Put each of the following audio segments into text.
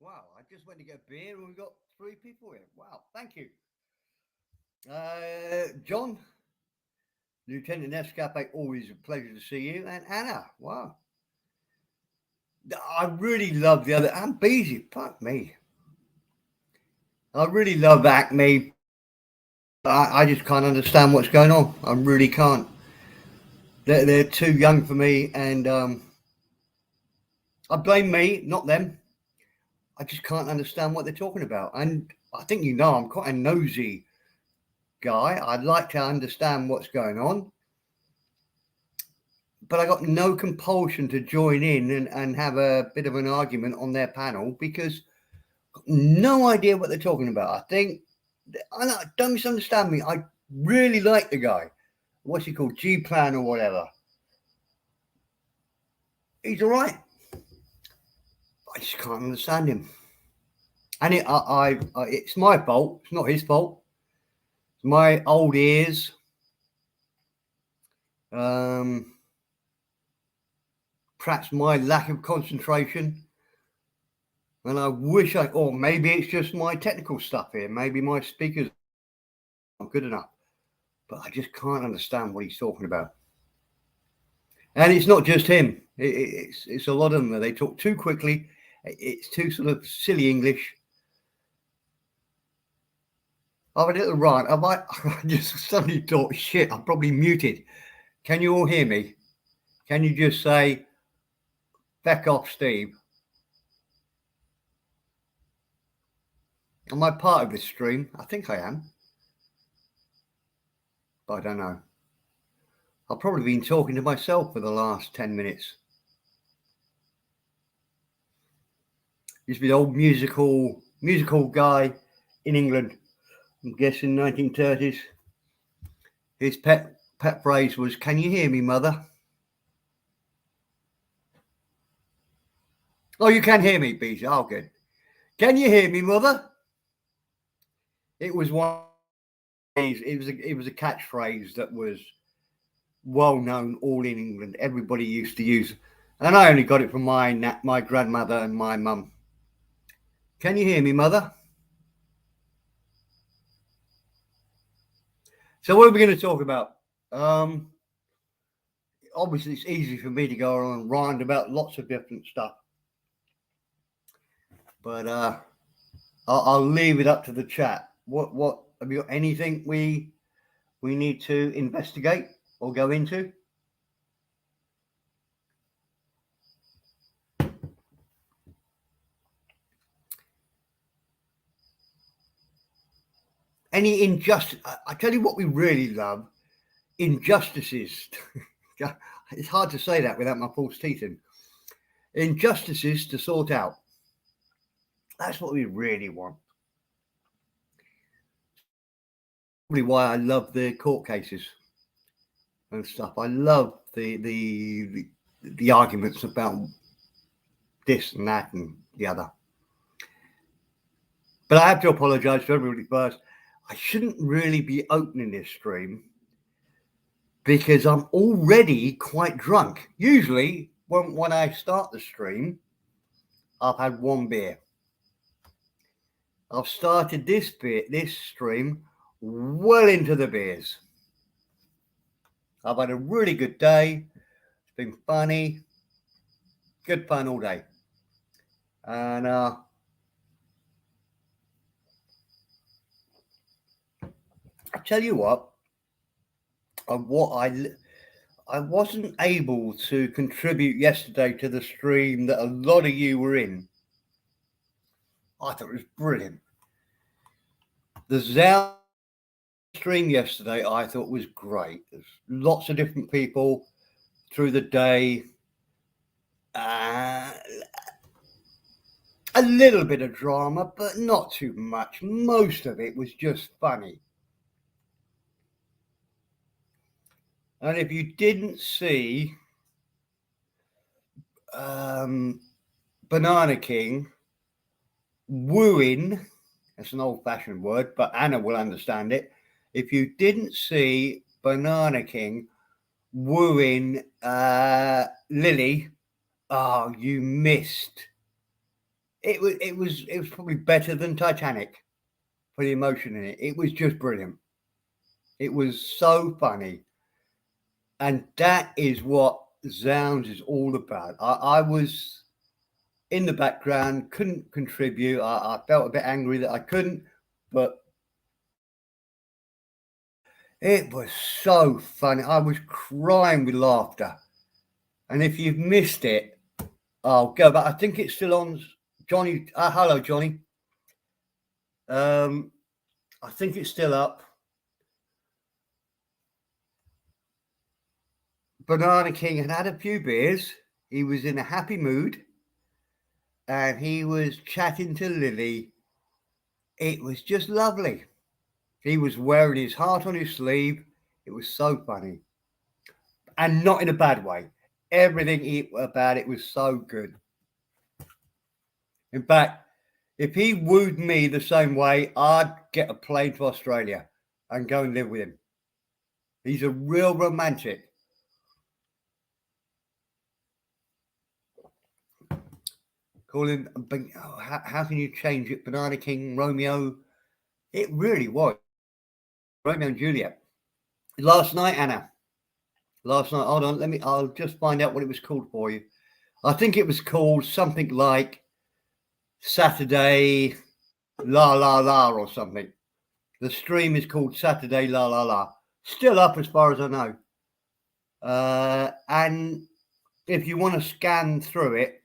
Wow, I just went to get a beer and we've got three people here. Wow, thank you. John, Lieutenant Escape, always a pleasure to see you. And Anna, wow. I really love the other, and Beezy, fuck me. I really love Acme. I just can't understand what's going on. I really can't. They're too young for me, and I blame me, not them. I just can't understand what they're talking about. And I think I'm quite a nosy guy. I'd like to understand what's going on, but I got no compulsion to join in and have a bit of an argument on their panel because I've got no idea what they're talking about. I think, don't misunderstand me, I really like the guy. What's he called? G Plan or whatever. He's all right. I just can't understand him. And it's my fault. It's not his fault. It's my old ears. Perhaps my lack of concentration. And I wish or maybe it's just my technical stuff here. Maybe my speakers aren't good enough. But I just can't understand what he's talking about. And it's not just him. It's a lot of them. They talk too quickly. It's too sort of silly English. I've had a little rant. I just suddenly thought, shit, I'm probably muted. Can you all hear me? Can you just say, "Back off, Steve"? Am I part of this stream? I think I am. But I don't know. I've probably been talking to myself for the last 10 minutes. Used to be the old musical guy in England. I'm guessing 1930s. His pet phrase was, "Can you hear me, mother?" Oh, you can hear me, Beezy. Oh, good. Can you hear me, mother? It was one. It was a catchphrase that was well known all in England. Everybody used to use, and I only got it from my grandmother and my mum. Can you hear me, mother? So what are we going to talk about? Obviously, it's easy for me to go on and rant about lots of different stuff, but I'll leave it up to the chat. What have you got? Anything we need to investigate or go into? Any injustice? I tell you what, we really love injustices. It's hard to say that without my false teeth in. Injustices to sort out. That's what we really want. Probably why I love the court cases and stuff. I love the arguments about this and that and the other. But I have to apologise to everybody first. I shouldn't really be opening this stream because I'm already quite drunk. Usually, when I start the stream, I've had one beer. I've started this stream well into the beers. I've had a really good day. It's been funny. Good fun all day. And I tell you what I wasn't able to contribute yesterday to the stream that a lot of you were in. I thought it was brilliant. The Zao stream yesterday I thought was great. There's lots of different people through the day. A little bit of drama, but not too much. Most of it was just funny. And if you didn't see Banana King wooing, that's an old-fashioned word, but Anna will understand it. If you didn't see Banana King wooing Lily, oh, you missed it was probably better than Titanic for the emotion in it. It was just brilliant. It was so funny, and that is what Zounds is all about. I was in the background, couldn't contribute. I felt a bit angry that I couldn't, but it was so funny. I was crying with laughter. And if you've missed it, I'll go back. I think it's still on. Johnny, hello, Johnny. I think it's still up. Banana King had a few beers. He was in a happy mood. And he was chatting to Lily. It was just lovely. He was wearing his heart on his sleeve. It was so funny. And not in a bad way. Everything about it was so good. In fact, if he wooed me the same way, I'd get a plane to Australia and go and live with him. He's a real romantic. Call him, how can you change it? Banana King, Romeo. It really was. Romeo and Juliet. Last night, Anna. Last night, hold on, I'll just find out what it was called for you. I think it was called something like Saturday La La La or something. The stream is called Saturday La La La. Still up as far as I know. And if you want to scan through it,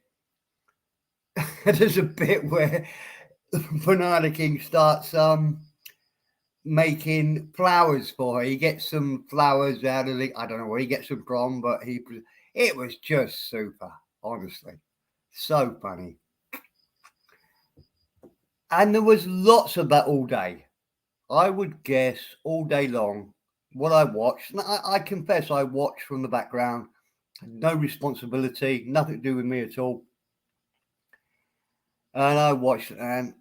there's a bit where Banana King starts making flowers for her. He gets some flowers out of I don't know where he gets them from, but it was just super, honestly. So funny. And there was lots of that all day. I would guess all day long what I watched. And I confess I watched from the background. No responsibility, nothing to do with me at all. And I watched, and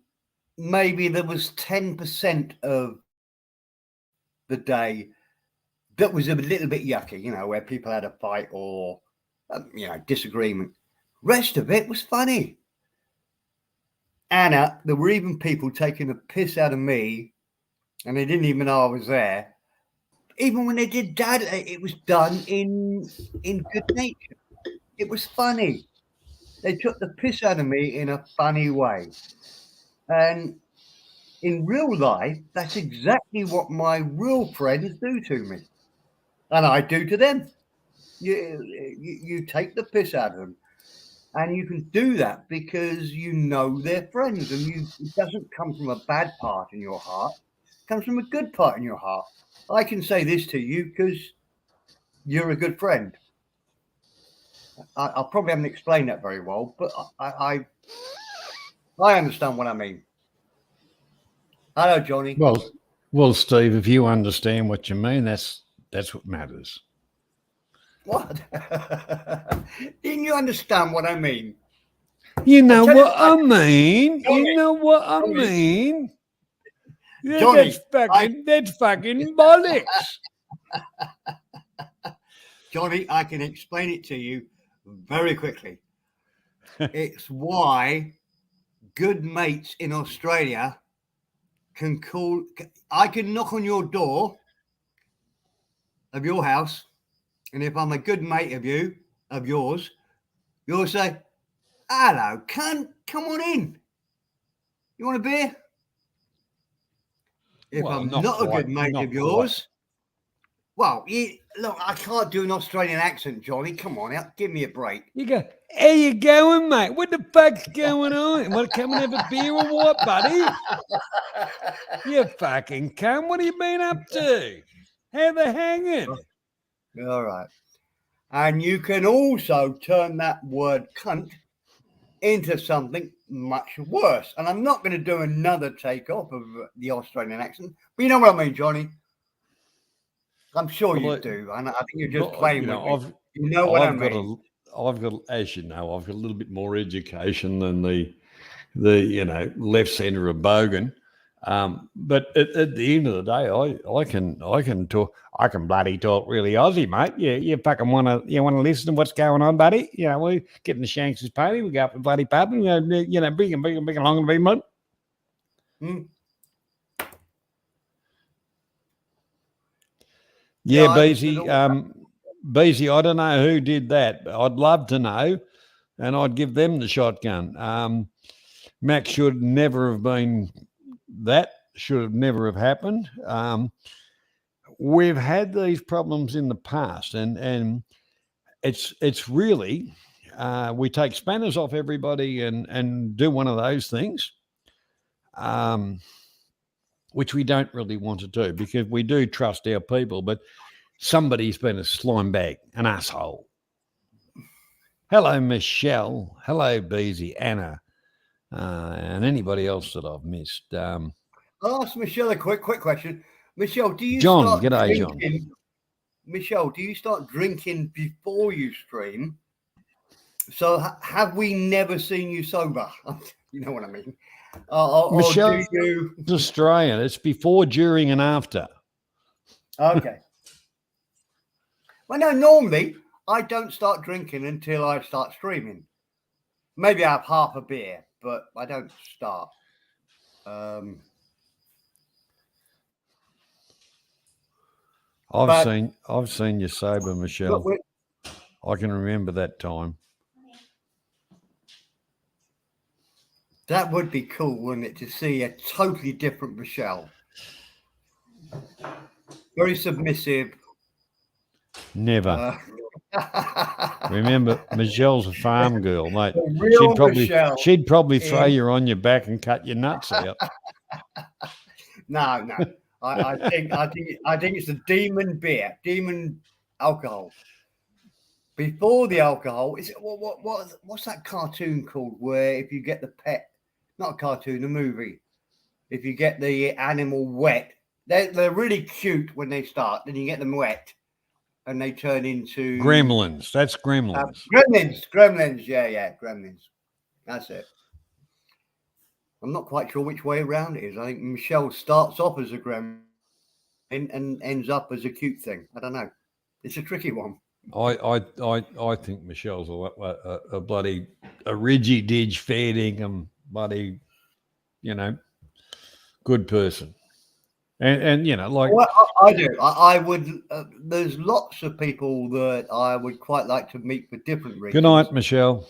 maybe there was 10% of the day that was a little bit yucky, where people had a fight or, disagreement. Rest of it was funny. Anna, there were even people taking the piss out of me, and they didn't even know I was there. Even when they did that, it was done in good nature. It was funny. They took the piss out of me in a funny way. And in real life, that's exactly what my real friends do to me. And I do to them. You take the piss out of them. And you can do that because you know they're friends, and it doesn't come from a bad part in your heart. It comes from a good part in your heart. I can say this to you because you're a good friend. I probably haven't explained that very well, but I understand what I mean. Hello, Johnny. Well, Steve, if you understand what you mean, that's what matters. What? Didn't you understand what I mean? You know what I mean. You know what I mean. Johnny, that's fucking bollocks. Johnny, I can explain it to you very quickly. It's why good mates in Australia I can knock on your door of your house, and if I'm a good mate of yours, you'll say, "Hello, cunt, come on in. You want a beer?" If I'm not a good mate of yours, well, look, I can't do an Australian accent, Johnny. Come on out, give me a break. You go, how you going, mate? What the fuck's going on? Want to come and have a beer or what, buddy? You fucking cunt. What have you been up to? How they hanging? All right. And you can also turn that word cunt into something much worse. And I'm not going to do another takeoff of the Australian accent, but you know what I mean, Johnny? I'm sure you do. And I think you're just playing with me. You know what I mean? I've got, as you know, I've got a little bit more education than the left centre of Bogan. But at the end of the day, I can talk. I can bloody talk really Aussie, mate. You fucking wanna listen to what's going on, buddy? You know, we getting the Shanks' party. We go up to bloody pub and bring him along to be mate. Yeah, Beezy, I don't know who did that. I'd love to know, and I'd give them the shotgun. Max should never have been that. Should have never have happened. We've had these problems in the past, and it's really we take spanners off everybody and do one of those things, which we don't really want to do because we do trust our people, but somebody's been a slime bag, an asshole. Hello, Michelle. Hello, Beezy, Anna, and anybody else that I've missed. I'll ask Michelle a quick question. Michelle, do you John, start g'day, drinking? John. Michelle, do you start drinking before you stream? So have we never seen you sober? You know what I mean? Michelle, do you... Australian. It's before, during, and after. Okay. Well, no, normally I don't start drinking until I start streaming. Maybe I have half a beer, but I don't start. I've seen you sober, Michelle. I can remember that time. That would be cool, wouldn't it, to see a totally different Michelle? Very submissive. Never. Remember, Michelle's a farm girl, mate. She'd probably throw you on your back and cut your nuts out. No. I think it's the demon beer, demon alcohol. Before the alcohol, is it what's that cartoon called? Where if you get the pet, not a cartoon, a movie, if you get the animal wet, they're really cute when they start. Then you get them wet, and they turn into gremlins. That's gremlins. Gremlins. Yeah, gremlins. That's it. I'm not quite sure which way around it is. I think Michelle starts off as a gremlin and ends up as a cute thing. I don't know. It's a tricky one. I think Michelle's a bloody a ridgy didge fair dinkum bloody, good person. And like well, I do. I would. There's lots of people that I would quite like to meet for different reasons. Good night, Michelle.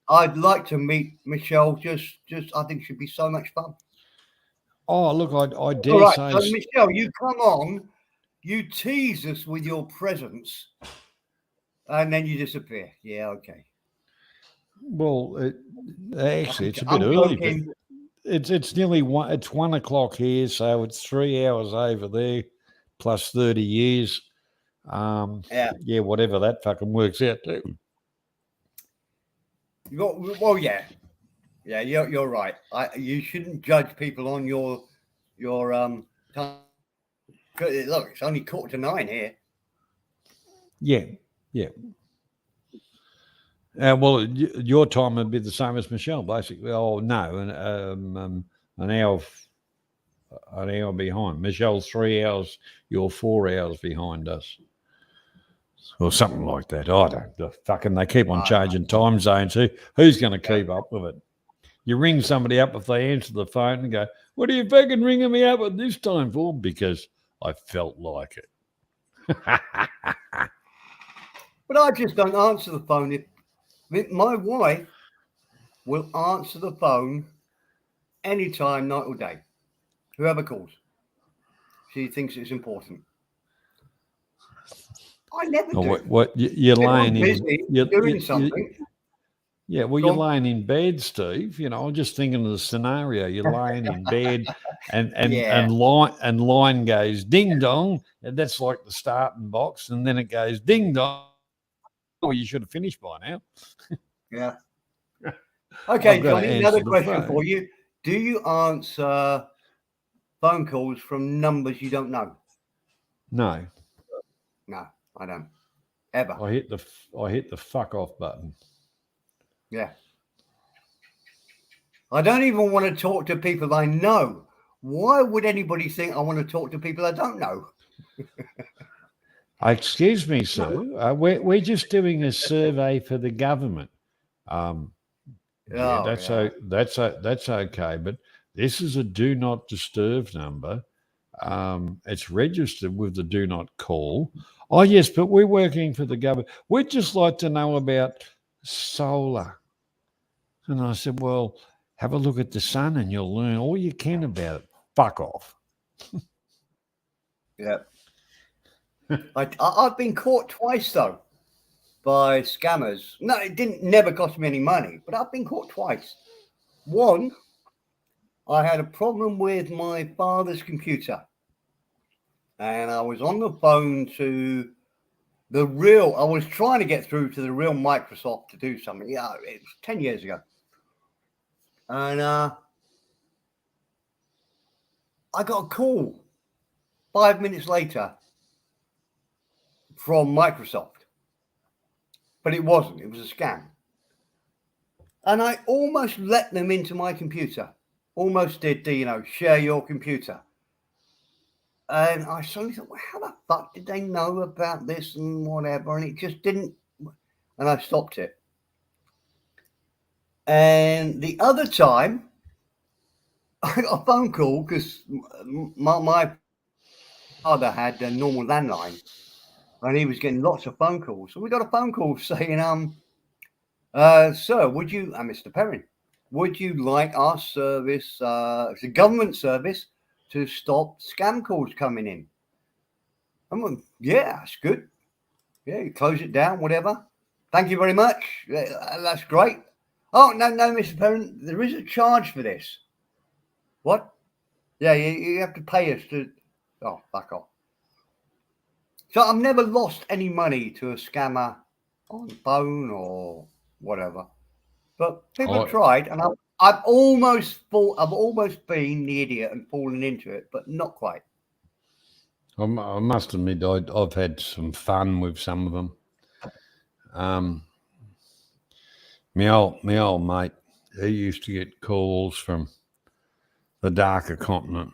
I'd like to meet Michelle. Just I think she'd be so much fun. Oh, look, I dare say. So Michelle, you come on, you tease us with your presence, and then you disappear. Yeah, okay. Well, actually, it's a bit early. It's nearly 1. It's 1 o'clock here, so it's 3 hours over there, plus 30 years. Yeah, whatever that fucking works out to. Well, yeah, you're right. You shouldn't judge people on your time. Look, it's only 8:45 here. Yeah. Well, your time would be the same as Michelle, basically. Oh no, an hour behind. Michelle's 3 hours. You're 4 hours behind us, or something like that. I don't. They keep on changing time zones. Who's going to keep up with it? You ring somebody up if they answer the phone and go, "What are you fucking ringing me up at this time for?" Because I felt like it. But I just don't answer the phone. My wife will answer the phone anytime, night or day. Whoever calls. She thinks it's important. I never do. What you're laying in? You're doing something. Yeah, well, you're laying in bed, Steve. I'm just thinking of the scenario. You're laying in bed, and line goes ding dong, and that's like the starting box, and then it goes ding dong. Well, you should have finished by now. Yeah. Okay, Johnny, another question for you. Do you answer phone calls from numbers you don't know? No. No, I don't. Ever. I hit the fuck off button. Yeah. I don't even want to talk to people I know Why would anybody think I want to talk to people I don't know? Excuse me, sir. We're just doing a survey for the government. Yeah, Oh, yeah. that's okay. But this is a do not disturb number. It's registered with the do not call. Oh yes, but we're working for the government. We'd just like to know about solar. And I said, well, have a look at the sun and you'll learn all you can about it. Fuck off. Yeah. I've been caught twice, though, by scammers. No, it didn't never cost me any money, but I've been caught twice. One, I had a problem with my father's computer, and I was on the phone to I was trying to get through to the real Microsoft to do something. Yeah, it was 10 years ago. And I got a call 5 minutes later from Microsoft, but it wasn't. It was a scam. And I almost let them into my computer. Almost did, share your computer. And I suddenly thought, well, how the fuck did they know about this and whatever? And it just didn't. And I stopped it. And the other time, I got a phone call because my father had a normal landline and he was getting lots of phone calls. So we got a phone call saying, sir, would you, Mr. Perrin, would you like our service, it's a government service, to stop scam calls coming in? I'm like, yeah, that's good. Yeah, you close it down, whatever. Thank you very much. That's great. Oh, no, Mr. Perrin, there is a charge for this. What? Yeah, you have to pay us to... Oh, fuck off. So I've never lost any money to a scammer on the phone or whatever. But people have tried, and I've almost been the idiot and fallen into it, but not quite. I must admit, I've had some fun with some of them. My old mate, he used to get calls from the darker continent,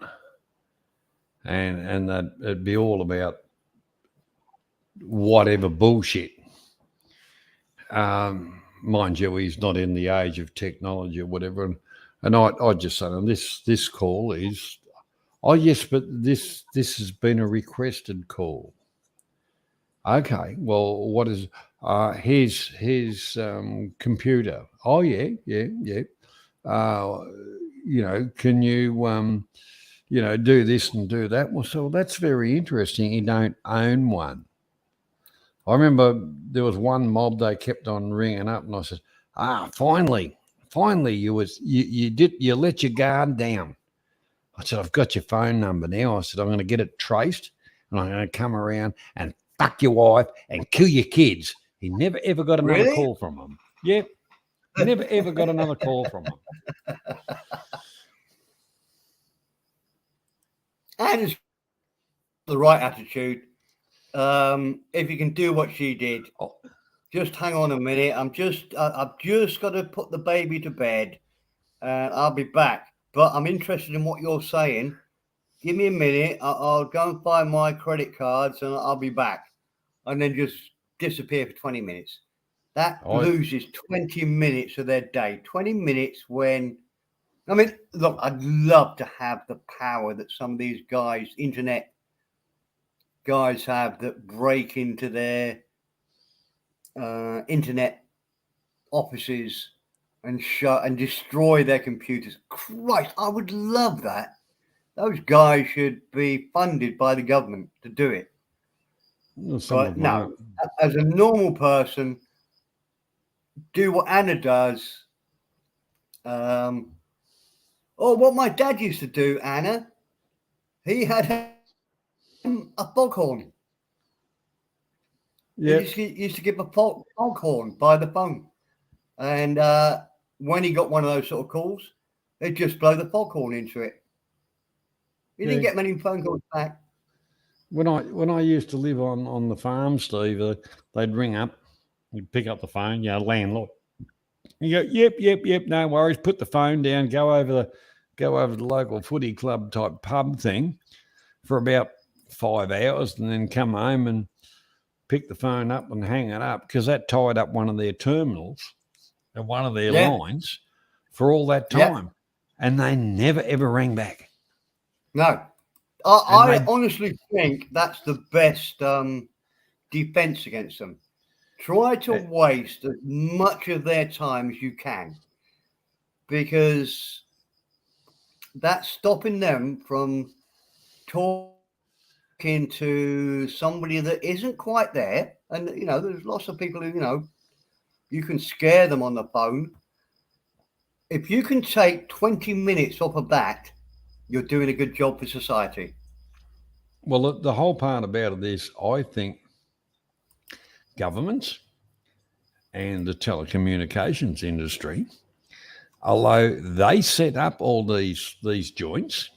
and it'd be all about whatever bullshit. Mind you, he's not in the age of technology or whatever, and I just said, this call is, oh yes, but this has been a requested call. Okay, well, what is his computer? Oh yeah. Can you do this and do that? Well, so that's very interesting. You don't own one. I remember there was one mob, they kept on ringing up, and I said, finally you let your guard down. I said, I've got your phone number now. I said, I'm going to get it traced, and I'm going to come around and fuck your wife and kill your kids. He never ever got another call from them. Yep. Never ever got another call from them. And it's the right attitude. If you can do what she did, just hang on a minute. I've just got to put the baby to bed, and I'll be back. But I'm interested in what you're saying. Give me a minute. I'll go and find my credit cards, and I'll be back. And then just disappear for 20 minutes. That loses 20 minutes of their day. 20 minutes when, I mean, look, I'd love to have the power that some of these guys, internet guys have, that break into their internet offices and destroy their computers. Christ, I would love that. Those guys should be funded by the government to do it. But no, as a normal person, do what Anna does. What my dad used to do, Anna, he had a foghorn. Yeah, he used to give a foghorn by the phone, and when he got one of those sort of calls, they'd just blow the foghorn into it. He didn't get many phone calls back. When I used to live on the farm, Steve, they'd ring up, you'd pick up the phone, landlord. You go, yep, no worries. Put the phone down, go over go over to the local footy club type pub thing for about 5 hours and then come home and pick the phone up and hang it up because that tied up one of their terminals and one of their lines for all that time. And they never, ever rang back. No. I honestly think that's the best defense against them. Try to waste as much of their time as you can, because that's stopping them from talking to somebody that isn't quite there. And, you know, there's lots of people who, you know, you can scare them on the phone. If you can take 20 minutes off of that, you're doing a good job for society. Well, the whole part about it is, I think governments and the telecommunications industry, although they set up all these joints,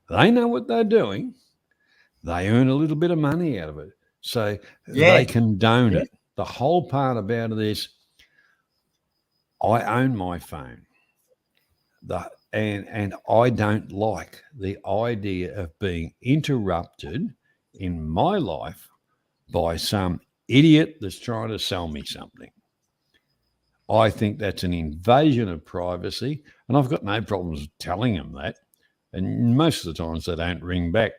they know what they're doing. They earn a little bit of money out of it. So they condone it. The whole part about it is, I own my phone. And I don't like the idea of being interrupted in my life by some idiot that's trying to sell me something. I think that's an invasion of privacy, and I've got no problems telling them that. And most of the times they don't ring back.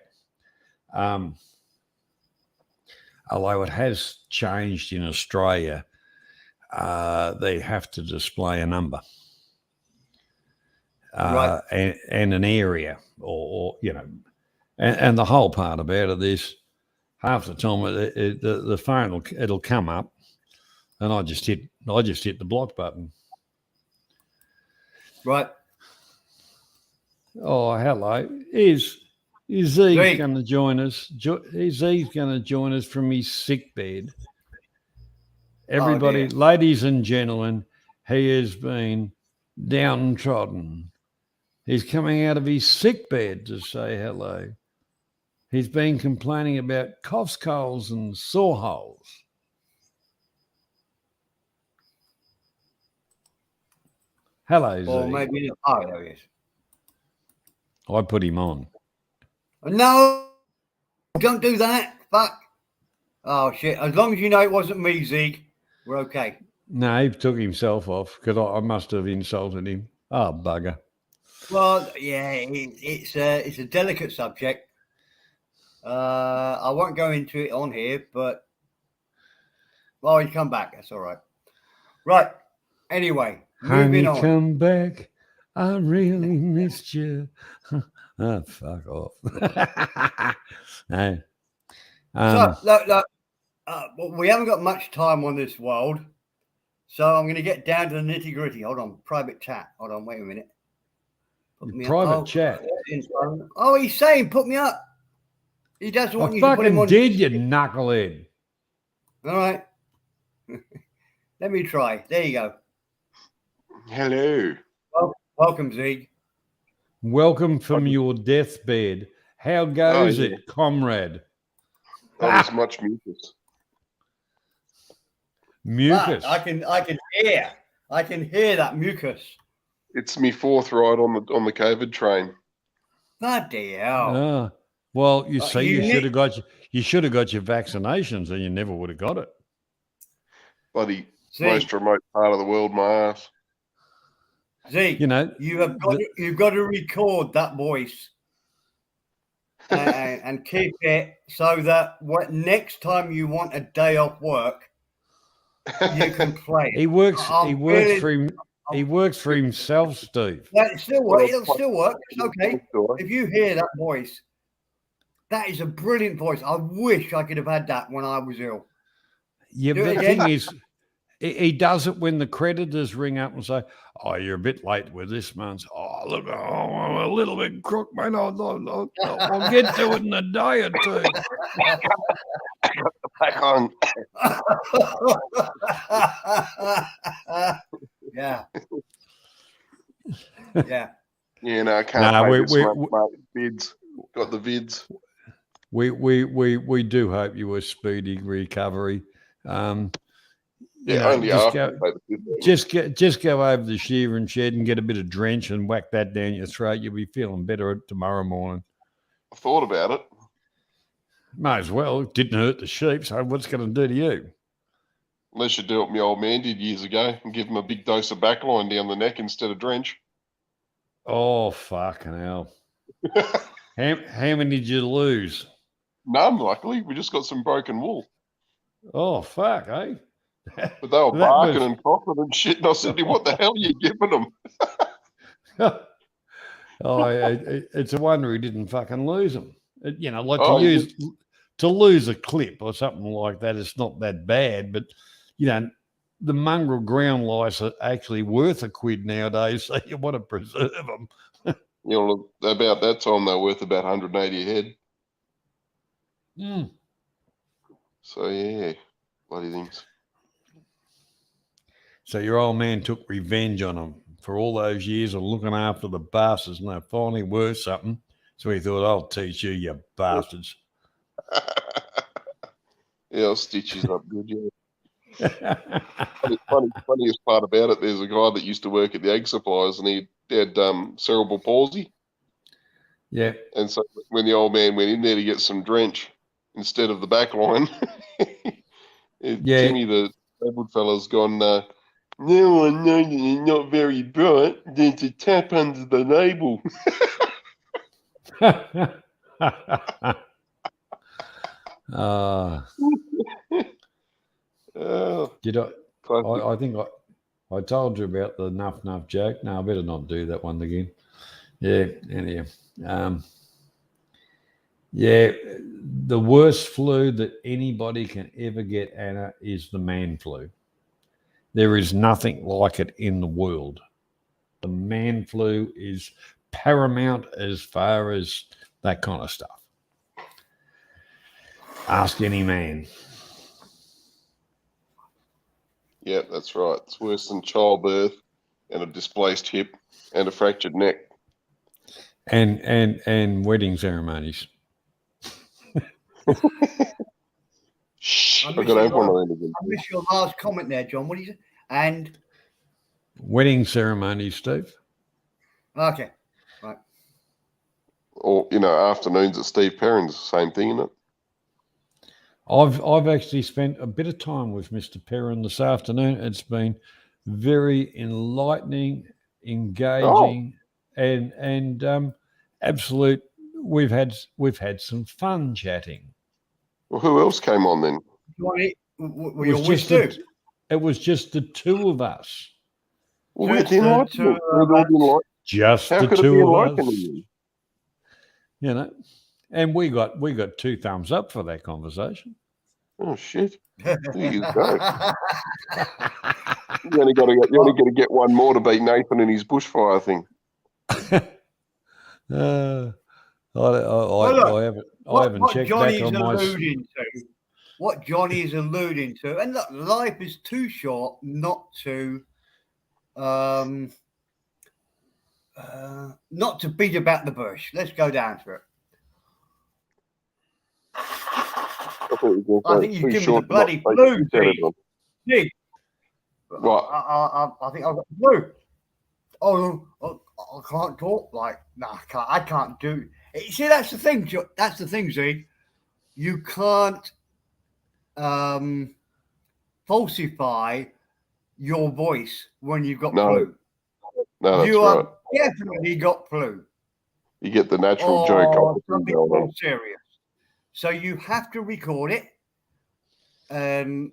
Although it has changed in Australia, they have to display a number. And an area, or you know, and the whole part about it is, half the time the phone it'll come up, and I just hit the block button. Right. Oh, hello. Is Zeke going to join us? Is Zeke going to join us from his sick bed? Everybody, ladies and gentlemen, he has been downtrodden. He's coming out of his sick bed to say hello. He's been complaining about coughs, colds, and sore holes. Hello, Or Zeke. maybe there he is. I put him on. No, don't do that. Fuck. Oh, shit. As long as you know it wasn't me, Zeke, we're okay. No, he took himself off because I must have insulted him. Oh, bugger. Well, yeah, it's a delicate subject. I won't go into it on here, but you come back. That's all right. Right. Anyway, moving on. Come back. I really missed you. Oh, fuck off. No. So, look, we haven't got much time on this world, so I'm going to get down to the nitty gritty. Hold on, private chat. Hold on, wait a minute. Private chat. Oh, he's saying put me up. He doesn't want you to put him on. Did you knucklehead? All right. Let me try. There you go. Hello. Welcome, Zeke. Welcome from your deathbed. How goes it, comrade? Not as much mucus. Mucus. But I can hear that mucus. It's me fourth ride on the COVID train. Bloody hell. Oh, well, you see, you should have got your vaccinations, and you never would have got it. Bloody most remote part of the world, my ass. Zeke, you know, you've got to record that voice and keep it so that next time you want a day off work, you can play it. He works for himself, Steve. It'll still work. It's okay. If you hear that voice, that is a brilliant voice. I wish I could have had that when I was ill. Yeah, but the thing is, he does it when the creditors ring up and say, "Oh, you're a bit late with this month. Oh, look, I'm a little bit crook, mate. I'll get to it in a day or two." Back on. Yeah. Yeah, no, I can't pay this month. Vids. Got the vids. We do hope you a speedy recovery. only after. Just go over the shearing shed and get a bit of drench and whack that down your throat. You'll be feeling better tomorrow morning. I thought about it. Might as well. It didn't hurt the sheep, so what's it going to do to you? Unless you do what my old man did years ago and give him a big dose of backline down the neck instead of drench. Oh, fucking hell. How many did you lose? None, luckily. We just got some broken wool. Oh, fuck, eh? But they were barking and coughing and shit, and I said, what the hell are you giving them? It's a wonder he didn't fucking lose them. To lose a clip or something like that, it's not that bad, but, the mongrel ground lice are actually worth £1 nowadays, so you want to preserve them. Look, about that time, they were worth about 180 a head. Mm. So, yeah, bloody things. So your old man took revenge on them for all those years of looking after the bastards, and they finally were something. So he thought, I'll teach you, you bastards. Yeah, I'll stitch you up good, yeah. Funniest part about it, there's a guy that used to work at the egg suppliers, and he had cerebral palsy. Yeah. And so when the old man went in there to get some drench instead of the back line, Timmy, the disabled fella's gone, no one knows that you're not very bright. There's a tap under the label. Did I think I told you about the nuff joke. No, I better not do that one again. Yeah, anyhow. The worst flu that anybody can ever get, Anna, is the man flu. There is nothing like it in the world. The man flu is paramount as far as that kind of stuff. Ask any man. Yeah, that's right. It's worse than childbirth and a displaced hip and a fractured neck. And wedding ceremonies. Shh, I've got to have one of them again. I missed your last comment there, John. What did you say? And wedding ceremonies, Steve. Okay, right. Or afternoons at Steve Perrin's, same thing, isn't it? I've actually spent a bit of time with Mr. Perrin this afternoon. It's been very enlightening, engaging, and absolute. We've had some fun chatting. Well, who else came on then? It was just the two of us. Well, we're enlightening. Just the two of us. And we got 2 thumbs up for that conversation. Oh shit! There you go. You only got to get one more to beat Nathan in his bushfire thing. I haven't checked back on my. What Johnny is alluding to, and look, life is too short not to beat about the bush. Let's go down to it. I think you give me the bloody flu, Steve. What? I think I've got the flu. Oh, I can't talk. I can't do. See, that's the thing. That's the thing, Zeke. You can't falsify your voice when you've got flu. No, you are definitely got flu. You get the natural joke. Something serious. So you have to record it. Do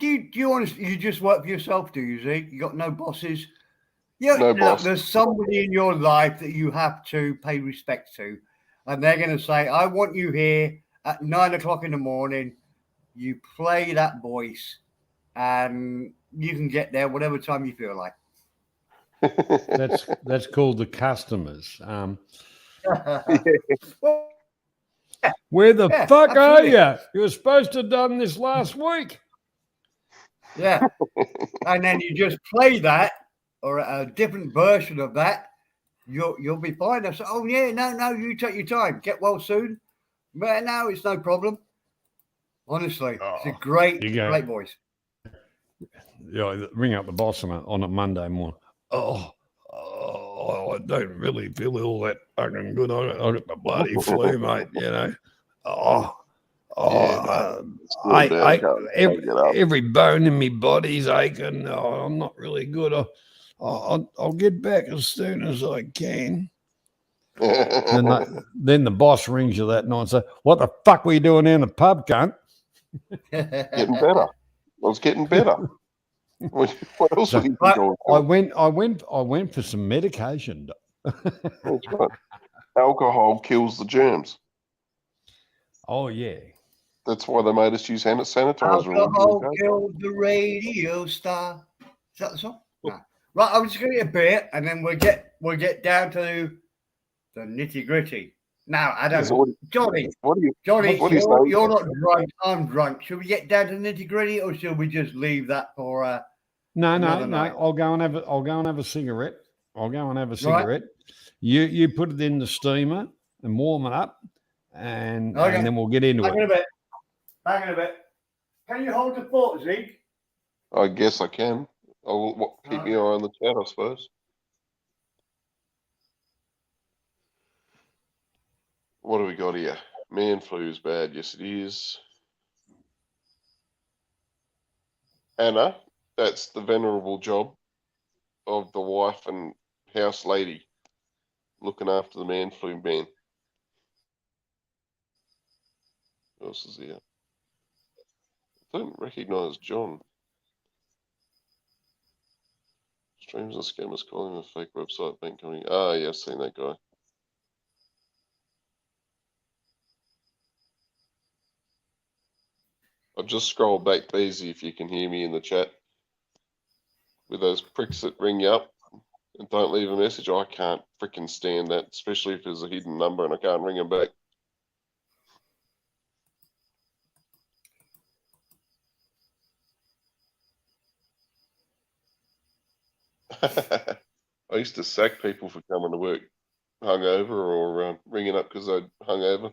you honestly? You just work for yourself, do you, Zeke? You got no bosses. Yeah, no boss. There's somebody in your life that you have to pay respect to, and they're going to say, "I want you here at 9 o'clock in the morning." You play that voice, and you can get there whatever time you feel like. That's called the customers. Where the fuck absolutely. Are you? You were supposed to have done this last week. Yeah, and then you just play that or a different version of that. You'll be fine. I said, "Oh yeah, no, you take your time. Get well soon." But now it's no problem. Honestly, it's a great voice. Yeah, ring up the boss on a Monday morning. Oh, I don't really feel all that fucking good. I got the bloody flu, mate. You know. Oh, Still down, can't get up. every bone in my body's aching. Oh, I'm not really good. I'll get back as soon as I can. Then the boss rings you that night and says, "What the fuck were you doing in the pub, cunt?" Getting better. I was getting better. What else So, would you be doing? I went for some medication. That's right. Alcohol kills the germs. Oh yeah. That's why they made us use hand sanitizer. Alcohol killed the radio star. Is that the song? No. Right, I'm just going to get a beer, and then we'll get down to the nitty gritty. Now, I don't know, Johnny. Johnny, you're not drunk. I'm drunk. Should we get down to the nitty gritty, or should we just leave that for? No. night? I'll go and have a cigarette. Right. You put it in the steamer and warm it up, and then we'll get into it. Back in a bit. Can you hold the fort, Zeke? I guess I can. I'll keep my eye on the chat, I suppose. What do we got here? Man flu is bad. Yes, it is. Anna, that's the venerable job of the wife and house lady, looking after the man flu man. Who else is here? I don't recognise John. Streams and scammers calling him a fake website bank company. Ah, yeah, I've seen that guy. I've just scrolled back, Beezy, if you can hear me in the chat. With those pricks that ring you up and don't leave a message, I can't freaking stand that, especially if there's a hidden number and I can't ring them back. I used to sack people for coming to work hungover or ringing up because they'd hungover.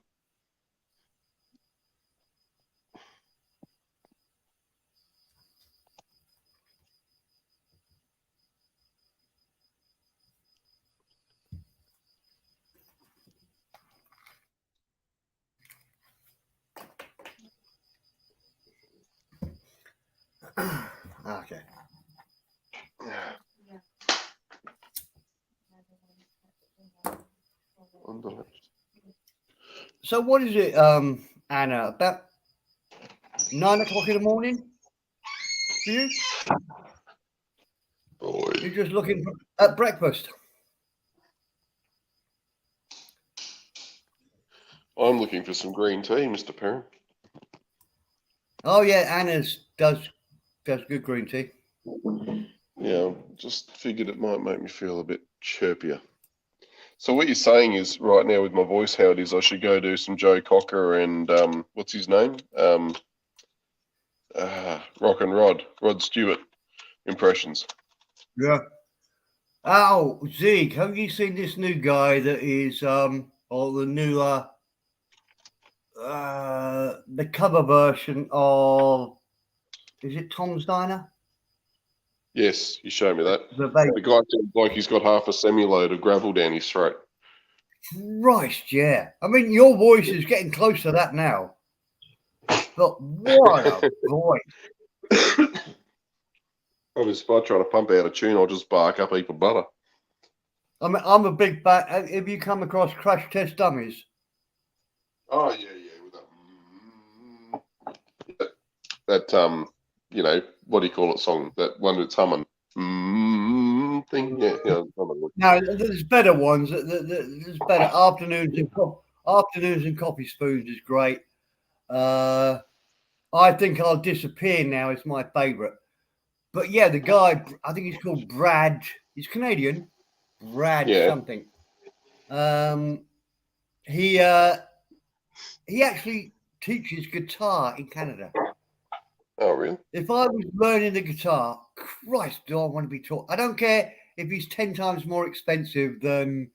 Okay. So what is it, Anna? About 9 o'clock in the morning for you? Boy. You're just looking at breakfast. I'm looking for some green tea, Mr. Perrin. Oh yeah, Anna's does good green tea. Yeah, just figured it might make me feel a bit chirpier. So what you're saying is, right now with my voice how it is, I should go do some Joe Cocker and what's his name? Rock and Rod Stewart impressions. Yeah. Oh, Zeke, have you seen this new guy that is or the new the cover version of, is it Tom's Diner? Yes, you showed me that. The guy seems like he's got half a semi-load of gravel down his throat. Christ, yeah. I mean, your voice is getting close to that now. But what a voice. If I try to pump out a tune, I'll just bark up a heap of butter. I mean, I'm a big fan. Have you come across Crash Test Dummies? Oh, yeah. With that you know, what do you call it song? That one that's humming. Thing. Yeah. No, there's better ones. There's better. Afternoons and Coffee Spoons is great. I Think I'll Disappear Now is my favourite. But yeah, the guy, I think he's called Brad. He's Canadian. Brad something. He actually teaches guitar in Canada. Oh, really? If I was learning the guitar, Christ, do I want to be taught? I don't care if he's 10 times more expensive than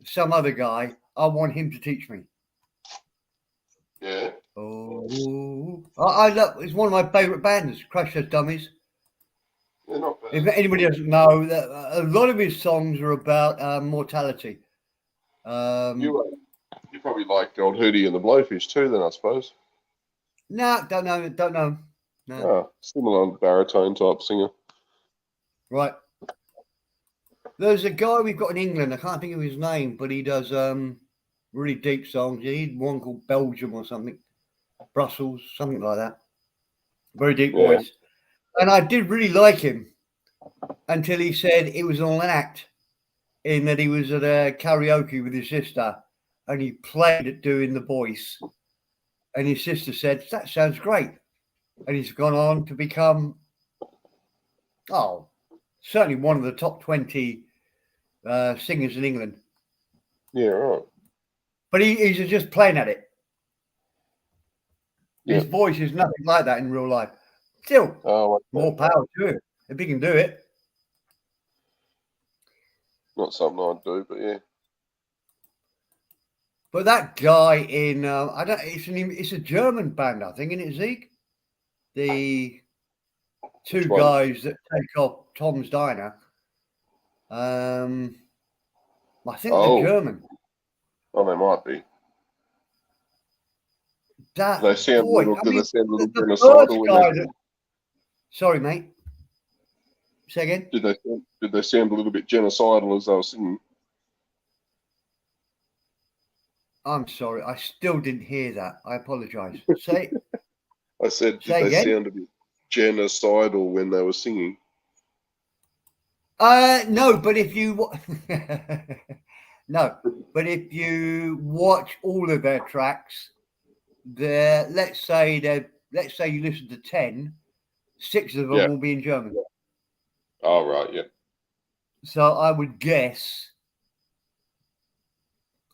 some other guy. I want him to teach me. Yeah. Oh, I love. It's one of my favourite bands, Crash Test Dummies. They're not bad. If anybody doesn't know, that a lot of his songs are about mortality. You probably like Old Hootie and the Blowfish too, then I suppose. No, don't know. No. Ah, similar baritone type singer. Right. There's a guy we've got in England. I can't think of his name, but he does really deep songs. He had one called Belgium or something, Brussels, something like that. Very deep voice. And I did really like him until he said it was all an act, in that he was at a karaoke with his sister and he played at doing the voice. And his sister said, "That sounds great." And he's gone on to become, certainly one of the top 20 singers in England. Yeah, right. But he's just playing at it. Yeah. His voice is nothing like that in real life. Still, more power to him if he can do it. Not something I'd do, but yeah. But that guy in I don't. It's a German band, I think, isn't it, Zeke? The two guys that take off Tom's Diner. I think they're German. Oh, they might be. That They sound boy, a little the genocidal. first guy sorry, mate. Say again. Did they sound a little bit genocidal as they were singing? I'm sorry, I still didn't hear that. I apologise. Say. I said, did they sound a bit genocidal when they were singing? No, but if you no, but if you watch all of their tracks, let's say you listen to 10, 6 of them will be in German. Oh, right, yeah. So I would guess,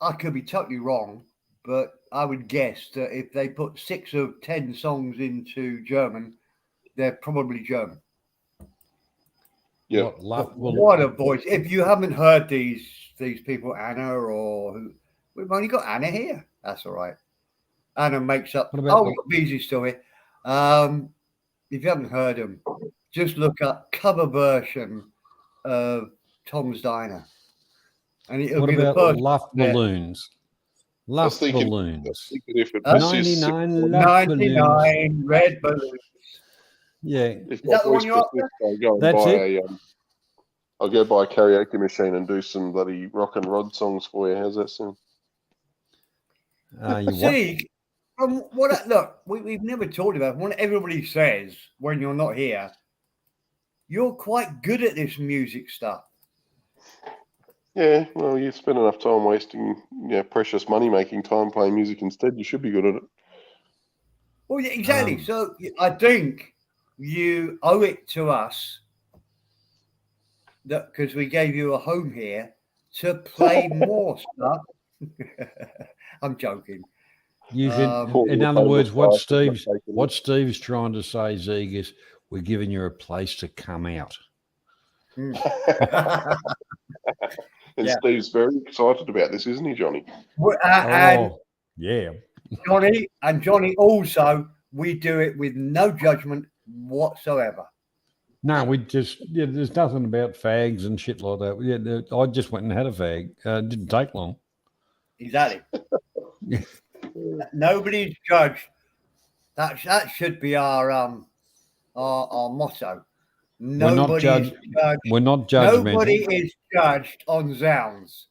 I could be totally wrong, but I would guess that if they put 6 of 10 songs into German, they're probably German. Yeah. What a voice. If you haven't heard these people, Anna or who, we've only got Anna here. That's all right. Anna makes up. We've got Beezy still here. If you haven't heard them, just look up cover version of Tom's Diner. And it'll be the first. Luft Balloons? Luft Balloons. 99 Luft 99 red balloons. Yeah. Is that the one you're after? That's it. I'll go buy a karaoke machine and do some bloody rock and rod songs for you. How's that sound? See, from look, we've never talked about what everybody says when you're not here. You're quite good at this music stuff. Yeah, well, you spend enough time wasting precious money making time playing music instead. You should be good at it. Well, yeah, exactly. So I think you owe it to us that because we gave you a home here to play more stuff. I'm joking. You should, in other words, what Steve's trying to say, Zieg, is we're giving you a place to come out. And Steve's very excited about this, isn't he, Johnny? Yeah. Johnny also, we do it with no judgment whatsoever. No, we just, there's nothing about fags and shit like that. Yeah, I just went and had a fag. It didn't take long. Exactly. Nobody's judged. That should be our motto. Nobody's judged. We're not judgmental. Nobody is judged on sounds.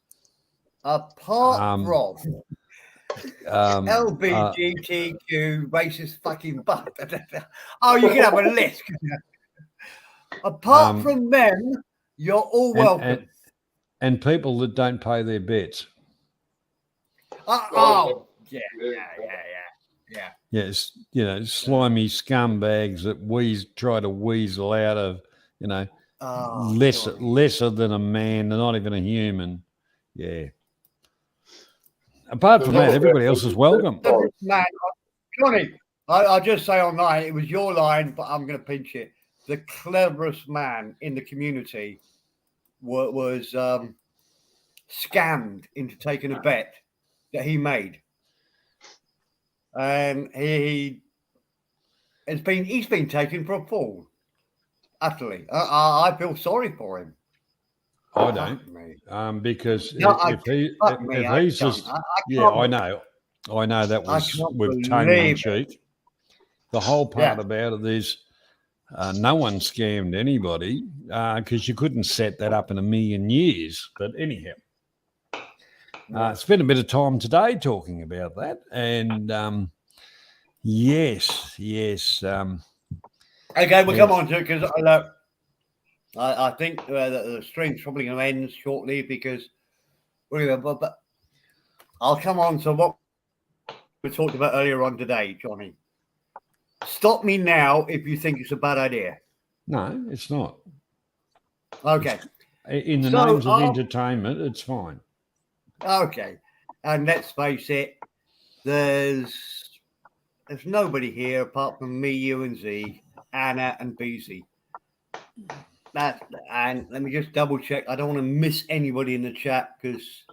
Apart from LBGTQ racist fucking butt. Oh, you can have a list. Apart from them, you're all welcome. And people that don't pay their bets. Yeah. Yes, slimy scumbags that try to weasel out of, lesser than a man. They're not even a human. Yeah. Apart from that, everybody else is welcome. Man, Johnny, I'll just say online, it was your line, but I'm going to pinch it. The cleverest man in the community was scammed into taking a bet that he made. And he's been taken for a fool. Utterly. I feel sorry for him. I Fuck don't. me. Because No, if I he's don't. just, I yeah, I can't, know that I was can't with tongue in believe it. cheek. The whole part Yeah. about it is no one scammed anybody because you couldn't set that up in a million years. But anyhow, spent a bit of time today talking about that, and yes. Okay, we'll come on to it because I think the stream's probably going to end shortly because but I'll come on to what we talked about earlier on today, Johnny. Stop me now if you think it's a bad idea. No, it's not. Okay. In the names of entertainment, it's fine. Okay. And let's face it, there's nobody here apart from me, you, and Z, Anna, and BZ. And let me just double check. I don't want to miss anybody in the chat because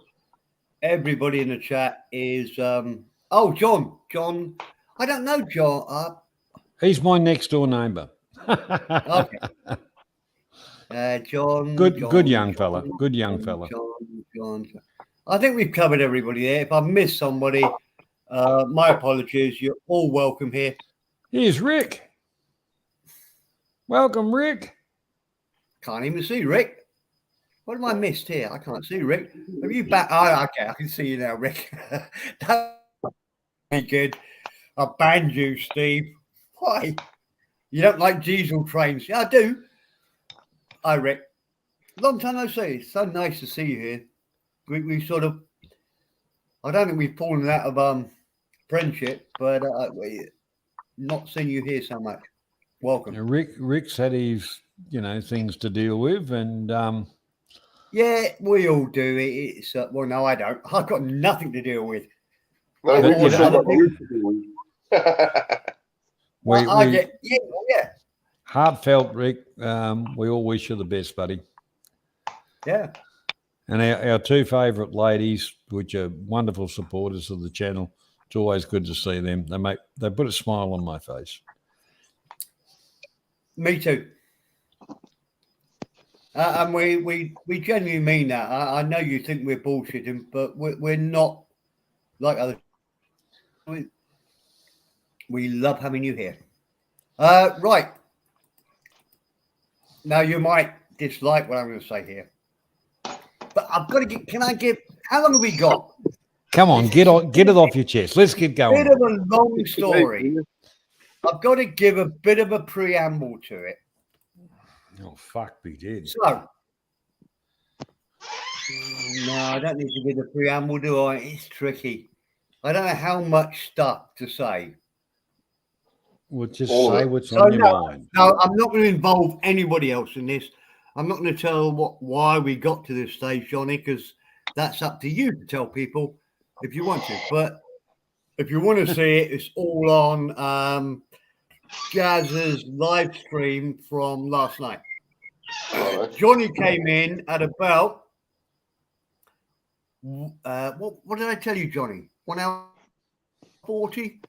everybody in the chat is John. I don't know John. He's my next door neighbour. Okay. John. Good young fella. Good young fella. John. I think we've covered everybody there. If I missed somebody, my apologies. You're all welcome here. Here's Rick. Welcome, Rick. Can't even see Rick. What have I missed here? I can't see Rick. Have you back? Oh, okay, I can see you now, Rick. That'd be good. I banned you, Steve. Why? You don't like diesel trains? Yeah, I do. Hi, Rick. Long time no see. It's so nice to see you here. We sort of, I don't think we've fallen out of friendship, but we not seen you here so much. Welcome. Rick's had his things to deal with, and yeah, we all do. It's well, no, I don't. I've got nothing to deal with. No, I Rick was order other talking people. yeah. Heartfelt, Rick. We all wish you the best, buddy. Yeah. And our two favourite ladies, which are wonderful supporters of the channel, it's always good to see them. They put a smile on my face. Me too. And we genuinely mean that. I know you think we're bullshitting, but we're not like other. We love having you here. Right. Now you might dislike what I'm going to say here, but I've got to get. Can I give? How long have we got? Come on, get it off your chest. Let's get going. Bit of a long story. I've got to give a bit of a preamble to it. Oh fuck, we did. So, no, I don't need to give the preamble, do I? It's tricky. I don't know how much stuff to say. Well, just say what's on your mind. No, I'm not going to involve anybody else in this. I'm not going to tell why we got to this stage, Johnny, because that's up to you to tell people if you want to. But if you want to see it, it's all on Gaz's live stream from last night. Johnny came in at about what did I tell you, Johnny? 1 hour 40?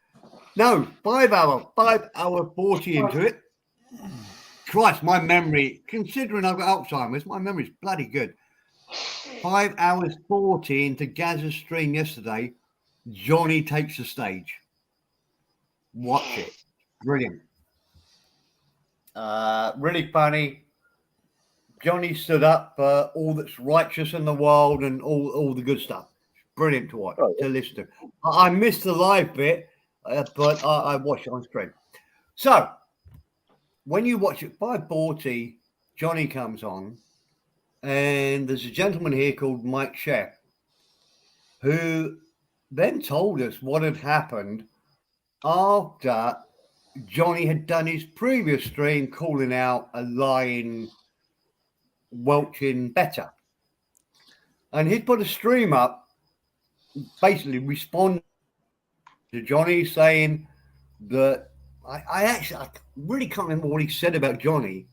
No, 5 hour 40 into it. Christ, my memory, considering I've got Alzheimer's, my memory's bloody good. 5 hours 40 into Gaz's stream yesterday. Johnny takes the stage. Watch it. Brilliant. Really funny. Johnny stood up for all that's righteous in the world and all the good stuff. Brilliant to watch, to listen to. I missed the live bit, but I watched it on screen. So, when you watch it, 5:40, Johnny comes on, and there's a gentleman here called Mike Sheff, who then told us what had happened after Johnny had done his previous stream calling out a lying, welching better. And he'd put a stream up, basically responding to Johnny saying that I really can't remember what he said about Johnny,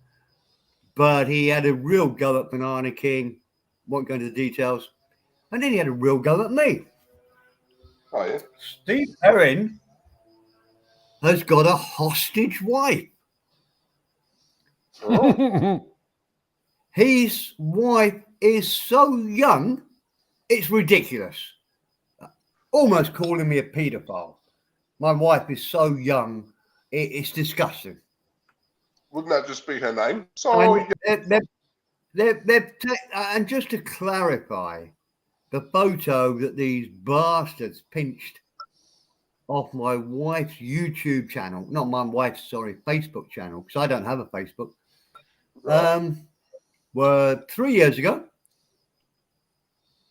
but he had a real go at Banana King, won't go into the details, and then he had a real go at me. Oh, yeah. Steve Perrin has got a hostage wife. Oh. His wife is so young, it's ridiculous. Almost calling me a paedophile. My wife is so young, it's disgusting. Wouldn't that just be her name? So And just to clarify, the photo that these bastards pinched off my wife's YouTube channel, not my wife's, sorry, Facebook channel, because I don't have a Facebook, were 3 years ago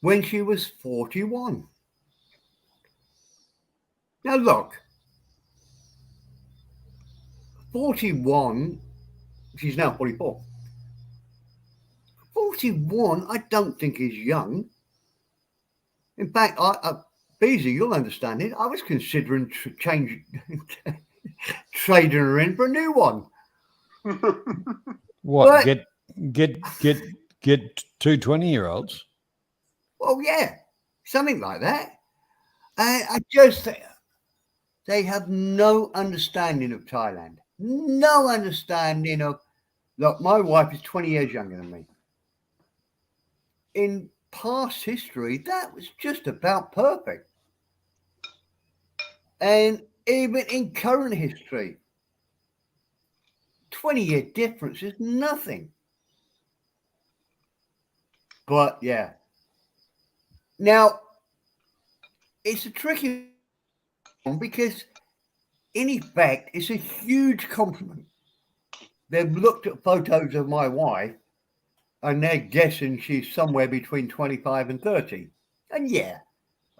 when she was 41. Now look, 41, she's now 44. 41, I don't think is young. In fact, Beezy, you'll understand it. I was considering trading her in for a new one. What? But, get 2 20-year-olds? Well, yeah, something like that. I just think they have no understanding of Thailand. No understanding of. Look, my wife is 20 years younger than me. In past history, that was just about perfect. And even in current history, 20-year difference is nothing. But yeah. Now, it's a tricky one because, in effect, it's a huge compliment. They've looked at photos of my wife and they're guessing she's somewhere between 25 and 30. And yeah,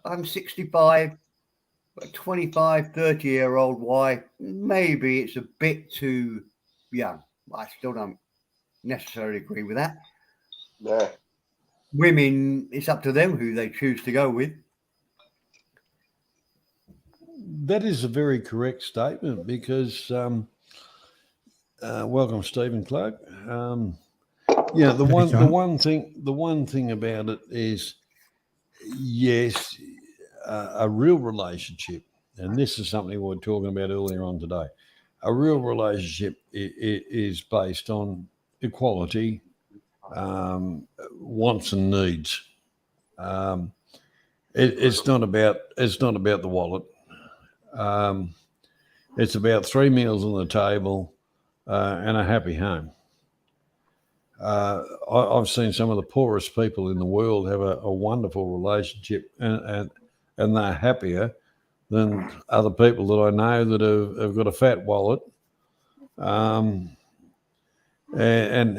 I'm 65, but a 25, 30-year-old wife, maybe it's a bit too young. I still don't necessarily agree with that. No. Women, it's up to them who they choose to go with. That is a very correct statement because, welcome, Stephen Clark. Yeah, the one thing about it is, yes, a real relationship, and this is something we were talking about earlier on today. A real relationship is based on equality, wants and needs. It's not about the wallet. It's about 3 meals on the table and a happy home. I've seen some of the poorest people in the world have a wonderful relationship, and they're happier than other people that I know that have got a fat wallet, and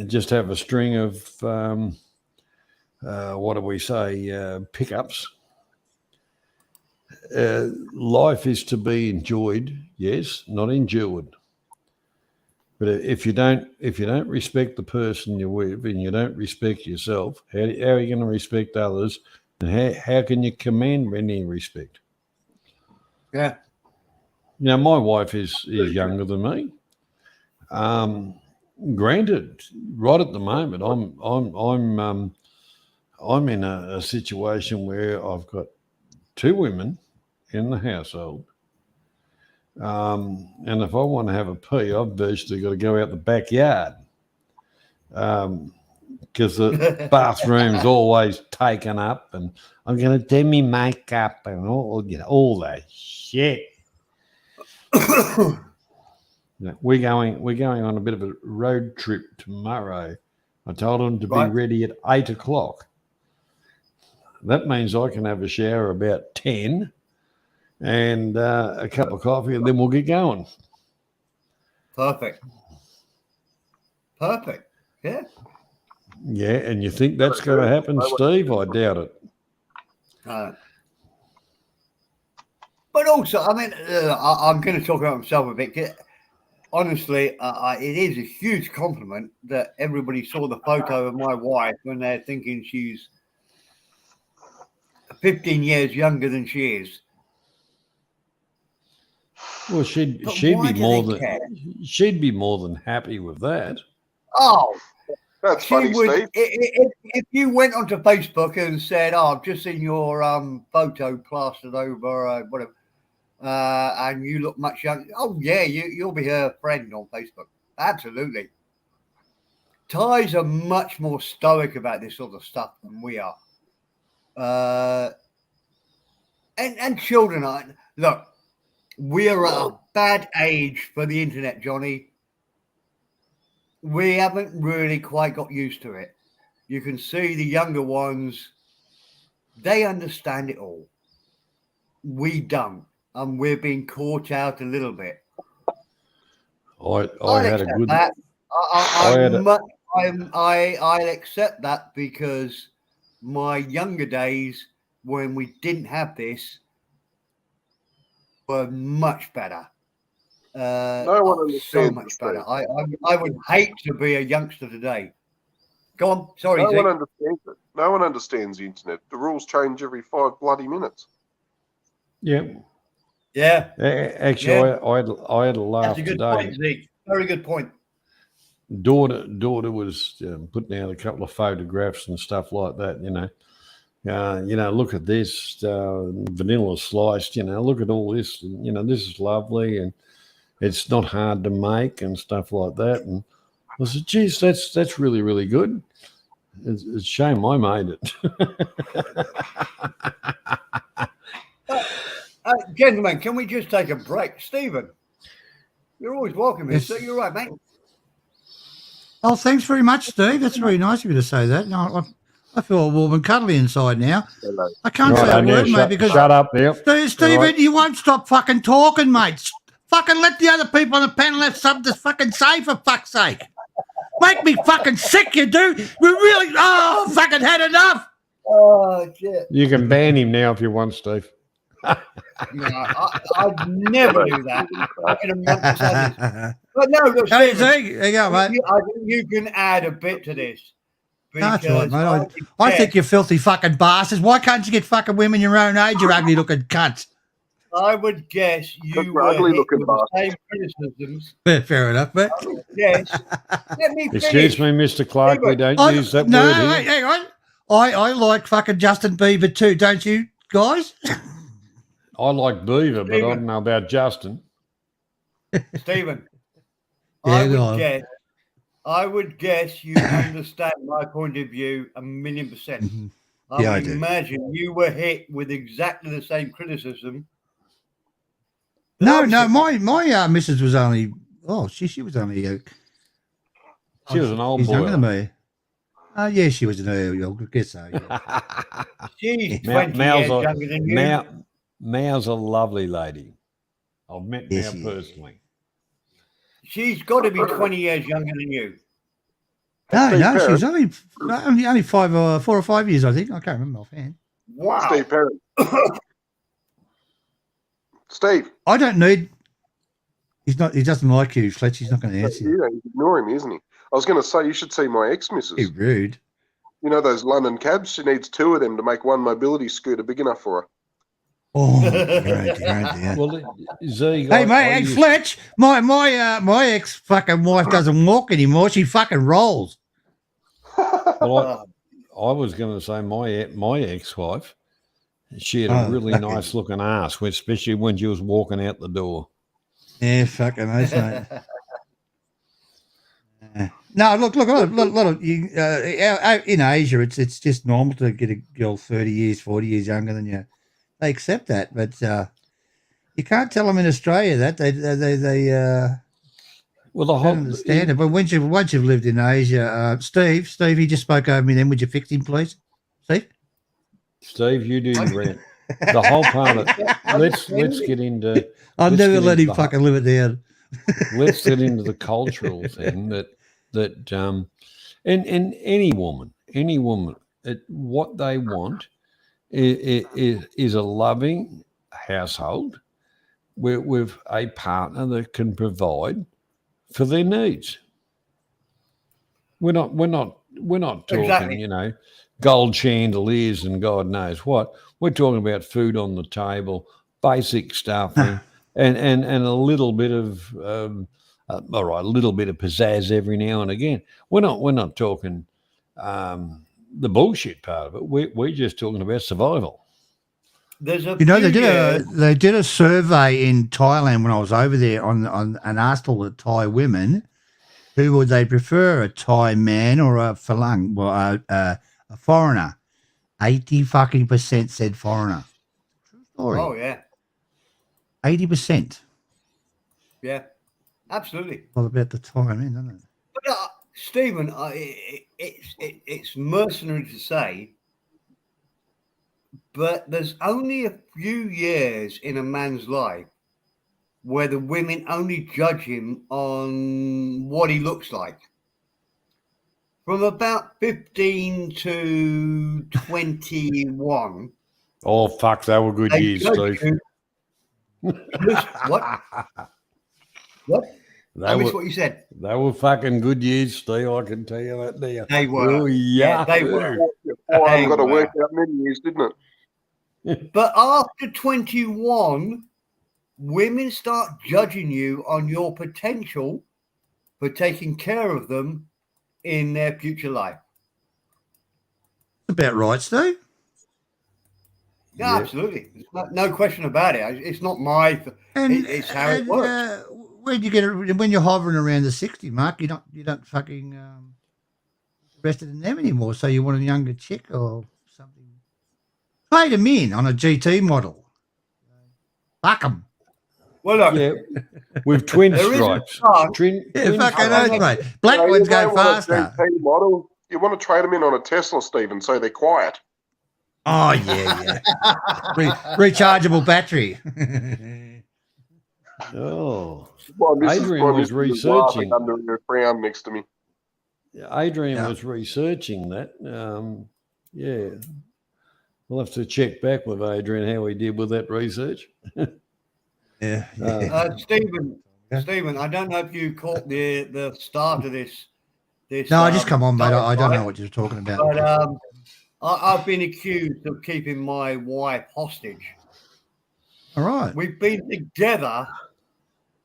just have a string of what do we say, pickups. Life is to be enjoyed, yes, not endured. But if you don't respect the person you're with and you don't respect yourself, how are you going to respect others? And how can you command any respect? Yeah. Now, my wife is younger than me. Granted, right at the moment, I'm in a situation where I've got 2 women in the household. And if I want to have a pee, I've virtually got to go out the backyard because the bathroom's always taken up, and I'm going to do my makeup and all that shit. We're going on a bit of a road trip tomorrow. I told them to be ready at 8:00. That means I can have a shower about 10. And a cup of coffee, and then we'll get going. Perfect. Yeah. Yeah, and you think that's going to happen, Steve? I doubt it. But also, I mean, I'm going to talk about myself a bit. Honestly, it is a huge compliment that everybody saw the photo of my wife when they're thinking she's 15 years younger than she is. Well, she'd be more than happy with that. Oh, that's funny, Steve. If you went onto Facebook and said, "Oh, I've just seen your photo plastered over whatever," and you look much younger. Oh yeah, you'll be her friend on Facebook. Absolutely. Thais are much more stoic about this sort of stuff than we are. And children are. Look, we are at a bad age for the internet, Johnny. We haven't really quite got used to it. You can see the younger ones, they understand it all. We don't, and we're being caught out a little bit. I had a good. That. I'll accept that because my younger days when we didn't have this were much better. No one understands so much better. I would hate to be a youngster today. Go on. Sorry, No Zeke. one understands it. No one understands the internet. The rules change every 5 bloody minutes. Yeah. Yeah. Actually, I had a laugh That's a good today. point, Zeke. Very good point. Daughter was putting out a couple of photographs and stuff like that. Look at this vanilla sliced. Look at all this. This is lovely and it's not hard to make and stuff like that. And I said, geez, that's really, really good. It's a shame I made it. Gentlemen, can we just take a break? Stephen, you're always welcome here. Yes. So you're right, mate. Oh, thanks very much, Steve. That's very nice of you to say that. No, I feel warm and cuddly inside now. Hello. I can't say a word, mate, because shut up there. Stephen, Right. you won't stop fucking talking, mate. Fucking let the other people on the panel have something to fucking say, for fuck's sake. Make me fucking sick, you do. We really, fucking had enough. Oh, shit. You can ban him now if you want, Steve. No, I'd never do that. I can imagine that. But no, look, Hey, Stephen, Zeke, there you go, mate. I think you can add a bit to this. That's right, because mate. I think you're filthy fucking bastards. Why can't you get fucking women your own age, you ugly looking cunts? I would guess Because you we're were ugly hit looking with the same criticisms. Fair enough, mate. Yes. Let me Excuse finish. me, Mr. Clark, we don't use that no, word here. wait, hang on. I like fucking Justin Bieber too, don't you, guys? I like Beaver, but I Stephen. don't know about Justin. Stephen, Yeah, go on. I would guess you understand my point of view 1,000,000%. Mhm. I Yeah, I would do. imagine you were hit with exactly the same criticism. that No, I was no, hit with. my missus was only, she was only, She was an old she's younger than boy. me. Yeah, she was an early, I guess so. Yeah. She's Mal- 20 Mal's years a- younger than you. Mal's a lovely lady. I've met Yes, Mal she is. personally. She's got to be 20 years younger than you. No, Steve no, she Perrin. was only 4 or 5 years, I think. I can't remember offhand. Wow. Steve Perrin. Steve, I don't need. He doesn't like you, Fletch. He's not going to answer you. you know, he's ignoring me, isn't he? I was going to say you should see my ex-missus. Be rude. You know those London cabs? She needs 2 of them to make one mobility scooter big enough for her. Oh, dear. Well, Z, Hey, mate, Fletch, my ex fucking wife doesn't walk anymore. She fucking rolls. Well, I was going to say my ex-wife, she had a really okay. nice looking ass, especially when she was walking out the door. Yeah, fucking nice, mate. No, look, a lot of you, in Asia, it's just normal to get a girl 30 years, 40 years younger than you. They accept that, but you can't tell them in Australia that they Well, the don't whole understand it. But once you've lived in Asia, Steve, he just spoke over me. Then would you fix him, please, Steve, you do your rant. The whole part of let's get into. I'll Let's never get let into him the- fucking live it down. Let's get into the cultural thing that and any woman, what they want is a loving household with a partner that can provide for their needs. We're not talking, Exactly. gold chandeliers and God knows what. We're talking about food on the table, basic stuff, and a little bit of all right, a little bit of pizzazz every now and again. We're not talking the bullshit part of it. We're just talking about survival. There's a You know, few they did a survey in Thailand when I was over there on and asked all the Thai women, Who would they prefer, a Thai man or a Falang? Well, a foreigner. 80% said foreigner. True story. Oh yeah, 80%. yeah, absolutely. All about the Thai man, doesn't it? But Stephen, it's mercenary to say, but there's only a few years in a man's life where the women only judge him on what he looks like. From about 15 to 21, Oh, fuck, they were good they years, judge Steve. you. What? What? I They missed were, what you said. they were fucking good years, Steve. I can tell you that now. They were. Oh, Yeah, they were. I've got to Hey, work out many years, didn't it? But after 21, women start judging you on your potential for taking care of them in their future life. About right, Steve. Yeah, absolutely. No question about it. It's not my. And It's how it works. When you get it, when you're hovering around the 60 mark, you don't fucking interested in them anymore. So you want a younger chick or something. Trade them in on a GT model. Fuck them. Well, look, Yeah, with twin There is a stripes. chance. Twin Yeah, fucking stripes. oath, mate. Black You ones go don't want a faster. GT model. You want to trade them in on a Tesla, Stephen, so they're quiet. Oh yeah. Rechargeable battery. Oh, Well, Adrian was researching. under her crown next to me. Adrian Yeah. was researching that. Yeah. We'll have to check back with Adrian how he did with that research. Yeah. Stephen, Yeah. Stephen, I don't know if you caught the start of this. No, just come on, mate. I don't right? know what you're talking about. But I've been accused of keeping my wife hostage. All right. We've been together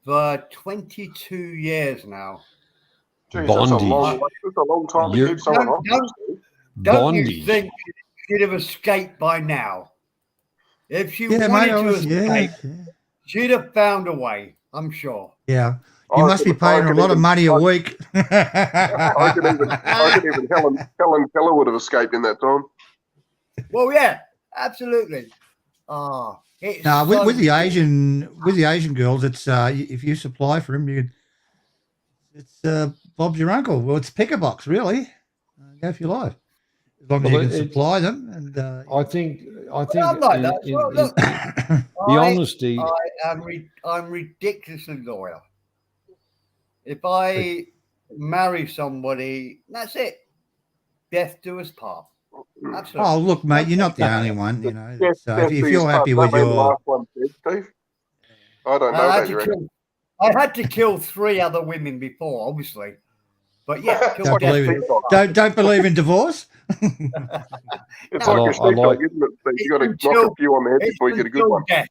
for 22 years now. Jeez, that's Bondage. that's a long time to You're- keep someone Don't- hostage. Don't you Bondage. think she'd have escaped by now? If she Yeah, wanted mate. to escape, Yeah. she'd have found a way, I'm sure. Yeah. You must be paying her a lot of money a week. I could even Helen Keller would have escaped in that time. Well, yeah, absolutely. It's No, so with the Asian girls, it's if you supply for them, it's Bob's your uncle. Well, it's pick a box, really. Go for your life, as long as you can supply them. And I think I'm like that as well. Look, the honesty. I'm ridiculously loyal. If I marry somebody, that's it. Death do us part. Absolutely. oh, look, mate, you're not the only one. You know, Yes, so yes, if please, you're happy that with made the your last one said, Steve. I don't know about you. I had to kill 3 other women before, obviously. But yeah, kill Don't death believe do it. us part. don't believe in divorce. It's No, like I a snake like- dog, isn't it, Steve? You got to Until- knock a few on the head It's before you get a good until one. death.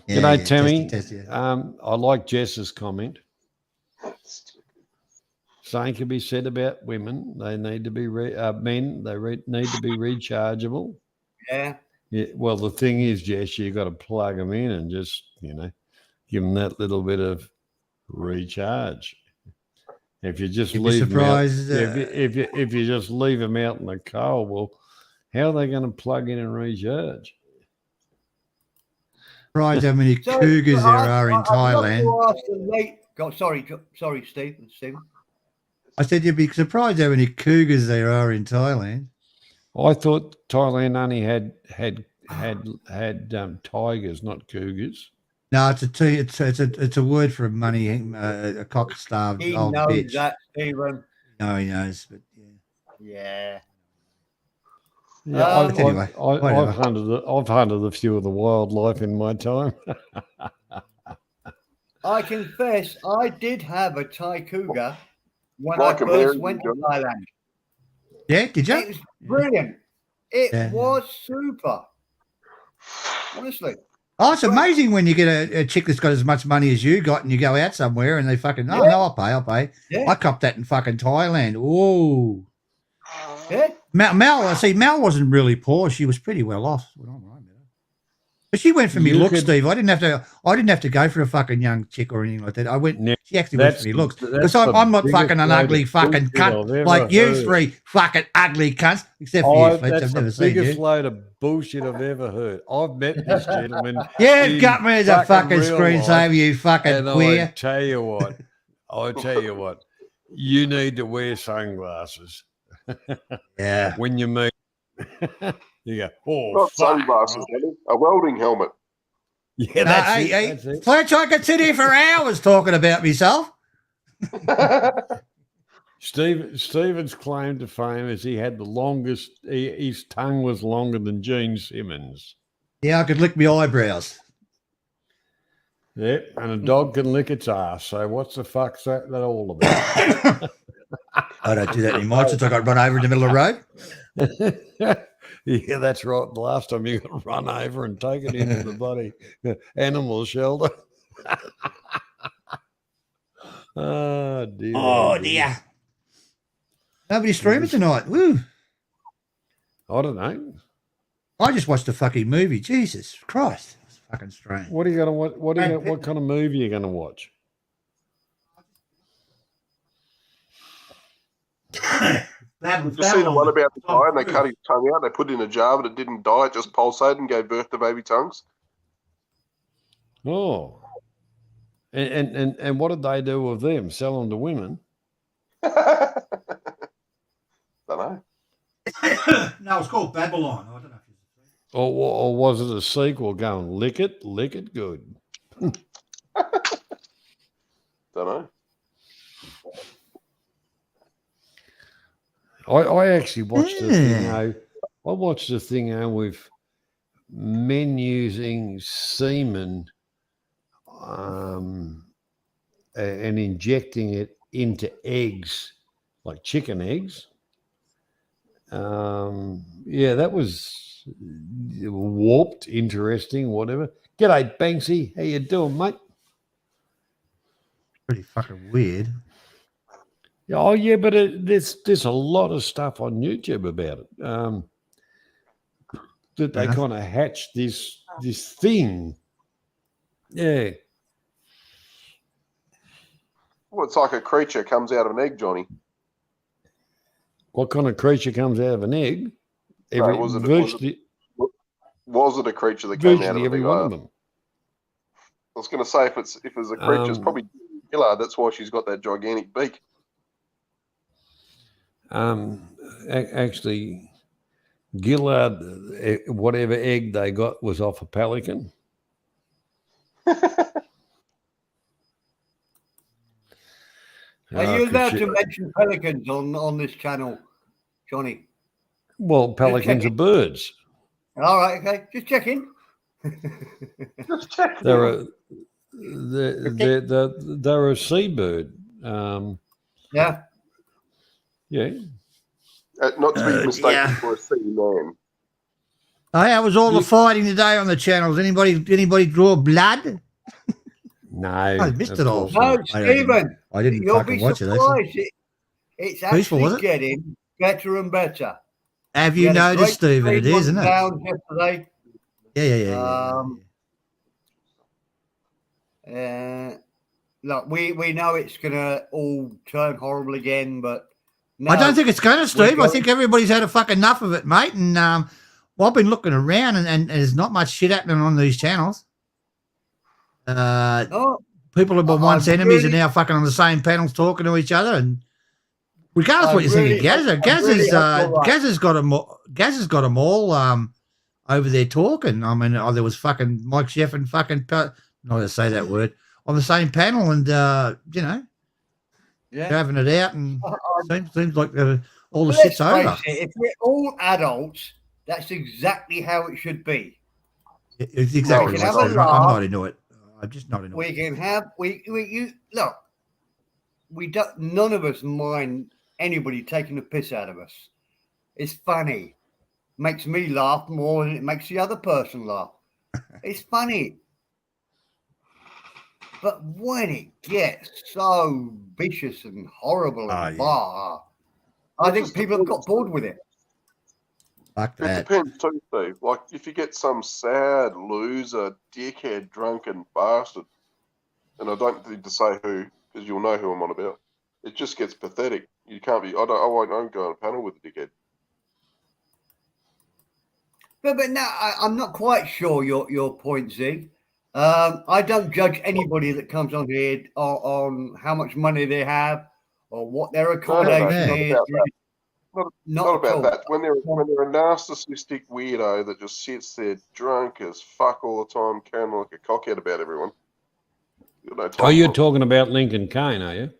G'day, Tammy. Testy, yeah. I like Jess's comment. Same can be said about women. They need to be men. They need to be rechargeable. Yeah. Yeah. Well, the thing is, Jess, you got to plug them in and just give them that little bit of recharge. If you just You'd be leave them out, surprised, if you just leave them out in the cold, well, how are they going to plug in and recharge? Surprised how many So, cougars there are in I'd love to Thailand. ask the late- Sorry, Stephen. I said you'd be surprised how many cougars there are in Thailand. I thought Thailand only had tigers, not cougars. No, it's a word for a money a cock-starved He old knows bitch. that, Stephen. No, he knows, but yeah. Yeah. Yeah, Anyway, whatever. I've hunted a few of the wildlife in my time. I confess, I did have a Thai cougar when Like I a first American, went to Johnny. Thailand. Yeah, did you? It was brilliant. It Yeah. was super. Honestly. Oh, it's amazing when you get a chick that's got as much money as you got and you go out somewhere and they fucking, no, I'll pay. Yeah. I copped that in fucking Thailand. Whoa. Yeah. Mel wasn't really poor. She was pretty well off when I met her. But she went for me You looks, could- Steve. I didn't have to go for a fucking young chick or anything like that. Yeah, She actually went for me looks because I'm not fucking an ugly fucking cunt like you three fucking ugly cunts. Except for you, Fletch. That's I've never the seen biggest you. load of bullshit I've ever heard. I've met this gentleman. You've in got me as a fucking real screensaver, life, you fucking and queer. I tell you what, you need to wear sunglasses Yeah. when you meet. You go, oh, Not fuck. sunglasses, Danny. A welding helmet. Yeah, No, that's it. hey, That's it. Fletch, I could sit here for hours talking about myself. Stephen's claim to fame is he had the longest. His tongue was longer than Gene Simmons. Yeah, I could lick my eyebrows. Yeah, and a dog can lick its ass. So what's the fuck's that all about? I don't do that anymore since I got run over in the middle of the road. Yeah, that's right. The last time you got run over and taken into the bloody animal shelter. Oh dear. Oh, dear. Nobody's streaming tonight. Woo. I don't know. I just watched a fucking movie. Jesus Christ. It's fucking strange. What are you gonna watch? What kind of movie are you gonna watch? You see the one about the guy and they cut his tongue out, they put it in a jar, but it didn't die, it just pulsated and gave birth to baby tongues. Oh. And what did they do with them? Sell them to women? Don't know. No, it's called Babylon. I don't know. Or was it a sequel going, lick it good? Don't know. I actually watched the thing. Yeah. I watched the thing with men using semen and injecting it into eggs, like chicken eggs. Yeah, that was warped, interesting, whatever. G'day, Banksy. How you doing, mate? Pretty fucking weird. Oh, yeah, but there's a lot of stuff on YouTube about it. That they kind of hatched this thing. Yeah. Well, it's like a creature comes out of an egg, Johnny. What kind of creature comes out of an egg? Was it a creature that came out of every an egg? one of them. I was going to say, if it's a creature, it's probably Gillard. That's why she's got that gigantic beak. Actually, Gillard, whatever egg they got was off a pelican. Are you allowed to mention pelicans on this channel, Johnny? Well, pelicans are birds. All right, okay. Just checking. Just check. They're a seabird. Yeah. Yeah. Not to be mistaken for a sea man. Hey, how was all the fighting today on the channels? Anybody draw blood? No, I missed it all. No, Stephen. I didn't You'll fucking be watch it. surprised. It's Peaceful, was actually it? getting better and better. Have We you had a noticed, great Stephen? It is, isn't it? down yesterday. Yeah. Look, we know it's gonna all turn horrible again, but no, I don't think it's going to, Steve. I going- think everybody's had a fuck enough of it, mate. And well, I've been looking around, and there's not much shit happening on these channels. Oh, People who were I once enemies really- are now fucking on the same panels talking to each other. And regardless of what you think of Gazza, Gazza's got them. Gazza's got them all over there talking. I mean, there was fucking Mike Sheff and fucking not going to say that word on the same panel, and yeah. having it out, and seems like all the Let's shit's over. face it, if we're all adults, that's exactly how it should be. It's exactly We right. can have a I'm laugh. not into it. I'm just not into We it. can have you look. We don't. None of us mind anybody taking the piss out of us. It's funny. Makes me laugh more than it makes the other person laugh. It's funny. But when it gets so vicious and horrible and I think people have got bored with it. Fuck It that. depends too, Steve. Like, if you get some sad loser, dickhead, drunken bastard, and I don't need to say who, because you'll know who I'm on about. It just gets pathetic. You can't be. I won't go on a panel with a dickhead. But no, I'm not quite sure your point, Zig. I don't judge anybody that comes on here on how much money they have or what their accommodation not is. about that. Not at about all. that. When they're a narcissistic weirdo that just sits there drunk as fuck all the time, carrying like a cockhead about everyone. You've got no time Oh, you're for it. talking about Lincoln Kane, are you?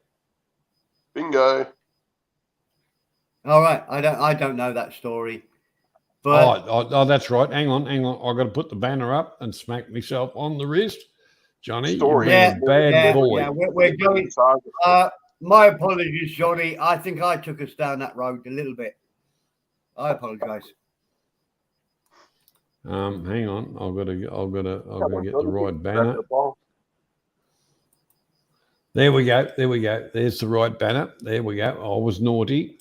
Bingo. All right, I don't know that story, but Oh, that's right. Hang on. I've got to put the banner up and smack myself on the wrist. Johnny, Story. you're being a bad boy. yeah, we're going. My apologies, Johnny. I think I took us down that road a little bit. I apologise. Hang on. I've got to get the right banner. There we go. There's the right banner. There we go. I was naughty.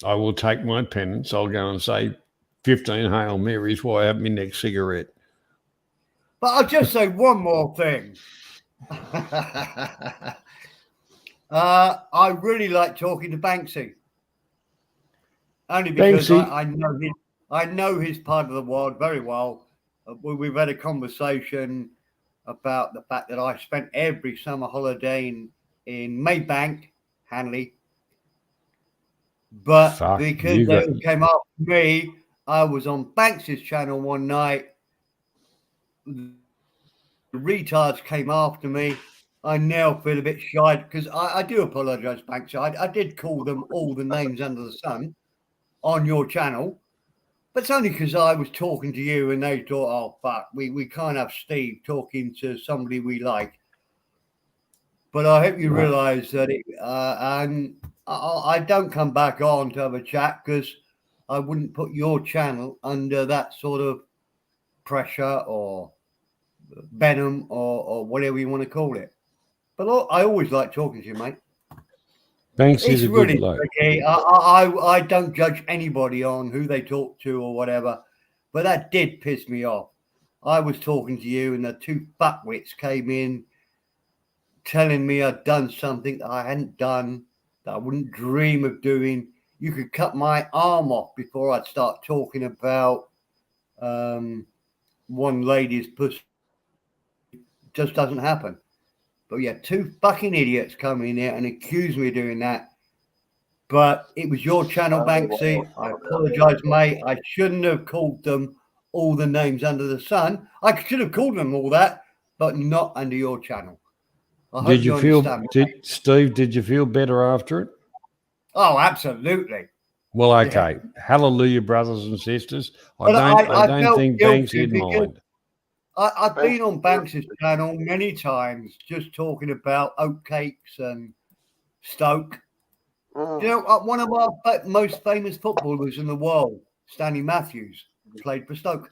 I will take my penance. I'll go and say 15 Hail Marys while I have my next cigarette. But I'll just say one more thing. I really like talking to Banksy. Only because Banksy. I know his part of the world very well. We've had a conversation about the fact that I spent every summer holiday in Maybank, Hanley. But because they came after me, I was on Banksy's channel one night. The retards came after me. I now feel a bit shy because I do apologise, Banksy. I did call them all the names under the sun on your channel. But it's only because I was talking to you and they thought, oh, fuck, we can't have Steve talking to somebody we like. But I hope you realise that I don't come back on to have a chat because I wouldn't put your channel under that sort of pressure or venom or whatever you want to call it. But I always like talking to you, mate. Banks is It's a really good bloke. tricky. I don't judge anybody on who they talk to or whatever, but that did piss me off. I was talking to you and the two fuckwits came in telling me I'd done something that I hadn't done, that I wouldn't dream of doing. You could cut my arm off before I'd start talking about one lady's pussy. Just doesn't happen. But yeah, two fucking idiots come in here and accuse me of doing that. But it was your channel, Banksy. I apologise, mate. I shouldn't have called them all the names under the sun. I should have called them all that, but not under your channel. Did you feel, Steve, did you feel better after it? Oh, absolutely. Well, okay. Yeah. Hallelujah, brothers and sisters. I don't think Banksy would mind. I've been on Banks' channel many times just talking about oatcakes and Stoke. You know, one of our most famous footballers in the world, Stanley Matthews, played for Stoke.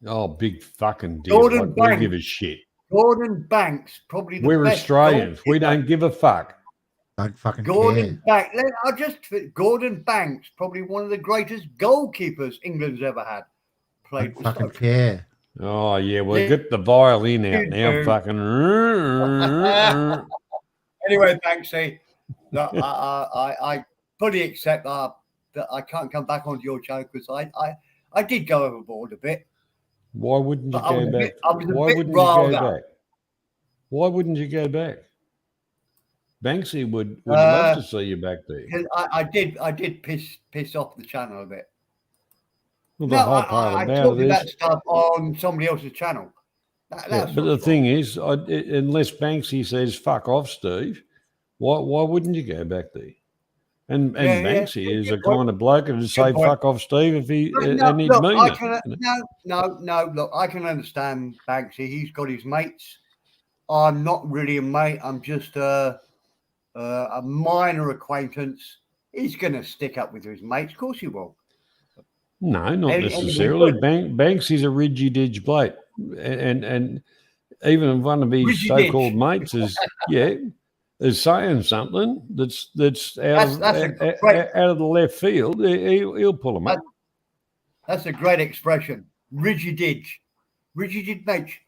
Oh, big fucking deal. Like, we give a shit. Gordon Banks, probably the We're best Australians. We don't give a fuck. Don't fucking Gordon care. Gordon Banks, probably one of the greatest goalkeepers England's ever had. Played for fucking Stoke. Care. Oh, yeah. Well, get the violin out now. Fucking. Anyway, Banksy, I fully accept that I can't come back onto your channel because I did go overboard a bit. Why wouldn't you go back? Why wouldn't you go back? Why wouldn't you go back? Banksy would love to see you back there. I did piss off the channel a bit. Well, the whole part about it is that stuff on somebody else's channel. But the thing is, unless Banksy says "fuck off, Steve," why wouldn't you go back there? And Banksy is a kind of bloke who'd say "fuck off, Steve" if he'd mean it. No. Look, I can understand Banksy. He's got his mates. I'm not really a mate. I'm just a minor acquaintance. He's going to stick up with his mates. Of course he will. No, not necessarily. Banksy's a ridgy-didge bloke. And even one of his so-called mates is, is saying something that's That's a great- out of the left field, he'll pull them up. That's a great expression. Rigidage, mate.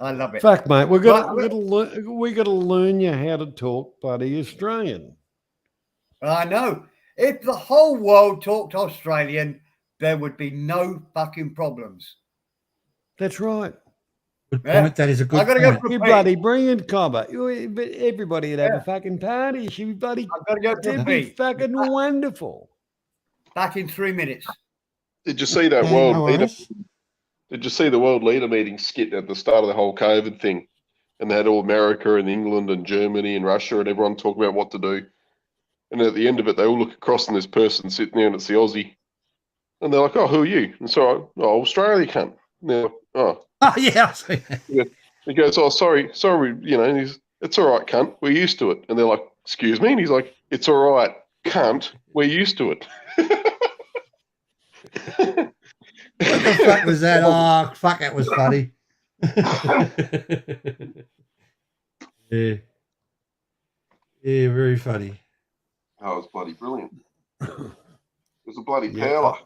I love it. Fuck, mate, we got Right, to learn you how to talk bloody Australian. I know. If the whole world talked Australian, there would be no fucking problems. That's right. Good Yeah. point. That is a good I gotta point. go You for bloody bring in Cobber. Everybody would have a fucking party. She'd be bloody. I've got to go for It'd a be pee. fucking wonderful. Back in 3 minutes. Did you see that Yeah, world no leader? worries. Did you see the world leader meeting skit at the start of the whole COVID thing? And they had all America and England and Germany and Russia and everyone talk about what to do. And at the end of it, they all look across and this person sitting there and it's the Aussie. And they're like, "Oh, who are you?" And so, "Oh, Australia, cunt." And they're like, "Oh." Oh, yeah. I've seen that. He goes, "Oh, sorry, you know," and he's, "It's all right, cunt. We're used to it." And they're like, "Excuse me?" And he's like, "It's all right, cunt. We're used to it." What the fuck was that? Oh, fuck, that was funny. Yeah. Yeah, very funny. Oh, it was bloody brilliant. It was a bloody Yeah. powder.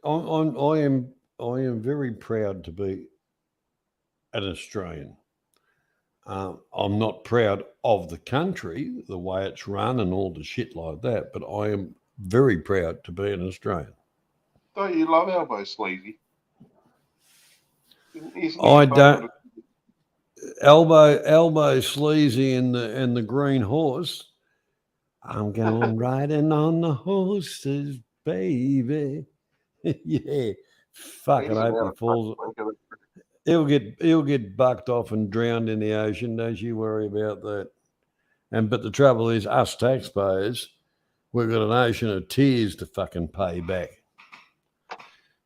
I am very proud to be an Australian. I'm not proud of the country, the way it's run and all the shit like that, but I am very proud to be an Australian. Don't you love Elbow Sleazy? Isn't he I your don't. favourite? Elbow Sleazy and the green horse. I'm going riding on the horses, baby. Yeah. Fucking He's an hope he out falls. fucking- He'll get bucked off and drowned in the ocean. Don't you worry about that. But the trouble is, us taxpayers, we've got an ocean of tears to fucking pay back.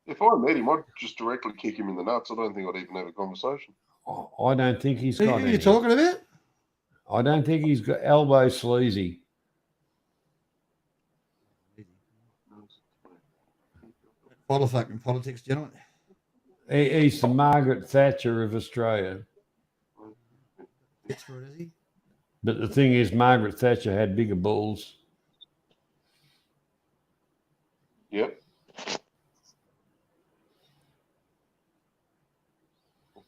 If I met him, I'd just directly kick him in the nuts. I don't think I'd even have a conversation. I don't think he's Who got are you any. talking about? I don't think he's got Elbow Sleazy. Follow fucking politics, gentlemen. He's the Margaret Thatcher of Australia. That's for it, is he? But the thing is, Margaret Thatcher had bigger balls. Yep.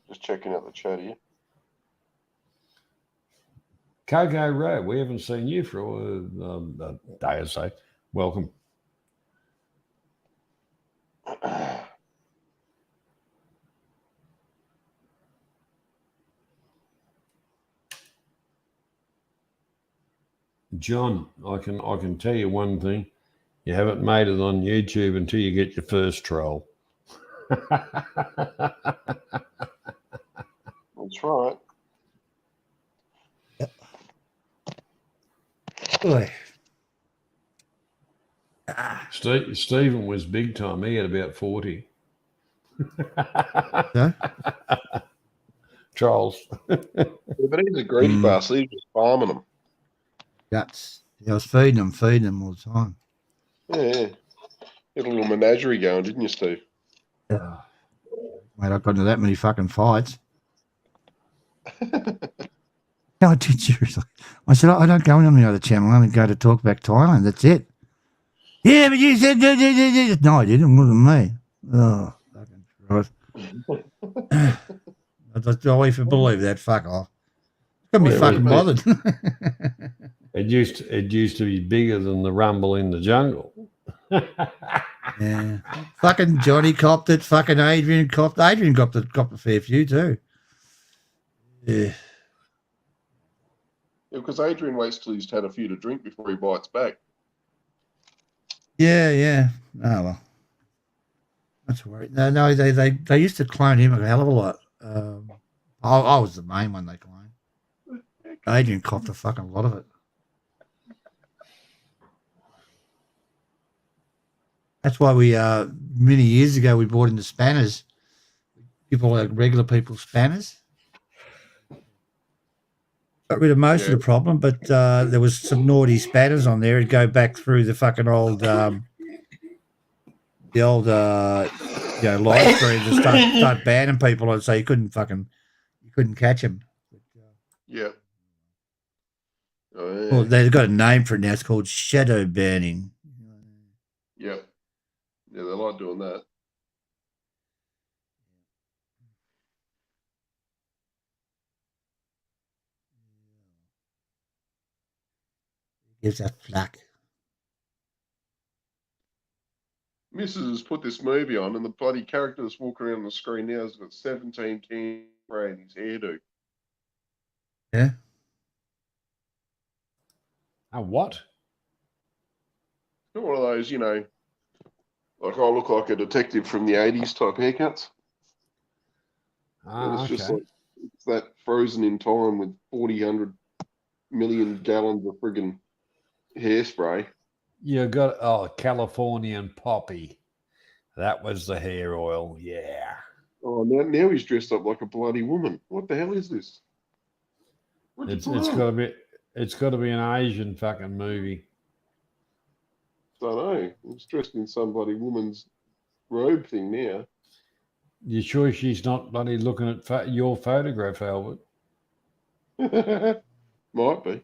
Just checking out the chat here. Coco Rowe, we haven't seen you for a day or so. Welcome. John, I can tell you one thing. You haven't made it on YouTube until you get your first troll. That's right. Boy. Stephen was big time. He had about 40. No? Trolls. Yeah, but he's a greedy bastard. He's just farming them. Guts. Yeah, I was feeding them all the time. Yeah. Had a little menagerie going, didn't you, Steve? Yeah. Mate, I got into that many fucking fights. No, I did, seriously. I said, I don't go on the other channel. I only go to Talkback Thailand. That's it. Yeah, but you said... No, I didn't. It wasn't me. Oh, fucking Christ. I even believe that. Fuck off. Couldn't be fucking bothered. It used to be bigger than the rumble in the jungle. Yeah. Fucking Johnny copped it. Fucking Adrian copped. Adrian copped a fair few too. Yeah. Yeah, because Adrian waits till he's had a few to drink before he bites back. Yeah. Oh well. That's worried. No, they used to clone him a hell of a lot. I was the main one they cloned. Adrian copped a fucking lot of it. That's why we many years ago we brought in the spanners. People like regular people's spanners. Got rid of most of the problem, but there was some naughty spanners on there. It'd go back through the fucking old live streams and start banning people, and so you couldn't catch them. Yeah. Oh, yeah. Well, they've got a name for it now. It's called shadow burning. Yeah. Yeah, they like doing that. Gives a flack. Mrs. has put this movie on, and the bloody character that's walking around the screen now has got 17 cans in his hairdo. Yeah. A what? Not one of those, like I look like a detective from the 80s type haircuts. And Ah, it's just okay. like it's that frozen in time with 400 million gallons of friggin' hairspray. You got Californian poppy. That was the hair oil. Yeah. Oh, now he's dressed up like a bloody woman. What the hell is this? What'd you It's put it's on? got to be an Asian fucking movie. Don't know. He's dressed in some bloody woman's robe thing now. You sure she's not bloody looking at your photograph, Albert? Might be.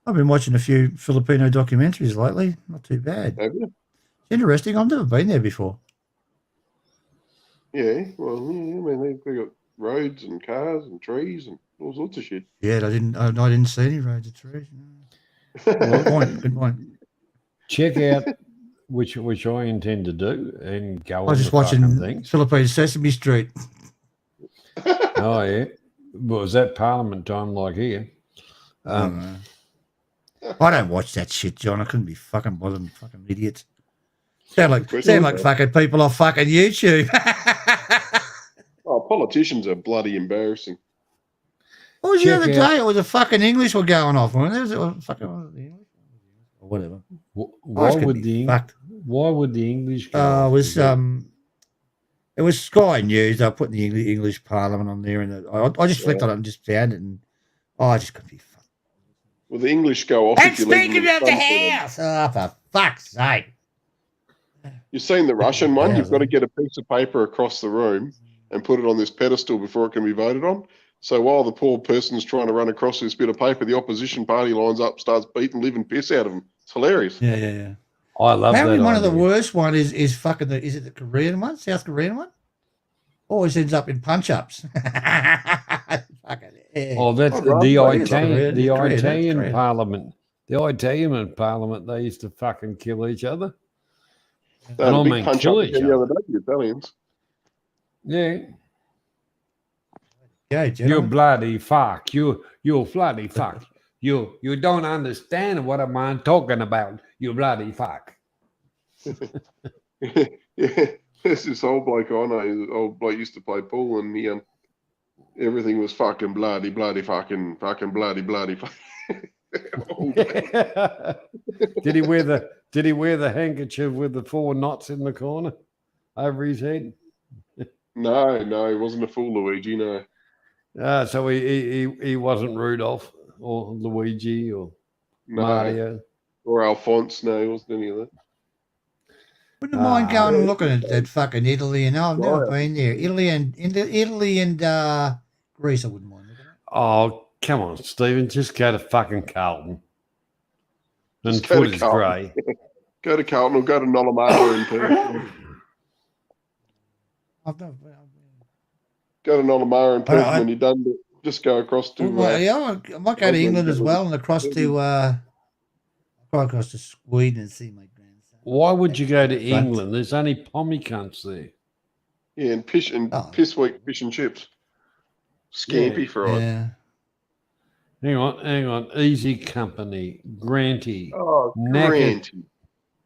I've been watching a few Filipino documentaries lately. Not too bad. Have you? Interesting. I've never been there before. Yeah. Well, yeah, I mean, they got roads and cars and trees and all sorts of shit. Yeah, I didn't see any roads or trees. No. Good point. Good point. Check out which I intend to do and go I on was the just fucking watching things. Philippine Sesame Street. Oh yeah. Well, was that Parliament time like here? I don't watch that shit, John. I couldn't be fucking bothered. Fucking idiots. Sound like fucking people off fucking YouTube. Oh, politicians are bloody embarrassing. What was the Check other out- day? It was a fucking English one going off. Wasn't there? Was it fucking English? Or whatever. Why would the English go off? It was Sky News. They were putting the English Parliament on there, and I just flicked on it and just found it, and I just couldn't be fucked. Well, the English go off. And if you leave them speaking in of the front house, oh, for fuck's sake! You've seen the Russian one. Yeah, You've got to get a piece of paper across the room and put it on this pedestal before it can be voted on. So while the poor person's trying to run across this bit of paper, the opposition party lines up, starts beating living piss out of them. It's hilarious. Yeah. I love Apparently, that one of the idea. worst one is fucking is it the Korean one, South Korean one? Always ends up in punch ups. Oh, that's Oh, the right. Italian, the Korean, Italian Korean. Parliament. The Italian Parliament, they used to fucking kill each other. They had I a big mean, punch kill up each again the other. other day, the Italians. Yeah, Yeah, you gentlemen. bloody fuck. You bloody fuck. You don't understand what I'm talking about. You bloody fuck. Yeah, there's this old bloke I know. This old bloke used to play pool, and he everything was fucking bloody fucking bloody fuck. All day. Did he wear the handkerchief with the 4 knots in the corner over his head? No, he wasn't a fool, Luigi. No. So he wasn't Rudolph or Luigi or No. Mario. Or Alphonse. No, he wasn't any of that. Wouldn't mind going and yeah. looking at fucking Italy, and I've never been there. Italy and Greece, I wouldn't mind looking at. Oh, come on, Stephen. Just go to fucking Carlton. And Just go to foot is Carlton. grey. Go to Carlton or go to Nollamara in Perth. I've never. Go to Nollamara in Perth I- when you're done. Just go across to. Well, yeah, I might go to England as well, and across to Sweden and see my grandson. Why would you go to Front. England? There's only pommy cunts there. Yeah, and Oh. piss week fish and chips. Scampi fried. Yeah. Hang on. Easy Company, Granty, Oh, Knackers, Granty.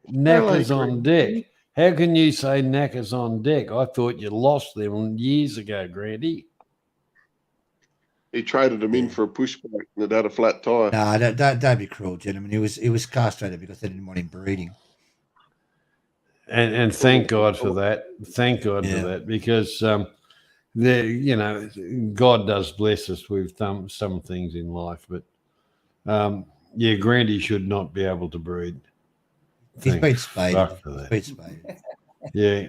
Knackers Hello, on Granty. deck. How can you say Knackers on deck? I thought you lost them years ago, Granty. He traded him in for a push bike that had a flat tire. No, don't be cruel, gentlemen. He was castrated because they didn't want him breeding. And thank God for that. Thank God for that, because God does bless us with some things in life, but Granty should not be able to breed. He's Thank been fuck spaded. for that. He's been spaded. Yeah.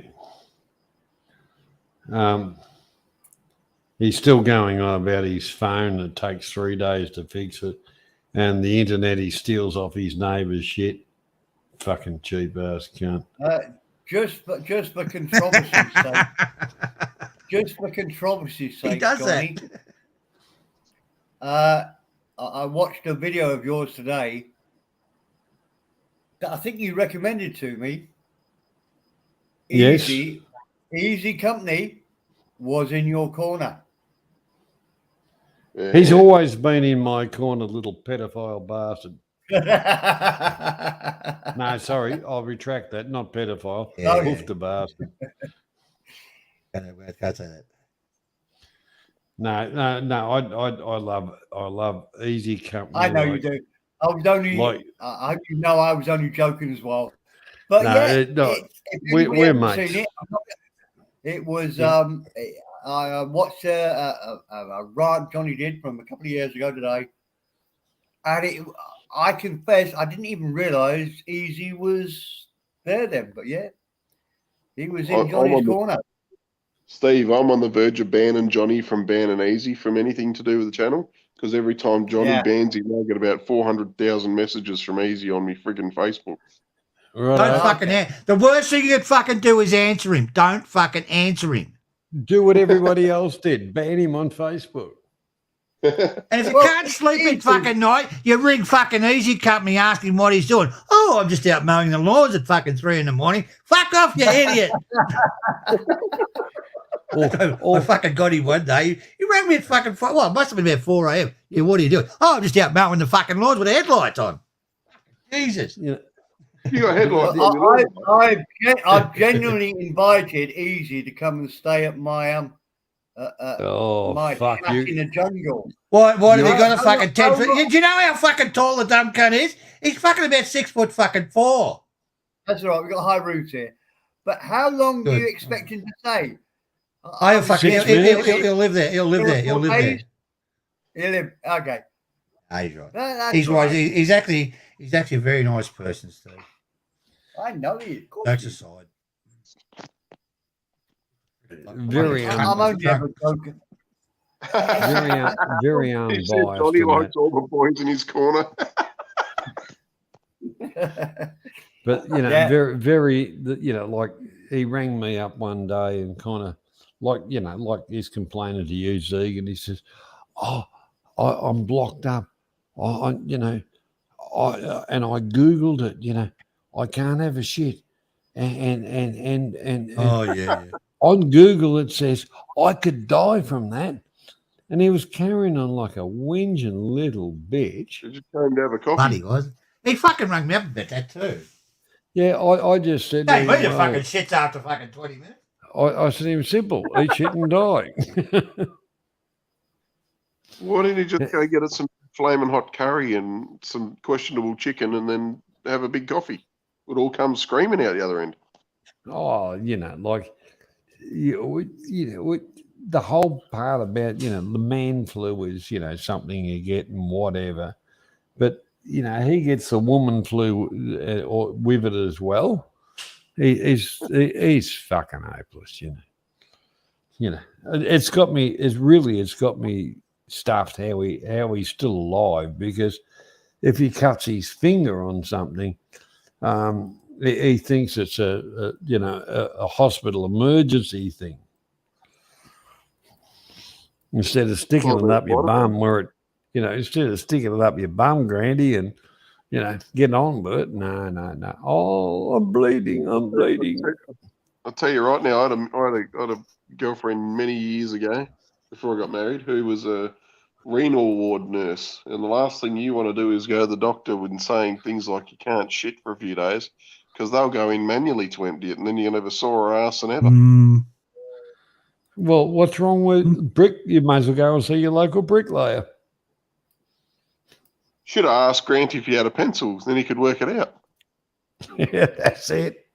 He's still going on about his phone. It takes 3 days to fix it. And the internet he steals off his neighbour's shit. Fucking cheap ass cunt. Just for controversy's sake. Just for controversy's sake, He does Johnny. that. I watched a video of yours today that I think you recommended to me. Yes. Easy Company was in your corner. Yeah. He's always been in my corner, little pedophile bastard. No, sorry, I'll retract that. Not pedophile. Yeah. Hoofed bastard. Can't say that. No. I love Easy Company. I know you do. I was only. I hope you know I was only joking as well. But we're mates. It was. I watched a rant Johnny did from a couple of years ago today, and I confess I didn't even realise Easy was there then. But yeah, he was in Johnny's corner. Steve, I'm on the verge of banning Johnny from banning Easy from anything to do with the channel, because every time Johnny bans him, I get about 400,000 messages from Easy on me friggin' Facebook. Right. Don't fucking the worst thing you could fucking do is answer him. Don't fucking answer him. Do what everybody else did. Ban him on Facebook. And if you can't sleep at fucking night, you ring fucking Easy Company, ask him what he's doing. Oh, I'm just out mowing the lawns at fucking 3 a.m. Fuck off, you idiot. I fucking got him one day. He rang me at fucking it must have been about 4 a.m. Yeah, what are you doing? Oh, I'm just out mowing the fucking lawns with the headlights on. Jesus. Yeah. You got headlights. I've genuinely invited Easy to come and stay at my my fuck shack you in the jungle. What have you got a fucking 10 foot? Do you know how fucking tall the dumb cunt is? He's fucking about 6'4". That's all right. We've got high roofs here. But how long do you expect him to stay? He'll live there. He'll live there. He'll live there. Okay. He's right. He's right. He's actually a very nice person, Steve. I know he is. That's aside. I'm only ever joking. Very unbiased. Johnny likes all the boys in his corner. But very, like he rang me up one day and kind of like he's complaining to you, Zeke, and he says, "Oh, I'm blocked up. And I googled it. I can't have a shit, and on Google it says I could die from that." And he was carrying on like a whinging little bitch. He just came to have a coffee. Buddy was. He fucking rang me up about that too. Yeah, I just said. Hey, well, you fucking shits after fucking 20 minutes. I said, it was simple. Eat shit and die. Why didn't he just go get us some flaming hot curry and some questionable chicken and then have a big coffee? It all comes screaming out the other end. Oh, the whole part about, the man flu is, something you get and whatever. But, he gets the woman flu or with it as well. He's fucking hopeless, It's got me stuffed how he's still alive, because if he cuts his finger on something, he thinks it's a hospital emergency thing. Instead of sticking it up your bum instead of sticking it up your bum, Grandy, and getting on with it. No. Oh, I'm bleeding. I'll tell you right now, I had a girlfriend many years ago before I got married who was a renal ward nurse. And the last thing you want to do is go to the doctor with saying things like you can't shit for a few days, because they'll go in manually to empty it, and then you'll have a sore ass than ever. Well, what's wrong with brick? You might as well go and see your local bricklayer. Should have asked Grant if he had a pencil, then he could work it out. Yeah, that's it.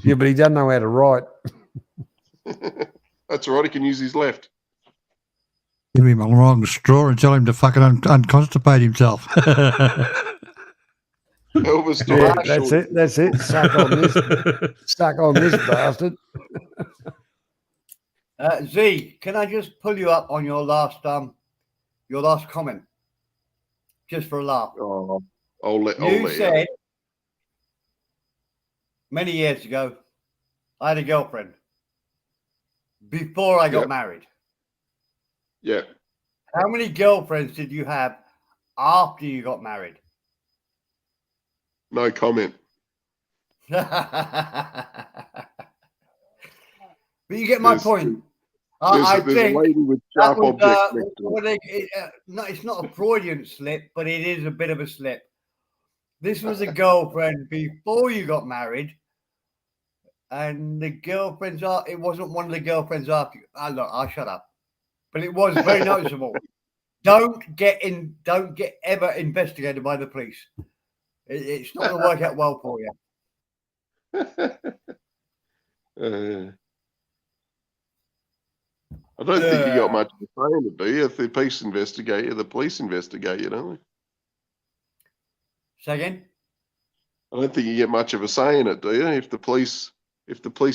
Yeah, but he doesn't know how to write. That's right, he can use his left. Give him a long straw and tell him to fucking unconstipate himself. Elvis, that's it. Suck on this bastard. Z, can I just pull you up on your last comment, just for a laugh? Oh, I'll let You you. said many years ago, I had a girlfriend before I got Yep. married. Yeah. How many girlfriends did you have after you got married? No comment. But you get my point. I There's think a lady with that sharp was, objects next to her. no, it's not a Freudian slip, but it is a bit of a slip. This was a girlfriend before you got married, and the girlfriends are. It wasn't one of the girlfriends after. Look, I'll shut up. But it was very noticeable. Don't get ever investigated by the police. It's not going to work out well for you. I don't think you got much of a say in it, do you? If the police investigate you, the police investigate you, don't they? Say again? I don't think you get much of a say in it, do you? If the police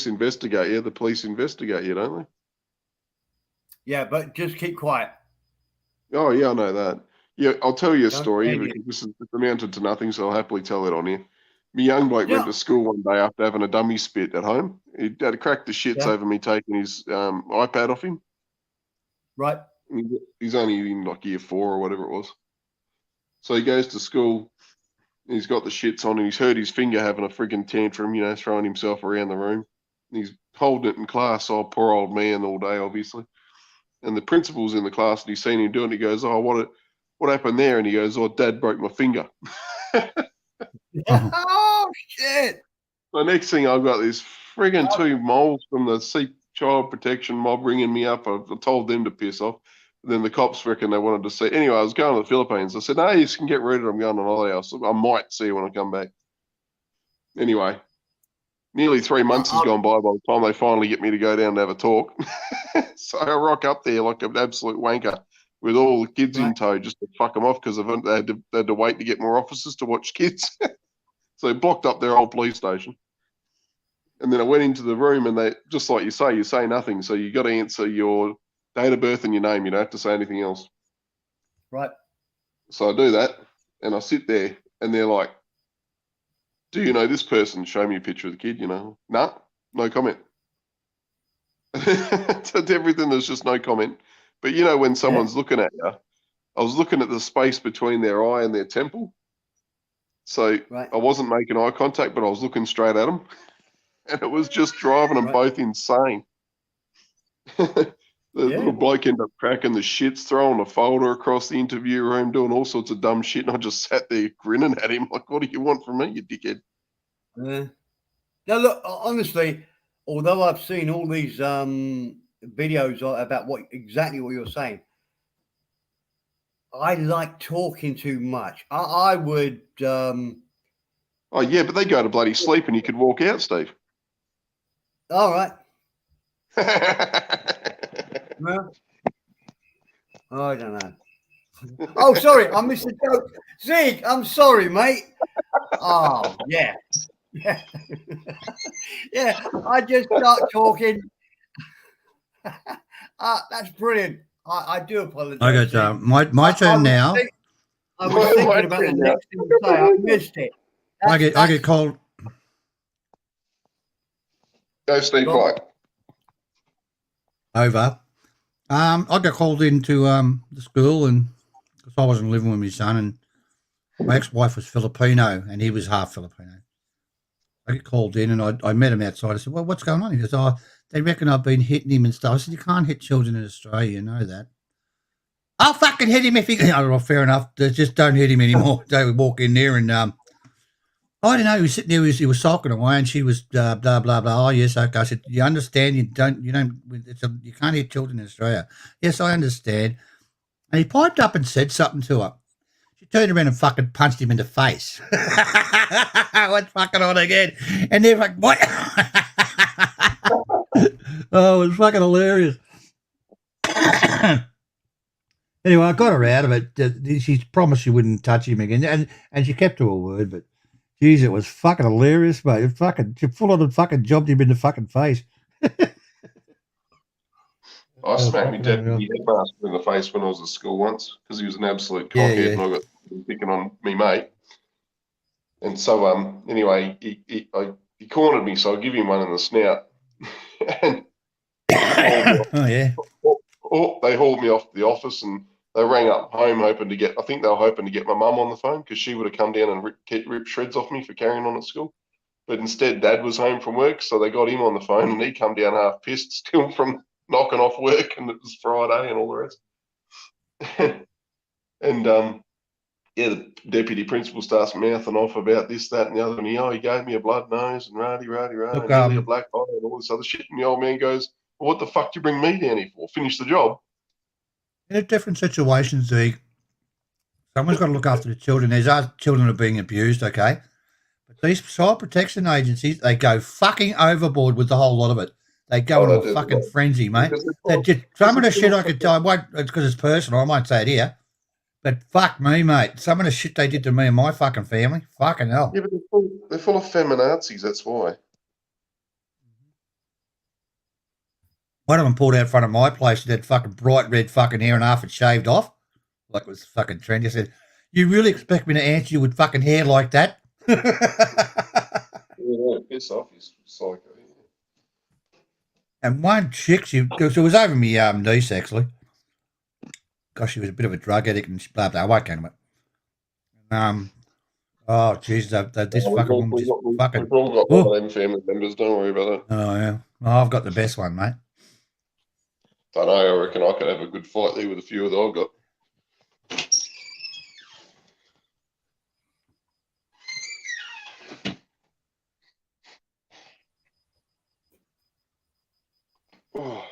investigate you, the police investigate you, don't they? Yeah, but just keep quiet. Oh yeah, I know that. Yeah, I'll tell you a Don't story say because this is amounted to nothing, so I'll happily tell it on here. My young bloke Yeah. went to school one day after having a dummy spit at home. He had cracked the shits Yeah. over me taking his iPad off him. Right. He's only in like year 4 or whatever it was. So he goes to school. He's got the shits on and he's hurt his finger having a friggin' tantrum, you know, throwing himself around the room. He's holding it in class. Oh, poor old man all day, obviously. And the principal's in the class and he's seen him doing it. He goes, oh, what happened there? And he goes, oh, Dad broke my finger. Oh, shit. The next thing I've got this friggin' 2 moles from the Sikh child protection mob ringing me up. I told them to piss off. And then the cops reckon they wanted to see. Anyway, I was going to the Philippines. I said, no, you can get rid of it. I'm going on holiday. I might see you when I come back. Anyway, nearly 3 months has gone by the time they finally get me to go down and have a talk. So I rock up there like an absolute wanker with all the kids in tow just to fuck them off because they had to wait to get more officers to watch kids. So they blocked up their old police station. And then I went into the room and they, just like you say nothing. So you got to answer your date of birth and your name. You don't have to say anything else. Right. So I do that and I sit there and they're like, do you know this person? Show me a picture of the kid, you know. Nah, no comment. To everything, there's just no comment. But you know when someone's looking at you, I was looking at the space between their eye and their temple. So I wasn't making eye contact, but I was looking straight at them. And it was just driving them both insane. The little bloke ended up cracking the shits, throwing a folder across the interview room, doing all sorts of dumb shit. And I just sat there grinning at him like, what do you want from me, you dickhead? Now, look, honestly, although I've seen all these videos about exactly what you're saying, I like talking too much. I would... Oh, yeah, but they go to bloody sleep and you could walk out, Steve. All right. Well, I don't know. Oh, sorry, I missed the joke. Zeke, I'm sorry, mate. Oh, yeah. Yeah. Yeah, I just start talking. That's brilliant. I do apologize. I got my turn now. I was thinking about the next thing to say. I missed it. I get called. Go, Steve White. Over. I got called into the school, and because I wasn't living with my son, and my ex-wife was Filipino, and he was half Filipino. I get called in, and I met him outside. I said, "Well, what's going on?" He goes, "Oh, they reckon I've been hitting him and stuff." I said, "You can't hit children in Australia, you know that." I'll fucking hit him if he. Oh, well, fair enough. Just don't hit him anymore. They walk in there and I don't know. He was sitting there. He was sulking away, and she was blah blah blah. Oh yes, okay. I said, "You understand? You don't. You can't hit children in Australia." Yes, I understand. And he piped up and said something to her. She turned around and fucking punched him in the face. What's fucking on again? And they're like, "What?" Oh, it was fucking hilarious. Anyway, I got her out of it. She promised she wouldn't touch him again, and she kept to her word, but. Jeez, it was fucking hilarious, mate. She full on and fucking jobbed him in the fucking face. I Oh, smacked my fucking unreal. deputy headmaster in the face when I was at school once because he was an absolute Yeah, cockhead yeah. and I got picking on me mate. And so anyway, he cornered me, so I give him one in the snout, and Oh, yeah. they hauled me off to the office and they rang up home hoping to get. I think they were hoping to get my mum on the phone because she would have come down and ripped shreds off me for carrying on at school. But instead, Dad was home from work, so they got him on the phone and he come down half pissed, still from knocking off work, and it was Friday and all the rest. And yeah, the deputy principal starts mouthing off about this, that, and the other. And he gave me a blood nose and rah, Look, and nearly a black eye and all this other shit. And the old man goes, well, what the fuck do you bring me down here for? Finish the job. in different situations, someone's got to look after the children. There's our children are being abused, okay? But these child protection agencies, they go fucking overboard with the whole lot of it. They go into a fucking frenzy, mate. Some of the shit I could tell, I won't, it's because it's personal, I might say it here. But fuck me, mate. Some of the shit they did to me and my fucking family, fucking hell. Yeah, but they're full of feminazis, that's why. One of them pulled out in front of my place and had fucking bright red fucking hair and half it shaved off. Like it was fucking trendy. I said, you really expect me to answer you with fucking hair like that? Yeah, piss off, you psycho. And one chick, because it was over me niece actually. Gosh, she was a bit of a drug addict and blah blah. I won't go into it. Oh Jesus, this fucking woman just fucking. We've all got one of them family members. Don't worry about it. Oh yeah, I've got the best one, mate. Don't know. I reckon I could have a good fight there with a few that I've got. Oh,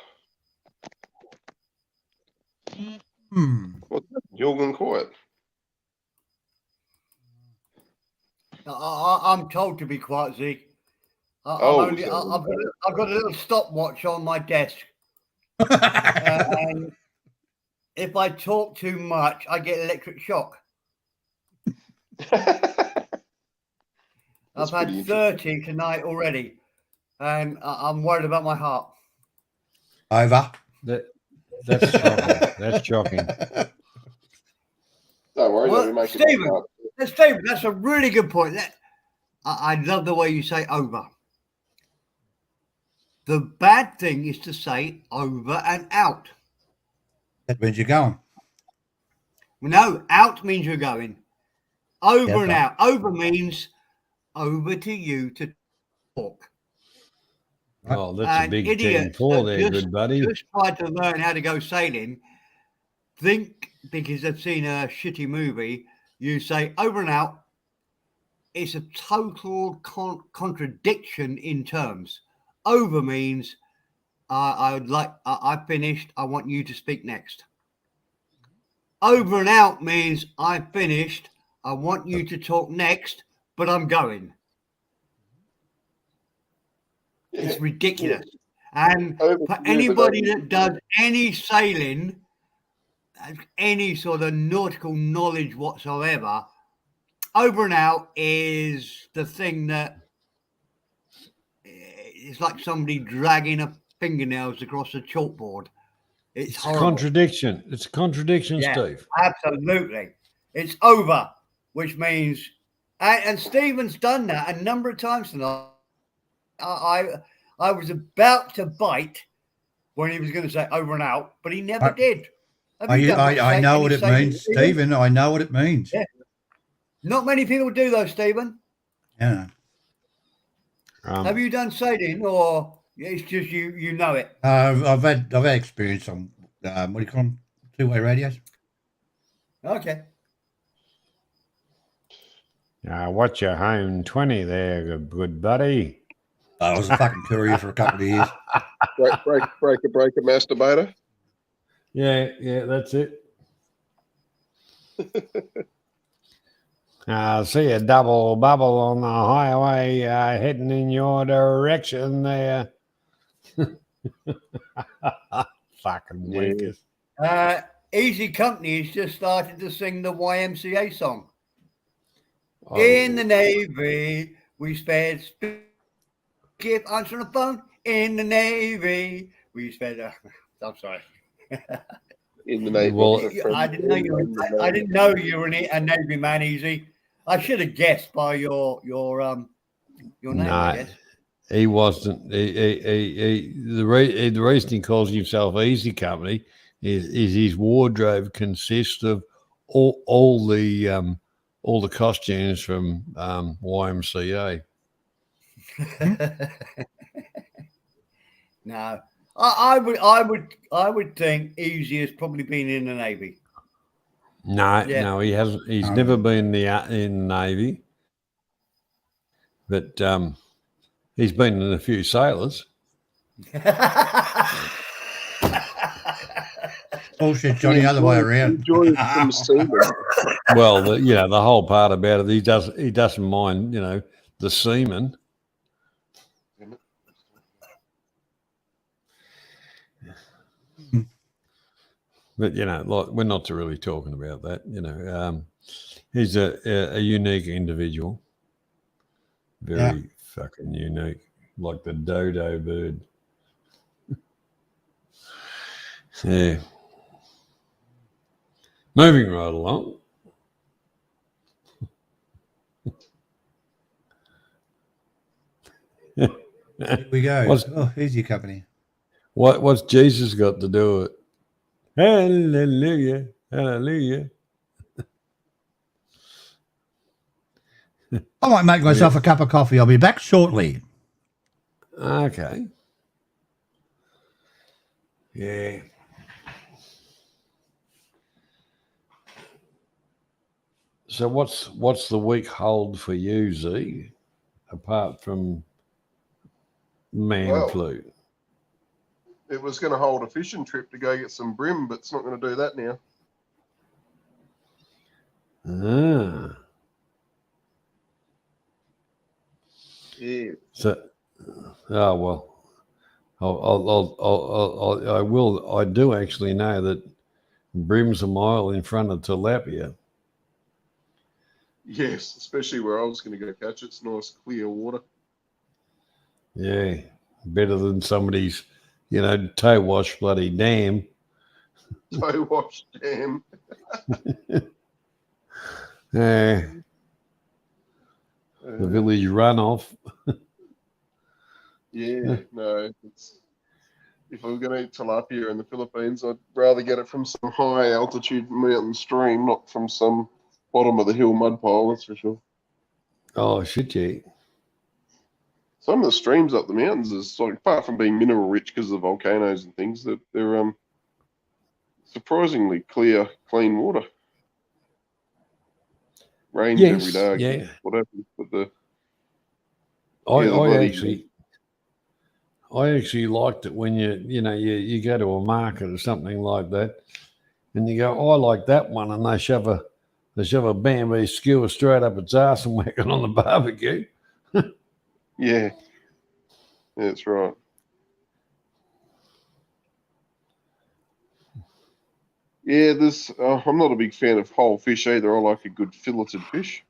what's that? You're going quiet. I'm told to be quiet, Zeke. I've got a little stopwatch on my desk. And if I talk too much, I get electric shock. I've had 30 tonight already, and I'm worried about my heart. Over. That's shocking. That's shocking. Don't worry, Well, they'll be making Stephen, that's a really good point. I love the way you say over. The bad thing is to say over and out. That means you're going. No, out means you're going. Over Yeah, and out. Over means over to you to talk. Oh, that's a big idiots 10-4 that there, good buddy. Just try to learn how to go sailing. Think because they've seen a shitty movie, you say over and out. It's a total contradiction in terms. Over means I finished. I want you to speak next. Over and out means I finished. I want you to talk next, but I'm going. Yeah. It's ridiculous. And Over for to you, anybody but that does any sailing, any sort of nautical knowledge whatsoever, over and out is the thing that it's like somebody dragging a fingernails across a chalkboard. It's horrible. Contradiction. It's a contradiction, Yeah, Steve. absolutely. It's over, which means, and Stephen's done that a number of times tonight. I was about to bite when he was going to say over and out, but he never did. I know what it means, Stephen. I know what it means. Yeah. Not many people do though, Stephen. Yeah. Have you done sailing, or it's just you know it? I've had experience on what do you call them? Two-way radios. Okay. What's your home 20 there, good buddy? I was a fucking courier for a couple of years. breaker, masturbator. Yeah, that's it. I see a double bubble on the highway heading in your direction there. Fucking wankers. Easy Company has just started to sing the YMCA song. Oh. In the Navy, we spared. Keep answering the phone. In the Navy, we spared. I'm sorry. In the Navy. Well, I didn't know you were. I didn't know you were a Navy man, Easy. I should have guessed by your name. I No, guess. he wasn't. The reason he calls himself Easy Company is his wardrobe consists of all the costumes from YMCA. No, I would think Easy has probably been in the Navy. No, Yeah. no, he hasn't. He's never been in the Navy, but he's been in a few sailors. Bullshit, Johnny, other way around. Enjoy some semen. Well, the whole part about it, he doesn't mind, the semen. But like we're not really talking about that. He's a unique individual, very fucking unique, like the dodo bird. Yeah. Moving right along. Here we go. Here's your company. What's Jesus got to do with it? Hallelujah. Hallelujah. I might make myself a cup of coffee. I'll be back shortly. Okay. Yeah. So what's the week hold for you, Z, apart from man flu? It was going to hold a fishing trip to go get some brim, but it's not going to do that now. Ah. Yeah. So, well, I do actually know that brim's a mile in front of tilapia. Yes, especially where I was going to go catch it. It's nice, clear water. Yeah, better than somebody's, toe wash bloody dam. Toe wash dam. Yeah. The village runoff. Yeah, no. If I was going to eat tilapia in the Philippines, I'd rather get it from some high altitude mountain stream, not from some bottom of the hill mud pile, that's for sure. Oh, shit, yeah. Some of the streams up the mountains is like, apart from being mineral rich because of the volcanoes and things, that they're surprisingly clear, clean water. Rains every day. Yeah. What happens? But I actually liked it when you go to a market or something like that, and you go, I like that one, and they shove a bamboo skewer straight up its ass and whack it on the barbecue. Yeah, that's right. Yeah, I'm not a big fan of whole fish either. I like a good filleted fish.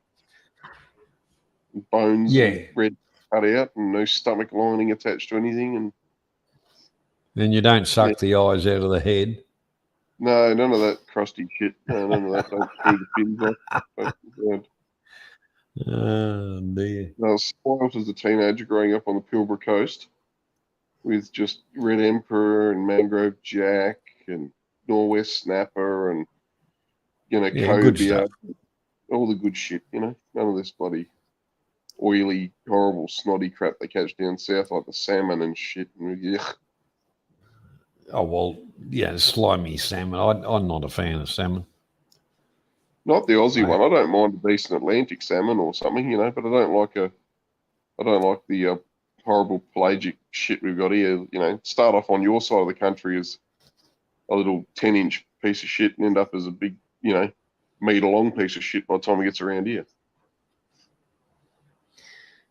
Bones and red cut out and no stomach lining attached to anything. And you don't suck the eyes out of the head. No, none of that crusty shit. No, none of that. Don't screw the fins off. Oh, dear. I was spoiled as a teenager growing up on the Pilbara coast with just red emperor and mangrove jack and Norwest snapper and, cobia, all the good shit, none of this bloody oily, horrible, snotty crap they catch down south like the salmon and shit. Oh, well, yeah, slimy salmon. I'm not a fan of salmon. Not the Aussie one. I don't mind a decent Atlantic salmon or something, but I don't like the horrible pelagic shit we've got here. Start off on your side of the country as a little 10-inch piece of shit and end up as a big, meter-long piece of shit by the time it gets around here.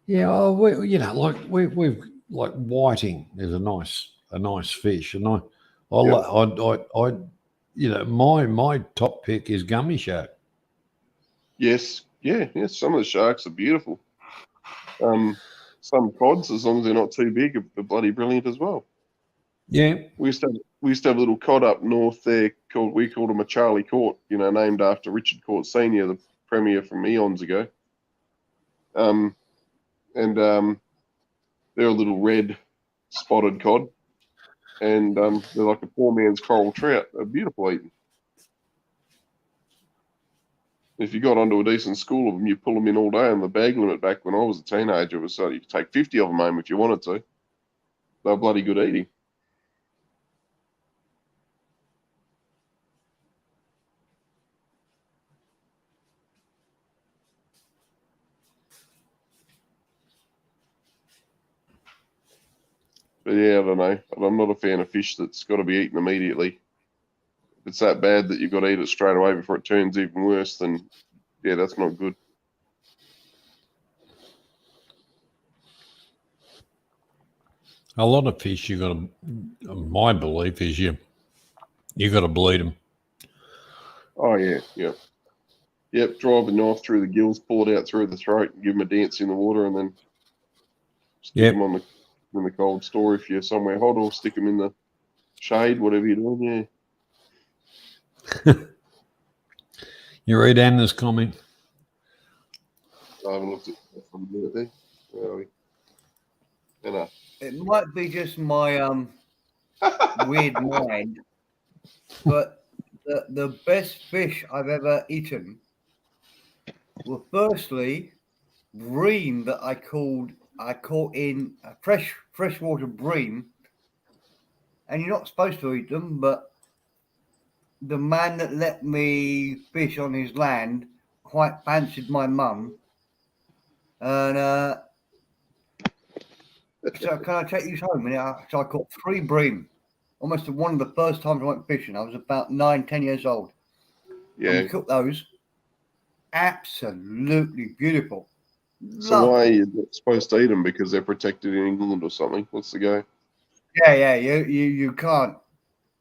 Yeah, we've like whiting is a nice fish, and my top pick is gummy shark. Yes, some of the sharks are beautiful. Some cods, as long as they're not too big, are bloody brilliant as well. Yeah. We used to have a little cod up north there we called him a Charlie Court, named after Richard Court Senior, the premier from eons ago. And they're a little red spotted cod, and they're like a poor man's coral trout. They're beautiful eating. If you got onto a decent school of them, you pull them in all day. And the bag limit back when I was a teenager was so you could take 50 of them home if you wanted to. They're bloody good eating. But yeah, I don't know. I'm not a fan of fish that's got to be eaten immediately. If it's that bad that you've got to eat it straight away before it turns even worse, then yeah, that's not good. A lot of fish, my belief is you got to bleed them. Oh yeah, yeah. Yep, drive a knife through the gills, pull it out through the throat, and give them a dance in the water, and then stick them in the cold store if you're somewhere hot, or stick them in the shade, whatever you're doing. Yeah. You read Anna's comment? I haven't looked at it from a minute there. Where are we? Anna. It might be just my weird mind, but the best fish I've ever eaten were firstly bream that I caught in a freshwater bream, and you're not supposed to eat them, but the man that let me fish on his land quite fancied my mum, and so can I take these home? And so I caught 3 bream. Almost one of the first times I went fishing. I was about 9-10 years old. Yeah. And we cooked those. Absolutely beautiful. So why are you not supposed to eat them? Because they're protected in England or something? What's the go? Yeah. You can't.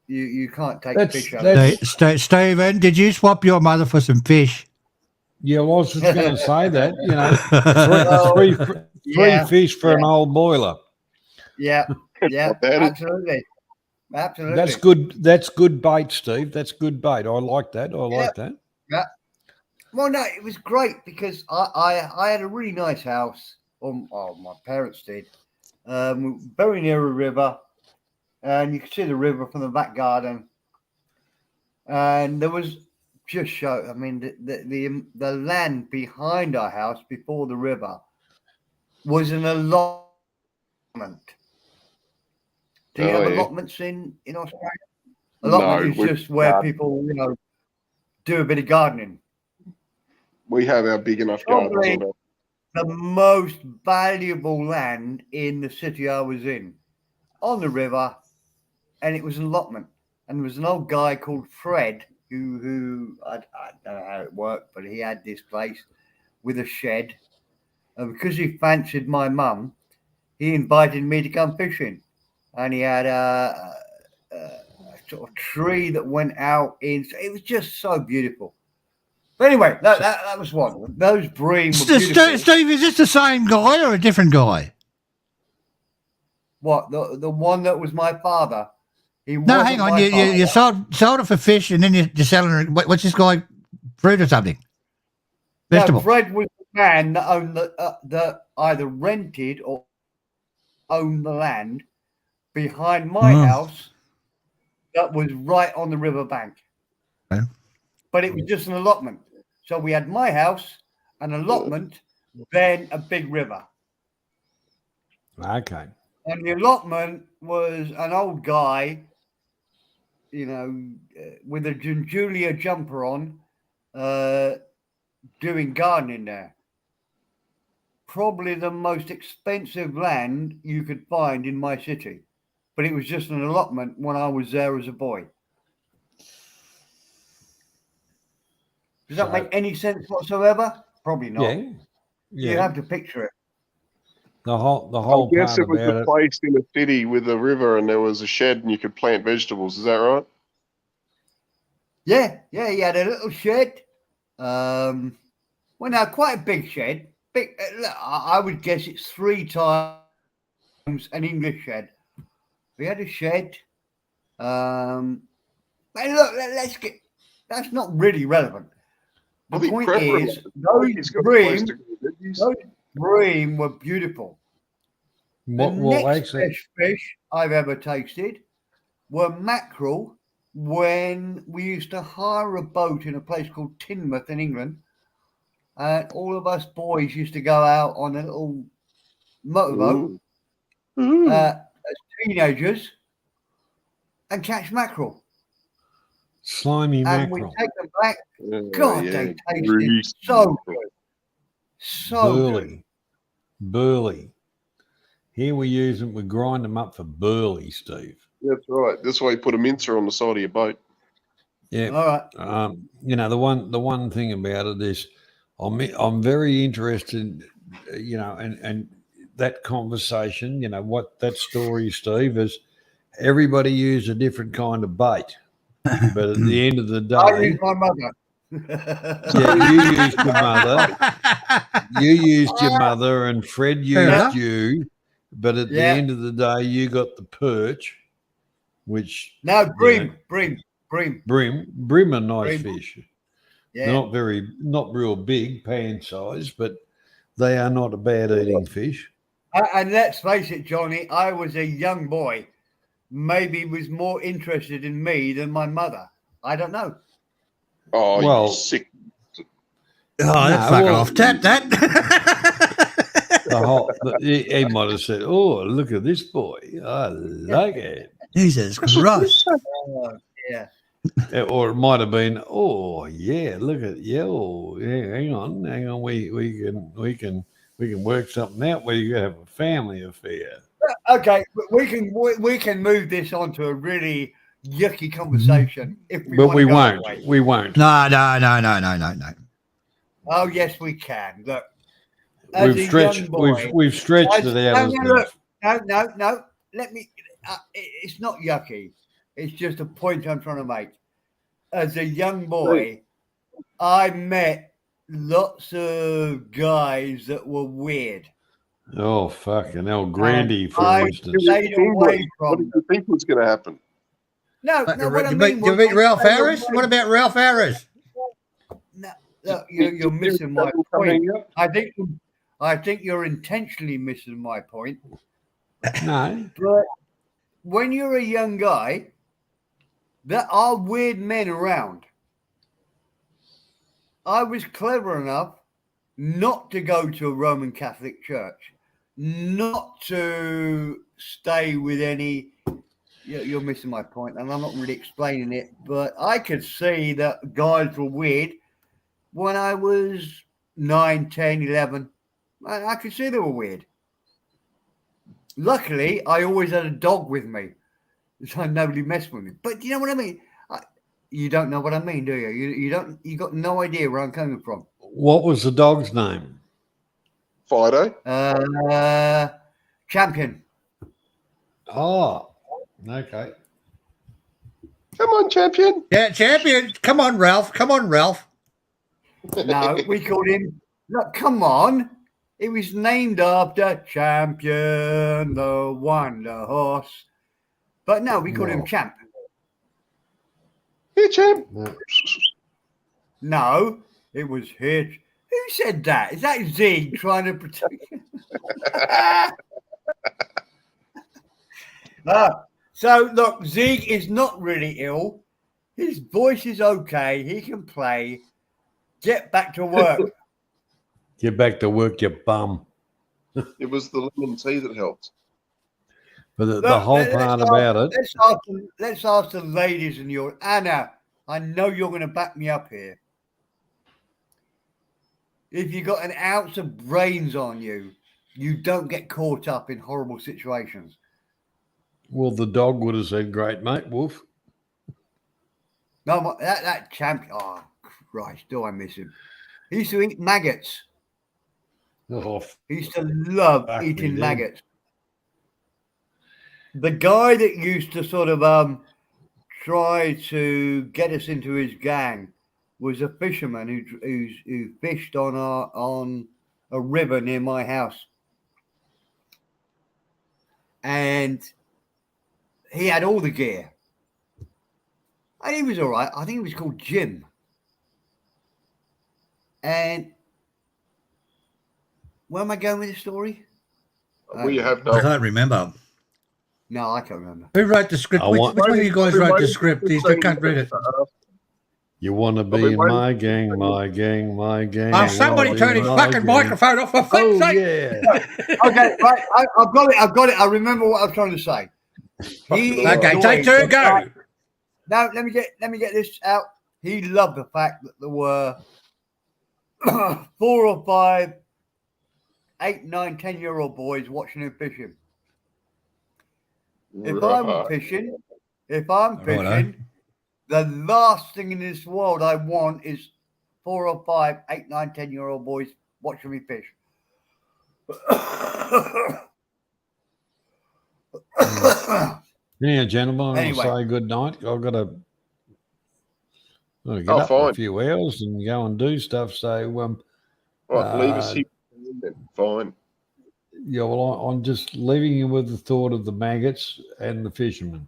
You can't take fish out. Stephen, did you swap your mother for some fish? Yeah, well, I was just going to say that. Three fish for an old boiler. Yeah. Absolutely. That's good. That's good bait, Steve. That's good bait. I like that. Yeah. Well, no, it was great because I had a really nice house. Or my parents did. Very near a river, and you could see the river from the back garden. And there was just I mean, the land behind our house before the river was an allotment. Do you have allotments in Australia? Allotment is just where people, do a bit of gardening. We have our big enough garden. The most valuable land in the city I was in, on the river, and it was an allotment. And there was an old guy called Fred who I don't know how it worked, but he had this place with a shed. And because he fancied my mum, he invited me to come fishing. And he had a sort of tree that went out in. It was just so beautiful. But anyway, that was one. Those bream were beautiful. Steve, is this the same guy or a different guy? What, the one that was my father? No, hang on. You sold it for fish, and then you're selling it. What's this guy? Fruit or something? Vegetable. No, Fred was the man that owned that either rented or owned the land behind my house that was right on the riverbank. Okay. But it was just an allotment. So we had my house, an allotment, then a big river. Okay. And the allotment was an old guy, with a Julia jumper on, doing gardening there. Probably the most expensive land you could find in my city. But it was just an allotment when I was there as a boy. Does that make any sense whatsoever? Probably not. Yeah. You have to picture it. The whole I guess part it was about a it. place in a city with a river and there was a shed and you could plant vegetables. Is that right? Yeah. He had a little shed. Well, now quite a big shed. I would guess it's 3 times an English shed. We had a shed. Hey, look, let's get. That's not really relevant. I The think point preferably, is, he's got a place to go. those bream were beautiful. The Well, next actually, best fish I've ever tasted were mackerel when we used to hire a boat in a place called Teignmouth in England. And all of us boys used to go out on a little motorboat as teenagers and catch mackerel. slimy And we mackerel, take them back. Oh, God, yeah, they tasted greasy so mackerel. good. So good. burley. Here we use them. We grind them up for burley, Steve. That's right. That's why you put a mincer on the side of your boat. Yeah. All right. You know, the one thing about it is, I'm very interested. You know, and that conversation. You know what that story, Steve, is. Everybody used a different kind of bait, but at the end of the I day, use my mother. yeah, you used your mother. You used your mother, and Fred Fair enough. used you. But at the Yeah. end of the day, you got the perch, which No, you know, bream. brim are nice Bream. fish. Yeah. They're not real big, pan size, but they are not a bad eating fish. And let's face it, Johnny, I was a young boy. Maybe was more interested in me than my mother. I don't know. Oh, Well- you sick. Oh, that's No, fucking well- off. Tap that. He might have said, "Oh, look at this boy! I like it," Jesus Christ. Yeah. or it might have been, "Oh, yeah, look at yeah, oh, yeah, hang on, we can work something out. We can have a family affair." Okay, but we can move this on to a really yucky conversation if we But want we to go won't. that way. We won't. No. Oh yes, we can. Look, as We've a stretched. young boy, We've stretched it out. as no, much. look, no. Let me. It's not yucky. It's just a point I'm trying to make. As a young boy, I met lots of guys that were weird. Oh, fucking hell, Grandy, for I instance. stayed away What from did you think was going to happen? No, what I you mean meet, was meet I Ralph stayed Harris? away- What about Ralph Harris? No, look, you're missing my point. I think you're intentionally missing my point. No, But when you're a young guy, there are weird men around. I was clever enough not to go to a Roman Catholic church, not to stay with any. You're missing my point, and I'm not really explaining it, but I could see that guys were weird when I was 9, 10, 11. I could see they were weird. Luckily, I always had a dog with me, so nobody messed with me. But you know what I mean? You don't know what I mean, do you? You don't. You got no idea where I'm coming from. what was the dog's name? Fido? Champion. Oh, okay. Come on, champion. Yeah, champion. Come on, Ralph. No, we called him. Look, come on. It was named after Champion, the Wonder Horse. But no, we called him No. Champ. Here, champ. No. No, it was Hitch. Who said that? Is that Zig trying to protect? So look, Zig is not really ill. His voice is okay. He can play. Get back to work. Get back to work, you bum. It was the lemon tea that helped. But the Look, whole let's part ask- about it, Let's ask the ladies in your Anna. I know you're going to back me up here. If you got an ounce of brains on you, you don't get caught up in horrible situations. well, the dog would have said, "Great, mate, Wolf." No, that champion. Oh Christ, do I miss him? He used to eat maggots. Oh, He used to love Fuck me, eating dude. maggots. The guy that used to sort of try to get us into his gang was a fisherman who fished on a river near my house, and he had all the gear. And he was all right. I think he was called Jim. And where am I going with this story? We have I no. can't remember. No, I can't remember. Who wrote the script? I Which, want- which one of you guys I've been wrote the waiting script? for These 15 can't read minutes it. to ask. You want to been be in waiting my for gang, my gang, my gang. Oh, I somebody wanna be turn in his my fucking gang. microphone off for fuck's Oh, sake. yeah. Okay, right. I've got it. I've got it. I remember what I was trying to say. He Okay, enjoyed take two, the go. fact- Now let me get this out. He loved the fact that there were 4 or 5, 8, 9, 10-year-old boys watching him fishing. If I'm Right. fishing, the last thing in this world I want is 4 or 5, 8, 9, 10-year-old boys watching me fish. Yeah, gentlemen, Anyway. I'll say good night. I've got to get Oh, up in a fine. few hours and go and do stuff. So, Right, leave us here. Then. Fine. yeah, well, I'm just leaving you with the thought of the maggots and the fishermen.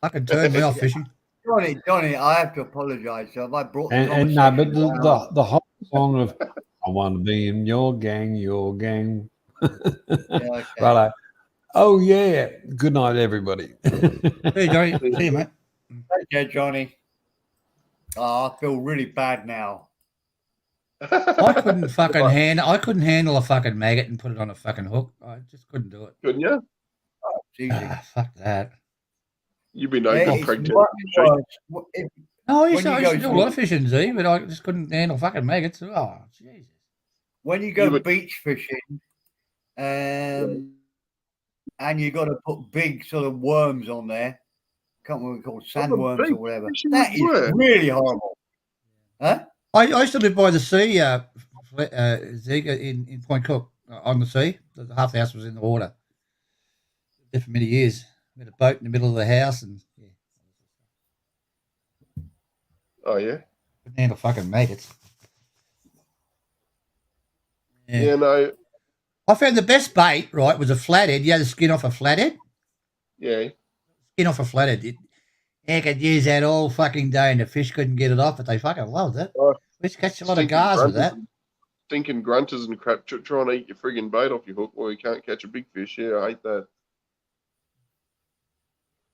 Fucking turn me off, fishing. Johnny, I have to apologise. So if I brought the And no, but conversation down- the whole song of I want to be in your gang. Yeah, okay. Righto. Oh, yeah. Good night, everybody. Hey, Johnny. See you, mate. Take care, Johnny. Oh, I feel really bad now. I couldn't fucking handle a fucking maggot and put it on a fucking hook. I just couldn't do it. Couldn't you? It's easy. Fuck that. You've been no It's good, Craig. much worse. If- No, I When used to you do go a through- lot of fishing, Z, but I just couldn't handle fucking maggots. Oh, Jesus. When you go You would- beach fishing, and you got to put big sort of worms on there, can't remember what they're called, sandworms big or whatever. fishing That is worm? really horrible. Huh? I used to live by the sea, Zeke, in Point Cook, on the sea. Half the house was in the water. There for many years. We had a boat in the middle of the house and Oh, yeah? couldn't handle fucking maggots. Yeah, no. I found the best bait, right, was a flathead. You had the skin off a flathead? Yeah. Skin off a flathead. You could use that all fucking day and the fish couldn't get it off, but they fucking loved it. Oh, We used to catch a lot of Stinking gars with that. grunters- Stinking grunters and crap trying to eat your friggin' bait off your hook while you can't catch a big fish. Yeah, I hate that.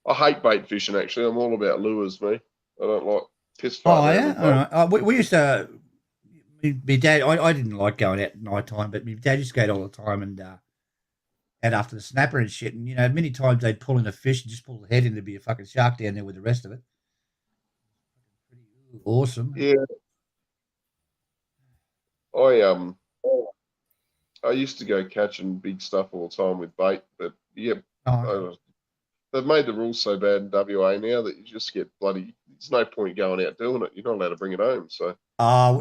I hate bait fishing, actually. I'm all about lures, me. I don't like piss Oh, fighting yeah? around with All right. We used to, my dad, I didn't like going out at night time, but my dad used to go out all the time and after the snapper and shit. And, you know, many times they'd pull in a fish and just pull the head in to be a fucking shark down there with the rest of it. Awesome. Yeah. I used to go catching big stuff all the time with bait, but yeah, Oh, they've made the rules so bad in WA now that you just get bloody. There's no point going out doing it. You're not allowed to bring it home. So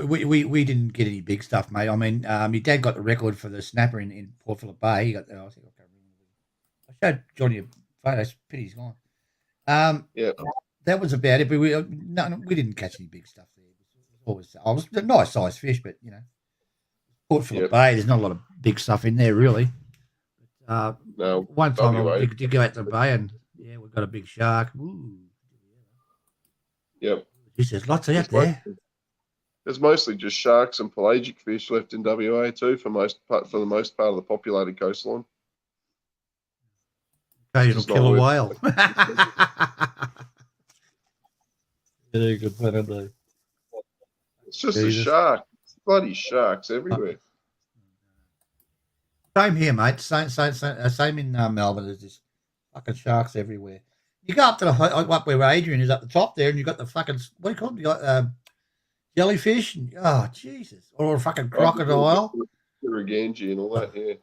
we didn't get any big stuff, mate. I mean, my dad got the record for the snapper in Port Phillip Bay. He got, I think I can't remember. I showed Johnny a photo. It's pity he's gone. yeah, That was about it. But we didn't catch any big stuff there. It was a nice sized fish, but you know, Port Phillip Yep. Bay. There's not a lot of big stuff in there, really. no, One time WA. I did go out to the bay and yeah, we got a big shark. Ooh. yep. There's lots out There's there. There's mostly just sharks and pelagic fish left in WA too for the most part of the populated coastline. Occasional It's not killer worth- whale. Yeah, good better day. It's just Jesus. a shark. Bloody sharks everywhere. Same here, mate. Same in Melbourne. There's just fucking sharks everywhere. You go up to up where Adrian is up the top there, and you got the fucking what do you call them? You got jellyfish. And, oh Jesus! Or a fucking crocodile. Irriganji and all that. Yeah.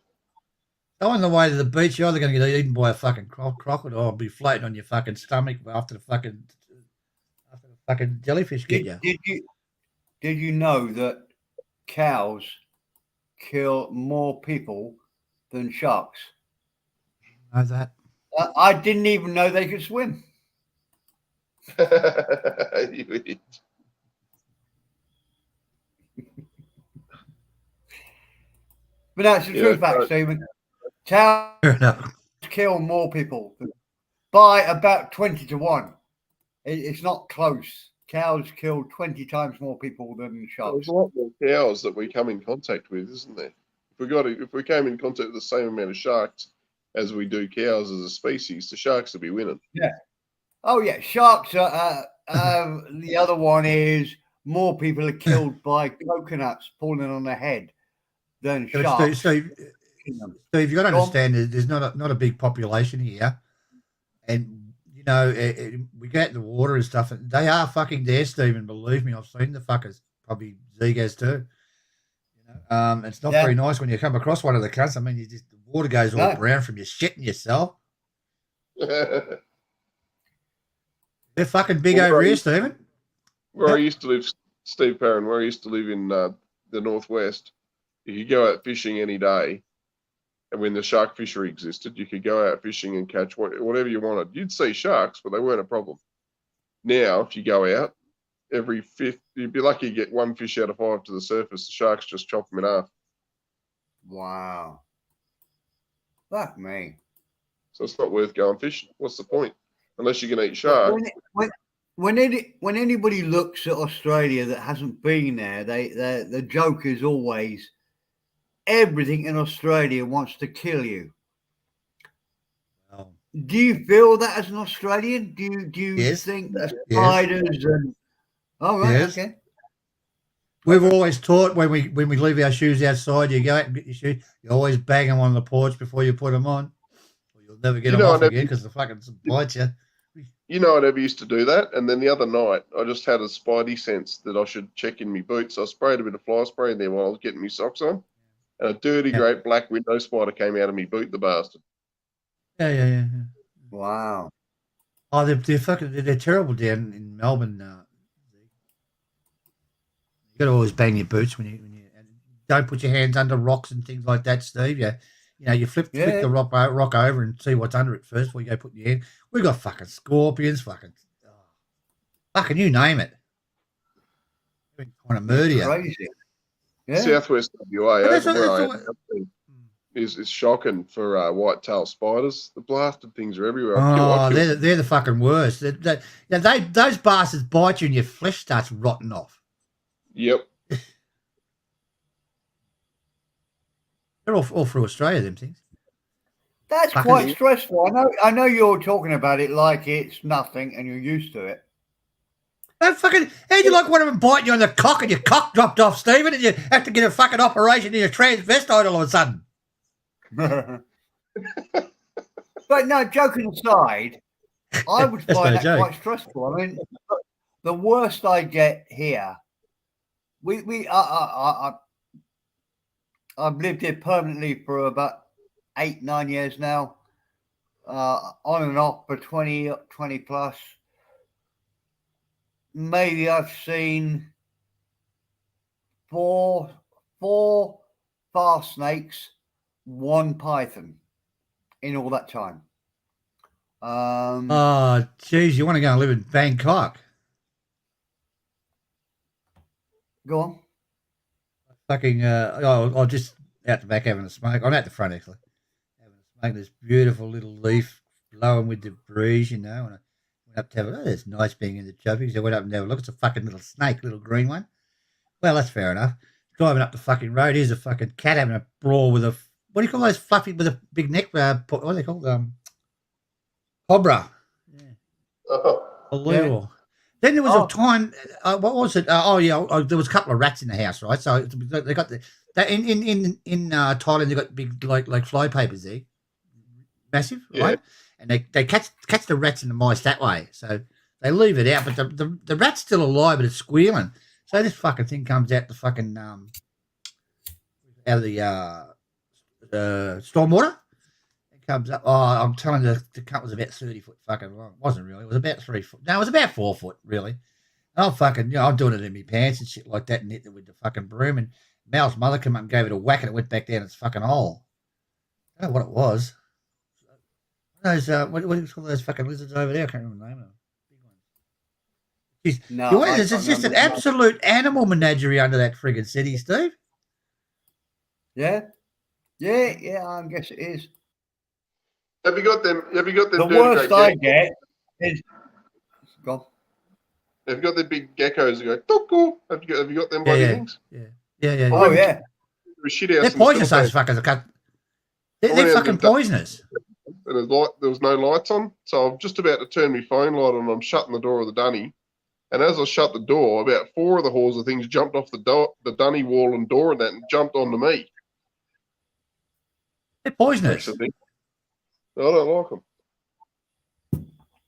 Go on the way to the beach. You're either going to get eaten by a fucking crocodile or be floating on your fucking stomach after the fucking jellyfish get you. Did you know that cows kill more people than sharks? Know that? I didn't even know they could swim. You idiot. But that's the Yeah, truth, fact, but- Stephen. Cows Fair enough. kill more people. by about 20 to 1. It's not close. Cows kill 20 times more people than sharks. There's a lot more cows that we come in contact with, isn't there? If we came in contact with the same amount of sharks as we do cows as a species, the sharks would be winning. Yeah. Oh yeah, sharks are. The other one is more people are killed by coconuts falling on their head than Yeah, but sharks. Steve, you've got to understand that there's not a big population here, and you know we get the water and stuff, and they are fucking there, Stephen. Believe me, I've seen the fuckers. Probably Zeke has too. You know, it's not very nice when you come across one of the cunts. I mean, the water goes all brown from you shitting yourself. They're fucking big over here, Stephen. Where I used to live, Steve Perrin, where I used to live in the northwest, you could go out fishing any day, and when the shark fishery existed, you could go out fishing and catch whatever you wanted. You'd see sharks, but they weren't a problem. Now, if you go out, every fifth, you'd be lucky to get one fish out of 5 to the surface. The sharks just chop them in half. Wow. Fuck me. So it's not worth going fishing. What's the point? Unless you can eat shark. When anybody looks at Australia that hasn't been there, the joke is always everything in Australia wants to kill you. Oh. Do you feel that as an Australian? Do you think that spiders and okay. We've always taught when we leave our shoes outside, you go out and get your shoes. You always bang them on the porch before you put them on. Or you'll never get them off again because the fucking bites you. You know, I never used to do that. And then the other night, I just had a spidey sense that I should check in my boots. I sprayed a bit of fly spray in there while I was getting my socks on. And a dirty, great black window spider came out of my boot, the bastard. Yeah. Wow. Oh, they're terrible down in Melbourne. You got to always bang your boots when you and don't put your hands under rocks and things like that, Steve. You flip the rock over and see what's under it first before you go put your hand. We got fucking scorpions, fucking you name it. Trying to murder you. Crazy. Yeah. Southwest WA, over where I am, is shocking for white-tailed spiders. The blasted things are everywhere. They're the fucking worst. Those bastards bite you and your flesh starts rotting off. Yep. They're all through Australia, them things. That's quite stressful. I know you're talking about it like it's nothing and you're used to it. How'd you like one of them biting you on the cock and your cock dropped off, Stephen, and you have to get a fucking operation in your transvestite all of a sudden? But no, joking aside, I would find that quite stressful. I mean, the worst I get here, I've lived here permanently for about 8-9 years now, on and off for 20 plus. Maybe I've seen four fast snakes, 1 python in all that time. Geez, you want to go and live in Bangkok? Go on. Fucking, I'm just out the back having a smoke. I'm out the front, actually. Having a smoke. This beautiful little leaf blowing with the breeze, and I went up to have a it's nice being in the tropics. I went up and had a look. It's a fucking little snake, little green one. Well, that's fair enough. Driving up the fucking road, here's a fucking cat having a brawl with what do you call those fluffy with a big neck? What are they called? Cobra. Yeah. Unbelievable. Yeah. Then there was a time. What was it? There was a couple of rats in the house, right? So they got in Thailand. They got big like fly papers there, massive, right? And they catch the rats and the mice that way. So they leave it out, but the rat's still alive, but it's squealing. So this fucking thing comes out the fucking out of the stormwater. It comes up. Oh, I'm telling you, the cut was about 30 foot fucking long. It wasn't really. It was about 3 foot. No, it was about 4 foot, really. And I'm fucking, I'm doing it in my pants and shit like that and hit it with the fucking broom. And Mal's mother came up and gave it a whack and it went back down its fucking hole. I don't know what it was. Those, what do you call those fucking lizards over there? I can't remember the name of them. Jeez. No, it's just an absolute animal menagerie under that friggin' city, Steve. Yeah. I guess it is. Have you got them? Have you got them? The dirty worst grey I geckos? get is gone. Have you got the big geckos that go tuku? Have you got them Yeah, bloody yeah, things? yeah. Oh yeah. There was shit house They're in the poisonous, those Philippines, fuckers. I They're went out fucking to the- poisonous. and there was no lights on, so I'm just about to turn my phone light on. And I'm shutting the door of the dunny, and as I shut the door, about 4 of the horse of things jumped off the dunny wall and door and that, and jumped onto me. They're poisonous. That's the thing. I don't like them.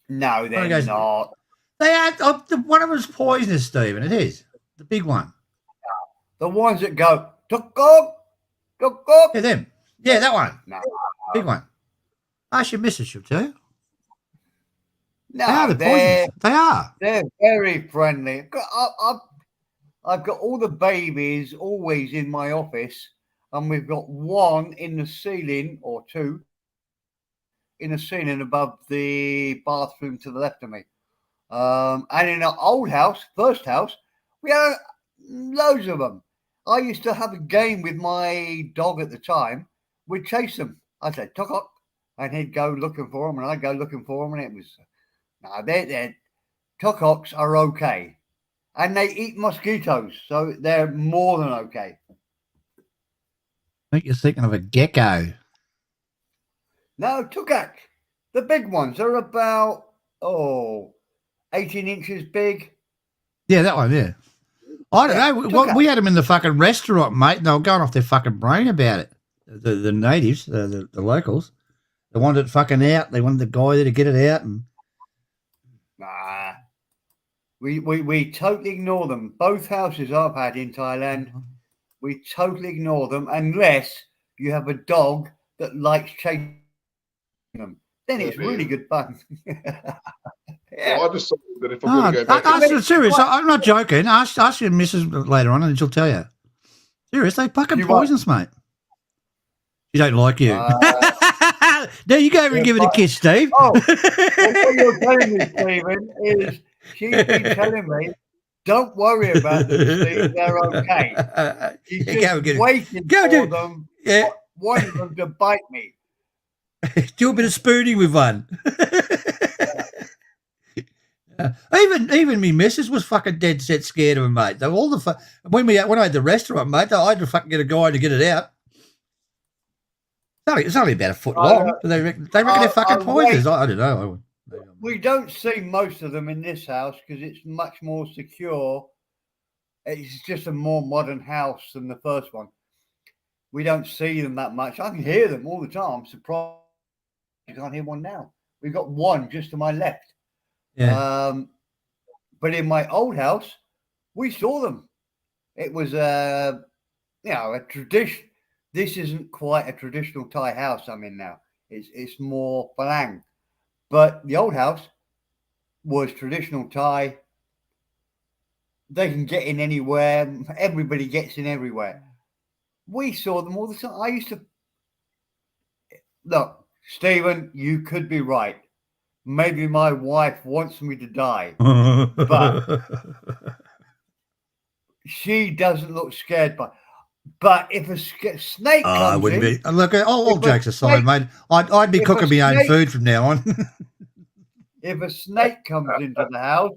No, they're goes- not. They are. One of them's poisonous, Stephen. It is the big one. The ones that go tuk tuk. Yeah, them. Yeah, that one. No, Big one. Ask your missus, she'll tell you. no, They are. They're poisonous. They are. They're very friendly. I've got all the babies always in my office, and we've got one in the ceiling or two in the ceiling above the bathroom to the left of me. And in our old house, first house, we had loads of them. I used to have a game with my dog at the time. We'd chase them. I'd say, "Tuk tuk," and he'd go looking for them, and I'd go looking for them, and it was, no, they're tuk-tuks are okay. And they eat mosquitoes, so they're more than okay. I think you're thinking of a gecko. No, tukak, the big ones are about 18 inches big. Yeah, that one. Yeah. I don't Yeah, know. Tucker. We had them in the fucking restaurant, mate. And they were going off their fucking brain about it. The natives, the locals, they wanted it fucking out. They wanted the guy there to get it out, and Nah, we totally ignore them. Both houses I've had in Thailand, we totally ignore them unless you have a dog that likes chasing them. Then it's really good fun. Yeah. Well, I just thought that if I'm going to go back, ask her serious. I'm not joking. Ask your missus later on, and she'll tell you. Serious, they fucking You what? poisonous, mate. She don't like you. Uh, No, you go over and give it a kiss, Steve. Oh, well, what you're telling me, Stephen, is she's been telling me, don't worry about them, Steve. They're okay. She's Yeah, just go and get it. waiting Go for do- them, Yeah, wanting them to bite me. do a bit of spooning with one. Even me missus was fucking dead set scared of him, mate. They were all the when I had the restaurant, mate, I had to fucking get a guy to get it out. It's only about a foot long. They reckon they're fucking poisonous. I don't know. We don't see most of them in this house because it's much more secure. It's just a more modern house than the first one. We don't see them that much. I can hear them all the time. I'm surprised you can't hear one now. We've got one just to my left. Yeah. But in my old house, we saw them. It was a tradition. This isn't quite a traditional Thai house I'm in now. It's more Falang. But the old house was traditional Thai. They can get in anywhere. Everybody gets in everywhere. We saw them all the time. I used to look, Stephen, you could be right. Maybe my wife wants me to die. But she doesn't look scared but if a snake comes I wouldn't in, be. Look, all if a jokes aside, mate, I'd be if a cooking my own snake- food from now on. if a snake comes into the house,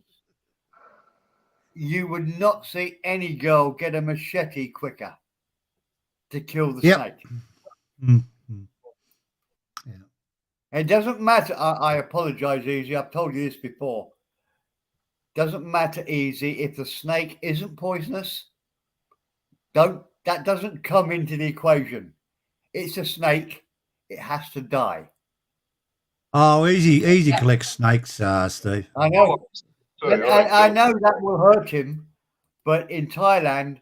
you would not see any girl get a machete quicker to kill the Yep. snake. Mm-hmm. It doesn't matter. I apologize, Easy. I've told you this before. Doesn't matter, Easy. If the snake isn't poisonous, that doesn't come into the equation. It's a snake. It has to die. Oh, easy collects snakes, Steve. I know. Sorry, And all right, I know that will hurt him, but in Thailand,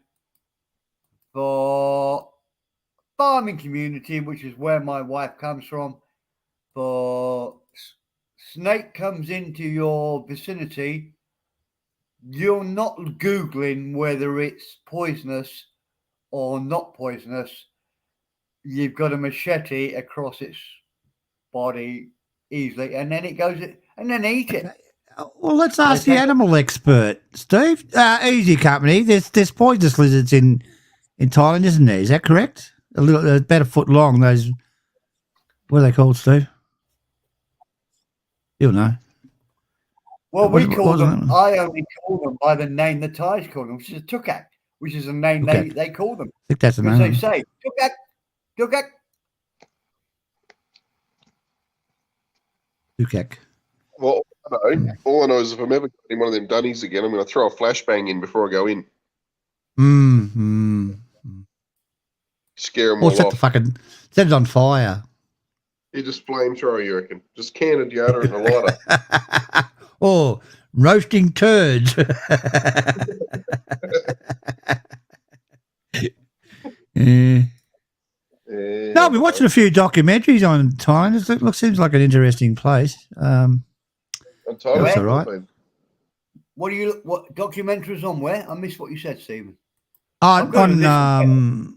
for farming community, which is where my wife comes from, for snake comes into your vicinity, you're not Googling whether it's poisonous or not poisonous. You've got a machete across its body easily, and then it goes, and then eat it. Well, let's ask the animal expert, Steve. Easy company. There's poisonous lizards in Thailand, isn't there? Is that correct? About a foot long. Those, what are they called, Steve? You'll know. Well, What- we what call was them. that? I only call them by the name the Thais call them, which is a tukak, which is a name Tukak. they call them. I think that's the Because they name. say tukak, tukak. Tukak. Well, all I know is if I'm ever in one of them dunnies again, I'm going to throw a flashbang in before I go in. Scare them Or all set the off. fucking set it on fire. You just flamethrower, you reckon? Just can of deodorant and a lighter. Or roasting turds. Yeah. Yeah, No, I've been watching a few documentaries on Thailand. It seems like an interesting place. I'm tired That's of all right. Philippines. What documentaries on where? I missed what you said, Stephen. On gonna listen.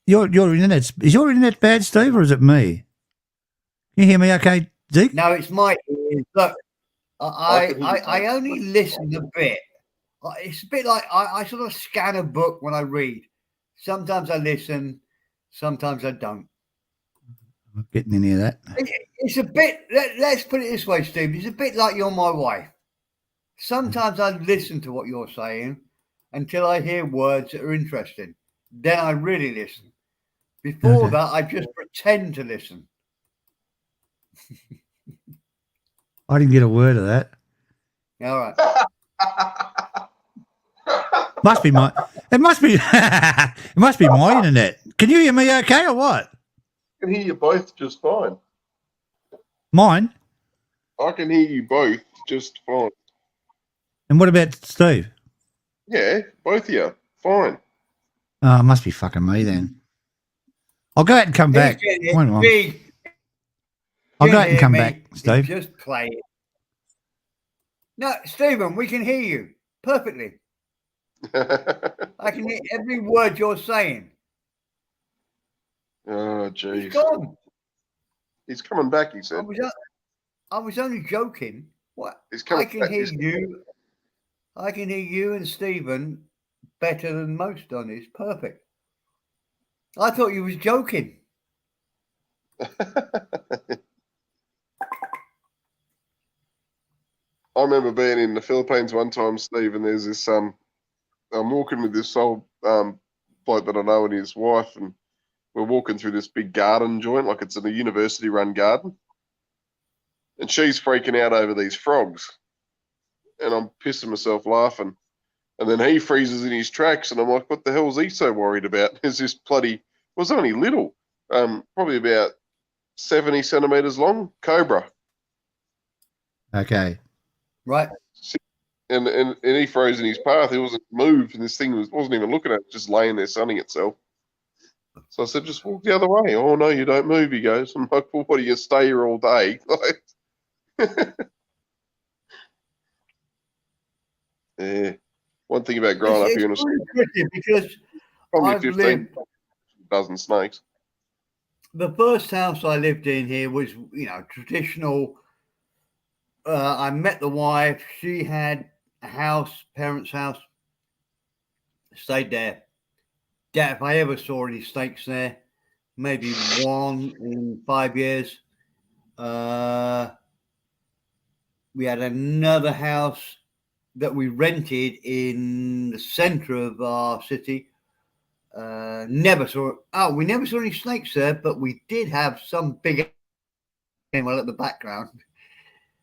your internet is your internet bad, Steve, or is it me? Can you hear me okay, Zeke? No, it's my ears. Look, I can hear you, I only listen a bit. It's a bit like I sort of scan a book when I read. Sometimes I listen, sometimes I don't. I'm not getting any of that. It's a bit, let's put it this way, Steve. It's a bit like you're my wife. Sometimes I listen to what you're saying until I hear words that are interesting. Then I really listen. Before Okay. that, I just pretend to listen. I didn't get a word of that. All right. Must be my. It must be. It must be my internet. Can you hear me okay or what? I can hear you both just fine. Mine. I can hear you both just fine. And what about Steve? Yeah, both of you. Fine. Oh, it must be fucking me then. I'll go out and come back. Wait a minute. I'll go out and come back, Steve. Just play it. No, Stephen, we can hear you perfectly. I can hear every word you're saying. Oh, He's jeez. gone. He's coming back, he said. I was only joking. What? He's coming I can back. hear you. I can hear you and Stephen better than most on this. Perfect. I thought you was joking. I remember being in the Philippines one time, Steve, and there's this I'm walking with this old bloke that I know and his wife, and we're walking through this big garden joint, like it's in a university-run garden, and she's freaking out over these frogs, and I'm pissing myself laughing, and then he freezes in his tracks, and I'm like, what the hell is he so worried about? Is this bloody? Was only little, probably about 70 centimeters long, cobra. Okay. Right. And he froze in his path. He wasn't moved, and this thing wasn't even looking at it, just laying there sunning itself. So I said, just walk the other way. Oh, no, you don't move, he goes. I'm like, well, what do you stay here all day? Yeah. One thing about growing up here in It's Australia, really tricky because probably I've 15 lived. dozen snakes. The first house I lived in here was, traditional. I met the wife. She had a house, parents' house. Stayed there. If I ever saw any snakes there, maybe one in 5 years. We had another house that we rented in the center of our city. We never saw any snakes there, but we did have some big animal at the background.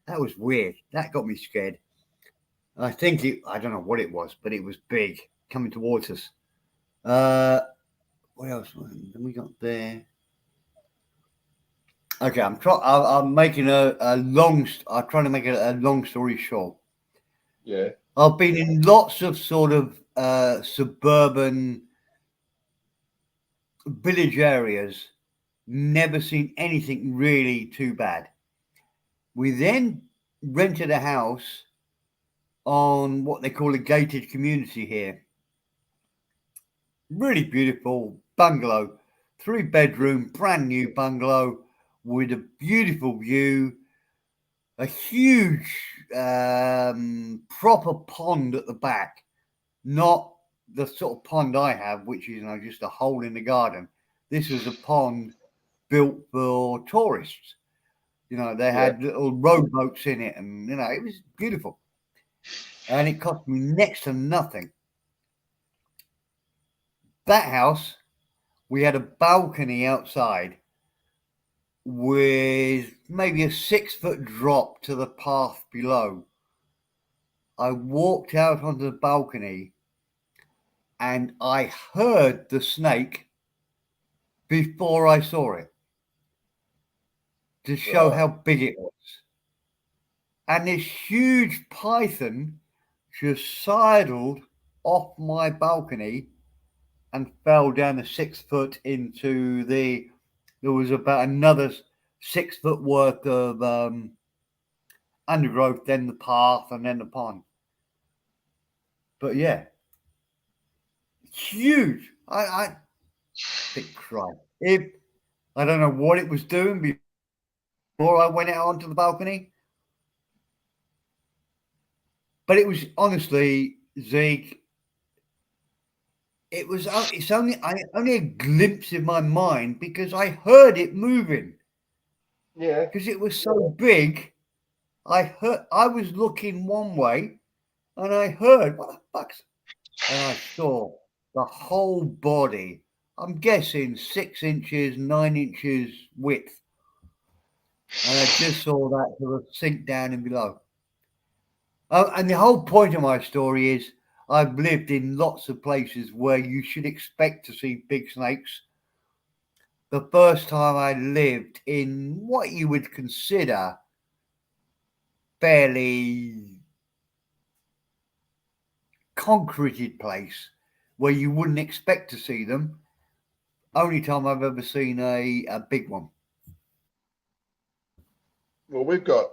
That was weird. That got me scared. I don't know what it was, but it was big coming towards us. What else? Then we got there. Okay, I'm making I'm trying to make a long story short. Yeah. I've been in lots of sort of suburban village areas, never seen anything really too bad. We then rented a house on what they call a gated community here. Really beautiful bungalow, 3-bedroom, brand new bungalow with a beautiful view, a huge proper pond at the back, not the sort of pond I have, which is just a hole in the garden. This was a pond built for tourists. You know, they had little rowboats in it, and you know, it was beautiful. And it cost me next to nothing. That house, we had a balcony outside with maybe a 6-foot drop to the path below. I walked out onto the balcony and I heard the snake before I saw it to show how big it was. And this huge python just sidled off my balcony and fell down the 6 foot into there was about another 6 foot worth of undergrowth, then the path, and then the pond. But yeah, huge. I think, Christ, if I don't know what it was doing before I went out onto the balcony, but it was honestly, Zeke, it's only a glimpse in my mind because I heard it moving. Yeah. Because it was so big, I was looking one way and I heard, what the fuck's, and I saw the whole body. I'm guessing 6 inches, 9 inches width. And I just saw that sort of sink down and below. And the whole point of my story is I've lived in lots of places where you should expect to see big snakes. The first time I lived in what you would consider fairly concreted place where you wouldn't expect to see them. Only time I've ever seen a big one. Well, we've got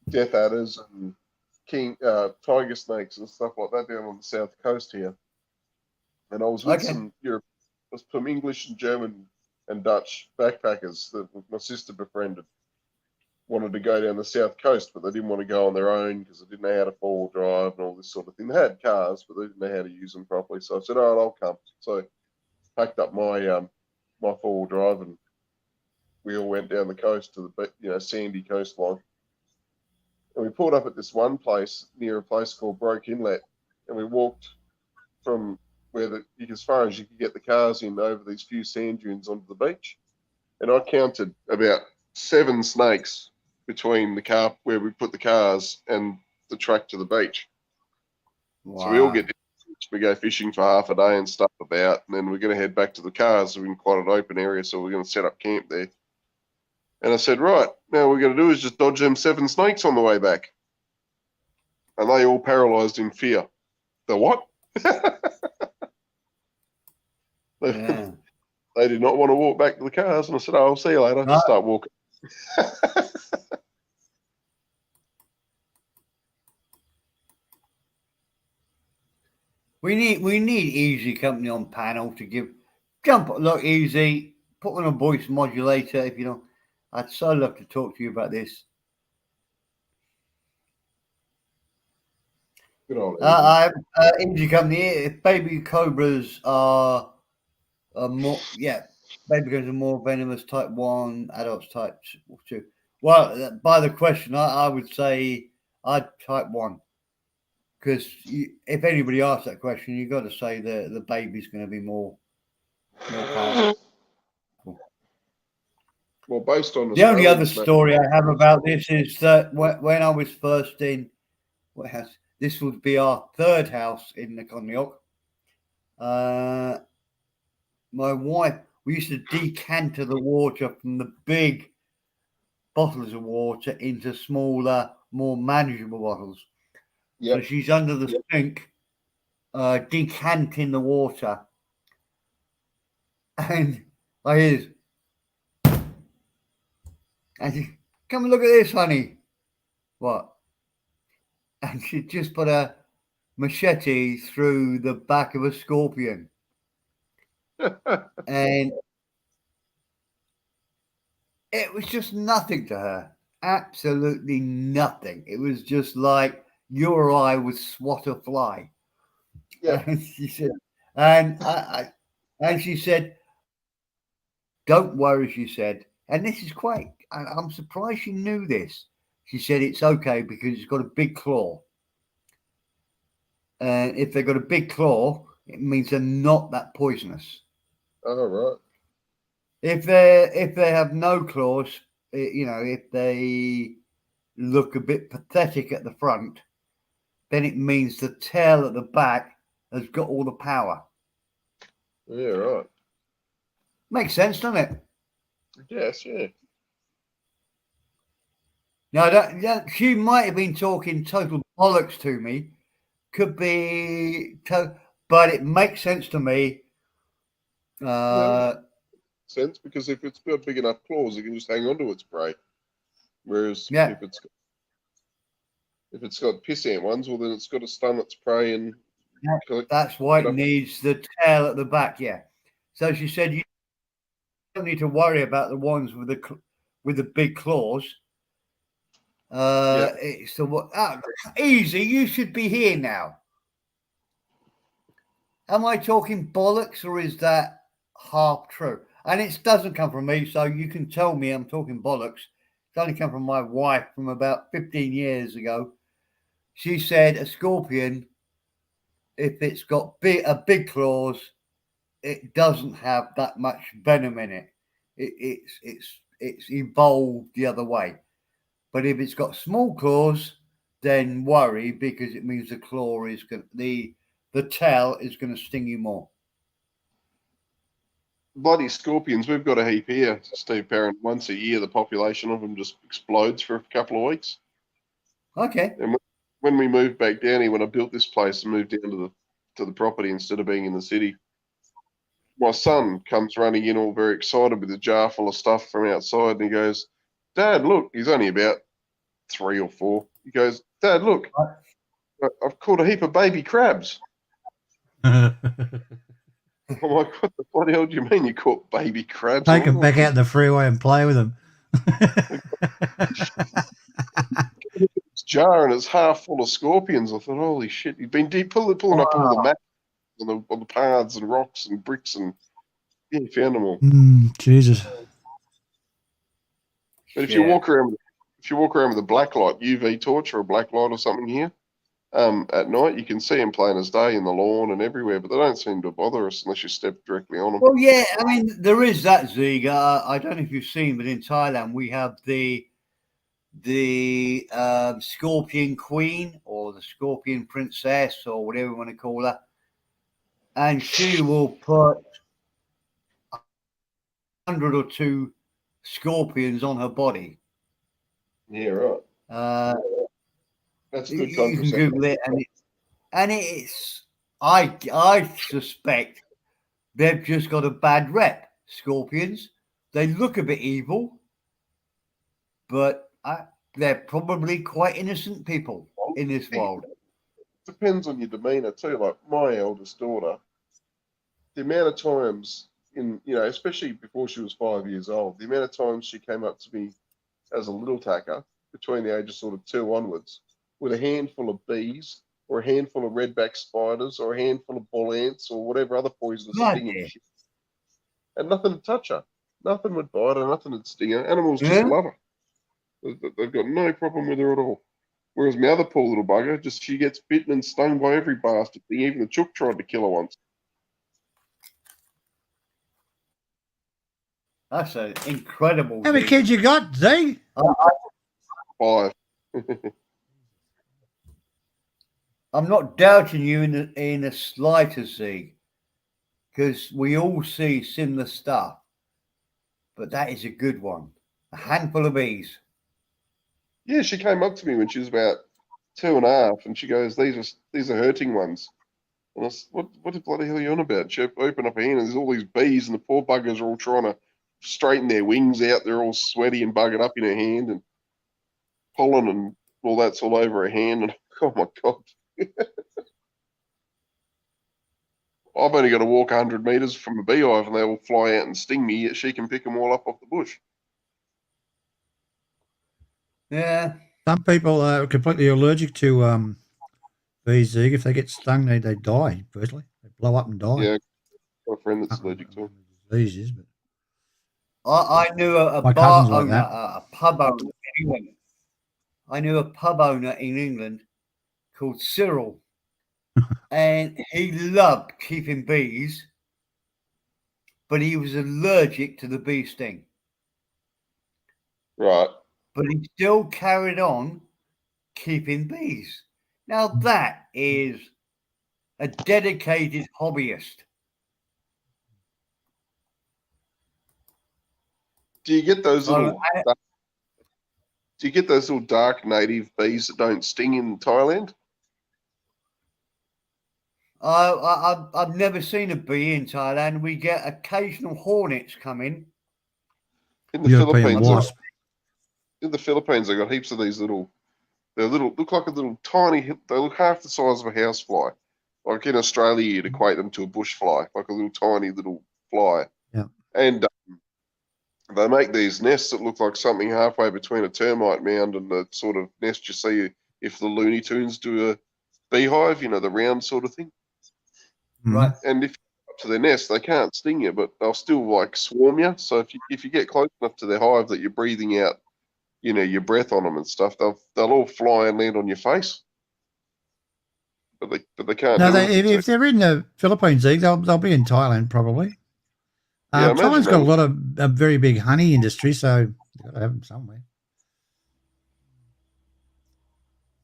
death adders and tiger snakes and stuff like that down on the south coast here. And I was with some English and German and Dutch backpackers that my sister befriended. Wanted to go down the south coast, but they didn't want to go on their own because they didn't know how to four-wheel drive and all this sort of thing. They had cars, but they didn't know how to use them properly. So I said, "All right, I'll come." So I packed up my my four-wheel drive and we all went down the coast to the sandy coastline. And we pulled up at this one place near a place called Broke Inlet, and we walked from where as far as you could get the cars in over these few sand dunes onto the beach. And I counted about 7 snakes between the car where we put the cars and the track to the beach. Wow. So we all get we go fishing for half a day and stuff about, and then we're going to head back to the cars. We're in quite an open area, so we're going to set up camp there. And I said, right, now what we're going to do is just dodge them 7 snakes on the way back. And they all paralysed in fear. The what? Yeah. They did not want to walk back to the cars. And I said, oh, I'll see you later. Just start walking. We need Easy Company on panel to look, Easy, put on a voice modulator if you know. I'd so love to talk to you about this. Good old Easy Company, if baby cobras are more, baby cobras are more venomous type 1, adults type 2. Well, by the question, I would say I'd type 1. Because if anybody asks that question, you've got to say the baby's going to be more powerful. Well, based on the only other story I have about this is that when I was first in, this would be our 3rd house in the Conneaut. My wife, we used to decanter the water from the big bottles of water into smaller, more manageable bottles. Yep. So she's under the sink, decanting the water. And I hear this. And she, come and look at this, honey. What? And she just put a machete through the back of a scorpion. And it was just nothing to her. Absolutely nothing. It was just like you or I would swat a fly. Yeah. And she said, and she said, don't worry, she said. And this is quite, I'm surprised she knew this. She said it's okay because it's got a big claw. And if they've got a big claw, it means they're not that poisonous. Oh, right. If they have no claws, if they look a bit pathetic at the front, then it means the tail at the back has got all the power. Yeah, right. Makes sense, doesn't it? Yes, yeah. Now, she might have been talking total bollocks to me. Could be, but it makes sense to me. Sense, because if it's got big enough claws, it can just hang onto its prey. Whereas Yeah. if it's got pissant ones, well, then it's got to stun its prey and. That's why it needs the tail at the back. Yeah. So she said you don't need to worry about the ones with the big claws. It's the what? Easy. You should be here now. Am I talking bollocks or is that half true? And it doesn't come from me, so you can tell me I'm talking bollocks. It's only come from my wife from about 15 years ago. She said a scorpion, if it's got big claws, it doesn't have that much venom in it. It's evolved the other way. But if it's got small claws, then worry because it means the claw is the tail is going to sting you more. Bloody scorpions, we've got a heap here, Steve Parent. Once a year, the population of them just explodes for a couple of weeks. Okay. And when we moved back down here, when I built this place and moved down to the property instead of being in the city, my son comes running in all very excited with a jar full of stuff from outside, and he goes, "Dad, look!" He's only about 3 or 4. He goes, "Dad, look! I've caught a heap of baby crabs." I'm like, "What the bloody hell do you mean you caught baby crabs?" Take them back out in the freeway and play with them. This jar and it's half full of scorpions. I thought, holy shit! He'd been pulling up all the mats on the paths and rocks and bricks, and yeah, he found them all. Jesus! But if you walk around with a black light, UV torch or a black light or something here, at night, you can see them plain as day in the lawn and everywhere, but they don't seem to bother us unless you step directly on them. Well, yeah, I mean, there is that, Zig. I don't know if you've seen, but in Thailand, we have the Scorpion Queen or the Scorpion Princess or whatever you want to call her. And she will put 100 or 2 scorpions on her body. Yeah, right. That's good. You can Google it, and it's. I suspect they've just got a bad rep. Scorpions. They look a bit evil, but they're probably quite innocent people in this world. Depends on your demeanour too. Like my eldest daughter, the amount of times especially before she was 5 years old, the amount of times she came up to me as a little tacker between the age of sort of 2 onwards with a handful of bees or a handful of redback spiders or a handful of bull ants or whatever other poisonous stinging shit. And nothing would touch her. Nothing would bite her. Nothing would sting her. Animals just love her. They've got no problem with her at all. Whereas my other poor little bugger, she gets bitten and stung by every bastard thing. Even the chook tried to kill her once. That's an incredible. How many kids you got, Z? 5. I'm not doubting you in the slightest, Z, because we all see similar stuff. But that is a good one. A handful of bees. Yeah, she came up to me when she was about 2.5, and she goes, "These are hurting ones." And I said, "What the bloody hell are you on about?" She opened up her hand, and there's all these bees, and the poor buggers are all trying to straighten their wings out. They're all sweaty and buggered up in her hand, and pollen and all that's all over her hand. And oh my god, I've only got to walk 100 metres from a beehive, and they will fly out and sting me. Yet she can pick them all up off the bush. Yeah. Some people are completely allergic to bees. If they get stung, they die. Personally, they blow up and die. Yeah, got a friend that's allergic to them. Diseases, but I knew a My bar cousin's like owner, that. a pub owner in England. I knew a pub owner in England called Cyril, and he loved keeping bees, but he was allergic to the bee sting. Right. But he still carried on keeping bees. Now that is a dedicated hobbyist. Do you get those Oh, little? Do you get those little dark native bees that don't sting in Thailand? I've never seen a bee in Thailand. We get occasional hornets coming. In the European Philippines, wasp. in the Philippines, they got heaps of these little. They're little, look like a little tiny. They look half the size of a housefly. Like in Australia, you'd equate them to a bush fly, like a little tiny little fly. Yeah. And they make these nests that look like something halfway between a termite mound and the sort of nest you see if the Looney Tunes do a beehive, you know, the round sort of thing. Right. And if you're up to their nest, they can't sting you, but they'll still like swarm you. So if you get close enough to their hive that you're breathing out, you know, your breath on them and stuff, they'll all fly and land on your face. But they can't No, do anything. if they're in the Philippines, they'll be in Thailand probably. Yeah, I imagine Thailand's they got a would. lot of a very big honey industry, so you've got to have them somewhere.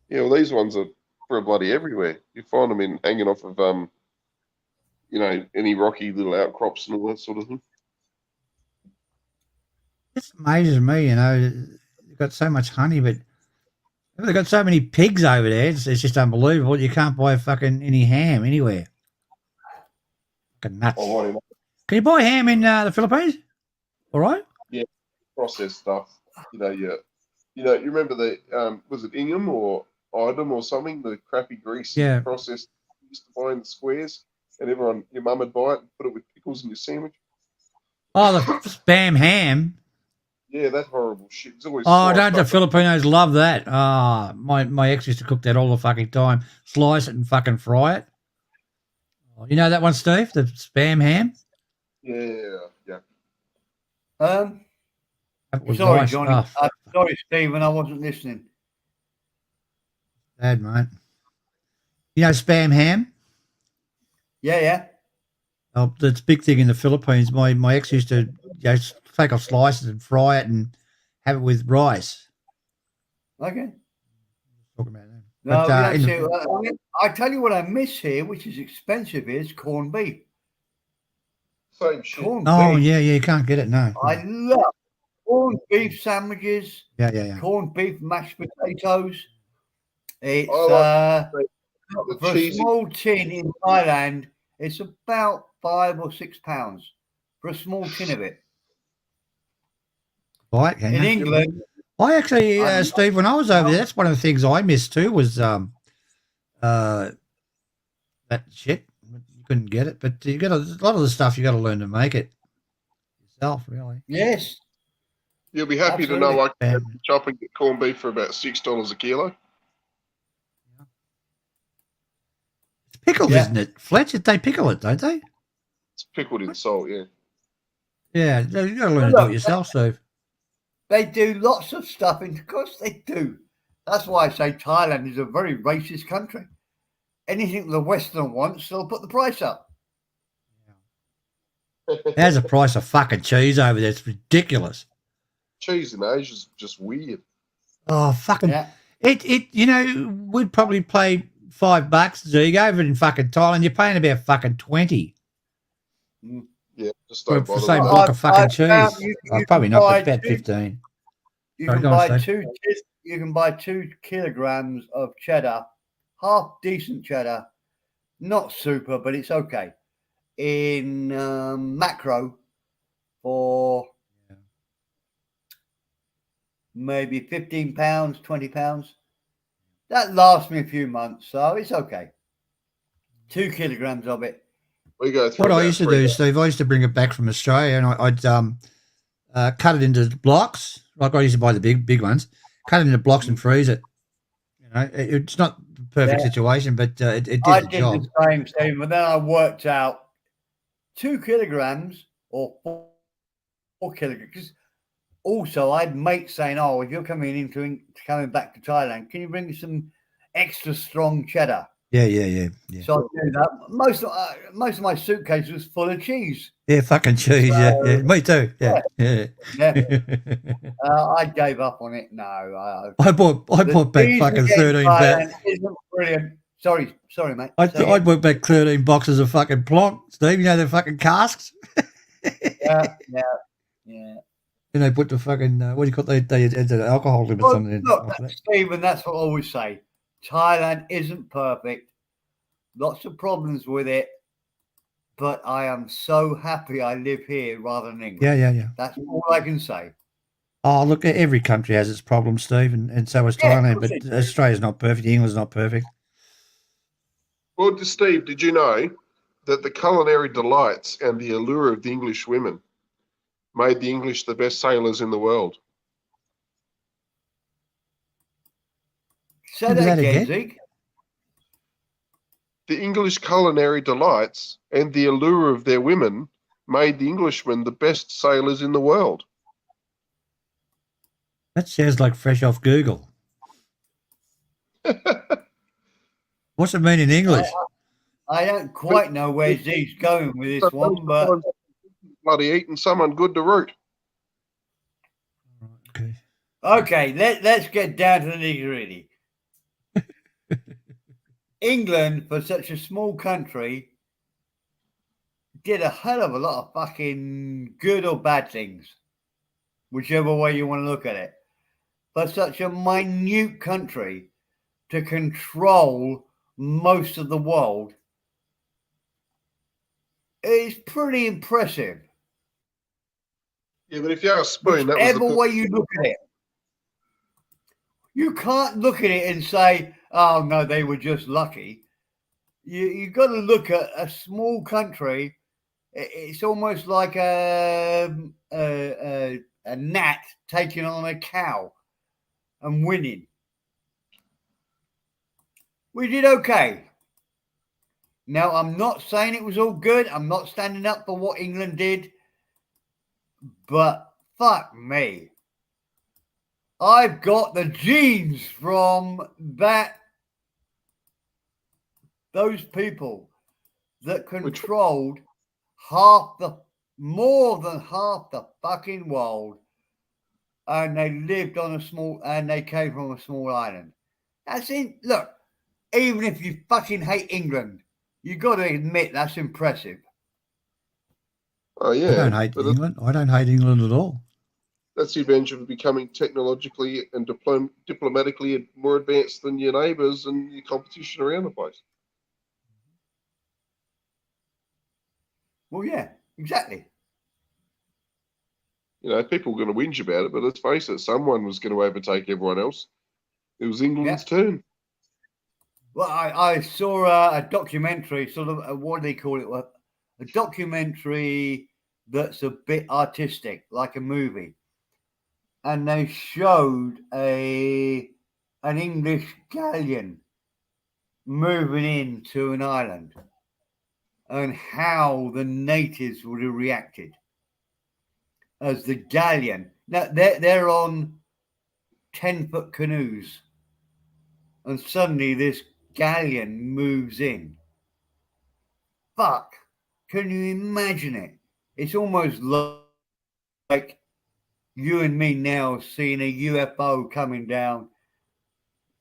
Yeah, well, these ones are for bloody everywhere. You find them in hanging off of you know, any rocky little outcrops and all that sort of thing. It amazes me, you know, they've got so much honey, but they've got so many pigs over there. It's just unbelievable. You can't buy fucking any ham anywhere. Fucking nuts. Oh, what, Can you buy ham in the Philippines? All right. processed stuff. You remember the was it Ingham or Idem or something? The crappy greasy Yeah. processed you used to buy in the squares, and your mum would buy it and put it with pickles in your sandwich. Oh, the spam ham. Yeah, that horrible shit. It's always Oh, sliced don't the up. Filipinos love that? Ah, my ex used to cook that all the fucking time. Slice it and fucking fry it. Oh, you know that one, Steve? The spam ham? Yeah. That was Sorry, nice. Johnny. Oh, Sorry, Stephen. I wasn't listening. bad, mate. You know spam ham? Yeah. Oh, that's a big thing in the Philippines. My ex used to take off slices and fry it and have it with rice. Okay. Talking about that. No, But, in that's the- it. I tell you what I miss here, which is expensive, is corned beef. Same shit. Corned oh, beef. yeah, you can't get it, no. I love corned beef sandwiches, Yeah. corned beef mashed potatoes. It's I like the for a cheesy. small tin in Thailand, it's about £5 or £6 for a small tin of it. Right, can In you? England, I actually, I Steve, when I was over there, that's one of the things I missed too was that shit. You couldn't get it, but you got a lot of the stuff you got to learn to make it yourself, really. yes, You'll be happy to know I Absolutely. can shop and get corned beef for about $6 a kilo. It's pickled, Yeah. isn't it? Fletch, they pickle it, don't they? It's pickled in salt, yeah. Yeah, you got to learn to do it yourself, Steve. they do lots of stuff, and of course they do. That's why I say Thailand is a very racist country. Anything the Western wants, they'll put the price up. How's the price of fucking cheese over there? It's ridiculous. Cheese in Asia's just weird. Oh, fucking Yeah. it. You know, we'd probably pay $5. So you go over in fucking Thailand, you're paying about fucking 20 Yeah, just for don't the bother same with block that. of fucking found cheese. you Probably can not, buy but about two- 15. You Sorry, can go on, buy Steve. you can buy 2 kilograms of cheddar, half decent cheddar, not super, but it's okay. In macro for maybe £15, £20. That lasts me a few months, so it's okay. 2 kilograms of it. We go through What I about used to 3 do, days. Steve, I used to bring it back from Australia and I'd cut it into blocks. Like I used to buy the big ones, cut it into blocks and freeze it. You know, it's not the perfect Yeah. situation, but it did I the did job. the same thing, but then I worked out 2 kilograms or kilograms. Because also, I had mates saying, "Oh, if you're coming back to Thailand, can you bring me some extra strong cheddar?" Yeah. So I do that. Most of my suitcase was full of cheese. Yeah, fucking cheese. So, Yeah. Me too. Yeah. I gave up on it. No, I bought back cheese fucking we get in 13 Thailand isn't brilliant. Sorry, mate. I Say again. bought back 13 boxes of fucking plonk, Steve. You know the fucking casks? Yeah. And they put the fucking what do you call it? They add the alcohol to it or Well, something. look, Stephen, that's what I always say. Thailand isn't perfect. Lots of problems with it. But I am so happy I live here rather than England. Yeah. That's all I can say. Oh, look, every country has its problems, Steve, and so is Thailand. But Australia's not perfect. England's not perfect. Well, Steve, did you know that the culinary delights and the allure of the English women made the English the best sailors in the world? Say that again, Zeke. The English culinary delights and the allure of their women made the Englishmen the best sailors in the world. That sounds like fresh off Google. What's it mean in English? I don't quite know where Zeke's going with this one, but bloody eating someone good to root. Okay. Let's get down to the nitty-gritty. England, for such a small country, did a hell of a lot of fucking good or bad things, whichever way you want to look at it. For such a minute country to control most of the world is pretty impressive. Yeah, but if you ask Spoon, that was Whichever way you look at it, you can't look at it and say, "Oh no, they were just lucky." You got to look at a small country. It's almost like a gnat taking on a cow and winning. We did okay. Now, I'm not saying it was all good. I'm not standing up for what England did. But fuck me. I've got the genes from those people that controlled more than half the fucking world, and they lived on they came from a small island. That's it. Look, even if you fucking hate England, you got to admit that's impressive. Oh yeah, I don't hate England. I don't hate England at all. That's the advantage of becoming technologically and diplomatically more advanced than your neighbours and your competition around the place. Well, yeah, exactly. You know, people are going to whinge about it, but let's face it, someone was going to overtake everyone else. It was England's turn. Well, I saw a documentary, sort of, what do they call it? A documentary that's a bit artistic, like a movie. And they showed an English galleon moving into an island and how the natives would have reacted as the galleon. Now, they're on 10-foot canoes, and suddenly this galleon moves in. Fuck. Can you imagine it? It's almost like you and me now seeing a UFO coming down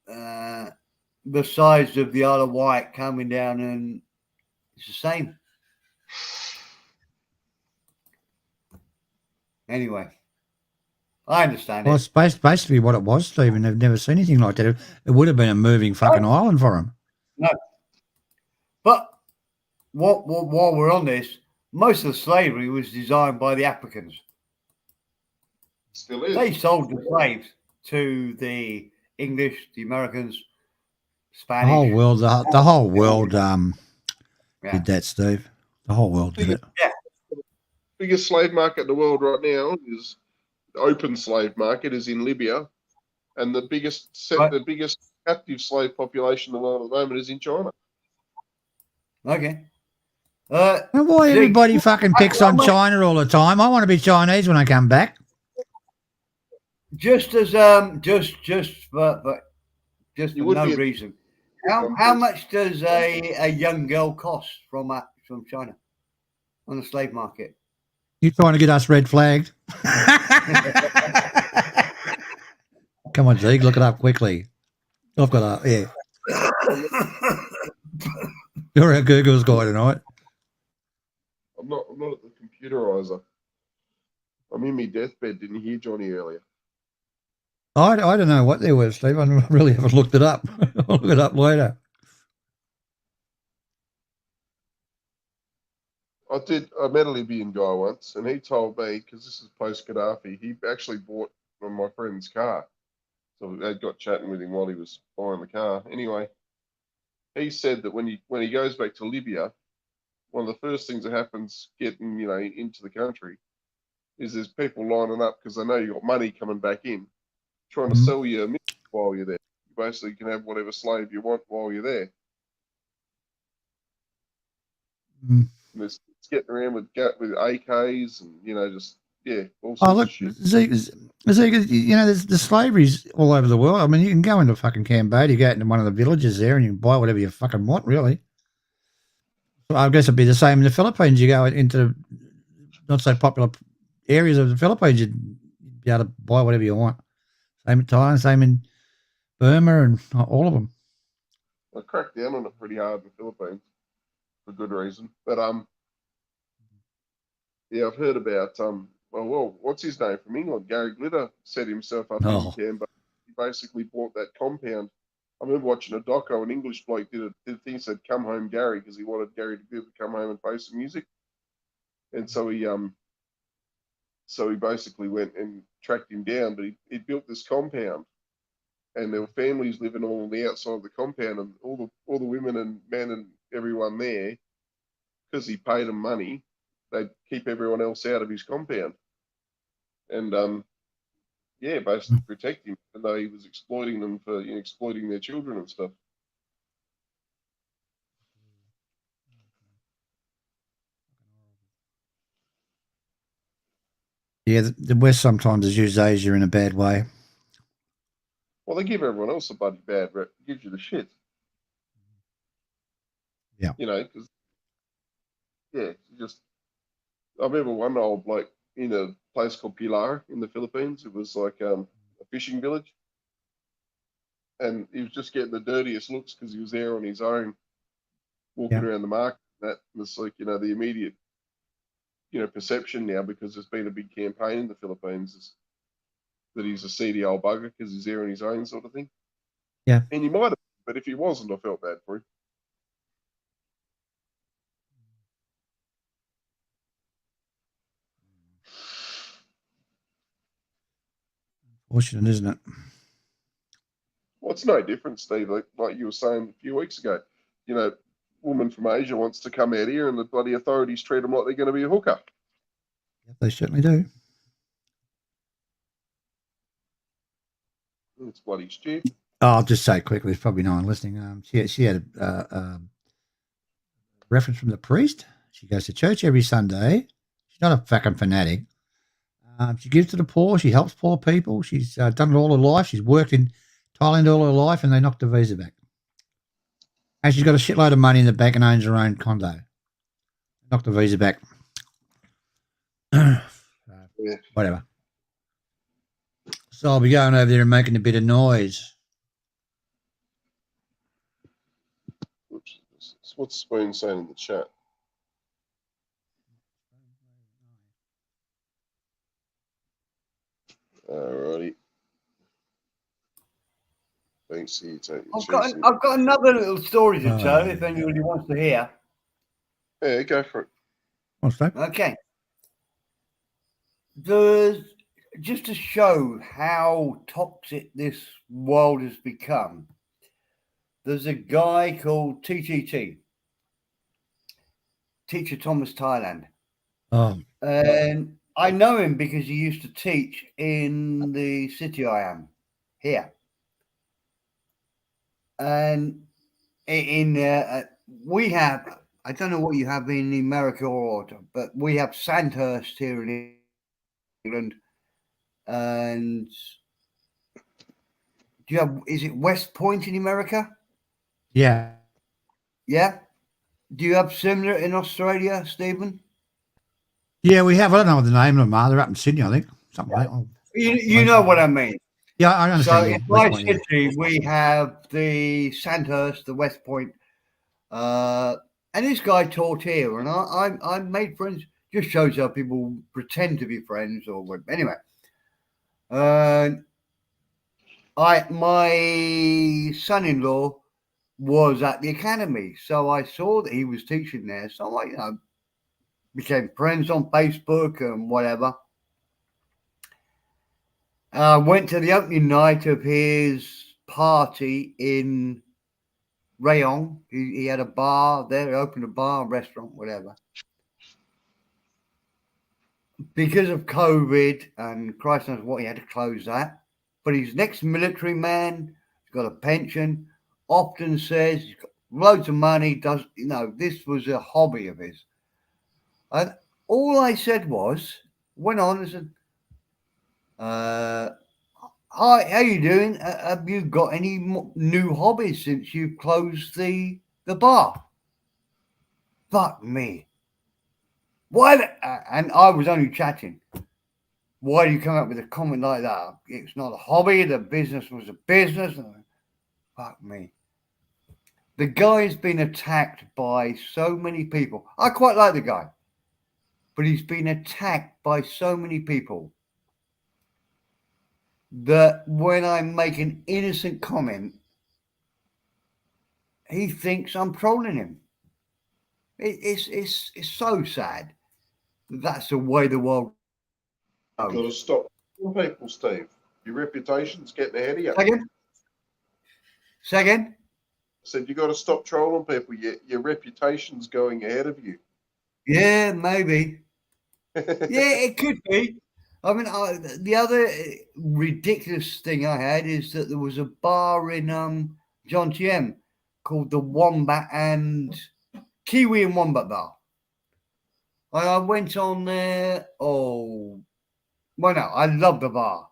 the size of the Isle of Wight coming down, and it's the same. Anyway, I understand Well, it. it's basically what it was, Stephen. They've never seen anything like that. It would have been a moving fucking island for them. No. But while we're on this, most of the slavery was designed by the Africans. Still is. They sold the slaves to the English, the Americans, Spanish. The whole world did that, Steve. The whole world did it. Yeah. Biggest slave market in the world right now is the open slave market is in Libya, and the biggest captive slave population in the world at the moment is in China. Okay. And why see, everybody fucking picks on I- China all the time? I want to be Chinese when I come back. just as just for You would no be- reason. How much does a young girl cost from China on the slave market? You're trying to get us red flagged. Come on, Zeke, look it up quickly. I've got yeah. You're our Google's guy tonight. I'm not at the computerizer. I'm in my deathbed. Didn't you hear Johnny earlier? I don't know what they were, Steve. I really haven't looked it up. I'll look it up later. I met a Libyan guy once, and he told me, because this is post Gaddafi, he actually bought my friend's car. So I got chatting with him while he was buying the car. Anyway, he said that when he goes back to Libya, one of the first things that happens getting into the country is there's people lining up because they know you got money coming back in, trying to sell you a million while you're there. You basically can have whatever slave you want while you're there. Mm. And it's getting around with AKs and just all sorts Oh, look, of shit. Zeke, there's the slavery's all over the world. I mean, you can go into fucking Cambodia, go into one of the villages there, and you can buy whatever you fucking want, really. Well, I guess it'd be the same in the Philippines. You go into not so popular areas of the Philippines, you'd be able to buy whatever you want. Same in Thailand, same in Burma, and all of them. I cracked down on it pretty hard in the Philippines for good reason. But yeah, I've heard about well, what's his name from England? Gary Glitter set himself up in Canberra. He basically bought that compound. I remember watching a doco. An English bloke did a thing said "Come home, Gary," because he wanted Gary to be able to come home and play some music. And so he basically went and tracked him down. But he built this compound, and there were families living all on the outside of the compound, and all the women and men and everyone there, because he paid them money, they'd keep everyone else out of his compound. And basically protect him, even though he was exploiting them for exploiting their children and stuff. Yeah, the West sometimes has used Asia in a bad way. Well, they give everyone else a bloody bad rep. It gives you the shit. Yeah. Because I remember one old bloke in a place called Pilar in the Philippines. It was like a fishing village. And he was just getting the dirtiest looks because he was there on his own, walking around the market. And it's like, the immediate, perception now, because there's been a big campaign in the Philippines, is that he's a seedy old bugger because he's there on his own sort of thing. Yeah. And he might have, but if he wasn't, I felt bad for him. Fortunate, isn't it? Well, it's no different, Steve. Like you were saying a few weeks ago, woman from Asia wants to come out here and the bloody authorities treat them like they're going to be a hooker. Yeah, they certainly do. It's bloody stupid. Oh, I'll just say quickly, there's probably no one listening. She had a reference from the priest. She goes to church every Sunday. She's not a fucking fanatic. She gives to the poor. She helps poor people. She's done it all her life. She's worked in Thailand all her life, and they knocked her visa back. And she's got a shitload of money in the bank and owns her own condo. Knocked the visa back. Whatever. So I'll be going over there and making a bit of noise. What's Spoon saying in the chat? Alrighty. Thanks. I've got another little story to tell if anybody wants to hear. Yeah, go for it. What's that? Okay. Just to show how toxic this world has become, there's a guy called TTT, Teacher Thomas Thailand. Oh. And I know him because he used to teach in the city I am here. And we have I don't know what you have in America but we have Sandhurst here in England, and do you have? Is it West Point in America? Yeah. Yeah. Do you have similar in Australia, Stephen? Yeah, we have. I don't know what the name of them are. They're up in Sydney, I think. Something like that. You know what I mean. Yeah, I So understand. Yeah, in West my Point, yeah. city, we have the Sandhurst, the West Point, and this guy taught here, and I made friends. Just shows how people pretend to be friends, or what. Anyway, my son-in-law was at the academy, so I saw that he was teaching there. So I, became friends on Facebook and whatever. Went to the opening night of his party in Rayon. He had a bar there, he opened a bar, restaurant, whatever. Because of COVID and Christ knows what, he had to close that. But he's an ex-military man, he's got a pension, often says he's got loads of money, this was a hobby of his. And all I said went on and said, hi, how you doing? Have you got any new hobbies since you've closed the bar? Fuck me. Why? And I was only chatting. Why do you come up with a comment like that? It's not a hobby. The business was a business. Fuck me. The guy's been attacked by so many people. I quite like the guy, but he's been attacked by so many people that when I make an innocent comment, he thinks I'm trolling him. It's so sad. That's the way the world You've got to stop people, Steve. Your reputation's getting ahead of you. Say again? I said you got to stop trolling people. Your reputation's going ahead of you. Yeah, maybe. Yeah, it could be. I mean, the other ridiculous thing I had is that there was a bar in John TM called the Wombat and Kiwi and Wombat Bar. And I went on there. I love the bar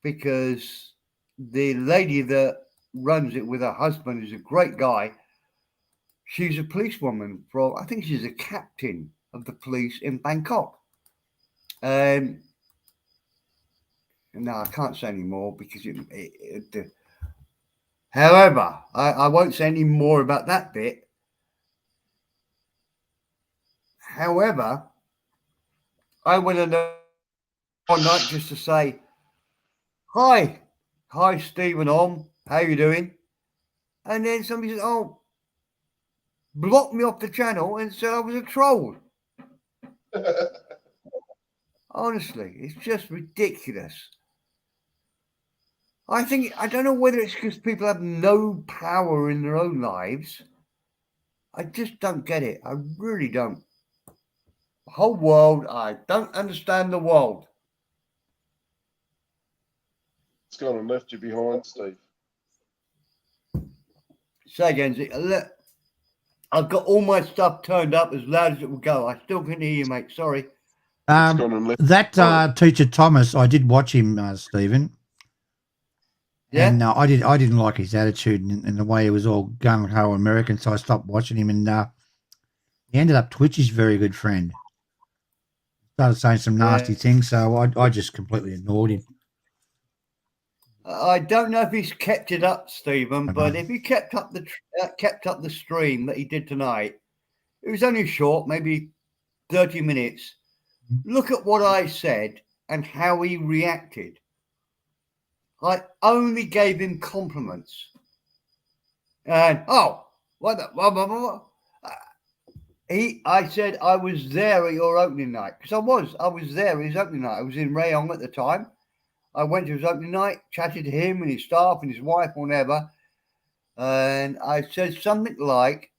because the lady that runs it with her husband is a great guy. She's a policewoman I think she's a captain of the police in Bangkok. No, I can't say any more because however, I won't say any more about that bit. However, I went on one night just to say, hi, Stephen Om, how you doing? And then somebody said, blocked me off the channel and said I was a troll. Honestly, it's just ridiculous. I don't know whether it's because people have no power in their own lives. I just don't get it. I really don't. The whole world, I don't understand the world. It's gone and left you behind, Steve. Say again, I've got all my stuff turned up as loud as it will go. I still can hear you, mate. Sorry. That teacher Thomas, I did watch him, Stephen. Yeah. And I didn't like his attitude and the way he was all gung ho American, so I stopped watching him. And he ended up Twitch's very good friend. Started saying some nasty things, so I just completely ignored him. I don't know if he's kept it up, Stephen, but if he kept up the stream that he did tonight, it was only short, maybe 30 minutes. Look at what I said and how he reacted. I only gave him compliments. And I said I was there at your opening night because I was there at his opening night. I was in Rayon at the time. I went to his opening night, chatted to him and his staff and his wife, whatever. And I said something like,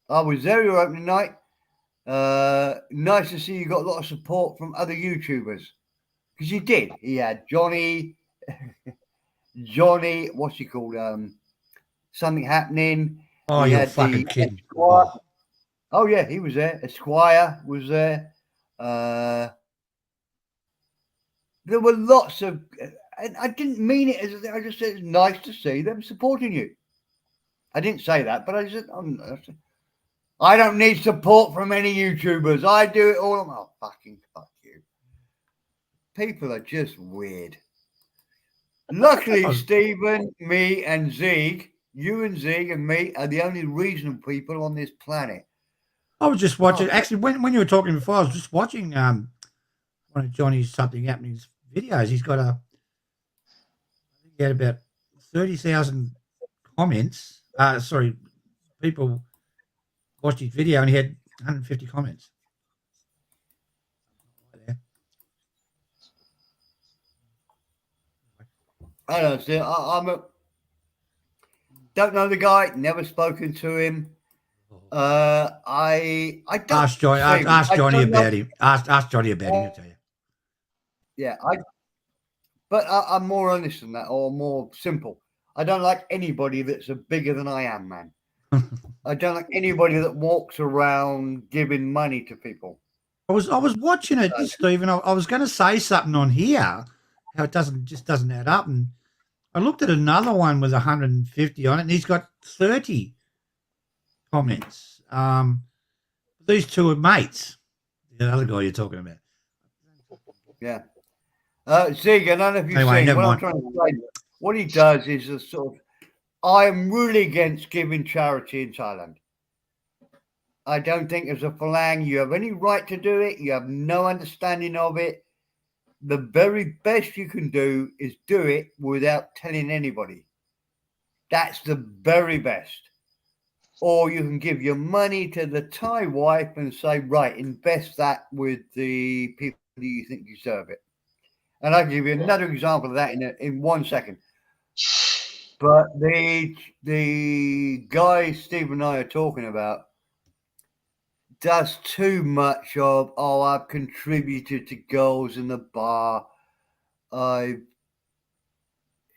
I was there at your opening night. Nice to see you got a lot of support from other YouTubers. Because he did. He had Johnny, what's he called? Something Happening. Oh, he you're had fucking kidding. Oh yeah, he was there. Esquire was there. There were lots of, and I didn't mean it as I just said it's nice to see them supporting you. I didn't say that, but I said I don't need support from any YouTubers. I do it all. Oh, fucking fuck you. People are just weird. Luckily, Stephen, me, and Zeke, you and Zeke and me are the only reasonable people on this planet. I was just watching. Actually, when you were talking before, I was just watching one of Johnny's Something Happening's videos. He had about 30,000 comments. Sorry, people watched his video, and he had 150 comments. I don't see. Don't know the guy. Never spoken to him. I don't ask Johnny about him. Ask Johnny about him. He'll tell you. Yeah, but I'm more honest than that, or more simple. I don't like anybody that's bigger than I am, man. I don't like anybody that walks around giving money to people. I was watching it, Stephen. I was going to say something on here, how it doesn't add up, and I looked at another one with 150 on it, and he's got 30 comments. These two are mates. The other guy you're talking about. Yeah. Zig, I don't know if you've Anyway, seen never what I'm mind. trying to say. What he does is a sort of, I am really against giving charity in Thailand. I don't think as a Falang you have any right to do it. You have no understanding of it. The very best you can do is do it without telling anybody. That's the very best. Or you can give your money to the Thai wife and say, right, invest that with the people that you think deserve it. And I'll give you another example of that in 1 second. But the guy Steve and I are talking about does too much of, I've contributed to girls in the bar.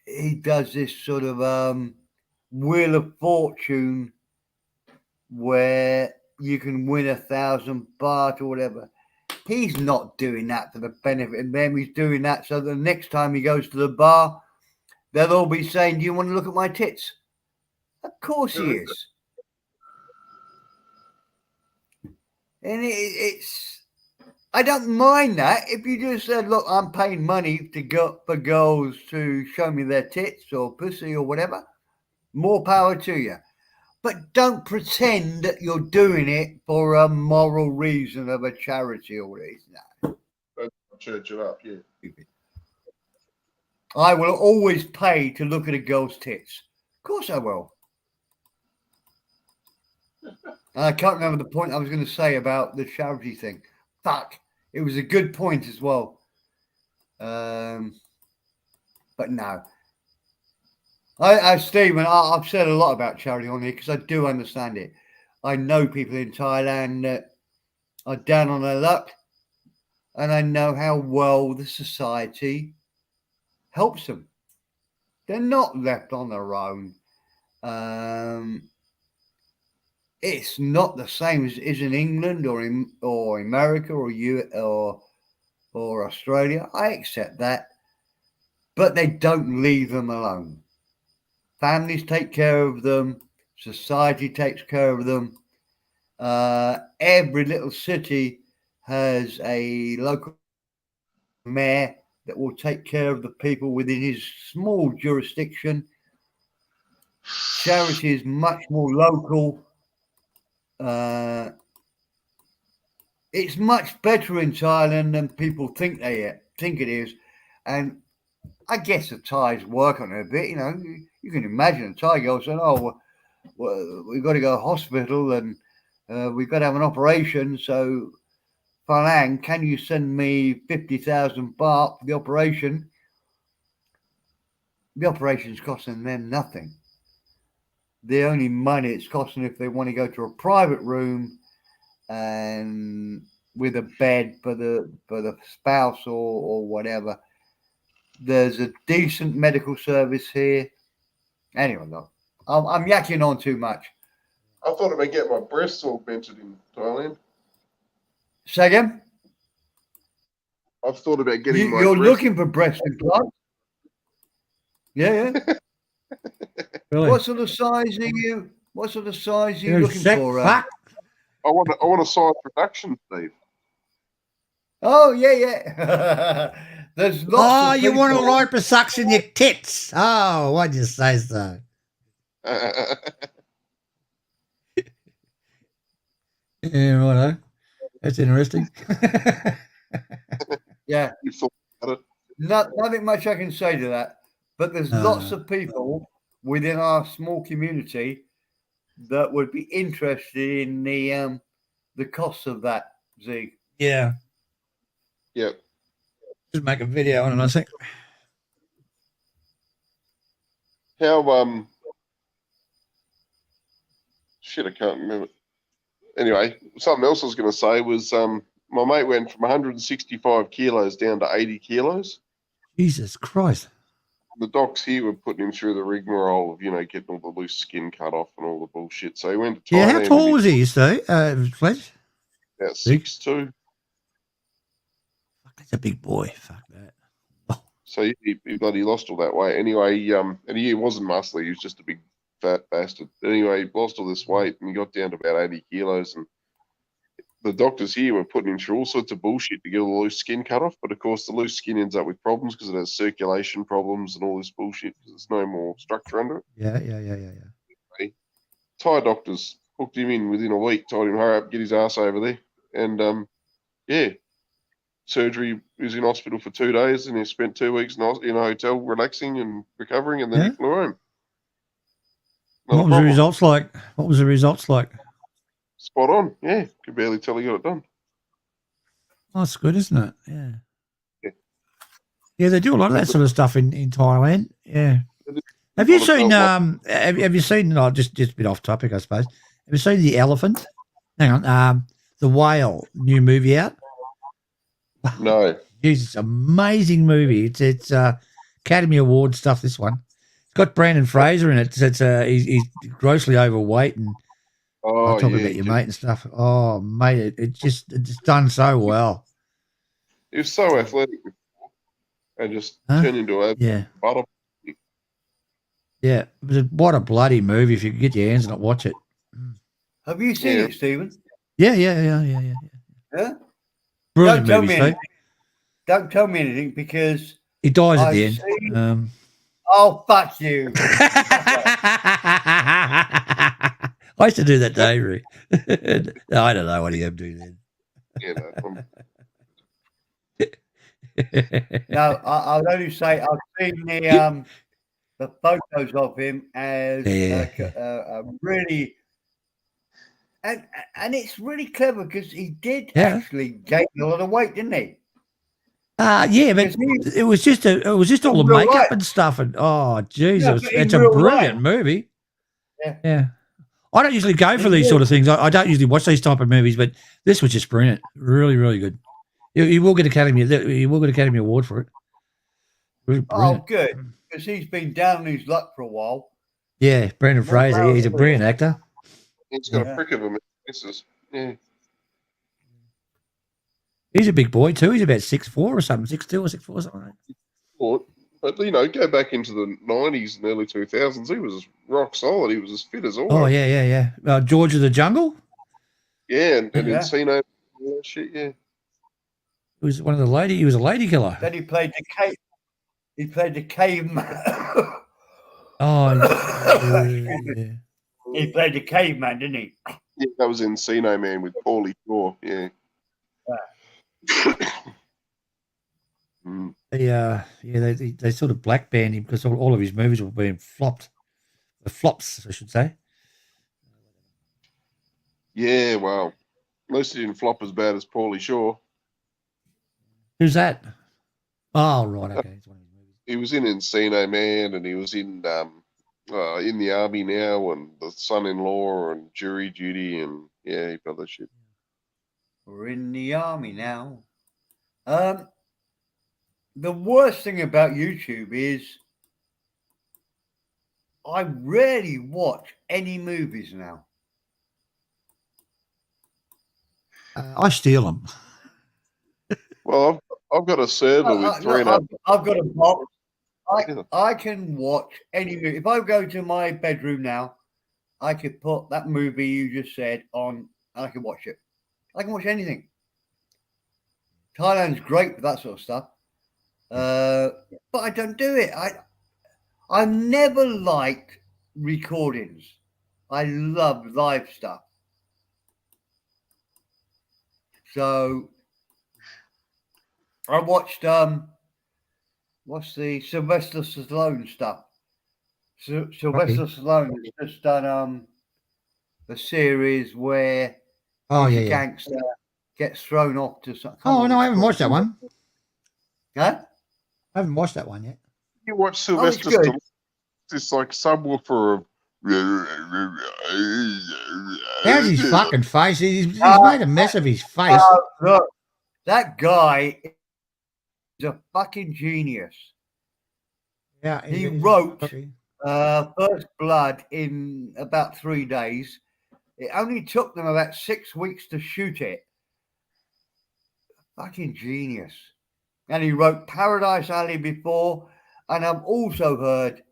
He does this sort of Wheel of Fortune where you can win 1,000 baht or whatever. He's not doing that for the benefit of them. He's doing that so the next time he goes to the bar, they'll all be saying, do you want to look at my tits? Of course he is. And it's, I don't mind that. If you just said, look, I'm paying money for girls to show me their tits or pussy or whatever, more power to you. But don't pretend that you're doing it for a moral reason of a charity or whatever. No. Don't church it up, yeah. I will always pay to look at a girl's tits. Of course I will. I can't remember the point I was going to say about the charity thing. Fuck. It was a good point as well. But no. Stephen, I've said a lot about charity on here because I do understand it. I know people in Thailand that are down on their luck, and I know how well the society helps them. They're not left on their own. It's not the same as is in England or America or Australia. I accept that, but they don't leave them alone. Families take care of them. Society takes care of them. Every little city has a local mayor that will take care of the people within his small jurisdiction. Charity is much more local. It's much better in Thailand than people think it is, and I guess the Thais work on it a bit. You know, you can imagine a Thai girl saying, "Oh, well, we've got to go to hospital and we've got to have an operation. So, Falang, can you send me 50,000 baht for the operation?" The operation's costing them nothing. The only money it's costing if they want to go to a private room and with a bed for the spouse or whatever. There's a decent medical service here. Anyway, look, I'm yakking on too much. I thought about getting my breasts augmented in Thailand. Say again? I've thought about getting my You're breasts. looking for breast implants? Yeah, yeah. Really? What sort of size are you? What sort of size are you You're a looking sick for? fuck. I want a size reduction, Steve. Oh yeah, yeah. There's lots Oh, of you people. want to liposuction your tits? Oh, why'd you say so? Yeah, righto. That's interesting. Yeah, You thought about it? nothing much I can say to that. But there's lots of people within our small community that would be interested in the cost of that. Zeke. Yeah. Yep. Just make a video on it, I think. How shit, I can't remember. Anyway, something else I was going to say was my mate went from 165 kilos down to 80 kilos. Jesus Christ. The docs here were putting him through the rigmarole of, getting all the loose skin cut off and all the bullshit. So he went to Thailand. Yeah, how tall was he, Steve? Fletch? About Big? 6'2". Fuck, that's a big boy. Fuck that. So he bloody lost all that weight. Anyway, and he wasn't muscly. He was just a big fat bastard. Anyway, he lost all this weight and he got down to about 80 kilos. And the doctors here were putting him through all sorts of bullshit to get all the loose skin cut off. But of course, the loose skin ends up with problems because it has circulation problems and all this bullshit because there's no more structure under it. Yeah. Thai doctors hooked him in within a week, told him, hurry up, get his ass over there. And, surgery. He was in hospital for 2 days and he spent 2 weeks in a hotel relaxing and recovering, and then he flew home. What was the results like? What was the results like? Spot on. Yeah. Could barely tell he got it done. Oh, that's good, isn't it? Yeah. Yeah. Yeah, they do a lot of that sort of stuff in Thailand. Yeah. Have you seen? Have you seen? No, just a bit off topic, I suppose. Have you seen The Elephant? Hang on. The Whale new movie out. No. Jesus, amazing movie. It's Academy Award stuff. This one. It's got Brandon Fraser in it. He's grossly overweight, and I'll talk about your mate and stuff. Oh, mate, it's done so well. He was so athletic and just turned into a butter. Yeah, what a bloody movie! If you could get your hands on it, watch it. Have you seen it, Stephen? Yeah. Yeah. Brilliant movie, Steve. Don't tell me anything because he dies at the end. Oh, fuck you! I used to do that, Dave. No, I don't know what he going to do then. No, I'll only say I've seen the photos of him as a really, and it's really clever because he did actually gain a lot of weight, didn't he? Yeah, but it was just all the makeup and stuff, and Jesus, it's a brilliant movie. Yeah. I don't usually go for these sort of things. I don't usually watch these type of movies, but this was just brilliant. Really, really good. You will get Academy Award for it. Really brilliant. Oh, good, because he's been down on his luck for a while. Yeah, Brendan Fraser. He's a brilliant actor. He's got a prick of him. Yeah. He's a big boy too. He's about 6'4" or something, 6'2" or 6'4", something like that. But go back into the 90s and early 2000s. He was rock solid. He was as fit as all. Oh yeah. George of the Jungle. Yeah, and Encino, all that shit. Yeah. He was one of the lady. He was a lady killer. Then he played the cave. He played the caveman. Yeah. He played the caveman, didn't he? Yeah, that was Encino Man with Paulie Shaw. Yeah. They sort of black banned him because all of his movies were being flops, I should say. Yeah, well, at least he didn't flop as bad as Paulie Shaw. Who's that? Oh, right, okay. He was in Encino Man, and he was in the Army Now, and The Son-in-Law, and Jury Duty, and heap other shit. We're in the Army now. The worst thing about YouTube is I rarely watch any movies now. I steal them. Well, I've got a server with three and a half. I've got a box. Yeah. I can watch any movie. If I go to my bedroom now, I could put that movie you just said on, and I can watch it. I can watch anything. Thailand's great for that sort of stuff, but I don't do it. I never liked recordings. I love live stuff. So I watched what's the Sylvester Stallone stuff? Sylvester Stallone has just done a series where Oh he's yeah, a yeah. gangster gets thrown off to some. Oh no, I haven't watched that one. Huh? I haven't watched that one yet. You watch Oh, it's Sylvester good. Stallone, this like subwoofer of. How's his fucking face? He's made a mess of his face. Look, that guy is a fucking genius. Yeah, He he's- wrote okay. First Blood in about 3 days. It only took them about 6 weeks to shoot it. Fucking genius. And he wrote Paradise Alley before. And I've also heard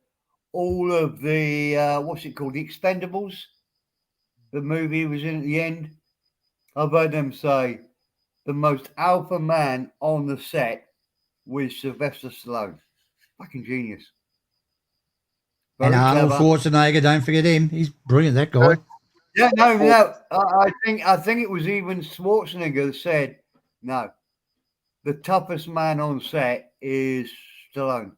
all of the, what's it called? The Expendables. The movie he was in at the end. I've heard them say the most alpha man on the set was Sylvester Stallone. Fucking genius. And Very Arnold clever. Schwarzenegger, don't forget him. He's brilliant, that guy. Yeah, no. I think it was even Schwarzenegger that said, no, the toughest man on set is Stallone.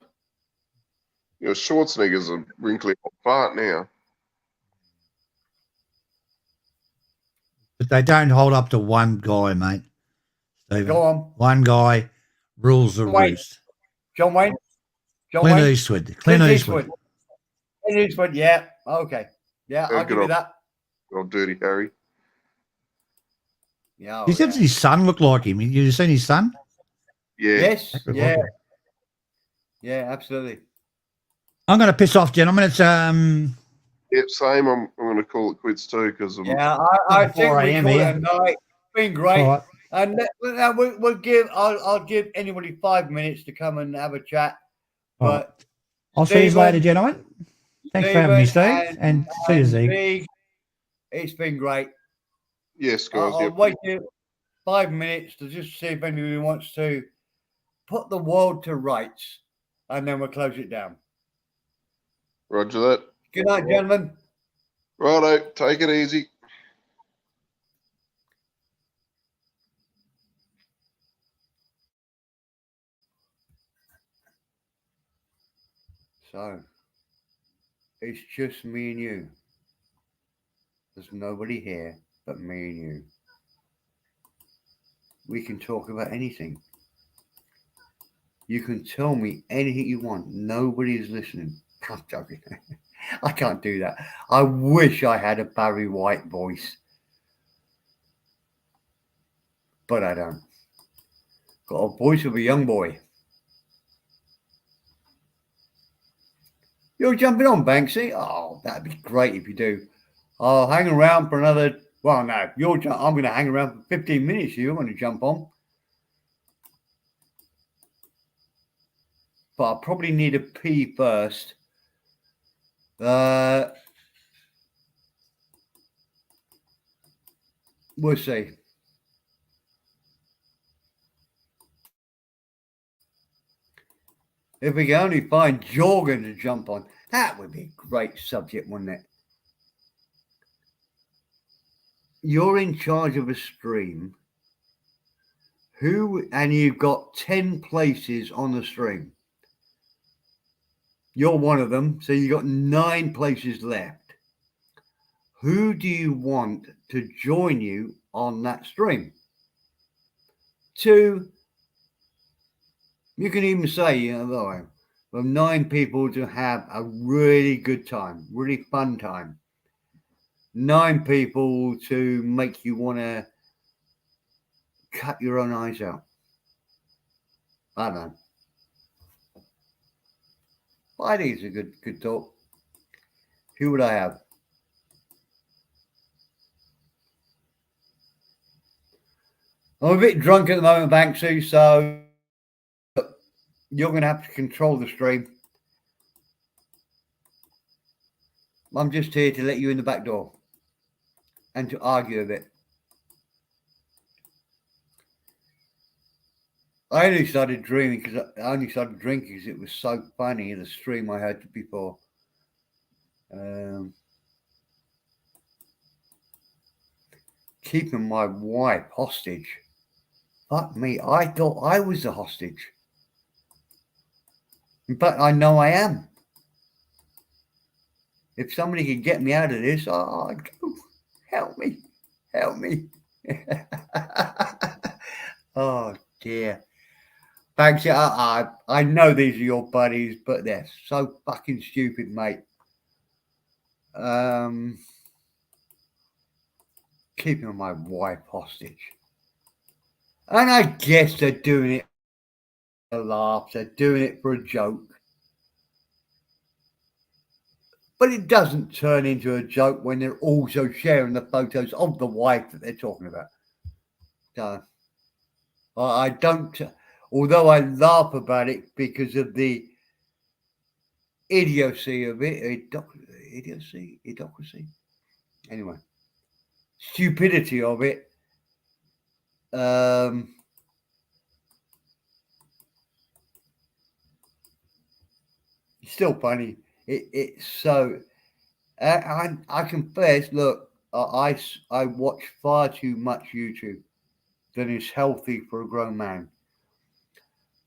You know, Schwarzenegger's a wrinkly old fart now. But they don't hold up to one guy, mate. Stephen. Go on. One guy rules the Wait. roost. John Wayne? Clint Eastwood. Clint Eastwood. Clint Eastwood, yeah. Okay. Yeah, Yeah, I'll give you that. Old Dirty Harry. Yeah. He said his son looked like him. You seen his son? Yeah. Yes. That looked Yeah. like him. Yeah, absolutely. I'm going to piss off, gentlemen. It's Yep, same. I'm going to call it quits too because I'm. Yeah, I think 4 we a.m. call it here. a night. It's been great. all right. And we'll give. I'll give anybody 5 minutes to come and have a chat. All right. But I'll see you Stephen- later, gentlemen. Thanks for having me, Stephen Steve. And see you, Zeke. Zeke, it's been great. Yes, guys. I'll Yep. wait here 5 minutes to just see if anybody wants to put the world to rights, and then we'll close it down. Roger that. Good night, gentlemen. Righto. Take it easy. So it's just me and you. There's nobody here but me and you. We can talk about anything. You can tell me anything you want. Nobody's listening. I'm joking. I can't do that. I wish I had a Barry White voice, but I don't. Got a voice of a young boy. You're jumping on, Banksy? Oh, that'd be great if you do. I'll hang around for another. Well, no, I'm going to hang around for 15 minutes. You're going to jump on. But I'll probably need a pee first. We'll see. If we can only find Jorgen to jump on, that would be a great subject, wouldn't it? You're in charge of a stream. And you've got 10 places on the stream. You're one of them, so you've got 9 places left. Who do you want to join you on that stream? 2, you can even say, of 9 people to have a really good time, really fun time. 9 people to make you want to cut your own eyes out. I don't know. I think it's a good thought. Who would I have? I'm a bit drunk at the moment, Banksy, so you're going to have to control the stream. I'm just here to let you in the back door and to argue a bit. I only started dreaming because I only started drinking because it was so funny, the stream I had before. Keeping my wife hostage. Fuck me, I thought I was the hostage. In fact, I know I am. If somebody could get me out of this, I'd go, help me, help me. Oh dear. Thanks. I know these are your buddies, but they're so fucking stupid, mate. Keeping my wife hostage. And I guess they're doing it for a laugh, they're doing it for a joke. But it doesn't turn into a joke when they're also sharing the photos of the wife that they're talking about. So I don't, although I laugh about it because of the idiocy of it, idiocy. Anyway, stupidity of it. It's still funny. It's so. I confess. Look, I watch far too much YouTube than is healthy for a grown man.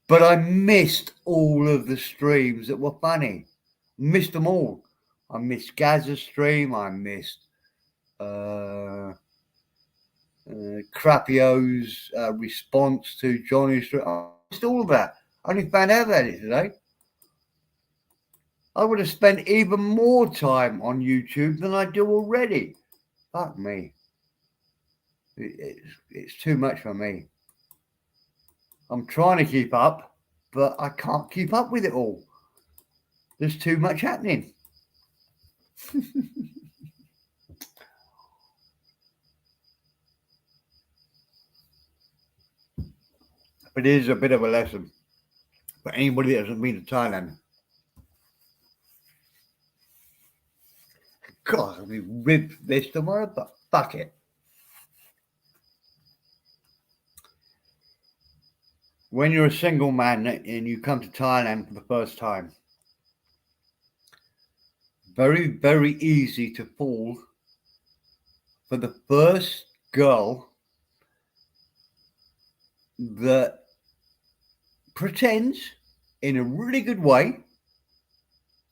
But I missed all of the streams that were funny. Missed them all. I missed Gaz's stream. I missed Crapio's response to Johnny's stream. I missed all of that. I only found out about it today. I would have spent even more time on YouTube than I do already. Fuck me. It's too much for me. I'm trying to keep up, but I can't keep up with it all. There's too much happening. But it is a bit of a lesson for anybody that hasn't been to Thailand. God, I'll be ripped this tomorrow, but fuck it. When you're a single man and you come to Thailand for the first time, very, very easy to fall for the first girl that pretends in a really good way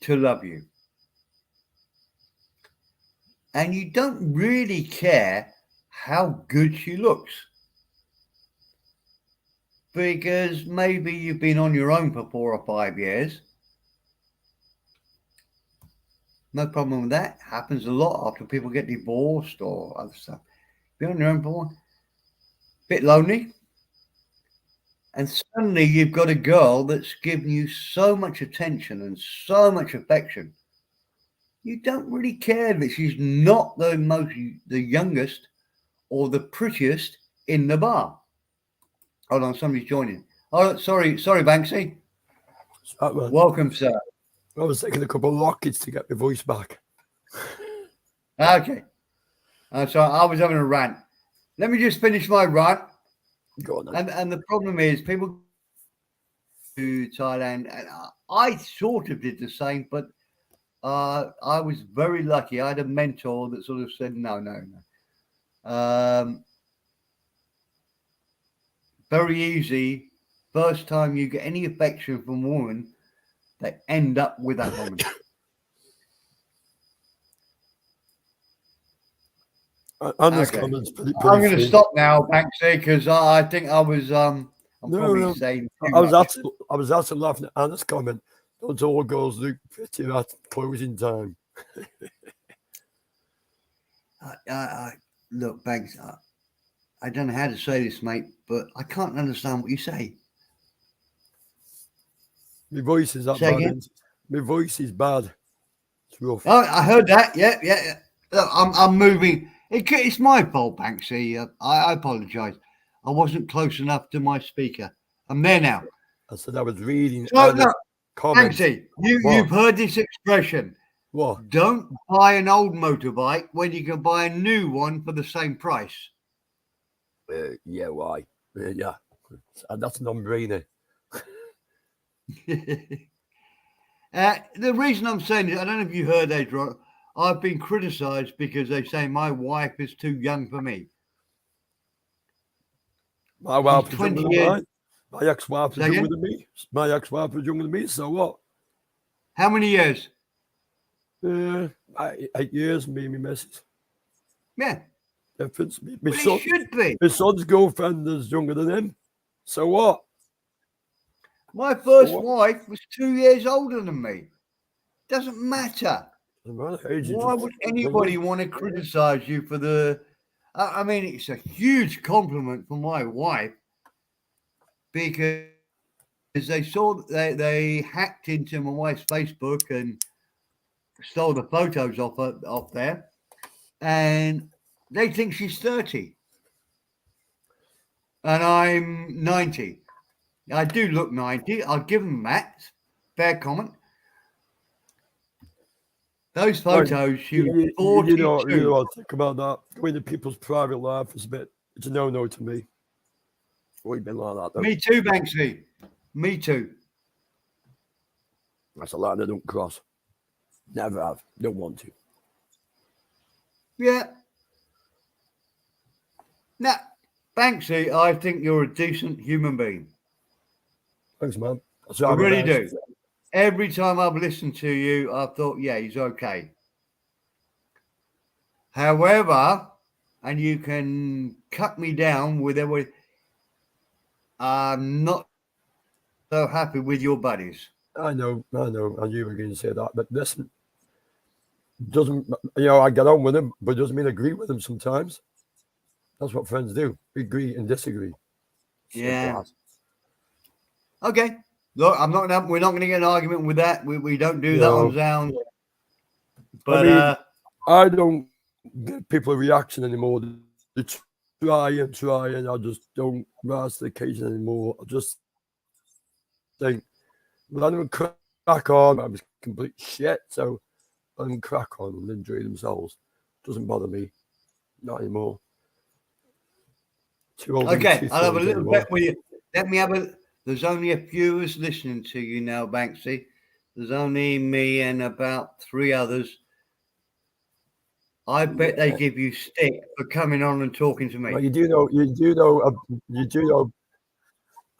to love you. And you don't really care how good she looks. Because maybe you've been on your own for 4 or 5 years. No problem with that. Happens a lot after people get divorced or other stuff. Be on your own for a bit lonely. And suddenly you've got a girl that's giving you so much attention and so much affection. You don't really care that she's not the youngest or the prettiest in the bar. Hold on, somebody's joining. Oh, sorry, Banksy. Welcome, sir. I was taking a couple of rockets to get my voice back. Okay. So I was having a rant. Let me just finish my rant. Go on then. And the problem is people to Thailand, and I sort of did the same, but I was very lucky. I had a mentor that sort of said, no. Very easy. First time you get any affection from a woman, they end up with that woman. Anna's Okay. comments pretty I'm going to free. stop now, Banksy, because I think I was I'm No, probably no. saying too I was much. actually laughing at Anna's comment. Don't all girls look pretty at closing time? Look, Banks, I don't know how to say this, mate, but I can't understand what you say. My voice is that Say bad. again? My voice is bad. It's rough. Oh, I heard that. Yeah. Look, I'm moving. It's my fault, Banksy. I apologise. I wasn't close enough to my speaker. I'm there now. I said I was reading So, other look, comments. Banksy, What? you've heard this expression. What? Don't buy an old motorbike when you can buy a new one for the same price. Yeah, why? Yeah, that's a non-brainer. The reason I'm saying it, I don't know if you heard, Adrian, I've been criticised because they say my wife is too young for me. My wife She's was younger 20 than years. mine. My ex-wife was Say again? younger than me. My ex-wife was younger than me. So what? How many years? 8 years, me and my missus. Yeah. Difference. Well, it should be. My son's girlfriend is younger than him. So what? My first wife was 2 years older than me. Doesn't matter. Why would anybody want to criticise you for the... I mean, it's a huge compliment for my wife because they hacked into my wife's Facebook and stole the photos off there, and they think she's 30 and I'm 90. I do look 90. I'll give them that. Fair comment. Those photos, she was 42. You know what I think about that. Going to people's private life is it's a no-no to me. We've been like that, though. Me too, Banksy. Me too. That's a line I don't cross. Never have. Don't want to. Yeah. Now, Banksy, I think you're a decent human being. Thanks, man. I really do. Every time I've listened to you, I've thought, yeah, he's okay. However, and you can cut me down with every, I'm not so happy with your buddies. I know. I knew you were going to say that. But listen, doesn't, I get on with them, but it doesn't mean I agree with them sometimes. That's what friends do. We agree and disagree. Yeah. Okay. Look, we're not going to get an argument with that. We don't do that on Zound. But I don't give people a reaction anymore. They try and I just don't rise to the occasion anymore. I just think, let them crack on. I was complete shit, so let them crack on and enjoy themselves. Doesn't bother me. Not anymore. Okay, I'll have a little bet with you. Let me have there's only a few of us listening to you now, Banksy. There's only me and about 3 others. I bet they give you stick for coming on and talking to me. Well, you do know.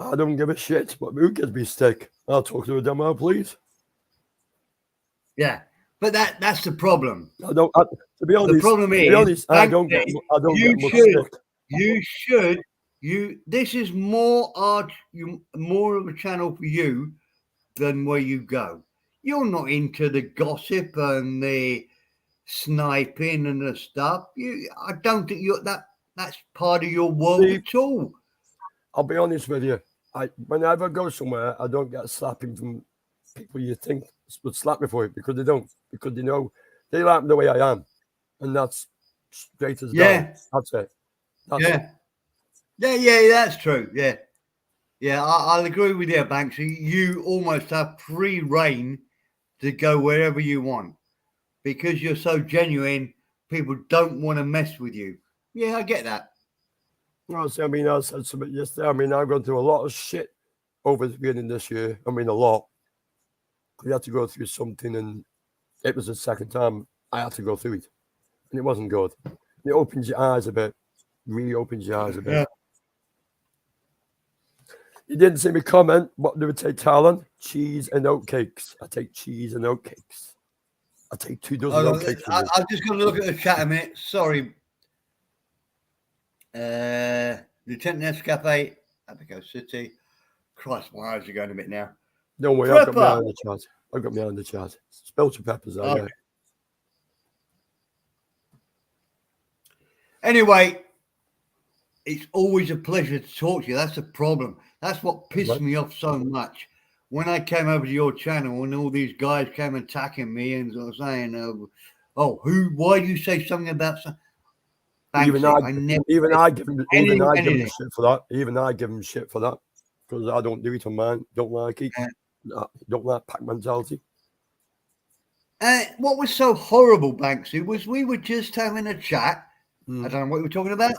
I don't give a shit, but who gives me stick? I'll talk to a demo, please. Yeah, but that's the problem. To be honest, the problem is, I don't get much stick. You should. This is more of a channel for you than where you go. You're not into the gossip and the sniping and the stuff. I don't think that's part of your world at all. I'll be honest with you. Whenever I go somewhere, I don't get slapping from people you think would slap me for it because they don't. Because they know they like me the way I am, and that's straight as down. That's it. Yeah, that's true. Yeah, I'll agree with you, Banksy. You almost have free reign to go wherever you want because you're so genuine. People don't want to mess with you. Yeah, I get that. Well, see, I said something yesterday. I've gone through a lot of shit over the beginning this year. A lot. We had to go through something, and it was the second time I had to go through it, and it wasn't good. It opens your eyes a bit. Really opens your eyes a bit. Yeah. You didn't see me comment. What do we take, Talon? Cheese and oatcakes. I take cheese and oatcakes. I take 2 dozen oatcakes. I'm just going to look at the chat a minute. Sorry. Lieutenant Nescafe, Apico City. Christ, my eyes are going a bit now. Don't worry, I've got my eye on the chat. Spelt your peppers out there. Anyway, it's always a pleasure to talk to you. That's the problem. That's what pissed me off so much. When I came over to your channel and all these guys came attacking me and sort of saying, why do you say something about... Banksy, I never give him shit for that. Even I give him shit for that because I don't do it on mine. Don't like it. Don't like pack mentality. What was so horrible, Banksy, was we were just having a chat. I don't know what we were talking about.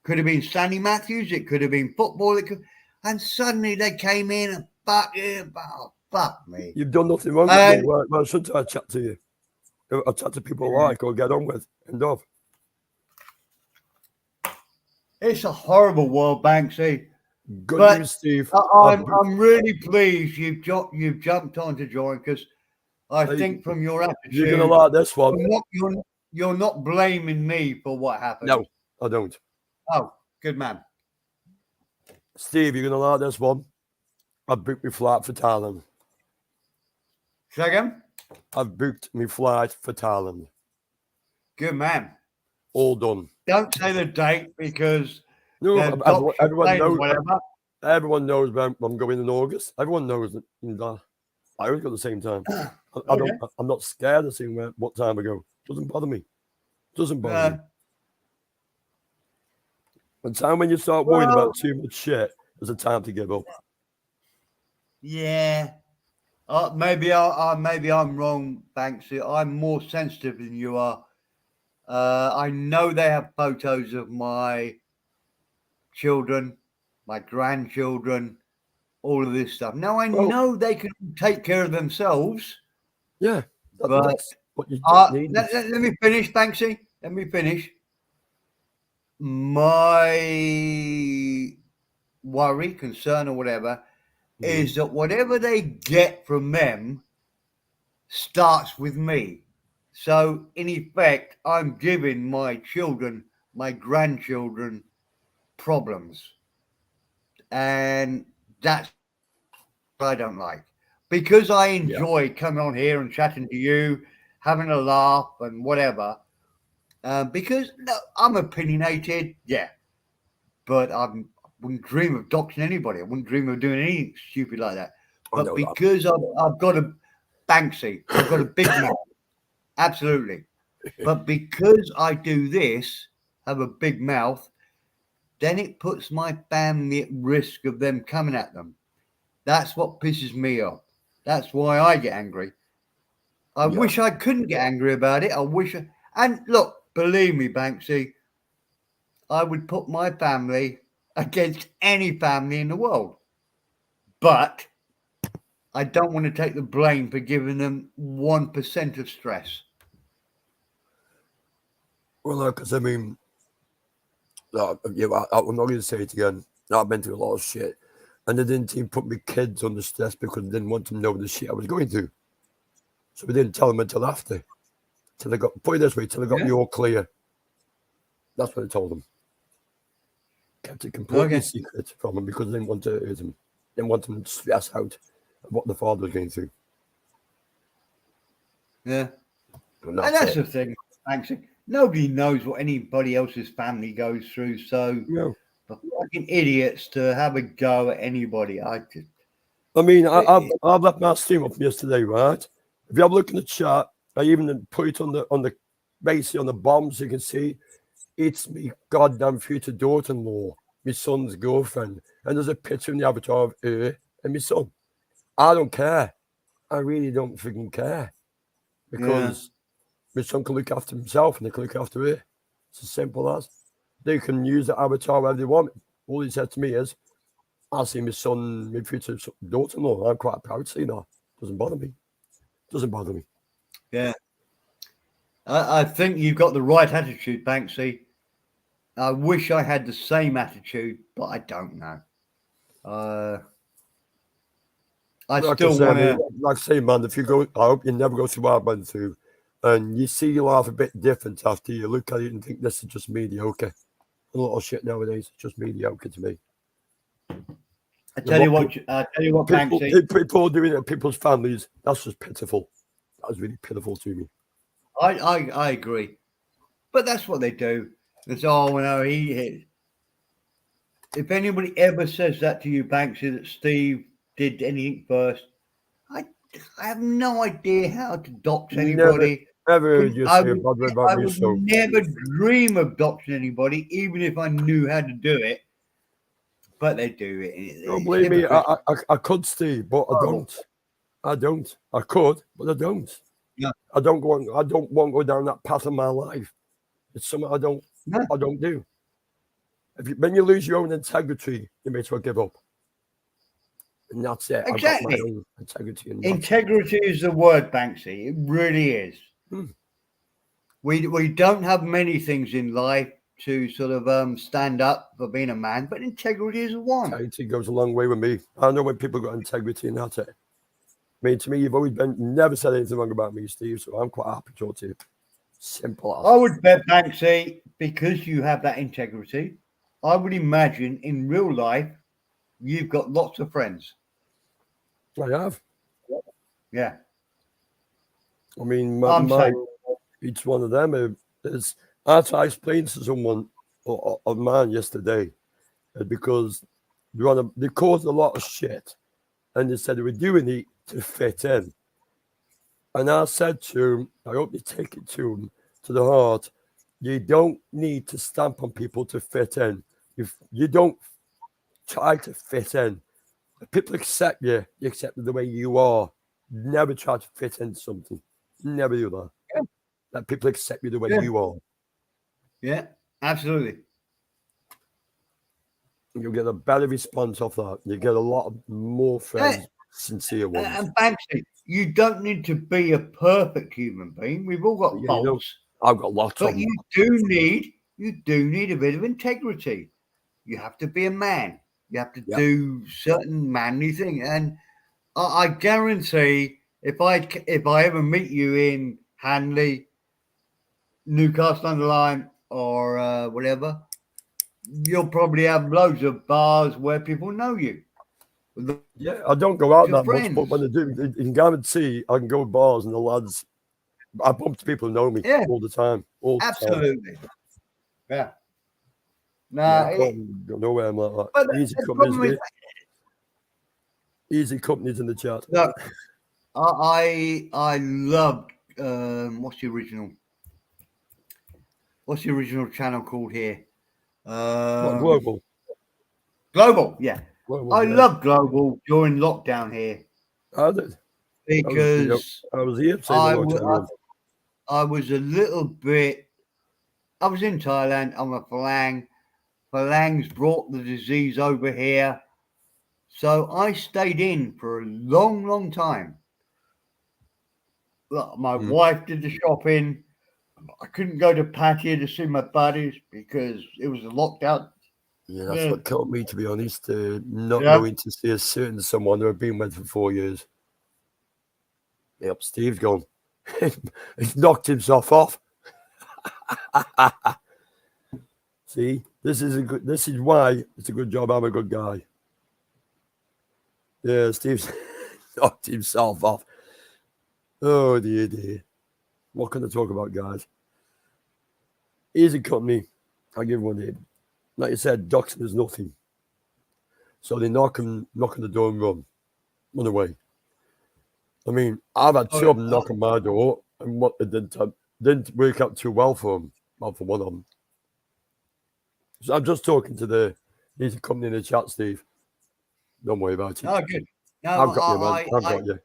Could have been Stanley Matthews. It could have been football. And suddenly they came in and fuck me. You've done nothing wrong with me. Why shouldn't I chat to you? I chat to people I like or get on with. End of. It's a horrible world, Banksy. Good news, Steve. I'm really pleased you've jumped on to join because I think from your attitude, you're gonna like this one. You're not blaming me for what happened. No, I don't. Oh, good man. Steve, you're gonna like this one. I've booked my flight for Thailand. Say again? I've booked my flight for Thailand. Good man. All done. Don't say the date because everyone knows. Everyone knows when I'm going in August. Everyone knows that. I always go at the same time. I'm not scared of seeing what time I go. Doesn't bother me. Doesn't bother me. The time when you start worrying about too much shit, there's a time to give up. Yeah. Maybe I'm wrong, Banksy. I'm more sensitive than you are. I know they have photos of my children, my grandchildren, all of this stuff. Now I know they can take care of themselves. Yeah, that's what you don't need. Let me finish, Banksy. Let me finish. My worry, concern, or whatever is that whatever they get from them starts with me. So, in effect, I'm giving my children, my grandchildren, problems. And that's what I don't like. Because I enjoy coming on here and chatting to you, having a laugh and whatever. Because I'm opinionated, but I wouldn't dream of doxing anybody. I wouldn't dream of doing anything stupid like that. But because I've got a Banksy, I've got a big mouth. Absolutely. But because I do this, have a big mouth, then it puts my family at risk of them coming at them. That's what pisses me off. That's why I get angry. I wish I couldn't get angry about it. And look, believe me, Banksy, I would put my family against any family in the world. But I don't want to take the blame for giving them 1% of stress. Well, because I mean, I'm not going to say it again. I've been through a lot of shit. And they didn't even put my kids under stress because they didn't want them to know the shit I was going through. So we didn't tell them until after. Till they got, put it this way, till they got me all clear. That's what I told them. Kept it completely secret from them because they didn't want to hurt them. They didn't want them to stress out of what the father was going through. Yeah. And that's the thing, actually. Nobody knows what anybody else's family goes through. So, for fucking idiots to have a go at anybody, I've left my stream up yesterday, right? If you have a look in the chat, I even put it on the basically on the bottom so you can see it's me goddamn future daughter-in-law, my son's girlfriend, and there's a picture in the avatar of her and my son. I don't care. I really don't freaking care because my son can look after himself and they can look after her. It's as simple as they can use the avatar wherever they want. All he said to me is, I see my son, my future daughter-in-law. I'm quite proud to see that. Doesn't bother me. Doesn't bother me. Yeah. I think you've got the right attitude, Banksy. I wish I had the same attitude, but I don't know. I still want to... Like I say, man, if you go... I hope you never go through what I've been through. And you see your life a bit different after you look at it and think this is just mediocre. A lot of shit nowadays is just mediocre to me. I tell you what, Banksy. People doing it, people's families, that's just pitiful. That was really pitiful to me. I agree. But that's what they do. It's all, if anybody ever says that to you, Banksy, that Steve did anything first, I have no idea how to dox anybody. Ever heard you I say a would, bad word I about me, would so never dream of doxing anybody, even if I knew how to do it. But they do it. don't It's blame me. hypocritical. I could, Steve, but I don't. I don't. I could, but I don't. Yeah. I don't want to go down that path in my life. It's something I don't do. When you lose your own integrity, you may as well give up. And that's it. Exactly. I've got my own integrity. And Integrity is the word, Banksy. It really is. We don't have many things in life to sort of stand up for being a man, but integrity is one. integrity goes a long way with me. I know when people got integrity, and that's it. I mean, to me, you've always never said anything wrong about me, Steve, so I'm quite happy to talk to you. Simple as. I would bet, Banksy, because you have that integrity, I would imagine in real life you've got lots of friends. I have. Yeah. I mean, I'm saying. each one of them is. I tried to explain to someone of mine yesterday because they caused a lot of shit, and they said they were doing it to fit in. And I said to him, I hope you take it to the heart. You don't need to stamp on people to fit in. If you don't try to fit in, if people accept you, you accept the way you are. Never try to fit in something. Never do that. Yeah. Let people accept you the way you are. Yeah, absolutely. You'll get a better response off that. You get a lot of more friends, sincere ones. And Banksy, you don't need to be a perfect human being. We've all got faults. I've got lots of But you do need a bit of integrity. You have to be a man. You have to do certain manly things. And I guarantee if I ever meet you in Hanley, Newcastle under Lyme, or whatever, you'll probably have loads of bars where people know you. Yeah, I don't go out that friends. much, but when I do, you can guarantee I can go to bars and the lads. I bump to people who know me all the time. Absolutely. Yeah. No, I don't go nowhere I'm like that. Easy companies in the chat. No, I loved what's the original channel called here? Global. Global, yeah. Global, I love Global during lockdown here. I did. Because I was here I was a little bit. I was in Thailand. I'm a Falang. Falangs brought the disease over here. So I stayed in for a long, long time. My wife did the shopping. I couldn't go to Pattaya to see my buddies because it was a lockdown. Yeah, that's what killed me, to be honest. Not going to see a certain someone who I've been with for 4 years. Yep, Steve's gone. He's knocked himself off. See, this is why it's a good job I'm a good guy. Yeah, Steve's knocked himself off. Oh dear. What can I talk about, guys? Easy company. I give one in. Like you said, doxing is nothing. So they knock on the door and run away. I mean, I've had two of them knock on my door, and what it didn't work out too well for them. Well, for one of them. So I'm just talking to the easy company in the chat, Steve. Don't worry about it. Oh, good. No, I've got you, man. I've got you.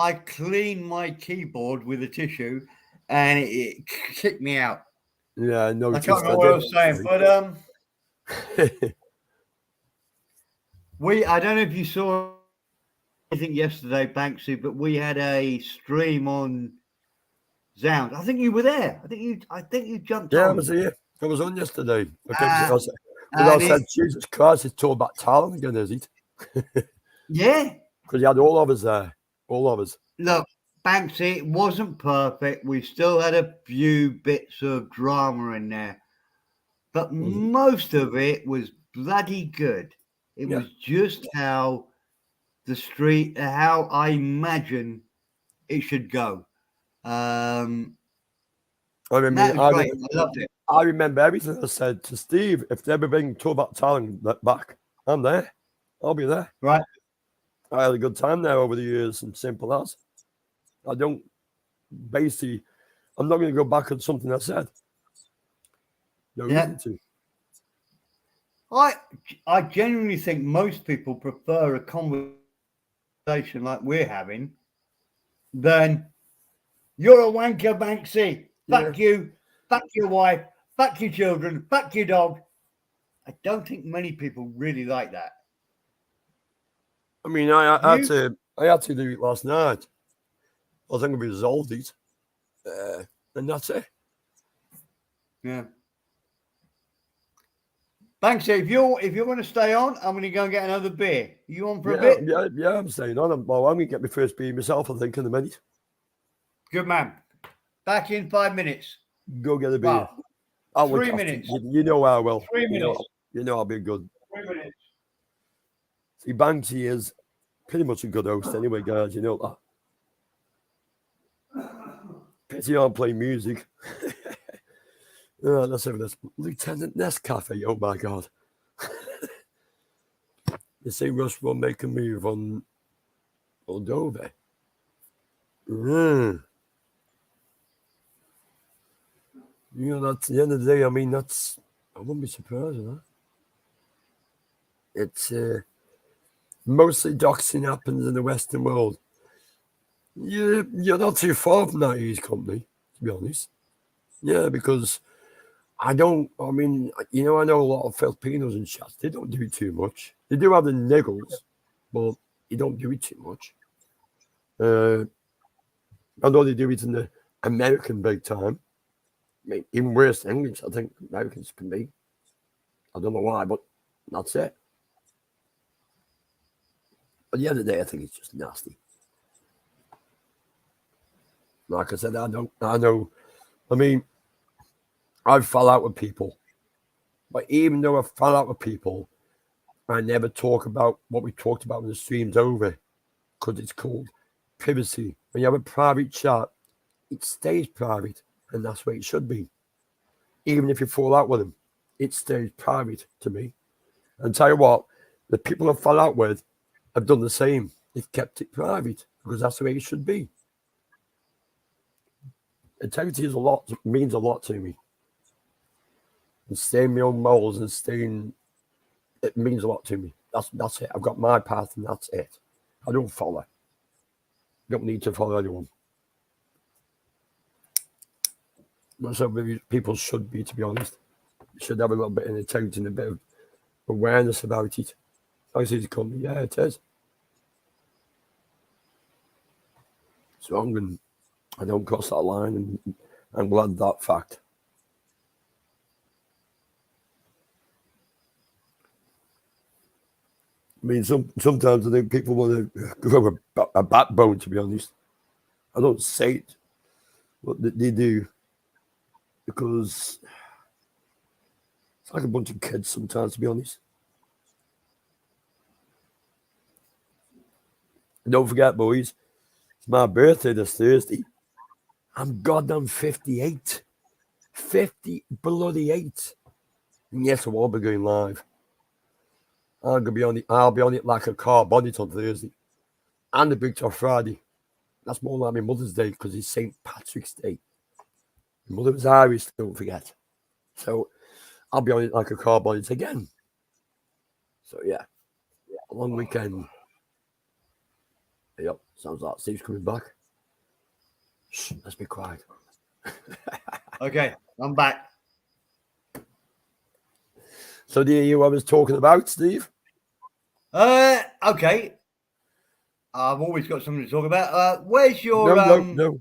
I cleaned my keyboard with a tissue, and it kicked me out. Yeah, I know. I can't remember what I was saying, but I don't know if you saw anything yesterday, Banksy, but we had a stream on Zound. I think you were there. I think you jumped on. Yeah, I was here. I was on yesterday. I said, Jesus Christ, it's all about talent again, is it? Yeah. Because you had all of us there. All of us. Look, Banksy, it wasn't perfect. We still had a few bits of drama in there. But most of it was bloody good. It was just how how I imagine it should go. I loved it. I remember everything I said to Steve. If they ever bring Talk About Talent back, I'm there. I'll be there. Right. I had a good time there over the years, and simple as. I don't basically. I'm not going to go back on something I said. No Yeah. reason to. I genuinely think most people prefer a conversation like we're having than you're a wanker, Banksy. Fuck you. Fuck your wife. Fuck your children. Fuck your dog. I don't think many people really like that. I mean, I had to do it last night. I think we resolved it, and that's it. Yeah. Banksy, if you're going to stay on, I'm going to go and get another beer. You on for a bit? Yeah, I'm staying on. I'm going to get my first beer myself, I think, in a minute. Good man. Back in 5 minutes. Go get a beer. Wow. I would 3 have to. minutes. You know how well. 3 minutes. You know I'll be good. 3 minutes. See, Banksy is pretty much a good host anyway, guys. You know that. Pity I don't play music. Let's have this. Lieutenant Nest Cafe. Oh my God. They say Russ will make a move on Moldova. You know, that's the end of the day. I mean, I wouldn't be surprised at that. It's mostly doxing happens in the Western world. You're not too far from that East company, to be honest. Yeah, because I know a lot of Filipinos and chats. They don't do it too much. They do have the niggles, but they don't do it too much. I know they do it in the American big time. I mean, even worse than English, I think Americans can be. I don't know why, but that's it. At the end of the day, I think it's just nasty. Like I said, I know. I mean, I've fell out with people. But even though I fell out with people, I never talk about what we talked about when the stream's over. Because it's called privacy. When you have a private chat, it stays private. And that's where it should be. Even if you fall out with them, it stays private to me. And tell you what, the people I fell out with have done the same. They've kept it private because that's the way it should be. Integrity means a lot to me. And staying my own morals and it means a lot to me. That's it. I've got my path and that's it. I don't follow. Don't need to follow anyone. That's how people should be, to be honest. You should have a little bit of integrity and a bit of awareness about it. I see the company, yeah, it is. It's wrong and I don't cross that line and I'm glad that fact. I mean, sometimes I think people want to grow a backbone, to be honest. I don't say it, but they do. Because it's like a bunch of kids sometimes, to be honest. Don't forget, boys, it's my birthday this Thursday. I'm goddamn 58. 50 bloody 8. And yes, I will be going live. I'll be on it like a car bonnet on Thursday. And the Big Top Friday. That's more like my Mother's Day because it's St. Patrick's Day. My mother was Irish, don't forget. So I'll be on it like a car bonnet again. So yeah, a long weekend. Yep, sounds like Steve's coming back. Shh, let's be quiet. Okay, I'm back. So do you hear what I was talking about, Steve? Okay. I've always got something to talk about. Where's your No. I'm place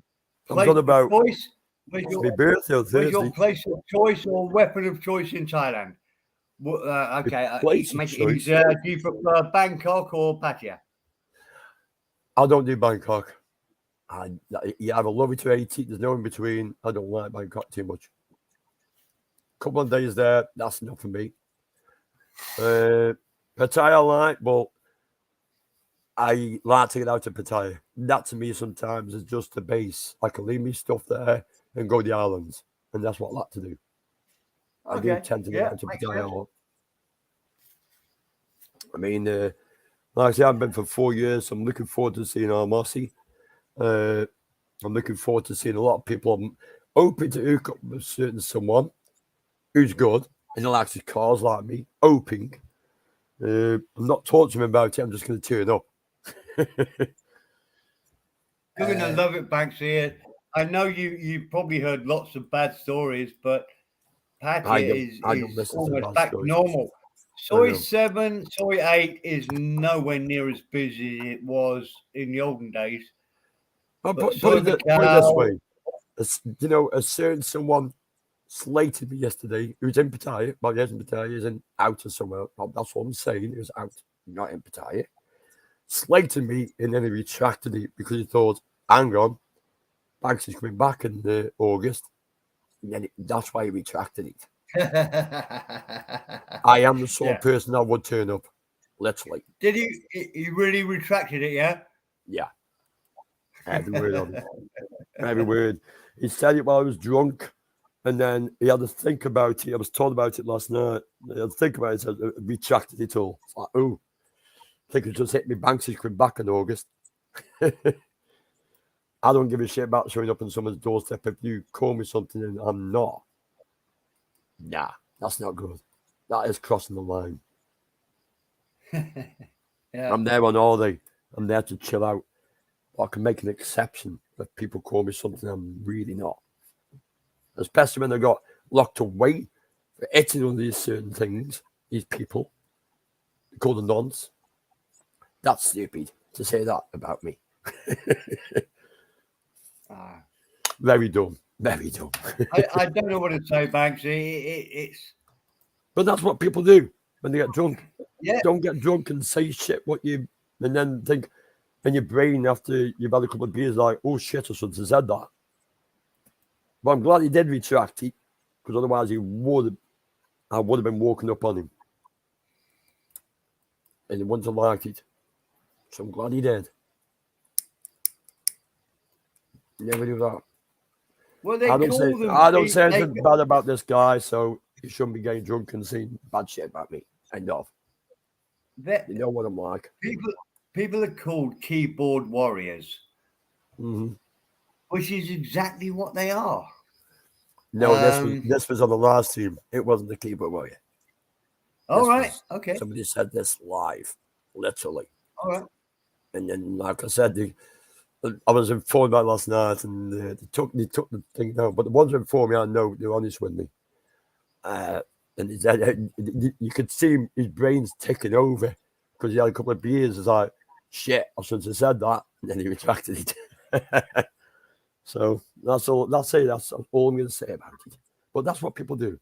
talking of about choice? it's my birthday on Where's Thursday. your place of choice or weapon of choice in Thailand? Okay, place make of it choice? easier. Do you prefer Bangkok or Pattaya? I don't do Bangkok. You either love it or hate it. There's no in between. I don't like Bangkok too much. Couple of days there, that's enough for me. Pattaya I like, but I like to get out of Pattaya. That to me sometimes is just the base. I can leave me stuff there and go to the islands. And that's what I like to do. I do tend to get out to Pattaya a lot. I mean, like I say, I've been for 4 years. So I'm looking forward to seeing Armasi. I'm looking forward to seeing a lot of people hoping to hook up with a certain someone who's good and he likes his cars like me, hoping. I'm not talking to him about it, I'm just going to turn up. You're going to love it, Banksy. I know you probably heard lots of bad stories, but Patty is almost back to normal. Soy 7, Soy 8 is nowhere near as busy as it was in the olden days. Put it this way. A certain someone slated me yesterday who's in Pattaya. Well, he isn't Pattaya, he's in out or somewhere. Well, that's what I'm saying. He was out, not in Pattaya. Slated me and then he retracted it because he thought, hang on, Banks is coming back in August. And then that's why he retracted it. I am the sort of person that would turn up, literally. Did he really retracted it, yeah? Yeah. Every word of it. Every word. He said it while I was drunk, and then he had to think about it. I was told about it last night. He had to think about it, so I retracted it all. It's like, oh, I think it just hit me. Banks is coming back in August. I don't give a shit about showing up on someone's doorstep if you call me something and I'm not. Nah, that's not good. That is crossing the line. Yeah. I'm there on holiday. I'm there to chill out. But I can make an exception if people call me something I'm really not. Especially when they got locked away for hitting on these certain things, these people, called the nonce. That's stupid to say that about me. Very dumb. Very dumb. I don't know what to say, Banksy. It's. But that's what people do when they get drunk. Yeah. Don't get drunk and say shit and then think in your brain after you've had a couple of beers like, oh shit, I shouldn't have said that. But I'm glad he did retract it, because otherwise I would have been walking up on him. And he wouldn't have liked it. So I'm glad he did. Never do that. Well, I don't say anything bad about this guy, so he shouldn't be getting drunk and saying bad shit about me. End of. You know what I'm like. People are called keyboard warriors, which is exactly what they are. No, this was on the last team. It wasn't the keyboard warrior. All right. Okay. Somebody said this live, literally. All right. And then, like I said, I was informed about last night, and they took the thing down. But the ones who informed me, I know they're honest with me. And he said, you could see his brain's ticking over because he had a couple of beers. It's like, shit, I shouldn't have said that. And then he retracted it. So that's all. That's all I'm going to say about it. But that's what people do.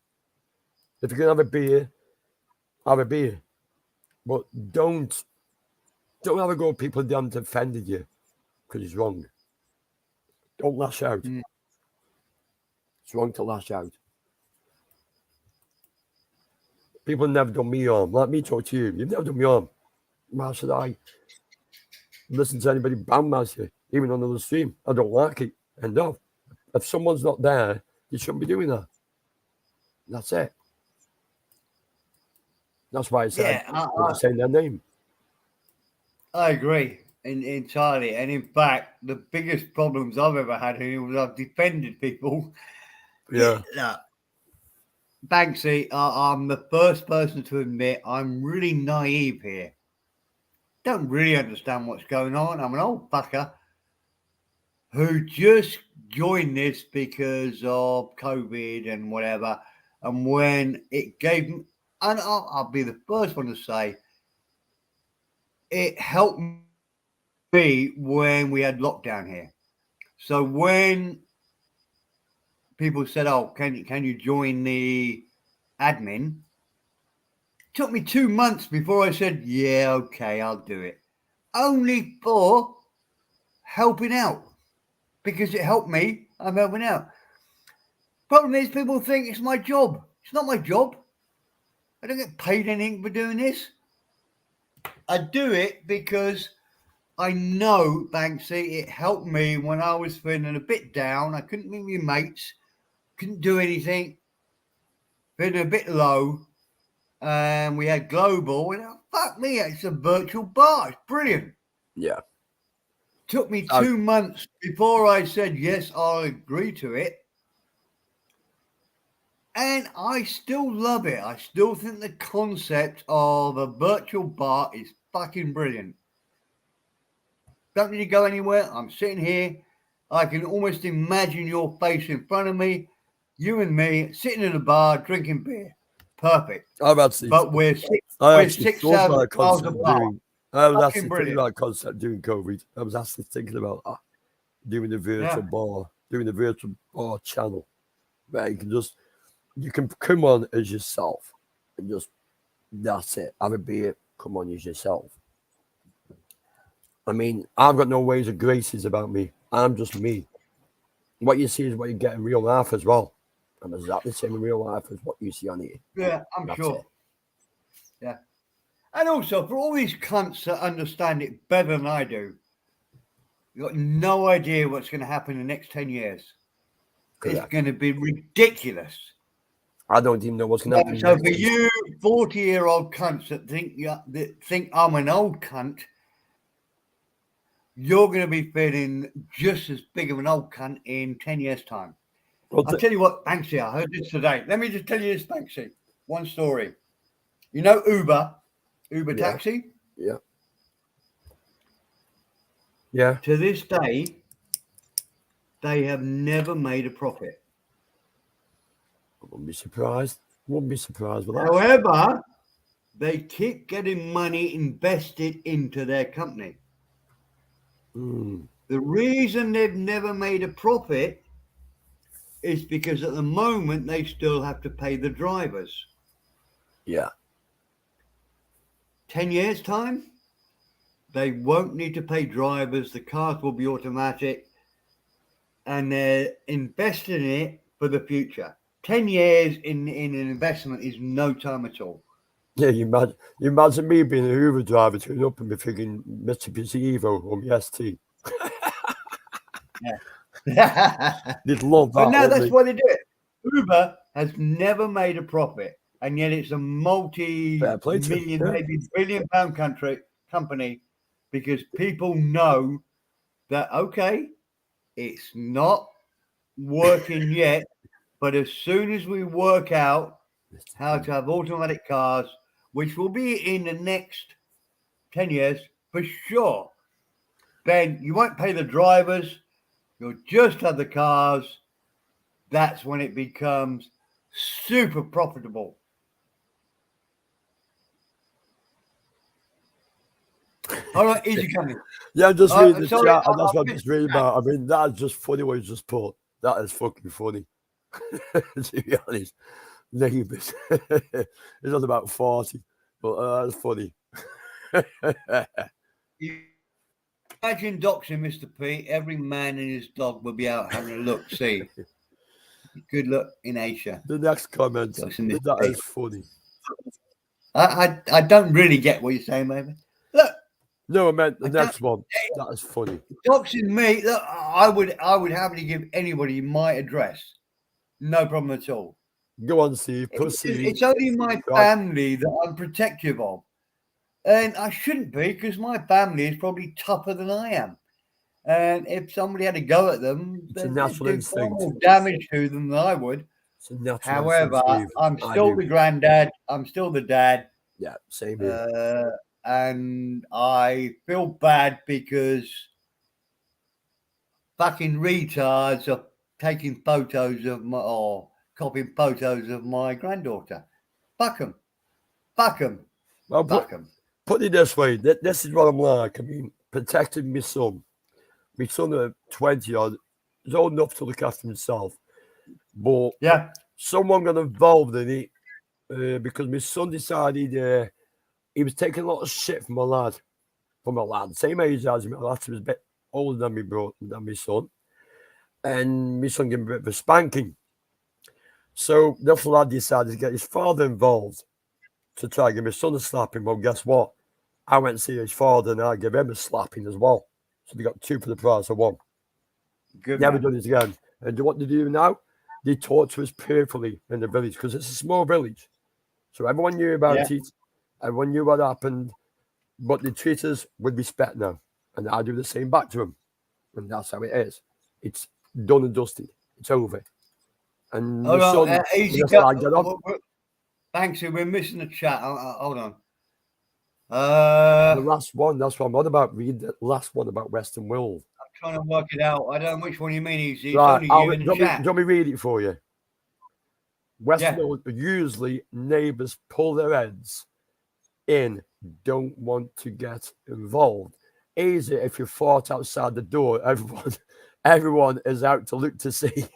If you're going to have a beer. But don't have a go at people that haven't offended you because it's wrong. Don't lash out. It's wrong to lash out. People have never done me harm. Like me talk to you. You've never done me harm. Why should I listen to anybody badmouth you, even on another stream? I don't like it. And no, if someone's not there, you shouldn't be doing that. That's it. That's why I said saying their name. I agree entirely. And in fact, the biggest problems I've ever had here was I've defended people. Yeah. Banksy, I'm the first person to admit I'm really naive here. Don't really understand what's going on. I'm an old fucker who just joined this because of COVID and whatever. And when it gave me, and I'll be the first one to say, it helped me when we had lockdown here. So when people said, "Oh, can you join the admin?" It took me 2 months before I said, "Yeah, okay, I'll do it." Only for helping out, because it helped me. I'm helping out. Problem is, people think it's my job. It's not my job. I don't get paid anything for doing this. I do it because I know, Banksy, it helped me when I was feeling a bit down. I couldn't meet my mates, couldn't do anything, feeling a bit low. And we had Global, and fuck me, it's a virtual bar. It's brilliant. Yeah. Took me 2 months before I said, yes, I'll agree to it. And I still love it. I still think the concept of a virtual bar is fucking brilliant. Don't need to go anywhere. I'm sitting here. I can almost imagine your face in front of me, you and me sitting in a bar drinking beer. Perfect. I've actually, But we're I actually 6,000 thought about a miles concept apart. doing. I was Fucking actually thinking brilliant. about a concept during COVID. I was actually thinking about doing the virtual bar, doing the virtual bar channel, where you can come on as yourself, and just that's it. Have a beer, come on as yourself. I mean, I've got no ways or graces about me. I'm just me. What you see is what you get in real life as well. I'm exactly the same in real life as what you see on here. Yeah, I'm That's sure. it. Yeah. And also, for all these cunts that understand it better than I do, you've got no idea what's going to happen in the next 10 years. It's Correct. going to be ridiculous. I don't even know what's going to happen. So for you 40-year-old cunts that think I'm an old cunt, you're going to be feeling just as big of an old cunt in 10 years' time. Well, I'll tell you what, Banksy, I heard this today. Let me just tell you this, Banksy. One story. You know Uber Yeah. Taxi? Yeah. Yeah. To this day, they have never made a profit. I wouldn't be surprised. Wouldn't be surprised with that. However, they keep getting money invested into their company. Mm. The reason they've never made a profit is because at the moment they still have to pay the drivers. Yeah. 10 years' time, they won't need to pay drivers. The cars will be automatic, and they're investing in it for the future. 10 years in an investment is no time at all. Yeah, you imagine me being an Uber driver turning up and me thinking Mitsubishi Evo or my ST. They'd love that. But no, wouldn't that's they? why they do it. Uber has never made a profit, and yet it's a Fair play to them, multi-million, yeah. maybe billion-pound company, because people know that, okay, it's not working yet, but as soon as we work out how to have automatic cars, which will be in the next 10 years for sure, then you won't pay the drivers, you'll just have the cars. That's when it becomes super profitable. All right, easy coming. Yeah, I'm just reading the sorry, chat, and that's what I'm missed just reading that. about. I mean, that's just funny what you just put. That is fucking funny. To be honest. Neighbours. It's not about 40, but that's funny. Imagine doxing Mr. P. Every man and his dog will be out having a look. See, good luck in Asia. The next comment, Doxing Mr. that P. is funny. I don't really get what you're saying, maybe. Look, No, I meant the I next one. That is funny. doxing me. Look, I would happily give anybody my address. No problem at all. Go on, Steve. Proceed. It's only my family that I'm protective of. And I shouldn't be, because my family is probably tougher than I am. And if somebody had to go at them, It's a they'd natural do far instinct. more damage to them than I would. It's a natural However, instinct, Steve. I'm I still do. the granddad. I'm still the dad. Yeah, same here. And I feel bad because fucking retards are taking photos of or copying photos of my granddaughter. Fuck them. Fuck them. Well, Fuck them. put it this way. This is what I'm like. I mean, protecting my son. My son at 20 odd is old enough to look after himself. But Yeah. someone got involved in it because my son decided he was taking a lot of shit from a lad. Same age as me. My lad was a bit older than my son. And my son gave him a bit of a spanking. So the lad decided to get his father involved to try and give my son a slapping. Well, guess what? I went and see his father and I gave him a slapping as well. So they got 2 for the price of 1. Good. Never Man. done it again. And what they do now? They talk to us perfectly in the village because it's a small village. So everyone knew about it. Everyone knew what happened. But they treat us with respect now. And I do the same back to them. And that's how it is. It's done and dusted. It's over. And Hold the on, sun, easy just go. like get on. Banksy, we're missing the chat. Hold on. The I'm last one, that's what I'm on about. Read the last one about Western Will. trying to work it out. I don't know which one you mean, Easy. It's Right, only you in the chat. do you want me to read it for you? Western Yeah. Will, usually neighbours pull their heads in, don't want to get involved. Easy if you fought outside the door, everyone is out to look to see.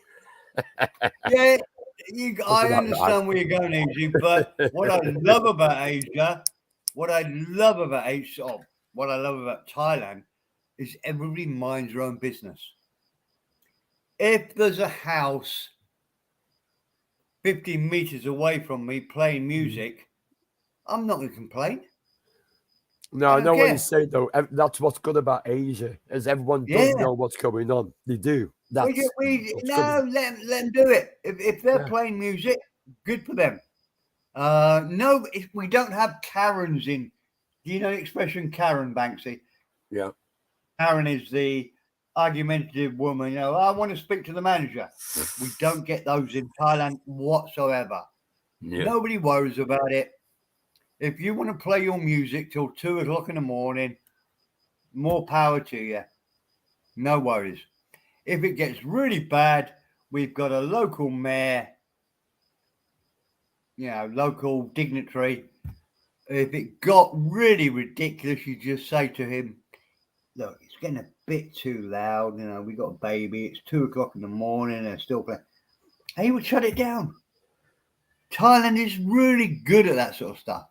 Yeah, I about understand where you're going, Easy, but what I love about Asia, what I love about Thailand is everybody minds their own business. If there's a house 50 meters away from me playing music, I'm not going to complain. No, I I don't know what care. you're saying though. That's what's good about Asia, is everyone Yeah. does know what's going on. They do. That's No, let them do it. If they're playing music, good for them. No, we don't have Karens in. Do you know the expression Karen, Banksy? Yeah. Karen is the argumentative woman. You know, I want to speak to the manager. We don't get those in Thailand whatsoever. Yeah. Nobody worries about it. If you want to play your music till 2 o'clock in the morning, more power to you. No worries. If it gets really bad, we've got a local mayor, local dignitary. If it got really ridiculous, you just say to him, look, it's getting a bit too loud. We got a baby. It's 2 o'clock in the morning. They're still playing. And he would shut it down. Thailand is really good at that sort of stuff.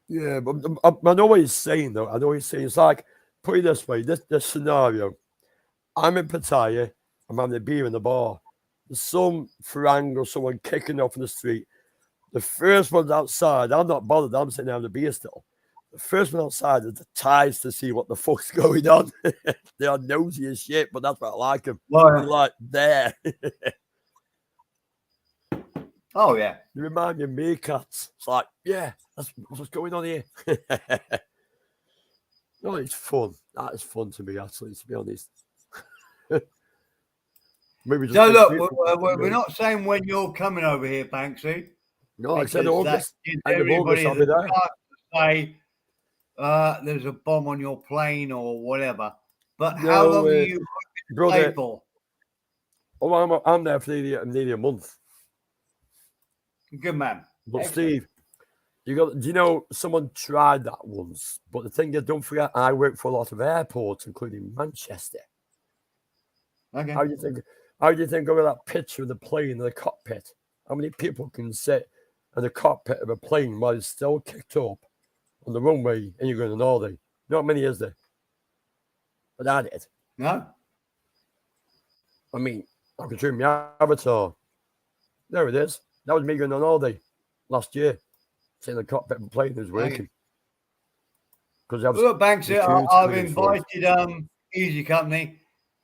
Yeah, but I know what he's saying, though. I know what he's saying. It's like, put it this way, this scenario. I'm in Pattaya. I'm having a beer in the bar. There's some farang or someone kicking off in the street. The first one's outside. I'm not bothered. I'm sitting there having a beer still. The first one outside is the ties to see what the fuck's going on. They are nosy as shit, but that's what I like them. Well, They're like, there. Oh, yeah. They remind me of meerkats. It's like, yeah, that's what's going on here. No, it's fun. That is fun to me, actually, to be honest. Maybe just So, look, we're not saying when you're coming over here, Banksy. No, I said August. Gives End of August, everybody I'll be the there. chance to say there's a bomb on your plane or whatever. But how long are you brother, for? Oh, I'm there for nearly a month. Good man. But Excellent. Steve, do you know someone tried that once? But the thing is, don't forget, I work for a lot of airports, including Manchester. Okay. How do you think of that picture of the plane in the cockpit? How many people can sit in the cockpit of a plane while it's still kicked up on the runway and you're going on holiday? Not many, is there? But I did. No. I mean, I could show my avatar. There it is. That was me going on holiday last year. Sitting in the cockpit of a plane that was working. Because look, Banksy, I've invited Easy Company.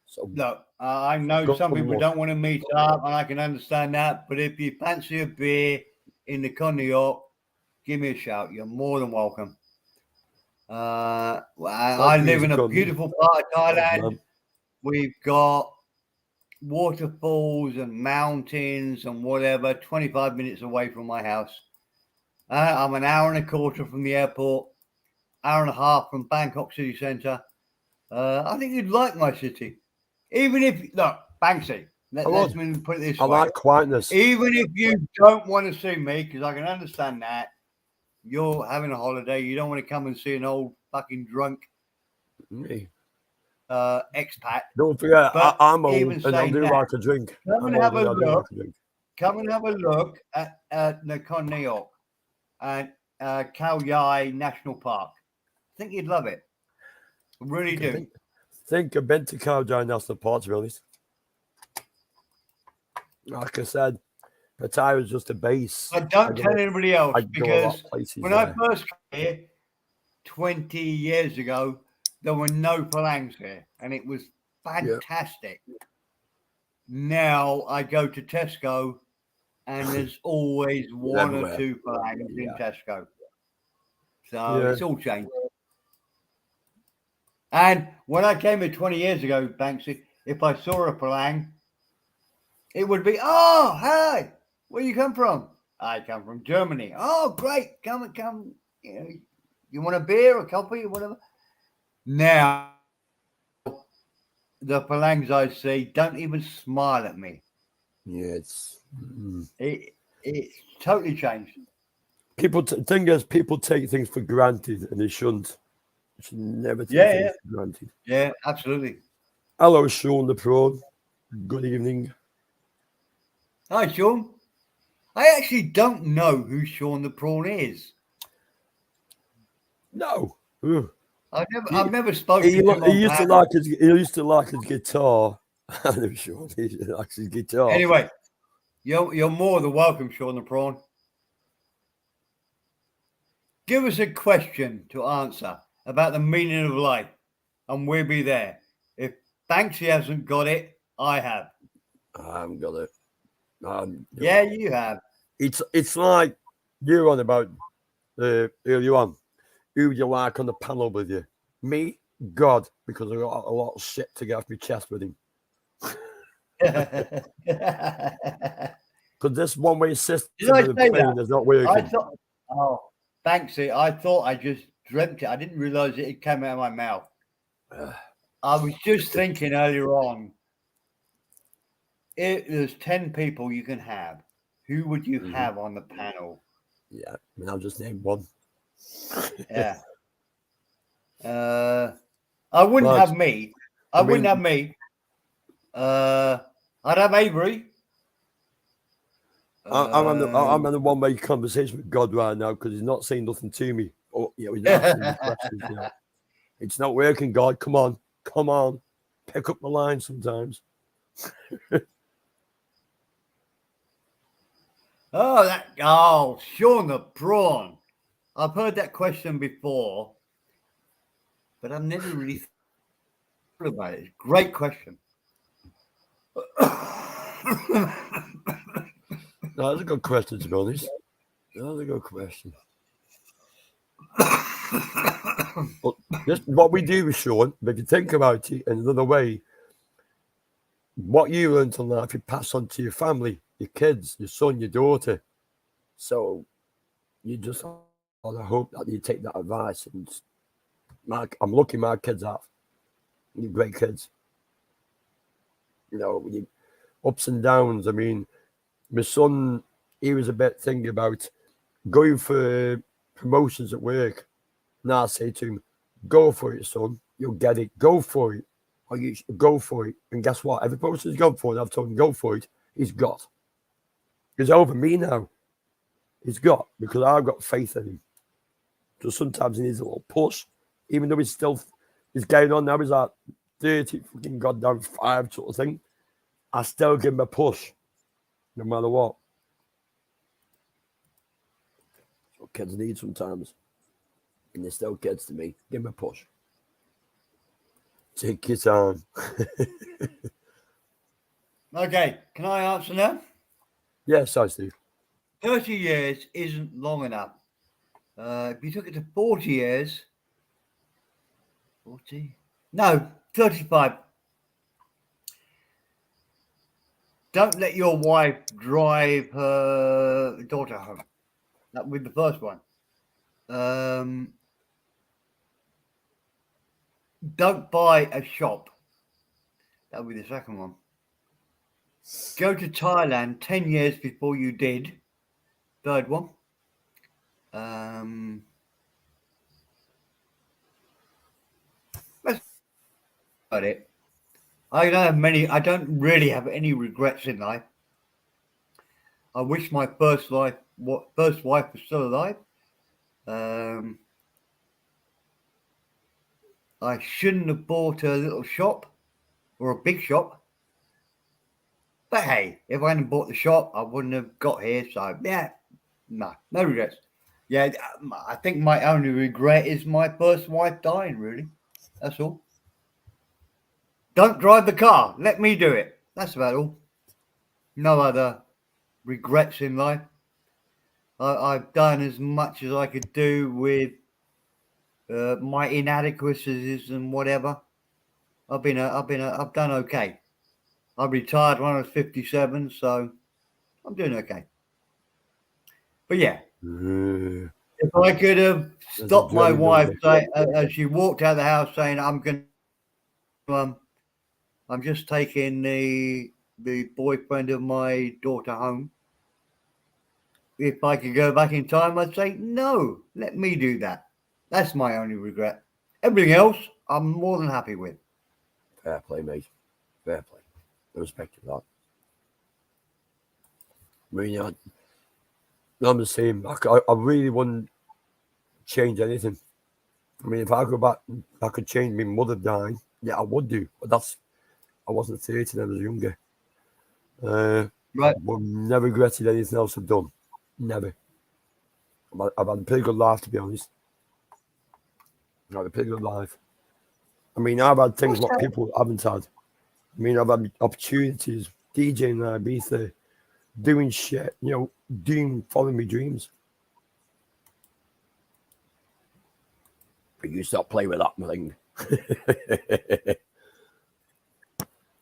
So, look, I know some people don't want to meet up, and I can understand that. But if you fancy a beer in the Con New York, give me a shout. You're more than welcome. I live in a beautiful part of Thailand. We've got waterfalls and mountains and whatever, 25 minutes away from my house. I'm an hour and a quarter from the airport, hour and a half from Bangkok city centre. I think you'd like my city. Even if, look, Banksy, let's put it this way. I like quietness. Even if you don't want to see me, because I can understand that, you're having a holiday, you don't want to come and see an old fucking drunk expat. Don't forget, I'm old and I do like a drink. Come and have a look. Come and have a look at the Con New York and Khao Yai National Park. I think you'd love it. I really do. I think I've been to Khao Yai National Park, to be honest. Like I said, Pattaya was just a base. I don't tell anybody else because when I first came here 20 years ago, there were no Palangs here and it was fantastic. Yeah. Now I go to Tesco and there's always one or two Palangs in Tesco. So it's all changed. And when I came here 20 years ago, Banksy, if I saw a Palang, it would be, oh, hey, where you come from? I come from Germany. Oh, great. Come. You know, you want a beer or coffee or whatever? Now, the Palangs I see don't even smile at me. Yeah, it's It's totally changed. thing is, people take things for granted, and they shouldn't. You should never take Yeah, things for granted. Yeah, absolutely. Hello, Sean the Prawn. Good evening. Hi, Sean. I actually don't know who Sean the Prawn is. No. Ugh. I've never spoken He, to him on he used to panel. like his guitar. I'm sure he likes his guitar. Anyway, you're more than welcome, Sean the Prawn. Give us a question to answer about the meaning of life, and we'll be there. If Banksy hasn't got it, I have. I haven't got it. Yeah, you have. It's like you're on about earlier on. Who you like on the panel with you? Me, God, because I got a lot of shit to get off my chest with him. Because this one-way system Did I of the say plane that? is not working. I thought, oh, Banksy, I thought I just dreamt it. I didn't realize it came out of my mouth. I was just thinking earlier on, if there's 10 people you can have, who would you have on the panel? Yeah, I mean, I'll just name one. Yeah. I wouldn't Right. have me. I wouldn't have me. I'd have Avery. I'm on the one-way conversation with God right now because he's not saying nothing to me. Or he's not asking me questions. It's not working, God. Come on, pick up the line sometimes. Sean the Prawn. I've heard that question before, but I've never really thought about it. It's a great question. No, that's a good question, to be honest. That's a good question. But this, what we do with Sean, if you think about it in another way, what you learn in life, you pass on to your family, your kids, your son, your daughter. So you just I hope that you take that advice. And I'm lucky my kids have. You're great kids. Ups and downs. I mean, my son, he was a bit thinking about going for promotions at work. Now I say to him, go for it, son. You'll get it. Go for it. Or you go for it. And guess what? Every promotion he's gone for, and I've told him, go for it, he's got. He's over me now. He's got, because I've got faith in him. So sometimes he needs a little push, even though he's getting on now. He's like 30 fucking goddamn 5 sort of thing. I still give him a push, no matter what. That's what kids need sometimes. And they're still kids to me. Give him a push. Take your time. Okay, can I answer now? Yes, I Steve. 30 years isn't long enough. If you took it to 40 years, 40? No, 35. Don't let your wife drive her daughter home. That would be the first one. Don't buy a shop. That would be the second one. Go to Thailand 10 years before you did. Third one. That's about it. I don't really have any regrets in life. I wish my first wife was still alive. I shouldn't have bought a little shop or a big shop. But hey, if I hadn't bought the shop, I wouldn't have got here. So yeah, no regrets. Yeah, I think my only regret is my first wife dying, really. That's all. Don't drive the car. Let me do it. That's about all. No other regrets in life. I've done as much as I could do with my inadequacies and whatever. I've done okay. I retired when I was 57, so I'm doing okay. But yeah, if I could have stopped my wife as she walked out of the house saying, I'm just taking the boyfriend of my daughter home. If I could go back in time, I'd say, no, let me do that. That's my only regret. Everything else, I'm more than happy with. Fair play, mate. Fair play. I respect you for that. I mean, I'm the same. I really wouldn't change anything. I mean, if I go back, I could change my mother dying. Yeah, I would do. But I wasn't 30, I was younger. Right. But never regretted anything else I've done. Never. I've had a pretty good life, to be honest. I've had a pretty good life. I mean, I've had things what people haven't had. I mean, I've had opportunities, DJing in Ibiza, doing shit, following my dreams. But you stop playing with that thing.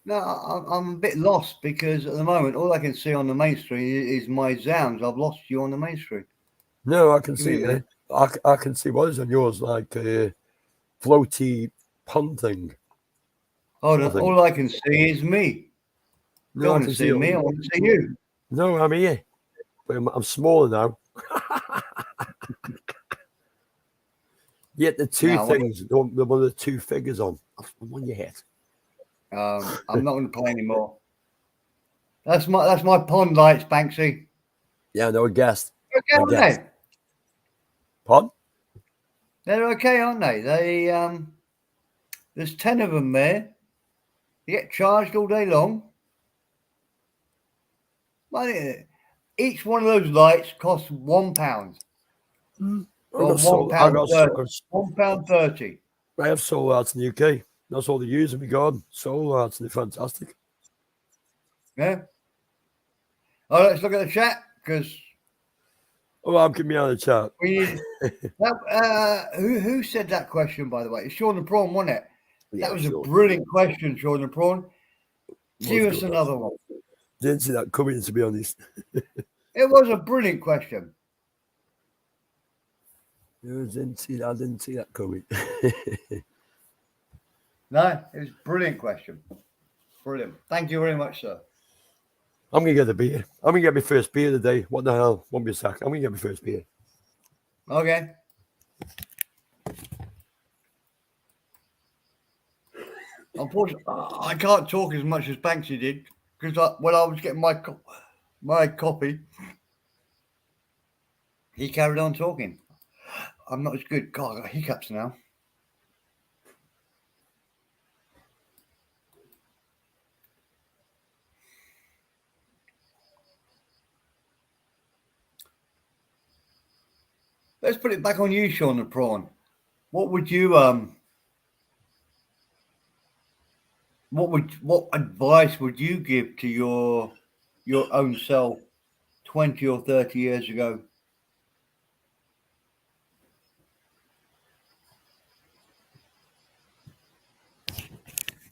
No, I'm a bit lost because at the moment, all I can see on the mainstream is my sounds. I've lost you on the mainstream. No, I can see it. I can see what is on yours, like a floaty pond thing. All I can see is me. No, Don't I want can to see me, I want to see you. No, I'm here. But I'm smaller now. Yet the two things, the one of the two figures on your head. I'm not going to play anymore. That's my pond lights, Banksy. Yeah, no, I guessed. Okay, aren't they? Pond? They're okay, aren't they? There's 10 of them there. You get charged all day long. Each one of those lights costs £1. Or £1.30. I have solar arts in the UK. That's all they use in my garden. Solar arts, and they're fantastic. Yeah. Oh, let's look at the chat because. Oh, I'm getting me out of the chat. Who said that question, by the way? It's Sean the Prawn, wasn't it? Yeah, that was a brilliant question, Sean the Prawn. Give us another one. Didn't see that coming, to be honest. It was a brilliant question. I didn't see that coming. No, it was a brilliant question. Brilliant. Thank you very much, sir. I'm going to get a beer. I'm going to get my first beer today. What the hell? Won't be a sec. I'm going to get my first beer. Okay. Unfortunately, I can't talk as much as Banksy did because when I was getting my coffee, he carried on talking. I'm not as good. God, I got hiccups now. Let's put it back on you, Sean the Prawn. What would you what advice would you give to your own self 20 or 30 years ago?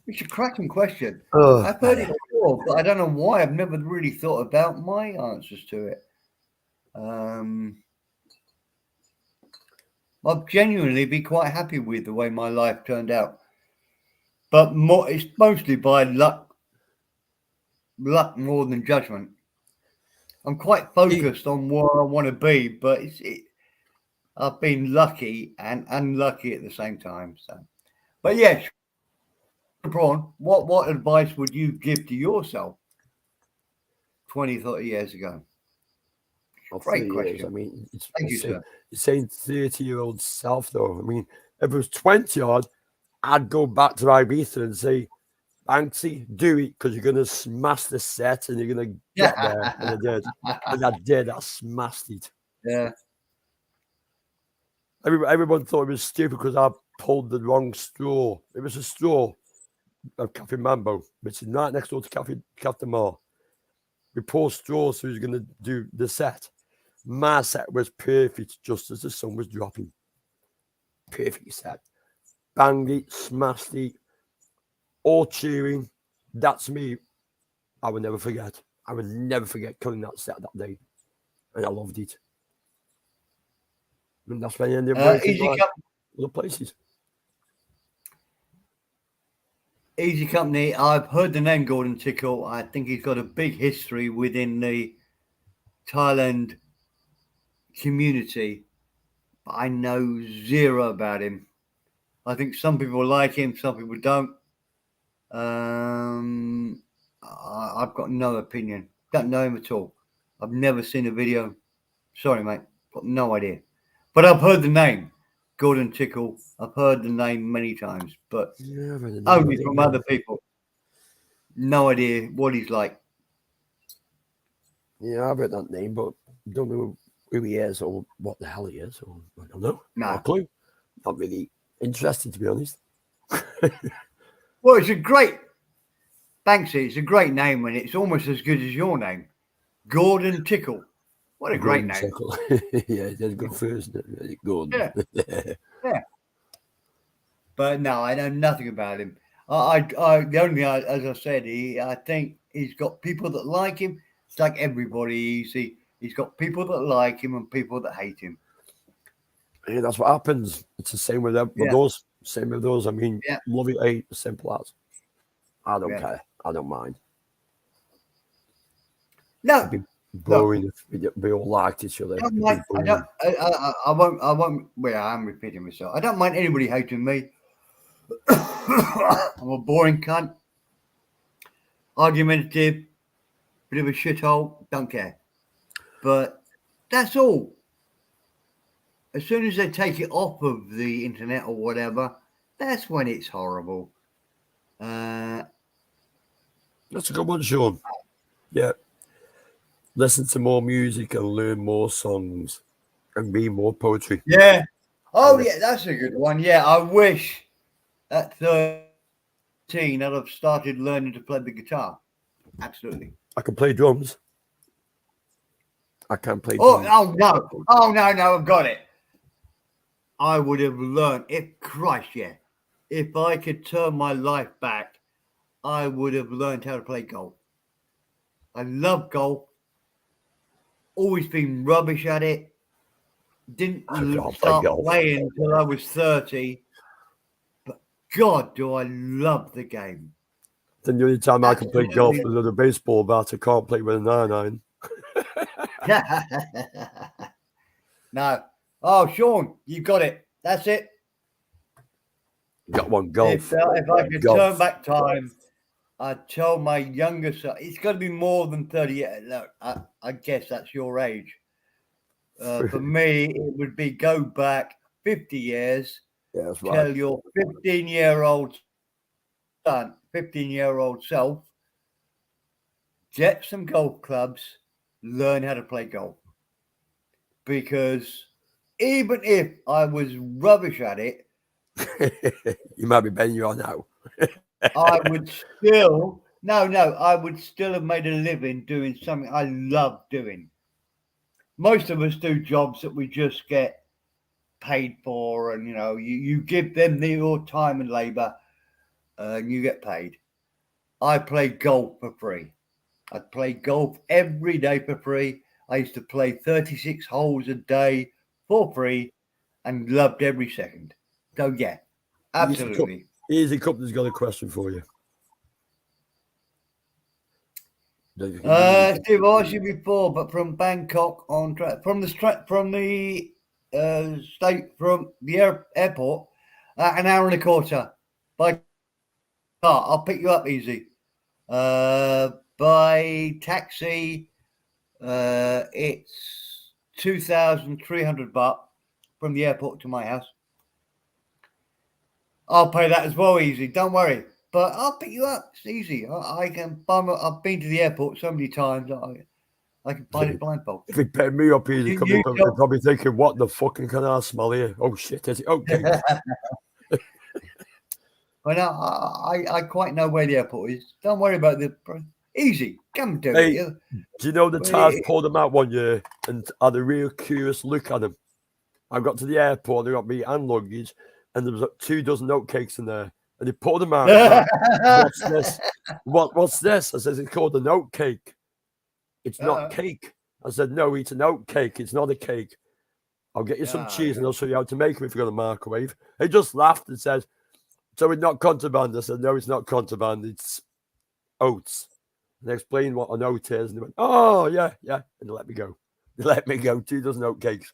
It's a cracking question. I've heard it before, but I don't know why. I've never really thought about my answers to it. I'd genuinely be quite happy with the way my life turned out. But it's mostly by luck more than judgment. I'm quite focused on where I want to be, but I've been lucky and unlucky at the same time. So, but yes, Prawn, what advice would you give to yourself 20, 30 years ago? Great question. I mean, thank you, sir. You're saying 30-year-old self, though. I mean, if it was 20 odd, I'd go back to Ibiza and say, Banksy, do it because you're going to smash the set and you're going to get there. And I did. And I did. I smashed it. Yeah. Everyone thought it was stupid because I pulled the wrong straw. It was a straw of Cafe Mambo, which is right next door to Cafe Mar. We poured straws, so he was going to do the set. My set was perfect just as the sun was dropping. Perfect set. Banged it, smashed it, all cheering. That's me I would never forget. I would never forget coming that set that day. And I loved it. And that's when I ended up working Easy, like other places. Easy Company. I've heard the name Gordon Tickle. I think he's got a big history within the Thailand community, but I know zero about him. I think some people like him, some people don't. I've got no opinion. Don't know him at all. I've never seen a video. Sorry, mate. Got no idea. But I've heard the name, Gordon Tickle. I've heard the name many times, but Yeah, only from other people. No idea what he's like. Yeah, I've heard that name, but don't know who he is or what the hell he is. Or I don't know. No. No clue. Not really interested, to be honest. Well, it's a great Banksy. It's a great name, and it's almost as good as your name, Gordon Tickle. What a great name! Yeah, that's a good first name. Gordon. Yeah. But no, I know nothing about him. The only thing, as I said, I think he's got people that like him. It's like everybody. He's got people that like him and people that hate him. Yeah, that's what happens. It's the same with them. With those. Same with those. I mean, love it, hate, simple as. I don't care. I don't mind. No, it'd be boring if we all liked each other. I won't. Well, I'm repeating myself. I don't mind anybody hating me. I'm a boring cunt, argumentative, bit of a shithole. Don't care. But that's all. As soon as they take it off of the internet or whatever, that's when it's horrible. That's a good one, Sean. Yeah. Listen to more music and learn more songs and read more poetry. Yeah. Oh, yeah, that's a good one. Yeah, I wish at 13 I'd have started learning to play the guitar. Absolutely. I can play drums. I can play drums. Oh, no. Oh, no, I've got it. I would have learned, if I could turn my life back, I would have learned how to play golf. I love golf. Always been rubbish at it. Didn't start playing until I was 30. But God, do I love the game. Then the only time I can play golf with a baseball bat, I can't play with an iron. No. Oh, Sean, you got it. That's it. Got one, golf. If I could turn back time, I'd tell my younger son, it's got to be more than 30 years. Look, I guess that's your age. For me, it would be go back 50 years. Yeah, that's right. Tell your 15-year-old son, 15-year-old self, get some golf clubs, learn how to play golf. Because even if I was rubbish at it, you might be better than you are now. I would still I would still have made a living doing something I love doing. Most of us do jobs that we just get paid for, and you give them your time and labor, and you get paid. I play golf for free. I play golf every day for free. I used to play 36 holes a day for free and loved every second. So yeah, absolutely. Easy Company's got a question for you. Steve, I asked you before, but from Bangkok from the airport, an hour and a quarter by car. I'll pick you up easy. By taxi, it's 2,300 baht from the airport to my house. I'll pay that as well, easy. Don't worry. But I'll pick you up. It's easy. I can. I've been to the airport so many times. I can find it blindfold. If he paid me up, Easy Company, they're probably thinking, "What the fucking can I smell here?" Oh shit! Is it okay? But I quite know where the airport is. Don't worry about the easy. Come do it. Do you know the Tars pulled them out one year and had a real curious look at them? I got to the airport, they got me and luggage, and there was 2 dozen oat cakes in there. And he pulled them out. He's like, what's this? What's this? I said, it's called an oat cake. It's not cake. I said, no, it's an oat cake. It's not a cake. I'll get you some cheese and I'll show you how to make them if you're going to microwave. He just laughed and said, so it's not contraband. I said, no, it's not contraband. It's oats. And I explained what an oat is. And they went, oh, yeah. And they let me go. They let me go. 2 dozen oat cakes.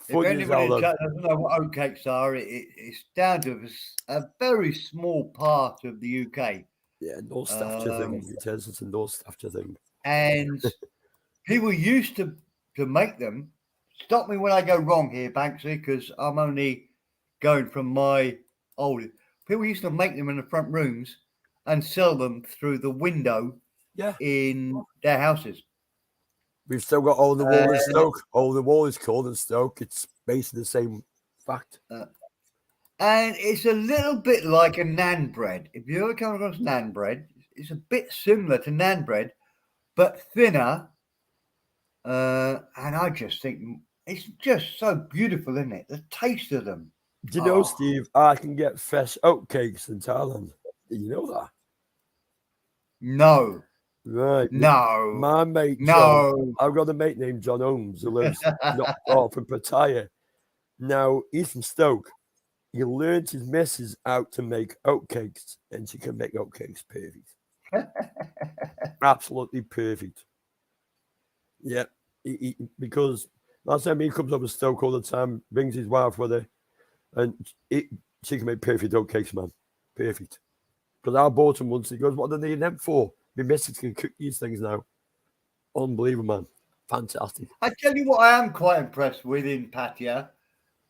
If anybody doesn't know what oat cakes are, it's down to a very small part of the UK. Yeah, no Staffordshire thing. It is. It's a no Staffordshire thing. And people used to make them. Stop me when I go wrong here, Banksy, because I'm only going from my old. People used to make them in the front rooms and sell them through the window in their houses. We've still got All in the Wall in Stoke. All in the Wall is called in Stoke. It's basically the same fact. And it's a little bit like a naan bread. If you ever come across naan bread, it's a bit similar to naan bread, but thinner. And I just think it's just so beautiful, isn't it? The taste of them. Do you know, Steve, I can get fresh oat cakes in Thailand. Did you know that? No. Right. No. My mate, no. John, I've got a mate named John Holmes who lives not far from Pattaya. Now, he's from Stoke. He learned his missus out to make oat cakes, and she can make oat cakes perfect. Absolutely perfect. Yeah. Because last time he comes up to Stoke all the time, brings his wife with her, and she can make perfect oat cakes, man. Perfect. Because I bought them once. He goes, what do they need them for? My missus can cook these things now. Unbelievable, man. Fantastic. I tell you what I am quite impressed with in Pattaya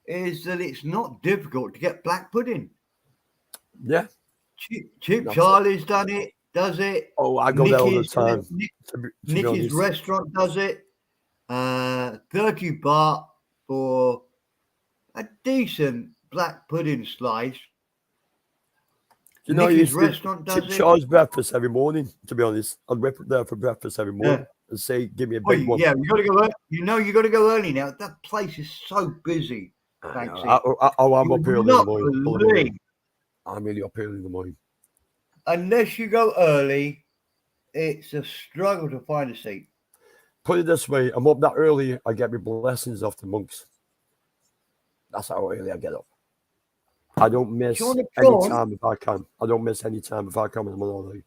is that it's not difficult to get black pudding. Yeah. Chip Charlie's does it. Oh, I go there all the time. Nicky's restaurant does it. 30 baht for a decent black pudding slice. You know, Nicky's restaurant does Chip it. Charlie's breakfast every morning, to be honest. I'd whip it there for breakfast every morning and say, give me a big one. Yeah, you got to go early. You know, you got to go early now. That place is so busy. I'm up early in the morning. I'm really up early in the morning. Unless you go early, it's a struggle to find a seat. Put it this way, I'm up that early, I get my blessings off the monks. That's how early I get up. I don't miss any time if I can. I don't miss any time if I come in the morning.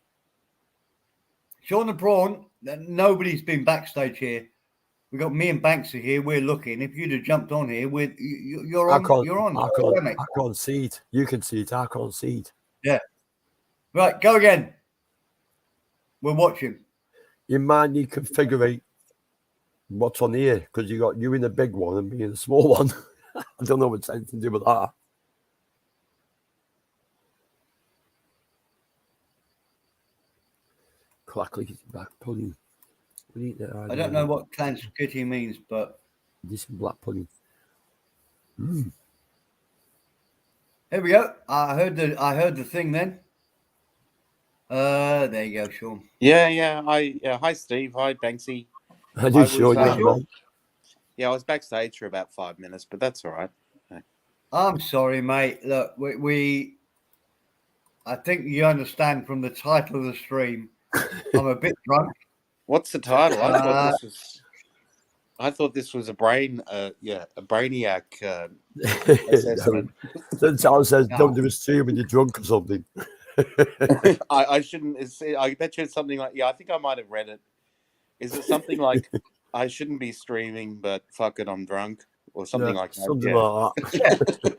Sean the Prawn, nobody's been backstage here. We got me and Banksy here. We're looking. If you'd have jumped on here, you're on. You're on. I can't see it. You can see it. I can't see it. Yeah. Right, go again. We're watching. You might need to configure what's on here because you got you in the big one and me in the small one. I don't know what's anything to do with that. Crackly black pudding. I don't know what clan skitty means, but this is black pudding. Here we go. I heard the thing then. There you go, Sean. Yeah. Hi, Steve. Hi, Banksy. I was backstage for about 5 minutes, but that's all right. I'm sorry, mate. Look, I think you understand from the title of the stream. I'm a bit drunk. What's the title? I thought this was a brainiac assessment. Then Charles says, "Don't do a stream when you're drunk or something." I shouldn't. I bet you it's something like. Yeah, I think I might have read it. Is it something like, "I shouldn't be streaming, but fuck it, I'm drunk," or something like that? Something like that.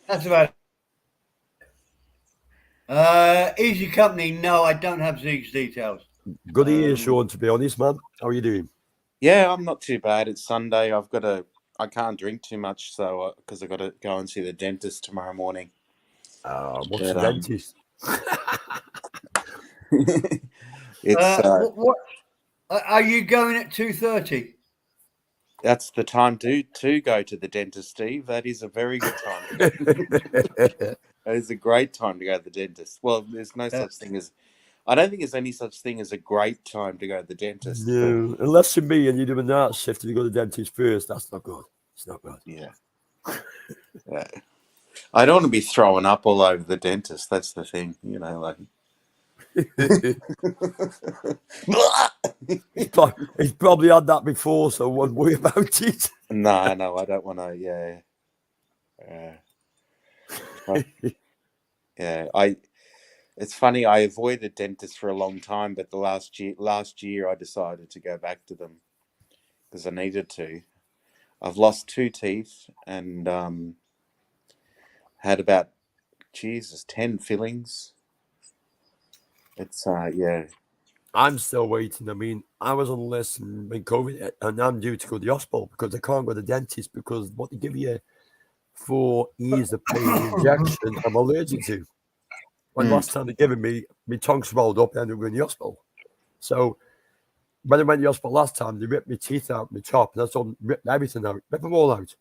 That's about it. Easy Company. No, I don't have Zeke's details. Good ear, Sean. To be honest, man, how are you doing? Yeah, I'm not too bad. It's Sunday. I can't drink too much, so because I got to go and see the dentist tomorrow morning. What's the dentist? What are you going at 2:30? That's the time to go to the dentist, Steve. That is a very good time. That is a great time to go to the dentist. Well, there's no such thing as. I don't think there's any such thing as a great time to go to the dentist. No, unless you're me and you do a night shift and you go to the dentist first. That's not good. It's not good. Yeah. I don't want to be throwing up all over the dentist. That's the thing, you know. Like, He's probably had that before, so won't worry about it. no, I don't want to. Yeah, yeah. It's funny. I avoided dentists for a long time, but the last year, I decided to go back to them because I needed to. I've lost 2 teeth and had about 10 fillings. It's yeah. I'm still waiting. I mean, I was on the list when COVID hit, and I'm due to go to the hospital because I can't go to the dentist because what they give you for ease of pain injection, I'm allergic to. When last time they given me, my tongue swelled up and I ended up going to the hospital. So when I went to the hospital last time, they ripped my teeth out, my top, and that's all, ripped everything out, ripped them all out.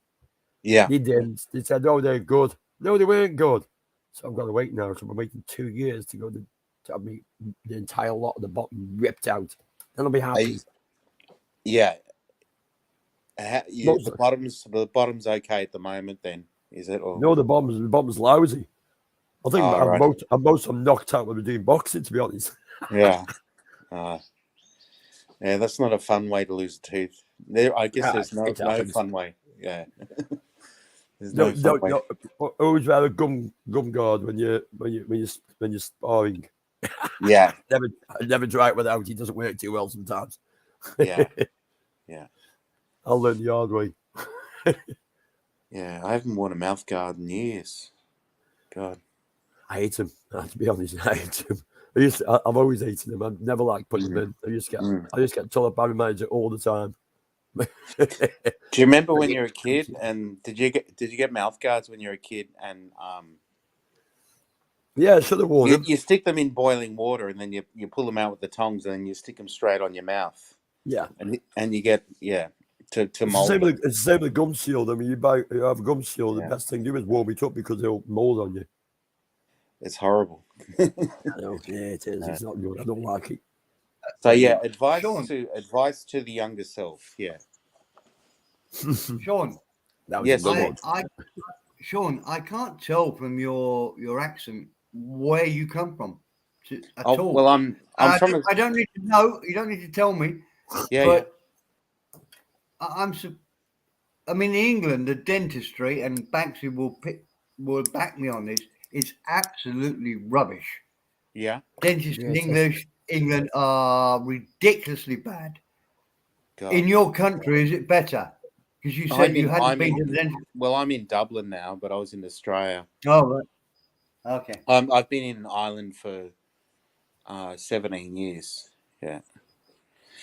Yeah. They didn't. They said, oh, they're good. No, they weren't good. So I've got to wait now. So I'm waiting 2 years to go to have me the entire lot of the bottom ripped out. Then I'll be happy. Yeah. The bottom's okay at the moment. Then is it? Or? No, the bottom's lousy. I think right. most of them knocked out when we're doing boxing. To be honest. Yeah. Yeah, that's not a fun way to lose a tooth. I guess there's no fun way. Yeah. There's no fun way. Always wear a gum guard when you're sparring. Yeah. never try it without. It doesn't work too well sometimes. Yeah. Yeah. I'll learn the hard way. Yeah, I haven't worn a mouth guard in years. God. I hate them. To be honest, I hate them. I've always hated them. I've never liked putting them in. I just get told by my manager all the time. Do you remember when you were a kid? And did you get mouth guards when you were a kid? And yeah, I should have worn them. You stick them in boiling water, and then you pull them out with the tongs, and then you stick them straight on your mouth. Yeah, and you get to mold. It's the same with gum shield. I mean, you have gum shield. The best thing to do is warm it up because they'll mold on you. It's horrible. I know. Yeah, it is. It's not good. I don't like it. So yeah, advice to the younger self. Yeah. Sean. Yes. Sean, I can't tell from your accent where you come from at all. Well, I'm from. I don't need to know. You don't need to tell me. Yeah. But I mean, in England, the dentistry, and Banksy will back me on this, is absolutely rubbish. Yeah. Dentists in England are ridiculously bad. God. In your country, is it better? Because you said you hadn't been to the dentist. Well, I'm in Dublin now, but I was in Australia. Oh, right. Okay. I've been in Ireland for 17 years. Yeah.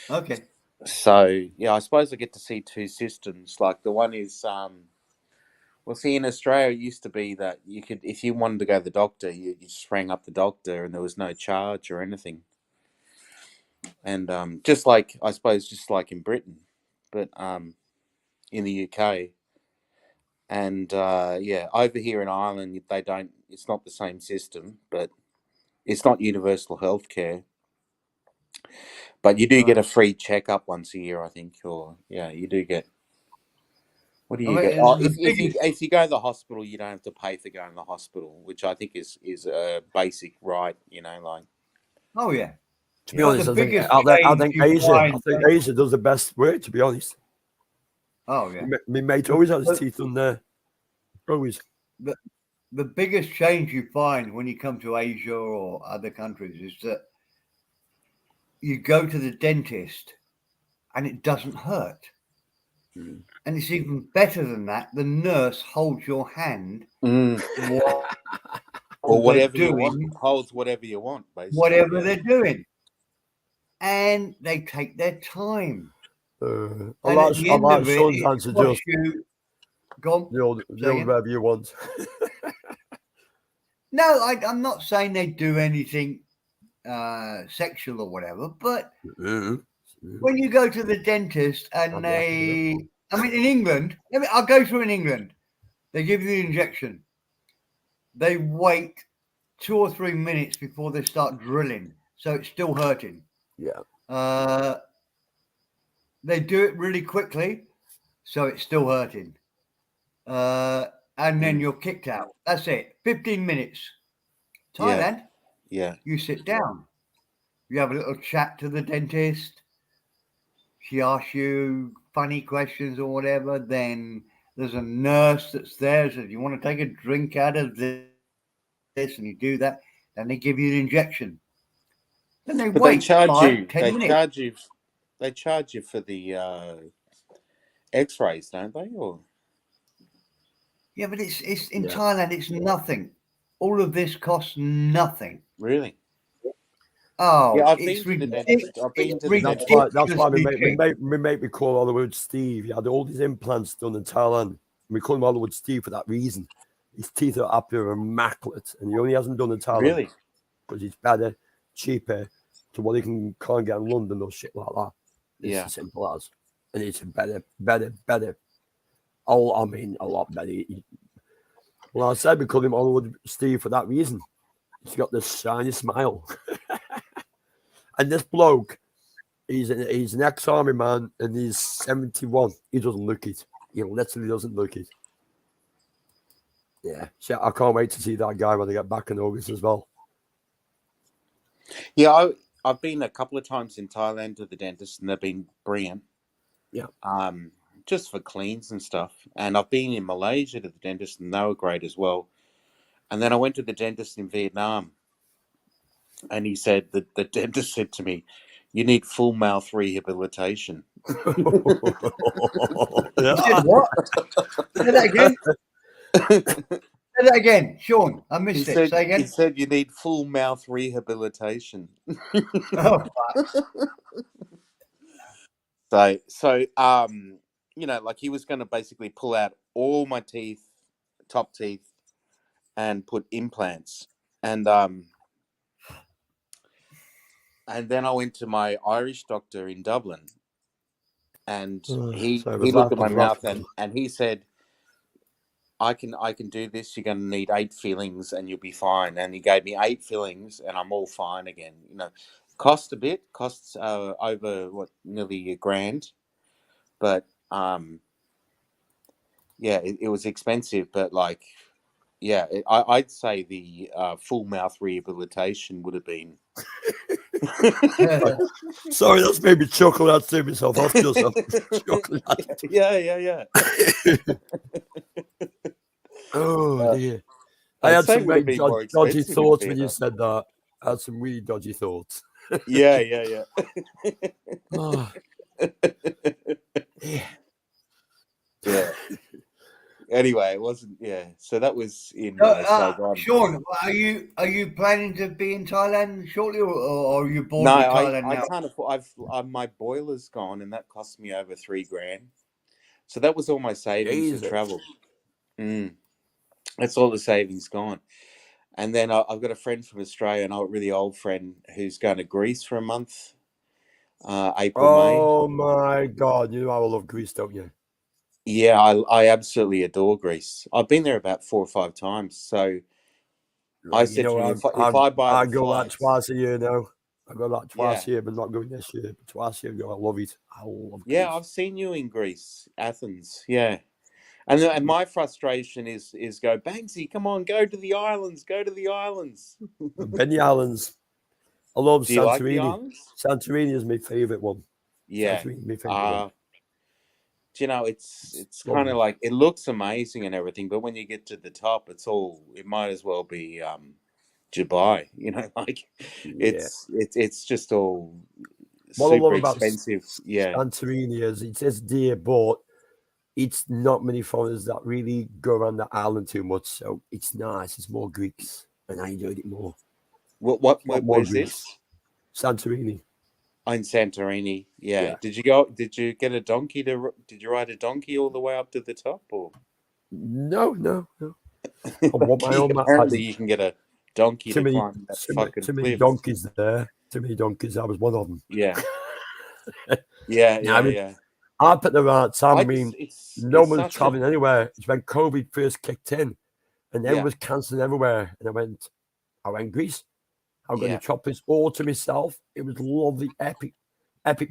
Okay. So yeah, I suppose I get to see 2 systems. Like the one is, well, see, in Australia, it used to be that you could, if you wanted to go to the doctor, you just rang up the doctor, and there was no charge or anything. And just like in Britain, but in the UK, and over here in Ireland, they don't. It's not the same system, but it's not universal healthcare. But you do get a free checkup once a year, I think, or you do get. What do you get? If you go to the hospital, you don't have to pay for going to the hospital, which I think is a basic right. You know, like. Oh yeah. To be honest, I think Asia does the best work. To be honest. Oh yeah. My mate always has his teeth on there. Always. The biggest change you find when you come to Asia or other countries is that you go to the dentist and it doesn't hurt. Mm. And it's even better than that. The nurse holds your hand or whatever you want, holds whatever you want, basically. Whatever they're doing. And they take their time. I like Sean's answer just. Go on. The old whatever you want. No, I'm not saying they do anything sexual or whatever, but when you go to the dentist and in England, I'll go through in England, they give you the injection. They wait 2 or 3 minutes before they start drilling, so it's still hurting. Yeah. They do it really quickly, so it's still hurting. and then you're kicked out. That's it. 15 minutes. Yeah. Thailand, Yeah. you sit down. You have a little chat to the dentist. She asks you funny questions or whatever. Then there's a nurse that's there. Says, you want to take a drink out of this? And you do that. Then they give you an injection. Then they But wait they charge 5, you. 10 They minutes. charge you. They charge you for the X-rays, don't they? Or Yeah, but it's in Thailand. It's nothing. All of this costs nothing. really? Oh, Yeah, I've it's been to the ridiculous. dentist. I've been to the That's dentist. why we Ridiculously cheap. make me call Hollywood Steve. He had all these implants done in Thailand. We call him Hollywood Steve for that reason. His teeth are up here immaculate, and he only hasn't done in Thailand Really? because it's better, cheaper to what he can't get in London or shit like that. It's Yeah. as simple as, and it's better. Oh, I mean, a lot better. Well, I said we call him Hollywood Steve for that reason. He's got this shiny smile. And this bloke, he's an ex-army man, and he's 71. He doesn't look it. He literally doesn't look it. Yeah, so I can't wait to see that guy when I get back in August as well. Yeah, I've been a couple of times in Thailand to the dentist, and they've been brilliant. Yeah. Just for cleans and stuff. And I've been in Malaysia to the dentist, and they were great as well. And then I went to the dentist in Vietnam, and he said that the dentist said to me, "You need full mouth rehabilitation." You said what? Say that again. Say that again, Sean. I missed it. Say He again. said you need full mouth rehabilitation. Oh, fuck. So you know, like he was going to basically pull out all my teeth, top teeth, and put implants. And then I went to my Irish doctor in Dublin, and he looked at my mouth and he said, I can do this. You're going to need 8 fillings and you'll be fine. And he gave me 8 fillings and I'm all fine again. You know, costs over nearly $1,000, but yeah, it was expensive. But like, yeah, I'd say the full mouth rehabilitation would have been. Sorry, that's made me chuckle. That's threw myself off just chuckling. Yeah. Oh dear. I had some very dodgy thoughts when you said that. I had some really dodgy thoughts. Yeah. Oh. Yeah. Anyway, it wasn't. Yeah. So that was in Saigon. Sean, are you planning to be in Thailand shortly, or are you bored No, with Thailand I now? can't afford. My boiler's gone, and that cost me over $3,000. So that was all my savings to travel. That's all the savings gone. And then I've got a friend from Australia, a really old friend, who's going to Greece for a month. April, May. Oh my God! You know I love Greece, don't you? Yeah, I absolutely adore Greece. I've been there about 4 or 5 times. So I said to him, if I buy I the go flights, like twice a year now. I go like twice Yeah. a year, but not going this year. But twice a year ago, I love it. I love Greece. Yeah, I've seen you in Greece, Athens. Yeah. And my frustration is go, Banksy, come on, go to the islands, Go to the islands. I've been the islands. I love Do you like the Santorini. islands? Santorini is my favourite one. Yeah. Santorini is my favourite one. Do you know, it's kind of like, it looks amazing and everything, but when you get to the top, it might as well be Dubai, you know, like it's just all What I super love about expensive. Yeah. Santorini is it says dear, but it's not many foreigners that really go around the island too much. So it's nice. It's more Greeks, and I enjoyed it more. Where's Greeks. this? Santorini. In Santorini, yeah. Did you get a donkey did you ride a donkey all the way up to the top, or? No. I want my own. Apparently, you can get a donkey to climb that fucking too many cliff. donkeys there. Too many donkeys. I was one of them. Yeah. I put the right time. I mean, no one was such traveling anywhere. It's when COVID first kicked in, and everyone was cancelling everywhere. And I went Greece. I got the tropics all to myself. It was lovely, epic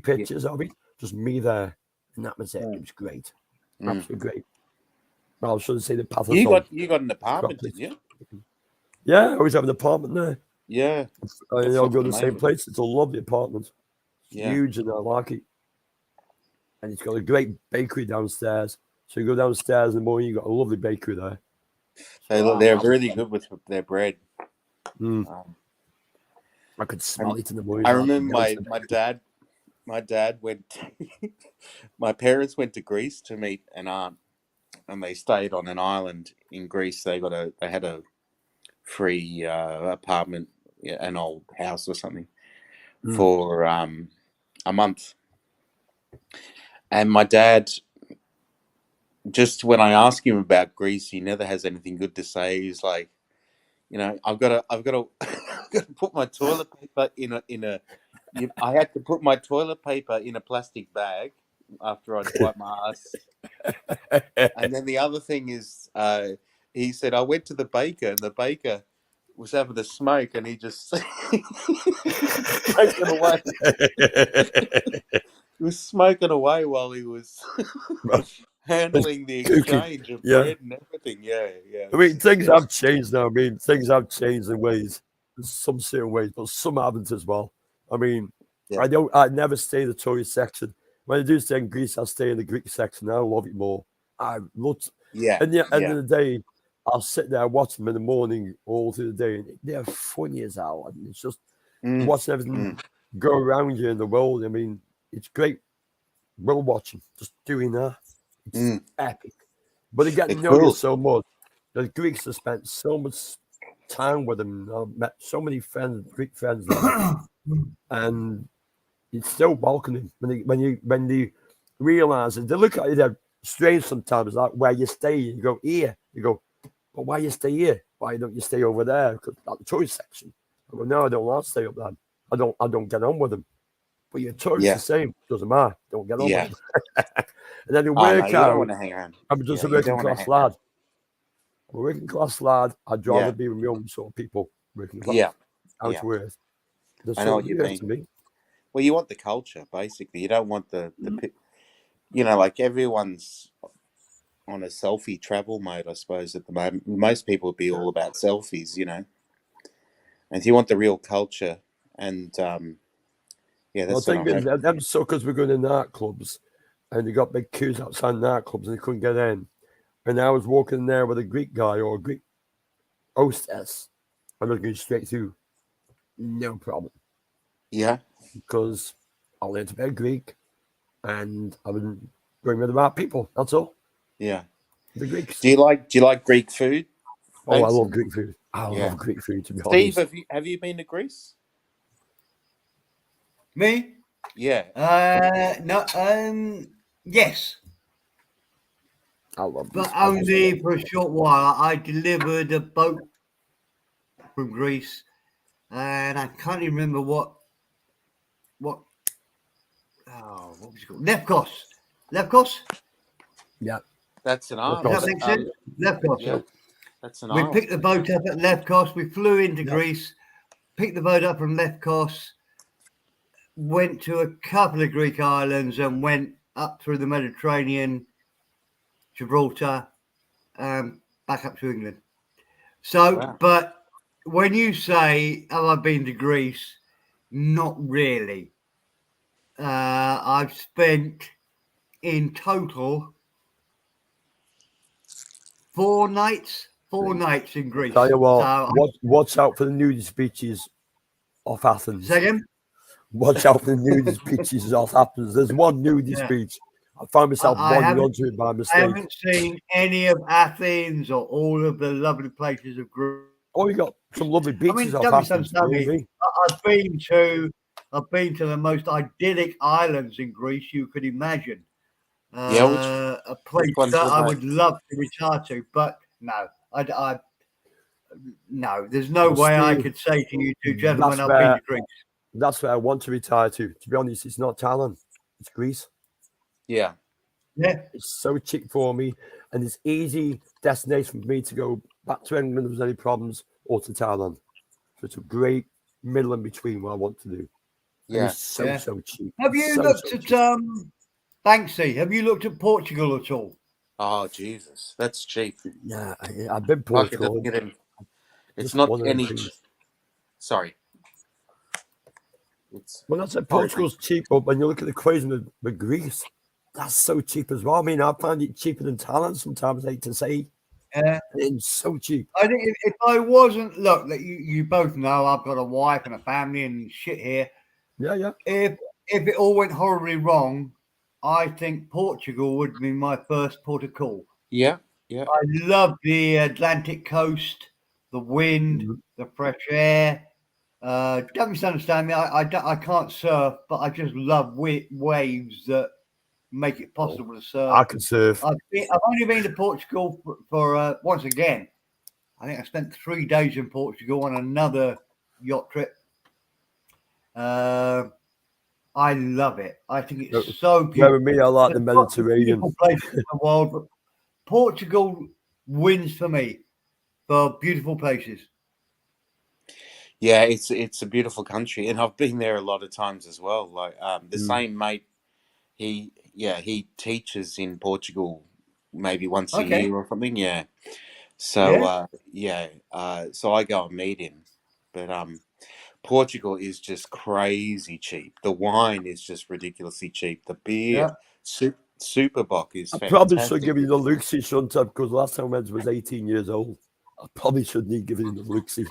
pictures of it. Just me there, and that was it. It was great, absolutely great. Well, I shouldn't say the path. You got an apartment, didn't you? Yeah, I always have an apartment there. Yeah. I That's go what's to the the same name. place. It's a lovely apartment. It's Yeah. huge and I like it. And it's got a great bakery downstairs. So you go downstairs in the morning, you got a lovely bakery there. They're really good with their bread. I could smell it in the morning. I remember my dad went. My parents went to Greece to meet an aunt, and they stayed on an island in Greece. They had a free apartment, an old house or something, for a month. And my dad, just when I ask him about Greece, he never has anything good to say. He's like, I've got to put my toilet paper I had to put my toilet paper in a plastic bag after I'd wipe my ass. And then the other thing is, he said, I went to the baker and the baker was having a smoke and he just smoking away. He was smoking away while he was handling the exchange of bread and everything. Yeah. I mean, things have changed now. I mean, things have changed in ways, some certain ways, but some haven't as well. I mean, I never stay in the tourist section. When I do stay in Greece, I stay in the Greek section. I love it more. I love it. And at the end of the day, I'll sit there and watch them in the morning all through the day. And they're funny as hell. And it's just watching everything go around you in the world. I mean, it's great world watching, just doing that. It's epic. But they get to know you so much. The Greeks have spent so much time with them. I've met so many friends, Greek friends now. And it's still welcoming when they realize it. They look at you, they're strange sometimes, like where you stay. You go here. You go, but why you stay here? Why don't you stay over there? Because at the tourist section. I go, no, I don't want to stay up there. I don't get on with them. But you're tourist the same. Doesn't matter. Don't get on with them. And then you work out. You don't want to hang around. I'm just a working class lad. I'm a working class lad. I'd rather be with my own sort of people working class. Out to earth. I know what you mean. Well, you want the culture, basically. You don't want the like everyone's on a selfie travel mode, I suppose, at the moment. Most people would be all about selfies, And if you want the real culture and, that's I think them suckers were going to nightclubs and they got big queues outside nightclubs and they couldn't get in. And I was walking there with a Greek guy or a Greek hostess. I was going straight through. No problem. Yeah. Because I learned to be Greek and I was going with the right people. That's all. Yeah. The Greeks. Do you like Greek food? Oh, I love Greek food. I love Greek food, to be honest. Steve, have you been to Greece? Me? Yeah. No. Yes. I love but only for a short while. I delivered a boat from Greece, and I can't even remember what was it called? Lefkos. Yeah, that's an island. Does that make sense? Lefkos. Yeah, that's an We island. picked the boat up at Lefkos. We flew into Greece, picked the boat up from Lefkos, went to a couple of Greek islands, and went up through the Mediterranean, Gibraltar, back up to England. So, but when you say, have I been to Greece? Not really. I've spent in total 4 nights in Greece. Tell you what, watch out for the nudist beaches off Athens. Second? Watch out for the nudist beaches off Athens. There's one nudist beach. I found myself wandering onto it by mistake. I haven't seen any of Athens or all of the lovely places of Greece. Oh, you got some lovely beaches off Athens. I've been to the most idyllic islands in Greece you could imagine. A place that I would love to retire to, but no, no, there's no way I could say to you two gentlemen, I've been to Greece. That's where I want to retire to. To be honest, it's not Thailand, it's Greece. Yeah. It's so cheap for me, and it's easy destination for me to go back to England if there's any problems, or to Thailand. So it's a great middle in between what I want to do. Yeah, it's so cheap. Have you looked at Banksy? Have you looked at Portugal at all? Oh Jesus, that's cheap. Yeah, I've been Like it Portugal. doesn't get any. It's Just not one of them any. things. Sorry, it's When I said very Portugal's cheap, but when you look at the equation with Greece, that's so cheap as well. I mean, I find it cheaper than Thailand sometimes, I hate to say. Yeah. It's so cheap. I think if I wasn't, look, that you both know I've got a wife and a family and shit here. Yeah. If it all went horribly wrong, I think Portugal would be my first port of call. yeah. I love the Atlantic coast, the wind, Mhm. the fresh air. Don't misunderstand me. I can't surf, but I just love waves that make it possible to surf. I can surf. I've only been to Portugal for once again. I think I spent 3 days in Portugal on another yacht trip. I love it. I think it's so Yeah, beautiful. with me, I like the There's lots of Mediterranean. beautiful places in the world, but Portugal wins for me for beautiful places. Yeah, it's a beautiful country, and I've been there a lot of times as well. Like the same mate, he teaches in Portugal maybe once a Okay. year or something. Yeah, so so I go and meet him, but Portugal is just crazy cheap. The wine is just ridiculously cheap. The beer, Yeah. Superbock is I probably should fantastic. give you the Luxie, shouldn't I? Because last time I went was 18 years old. I probably shouldn't have given him the Luxie.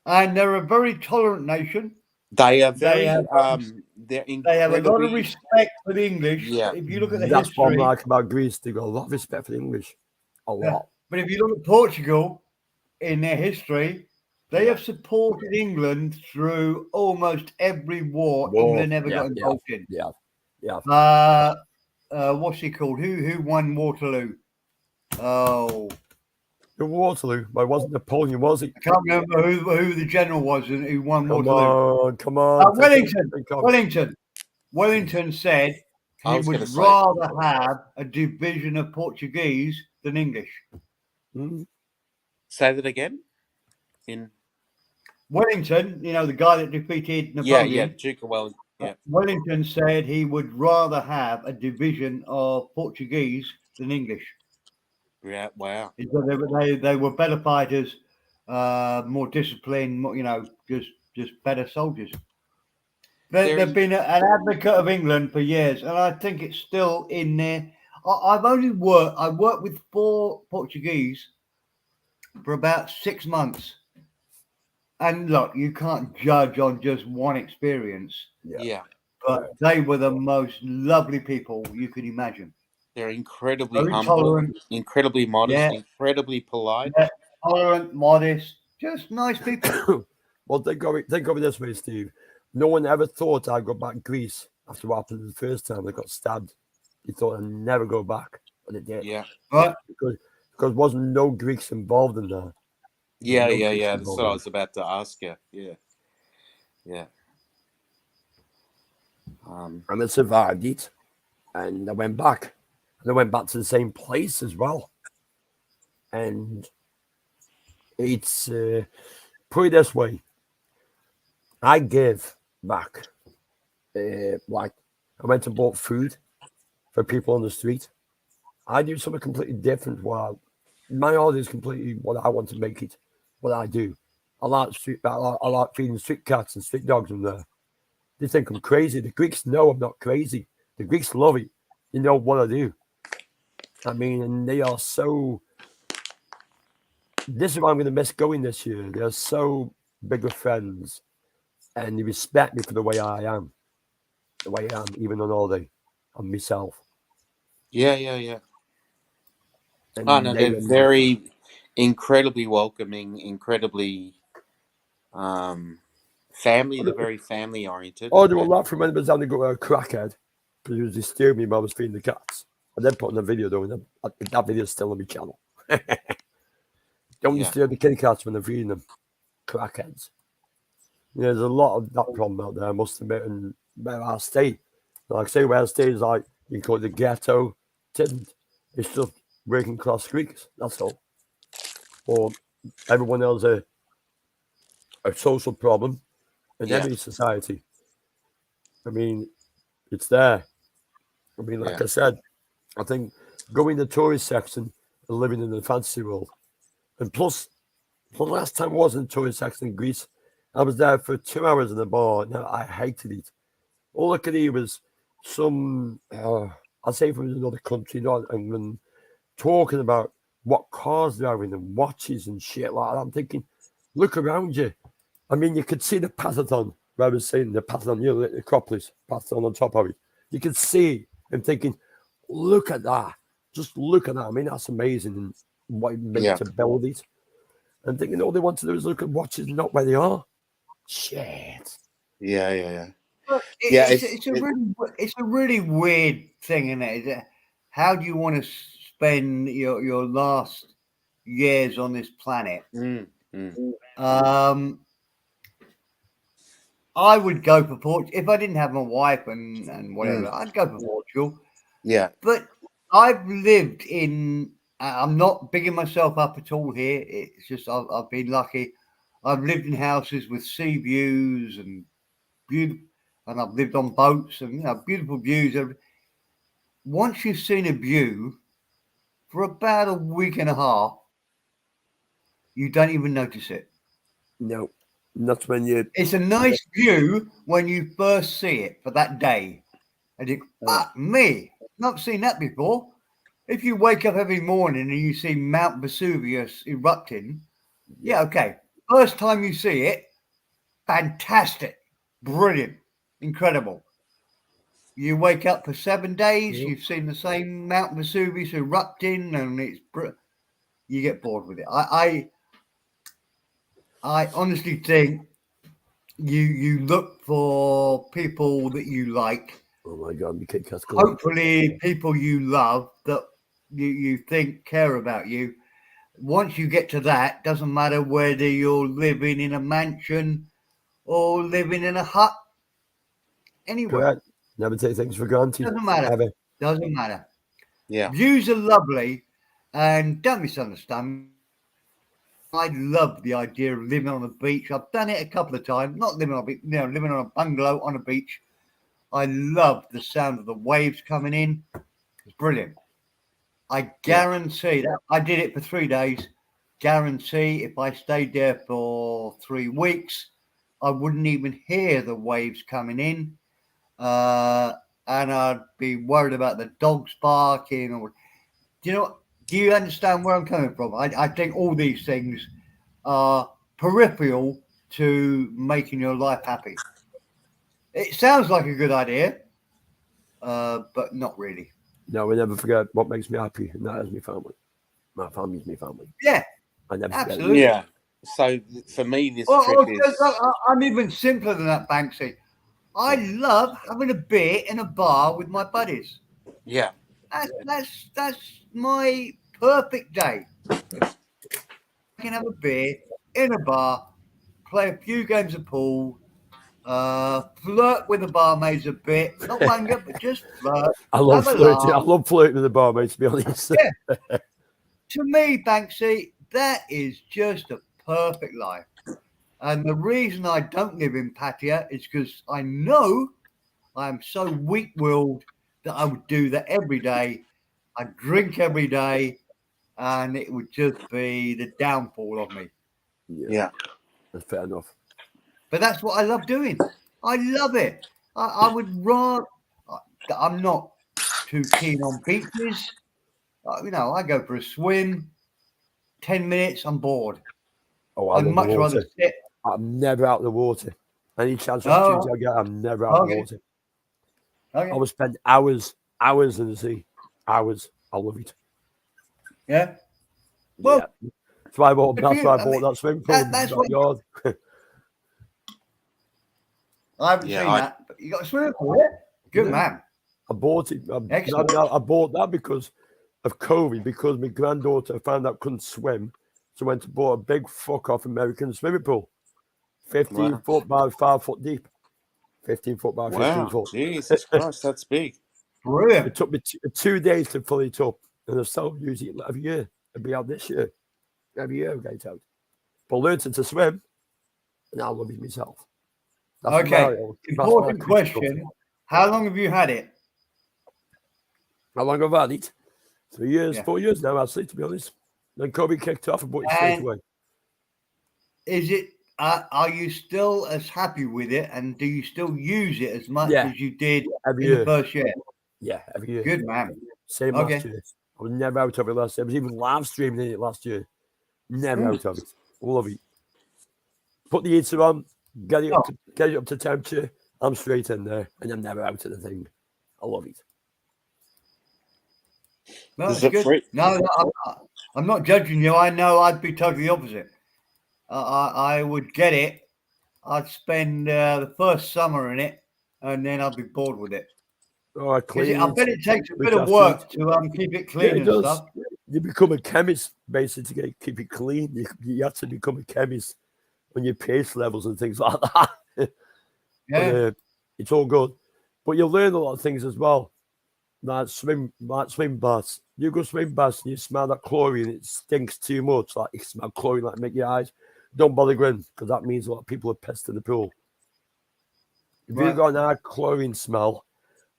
And they're a very tolerant nation. They are They very have they're they have a lot of incredibly respect for the English. Yeah. If you look at the That's what I history, like about Greece. They got a lot of respect for the English. A lot. but if you look at Portugal in their history, they Yeah. have supported England through almost every war War. England ever Yeah, got involved in. Yeah. What's he called? Who won Waterloo? Oh, The Waterloo. But it wasn't Napoleon, was it? I can't remember who the general was and who won Come Waterloo. on. Wellington said I he was would gonna say- rather have a division of Portuguese than English. Say that again. In Wellington, you know, the guy that defeated yeah, Napoleon. Duke of Wellington. Yeah, Wellington said he would rather have a division of Portuguese than English. yeah. Wow. He said they were better fighters, more disciplined, more, just better soldiers. They've been an advocate of England for years, and I think it's still in there. I worked with 4 Portuguese for about 6 months. And look, you can't judge on just one experience. Yeah. But they were the most lovely people you could imagine. They're incredibly Very humble, tolerant. incredibly modest, Yeah. incredibly polite. Yeah, tolerant, modest, just nice people. Well, think of it this way, Steve. No one ever thought I'd go back to Greece after what happened the first time they got stabbed. They thought I'd never go back, but they did. Yeah. Right? Because there wasn't no Greeks involved in that. Yeah. No Greeks That's involved what I in was about to ask you. Yeah. Yeah. And I survived it, and I went back. And I went back to the same place as well. And it's put it this way: I give back. Like I went and bought food for people on the street. I do something completely different. While my order is completely what I want to make it. What I do. I like feeding street cats and street dogs in there. They think I'm crazy. The Greeks know I'm not crazy. The Greeks love it. You know what I do. I mean, and they are so. This is why I'm going to miss going this year. They're so big of friends, and they respect me for the way I am, even on holiday, on myself. Yeah. And Oh no, they're very incredibly welcoming, incredibly family. They're very family oriented. Oh, they were laughing when I was down to go to a crackhead because he was disturbing me while I was feeding the cats. I then put in a video though, and that video is still on my channel. Don't disturb the kitty cats when they're feeding them. Crackheads. Yeah, there's a lot of that problem out there, I must admit, and where I stay. Like I say, where I stay is like, you can call it the ghetto. It isn't. It's just working class Greeks, that's all. Or everyone else a social problem in every society. I mean, it's there. I mean, like Yeah. I said, I think going to the tourist section and living in the fantasy world. And plus, the last time I was in the tourist section in Greece, I was there for 2 hours in the bar. Now, I hated it. All I could hear was some, I'd say from another country, not England, talking about what cars they're having and watches and shit like that. I'm thinking, look around you. I mean, you could see the Pathaton, where I was saying the Pathaton, you know, the Acropolis, Pathaton on top of it. You could see him thinking, look at that. Just look at that. I mean, that's amazing. And what it meant Yeah. to build it. And thinking all they want to do is look at watches, not where they are. Shit. Yeah. Look, Yeah, it's a really weird thing, isn't it? Is it? How do you want to spend your last years on this planet? I would go for Portugal if I didn't have my wife and whatever. I'd go for Portugal. Yeah. But I've lived in. I'm not bigging myself up at all here. It's just I've been lucky. I've lived in houses with sea views and beautiful, and I've lived on boats and beautiful views. Once you've seen a view for about a week and a half, you don't even notice it. No, that's when you. It's a nice view when you first see it for that day, and you fuck me, not seen that before. If you wake up every morning and you see Mount Vesuvius erupting, yeah, okay. First time you see it, fantastic, brilliant, incredible. You wake up for 7 days, you've seen the same Mount Vesuvius erupting, and you get bored with it. I honestly think you look for people that you like. Oh my God, you can't catch going. Hopefully, people you love that you think care about you. Once you get to that, doesn't matter whether you're living in a mansion or living in a hut. Anywhere. Correct. Never take things for granted. Doesn't matter. Ever. Doesn't matter. Yeah. Views are lovely, and don't misunderstand me. I love the idea of living on a beach. I've done it a couple of times. Not living on a beach, living on a bungalow on a beach. I love the sound of the waves coming in. It's brilliant. I guarantee that I did it for 3 days. Guarantee if I stayed there for 3 weeks, I wouldn't even hear the waves coming in. And I'd be worried about the dogs barking. Or, do you understand where I'm coming from? I think all these things are peripheral to making your life happy. It sounds like a good idea, but not really. No, we never forget what makes me happy, and that is my family. My family's my family. Yeah, I never absolutely. forget it. Yeah. So for me, this trip is. I'm even simpler than that, Banksy. I love having a beer in a bar with my buddies. Yeah. That's my perfect day. I can have a beer in a bar, play a few games of pool, flirt with the barmaids a bit, not manga, but just flirt. I love have a flirting. I laugh. love flirting with the barmaid, to be honest. Yeah. To me, Banksy, that is just a perfect life. And the reason I don't live in Pattaya is because I know I'm so weak-willed that I would do that every day. I'd drink every day, and it would just be the downfall of me. Yeah. That's fair enough. But that's what I love doing. I love it. I would rather. I'm not too keen on beaches. I go for a swim. 10 minutes, I'm bored. Oh, I I'd love much the water. rather sit. I'm never out of the water. Any chance opportunity I get, I'm never out of the water. Okay. I will spend hours in the sea. Hours. I love it. Yeah. Well, yeah. That's why I bought that swimming pool in the that's what backyard. I haven't seen that. But you got a swimming pool, yeah? Good man. I bought it. Excellent. I bought that because of COVID, because my granddaughter found out couldn't swim. So went to bought a big fuck off American swimming pool. 15 foot by 5 foot deep. 15 foot by 15 foot. Jesus Christ, that's big. Brilliant. It took me 2 days to fill it up. And I still use it every year. It'll be out this year. Every year I get out. But I learned to swim, and I love it myself. Okay. Important question. How long have you had it? How long have I had it? 3 years, Yeah. 4 years now, actually, to be honest. Then Kobe kicked off and bought it straight And away. is it? Are you still as happy with it, and do you still use it as much Yeah. as you did Every in year. the first year? Yeah, every year. Good man. Same Okay. last year. I was never out of it last year. I was even live streaming in it last year. Never Mm. out of it. Love it. Put the heater on, get it up to temperature. I'm straight in there, and I'm never out of the thing. I love it. No, Is it's it good. free? No, I'm not judging you. I know I'd be totally opposite. I would get it. I'd spend the first summer in it, and then I'd be bored with it. Oh, I 'Cause clean I it. bet it takes a look bit of after work it. to keep it Yeah, clean it and does. stuff. You become a chemist, basically, to keep it clean. You have to become a chemist on your pH levels and things like that. Yeah. But, it's all good. But you'll learn a lot of things as well. Like swim baths. You go swim baths and you smell that chlorine, it stinks too much. Like you smell chlorine, like make your eyes. Don't bother going, because that means a lot of people are pissed in the pool. If Right. you've got an hard chlorine smell,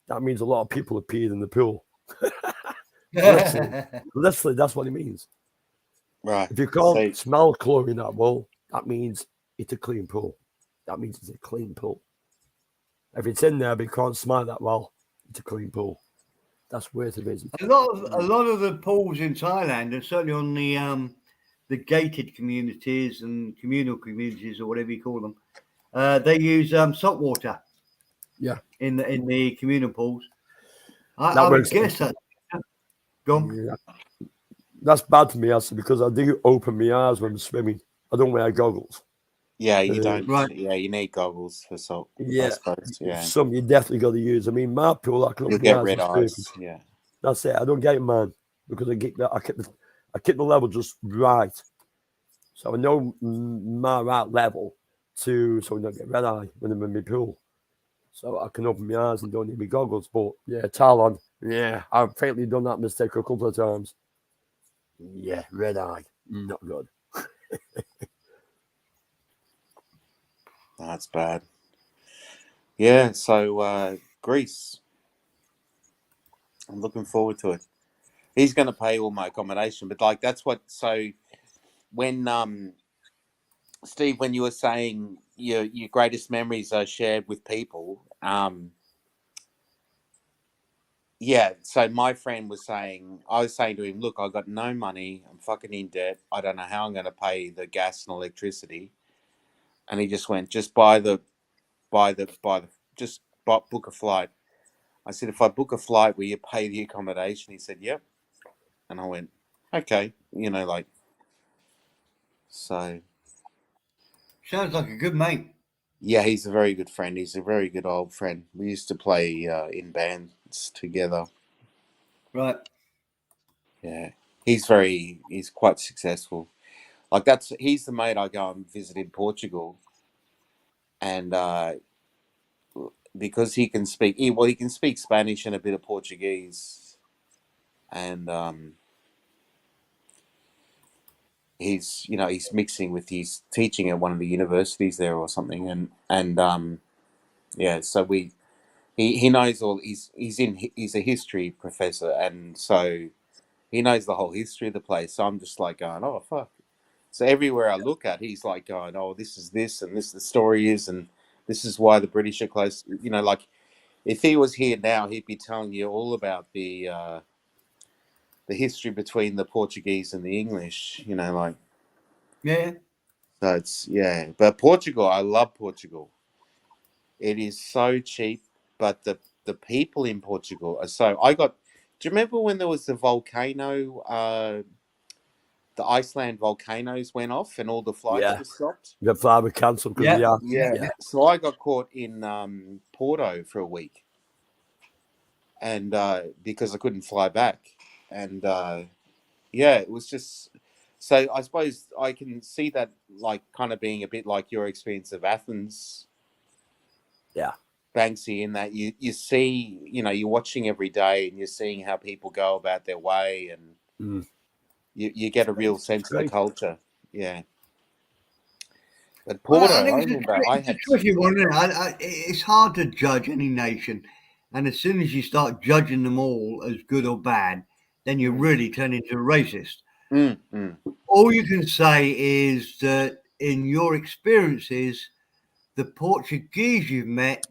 that means a lot of people are peeing in the pool. Literally, that's what it means. Right. If you can't So, smell chlorine that well, that means it's a clean pool. That means it's a clean pool. If it's in there but you can't smell that well, it's a clean pool. That's worth a visit. A lot of the pools in Thailand, and certainly on the gated communities and communal communities, or whatever you call them, they use salt water. Yeah. In the communal pools. I would works. guess that. Go on. Yeah. That's bad for me, actually, because I do open my eyes when I'm swimming. I don't wear goggles. yeah, you don't. Right. Yeah, you need goggles for salt. I Yeah. suppose. Yeah. Some you definitely got to use. I mean, my pool, I can You'll open my get eyes. red and eyes. sleep. Yeah. That's it. I don't get it, man, because I keep the level just right. So I know my right level so I don't get red eye when I'm in my pool. So I can open my eyes and don't need my goggles. But yeah, Talon, yeah, I've fatally done that mistake a couple of times. Yeah, red eye, not good. That's bad. Yeah, so Greece. I'm looking forward to it. He's going to pay all my accommodation, but like that's what. So when Steve, when you were saying your greatest memories are shared with people, yeah. So my friend was saying, I was saying to him, look, I got no money. I'm fucking in debt. I don't know how I'm going to pay the gas and electricity. And he just went, just book a flight. I said, if I book a flight, will you pay the accommodation? He said, yep. And I went, okay, so. Sounds like a good mate. Yeah, he's a very good friend. He's a very good old friend. We used to play in bands together. Right. Yeah, he's quite successful. Like he's the mate I go and visit in Portugal, and because he can speak, he can speak Spanish and a bit of Portuguese, and he's mixing with he's teaching at one of the universities there or something, and yeah, so he knows all. He's a history professor, and so he knows the whole history of the place. So I'm just like going, oh fuck. So everywhere I look at, he's like going, oh, this is this, and this the story is, and this is why the British are close. Like if he was here now, he'd be telling you all about the history between the Portuguese and the English. Like Yeah. so it's But Portugal, I love Portugal. It is so cheap, but the people in Portugal are so. Do you remember when there was the volcano? The Iceland volcanoes went off and all the flights were stopped. The flight was cancelled because Yeah. So I got caught in Porto for a week, and because I couldn't fly back, and it was just. So I suppose I can see that like kind of being a bit like your experience of Athens. Yeah. Banksy, in that you see, you're watching every day and you're seeing how people go about their way, and you get a real sense of the culture. Yeah. But Porto, Well, I think I remember I it's had a tricky one, isn't it? It's hard to judge any nation. And as soon as you start judging them all as good or bad, then you really turn into a racist. All you can say is that in your experiences, the Portuguese you've met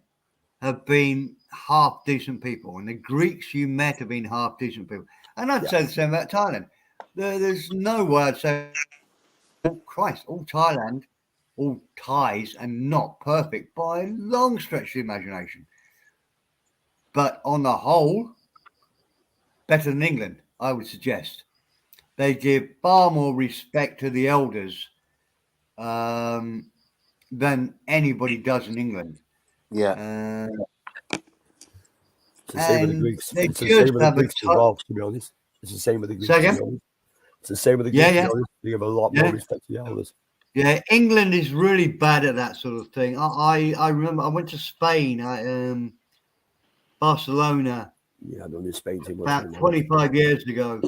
have been half decent people, and the Greeks you met have been half decent people. And I'd say the same about Thailand. There's no way I'd say, oh Christ, all Thailand, all Thais are not perfect by a long stretch of the imagination. But on the whole, better than England, I would suggest. They give far more respect to the elders than anybody does in England. Yeah. It's the same with the And Greeks. they It's the just same with the have a Greeks as well, to be honest. It's the same with the Greeks. Say To again? be honest. It's the same with the Yeah, Greeks. yeah. To be honest. They give a lot Yeah. more respect to the elders. Yeah, England is really bad at that sort of thing. I remember I went to Spain, Barcelona, Yeah, I don't need Spain too much. about 25 years ago.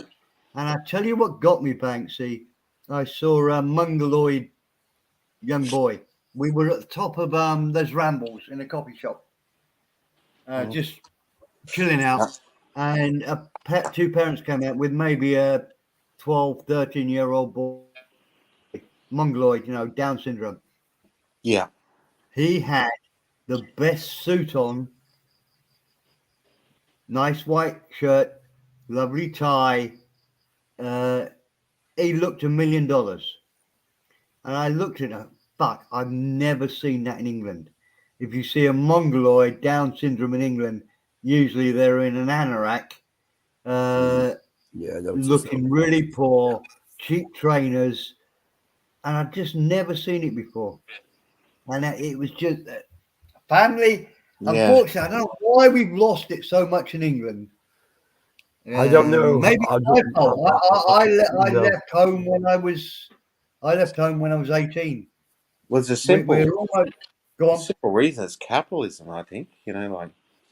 And I tell you what got me, Banksy. I saw a mongoloid young boy. We were at the top of those rambles in a coffee shop, just chilling out. And two parents came out with maybe a 12, 13-year-old boy, mongoloid, Down syndrome. Yeah. He had the best suit on, nice white shirt, lovely tie. He looked $1 million. And I looked at him, fuck, I've never seen that in England. If you see a mongoloid Down syndrome in England, usually they're in an anorak, looking really poor, cheap trainers. And I've just never seen it before. And it was just family. Unfortunately, I don't know why we've lost it so much in England. I don't know. Maybe I left home when I was 18. Well, it's a simple, We're almost gone. simple reason. It's capitalism, I think.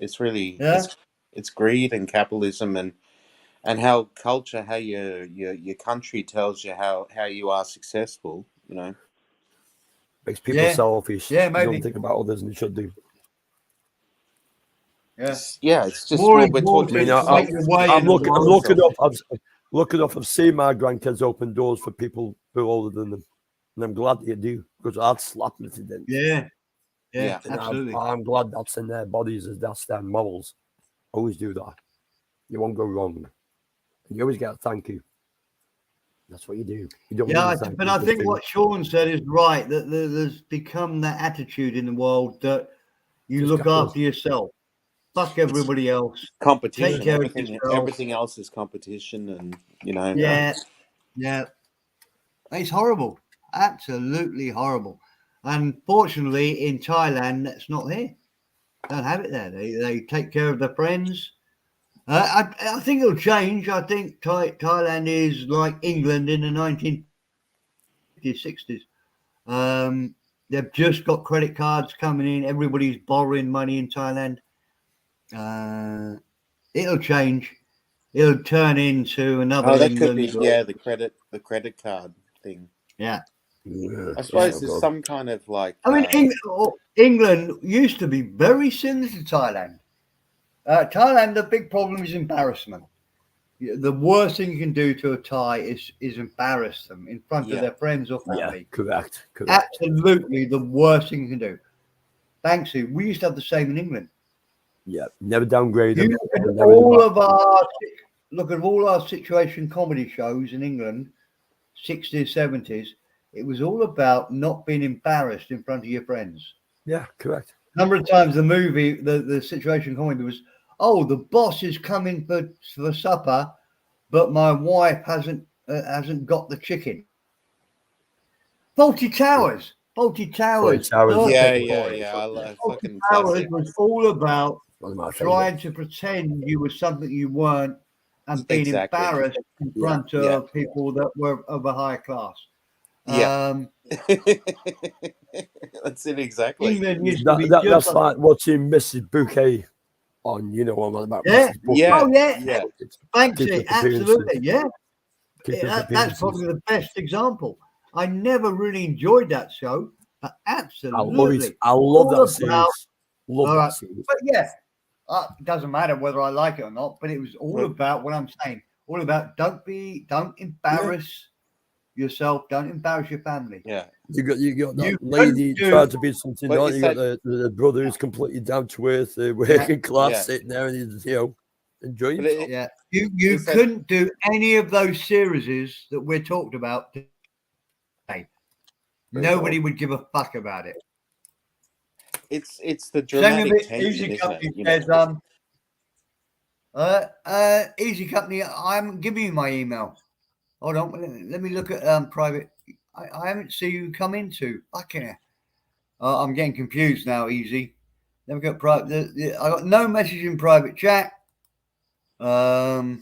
It's really it's greed and capitalism and how culture, how your country tells you how you are successful. Makes people selfish. Yeah, They maybe. don't think about others, and they should do. Yeah, it's just more we're important. talking. I'm looking up. I've seen my grandkids open doors for people who are older than them, and I'm glad they do because I'd slap them to them. Yeah, Yeah, absolutely. I'm glad that's in their bodies, as that's their morals. Always do that. You won't go wrong. And you always get a thank you. That's what you do. You don't. But I think what Sean said is right. That there's become that attitude in the world that you look after yourself. Fuck everybody else. Competition. Take care of yourself. Everything else is competition, and Yeah. It's horrible. Absolutely horrible. Unfortunately, in Thailand, that's not here. Don't have it there. They take care of their friends. I think it'll change. I think Thailand is like England in the 1950s, 60s. They've just got credit cards coming in. Everybody's borrowing money in Thailand. It'll change. It'll turn into another that England. could be the credit card thing. Yeah. I suppose there's some kind of like. I mean, England used to be very similar to Thailand. Thailand, the big problem is embarrassment. The worst thing you can do to a Thai is embarrass them in front of their friends or family. Yeah, correct. Absolutely, the worst thing you can do. Banksy, we used to have the same in England. Yeah, never downgrade them. Look at all our situation comedy shows in England, 60s, 70s. It was all about not being embarrassed in front of your friends. Yeah, correct. A number of times the movie, the situation comedy was, the boss is coming for supper, but my wife hasn't got the chicken. Fawlty Towers. Yeah. I fucking Towers was all about trying to pretend you were something you weren't and being embarrassed in front of people that were of a higher class. Yeah. That's it exactly. England used to be that's like watching Mrs. Bouquet on, I'm on about Mrs. Bouquet. Yeah. Banksy, absolutely, yeah. That's probably the best example. I never really enjoyed that show, but absolutely. I love that series. Love that series. But yeah, doesn't matter whether I like it or not, but it was all about what I'm saying. All about don't embarrass yourself, don't embarrass your family. Yeah. You got that You lady couldn't trying do- to be something. But Don't is you got the brother who's completely down to earth, working class, Yeah. sitting there and he's enjoying But himself. Yeah, you Is that- couldn't do any of those series that we're talking about today. Nobody would give a fuck about it. It's the Same dramatic with it. tension, Easy isn't Company it? You says, know? Easy Company. I'm giving you my email. Hold on, let me look at private. I haven't seen you come into. Fucking hell. I'm getting confused now. Easy. Let me go private. I got no message in private chat. Hold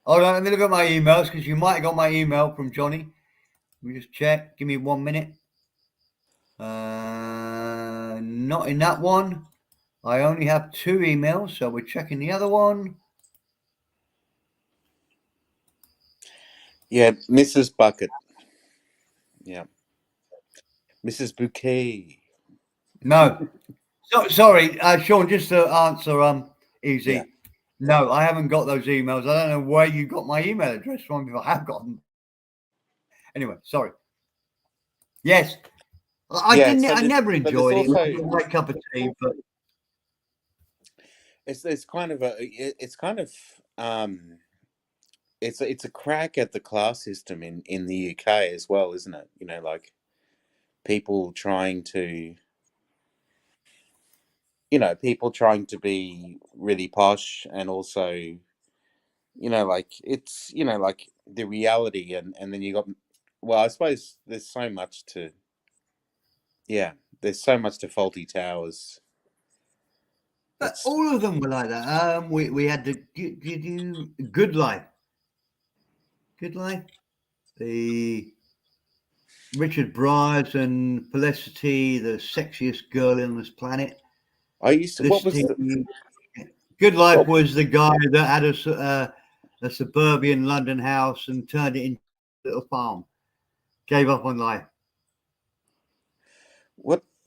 on, let me look at my emails because you might have got my email from Johnny. Let me just check. Give me 1 minute. Not in that one. I only have 2 emails, so we're checking the other one. Yeah, Mrs. Bucket. Yeah. Mrs. Bouquet. No. Sorry, Sean, just to answer easy. Yeah. No, I haven't got those emails. I don't know where you got my email address from if I have got them. Anyway, sorry. Yes. I never enjoyed it. It was a great cup of tea, but it's kind of it's a crack at the class system in the UK as well, isn't it? You know, like people trying to be really posh, and also, like it's, like the reality, and then you got, well, I suppose there's so much to Faulty Towers. but all of them were like that. We had the Good Life. Good Life. The Richard Bryars and Felicity, the sexiest girl on this planet. I used to. What was Good Life was the guy that had a suburban London house and turned it into a little farm. Gave up on life.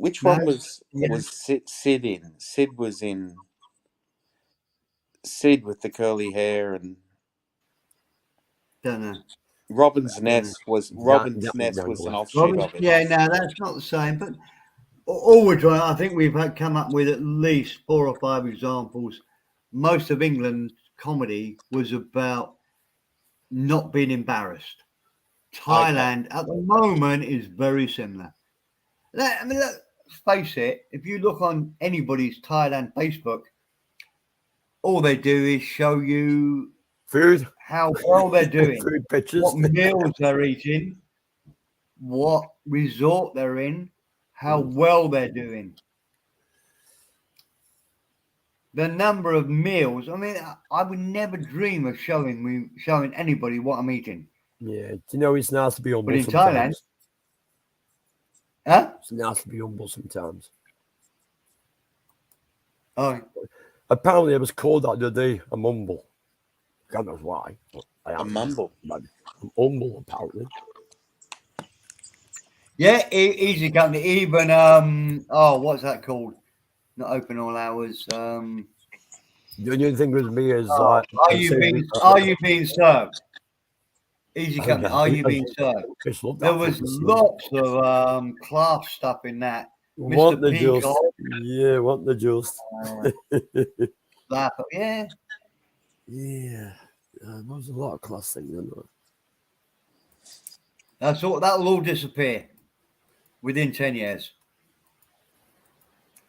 Which No? one was Sid in? Sid was in. Sid with the curly hair, and Don't know. Robin's Nest was an offshoot of it. Yeah, no, that's not the same. But all we're trying, I think we've come up with at least 4 or 5 examples. Most of England's comedy was about not being embarrassed. Thailand at the moment is very similar. I mean, let's face it, if you look on anybody's Thailand Facebook, all they do is show you food, how well they're doing, food pictures, what meals they're eating, what resort they're in, how well they're doing. The number of meals. I mean, I would never dream of showing anybody what I'm eating. Yeah, do you know it's nice to be humble But in sometimes? Thailand, huh? It's nice to be humble sometimes. Oh, apparently I was called that the day I'm humble. God knows why. But I am. A mumble. I'm humble, apparently. yeah, easy company. Even what's that called? Not open all hours. The only thing with me is are you being served? Easy company. Are you being served? There was lots of class stuff in that. Want the Mr. juice? Yeah, want the juice? Laugh. Yeah. Yeah. There was a lot of class things in there. That'll all disappear within 10 years.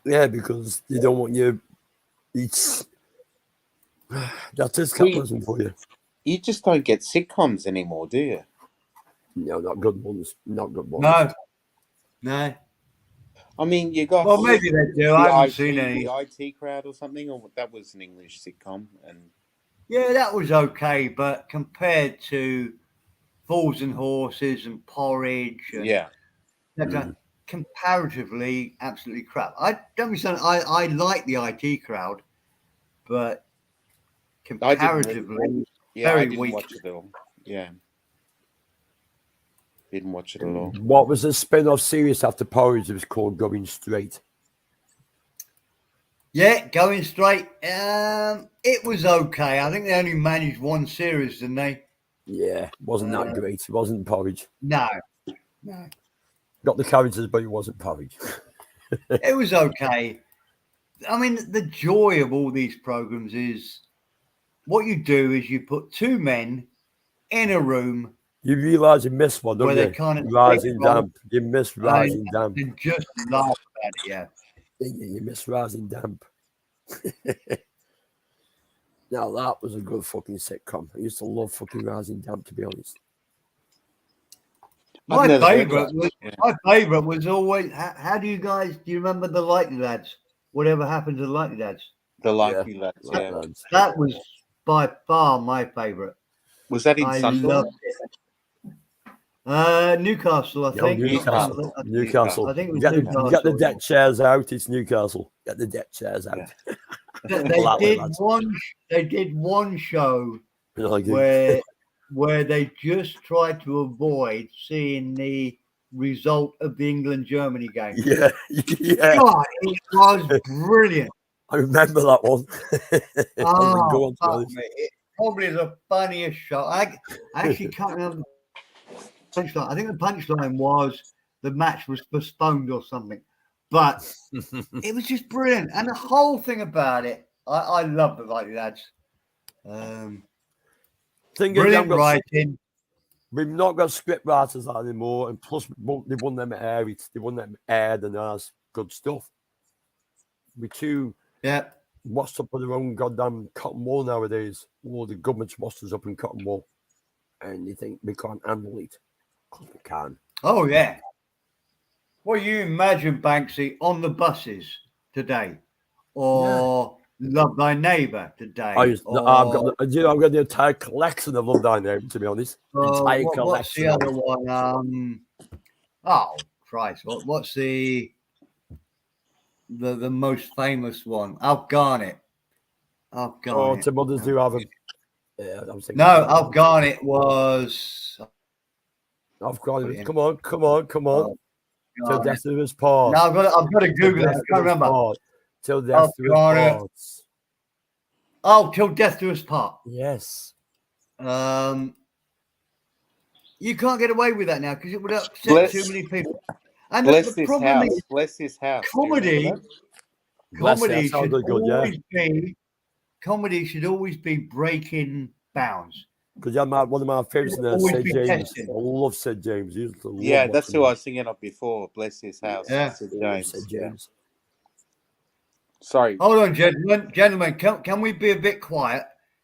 Yeah, because you don't want your. That's just capitalism for you. You just don't get sitcoms anymore, do you? No, not good ones. Not good ones. No. I mean, you got. Well, maybe they do. I haven't seen any. The IT Crowd or something, or that was an English sitcom, and yeah, that was okay, but compared to Fools and Horses and Porridge, and comparatively, absolutely crap. I don't understand. I like the IT Crowd, but comparatively, I didn't watch it all. Yeah. Didn't watch it at all. What was the spin-off series after Porridge? It was called Going Straight. Yeah, going straight. It was okay. I think they only managed one series, didn't they? Yeah, wasn't that great. It wasn't porridge. No. Got the characters, but it wasn't porridge. It was okay. I mean, the joy of all these programs is what you do is you put two men in a room You realise you missed one, don't where you? they kind of Rising Damp. You missed Rising Damp. and just laugh at it. Yeah. You missed Rising Damp. Now that was a good fucking sitcom. I used to love fucking Rising Damp, to be honest. My never heard favourite that. was Yeah. my favourite was always. How do you guys? Do you remember the Likely Lads? Whatever happened to the Likely Lads? The Likely Lads, yeah. Lads. That was by far my favourite. Was that in I Sunderland? loved it. Newcastle, I Yeah, think. Newcastle. Newcastle. I think it was You Newcastle. get the deck chairs out. It's Newcastle. Get the deck chairs out. Yeah. They did one show Like where they just tried to avoid seeing the result of the England-Germany game. yeah, yeah. God, it was brilliant. I remember that one. Oh, fuck me. It probably is the funniest show. I actually can't remember the punchline. I think the punchline was the match was postponed or something. But it was just brilliant. And the whole thing about it, I love the Likely Lads. Brilliant writing. We've not got script writers anymore, and plus they won them aired. They won them aired, and that's good stuff. We too washed up on their own goddamn cotton wool nowadays. All the government's washed us up in cotton wool, and you think we can't handle it? Because we can. Oh yeah. Well, you imagine Banksy on the buses today, or Love Thy Neighbour today. I've got the entire collection of Love Thy Neighbour, to be honest. Entire collection. What's the other one? Oh Christ! What's the most famous one? I'll Garnet. Oh, some others do have them. Yeah, I was thinking. No, I'll Garnet was. I've got it. Come on. Till death do us part. No, I've got to Google it. I can't remember. Till death do us part. Oh, till death do us part. Yes. You can't get away with that now because it would upset too many people. And the problem is, Bless His House. Comedy should always be breaking bounds. Because one of my favourites in there, Sid James. I love Sid James. Yeah, that's who I was thinking of before. Bless His House. Yeah. Sid James. Sid James. Sorry. Hold on, gentlemen. Can we be a bit quiet?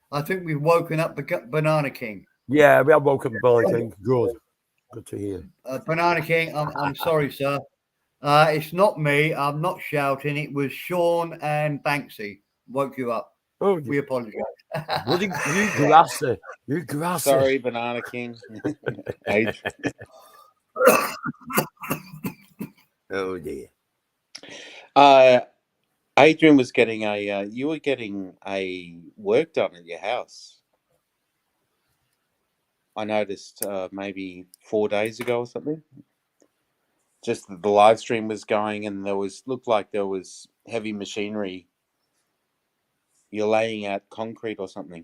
I think we've woken up Banana King. Yeah, we have woken Banana King. Good to hear. Banana King, I'm sorry, sir. It's not me. I'm not shouting. It was Sean and Banksy woke you up. Oh, we apologise. You grassy. You grassy. Sorry, Banana King. Oh dear. Adrian was getting you were getting a work done at your house. I noticed maybe 4 days ago or something. Just the live stream was going and looked like there was heavy machinery. You're laying out concrete or something.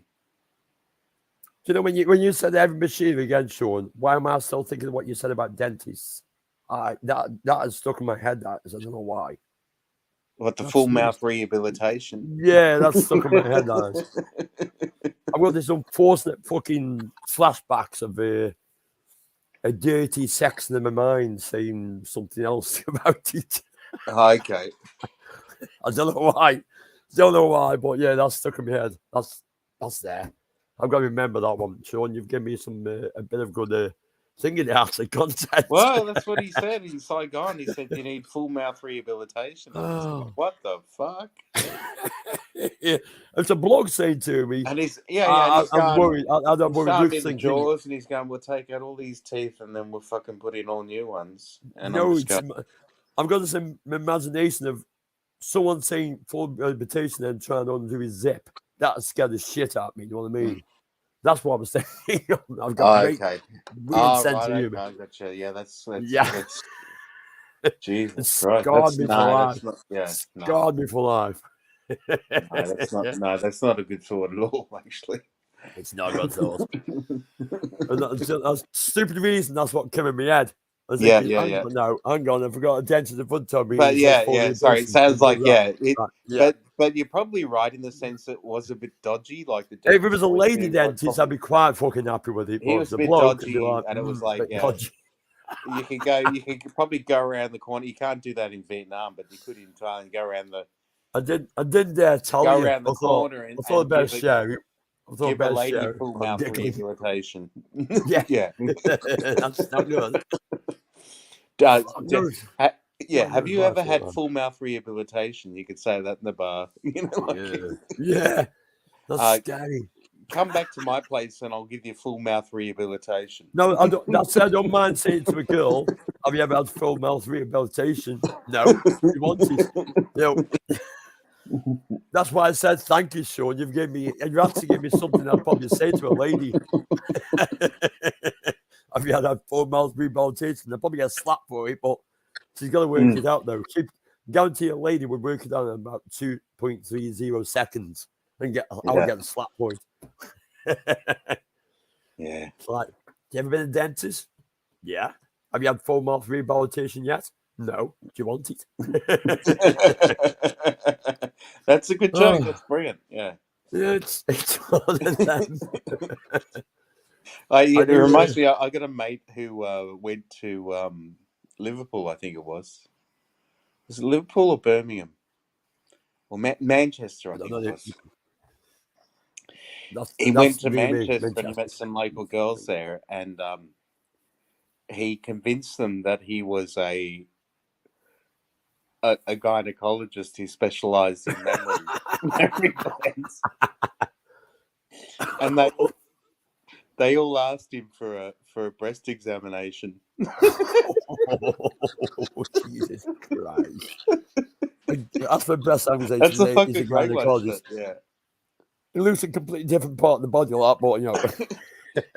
Do you know when you said heavy machinery again, Sean? Why am I still thinking of what you said about dentists? That has stuck in my head. I don't know why. What, the full mouth rehabilitation? Yeah, that's stuck in my head. I've got this unfortunate fucking flashbacks of a dirty section in my mind saying something else about it. Okay. I don't know why, but yeah, that's stuck in my head. That's there. I've got to remember that one. Sean, you've given me a bit of good thinking actually content. Well, that's what he said in Saigon. He said you need full mouth rehabilitation. Like, what the fuck? Yeah, it's a blog saying to me. And he's I'm worried. I'm worried. He's jaws, and he's going, "We'll take out all these teeth, and then we'll fucking put in all new ones." And I've got this imagination of someone saying full rehabilitation and trying to undo his zip. That scared the shit out of me. You know what I mean? That's what I was saying. I've got weird sense of humor. I gotcha. Yeah, that's Jesus it Christ. Scarred me for life. Scarred me for life. That's not a good thought at all, actually. It's not a good thought. And that's stupid reason. That's what came in my head. I was thinking, no, hang on, I forgot a dentist in front of me. But sorry, it sounds like But you're probably right in the sense that it was a bit dodgy. Like the if it was a lady dentist, I'd be quite fucking happy with it. He was a bit dodgy, and it was like dodgy. You could probably go around the corner. You can't do that in Vietnam, but you could in Thailand. Go around the. I didn't dare tell go you. around the corner and give a lady full mouth rehabilitation. Yeah, that's not good. Have you ever had full mouth rehabilitation? You could say that in the bar. That's scary. Come back to my place and I'll give you full mouth rehabilitation. No, I don't mind saying to a girl, have you ever had full mouth rehabilitation? No, you want it. No. That's why I said thank you, Sean. You actually gave me something I'd probably say to a lady. Have you had a full mouth rehabilitation? They'll probably get slapped for it, but she's got to work it out though. Guarantee a lady would work it out in about 2.30 seconds and I'll get the slap for it. It's like, you ever been a dentist? Yeah. Have you had full mouth rehabilitation yet? No. Do you want it? That's a good joke. That's brilliant. Yeah. It's one of them. It reminds me, I got a mate who went to Liverpool, I think it was. Was it Liverpool or Birmingham? Or Manchester, I think it was. He went to Manchester and he met some local girls there, and he convinced them that he was a gynecologist who specialised in memory glands. And they all asked him for a breast examination. Jesus Christ! That's the breast examination. That's a fucking great one. Yeah. It looks a completely different part of the body, like, but you know.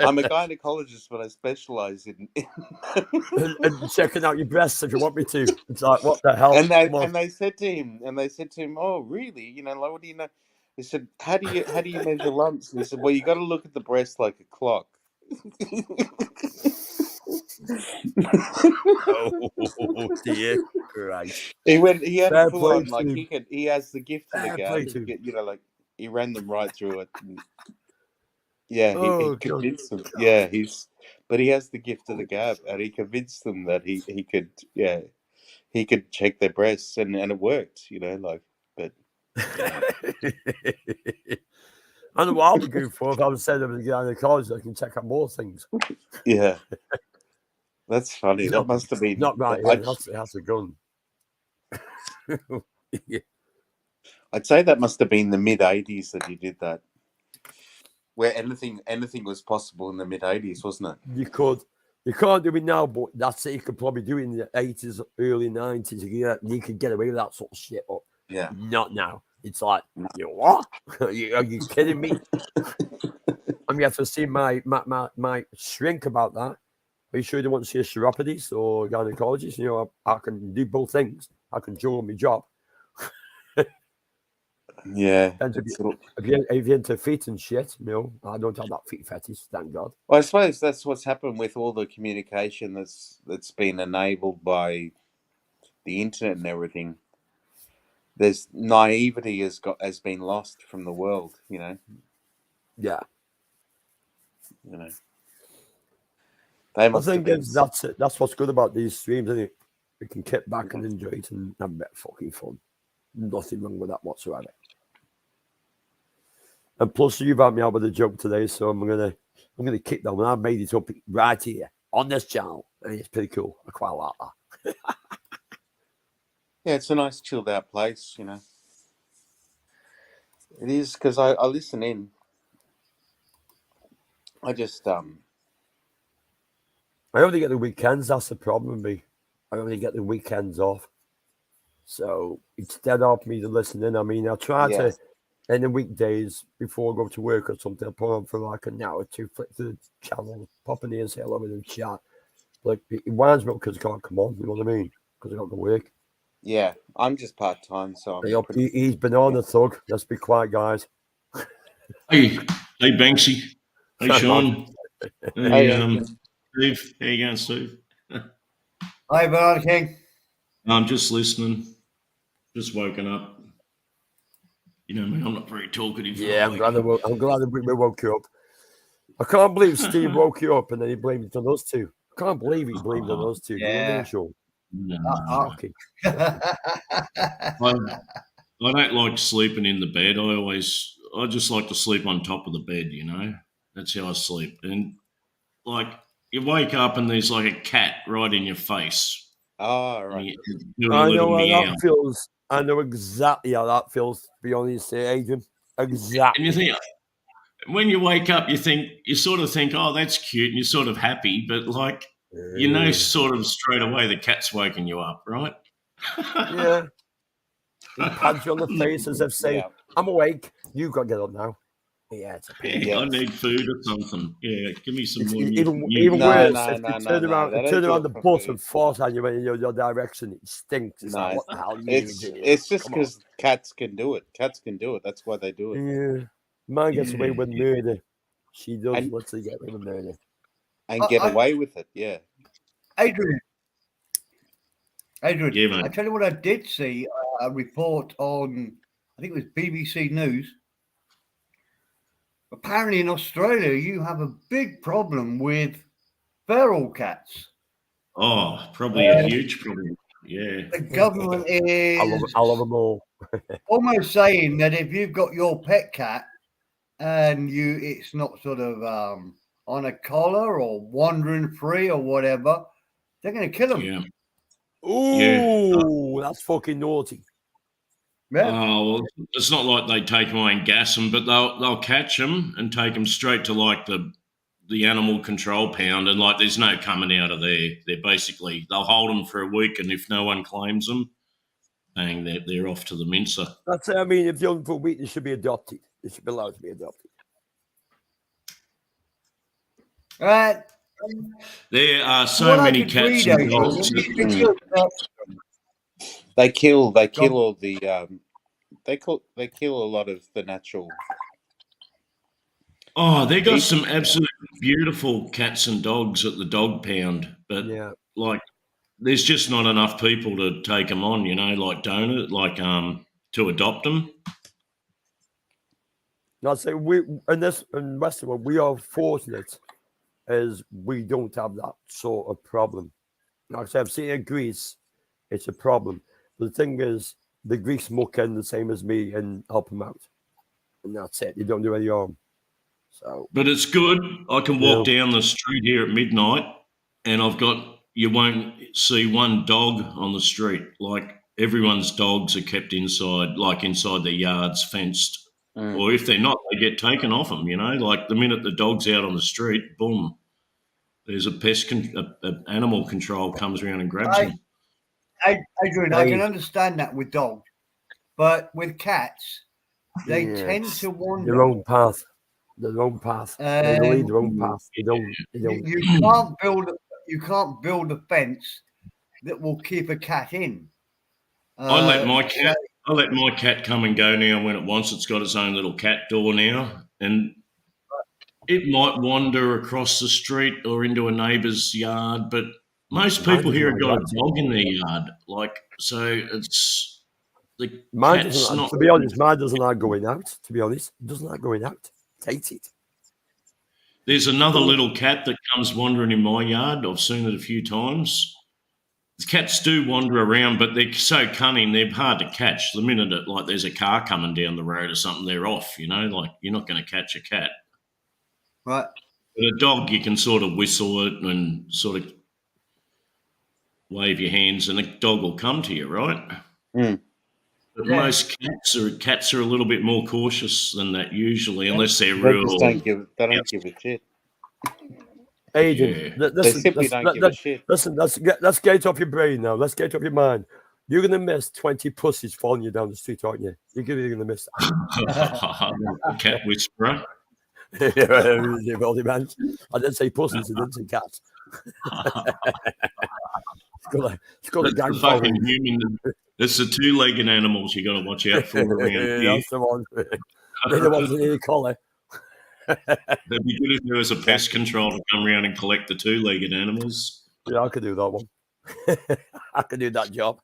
I'm a gynecologist, but I specialise in and checking out your breasts if you want me to. It's like, what the hell? And they said to him, oh, really? You know, like, what do you know? They said, how do you measure lumps? And he said, well, you got to look at the breast like a clock. Oh dear Christ! He had a full on, like he has the gift of the gab. You know, like he ran them right through it. And, he convinced them. Yeah, but he has the gift of the gab, and he convinced them that he could check their breasts, and it worked. You know, like, but. I know what I'll be going for if I was sending them to get out of college. I can check out more things. Yeah, that's funny. That must have been not right. That's a gun. Yeah. I'd say that must have been the mid-'80s that you did that, where anything was possible in the mid-'80s, wasn't it? You can't do it now, but that's it. You could probably do it in the '80s, early '90s. You could get away with that sort of shit, but not now. It's like, you what? Are you kidding me? I'm going to have to see my shrink about that. Are you sure you want to see a chiropodist or a gynecologist? You know, I can do both things. I can juggle my job. Yeah. If you're into feet and shit, you know, I don't have that feet fetish, thank God. Well, I suppose that's what's happened with all the communication that's been enabled by the internet and everything. There's naivety has been lost from the world, you know. Yeah. You know. I think that's it. That's what's good about these streams, isn't it? We can kick back and enjoy it and have a bit of fucking fun. Nothing wrong with that whatsoever. And plus, you've had me out with a joke today, so I'm gonna kick that one. I made it up right here on this channel, and it's pretty cool. I quite like that. Yeah, it's a nice chilled out place, you know. It is, because I listen in. I just I only get the weekends. That's the problem with me. I only get the weekends off, so it's dead off me to listen in. I mean, I try to in the weekdays before I go to work or something. I put on for like an hour or two, flick to the channel, pop in here and say hello and chat. Like, it winds me up because I can't come on. You know what I mean? Because I got to work. Yeah, I'm just part time, so I'm He's banana thug. Let's be quiet, guys. Hey, Banksy. Hey, Hi, Sean. Hey, Hey, Steve. How you going, Steve? Hi, Banana King. I'm just listening. Just woken up. You know me, I'm not very talkative. Yeah, I'm glad we woke you up. I can't believe Steve woke you up and then he blamed it on us two. I can't believe he blamed it on us two. You know what I mean, Yeah. Sean? No, Shocking. I don't like sleeping in the bed. I just like to sleep on top of the bed, you know? That's how I sleep. And like, you wake up and there's like a cat right in your face. oh, And right. you're doing a I little know how meow. that feels. I know exactly how that feels, to be honest, Adrian. Exactly. And you think, when you wake up, you sort of think, oh, that's cute, and you're sort of happy, but like, you know, sort of straight away the cat's woken you up, right? Yeah. He pats you on the face as if saying, Yeah. I'm awake. You got to get up now. Yeah, it's a pain. Yeah, I need food or something. Yeah, give me some more Even No, worse, no, if no, you no, turn no, around, they don't turn do around it the for bus food. and force on you in your direction, it stinks. It's like, No, what the hell you it's doing? just Come on. because cats can do it. Cats can do it. That's why they do it. Yeah. Man gets away with murder. She does And- literally get away with murder. And get away with it. Yeah. Adrian, Yeah, mate. I tell you what, I did see a report on, I think it was BBC News. Apparently, in Australia, you have a big problem with feral cats. Oh, probably a huge problem. Yeah. The government is I love them all. almost saying that if you've got your pet cat and it's not sort of on a collar or wandering free or whatever, they're going to kill them. Yeah. Ooh, that's fucking naughty. Yeah. Oh, well, it's not like they take them away and gas them, but they'll catch them and take them straight to like the animal control pound, and like there's no coming out of there. They'll hold them for a week, and if no one claims them, bang, they're off to the mincer. That's I mean, if you're for a week, they should be adopted. They should be allowed to be adopted. There are so many cats and dogs. They kill all the they kill a lot of the natural. Oh, they got some absolutely beautiful cats and dogs at the dog pound, but like, there's just not enough people to take them on, you know, like to adopt them. Now, say we in Western world, we are fortunate as we don't have that sort of problem. Like I say, I've seen in Greece, it's a problem. But the thing is, the Greeks muck in the same as me and help them out, and that's it. You don't do any harm. So, but it's good. I can walk down the street here at midnight, and you won't see one dog on the street. Like, everyone's dogs are kept inside, like inside their yards, fenced. Or if they're not, they get taken off them, you know. Like, the minute the dog's out on the street, boom, there's animal control comes around and grabs them. Adrian, I can understand that with dogs, but with cats, they tend to wander their own path. Their own path. They lead their own path. They don't. You can't build a fence that will keep a cat in. I let my cat come and go now when it wants. It's got its own little cat door now, and it might wander across the street or into a neighbour's yard, but most people here have got a dog in their yard. Like, so it's the cat's not. To be honest, mine doesn't like going out. To be honest, it doesn't like going out. Hates it. There's another little cat that comes wandering in my yard. I've seen it a few times. The cats do wander around, but they're so cunning, they're hard to catch. The minute there's a car coming down the road or something, they're off, you know, like, you're not going to catch a cat. Right. But a dog, you can sort of whistle it and sort of wave your hands and the dog will come to you, right? But most cats are a little bit more cautious than that usually, unless they're real. They don't give a shit. Adrian, they simply don't give a shit. Listen, let's get it off your brain now. Let's get it off your mind. You're going to miss 20 pussies following you down the street, aren't you? You're going to miss that. Cat whisperer. Well, depends. I didn't say pussies, I didn't say cats. It's got a gang fucking human. It's the two-legged animals you got to watch out for around here. That's the one. They're the ones that need a collar. It'd be good if there was a pest control to come around and collect the two-legged animals. Yeah, I could do that one. I could do that job.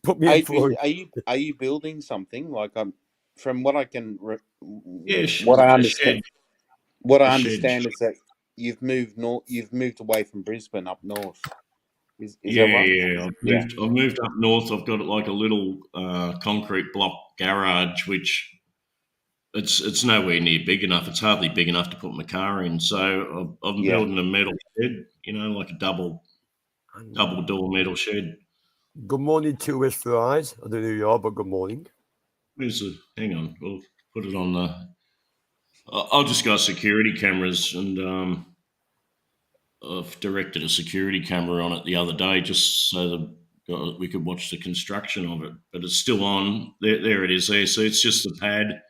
Put me in for Adrian, are you building something? Like from what I can, Yeah, what I a understand, shed. what I A shed. understand is that you've moved north. You've moved away from Brisbane up north. Is Yeah, that right? yeah. I've moved up north. I've got like a little concrete block garage, which it's nowhere near big enough. It's hardly big enough to put my car in. So I'm Yeah. building a metal shed, like a double door metal shed. Good morning, two West Fries. I don't know who you are, but good morning. Hang on, we'll put it on the. I'll just go security cameras, and I've directed a security camera on it the other day just so that we could watch the construction of it. But it's still on. There it is there. So it's just the pad.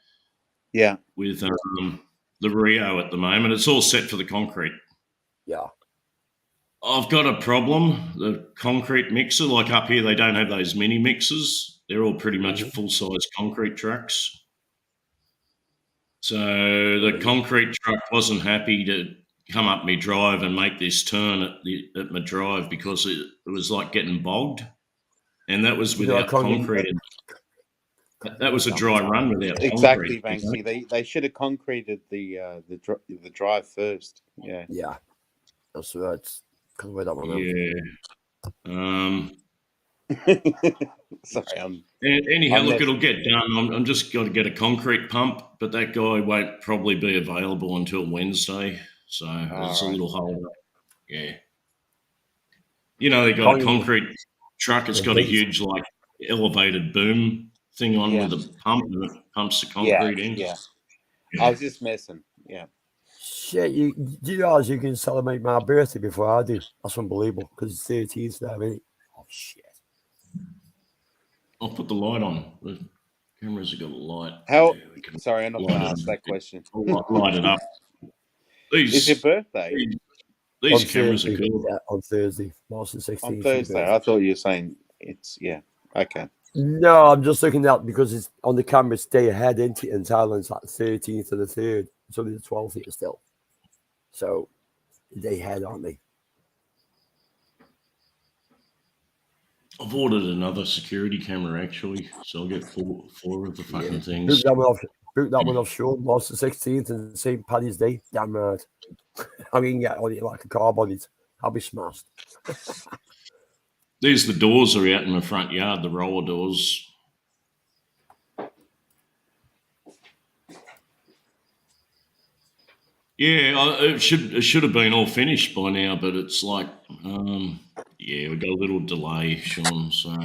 Yeah. With the Rio at the moment. It's all set for the concrete. Yeah. I've got a problem. The concrete mixer, like up here, they don't have those mini mixers. They're all pretty much full-size concrete trucks. So the concrete truck wasn't happy to come up my drive and make this turn at my drive because it was like getting bogged. And that was without concrete. That was a dry run without exactly, concrete. Banksy. They should have concreted the drive first. Yeah. Yeah. That's right. Can't wait that one Sorry. Anyhow, look, it'll get done. I'm just got to get a concrete pump, but that guy won't probably be available until Wednesday. So it's a little hold up. Yeah. They got a concrete truck. It's got a huge, like, elevated boom thing on with a pump, and it pumps the concrete in. Yeah. I was just messing. Yeah. Shit, do you realize you can celebrate my birthday before I do? That's unbelievable because it's 13th now, isn't it? Oh, shit. I'll put the light on. The cameras have got a light. Sorry, I'm not going to ask that question. I'll light it up. It's your birthday? These cameras are cool. Yeah, on Thursday, March the 16th. On Thursday. I thought you were saying it's, okay. No, I'm just looking at because it's on the camera, it's day ahead, isn't it? In Thailand, it's like the 13th of the 3rd. It's only the 12th here still. So, day ahead, aren't they? I've ordered another security camera, actually, so I'll get four of the fucking things. Book that one offshore, March the 16th and St. Paddy's Day. Damn right. I mean, get on it like a carb on it. I'll be smashed. There's the doors are out in the front yard, the roller doors. Yeah, it should have been all finished by now, but it's like, we got a little delay, Sean. So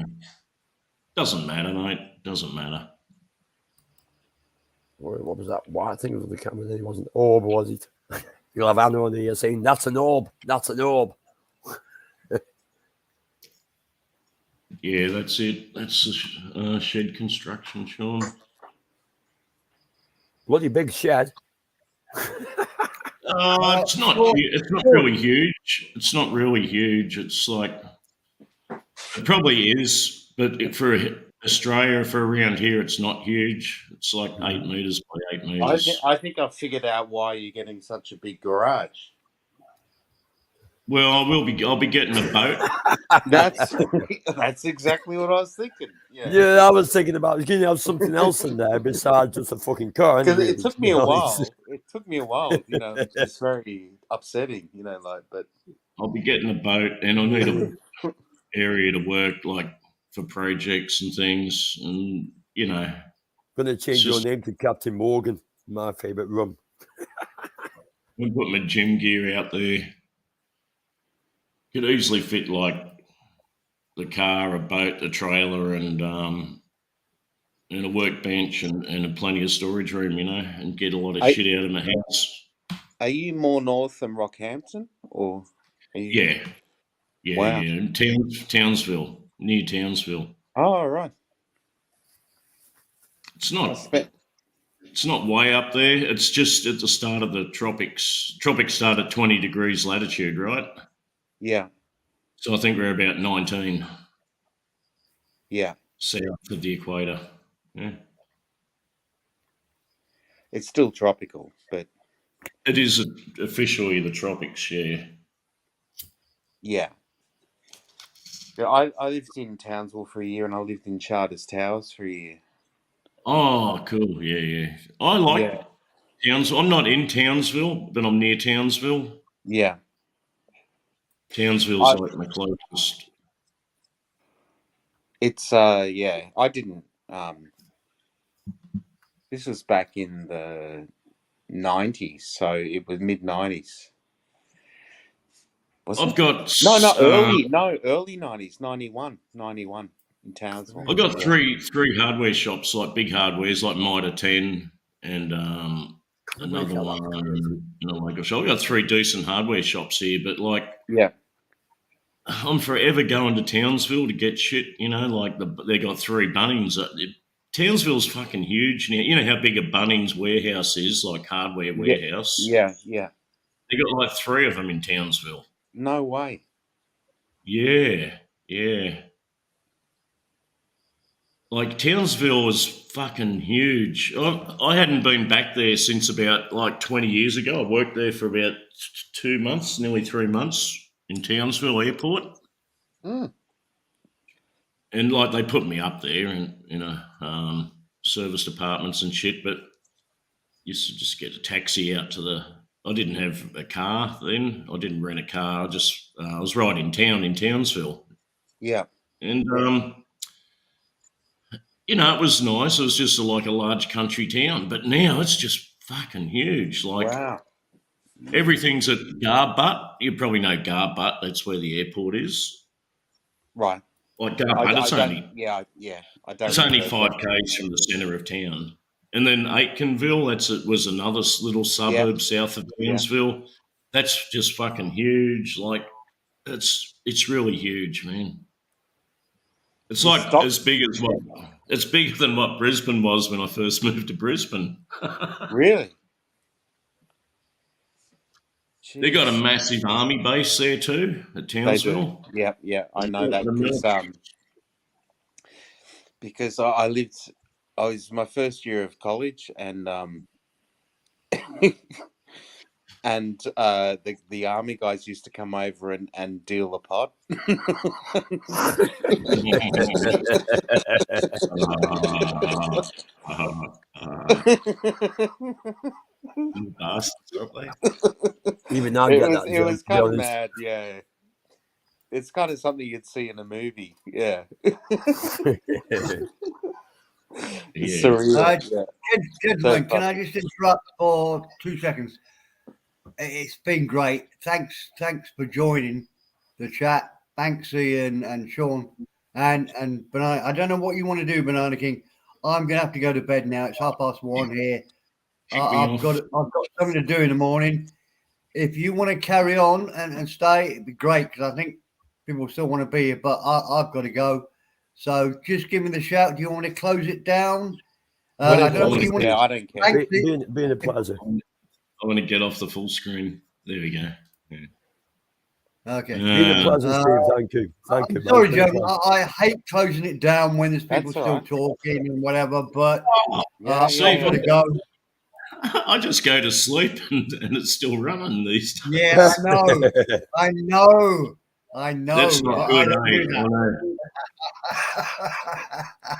doesn't matter, mate. Doesn't matter. What was that white thing with the camera? It wasn't orb, was it? You'll have Anna on here saying, "That's an orb. That's an orb." Yeah, that's it. That's the shed construction, Sean. Bloody big shed. It's not really huge. It's not really huge. It's like it probably is, but for Australia, for around here, it's not huge. It's like 8 meters by 8 meters. I think I've figured out why you're getting such a big garage. Well, I'll be getting a boat. That's exactly what I was thinking. Yeah, I was thinking about getting have something else in there besides just a fucking car. Because it took me a while. It's very upsetting, but I'll be getting a boat, and I need an area to work, like for projects and things, and Gonna change your name to Captain Morgan, my favourite rum. We put my gym gear out there. Could easily fit like the car, a boat, a trailer, and a workbench and plenty of storage room, and get a lot of shit out of my house. Are you more north than Rockhampton, or? Yeah. Wow. Yeah. Townsville, near Townsville. Oh, right. It's not way up there. It's just at the start of the tropics. Tropics start at 20 degrees latitude, right? Yeah. So I think we're about 19. Yeah. south of the equator. Yeah. It's still tropical, but It is officially the tropics, yeah. yeah. I lived in Townsville for a year, and I lived in Charters Towers for a year. Oh, cool. Yeah, yeah. I like Yeah. Townsville. I'm not in Townsville, but I'm near Townsville. Yeah. Townsville's like my closest. It's yeah. I didn't. This was back in the 90s, so it was mid 90s. I've got early 90s, 91 in Townsville. I've got three hardware shops, like big hardwares, like Mitre 10 and another one. Oh my gosh, I've got three decent hardware shops here, but like, yeah, I'm forever going to Townsville to get shit. You know, like they got three Bunnings. Townsville's fucking huge now. You know how big a Bunnings warehouse is, like hardware warehouse. Yeah. They got like three of them in Townsville. No way. Yeah. Like Townsville was fucking huge. I hadn't been back there since about like 20 years ago. I worked there for about 2 months, nearly 3 months in Townsville Airport. Mm. And like they put me up there in service departments and shit, but used to just get a taxi out to I didn't have a car then. I didn't rent a car. I was right in town in Townsville. Yeah. And you know, it was nice. It was just like a large country town, but now it's just fucking huge. Like, wow. Everything's at Garbutt. You probably know Garbutt. That's where the airport is. Right. Like Garbutt, it's only I don't. It's only 5 k's from the centre of town. And then Aitkenville, was another little suburb south of Townsville. That's just fucking huge. Like, it's really huge, man. It's like as big as it's bigger than what Brisbane was when I first moved to Brisbane. Really? They got a massive army base there too at Townsville. Yeah, I know that because I was my first year of college, and and the army guys used to come over and deal the pot. Even now, it was kind of mad. Yeah, it's kind of something you'd see in a movie. Yeah. It's surreal. Gentlemen, can I just interrupt for 2 seconds? It's been great. Thanks for joining the chat, Banksy and Sean and Banana. I don't know what you want to do, Banana King. I'm gonna have to go to bed now. It's 1:30 here. I've got something to do in the morning. If you want to carry on and stay, it'd be great because I think people still want to be here. But I've got to go. So just give me the shout. Do you want to close it down? I don't know what you want. I don't care. Being a pleasure. I want to get off the full screen. There we go. Yeah. Okay. Being a pleasure, Steve. Thank you. Sorry, Joe. I hate closing it down when there's people still talking and whatever, but I've got to go. I just go to sleep and it's still running these days. Yeah, I know. That's not good,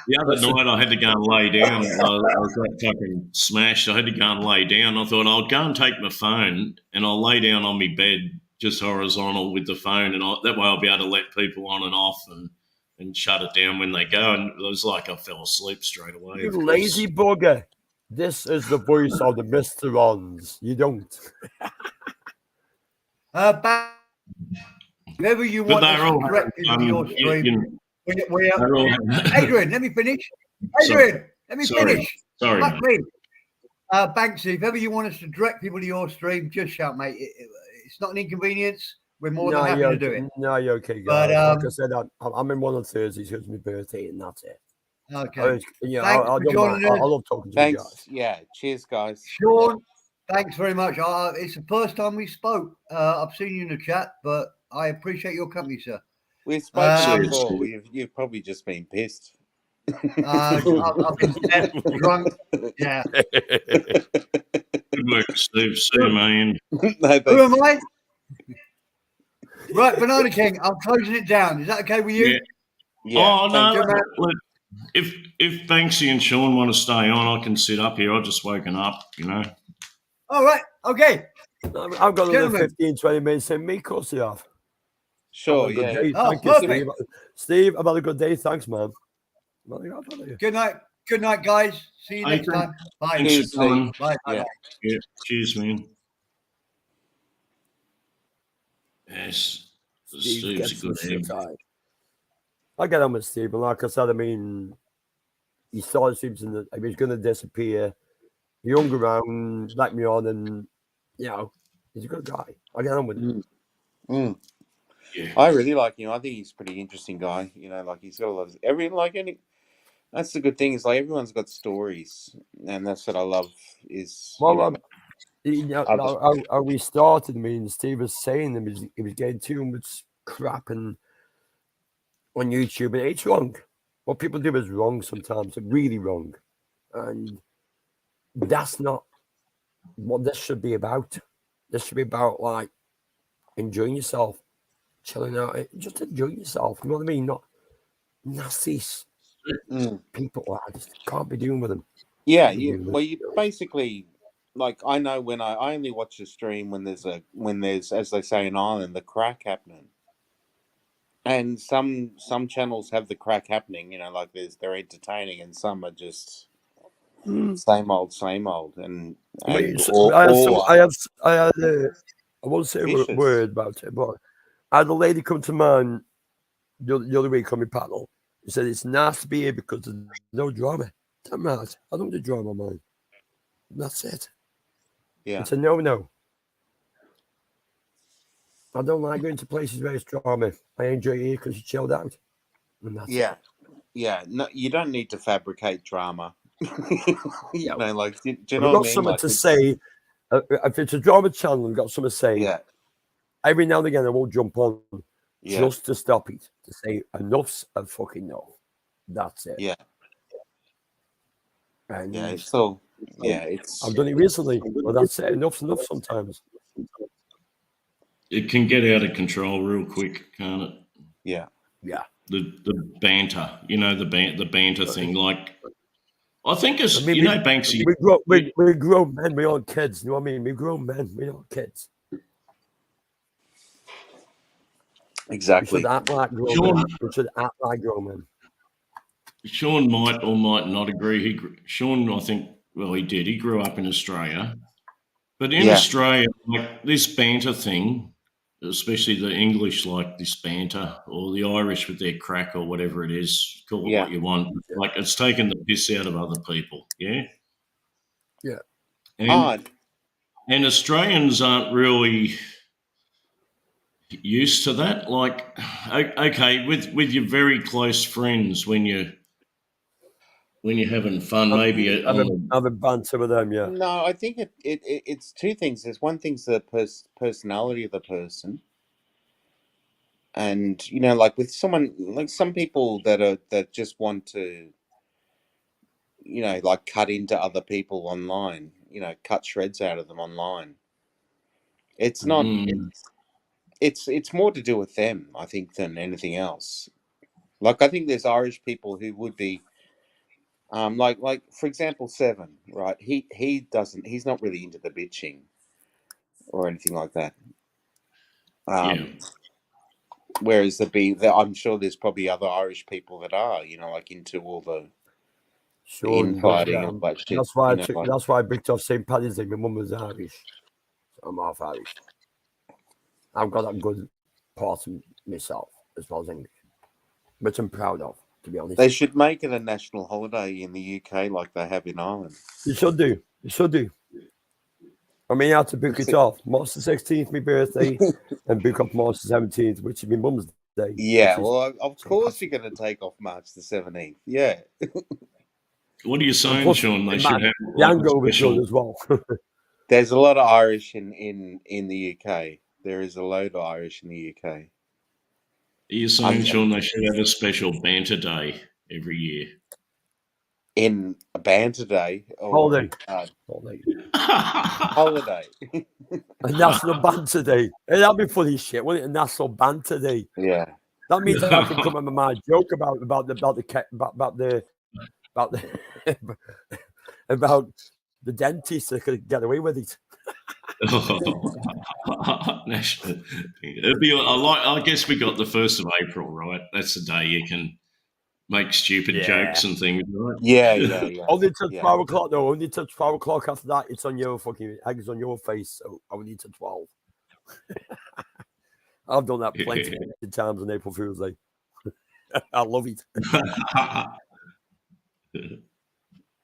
The other night I had to go and lay down. I was that fucking smashed. I had to go and lay down. I thought I'll go and take my phone and I'll lay down on my bed just horizontal with the phone, and that way I'll be able to let people on and off and shut it down when they go. And it was like I fell asleep straight away. You lazy bugger. This is the voice of the Mr. Ons. You don't. Whoever you want to direct into your stream. Adrian, let me finish. Adrian, let me finish. Sorry. Banksy, if ever you want us to direct people to your stream, just shout, mate. It's not an inconvenience. We're more than happy to do it. No, you're okay, guys. Like I said, I'm in one on Thursdays because it's my birthday, and that's it. Okay. I love talking to you guys. Yeah. Cheers, guys. Sean, thanks very much. It's the first time we spoke. I've seen you in the chat, but I appreciate your company, sir. We've spoken Um, before. You've probably just been pissed. I've been dead, drunk. Yeah. Good work, Steve. See you, man. No, Who am I? Right, Banana King, I'm closing it down. Is that okay with you? Yeah. Yeah. Oh Thank no! you, man. Look, if Banksy and Sean want to stay on, I can sit up here. I've just woken up, you know. All right. Okay. I've got another Gentlemen. 15, 20 minutes in me, of course you have. Sure. Have a good Yeah. day. Oh, Thank you, perfect. Steve. Steve, I've had a good day. Thanks, man. Good night. Good night, guys. See you Hey, next time. Bye. Thanks Cheers, for coming. Bye. Yeah. Yeah. Cheers, man. Yes. Steve's a good egg. I get on with Steve, and like I said, I mean, he started seems he was going to disappear. He hung around, let me on, and he's a good guy. I get on with him. Yeah. I really like him. I think he's a pretty interesting guy. You know, like he's got a lot of that's the good thing is like everyone's got stories, and that's what I love. Is Well, how we started. I mean, Steve was saying he was getting too much crap and on YouTube, and it's wrong. What people do is wrong sometimes, really wrong, and that's not what this should be about. This should be about like enjoying yourself, chilling out, just enjoy yourself. You know what I mean? Not nasty people. I just can't be dealing with them. Yeah, you basically like I know when I only watch a stream when there's as they say in Ireland the crack happening, and some channels have the crack happening. You know, like they're entertaining, and some are just same old, and I won't say vicious. a word about it, but I had a lady come to mine the other week on my panel. He said it's nice to be here because there's no drama. Damn right, I don't do drama, man. That's it. Yeah. It's a no. I don't like going to places where it's drama. I enjoy it here because you chilled out. And that's it. Yeah. No, you don't need to fabricate drama. You know, like do you know I've what I got mean? something Like, to say. If it's a drama channel and got something to say, yeah. every now and again I won't jump on Yeah. just to stop it, to say enough's a fucking no. That's it. Yeah. And It's all. Yeah, it's. I've done it recently, but that's it. Enough's enough sometimes. It can get out of control real quick, can't it? Yeah. The banter, you know, the banter thing. Like, I think it's Banksy. We grown men. We aren't kids. You know what I mean? We grown men. We aren't kids. Exactly. We should act like grown men. We should act like grown men. Sean might or might not agree. Sean, I think, well, he did. He grew up in Australia. But in Australia, like this banter thing, especially the English like this banter, or the Irish with their crack or whatever it is, call it what you want. Like it's taken the piss out of other people. Yeah. Yeah. And Australians aren't really used to that. Like, okay, with your very close friends when you're having fun, maybe having banter with them, yeah. No, I think it's two things. There's one thing's the personality of the person, and you know, like with someone, like some people that just want to, you know, like cut into other people online, you know, cut shreds out of them online. It's not. It's more to do with them, I think, than anything else. Like I think there's Irish people who would be. Like for example, Seven, right? He's not really into the bitching or anything like that. Whereas I'm sure there's probably other Irish people that are, you know, like into all the infighting and that shit. That's why I picked off St. Paddy's Day. My mum was Irish, so I'm half Irish. I've got that good part of myself as well as English, which I'm proud of. To be honest, they should make it a national holiday in the UK like they have in Ireland. You should do. I mean, I have to book it off. March the 16th, my birthday, and book up March the 17th, which is my mum's day. Yeah, well, of course you're going to take off March the 17th. Yeah. What are you saying, Sean? They should have Yango was good as well. There's a lot of Irish in the UK. There is a load of Irish in the UK. you saying, Sean, they should have a special banter day every year? In a banter day or Holiday. holiday. A national banter day. Hey, that'd be funny shit, wouldn't it? A national banter day. Yeah. That means I can come up with my joke about the dentist that could get away with it. National. It'd be. I guess we got the 1st of April, right? That's the day you can make stupid jokes and things, right? Yeah. Only till 12 o'clock, though. Only till 12 o'clock. After that, it's on your fucking eggs on your face. So only till 12. I've done that plenty of times on April Fool's Day. I love it.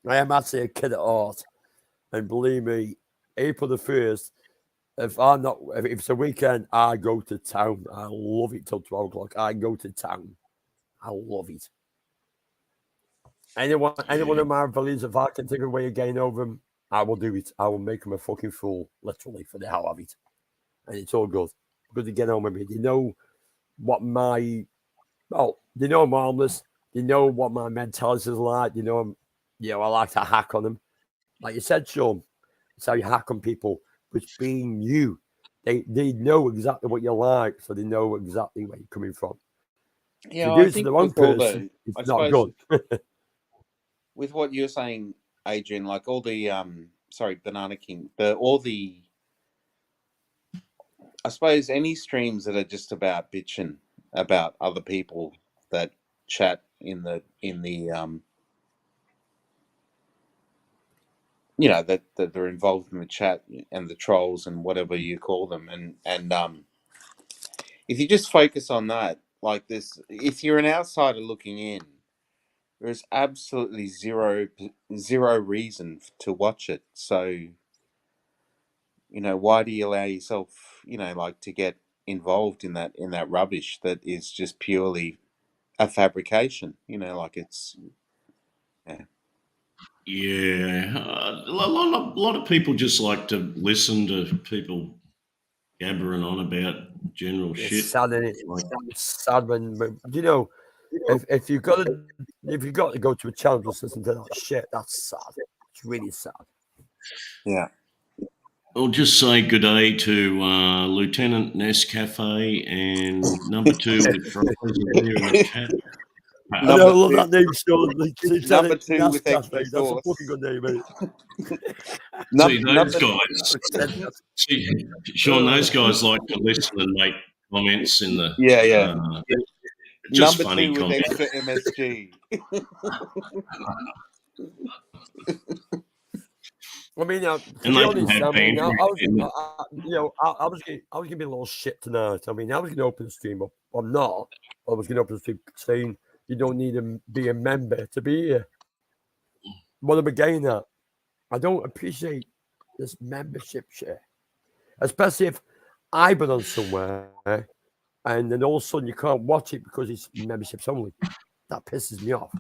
I am actually a kid at heart, and believe me, April the 1st. If it's a weekend, I go to town. I love it till 12 o'clock. I go to town. I love it. Anyone in my village, if I can take a way of getting over them, I will do it. I will make them a fucking fool, literally, for the hell of it. And it's all good. Good to get on with me. They know what they know I'm harmless. They know what my mentality is like. They know I like to hack on them. Like you said, Sean, it's how you hack on people. Which being you, they know exactly what you're like, so they know exactly where you're coming from. Yeah, if you do I it to think the wrong with all person, the, it's not good. With what you're saying, Adrian, like all the Banana King, I suppose any streams that are just about bitching about other people that chat in the that they're involved in the chat and the trolls and whatever you call them, and if you just focus on that, like this, if you're an outsider looking in, there's absolutely zero reason to watch it. So, why do you allow yourself, like to get involved in that rubbish that is just purely a fabrication? Like it's Yeah, a lot of people just like to listen to people gabbering on about general shit. It's sad, isn't it? It's sad when if you got to go to a channel just listen to that shit, that's sad. It's really sad. Yeah. I'll just say good day to Lieutenant Nescafe and number 2 with fries there in the chat. I love that name, Sean. Number 2 with Cafe. extra That's sauce. a fucking good name, mate. See, those guys. See, Sean, those guys like to listen and make comments in the. Just number funny 2 with comments. extra MSG. I mean, to be honest, I was going to be a little shit tonight. I mean, I was going to open the stream up. I'm not. I was going to open the stream saying you don't need to be a member to be here. What am I getting at? I don't appreciate this membership shit, especially if I've been on somewhere and then all of a sudden you can't watch it because it's memberships only. That pisses me off.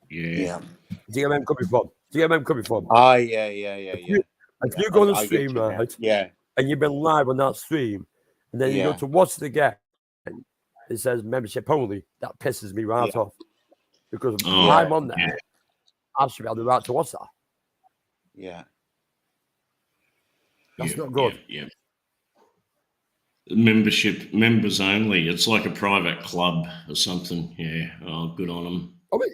Yeah. Do you get where I'm coming from? Oh, yeah. If you go on a stream, right? Yeah. And you've been live on that stream, and then you go to watch it again, and it says membership only, that pisses me right off. Because I'm on there, I should have the right to watch that. Yeah. That's not good. Yeah. Members only. It's like a private club or something. Yeah. Oh, good on them. I mean,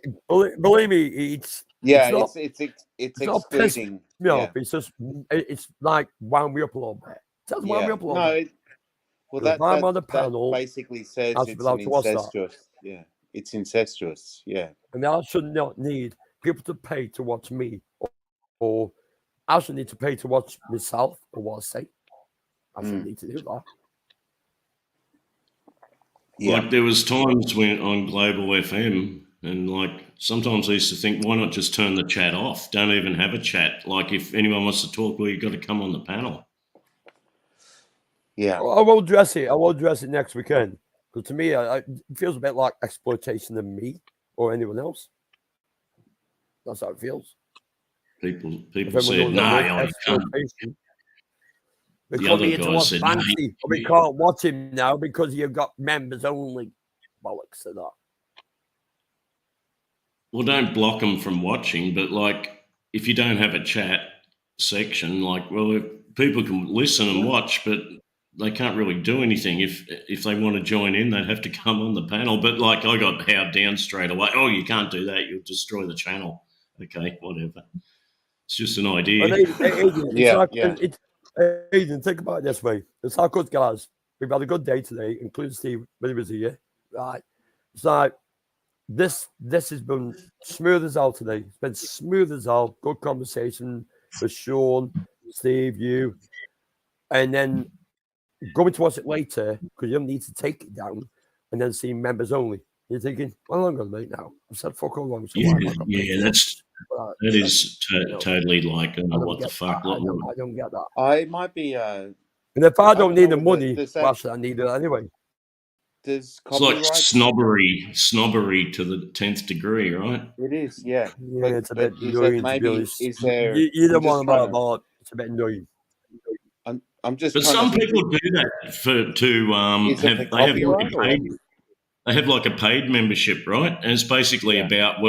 believe me, it's excluding. It's just it's like wound me up a little bit. It does wound me up a little bit. Well, I'm on the panel. That basically says it's incestuous. Yeah, it's incestuous. Yeah, and I should not need people to pay to watch me, or I should need to pay to watch myself or what I say. I shouldn't need to do that. Yeah. Like there was times when on Global FM, and like sometimes I used to think, why not just turn the chat off? Don't even have a chat. Like if anyone wants to talk, well, you've got to come on the panel. Yeah, I will address it. I will address it next weekend. Because to me, it feels a bit like exploitation of me or anyone else. That's how it feels. People say, no, I can't. We the come other here to guy watch said, fancy, but we can't watch him now because you've got members only. Bollocks to that. well, don't block them from watching, but like if you don't have a chat section, like, well, if people can listen and watch, but they can't really do anything. If they want to join in, they'd have to come on the panel. But like I got howled down straight away. Oh, you can't do that. You'll destroy the channel. Okay, whatever. It's just an idea. Adrian, think about it this way. It's like us guys. We've had a good day today, including Steve when he was here. Right. It's like this has been smooth as all today. It's been smooth as all. Good conversation with Sean, Steve, you. And then going to watch it later because you don't need to take it down and then see members only. You're thinking, well, I'm going to make now. I've said fuck all wrong. So That is totally like, what the fuck? I don't get that. It might be. And if I don't need the money, why should I need it anyway? There's it's like snobbery to the 10th degree, right? It is, yeah. Yeah, it's a bit annoying. Is there? You don't want about it's a bit annoying. I'm just. But some people do that they have like a paid membership, right? And it's basically about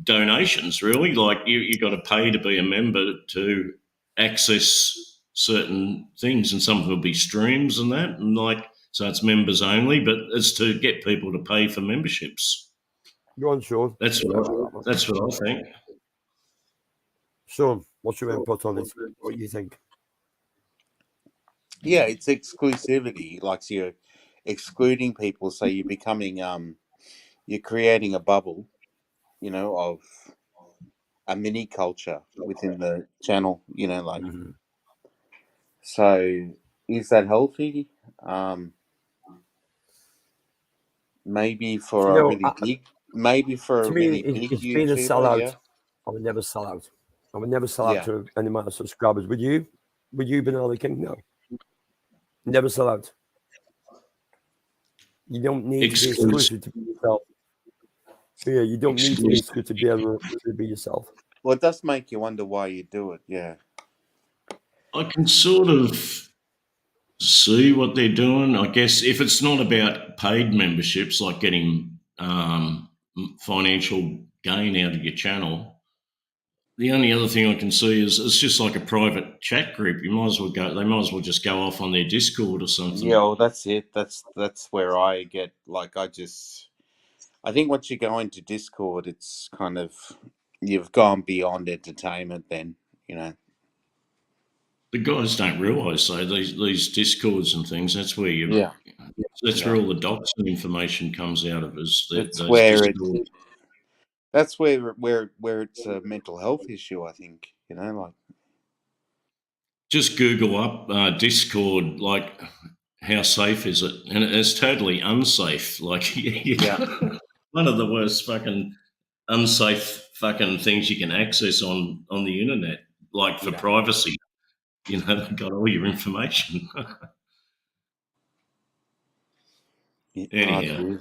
donations, really. Like you got to pay to be a member to access certain things, and some of it will be streams and that, and like so it's members only, but it's to get people to pay for memberships. Go on, Sean. That's what I think. Sean, what's your input on it? What do you think? Yeah, it's exclusivity. Like you're excluding people, so you're becoming you're creating a bubble, of a mini culture within the channel. So is that healthy? Maybe for a really big, it's been a sellout. Yeah. I would never sell out. I would never sell out to any amount of subscribers. Would you? Would you, Banana King? No. Never sell out. You don't need to be exclusive to be yourself. Yeah, you don't need to be exclusive to be able to be yourself. Well, it does make you wonder why you do it. Yeah. I can sort of see what they're doing. I guess if it's not about paid memberships, like getting financial gain out of your channel, the only other thing I can see is it's just like a private chat group. You might as well go. They might as well just go off on their Discord or something. Yeah, well, that's it. That's where I get like I think once you go into Discord, it's kind of you've gone beyond entertainment. Then the guys don't realise though these Discords and things. That's where that's where all the docs and information comes out of. That's where it's a mental health issue. I think like just Google up Discord, like how safe is it, and it's totally unsafe. Like one of the worst fucking unsafe fucking things you can access on the internet, like for privacy. They've got all your information. Anyhow.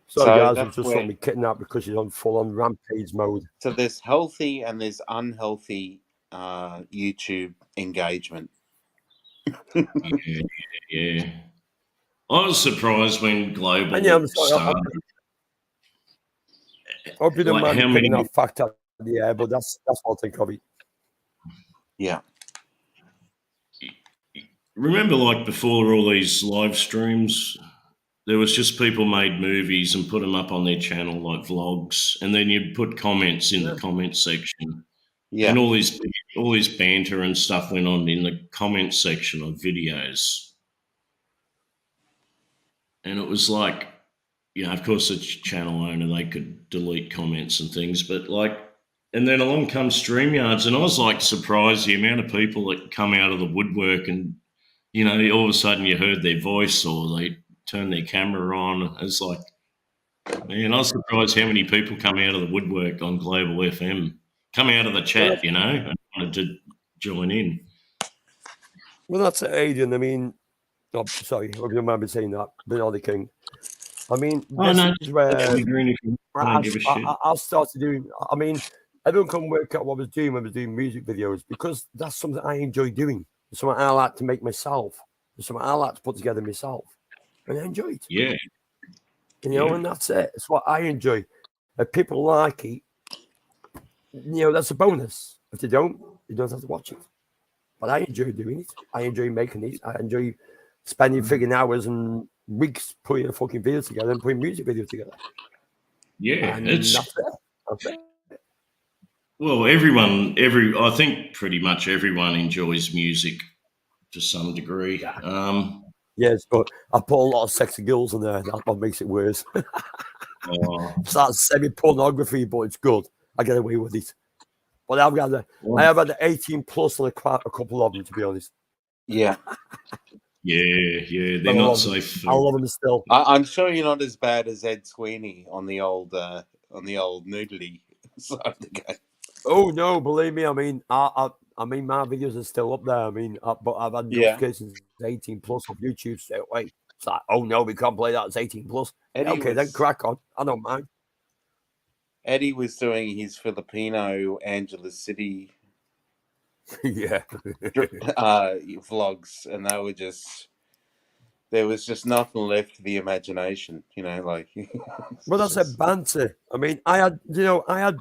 So guys, I've just saw me kidnapped because she's on full-on rampage mode. So there's healthy and there's unhealthy YouTube engagement. Yeah. I was surprised when Global started. I hope you don't mind picking that fact up in the air, but that's what I think of it. Yeah. Remember, like before all these live streams, there was just people made movies and put them up on their channel, like vlogs, and then you'd put comments in the comment section. Yeah. And all this banter and stuff went on in the comment section of videos. And it was like, of course, the channel owner, they could delete comments and things, but like, and then along comes StreamYards, and I was like surprised the amount of people that come out of the woodwork and, all of a sudden you heard their voice or they turn their camera on. It's like, man, I was surprised how many people come out of the woodwork on Global FM, come out of the chat, and wanted to join in. Well, that's it, Adrian. I mean, sorry, I don't remember saying that, Banana King. I mean, this is where I'll start to do. I mean, everyone can work out what I was doing when I was doing music videos, because that's something I enjoy doing. It's something I like to make myself. It's something I like to put together myself, and I enjoy it. Yeah. And that's it. It's what I enjoy. If people like it, that's a bonus. If they don't, you don't have to watch it. But I enjoy doing it. I enjoy making it. I enjoy spending frigging hours and weeks putting a fucking video together and putting music video together. Yeah, And it's that's it. That's it. well, I think pretty much everyone enjoys music to some degree. Yeah. Yes, but I put a lot of sexy girls in there. That's what makes it worse. It's like semi-pornography, but it's good. I get away with it. But I have had the 18 plus on a couple of them, to be honest. Yeah. Yeah, they're not safe. I love them still. I'm sure you're not as bad as Ed Sweeney on the old nudity side of the game. Oh no, believe me. I mean, my videos are still up there. I mean, but I've had notifications 18 plus on YouTube straight away. It's like, oh no, we can't play that. It's 18 plus. Okay, then crack on. I don't mind. Eddie was doing his Filipino Angeles City vlogs, and there was just nothing left for the imagination, like. Well, that's a banter. I mean, I had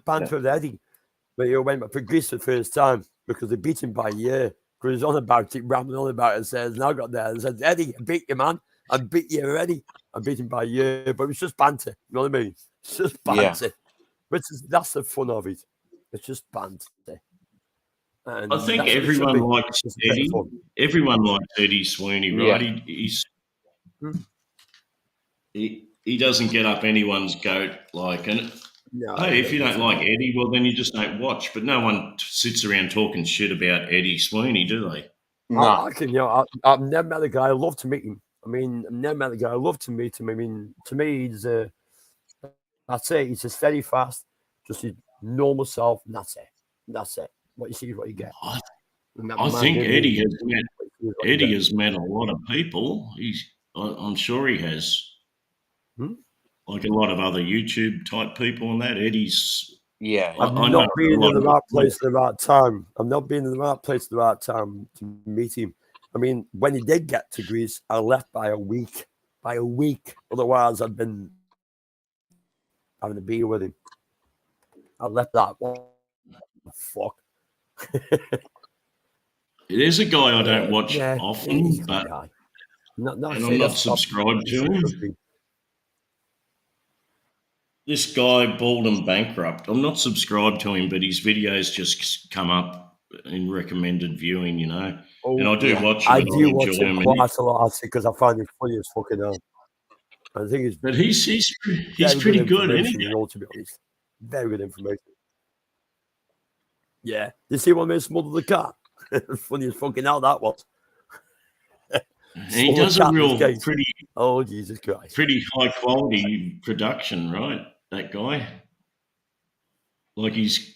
banter with Eddie, but he went for Greece the first time because they beat him by a year. Because he's on about it, rambling on about it, and I got there and said, Eddie, I beat you, man. I beat you already. I beat him by a year, but it was just banter. You know what I mean? It's just banter. Yeah. That's the fun of it. It's just banter. And I think everyone likes Eddie. Everyone likes Eddie Sweeney, right? Yeah. He doesn't get up anyone's goat, hey, if you don't like Eddie, well, then you just don't watch. But no one sits around talking shit about Eddie Sweeney, do they? No. I've never met the guy. I love to meet him. I mean, I've never met the guy. I love to meet him. I mean, to me, that's it. He's a steady, fast, just his normal self, and that's it. That's it. What you see is what you get. I think Eddie has met a lot of people. I'm sure he has. Like a lot of other YouTube type people and that. Eddie's. Yeah. I've not been in the right place at the right time. I've not been in the right place at the right time to meet him. I mean, when he did get to Greece, I left by a week. Otherwise, I'd been having a beer with him. I left that. What the fuck? There's a guy I don't watch often, but I'm not subscribed to him. This guy, Bald and Bankrupt, I'm not subscribed to him, but his videos just come up in recommended viewing, and I do watch him. I do watch him quite a lot, because I find it funny as fucking hell. I think he's pretty good, isn't he? To be honest, very good information. Yeah, you see when they smothered the car? Funny as fucking hell that was. He does a real pretty. Oh Jesus Christ! Pretty high quality production, right? That guy. Like his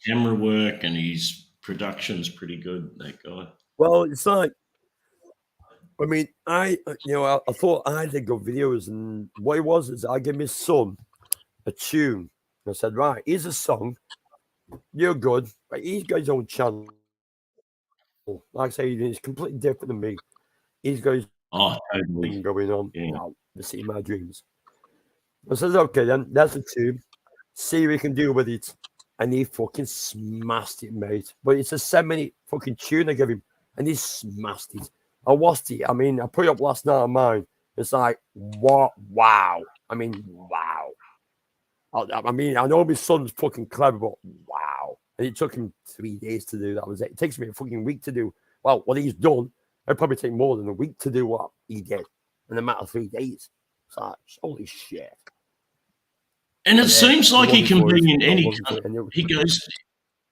camera work and his production's pretty good. That guy. Well, it's like, I mean, I thought I did good videos, and what it was is I gave my son a tune. I said, right, here's a song. You're good, but he's got his own channel. Like I say, he's completely different than me. He's got his totally going on. Now, to see my dreams. I said, okay, then that's the tune. See what you can do with it. And he fucking smashed it, mate. But it's a 7-minute fucking tune I gave him, and he smashed it. I watched it. I mean, I put it up last night on mine. It's like, what? Wow. I mean, wow. I mean, I know my son's fucking clever, but wow. And it took him 3 days to do that. Was it? It takes me a fucking week to do. Well, what he's done, it'd probably take more than a week to do what he did in a matter of 3 days. It's like, holy shit. And it seems like he can be in any country.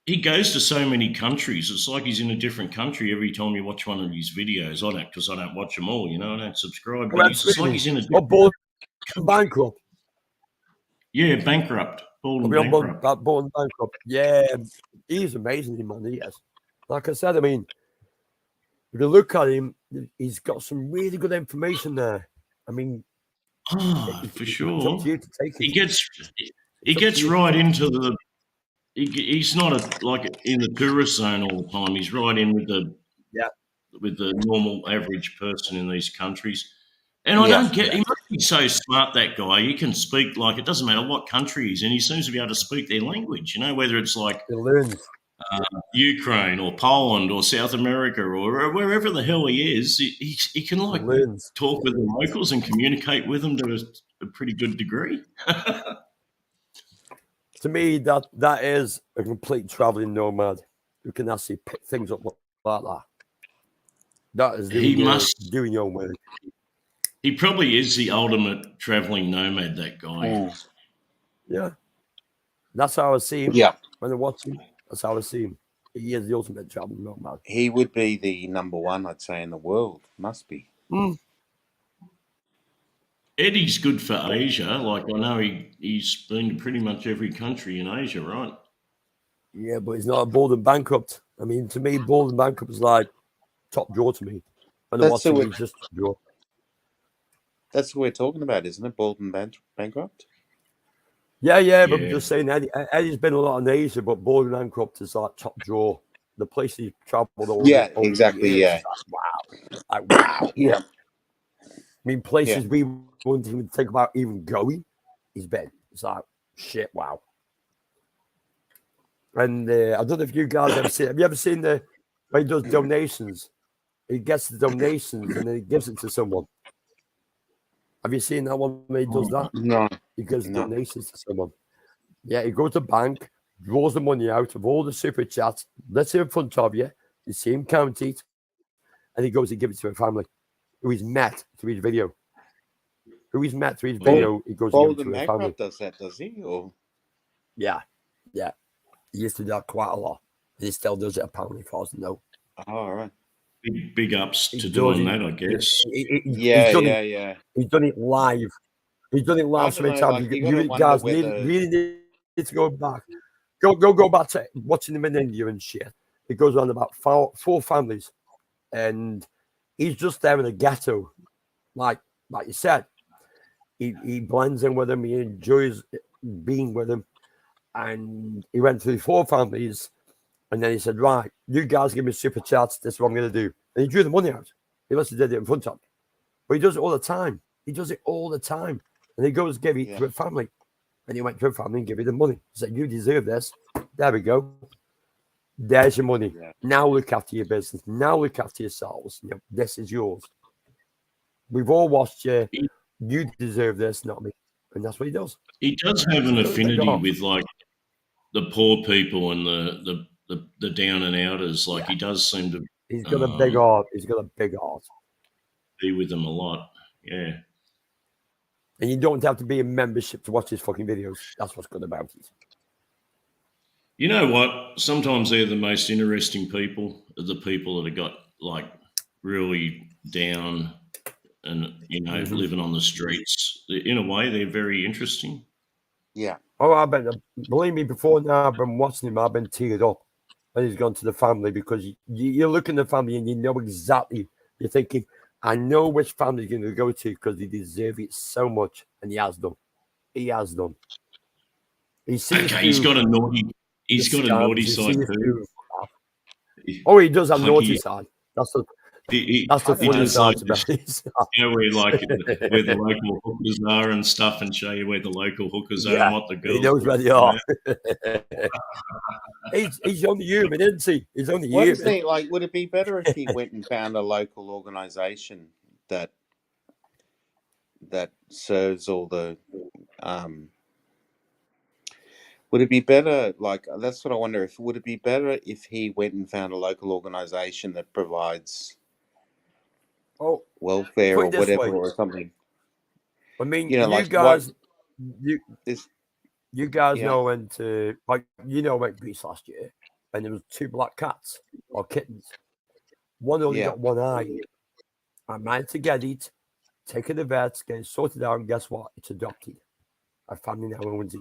He goes to so many countries. It's like he's in a different country every time you watch one of his videos. I don't, because I don't watch them all. I don't subscribe. But it's like he's in a different Bankrupt. Yeah, Bankrupt. Bald and Bankrupt. Yeah, he's amazing, man. He is. Like I said, I mean, if you look at him, he's got some really good information there. I mean, for sure. He gets right into he's not like in the tourist zone all the time. He's right in with the normal average person in these countries. And I don't get, he must be so smart, that guy. He can speak, like, it doesn't matter what country he's in, he seems to be able to speak their language, whether it's like He learns. Ukraine or Poland or South America or wherever the hell he is. He can, like, learns. talk with the locals and communicate with them to a pretty good degree. To me, that is a complete traveling nomad who can actually pick things up like that. That is doing your own work. He probably is the ultimate traveling nomad, that guy. Yeah. That's how I see him. Yeah. When I watch him, that's how I see him. He is the ultimate traveling nomad. He would be the number one, I'd say, in the world. Must be. Eddie's good for Asia. Like, I know he's been to pretty much every country in Asia, right? Yeah, but he's not a bold and bankrupt. I mean, to me, bold and bankrupt is like top drawer to me. When I watch him, he's just top drawer. That's what we're talking about, isn't it? Bald and bankrupt? Yeah, but I'm just saying, Eddie's been a lot in Asia, but Bald and Bankrupt is like top drawer. The place he's traveled all exactly, years, like, wow. Yeah. I mean, places we wouldn't even think about even going, he's been. It's like, shit, wow. And I don't know if you guys ever seen, have you ever seen when he does donations? He gets the donations and then he gives it to someone. Have you seen that one where he does that? No. He gives donations to someone. Yeah, he goes to the bank, draws the money out of all the super chats, lets it in front of you, you see him count it, and he goes and gives it to a family who he's met through his video. He goes and gives it to a family. Does that, does he? Or? Yeah. He used to do that quite a lot. And he still does it apparently, for us to know. Oh, all right. Big ups to doing that, I guess. He's done it live. He's done it live so many times. You guys really need to go back. Go back to watching him in India and shit. He goes on about four families. And he's just there in a ghetto. Like you said. He blends in with them. He enjoys being with them. And he went through 4 families. And then he said, right, you guys give me super chats. This is what I'm going to do. And he drew the money out. He must have did it in front of him. But he does it all the time. And he goes give it to a family. And he went to a family and gave you the money. He said, you deserve this. There we go. There's your money. Yeah. Now look after your business. Now look after yourselves. This is yours. We've all watched you. You deserve this, not me. And that's what he does. He does have an affinity with, like, the poor people and the down and outers. Like, he does seem to. He's got a big heart. Be with them a lot. Yeah. And you don't have to be a membership to watch his fucking videos. That's what's good about it. You know what? Sometimes they're the most interesting people, the people that have got, like, really down and, living on the streets. In a way, they're very interesting. Yeah. Oh, believe me, before now, I've been watching him, I've been teared up when he's gone to the family, because you look in the family and you know exactly, you're thinking, I know which family he's going to go to because they deserve it so much, and he has done. He sees he's got a naughty side too. Oh, he does have naughty side. That's the funny side about it. Where the local hookers are and stuff, and show you where the local hookers are and what the girls. He knows where they are. He's only human, isn't he? He's only human. Like, would it be better if he went and found a local organisation that serves all the? Would it be better? Like, that's what I wonder. Would it be better if he went and found a local organisation that provides welfare or whatever or something? I mean, you guys know when to, like, went to Greece last year, and there was 2 black cats or kittens. One only got one eye. I managed to get it, take it to the vets, get it sorted out, and guess what? It's adopted. Our family now owns it.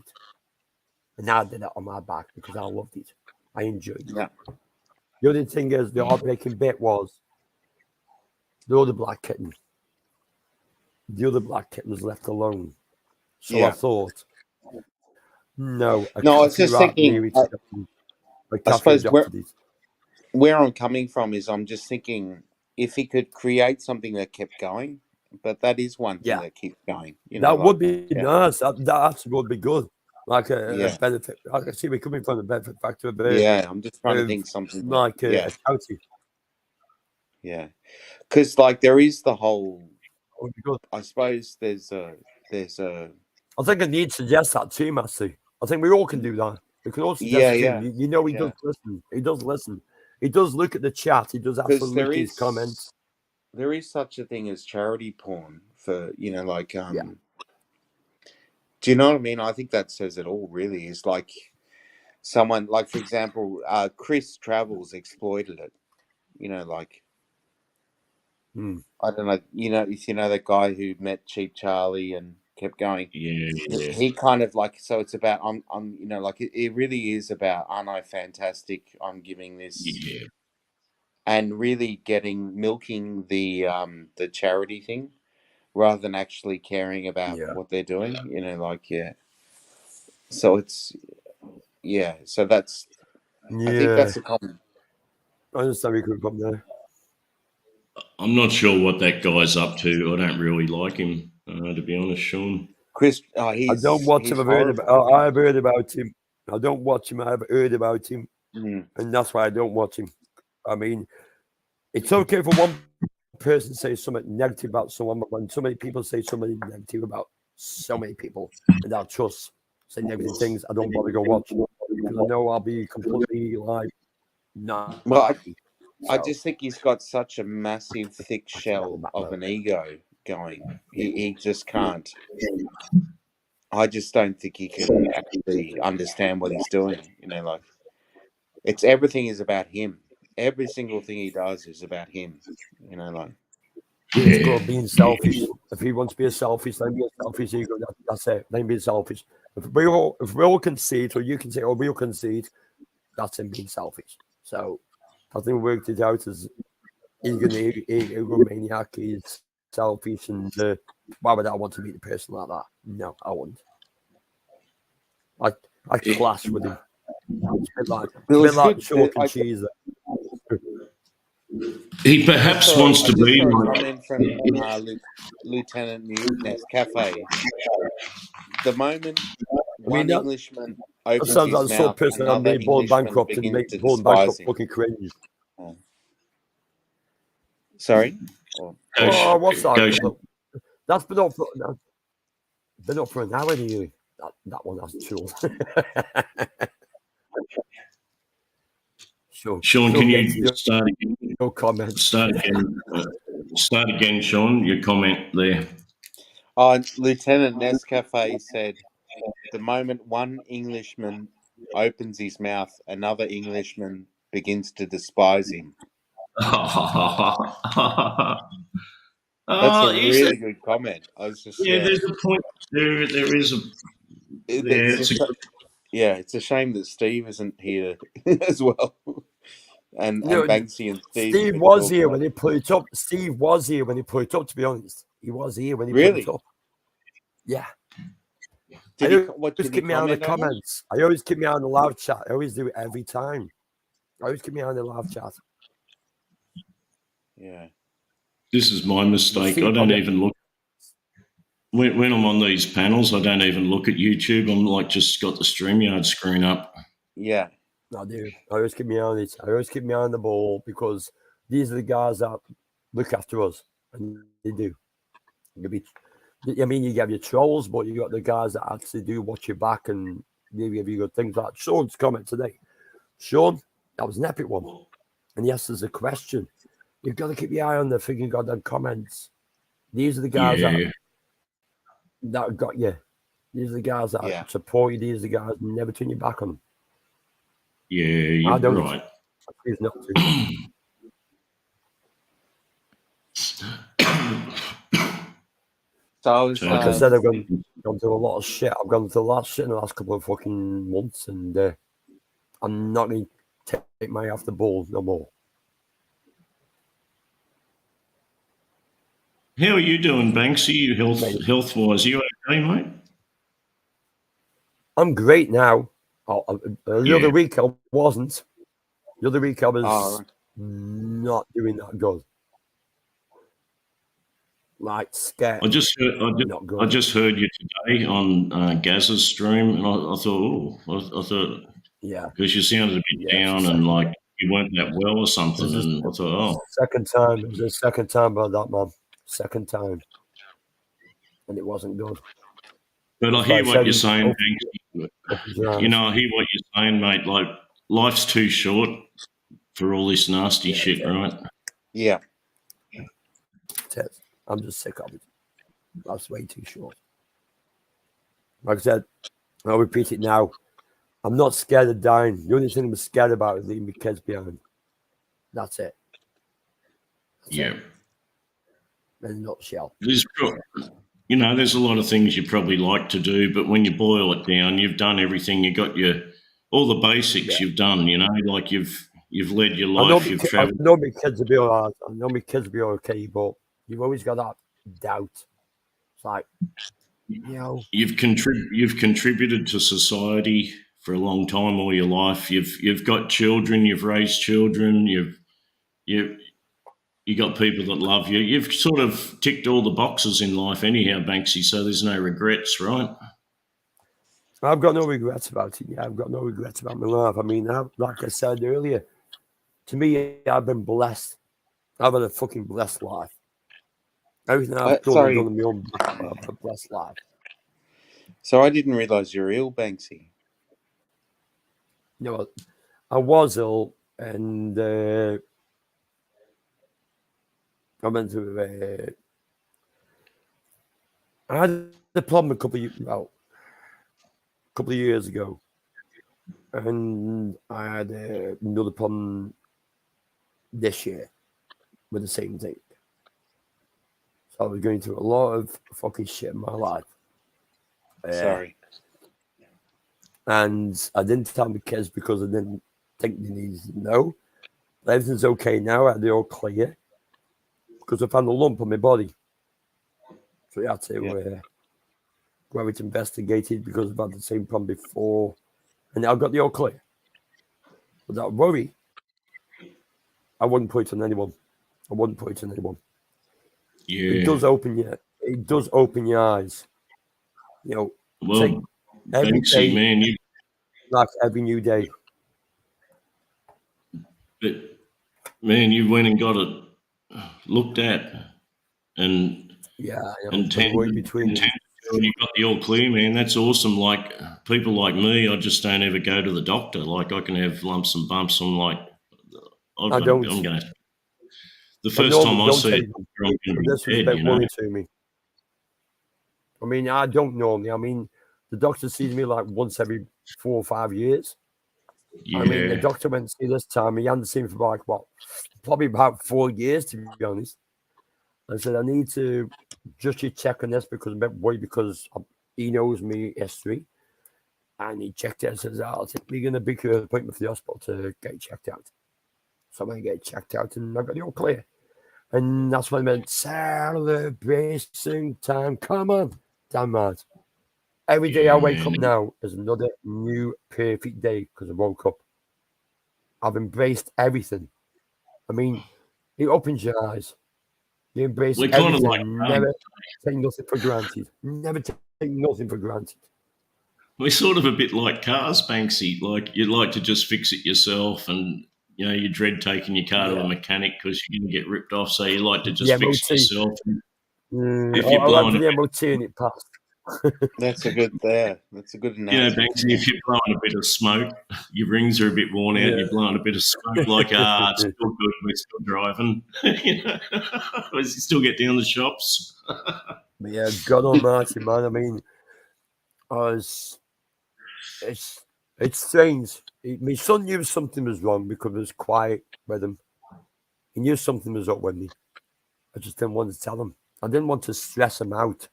And I did it on my back because I loved it. I enjoyed it. Yeah. The only thing is, the heartbreaking bit was the other black kitten. The other black kitten was left alone. So I thought, No, a No, I was cafe just right near thinking. it. A I cafe suppose adopted it. where I'm coming from is I'm just thinking if he could create something that kept going, but that is one thing Yeah. that keeps going. That would like, be nice. That actually would be good. Like a Yeah. benefit. I can see we're coming from the benefit factor of yeah, I'm just trying to of think something like a yeah, charity. yeah, because like there is the whole. Would be good. I suppose there's a I think I need to suggest that to him, actually. I think we all can do that. We can all suggest Yeah, it to him. yeah, You know, he yeah. does listen. He does listen. He does look at the chat. He does because actually look at his comments. there is such a thing as charity porn for like Yeah. do you know what I mean? I think that says it all. Really, is like someone like, for example, Chris Travels exploited it. Like. Hmm. I don't know. If you know that guy who met Cheap Charlie and kept going. Yeah, yeah. He kind of like, so it's about I'm like it really is about, aren't I fantastic? I'm giving this, Yeah. and really milking the charity thing rather than actually caring about Yeah. what they're doing. Like So it's So that's I think Yeah. that's a common. I understand where you're coming from there. I'm not sure what that guy's up to. I don't really like him, to be honest, Sean. Chris, I don't watch him. I've heard about him. I don't watch him. I've heard about him, and that's why I don't watch him. I mean, it's okay for one person to say something negative about someone, but when so many people say something negative about so many people, and I'll just say negative things, I don't bother go watch because I know I'll be completely like not happy. I just think he's got such a massive, thick shell of an ego going. He just can't. I just don't think he can actually understand what he's doing. Like everything is about him. Every single thing he does is about him. Like he's called being selfish. If he wants to be a selfish, then be a selfish ego. That's it. Then being selfish. If we all concede, or you can say, or we'll concede, that's him being selfish. So I think we worked it out as egomaniac. He's selfish, and why would I want to meet a person like that? No, I wouldn't. I clash with him. It's a bit like chalk and cheese. He perhaps wants to be a like. comment from Lieutenant Nescafe. The moment one Englishman opens sounds his like the sort of mouth, person that another made born Englishman bankrupt and begins make to born despise bankrupt him. fucking cringe. Sorry? Oh, what's that? Go. That's been up for an hour, you. That one has tool. Sure. Sean, can you start again? No comment. Start again. Start again, Sean. Your comment there. Lieutenant Nescafe said, the moment one Englishman opens his mouth, another Englishman begins to despise him. That's a really good comment. I was just there's a point. There is a. It's a shame that Steve isn't here as well. And Banksy and Steve was here when he put it up. Steve was here when he put it up, to be honest. He was here when he put it up. Yeah. I always keep me on the comments. I always keep me on the live chat. I always do it every time. I always keep me on the live chat. Yeah. This is my mistake. I don't even look. When I'm on these panels, I don't even look at YouTube. I'm like just got the StreamYard screen up. Yeah. I do. I always keep me on it. I always keep me on the ball because these are the guys that look after us, and they do. I mean, you have your trolls, but you got the guys that actually do watch your back and they give you good things. Like Sean's comment today. Sean, that was an epic one. And yes, there's a question. You've got to keep your eye on the freaking goddamn comments. These are the guys that got you. These are the guys that support you. These are the guys that never turn your back on them. Yeah, you're right. He's not to. So like I said, I've gone through a lot of shit. I've gone through a lot of shit in the last couple of fucking months, and I'm not going to take my eye off the ball no more. How are you doing, Banksy? Health-wise, you okay, mate? I'm great now. The other Yeah. week I wasn't. The other week I was Oh, right. not doing that good. Like scared. I just Not good. I just heard you today on Gaz's stream, and I thought, I thought Yeah. because you sounded a bit Yeah, it's down the and second. like you weren't that well or It something, was and I the thought, second time. It was the second time by that man. Second time, and it wasn't good. but I It's hear like what you're saying, saying. open your You eyes. know, I hear what you're saying, mate. Like life's too short for all this nasty Yeah, shit, right? Yeah. it is. I'm just sick of it. That's way too short. Like I said, I'll repeat it now. I'm not scared of dying. The only thing I'm scared about is leaving my kids behind. That's it. Yeah. In a nutshell. There's, you know, there's a lot of things you probably like to do, but when you boil it down, you've done everything. You got all the basics. Yeah. You've done. You know, like you've led your I know, life. You've I travelled. know my kids will be all right. I know my kids will be okay, but you've always got that doubt. It's like, You've contributed to society for a long time, all your life. You've got children. You've raised children. You got people that love you. You've sort of ticked all the boxes in life, anyhow, Banksy. So there's no regrets, right? I've got no regrets about it. Yeah, I've got no regrets about my life. I mean, like I said earlier, to me, I've been blessed. I've had a fucking blessed life. Everything I've done, I've done in my own a blessed life. So I didn't realise you're ill, Banksy. You know, I was ill, and I went to. I had a problem a couple of years ago, and I had another problem this year with the same thing. So I was going through a lot of fucking shit in my life. Sorry. And I didn't tell my kids because I didn't think they needed to know. But everything's okay now. I had it all clear because I found a lump on my body. So we had to go have it investigated because I've had the same problem before. And I've got the all clear. But that worry, I wouldn't put it on anyone. I wouldn't put it on anyone. Yeah. It does open your eyes. You know, Well, every Banksy, day, man, like every new day. but man, you went and got it looked at, and and you got the all clear, man. That's awesome. Like people like me, I just don't ever go to the doctor. Like I can have lumps and bumps. I'm like, I'm going to. The first time I see it, I'm going to this be was a dead. bit You know. worrying to me. I mean, I don't normally. I mean, the doctor sees me like once every 4 or 5 years. Yeah. I mean, the doctor went to see this time. He hadn't seen me for like probably about 4 years, to be honest. I said, I need to just check on this because I'm a bit worried because he knows me history. And he checked it and says, I think we're going to book an appointment for the hospital to get checked out. So I'm going to get checked out and I got the all clear. And that's when I went, celebration time. Come on. Damn right. Every day I wake up now is another new perfect day because I woke up. I've embraced everything. I mean, it opens your eyes. You embrace everything. Kind of like never take nothing for granted. Never take nothing for granted. We're sort of a bit like cars, Banksy. Like you'd like to just fix it yourself, and you know you dread taking your car to a mechanic because you're going to get ripped off. So you like to just fix it yourself. If you're blowing the MOT and it passed. That's a good analogy. You know, Banksy, if you're blowing a bit of smoke, your rings are a bit worn out, and you're blowing a bit of smoke, like, it's still good, we're still driving. You know, we still get down the shops. But yeah, God almighty, man. I mean, it's strange. My son knew something was wrong because it was quiet with him. He knew something was up with me. I just didn't want to tell him. I didn't want to stress him out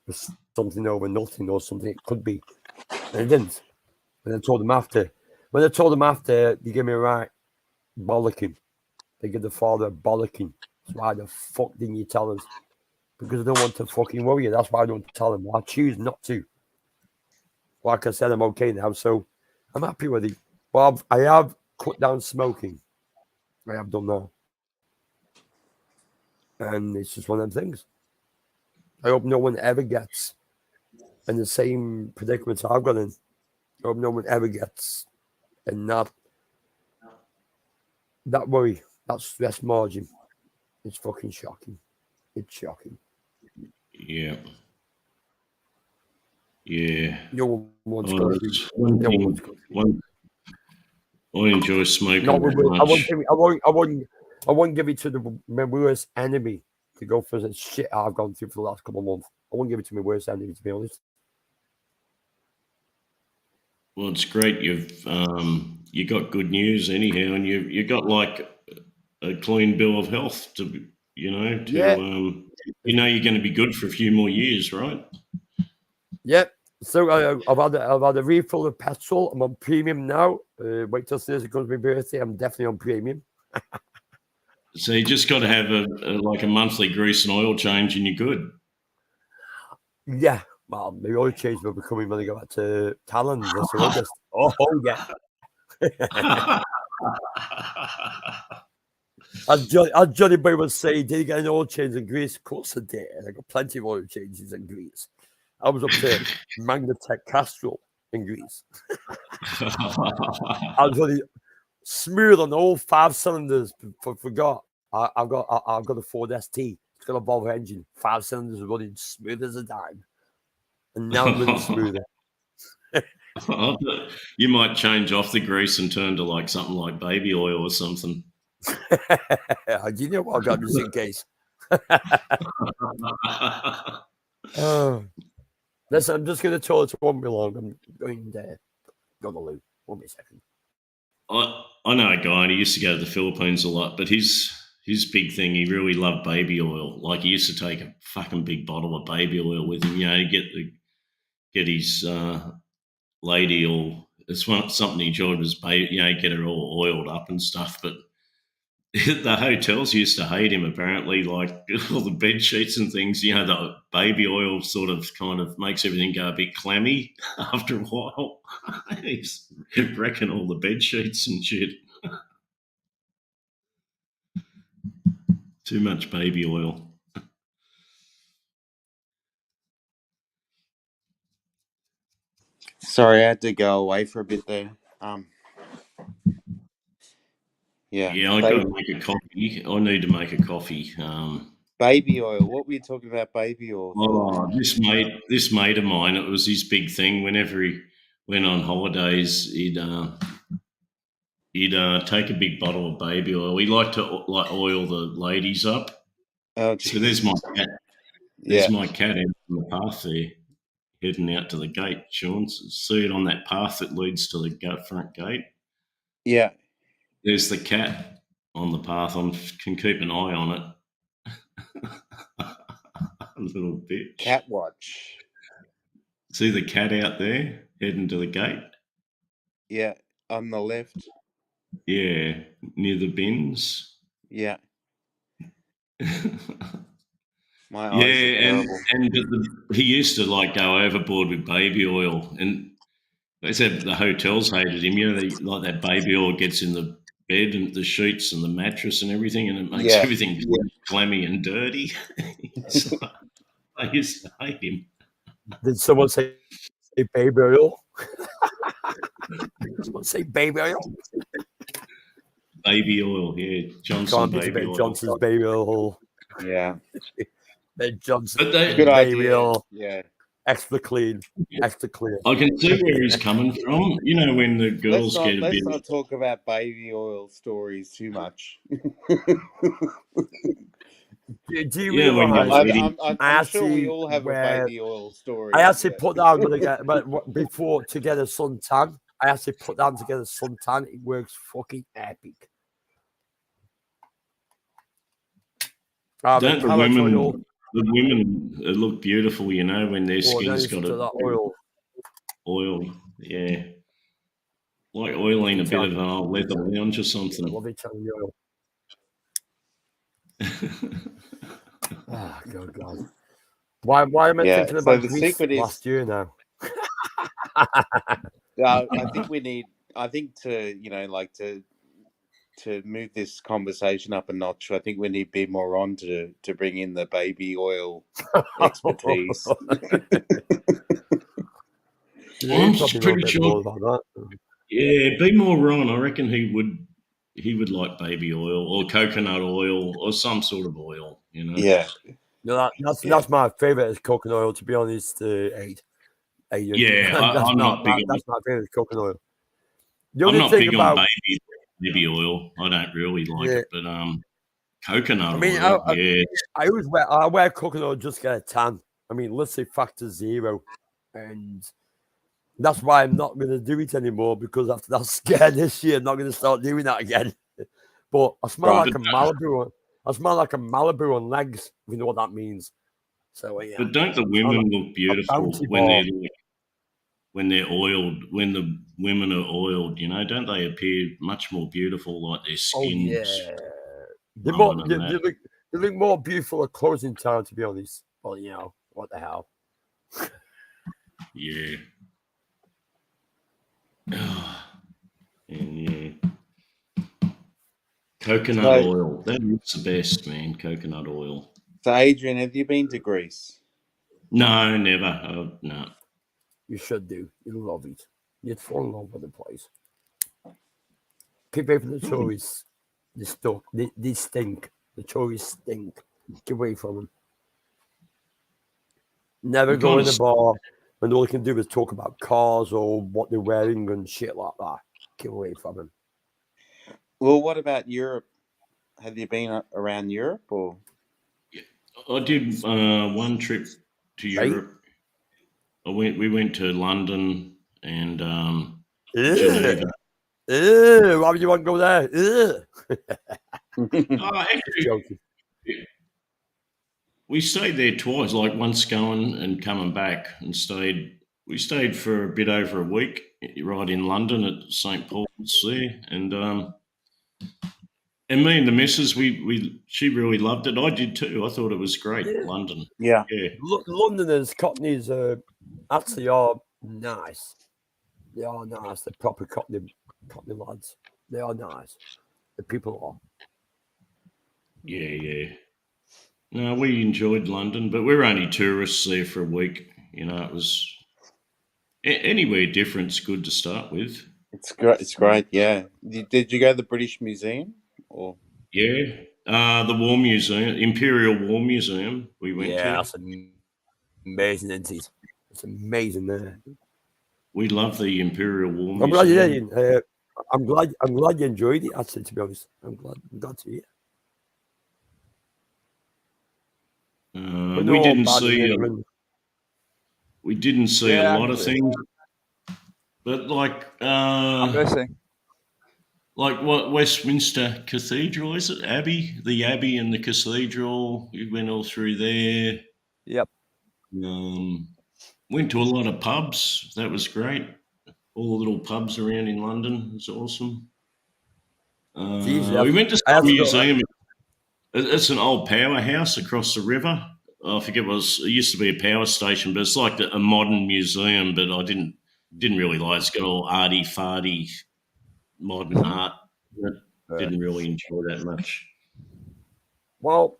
with something over nothing or something it could be. And I didn't. And I told him after. When I told him after, they gave me a right bollocking. They give the father a bollocking. So why the fuck didn't you tell us? Because I don't want to fucking worry you. That's why I don't tell him. I choose not to. like I said, I'm okay now, so I'm happy with it. But I have cut down smoking. I have done that. And it's just one of them things. I hope no one ever gets in the same predicament I've got in. I hope no one ever gets in that worry, that stress margin. It's fucking shocking. It's shocking. Yeah. Yeah. No one wants Oh, to be. that's one No one thing. wants to be. I enjoy smoking Not very with, much. I won't give it to my worst enemy to go for the shit I've gone through for the last couple of months. I won't give it to my worst enemy, to be honest. Well, it's great you got good news anyhow, and you got like a clean bill of health to Yeah. you're going to be good for a few more years, right? Yep. So I've had a refill of petrol. I'm on premium now. Wait till Thursday comes my birthday. I'm definitely on premium. So you just got to have a monthly grease and oil change, and you're good. Yeah. Well, my oil change will be coming when I go back to Talon this August. Oh yeah. As Johnny Boy would say, did you get an oil change in Greece? Of course I did. I got plenty of oil changes in Greece. I was up to Magnatech Castrol in Greece. I was really smooth on all 5 cylinders. Forgot. I've got a Ford ST. It's got a Volvo engine. 5 cylinders running smooth as a dime. And now I'm really smoother. You might change off the grease and turn to like something like baby oil or something. You know what I got just in case. Listen, I'm just going to tell it won't be long. I'm going there. Go to loo. 1 second. I know a guy, and he used to go to the Philippines a lot, but his big thing, he really loved baby oil. Like he used to take a fucking big bottle of baby oil with him, get his lady all. It's something he enjoyed was get her all oiled up and stuff. But the hotels used to hate him apparently, like all the bed sheets and things. The baby oil sort of kind of makes everything go a bit clammy after a while. He's wrecking all the bed sheets and shit. Too much baby oil. Sorry, I had to go away for a bit there. Yeah, I got to make a coffee. I need to make a coffee. Baby oil. What were you talking about? Baby oil. Oh, this mate of mine. It was his big thing. Whenever he went on holidays, he'd take a big bottle of baby oil. He liked to oil the ladies up. Oh, so there's my cat. Yeah. My cat out on the path there, heading out to the gate. Sean, see it on that path that leads to the front gate. Yeah. There's the cat on the path. I can keep an eye on it. Little bitch. Cat watch. See the cat out there heading to the gate? Yeah, on the left. Yeah, near the bins. Yeah. My eyes are and he used to go overboard with baby oil, and they said the hotels hated him. Like that baby oil gets in the bed and the sheets and the mattress and everything, and it makes everything clammy and dirty. So I used to hate him. Did someone say baby oil? Did someone say baby oil? Baby oil, yeah. Johnson baby oil. Johnson's baby oil. Yeah. Johnson good baby idea. oil. Yeah. Extra clean. Extra clear. I can see where he's coming from. When the girls get a bit. Let's not talk about baby oil stories too much. Do you realize? I'm sure we all have a baby oil story. I actually put down before to get a suntan. I actually put down to get a suntan. It works fucking epic. Don't the women look beautiful, when their skin's got oil, yeah, like oiling a bit of a leather lounge or something. I love Italian oil. Oh, God. Why am I thinking about Greece last year now? I think we need. I think to to move this conversation up a notch. I think we need Be More On to bring in the baby oil expertise. I'm Probably know a pretty bit sure. more about that. Yeah, Be More On. I reckon he would like baby oil or coconut oil or some sort of oil. You know. Yeah. No, that's my favorite is coconut oil. To be honest, Yeah, I'm not big on. That's my favorite coconut oil. The I'm only not thing big about on baby oil. I don't really like Yeah. it, but coconut I mean, oil. Yeah, I always wear coconut oil just to get a tan. I mean, let's say factor 0, and that's why I'm not going to do it anymore because after that scare this year, I'm not going to start doing that again. But I smell Right, like a Malibu. I smell like a Malibu on legs. If you know what that means. So yeah. but don't the I smell women like look a beautiful bounty when bar. they're oiled? When the women are oiled, you know, don't they appear much more beautiful? Like their Oh skins yeah. They're more. glowing They, and they that. look more beautiful at closing time, to be honest. Well, you know what the hell. Yeah. And yeah. Coconut So, oil. That is the best, man. Coconut oil. so Adrian, have you been to Greece? No, never. No. You should do. You'll love it. You'd fall in love with the place. Keep away from the tourists. They stink. The tourists stink. Get away from them. Never go in a bar and all they can do is talk about cars or what they're wearing and shit like that. Get away from them. Well, what about Europe? Have you been around Europe or? I did one trip to Europe. We went to London and Geneva. Why would you want to go there? Actually, we stayed there twice, like once going and coming back, and we stayed for a bit over a week right in London at St Paul's there, and me and the missus, she really loved it. I did too. I thought it was great, London. Yeah. Londoners, Cockneys actually are nice. They are nice. They're proper Cockney lads. They are nice. The people are. Yeah. No, we enjoyed London, but we're only tourists there for a week. You know, it was anywhere different's good to start with. It's great. It's great. Yeah. Did you go to the British Museum or? Yeah. The War Museum, Imperial War Museum, we went to. Yeah, that's amazing, isn't it? It's amazing there. We love the Imperial War Museum. I'm glad you enjoyed it. Actually, to be honest, I'm glad to hear. We didn't see a lot of things, but like like what Westminster Cathedral, is it? Abbey, the Abbey and the Cathedral. We went all through there. Yep. Went to a lot of pubs. That was great. All the little pubs around in London. It was awesome. We went to some museum. It's an old powerhouse across the river. I forget what it used to be a power station, but it's like a modern museum. But I didn't really like it. It's got all arty-farty modern art. Didn't really enjoy that much. Well,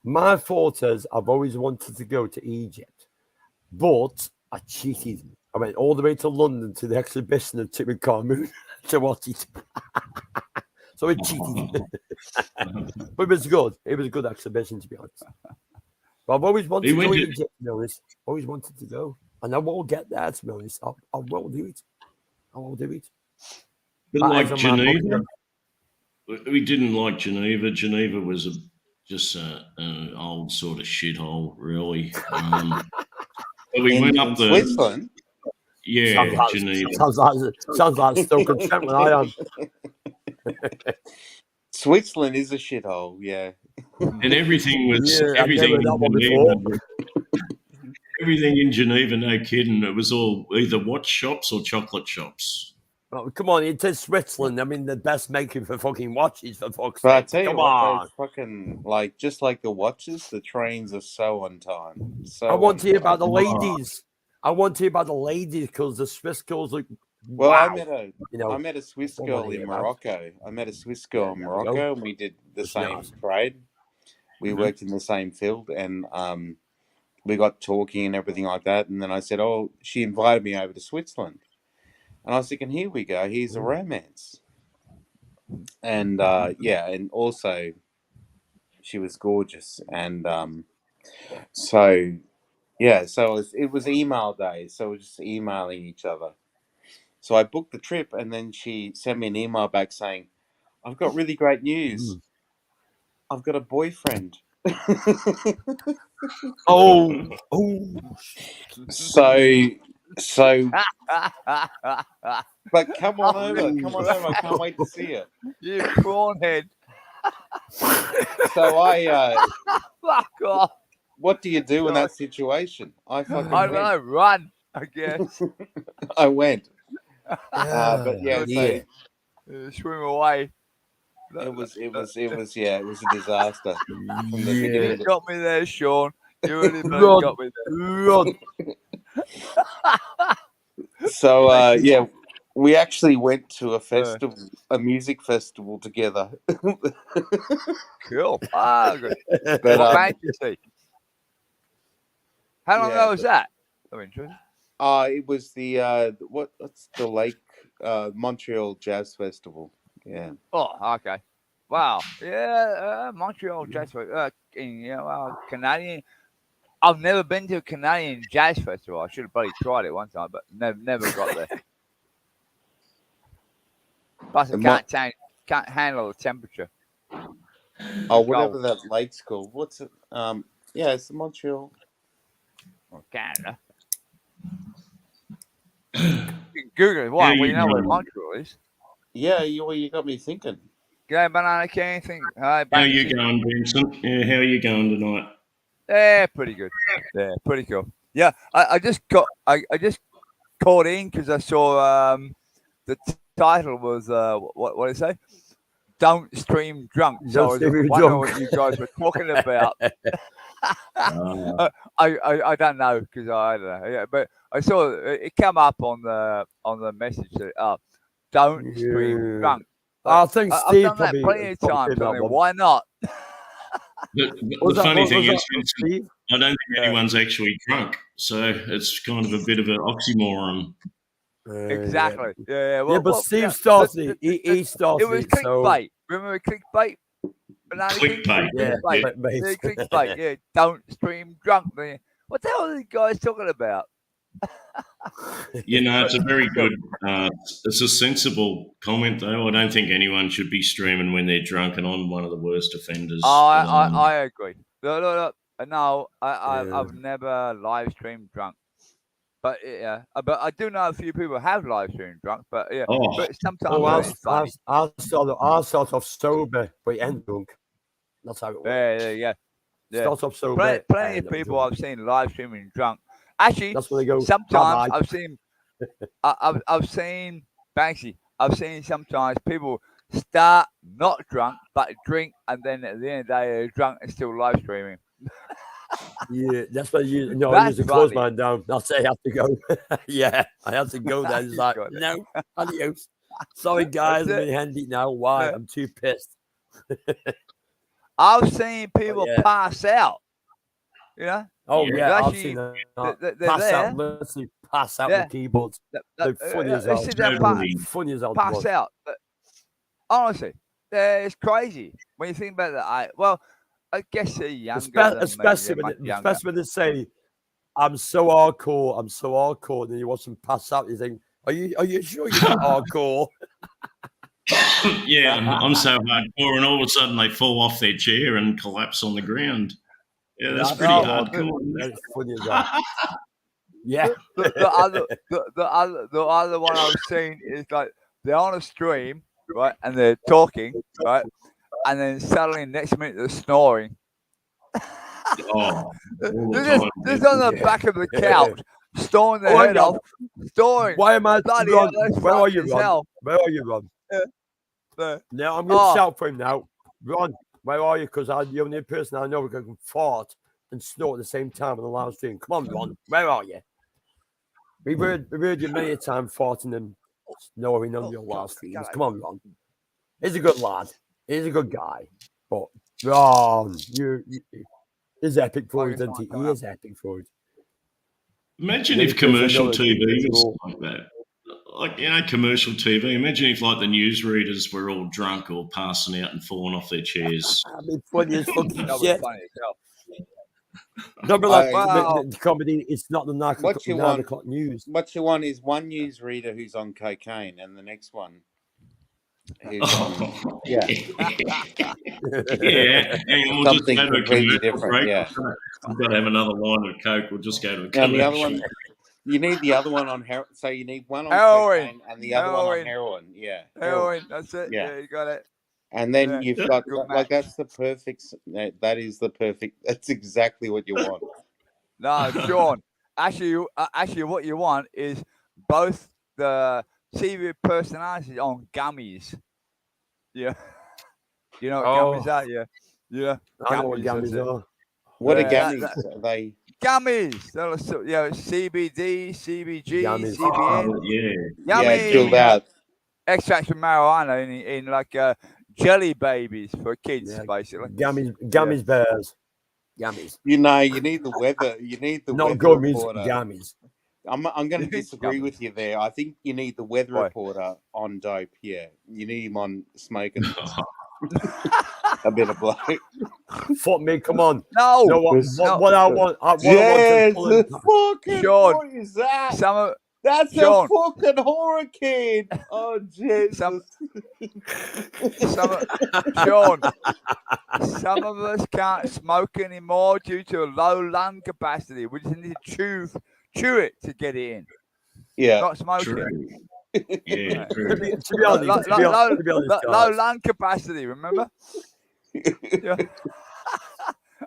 my thought is I've always wanted to go to Egypt, but I cheated. I went all the way to London to the exhibition of Tutankhamun to watch it. So I cheated. But it was good. It was a good exhibition, to be honest. But I've always wanted to go to Egypt, to be honest. Always wanted to go. And I will get there, to be honest. I will do it. I will do it. But like Geneva, we didn't like Geneva. Geneva was just an old sort of shithole, really. But we went up the Switzerland. Yeah, Geneva. Sounds like Stoke-on-Trent when I am. Switzerland is a shithole, yeah. And everything was everything in Geneva, no kidding. It was all either watch shops or chocolate shops. Oh, come on, it is Switzerland. I mean, the best making for fucking watches, for fuck's sake. But I sake. tell you Come what, on. those fucking, like, just like the watches, the trains are so on time. So I want to hear about the ladies. I want to hear about the ladies because the Swiss girls look. Well, wow. I met a Swiss what girl I in hear about. Morocco. I met a Swiss girl in there we go. Morocco, and we did the That's same nice. trade. We worked in the same field, and we got talking and everything like that. And then I said, "Oh," she invited me over to Switzerland, and I was thinking, "Here we go. Here's a romance." And and also she was gorgeous, and so it was email days, so we're just emailing each other. So I booked the trip, and then she sent me an email back saying, "I've got really great news. I've got a boyfriend." Oh. So, but come on over. I can't wait to see it. You prawnhead. So Fuck off. what do you do in that situation? I fucking I went. don't know. Run, I guess. I went. But yeah, so Swim away. it was a disaster from the beginning. You got me there, Sean. You really Run. got me there. Run. So we actually went to a festival, a music festival together. Cool. Ah, good. But What band did you see? How long yeah, ago was that? I'm interested. it was the what's the lake Montreal Jazz Festival. Yeah. Oh, okay. Wow. Yeah, Montreal Jazz Festival. Canadian. I've never been to a Canadian jazz festival. I should have probably tried it one time, but never got there. Plus, I can't handle the temperature. Oh, whatever that lake's called. What's it? Yeah, it's the Montreal. Or Canada. You can Google it. Why? Yeah, Well, you you know where know. Montreal is. Yeah, you got me thinking. G'day, Banana King. Hi, How you Banksy. going, Vincent? Yeah, how are you going tonight? Yeah, pretty good. Yeah, pretty cool. Yeah, I just caught in because I saw the title was what did it say? Don't stream drunk. So I was stream wondering drunk. what you guys were talking about. I don't know because I don't know. Yeah, but I saw it come up on the message that don't stream drunk. I think I've Steve done that probably plenty of times. I that mean, one. why not? The funny thing is, Vincent, Steve? I don't think anyone's actually drunk, so it's kind of a bit of an oxymoron. Exactly. Yeah. Yeah, but Steve starts it. He starts it. Was it. So clickbait. Remember clickbait? Clickbait. yeah, Yeah, clickbait. Yeah, don't stream drunk. What the hell are these guys talking about? You know, it's a very good, it's a sensible comment, though. I don't think anyone should be streaming when they're drunk, and I'm one of the worst offenders. I agree. No. I've never live streamed drunk. But but I do know a few people have live streamed drunk. But yeah, but sometimes it's funny. I start off sober, but end drunk. That's how it works. Yeah. Start off sober. Plenty of people I've seen live streaming drunk. Actually, that's when they go. Sometimes I've seen, I've seen Banksy. I've seen sometimes people start not drunk but drink, and then at the end of the day they're drunk and still live streaming. Yeah, that's when I used to close mine down. That's it. I have to go. Yeah, I have to go. Then it's like, no, adios. Sorry, guys, I'm in handy now. Why? I'm too pissed. I've seen people pass out. You know? Oh yeah, actually, I've seen that. They're pass there. out, literally pass out the keyboards. They're funny as hell. Funny as hell. Pass out. But honestly, it's crazy when you think about that. I guess they're younger. Especially when they say, "I'm so hardcore," and then you watch them pass out. You think, "Are you sure you're not hardcore?" Yeah, I'm so hardcore, and all of a sudden they fall off their chair and collapse on the ground. Yeah, that's pretty hardcore. That's funny as well. Yeah. The other one I've seen is like they're on a stream, right, and they're talking, right, and then suddenly next minute they're snoring. They're just on the back of the couch, snoring their head off, snoring. Why am I bloody Ron? hell, Where are you, Ron? hell. Where are you, Ron? Now I'm going to shout for him now. Ron, where are you? Because I'm the only person I know who can fart and snort at the same time on the live stream. Come on, Ron. Where are you? We've heard you many a time farting and snoring on your last feelings. Come on, Ron. He's a good lad. He's a good guy. But Ron, he's epic for it, isn't he? He is epic for it. Imagine if commercial TV was like that. Like, commercial TV. Imagine if, like, the newsreaders were all drunk or passing out and falling off their chairs. That'd be funny as fucking That shit. was funny as hell. No, but like the comedy, it's not the 9 o'clock news. What you want is one newsreader who's on cocaine and the next one who's on, yeah. Yeah, and we'll Something just go to a completely commercial different, break. yeah. We've got to have another line of Coke. We'll just go to a And commercial. the other one, you need the other one on heroin. So you need one on Heroin. cocaine and the other one on heroin. Yeah. Heroin. That's it. Yeah. Yeah, you got it. And then you've got, Good like, that's the perfect, that is the perfect, that's exactly what you want. No, Sean. Actually, what you want is both the TV personalities on gummies. Yeah. You know what gummies are? Yeah. Yeah. I know what gummies are. What are Yeah, gummies? Are they? Gummies. CBD, CBG, Gummies. CBN. Yeah. Yummy. Chilled out. Extracts from marijuana in like jelly babies for kids, basically. Gummies bears. Gummies. You need the weather. You need the Not weather gummies, reporter. gummies. I'm going to disagree with you there. I think you need the weather reporter on dope. Yeah, you need him on smoking a bit of blow. Fuck me, come on. No. What I want. The fucking Sean, what is that? That's Sean. A fucking hurricane. Oh, Jesus. Sean, some of us can't smoke anymore due to a low lung capacity. We just need to chew it to get it in. Yeah. Not smoking. True. Yeah, true. To be honest, low lung capacity, remember? Yeah.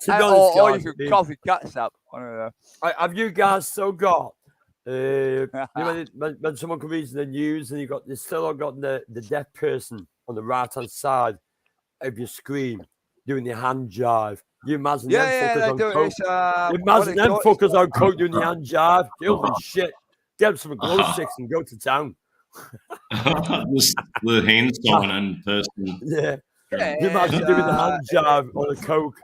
Or you could cough your guts up. I don't know. Have you guys still got when someone comes in the news and you still got the deaf person on the right hand side of your screen doing the hand jive? You imagine them fuckers on coke. You imagine them fuckers on coke doing the hand jive. Holy shit. Get them some glow sticks and go to town. The hand signing person. Yeah. You imagine doing the hand jive on a coke.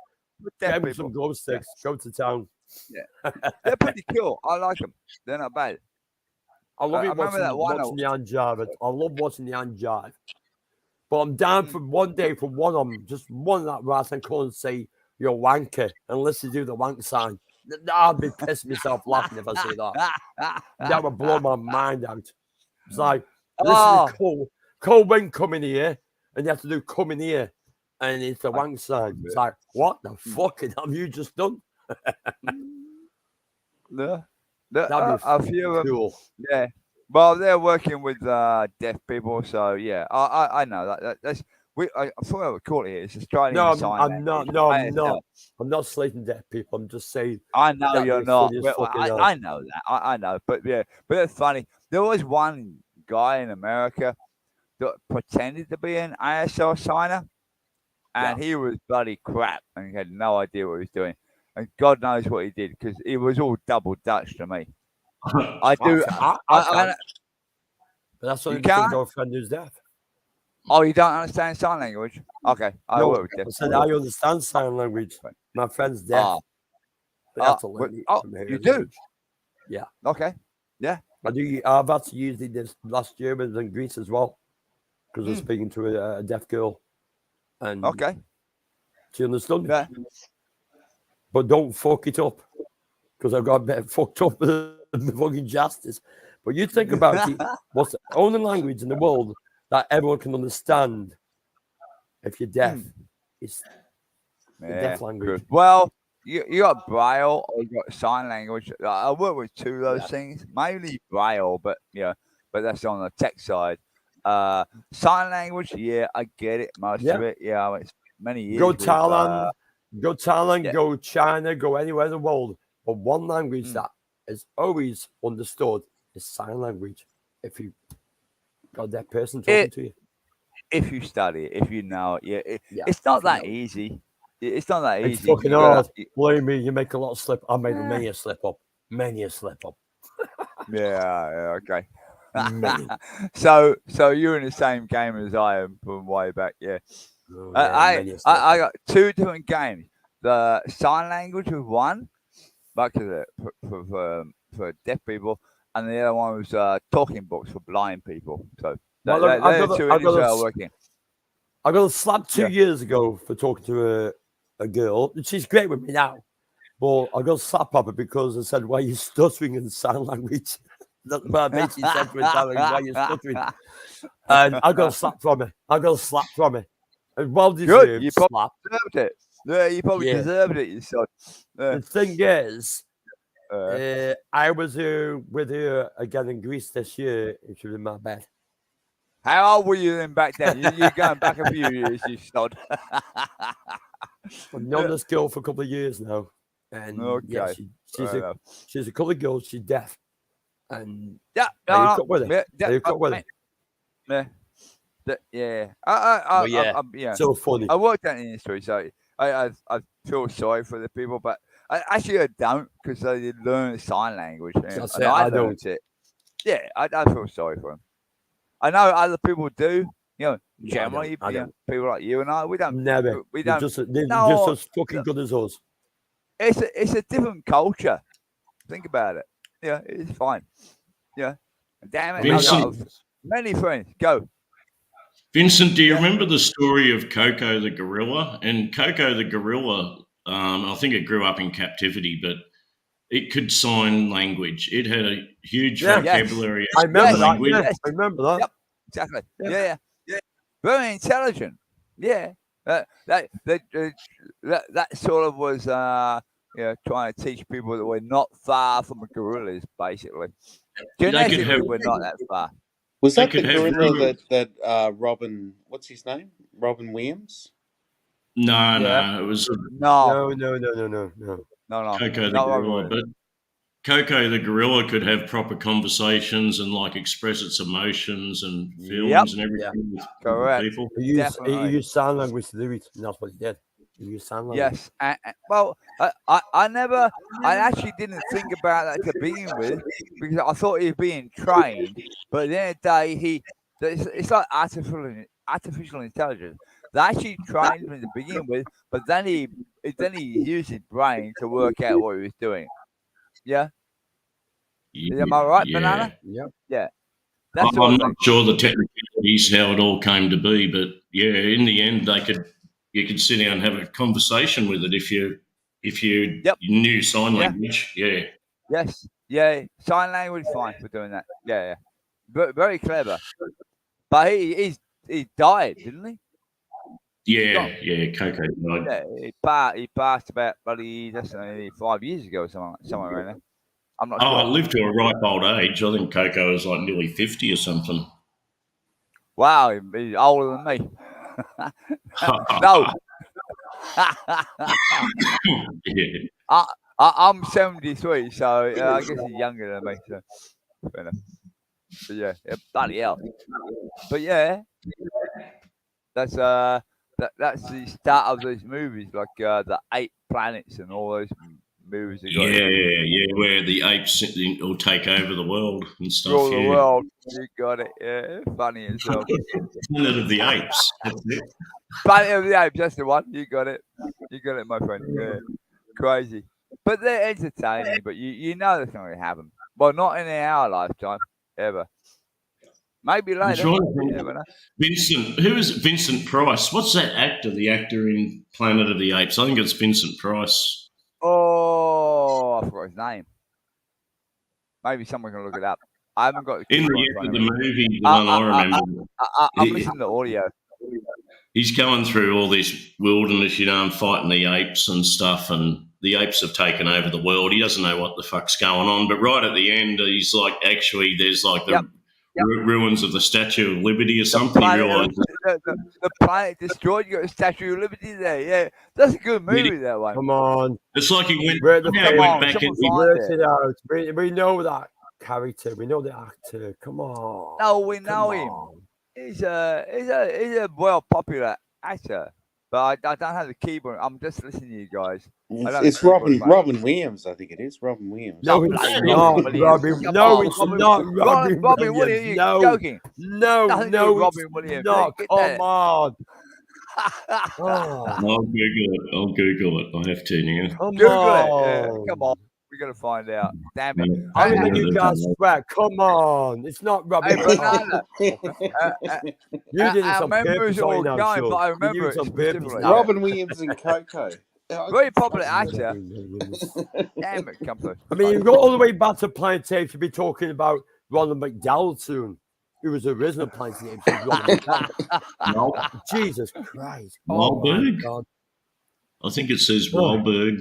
Get them some glow sticks. Go to town. Yeah, they're pretty cool. I like them. They're not bad. I love watching the hand jive. I love watching the hand jive. But I'm down for one day for one of them, just one of that right hand corner and say you're a wanker unless you do the wank sign. I'd be pissing myself laughing if I say that. That would blow my mind out. It's like, listen to Cole Wayne come in here and you have to do come in here and it's the wank sign. It's like, what the fuck have you just done? A few of them. Cool. Yeah. Well, they're working with deaf people, so yeah, I know that. That's I thought I would call it here. It's Australian sign language. I'm not slating deaf people. I'm just saying. I know you're not. Well, I know that. I know, but it's funny. There was one guy in America that pretended to be an ASL signer, and he was bloody crap, and he had no idea what he was doing. And God knows what he did because it was all double Dutch to me. I do. But that's what you can't. Your friend who's deaf. Oh, you don't understand sign language? Okay, I work with deaf. I said I understand sign language. My friend's deaf. You do? Yeah. Okay. Yeah. I do. I've had to use it this last year, but in Greece as well, because I was speaking to a deaf girl. And she understood me. Yeah. But don't fuck it up, because I've got a bit fucked up with the fucking justice. But you think about it, what's the only language in the world that everyone can understand if you're deaf? It's the deaf language. Good. Well, you got Braille or you got sign language. I work with two of those things, mainly Braille, but that's on the tech side. Sign language, I get it, most of it. Yeah, it's many years. Go Thailand, go China, go anywhere in the world. But one language that is always understood is sign language. If you got that person talking to you, if you study it, if you know it, it's not that easy. It's not that easy. It's fucking hard. Believe me, you make a lot of slip. I made many a slip up. Yeah, okay. Many. So you're in the same game as I am from way back, yeah. Oh, yeah, many I got two different games. The sign language was one, back to for deaf people, and the other one was talking books for blind people. So Well, look, they're the two in Israel working. I got slapped 2 Yeah. years ago for talking to a girl. She's great with me now. But I got slapped proper because I said, why are you stuttering in sign language? That's what I mean. She said to me, why are you stuttering? And I got slapped from her. And well Good. deserved You probably slap. deserved it. Yeah, you probably Yeah. deserved it, you son. The thing is, I was with her again in Greece this year, and she was in my bed. How old were you then back then? You're going back a few years, you sod. I've known this girl for a couple of years now. And yeah, Okay. she's a coloured girl, she's deaf. And Yeah, are you cut with it? Yeah, Are you cut with it? Yeah. Yeah. Yeah. So funny. I worked in the industry, so I feel sorry for the people, but I don't, because they learn sign language. That's And it, I I don't. learned it. Yeah, I feel sorry for them. I know other people do. You know, generally, I don't. people like you and I, we don't. Never. We They're don't. they're No, just as fucking good as us. It's a different culture. Think about it. Yeah, it's fine. Yeah. Damn it. Vincent, Many friends. Go. Vincent, do you remember the story of Coco the gorilla? And Coco the gorilla, I think it grew up in captivity, but it could sign language. It had a huge vocabulary. I remember that. language. Yeah, I remember that. Yep, exactly. Yeah. Very intelligent. Yeah. That sort of was trying to teach people that we're not far from the gorillas, basically. Genetically, we're not that far. Was that the gorilla that Robin? What's his name? Robin Williams? No, it was No. Coco the gorilla. But Coco the gorilla could have proper conversations and like express its emotions and feelings and everything with people. He used sign language to do it, and that's what he did. He used sign language. Yes. I actually didn't think about that to begin with, because I thought he was being trained. But at the end of the day, it's like artificial intelligence. They actually trained him to begin with, but then he used his brain to work out what he was doing. Yeah. Am I right, Banana? Yep. Yeah. I'm not sure the technicalities how it all came to be, but yeah, in the end, you could sit down and have a conversation with it if you knew sign language. Yeah. Yes. Yeah. Sign language, fine for doing that. Yeah. But very clever. But he died, didn't he? Yeah. Coco died. Yeah, he passed about that's only 5 years ago or somewhere around there. I'm not sure. I lived to a ripe old age. I think Coco was like nearly 50 or something. Wow, he's older than me. No. I'm 73, so I guess he's younger than me. So fair enough. But yeah, bloody hell. But yeah, that's the start of these movies, like the 8 planets and all those movies. Yeah, where the apes will take over the world and stuff. Rule the world. You got it. Yeah, funny as hell. Planet of the Apes. Planet of the Apes. That's the one. You got it. My friend. Yeah. Crazy. But they're entertaining. But you know that's not going to happen. Well, not in our lifetime ever. Maybe later. Vincent, who is it? Vincent Price. What's that actor? The actor in Planet of the Apes. I think it's Vincent Price. Oh, I forgot his name. Maybe someone can look it up. I haven't got in the end of the movie. The one I remember. I'm listening to audio. He's going through all this wilderness, and fighting the apes and stuff, and the apes have taken over the world. He doesn't know what the fuck's going on, but right at the end, he's like, actually, there's like the ruins of the Statue of Liberty or something. He realizes the planet destroyed. You got the Statue of Liberty there. Yeah, that's a good movie. That one. Come on, it's like he went. Went back and he worked it out. We know that character. We know the actor. Come on. No, we know him. He's a well popular actor, but I don't have the keyboard. I'm just listening to you guys. It's Robin Williams, I think it is. Robin Williams. No, it's not Robin. No, it's not Robin Robin Williams. Williams. No, You're joking. no, Nothing to do no, with it's Robin Williams. not. Get Come that. on. Oh, I'll Google it. I have to now. come Google on. it. Yeah, come on. We gotta find out. Damn it. I'm gonna Hey, make you guys sweat. Come on. It's not Robin. Hey, Banana. You did it Our on memories purpose, are I all know, going, sure. but I You remember did it it on purpose. specifically. now. Robin Williams and Coco. Very popular actor. Damn it, Campo. I mean, you go all the way back to Planet Tapes to be talking about Ronald McDowell soon, who was the original Planet Tapes. No, Jesus Christ. Oh, my Wahlberg. God. I think it says Wahlberg.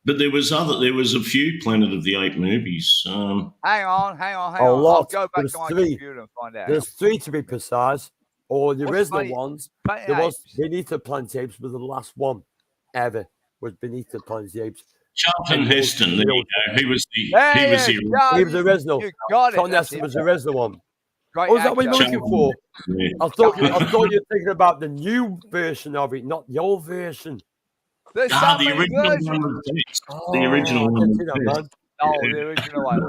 But there was a few Planet of the Apes movies. Hang on. A I'll lot. go back There's to my three. computer and find out. There's three to be precise. Or the What's original Planet- ones. Planet There was Apes. Beneath the Planet Apes was the last one ever. Was Beneath the Planet Apes. Charlton Heston. There you go. He was the. Hey, He was the. He was the original. You got it. Charlton That's Heston it. was the original one. Great Oh, is that what you're actor. looking for? Yeah. I thought you were thinking about the new version of it, not the old version. There's so The many original versions. one was best. Oh, The original I one can was see that, best. man. Oh, the original one.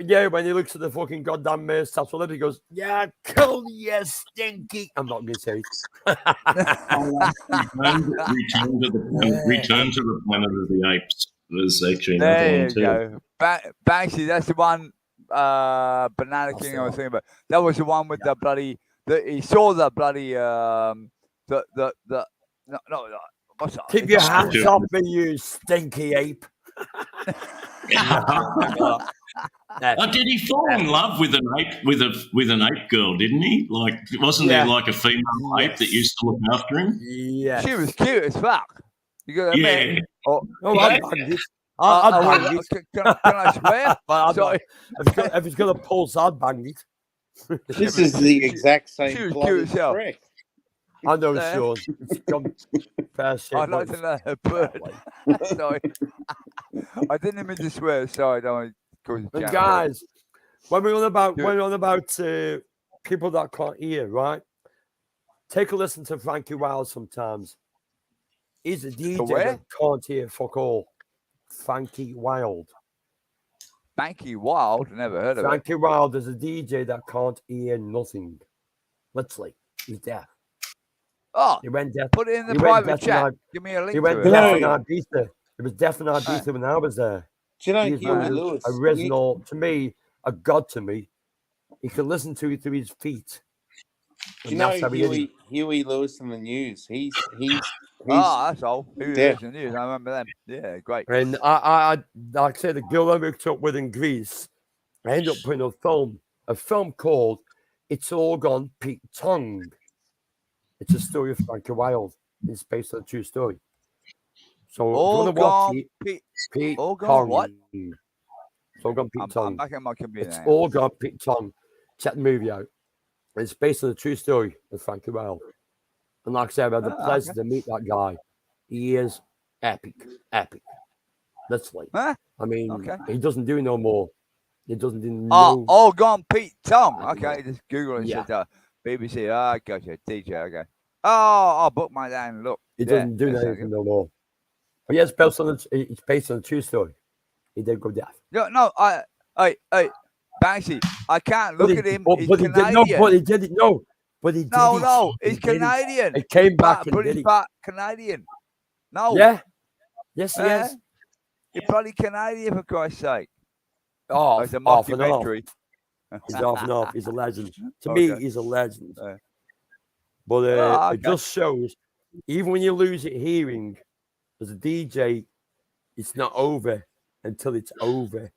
Yeah, when he looks at the fucking goddamn Satchel Lip, he goes, "Yeah, cool, yeah, stinky." I'm not going to say it. Return to the Planet of the Apes was actually another There one you too. go. Banksy, that's the one. Banana King, I was thinking about. That was the one with the bloody. He saw the bloody. No. What's that? Keep your hands off me, you stinky ape. Did he fall in love with an ape with an ape girl? Didn't he? Like, wasn't there like a female ape that used to look after him? Yeah. She was cute as fuck. You got that Yeah. man? Oh, I'd bang it. I'd bang it. Can I swear? Sorry. If it's got a pulse, I'd bang it. This is the exact same She was plot cute as as hell. Shrek. I know, Sean. Fair shit. I'd like to know her bird. Sorry. I didn't mean to swear. Sorry, I don't want to cause And a jam. guys, when we're on about people that can't hear, right? Take a listen to Frankie Wild sometimes. He's a DJ where? that can't hear fuck all. Frankie Wild. Frankie Wild? Never heard of it. Frankie Wild is a DJ that can't hear nothing. Literally, he's deaf. Oh, He went deaf. put it in the He went private deaf chat. and Give me a link He went to it. deaf in No. Ibiza. It was deaf in Ibiza when I was there. Do you know He's Huey Lewis? original to me, a god to me. He can listen to it through his feet. Do And you know that's how he did it. Huey Lewis in the news? He's Oh, that's all. Who deaf. is the news? I remember them. Yeah, great. And I like I said, the girl I hooked up with in Greece, I ended up putting a film called It's All Gone Pete Tong. It's a story of Frankie Wild. It's based on a true story. So if you All want to watch gone. it, Pete all gone Tong. what? It's All Gone Pete I'm Tong. back at my computer. It's now. All Gone Pete Tong. Check the movie out. It's based on a true story of Frankie Wild. And like I said, I had the pleasure to meet that guy. He is epic. Literally. Huh? I mean, Okay. he doesn't do no more. He doesn't do Oh, no. all gone Pete Tong. Okay, just Google it and Yeah. said BBC. Ah, gotcha. DJ. Okay. Oh, I'll book my down. Look. He Yeah, doesn't do that's anything no more. But yes, it's based on a true story. He did go deaf. No, hey, Banksy, I can't look at him. He's But he Canadian. did, no, but he did it. No, but he did it. No, He he's did it. Canadian. He came back and British did it. part Canadian. No. Yeah. Yes, he Eh? is. You're bloody Canadian, for Christ's sake. Oh, It's a off and off. mockumentary. He's off and off. He's a legend. To me, Okay. he's a legend. Yeah. But Ah, it okay. just shows, even when you lose it hearing, as a DJ, it's not over until it's over.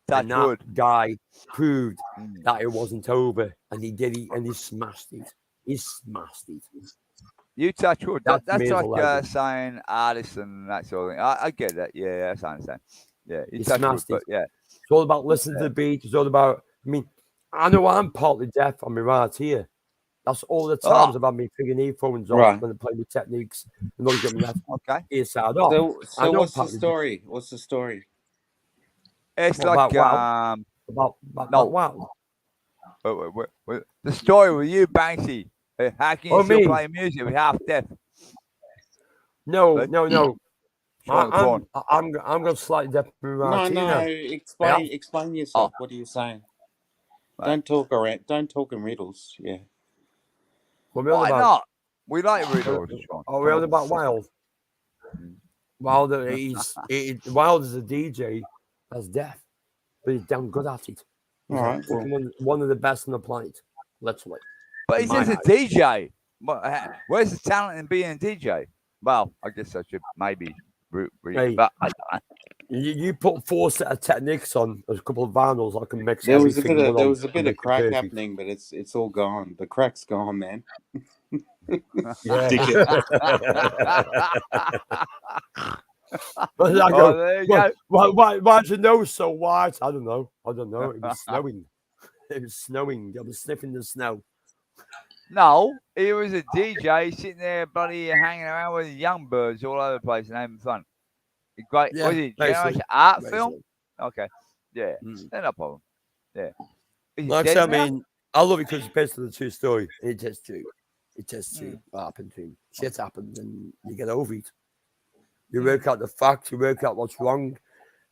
That's And that good. guy proved Mm. that it wasn't over, and he did it, and he smashed it. He smashed it. You touch wood. That to That's me is a like legend. saying artists and that sort of thing. I get that. Yeah, that's what I understand. Yeah, you He touch wood, smashed it. but yeah. It's all about listening to the beat. It's all about. I mean, I know I'm partly deaf on my right here. That's all the times I've had me figuring earphones on Right. when I play with techniques and not get my left Okay. ear side off. I So know what's the partly story? What's the story? It's What like about no. wow. Wait. The story with you, Banksy, How can Oh, you still me? play music with half deaf? No, But- no, no. Go on. I'm going to slightly different No, Martina. explain yourself. What are you saying? Right. Don't talk around. Don't talk in riddles. Yeah. What are we on Why about? not? We like riddles, Sean. Are we on about Wild? Wild, Wild is a DJ that's deaf, but he's damn good at it. He's All like right. fucking one of the best on the planet, literally. But in he's my just a eyes. DJ. Where's the talent in being a DJ? Well, I guess I should maybe Hey. but I don't know. You put 4 set of techniques on, there's a couple of vinyls I can mix. There was a everything bit of one on of and make it crack perfect. happening, but it's all gone. The crack's gone, man. Yeah. Oh, there you go. Why'd your nose so white? I don't know. It was snowing. It was snowing. I was sniffing the snow. No, he was a DJ sitting there, bloody hanging around with young birds all over the place and having fun. Great. Yeah, Was it basically. Generation Art film? Basically. Okay. Yeah. No problem. Yeah. Is he Like dead I now? mean, I love it because it's based on the true story. It is true. It is true. What happened to him? Shit happens and you get over it. You work out the facts, you work out what's wrong,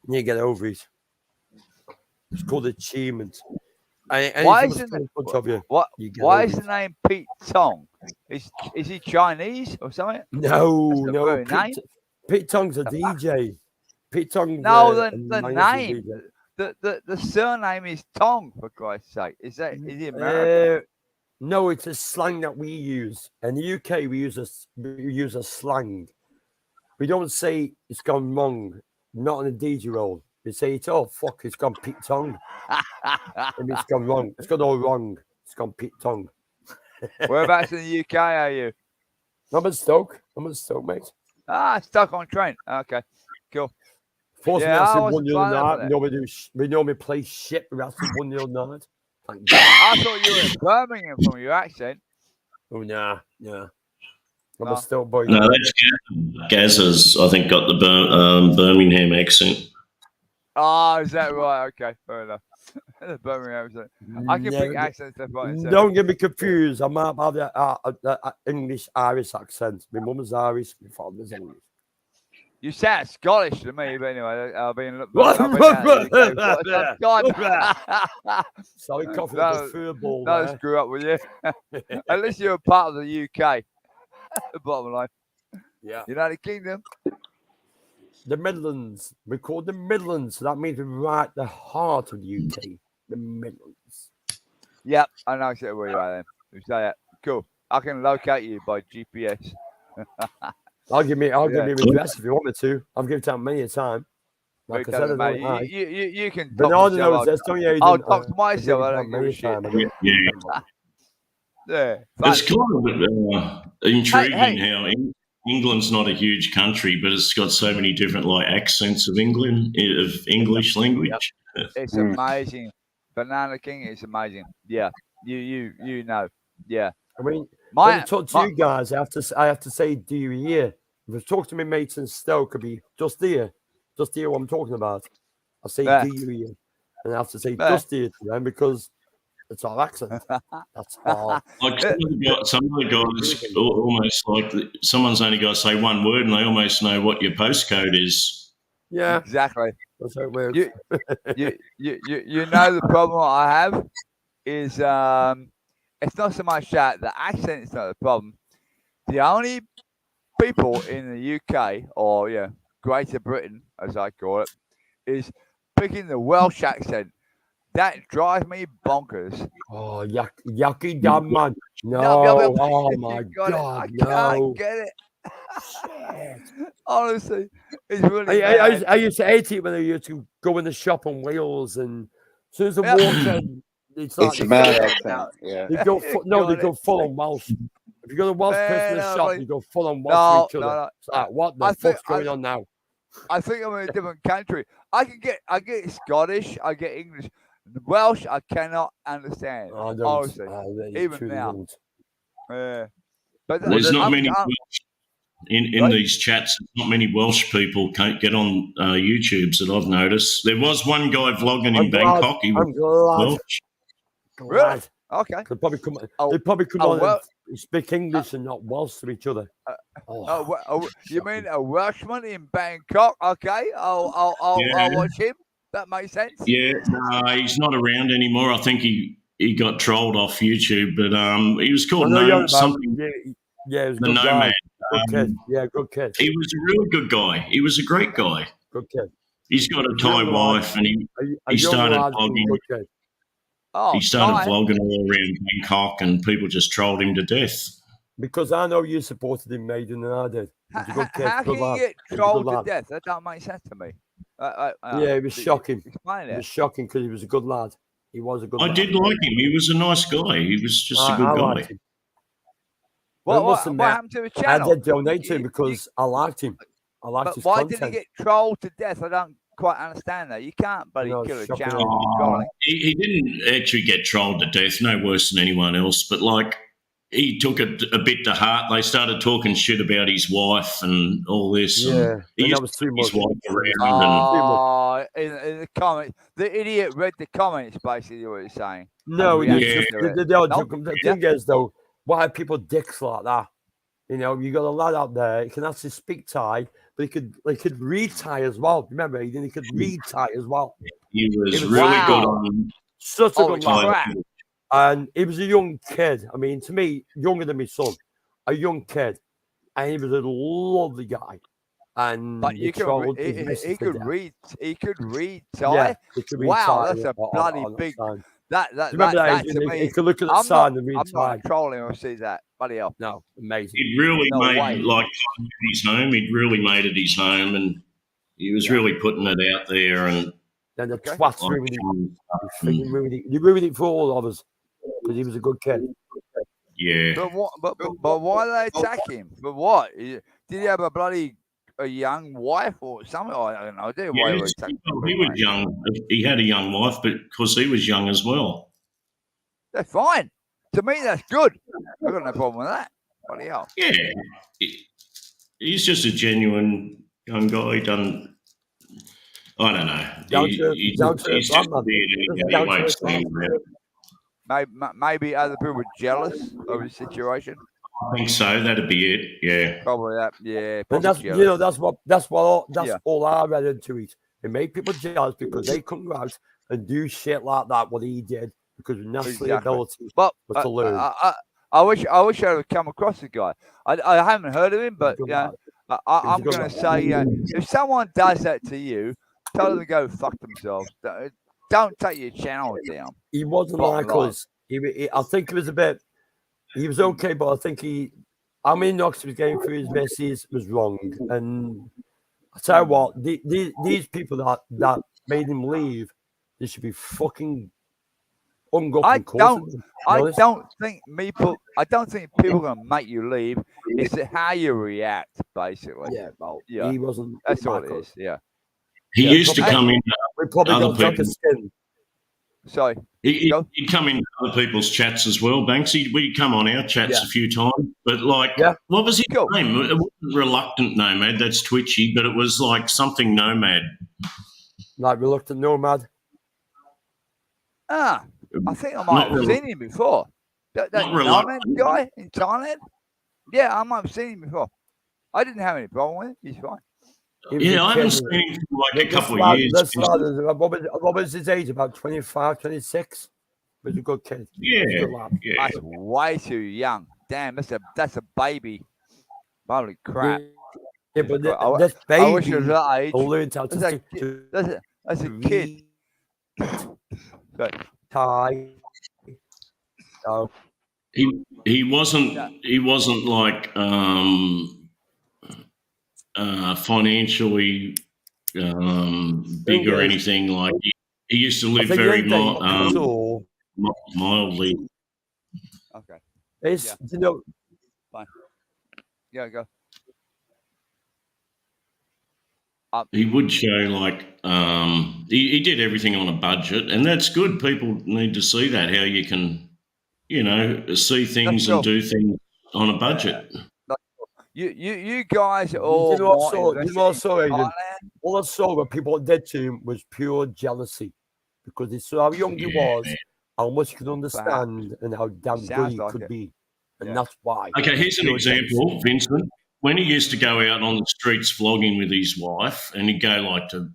and you get over it. It's called achievement. Why is the name Pete Tong? Is he Chinese or something? No. Name? Pete Tong's a DJ. Pete Tong. No, the name. The surname is Tong, for Christ's sake. Is he American? No, it's a slang that we use. In the UK, we use a slang. We don't say it's gone wrong, not in a DJ role. We say it's fuck, it's gone Pete Tong. And it's gone wrong. It's gone all wrong. It's gone Pete Tong. Whereabouts in the UK are you? I'm in Stoke, mate. Stuck on train. Okay, cool. Fortunately, Yeah, I I said wasn't 1-0 flying over night. there. We normally play shit. We have to 1-0 night. Thank God. I thought you were in Birmingham from your accent. Oh, nah. I'm No. a Stoke boy. No, that's Gazza's, I think, got the Birmingham accent. Oh, is that right? Okay, fair enough. The Birmingham accent. I can pick accents left, right, and centre. Don't get me confused. I might have the English-Irish accent. My mum's Irish, my father's English. You sound Scottish to me, but anyway, I've been Sorry, coffee the fur ball no, there. screw up with you. At least you're a part of the UK. The bottom line. Yeah. United Kingdom. The Midlands. We call them Midlands. So that means we're right at the heart of the UK. The Midlands. Yep, I know exactly where you are then. You say that. Cool. I can locate you by GPS. I'll give me an address if you want me to. I've given it out many a time. Like I said, you can Banana knows this, don't you? I'll talk to myself. I don't give a shit. Yeah. It's kind of intriguing how England's not a huge country, but it's got so many different accents of English language. It's amazing. Banana King is amazing. Yeah. You know. Yeah. I mean, when I talk to you guys, I have to say, do you hear? If I talk to my mates in Stoke, I'll be just hear what I'm talking about. I say, do you hear? And I have to say, just hear to them because it's our accent. That's all. Like some of the guys almost like someone's only got to say one word and they almost know what your postcode is. Yeah, exactly. That's how it works. You know the problem I have is it's not so much that the accent is not the problem. The only people in the UK or Greater Britain, as I call it, is picking the Welsh accent. That drives me bonkers. Oh, yucky dumb man. No. Oh my God. I can't get it. Honestly, it's really I used to hate it when I used to go in the shop in Wales and as soon as I walked in, it's a mad accent. Yeah. They go full on Welsh. If you go to a Welsh person in the shop, you go full on Welsh to each other. No. It's like, what the fuck's going on now? I think I'm in a different country. I get Scottish, I get English. The Welsh I cannot understand. Honestly, even now. But there's not many Welsh in these chats. Not many Welsh people can't get on YouTubes that I've noticed. There was one guy vlogging in Bangkok. He was Welsh. Really? Okay. They'd probably come on. speak English and not Welsh to each other. You mean a Welshman in Bangkok? Okay, I'll watch him. That makes sense. Yeah, he's not around anymore. I think he got trolled off YouTube, but he was called something. Yeah, he was a the good guy. Nomad. Good kid. Yeah, good kid. He was a really good guy. He was a great guy. Good kid. He's got a Thai wife, and he started vlogging. He started vlogging all around Bangkok, and people just trolled him to death. Because I know you supported him, Maiden, and I did. He's a good kid. How can you get trolled to death? That don't make sense to me. Yeah, it was shocking. Explain it. It was shocking because he was a good lad. He was a good lad. I did like him. He was a nice guy. He was just a good guy. What happened to the channel? I did donate to him because I liked him. I liked his content. Why did he get trolled to death? I don't quite understand that. You can't kill a channel. He didn't actually get trolled to death, no worse than anyone else, but like he took it a bit to heart. They started talking shit about his wife and all this. Yeah, and that was too much. His wife around in the comments, the idiot read the comments. Basically, what he's saying. No, the thing is though, why are people dicks like that? You know, you got a lad out there. He can actually speak Thai, but he could read Thai as well. Remember, he could read Thai as well. He was really good on such a good lad. And he was a young kid. I mean, to me, younger than my son, a young kid, and he was a lovely guy. And but he could read. He could read Thai. Yeah, he could read Thai. That's a bloody big. Remember that to me, he could look at the sign and read Thai. I'm not trolling or see that. Bloody hell. No, amazing. He really made his home. He'd really made it his home, and he was really putting it out there. And then the twats ruined it. You ruined it for all of us because he was a good kid. Yeah. But why did they attack him? For what? Did he have a young wife or something? I don't know. Yeah, he was young. He had a young wife, but because he was young as well. That's fine. To me, that's good. I've got no problem with that. Bloody hell. Yeah. He's just a genuine young guy. He doesn't. I don't know. He's just maybe other people were jealous of his situation. I think so. That'd be it. Yeah. Probably that. Yeah. And that's all I read into it. It made people jealous because they couldn't go out and do shit like that. What he did because of natural ability was to learn. I wish I would come across the guy. I haven't heard of him, but I'm going to say, if someone does that to you, tell them to go fuck themselves. Don't take your channel down. He wasn't like us. I think he was a bit. He was okay, but I think how many knocks he was getting through his misses was wrong. And I tell you what, these people that made him leave, they should be fucking hung up. I don't think people are going to make you leave. It's how you react, basically. Yeah, well, he wasn't. That's all it is. Yeah. He used to come in. We probably got a skin. Sorry. He'd come in other people's chats as well, Banksy. We'd come on our chats a few times. But, what was his name? It wasn't Reluctant Nomad. That's Twitchy. But it was like something Nomad. Like Reluctant Nomad? I think I might have seen him before. That Nomad guy in Thailand? Yeah, I might have seen him before. I didn't have any problem with it. He's fine. Yeah, I haven't seen him for like a couple of years. What was his age? About 25, 26? He was a good kid. Yeah. That's way too young. Damn, that's a baby. Holy crap. Yeah, but this baby I wish it was that age. Learned how to that's a kid. Thai. So. He wasn't like financially big or anything. Like he used to live very mildly. Okay. Fine. Yeah, go. He would show like he did everything on a budget, and that's good. People need to see that, how you can, see things and do things on a budget. You guys are all. All I saw what people did to him was pure jealousy because they saw how young he was, how much he could understand, and how damn good he could be. And that's why. Okay, here's an example, Vincent. When he used to go out on the streets vlogging with his wife, and he'd go like to,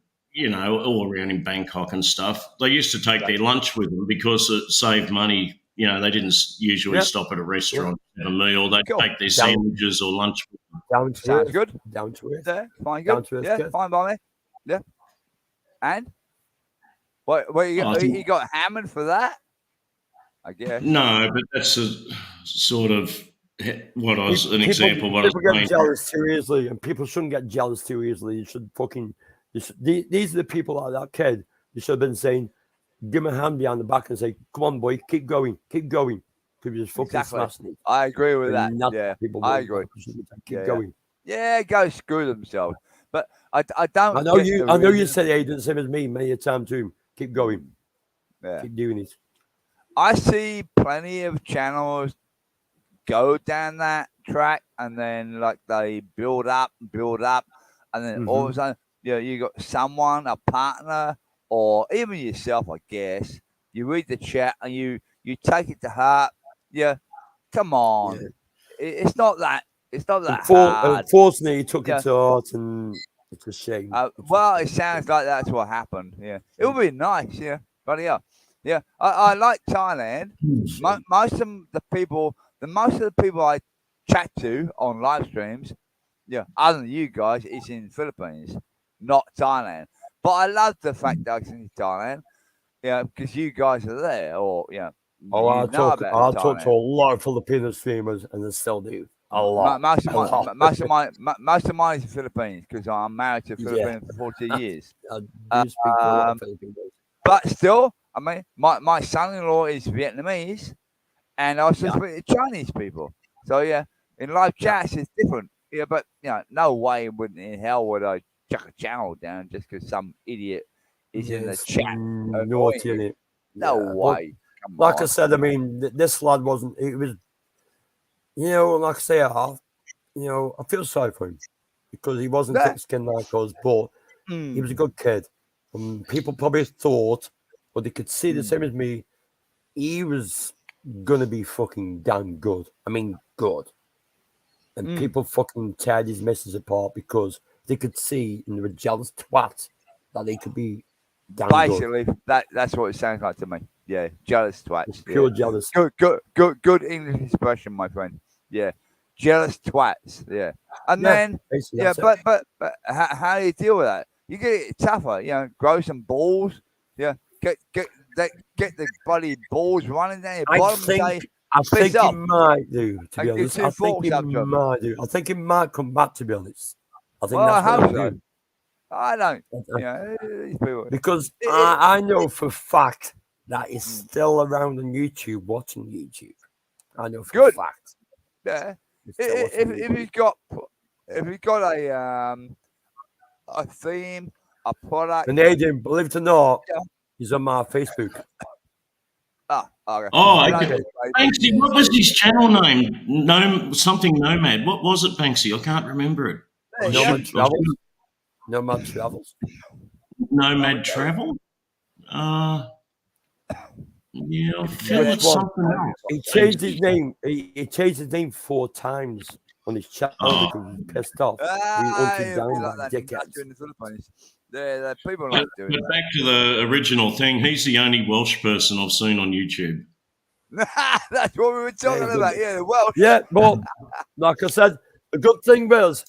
all around in Bangkok and stuff, they used to take their lunch with them because it saved money. They didn't usually stop at a restaurant for a meal. They'd take their sandwiches or lunch with them. Down to Sounds earth. good. Down to earth. Yeah, fine, Down good. to earth, Yeah, good. fine by me. Yeah. And what you got hammered for that? I guess. No, but that's a sort of what I was an People- example. What I was People get saying. jealous too easily, and people shouldn't get jealous too easily. You should fucking. These are the people like that kid. You should have been saying, give him a hand behind the back and say, "Come on, boy, keep going, keep going." People just fucking smashing it. I agree with that. And that's Yeah, what people I want. agree. You should be like, keep Yeah. going. Yeah, go screw themselves. But I don't. I know get you. the I know you reason- said Aidan, same as me, many a time too. Keep going. Yeah. Keep doing it. I see plenty of channels go down that track, and then like they build up, and then all of a sudden, you got someone, a partner, or even yourself, I guess. You read the chat and you take it to heart. Yeah, come on, it's not that. It's not that hard. Unfortunately, he took it to heart, and it's a shame. Well, it sounds like that's what happened. Yeah, it would be nice. Yeah, but yeah. I like Thailand. Most of the people I chat to on live streams, other than you guys, is in Philippines, not Thailand. But I love the fact that it's in Thailand, because you guys are there, or I talk to a lot of Filipino streamers, and they still do a lot. Most of mine is in Philippines because I'm married to a Filipino for 40 years. I do speak to a lot of Filipinos. But still, I mean, my son-in-law is Vietnamese, and I also speak to Chinese people. So in live chats it's different. Yeah, but no way in hell would I chuck a channel down just because some idiot is in the chat. Naughty, innit? No way. Like I said, I mean, this lad wasn't. It was, like I say, I feel sorry for him because he wasn't thick-skinned like us, but he was a good kid. People probably thought, but they could see the same as me. He was gonna be fucking damn good. I mean, good. And people fucking teared his missus apart because they could see, and they were jealous twats that they could be damn Basically, good. that's what it sounds like to me. Yeah, jealous twats. It's pure jealous. Good English expression, my friend. Yeah, jealous twats. Yeah, and then but how do you deal with that? You get it tougher. Grow some balls. Yeah, get the bloody balls running down your bottom. I think he might do. To be honest, I think he might do. I think he might come back. To be honest, I think that's what he'll do. I don't. These people. Because I know for a fact that he's still around on YouTube watching YouTube. I know for a fact. Yeah. If he's got a theme, a product, and Aidan, believe it or not, he's on my Facebook. Okay. Banksy, what was his channel name? Something Nomad. What was it, Banksy? I can't remember it. Nomad Travels. Nomad Travels. Nomad Travel? I feel it's something else. He changed his name. He changed his name 4 times on his channel because he was pissed off. He hunted down by dickheads. in the Philippines. The people But back to the original thing, he's the only Welsh person I've seen on YouTube. That's what we were talking about. Yeah, Welsh. Yeah, well, like I said, the good thing was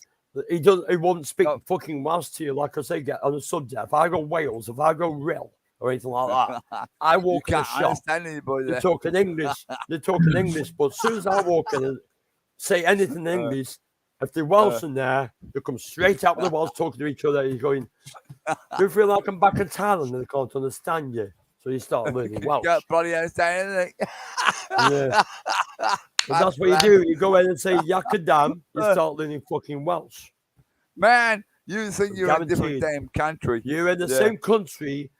he won't speak fucking Welsh to you. Like I say, get on the subject. If I go Wales, if I go Rill or anything like that, I walk in the shop. They're talking English. They're talking English, but as soon as I walk in and say anything in English, if they're Welsh in there, they come straight out with the Welsh talking to each other. You're going, do you feel like I'm back in Thailand and they can't understand you? So you start learning Welsh. You can't bloody understand anything. Yeah. But that's what you do. You go in and say Yakadam, you start learning fucking Welsh. Man, you think you're in a different damn country. You're in the same country,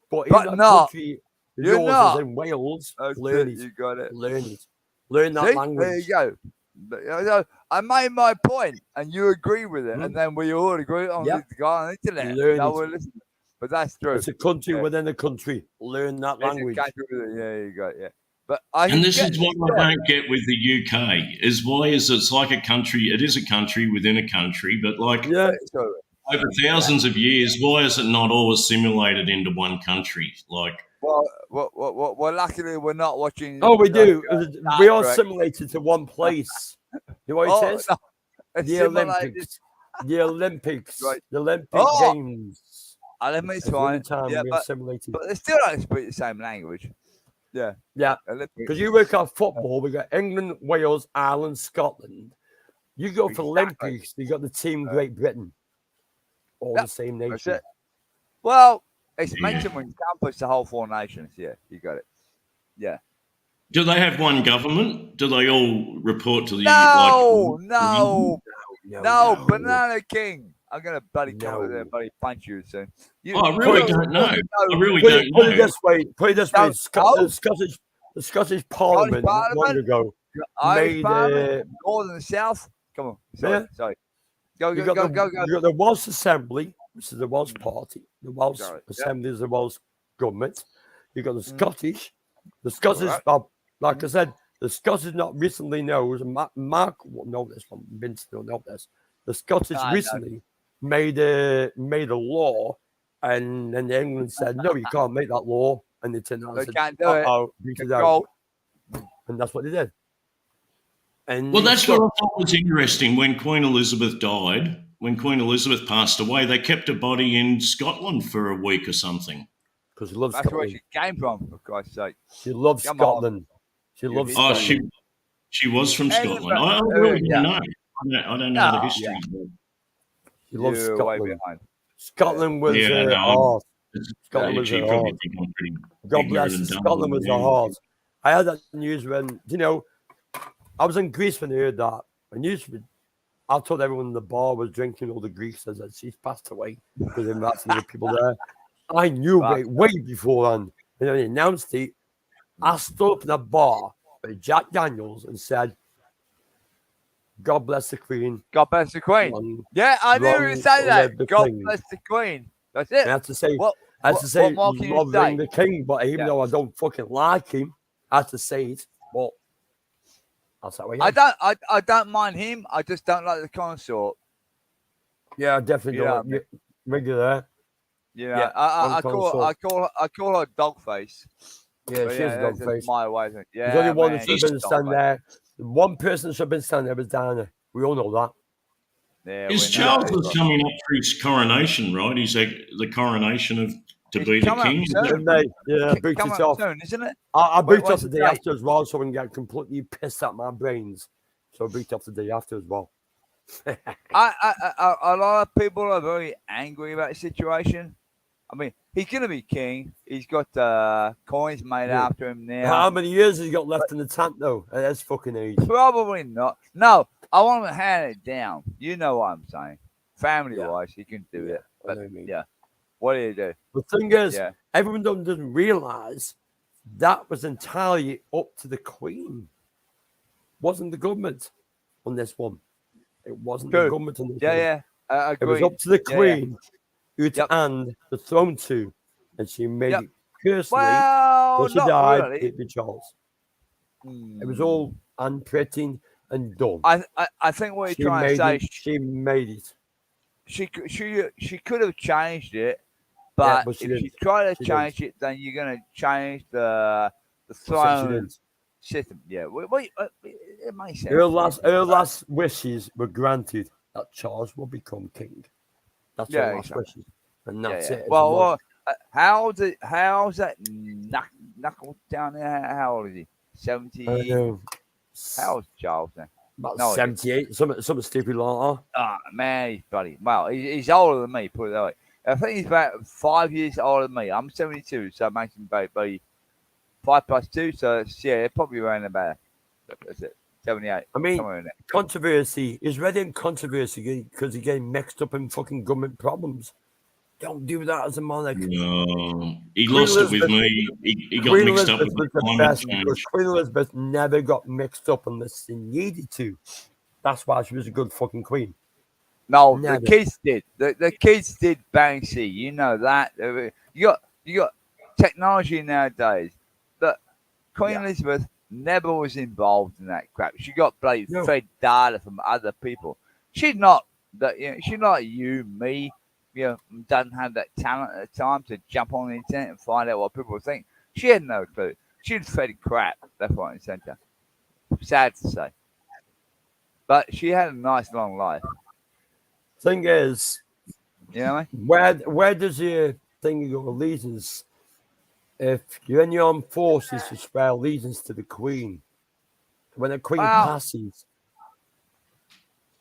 but in that country, yours is in Wales. Learn it. You got it. Learn it. Learn that language. There you go. I made my point, and you agree with it, and then we all agree on the guy on the internet. We're listening. But that's true. It's a country within a country. Learn that language. Yeah, you got it. But I And this get is what I don't get with the UK is why is it's like a country. It is a country within a country, but like Yeah. over thousands of years, why is it not all assimilated into one country? Like, well, luckily we're not watching. Oh, we do. We are Trek. assimilated to one place. You know what it is? No, The Olympics. The Olympics. Right. The Olympic Oh! Games. Olympics, That's the only fine. time Yeah, we're but assimilated. they still don't speak the same language. Yeah. Yeah. Olympics. Because you work out football, we got England, Wales, Ireland, Scotland. You go for Exactly. Olympics, you got the team Great Britain. All Yep, the same That's nation. it. Well, it's meant to encompass the whole 4 nations. Yeah, you got it. Yeah. do they have one government? Do they all report to the No, like? no, Banana King. I'm gonna bloody come over there, No. and bloody punch you soon. Oh, I really don't know. I really Put don't it, put it know. this way. Put it this way. No. The Scottish Parliament not long Parliament? ago Irish made Parliament, North and South. Come on, sorry. Go. You got the Welsh Assembly, which is the Welsh Party. The Welsh Sorry, yeah. Assembly is the Welsh government. You got the Scottish. The Scottish, Alright. like I said, the Scottish not recently knows. Mark will know this one. Vince will know this. The Scottish I know. recently made a law, and then England said no, you can't make that law, and they turned around They and said, can't do it. beat it Control. out, and that's what they did. And Well, that's what I thought was interesting. When Queen Elizabeth died, when Queen Elizabeth passed away, they kept her body in Scotland for a week or something. because she loves That's where Scotland. she came from, for Christ's sake. She loves Come on. Scotland. She You loves hit Oh, Scotland. she was from Hey, Scotland. but- I really yeah. don't know. I don't know the No. history. She loves You're way Scotland. behind. Scotland was Yeah, her no, heart. It's- Scotland was you her probably heart. think I'm pretty God ignorant bless and you. dumb. Scotland was her Yeah. heart. I had that news when, I was in Greece when I heard that. I told everyone in the bar was drinking, all the Greeks said that she's passed away because there were actually people there. I knew way beforehand. And then they announced it. I stood up in a bar with Jack Daniels and said, God bless the Queen. God bless the Queen. Long, Yeah, I knew you would say live that. the God Queen. bless the Queen. That's I it. have to say, What more can you loving say? the king, but even Yeah. though I don't fucking like him, I have to say it. But that's how I am. I don't mind him. I just don't like the consort. Yeah, I definitely You know don't. what Regular. You know, Yeah, I consort. call her dog face. Yeah, But she's yeah, a that's dog just face. my way. Yeah, There's only one man, that should he's have been a dog standing face. there. One person should have been standing there was Diana. We all know that. Yeah, Is we know. Charles is coming up for his coronation, right? He's the coronation of to It's be the coming up king. soon. Didn't they? Yeah, I booked Come it up off. soon, isn't it? I Wait, booked off what's the the day date? after as well, so I can get completely pissed at my brains. So I booked off the day after as well. A lot of people are very angry about the situation. I mean, he's gonna be king. He's got coins made Yeah. after him now. How many years has he got left in the tank though? At his fucking age. Probably not. No, I want him to hand it down. You know what I'm saying? Family wise, he can do it. I But know what you mean. yeah, what do you do? The thing is, Yeah. everyone doesn't realise that was entirely up to the Queen. Wasn't the government on this one. It wasn't the True. government on this Yeah, one. yeah. It was Agreed. up to the Yeah, yeah. Queen who to Yep. hand the throne to, and she made Yep. it personally. Well, When she not died, really. it'd be Charles. It was all handprinting and done. I think what She you're trying to made say, it. She made it. she could have changed it, Yeah, but but she if you didn't. try to She change it, then you're gonna change the She throne didn't. system. Yeah, it makes sense. Her last wishes were granted that Charles will become king. That's Yeah, her last exactly. wishes, and that's it. Well, how's that knuckle down there? How old is he? 70. I know. How old's Charles then? About No, 78, something stupid like that. Ah, man, he's bloody. Well, he's older than me. Put it that way. I think he's about 5 years older than me. I'm 72, so it makes him about 5 plus 2. So yeah, probably around about. That's it. 78. I mean, somewhere in there. controversy is ready in controversy because he getting mixed up in fucking government problems. Don't do that as a monarch. No, he Queen lost it with Elizabeth- me. He got Queen mixed up Elizabeth with was the climate best because change. Queen Elizabeth never got mixed up unless she needed to. That's why she was a good fucking queen. No, Never. the kids did. The kids did Banksy. You know that. You got technology nowadays. The Queen Elizabeth never was involved in that crap. She got bloody No. fed data from other people. She's not that. She's not you, me. Doesn't have that talent at the time to jump on the internet and find out what people think. She had no clue. She'd fed crap left, right, and centre. Sad to say, but she had a nice long life. Thing is, You know what I mean? where does your thing of your allegiance? If you're in the armed forces, you swear allegiance to the Queen. When the Queen passes,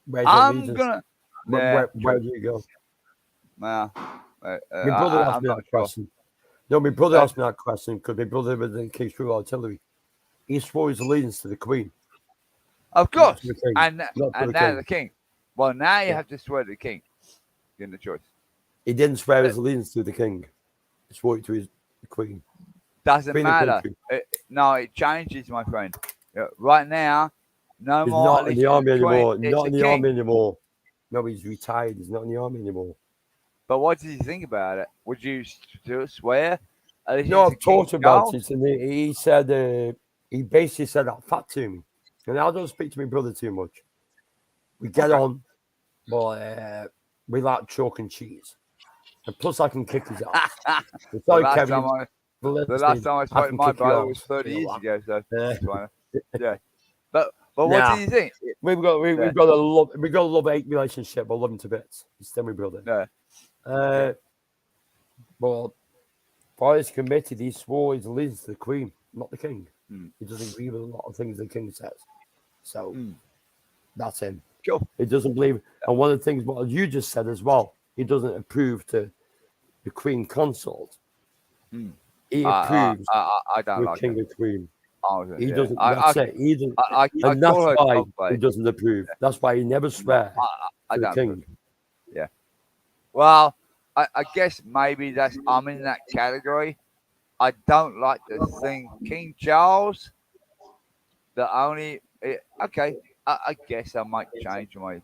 where's your I'm allegiance? gonna. Where do you go? Well, My brother asked me that question. No, my brother asked me that question because my brother was in King's Crew Artillery. He swore his allegiance to the Queen. Of course, to the king, and not to the now king. the king. Well, now you have to swear to the king. You're in the choice. He didn't swear his allegiance to the king. He swore it to the Queen. Doesn't Queen matter. No, it changes, my friend. Right now, no He's more. not in the army anymore. It's Not in the the king. army anymore. No, he's retired. He's not in the army anymore. But what did you think about it? Would you swear? No, I've talked about it, and he said he basically said that fact to me. And I don't speak to my brother too much. We get on, but we like chalk and cheese. And plus, I can kick his ass. The last time I spoke to my brother was 30 years ago. So yeah. But what do you think? We've got a love-hate relationship. I love him to bits. He's still my brother. Yeah. But for his committed, he swore his allegiance to the Queen, not the King. He doesn't agree with a lot of things the King says. So that's him. Sure. He doesn't believe. And one of the things what you just said as well, he doesn't approve to the Queen consort. He approves I don't the like King it. and Queen. He doesn't. That's it. He doesn't. And that's why he doesn't approve. That's why he never swears to the King. Yeah. Well, I guess maybe I'm in that category. I don't like the thing King Charles. I guess I might change my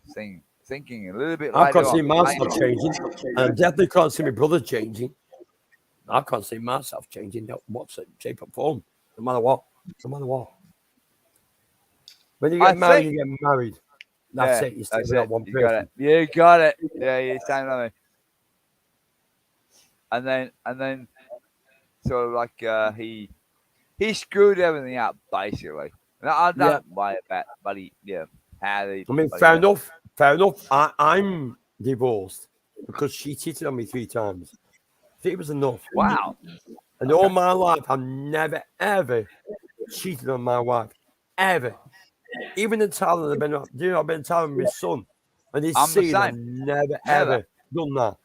thinking a little bit. I can't see myself changing. And I definitely can't see my brother changing. I can't see myself changing. What's it? Shape or form. No matter what. When you get married, you get married. That's it. You stick with that one person. You got it. Yeah, you're saying that. And then, sort of like he screwed everything up basically. And I don't worry about, buddy. Yeah, how they. I mean, fair enough. I'm divorced because she cheated on me 3 times. I think it was enough. Wow. And all my life, I've never ever cheated on my wife, ever. Even in Thailand, I've been telling my son, and he's seen I've never ever done that.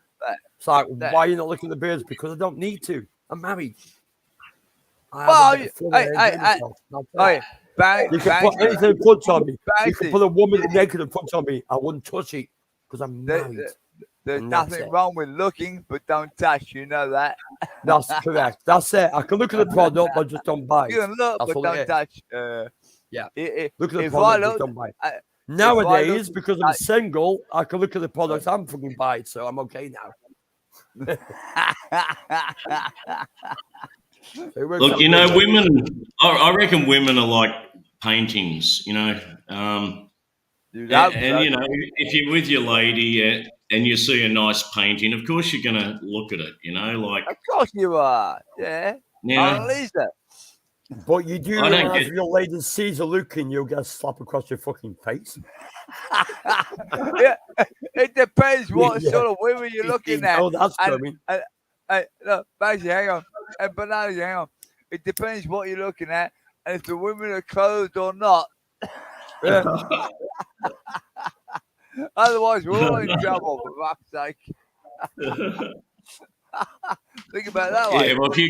It's like, why are you not looking at the birds? Because I don't need to. I'm married. You can put anything in front of me. You can put a woman naked in front of me. I wouldn't touch it because I'm married. There's nothing wrong with looking, but don't touch. You know that. That's correct. That's it. I can look at the product, but just don't buy it. You can look, but don't touch. Look at the product, just don't buy it. Nowadays, because I'm single, I can look at the products I'm fucking buy it, so I'm okay now. Look, women. I reckon women are like paintings. And if you're with your lady and you see a nice painting, of course you're going to look at it. Of course you are. Yeah. Lisa. But you do realize if your lady sees you looking, you'll get a slap across your fucking face. Yeah, it depends what sort of women you're looking at. Oh, that's coming. Look, basically, hang on. And bananas, hang on. It depends what you're looking at, and if the women are clothed or not. Otherwise, we're all in trouble, for fuck's sake. Think about that way. Yeah, well, if you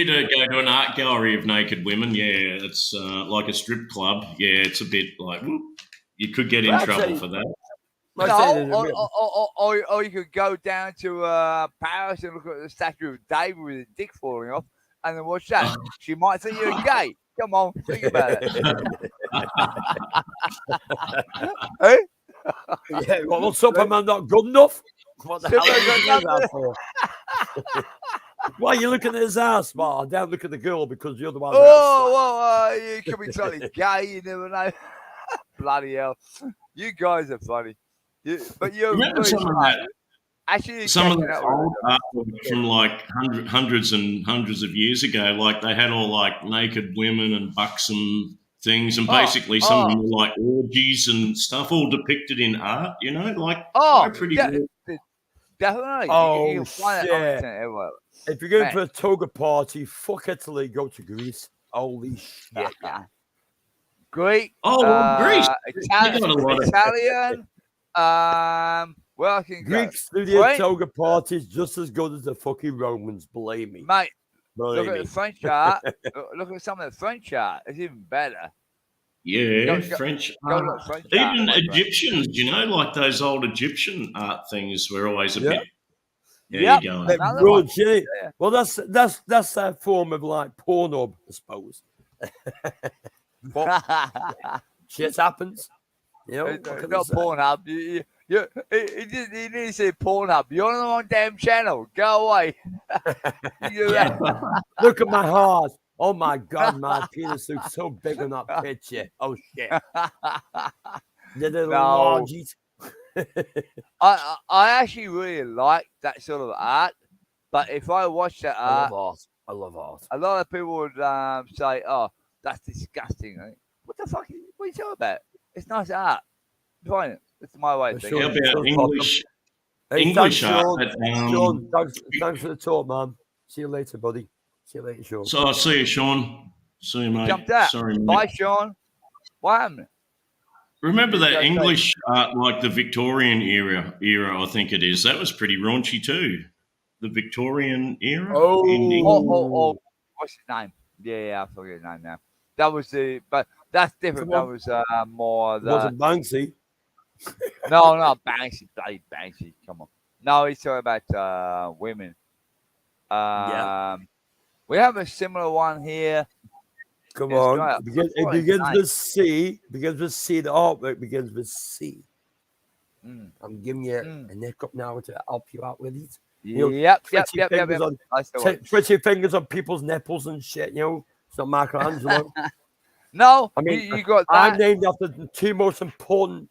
do go to an art gallery of naked women, it's like a strip club. Yeah, it's a bit like you could get in trouble for that. Or you could go down to Paris and look at the statue of David with his dick falling off, and then watch that. She might think you're gay. Come on, think about it. Hey? Yeah, well, Superman not good enough? What the hell are you doing that for? Why are you looking at his ass? Well, I don't look at the girl because the other one's outside. Oh, well, you could be totally gay. You never know. Bloody hell. You guys are funny. But you're Remember very some of smart. that? Actually, Some of catching that up with old it. artwork from like hundreds and hundreds of years ago, like they had all like naked women and buxom things, and basically some of them were like orgies and stuff, all depicted in art. You know, like pretty. Definitely. Oh, you can find it on the internet everywhere. If you're going Man. for a toga party, fuck Italy, go to Greece. Holy shit. Greek. Greece. Italian. Well, I can Greeks go. do their toga parties just as good as the fucking Romans, believe me. Mate, believe look me. at the French art. Look at some of the French art. It's even better. Yeah, French. French Even art. Egyptians, you know, like those old Egyptian art things were always a bit. Yeah, you going? Well, that's that form of like Pornhub, I suppose. Shit happens. You know, it's not Pornhub. You need to say Pornhub. You're on the wrong damn channel. Go away. Look at my heart. Oh my God, my penis looks so big on that picture. Oh shit. Did it enlarge it? I actually really like that sort of art, but if I watch that art, I love art. A lot of people would say, "Oh, that's disgusting." What the fuck? What are you talking about? It's nice art. Fine, it's my way of thinking. How about English? Hey, English thanks, art. Sean, thanks for the talk, man. See you later, buddy. See you later, Sean. So I'll see you, Sean. See you, mate. Jumped out. Sorry, mate. Bye, Sean. What happened? Remember that English art, like the Victorian era, I think it is. That was pretty raunchy too. The Victorian era. Oh, what's his name? Yeah, I forget his name now. That was but that's different. That was more the. Wasn't Banksy? No, not Banksy. Bloody Banksy. Come on. No, he's talking about women. We have a similar one here. Come on. It begins with C. Begins with C. The artwork begins with C. I'm giving you a neck up now to help you out with it. Yep. Pretty fingers on people's nipples and shit, you know. It's not Michelangelo. No, I mean, you got that. I'm named after the two most important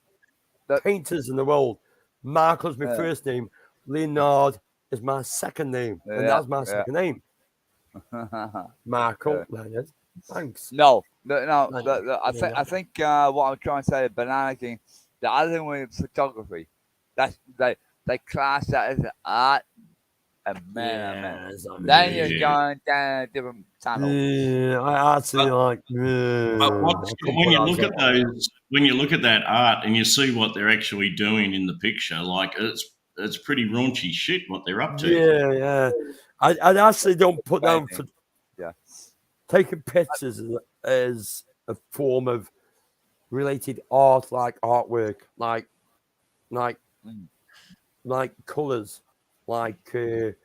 painters in the world. Michael's my first name. Leonard is my second name. And that's my second name. Michael Leonard. Thanks. No. I think what I'm trying to say, Banana King, the other thing with photography, that's they class that as art, and man, then you're going down a different tunnel. Yeah, I actually like. When you look at those, when you look at that art and you see what they're actually doing in the picture, like it's pretty raunchy shit what they're up to. Yeah. I actually don't put down for taking pictures as a form of related art, like artwork, like colors, like doing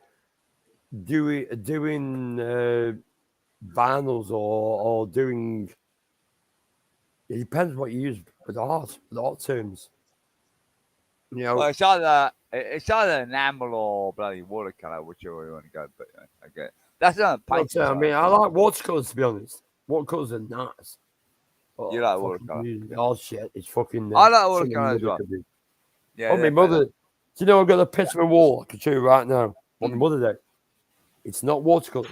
vinyls or doing. It depends what you use with art terms. You know, well, it's either enamel or bloody watercolor, whichever you want to go. But okay, that's not paint. I mean, I like watercolors, to be honest. Watercolors are nice. You like watercolor? Oh shit! It's fucking. I like watercolor as well. Yeah. Oh, my mother. Do you know I've got a picture of a wall? I can show you right now. What my mother did. It's not watercolor.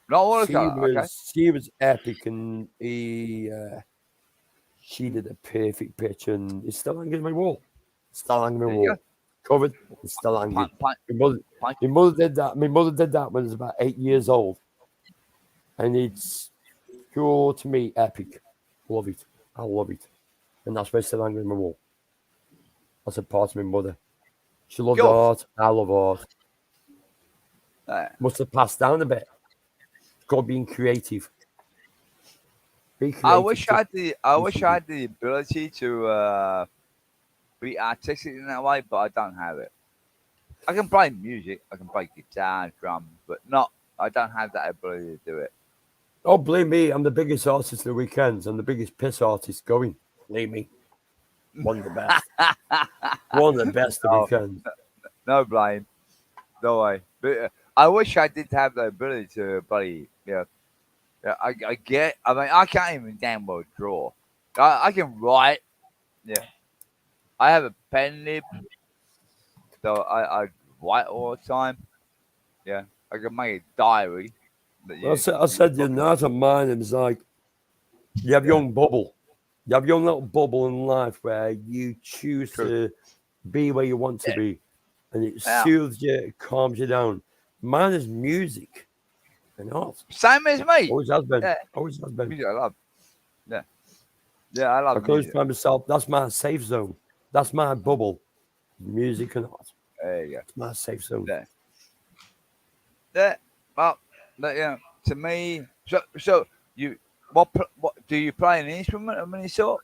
Not watercolor. She was epic, and she did a perfect picture, and it's still hanging on my wall. Still hanging on my wall. Covered. It's still hanging. My mother did that. My mother did that when I was about 8 years old, and it's pure to me epic. Love it. I love it, and that's why it's still hanging on my wall. That's a part of my mother. She loved art. I love art. Must have passed down a bit. It's called being creative. Be creative. I wish I had the ability to be artistic in that way, but I don't have it. I can play music, I can play guitar, drums, but I don't have that ability to do it. Oh, believe me, I'm the biggest artist of the weekends. I'm the biggest piss artist going. Believe me. One of the best. One of the best of weekends. No blame. No way. But I wish I did have the ability to bloody, yeah. I mean, I can't even damn well draw. I can write. Yeah. I have a pen nib, so I write all the time. Yeah. I can make a diary. I said the night of mine is like you have your own bubble. You have your own little bubble in life where you choose to be where you want to be. And it soothes you, it calms you down. Mine is music and art. Same as me. Always has been. Yeah. Always has been. Music I love. Yeah. Yeah, I love I close music. by myself. That's my safe zone. That's my bubble. Music and art. There you go. It's my safe zone. Yeah. Yeah. Well, yeah. To me, so you what do you play an instrument of any sort?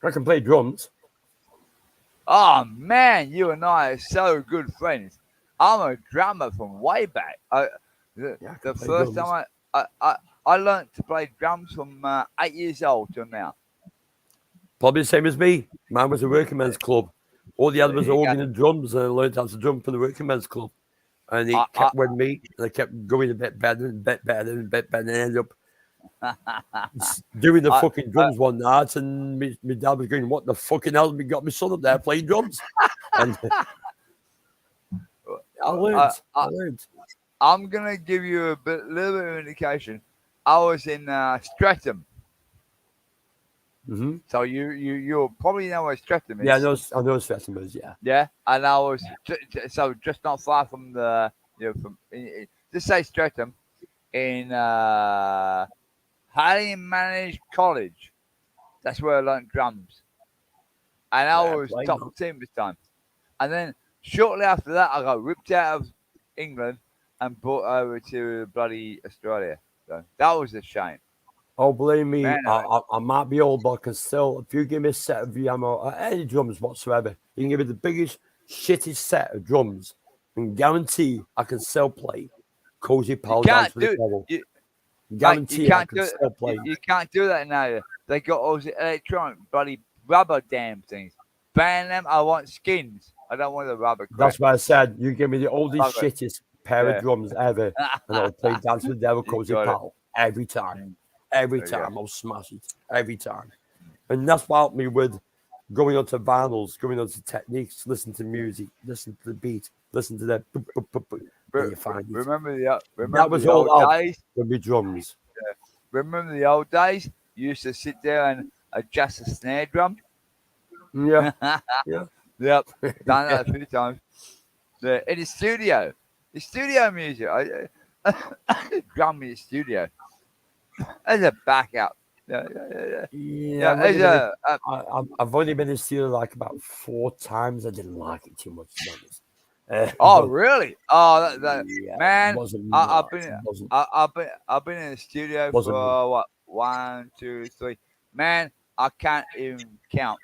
I can play drums. Oh man, you and I are so good friends. I'm a drummer from way back. The first time I learned to play drums from 8 years old till now. Probably the same as me. Mine was a working men's club. All the others were organ and drums, and I learned how to drum for the working men's club. And it kept with me, and I kept going a bit better and a bit better and a bit better, and I ended up doing the fucking drums one night, and my dad was going, "What the fucking hell? We got my son up there playing drums." And I learned. I'm gonna give you a little bit of indication. I was in Streatham. Mm-hmm. So you'll probably know where Streatham is. Yeah, I know Streatham is. Yeah. Yeah, and I was just not far from the just say Streatham in highly managed college. That's where I learned drums, and I was top team this time. And then shortly after that, I got ripped out of England and brought over to bloody Australia. So that was a shame. Oh, believe me, I might be old, but I can still, if you give me a set of Yamaha, any drums whatsoever, you can give me the biggest, shittest set of drums and guarantee I can still play Cozy Pal Dance with the Devil. Guarantee I can still play. You can't do that now. They got all the electronic bloody rubber damn things. Ban them. I want skins. I don't want the rubber crap. That's why I said, you give me the oldest, shittest pair of drums ever, and I'll play Dance with the Devil, Cozy Pal every time. Every time I'll smash it. Every time. And that's what helped me with going onto vinyls, going onto techniques, listen to music, listen to the beat, listen to that. Remember that was the all old days with me drums. Yeah. Remember the old days? You used to sit there and adjust the snare drum. Yeah. Yeah. Yep. Done that a few times. In the studio. The studio music. Drum in the studio. As a backup. Yeah. I've only been in the studio like about 4 times. I didn't like it too much, to be honest. Oh, really? Oh, man! I've been in the studio for what? 1, 2, 3. Man, I can't even count.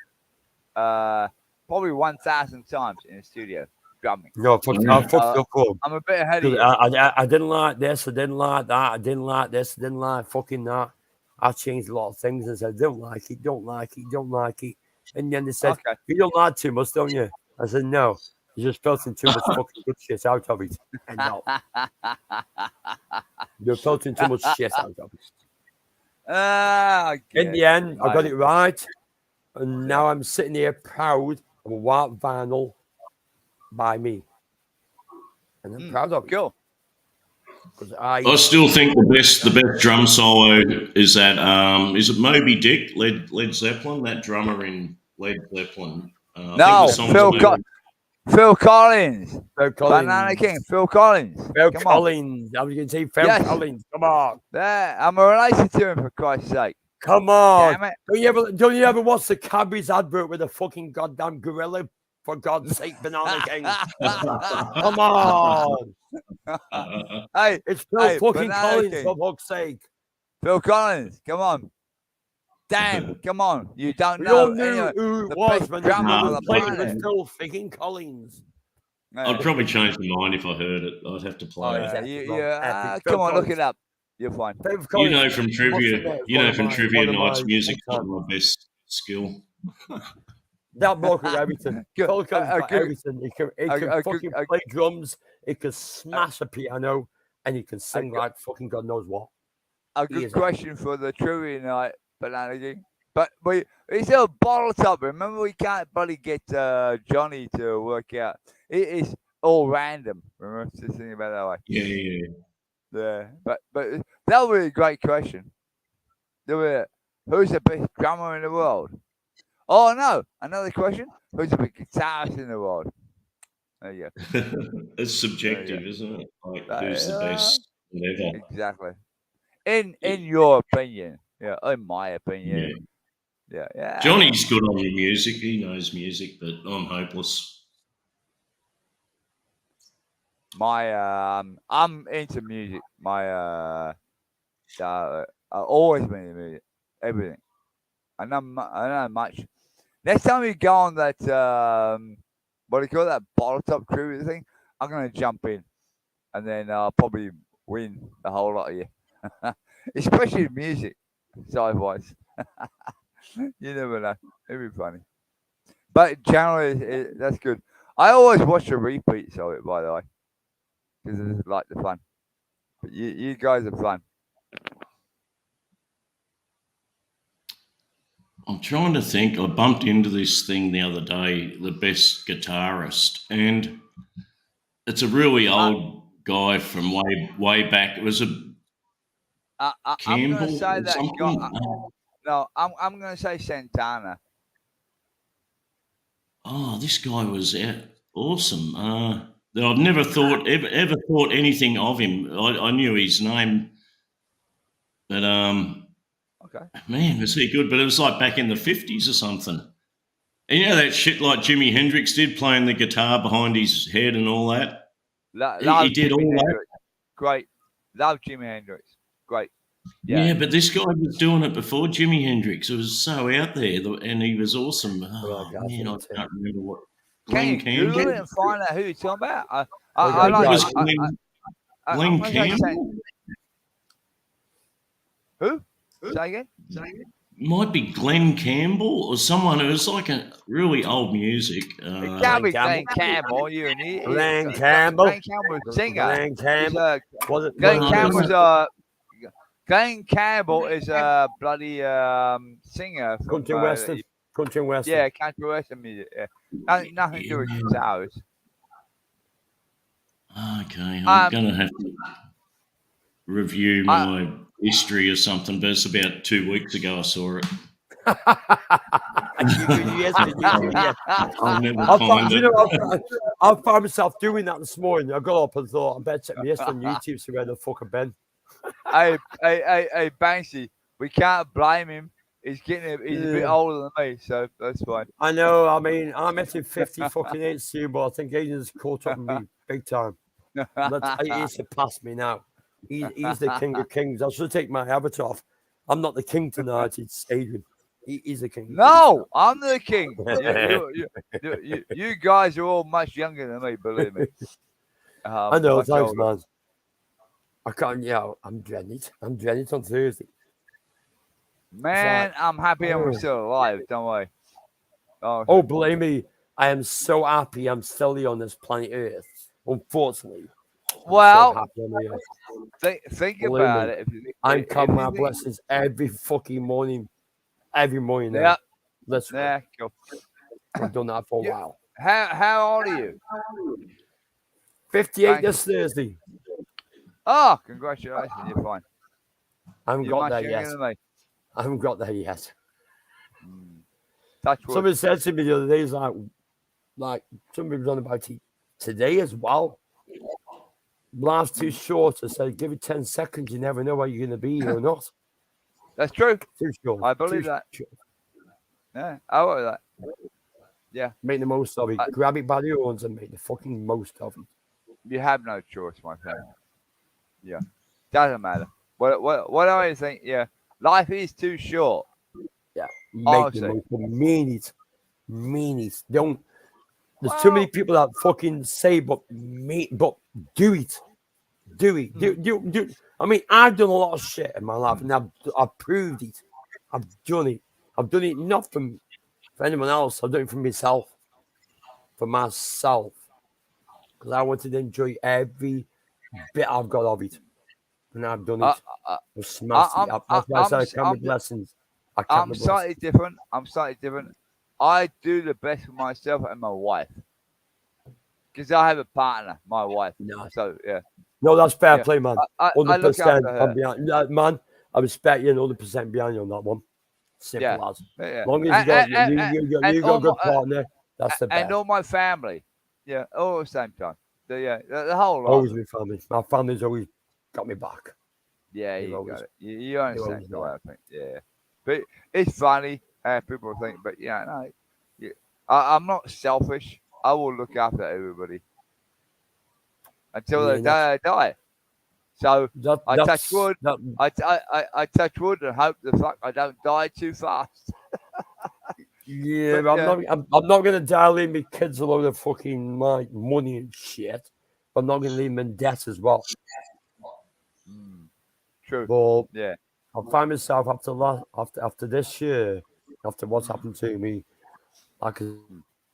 Probably 1,000 times in the studio drumming. No, I fucked up. I'm a bit ahead of you. I didn't like this. I didn't like that. I didn't like this. I didn't like fucking that. I changed a lot of things and said, don't like it, don't like it, don't like it. And then they said, you don't like too much, don't you? I said, no. You just filtering too much fucking good shit out of it. And no. You're filtering too much shit out of it. In the end, I got it right. And now I'm sitting here proud of a white vinyl by me. And I'm proud of it. Cool. I still think the best drum solo is that is it Moby Dick, Led Zeppelin, that drummer in Led Zeppelin. No, Phil Collins. Banana King, Phil Collins. Phil Collins. I was going to say Phil Collins. Come on. Yeah, I'm a relation to him, for Christ's sake. Come on. Don't you ever watch the Cadbury's advert with a fucking goddamn gorilla? For God's sake, Banana King. Come on. Hey, it's Phil fucking Banana Collins, King. for fuck's sake. Phil Collins, come on. Damn, come on. You don't We know all knew who it was when the played planet. with Phil fucking Collins. I'd probably change my mind if I heard it. I'd have to play it. Come on, look it up. You're fine. You know from trivia, Night's music's not my best skill. That bloke got everything. Good. Phil Collins got good- everything. He can fucking play drums. He can smash a piano, and he can sing like fucking God knows what. A He good is question for the trivia night, Banana King. But it's a bottle top. Remember, we can't bloody get Johnny to work out. It is all random. Remember, just thinking about it that way. Yeah. But that would be a great question. Who's the best drummer in the world? Oh no, another question. Who's the best guitarist in the world? There you go. It's subjective, isn't it? Like, who's the Yeah. best? Whatever. Exactly. In your opinion, yeah. In my opinion, yeah. Johnny's good on the music. He knows music, but I'm hopeless. I'm into music. I've always been into music. Everything. I know much. Next time you go on that what do you call that bottle top trivia thing, I'm gonna jump in, and then I'll probably win a whole lot of you, especially music, sci-wise. You never know. It'd be funny. But generally, that's good. I always watch the repeats of it, by the way, because it's like the fun. But you guys are fun. I'm trying to think. I bumped into this thing the other day, the best guitarist, and it's a really old guy from way back. It was a I'm Campbell gonna say or that. something. No, I'm gonna say Santana. Oh, this guy was awesome. I've never thought ever thought anything of him. I knew his name, but Okay. man, was he good? But it was like back in the 50s or something. And you know that shit like Jimi Hendrix did, playing the guitar behind his head and all that. He did all that. Great. Love Jimi Hendrix. Great. Yeah, but this guy was doing it before Jimi Hendrix. It was so out there, and he was awesome. Oh, man, I can't remember what. Can Glenn you Google Campbell? it and find out who you're talking about? I I think it was I'm Glenn gonna say Campbell. Who? Say again? Might be Glenn Campbell or someone who's like a really old music. It can't be Glenn Campbell. Glenn Campbell. Glenn Campbell's a singer. Glenn Campbell. Glenn Campbell is a bloody singer. Country western. Country western. Yeah, country western music. Yeah. Nothing to do with guitars. Okay, I'm going to have to review my history or something, but it's about 2 weeks ago I saw it. I found myself doing that this morning. I got up and thought, I better check my history on YouTube, see where the fuck I've been. Hey, Banksy, we can't blame him. He's a bit older than me, so that's fine. I know. I mean, I'm hitting 50 fucking 8 soon, but I think Aiden's caught up with me big time. He surpassed me now. He's the king of kings. I should take my avatar off. I'm not the king tonight. It's Adrian. He's the king. No, I'm the king. You guys are all much younger than me, believe me. I know. Thanks, man. I can't. Yeah, I'm dreading it. I'm dreading it on Thursday. Man, I'm happy I'm still alive. Don't worry. Oh, believe me, I am so happy I'm still here on this planet Earth. Unfortunately. Well, think about it. I'm counting my blessings every fucking morning. Every morning now. Yeah. Let's go. Cool. I've done that for a while. How old are you? 58 this Thursday. Oh, congratulations. You're fine. I haven't got there yet. I haven't got there yet. Somebody said to me the other day, is like somebody was on about it today as well. Life's too short. I said, give it 10 seconds. You never know where you're going to be or not. That's true. Too short. I believe that. Short. Yeah, I believe that. Yeah. Make the most of it. Grab it by the horns and make the fucking most of it. You have no choice, my friend. Yeah. Doesn't matter. What I think, yeah. Life is too short. Yeah. Make the most of it. Mean it. Don't. There's too many people that fucking say, but do it. Do it. Do. I mean, I've done a lot of shit in my life, and I've proved it. I've done it. I've done it not from for anyone else. I'm doing it for myself. For myself. Because I wanted to enjoy every bit I've got of it. And I've done it. I've smashed it up. That's why I said I count my blessings. I'm slightly different. I do the best for myself and my wife. Because I have a partner, my wife. No. So, yeah. No, that's fair play, man. I look after her. I'm behind, man, I respect you 100% behind you on that one. Simple as. As long as you got a good partner, that's the best. And all my family. Yeah, all at the same time. The whole lot. Always my family. My family's always got me back. Yeah, you got it. You understand the way I think. Yeah. But it's funny how people think, but no. Yeah. I'm not selfish. I will look after everybody until the day I die. So I touch wood. I touch wood and hope the fuck I don't die too fast. Yeah, I'm not gonna die leaving my kids a load of fucking money and shit. But I'm not gonna leave them in debt as well. True. But yeah, I find myself after this year, after what's happened to me, like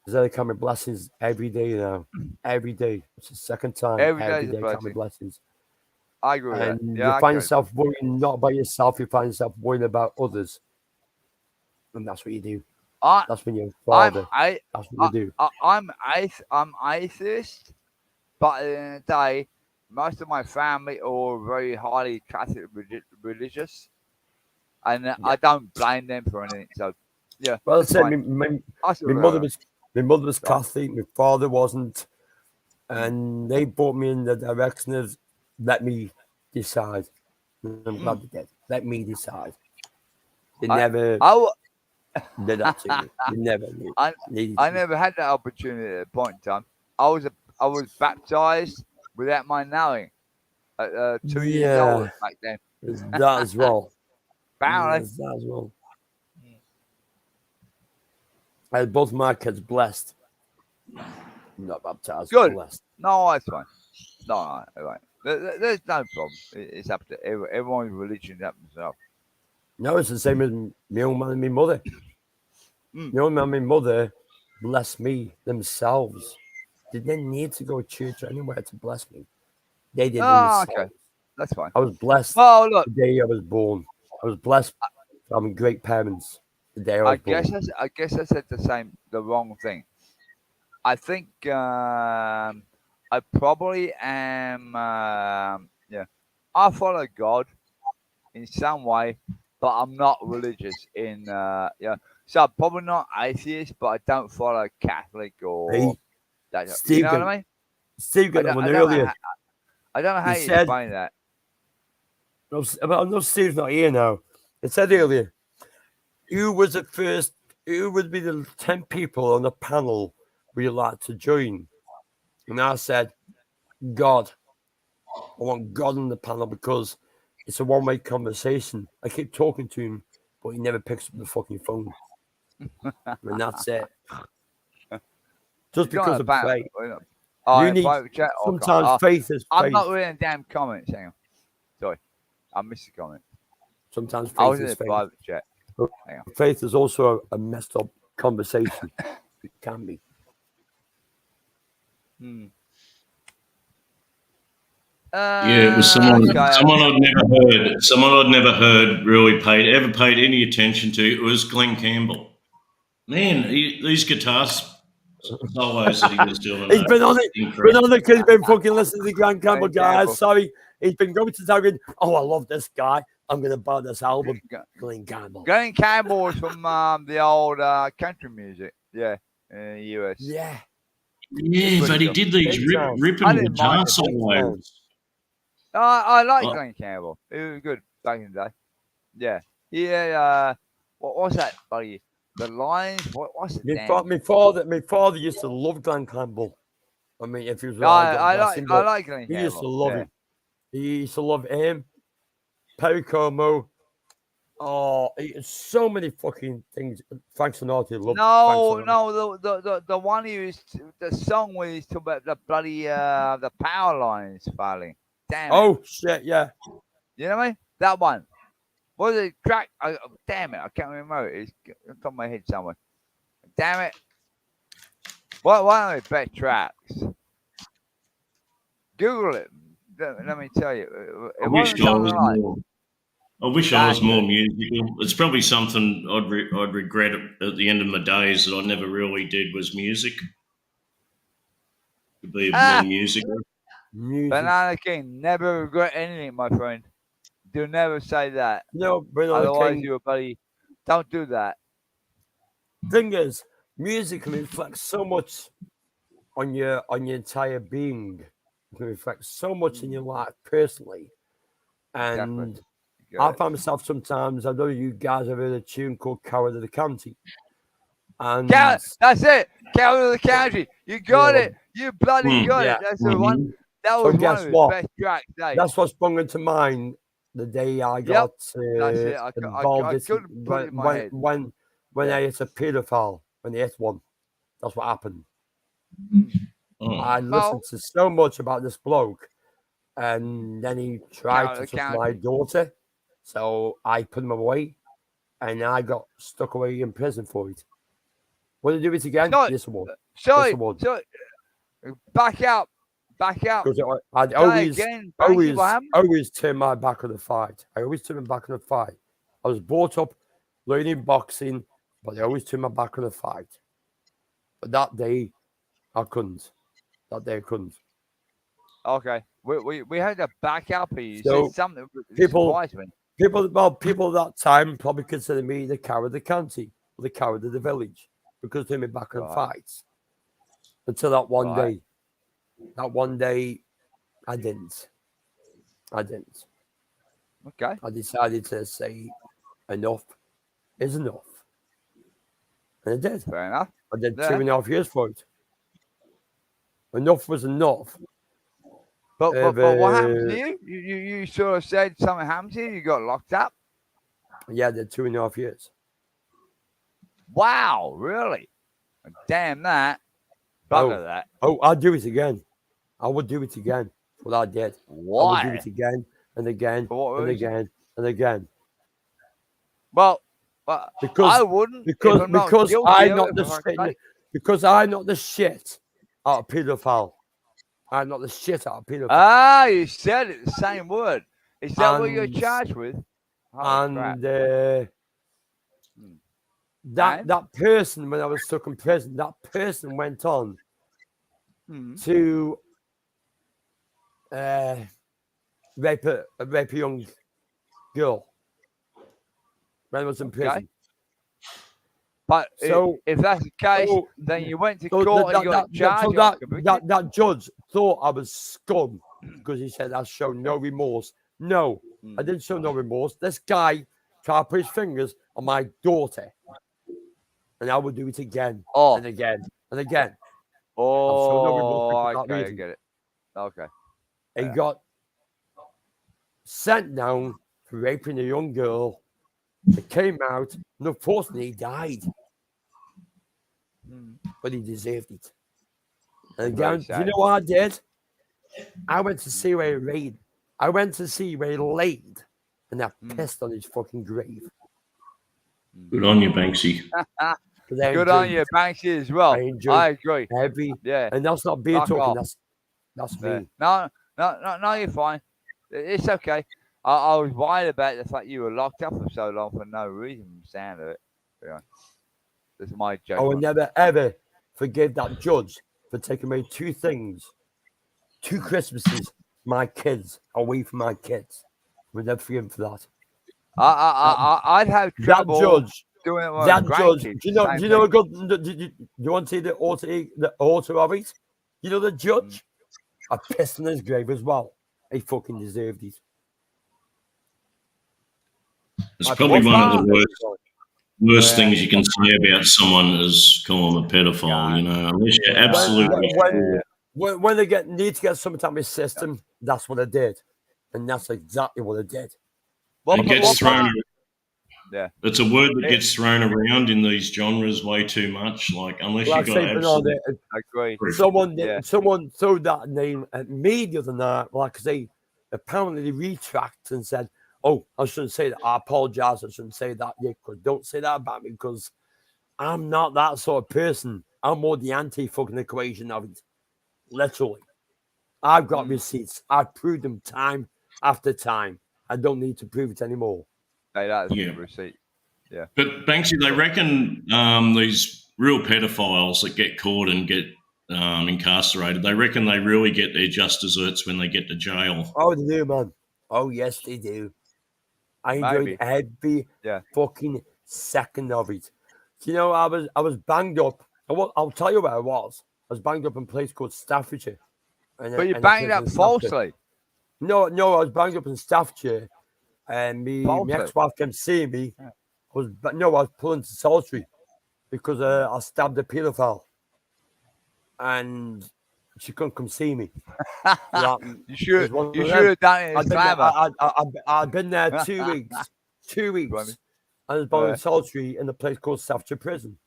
I count my blessings every day now. Every day. It's the second time. Every day day count my blessings. I agree with that. And Yeah, you find yourself worrying not about yourself, you find yourself worrying about others. And that's what you do. That's when you're a father. That's what you do. I'm atheist, but at the end of the day, most of my family are very highly Catholic religious, and I don't blame them for anything. So, yeah. Well, I said my mother was Catholic, my father wasn't, and they brought me in the direction of let me decide. And I'm glad they did. Let me decide. They never did that to me. They never knew. I never had that opportunity at a point in time. I was baptized without my knowing at 2 years old back then. That as well. Apparently. That as well. I had both my kids blessed. Not baptized. Good. Blessed. No, that's fine. No, right. There's no problem. It's up to everyone's religion up themselves. No, it's the same as my old man and my mother. My old man and my mother blessed me themselves. They didn't need to go to church or anywhere to bless me. They did themselves. Okay. That's fine. I was blessed look, the day I was born. I was blessed for having great parents the day I was born. I guess I said the wrong thing. I think I probably am. I follow God in some way, but I'm not religious in. So I'm probably not atheist, but I don't follow Catholic or. Steve, you know what I mean? Steve got one earlier. I don't know how you explain that. No, Steve's not here now. It said earlier, who would be the 10 people on the panel would you like to join? And I said, God. I want God on the panel because it's a one-way conversation. I keep talking to him, but he never picks up the fucking phone. And that's it. Just because of faith. You need sometimes faith is faith. I'm not reading damn comments. Hang on. Sorry. I missed the comment. Sometimes faith I was in is a faith. private chat. Hang on. Faith is also a messed up conversation. It can be. It was someone I'd never heard really ever paid any attention to. It was Glenn Campbell. Man, these guitar solos that he was doing. He's been on it because he's been fucking listening to Glenn Campbell, guys. Sorry, he's been going to talking. Oh, I love this guy. I'm going to buy this album. Glenn Campbell. Glenn Campbell was from the old country music. Yeah, in the US. Yeah. Yeah, but he did these ripping guitar solos. I like Glenn Campbell. It was good back in the day. Yeah. Yeah. What was that, buddy? The Lions? What's it? My father used to love Glenn Campbell. I mean, if he was I like Glenn Campbell. He used to love him. He used to love him. Perry Como. Oh, so many fucking things. Frank Sinatra loved. No, the one he was the song where he's talking about the bloody the power lines falling. Damn. Oh shit, yeah. You know what I mean? That one. What was it? Crack. Damn it, I can't remember. It's on top of my head somewhere. damn it. Why don't we bet tracks? Google it. Let me tell you. It I wish wasn't I something was like more. I wish I was That's more it. musical. It's probably something I'd regret at the end of my days that I never really did was music. To be more musical. Music. Banana King, never regret anything, my friend. Do never say that. No, Banana Otherwise, King. you're a buddy. Don't do that. Thing is, music can reflect so much on your entire being. It can reflect so much in your life personally. And I find myself sometimes, I know you guys have heard a tune called Coward of the County. And that's it. Coward of the County. You got it. You bloody got it. That's the one. That was one of his best tracks. That's what sprung into mind the day I got involved. I couldn't put it in my head. When I hit a paedophile, when they hit one. That's what happened. I listened to so much about this bloke, and then he tried to touch my daughter, so I put him away, and I got stuck away in prison for it. Will you do it again? Yes, I would. Sorry. Back out. Because I'd always turn my back on the fight. I always turn my back on the fight. I was brought up learning boxing, but I always turn my back on the fight. But that day, I couldn't. Okay, we had to back out. You So said something. people that time probably consider me the coward of the county, or the coward of the village, because they made back on fights. Until that one day. That one day, I didn't. Okay. I decided to say enough is enough. And I did. Fair enough. I did 2.5 years for it. Enough was enough. But what happened to you? You sort of said something happened to you. You got locked up. Yeah, I did 2.5 years. Wow, really? Damn that. Bugger that. Oh, I'd do it again. I would do it again. That's what I did. Why? I would do it again and again and again and again. Well, because I wouldn't. Because I'm not the shit out of paedophile. I'm not the shit out of paedophile. Ah, you said it. The same word. Is that what you're charged with? That person, when I was stuck in prison, that person went on to rape a young girl when I was in prison. But if that's the case, then you went to court and you got charged. That judge thought I was scum because he said I showed no remorse. No, I didn't show no remorse. This guy tried to put his fingers on my daughter. And I would do it again and again and again. Okay, I get it. Okay. He got sent down for raping a young girl. It came out, and unfortunately, he died. But he deserved it. And again, do you know what I did? I went to see where he laid. I went to see where he laid, and I pissed on his fucking grave. Good on you, Banksy. Good on you, Banksy, as well. I agree. Heavy, and that's not beer talking. That's me. No, you're fine. It's okay. I was worried about the fact you were locked up for so long for no reason. From the sound of it. That's my joke. I will never ever forgive that judge for taking away 2 things, 2 Christmases, my kids, away from my kids. I would never forgive him for that. I'd have trouble. That judge. Do you know a good? Do you want to see the author of it? You know the judge. I pissed on his grave as well. He fucking deserved it. It's probably one of the worst things you can say about someone is call them a pedophile. You know, unless you're absolutely when they need to get something out of his system, that's what I did, and that's exactly what I did. It gets thrown. Yeah, it's a word that gets thrown around in these genres way too much. Like unless you got absolutely, I agree. Someone threw that name at me the other night. Like they apparently retracted and said, "Oh, I shouldn't say that. I apologize. I shouldn't say that. Yeah, because don't say that about me because I'm not that sort of person. I'm more the anti-fucking equation of it. Literally. I've got receipts. I've proved them time after time. I don't need to prove it anymore. Hey, that's Yeah. a receipt. Yeah. But Banksy, they reckon these real pedophiles that get caught and get incarcerated, they reckon they really get their just desserts when they get to jail. Oh, they do, man. Oh, yes, they do. I enjoyed every fucking second of it. You know, I was banged up. I'll tell you where I was. I was banged up in a place called Staffordshire. But you banged up falsely. No, I was banged up in Staffordshire, and my ex-wife came see me. I was pulling to solitary because I stabbed a paedophile, and she couldn't come see me. You should have done it in Slammer. I'd been there 2 weeks. 2 weeks. I was born in solitary in a place called Staffordshire Prison.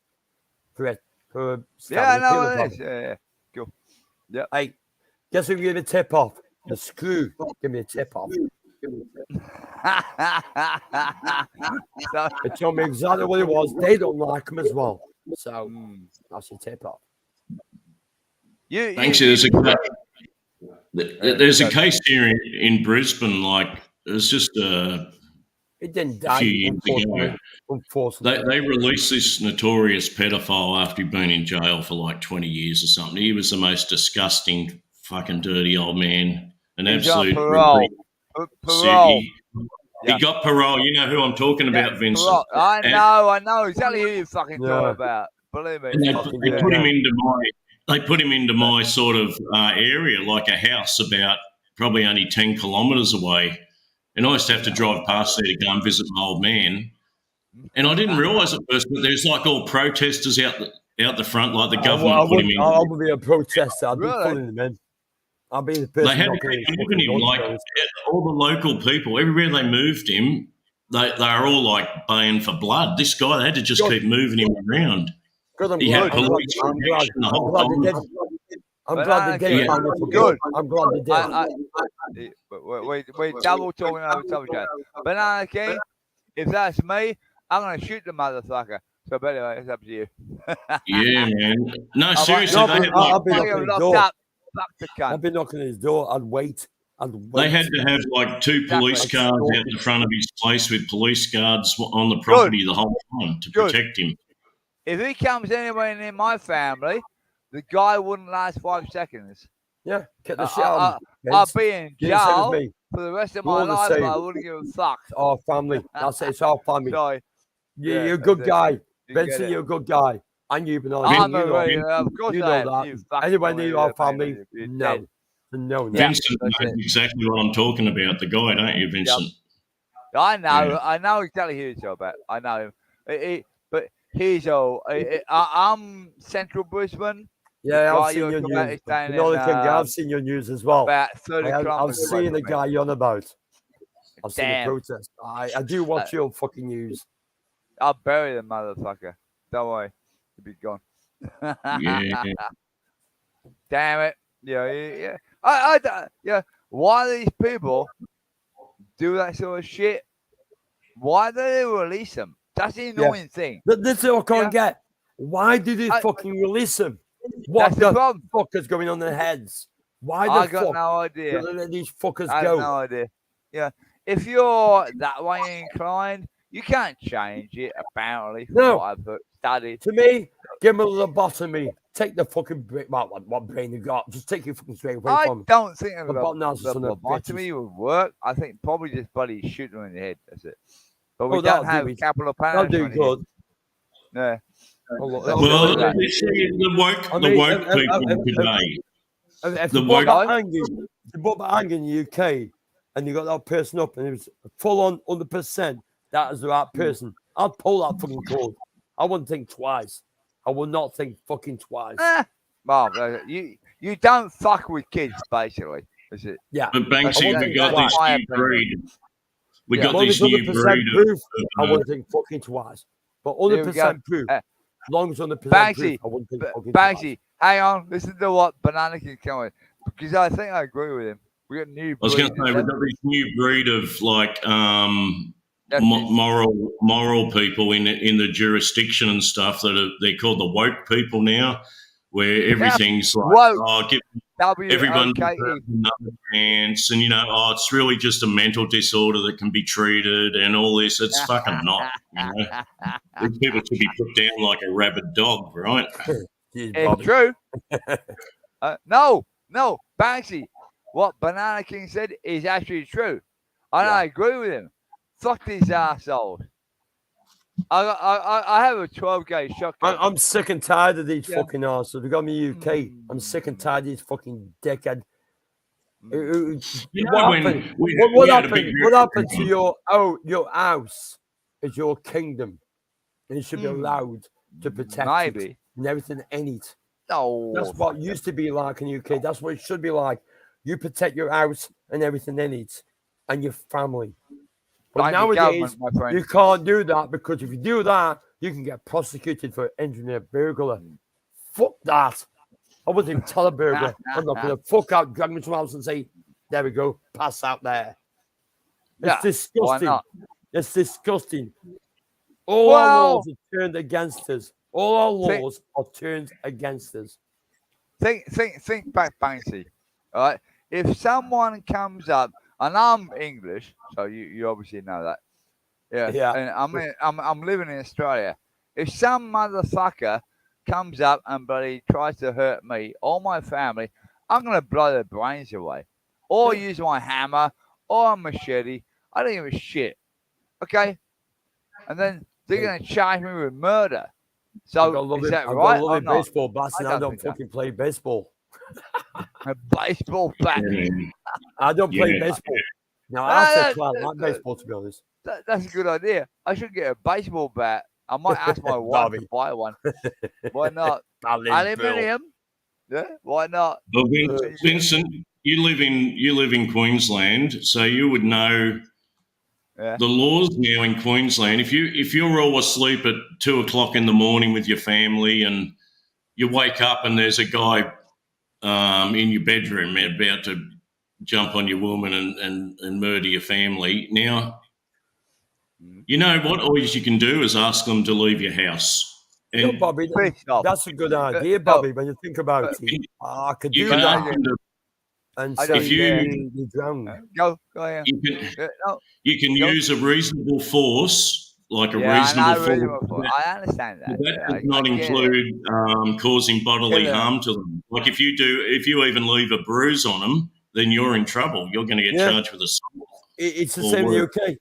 For I know what it is. Yeah. Cool. Yeah. Hey, guess who gave me a tip off? The screw. Give me a tip off. It told me exactly what it was. They don't like him as well. So that's a tip off. Thanks. There's a case here in Brisbane. Like it's just it didn't a die, few years ago. They released this notorious pedophile after he'd been in jail for like 20 years or something. He was the most disgusting, fucking dirty old man. An absolute parole. He got parole. You know who I'm talking about, Vincent. Parole. I know exactly who you're fucking talking about. Believe me. And they put him into my sort of area, like a house about probably only 10 kilometres away. And I used to have to drive past there to go and visit my old man. And I didn't realise at first, but there's like all protesters out the front, like the government put him in. I would be a protester. I'd be pulling him in. I'll be the person. They had to keep moving him, like all the local people. Everywhere they moved him, they are all like baying for blood. This guy, they had to just keep moving him around. He had police protection the whole time. I'm glad they did. Good. I'm glad they did. We're double talking over top of each other. Banana King, if that's me, I'm going to shoot the motherfucker. So, but anyway, it's up to you. Yeah, man. No, seriously, I'll be knocking his door. Fuck the cunt. I'd be knocking his door. I'd wait. They had to have like 2 police cars out the front of his place with police guards on the property the whole time to protect him. If he comes anywhere near my family, the guy wouldn't last 5 seconds. Yeah, get the shit on. I'll be in jail for the rest of my life, but I wouldn't give a fuck. It's our family. That's it. It's our family. Sorry. You're a good guy. Vincent, you're a good guy. And you've been on. Of course I am. Anyone near our family? No. No. Vincent knows exactly what I'm talking about. The guy, don't you, Vincent? Yep. I know. Yeah. I know exactly who you're talking about. I know him. But he's all. I'm Central Brisbane. Yeah, I've seen your news. I've seen your news as well. About 30 I've seen the guy you're on about. I've seen the protest. I do watch your fucking news. I'll bury the motherfucker. Don't worry. He'll be gone. Yeah. Damn it. Yeah. Yeah. Why these people do that sort of shit? Why do they release them? That's the annoying thing. This is what I can't get. Why did they fucking release them? What the fuck is going on in their heads? Why the fuck? I got no idea. Let these fuckers I go. have no idea. Yeah. If you're that way inclined, you can't change it, apparently. No. What I've studied. To me, give them a lobotomy. Take the fucking brain. What brain you got? Just take your fucking straight away from them. I don't think the lobotomy would work. I think probably just bloody shoot them in the head. That's it. But we don't have capital punishment. They'll do good. Yeah. Well, the woke people today. If you bought that hanging in the UK and you got that person up and it was full on 100%, that is the right person. I'd pull that fucking cord. I wouldn't think twice. I would not think fucking twice. Well, you don't fuck with kids, basically. Is it? Yeah. But Banksy, we got this new breed. We got this new breed proof. I wouldn't think fucking twice. But 100% proof. As long as 100% proof, I wouldn't think fucking twice. Banksy, hang on. Listen to what Banana King's coming. Because I think I agree with him. We got new. I was going to say we got this new breed of like moral people in the jurisdiction and stuff they're called the woke people now, where everything's like, woke. give W everyone O K E. another chance, and it's really just a mental disorder that can be treated and all this. It's fucking not. These people should be put down like a rabid dog, right? It's true. No, Banksy. What Banana King said is actually true, and I agree with him. Fuck these assholes. I have a 12-gauge shotgun. I'm sick and tired of these fucking assholes. We got me UK. I'm sick and tired of these fucking dickhead. What happened to your house is your kingdom, and you should be allowed to protect it and everything in it. No, that's what used to be like in UK. That's what it should be like. You protect your house and everything in it, and your family. But nowadays, you can't do that, because if you do that, you can get prosecuted for entering a burglar. Fuck that. I wasn't even tell a burglar. I'm not going to fuck out, drag me to the house and say, there we go, pass out there. It's disgusting. It's disgusting. All our laws are turned against us. All our laws are turned against us. Think back, Banksy. All right. If someone comes up, and I'm English, so you obviously know that. Yeah. And I'm living in Australia. If some motherfucker comes up and bloody tries to hurt me or my family, I'm gonna blow their brains away, or use my hammer or a machete. I don't give a shit. Okay. And then they're gonna charge me with murder. So is that right? I love a baseball bat, and I don't fucking play baseball. A baseball bat. I don't play baseball. No, I like baseball, to be honest. That's a good idea. I should get a baseball bat. I might ask my wife to buy one. Why not? Aluminium. Yeah, why not? Well, Vincent, you live in Queensland, so you would know the laws now in Queensland. If you're all asleep at 2 o'clock in the morning with your family, and you wake up and there's a guy in your bedroom about to jump on your woman and murder your family. Now, you know what? All you can do is ask them to leave your house. And Bobby, that's a good idea, Bobby, when you think about it. I could do that. And say you drown. Go ahead. You can use a reasonable force, like a reasonable force. I understand that. That does not include causing bodily harm to them. Like if you even leave a bruise on them, then you're in trouble. You're going to get charged with assault. It's the same in the UK.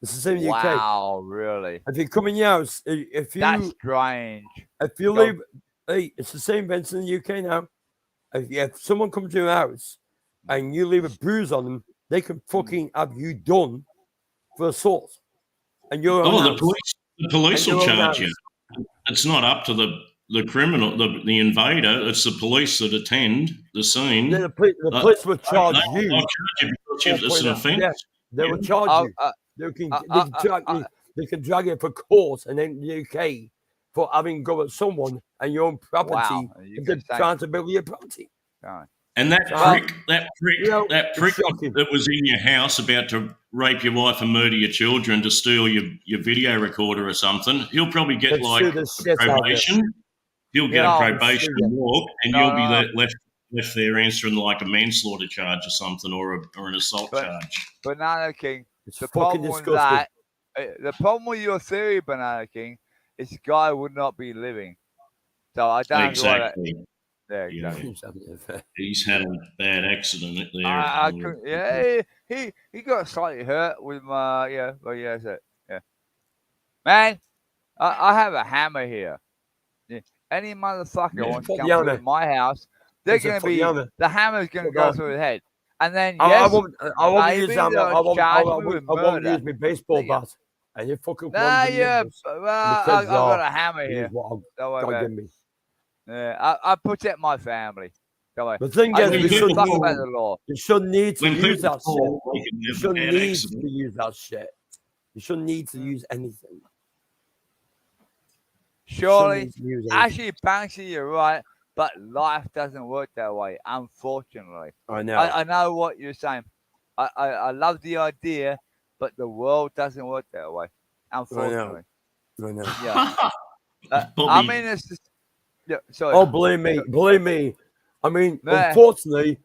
It's the same in the UK. Wow, really? If you come in your house, that's strange. If you leave, it's the same events in the UK now. If someone comes to your house and you leave a bruise on them, they can fucking have you done for assault. And you're the police will charge you. It's not up to the criminal, the invader. It's the police that attend the scene. The police will charge you. They'll charge you because it's an offence. Yeah, they will charge you. They can drag you for court, and then the UK for having go at someone and your own property. They're trying to build your property. And that prick that was in your house about to rape your wife and murder your children to steal your video recorder or something, he'll probably get probation. He'll get a probation walk, and you'll be left there answering like a manslaughter charge or something, or an assault charge. Banana King, the problem with that, the problem with your theory, Banana King, is the guy would not be living. So I don't exactly. There you go. He's had a bad accident there. He got slightly hurt with my Man, I have a hammer here. Any motherfucker wants to come to my house, they're going to be the hammer's going to go through his head, and then I won't use hammer. I won't use my baseball bat. And you fucking I've got a hammer here. I protect my family. The thing is, you shouldn't need to use that shit. You shouldn't need to use that shit. You shouldn't need to use anything. Surely, actually, Banksy, you're right, but life doesn't work that way, unfortunately. I know. I know what you're saying. I love the idea but the world doesn't work that way, unfortunately. I know. Yeah. I Bobby. mean, it's just, yeah. Sorry. Oh, believe me. I mean, Yeah. unfortunately,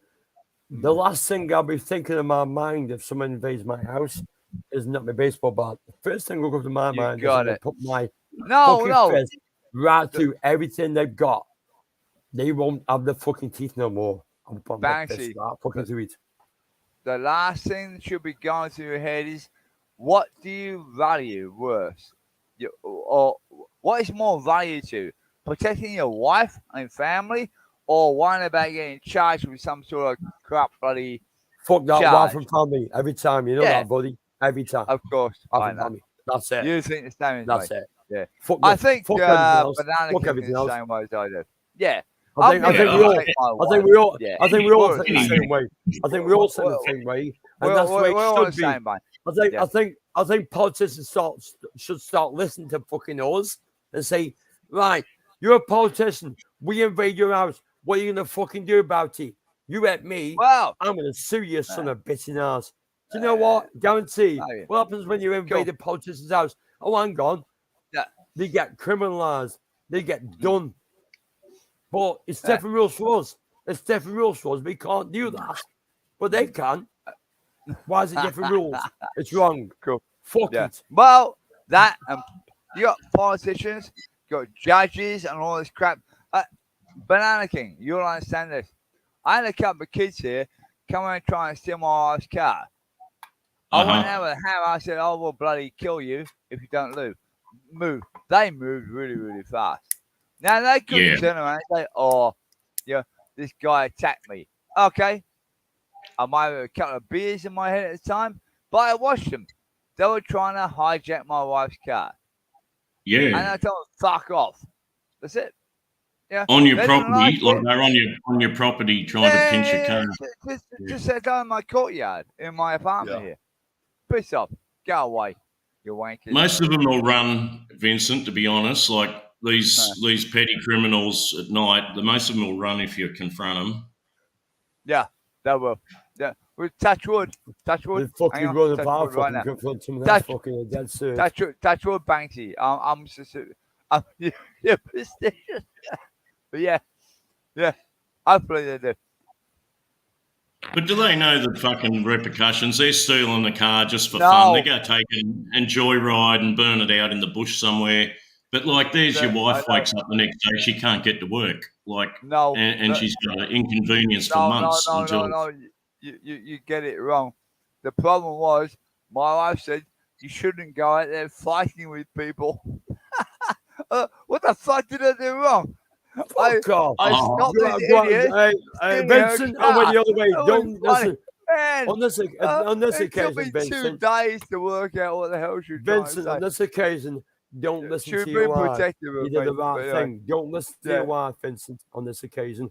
the last thing I'll be thinking in my mind if someone invades my house is not my baseball bat. The first thing will go to my You mind is got I'm gonna it. put my No, fucking no. fist right through everything they've got. They won't have the fucking teeth no more. I'm putting my fist Banksy, right fucking through it. the last thing that should be going through your head is, what do you value worse? Or what is more value to you? Protecting your wife and family, or worrying about getting charged with some sort of crap bloody Fuck that charge? wife and family every time. You know Yeah. that, buddy. Every time. Of course, Wife I and know. family. That's it. You think the same as That's me. it. Yeah. Fuck, I think fuck everything else. Banana Fuck King everything is the else. same way as I do. Yeah. I think we all. my I think wife. we all. Yeah. I think we all We're think the the same. same way. I think we all think the same way, and We're, that's the way we're it all the should be. same, man. I think politicians should start listening to fucking us and say, right, you're a politician. We invade your house. What are you gonna fucking do about it? You at me. Well, I'm gonna sue you, son of a bitch in ass. Do you know what? Guarantee. Oh, yeah. What happens when you invade a politician's house? Oh, hang on. Yeah. They get criminalized. They get done. But it's different rules for us. It's different rules for us. We can't do that. But they can. Why is it different rules? It's wrong. Cool. Fuck Yeah. it. Well, that you got politicians, you got judges, and all this crap. Banana King, you'll understand this. I had a couple of kids here come and try and steal my wife's car. I went out with a hammer. I said, "I will bloody kill you if you don't move." They moved really, really fast. Now they couldn't turn around and say, "Oh, yeah, this guy attacked me." Okay, I might have a couple of beers in my head at the time, but I watched them. They were trying to hijack my wife's car. Yeah. And I told them, "Fuck off." That's it. Yeah. On your property, like they're on your property trying to pinch your car. Just sat down in my courtyard in my apartment here. Piss off. Go away. You wankers. Most of them will run, Vincent, to be honest. Like these petty criminals at night, most of them will run if you confront them. Yeah, they will. Yeah. Touch wood. Touch wood. The fucking going to bar right now. fucking confront them. That's fucking dead serious. Touch wood, Banksy. I'm you're prestigious. But yeah. Hopefully they do. But do they know the fucking repercussions? They're stealing the car just for fun. They go take it and joyride and burn it out in the bush somewhere. But like, there's your wife wakes up the next day, she can't get to work. Like, and she's got an inconvenience for months until. No. You get it wrong. The problem was my wife said you shouldn't go out there fighting with people. What the fuck did I do wrong? I stopped an idiot. Hey, Vincent, I went the other way. Don't listen. Man, On this occasion, it took me 2 days to work out what the hell she was Vincent, on trying to this occasion, don't listen say. to your wife. Protective of You did the me, right but thing. Don't listen to your wife, Vincent, on this occasion.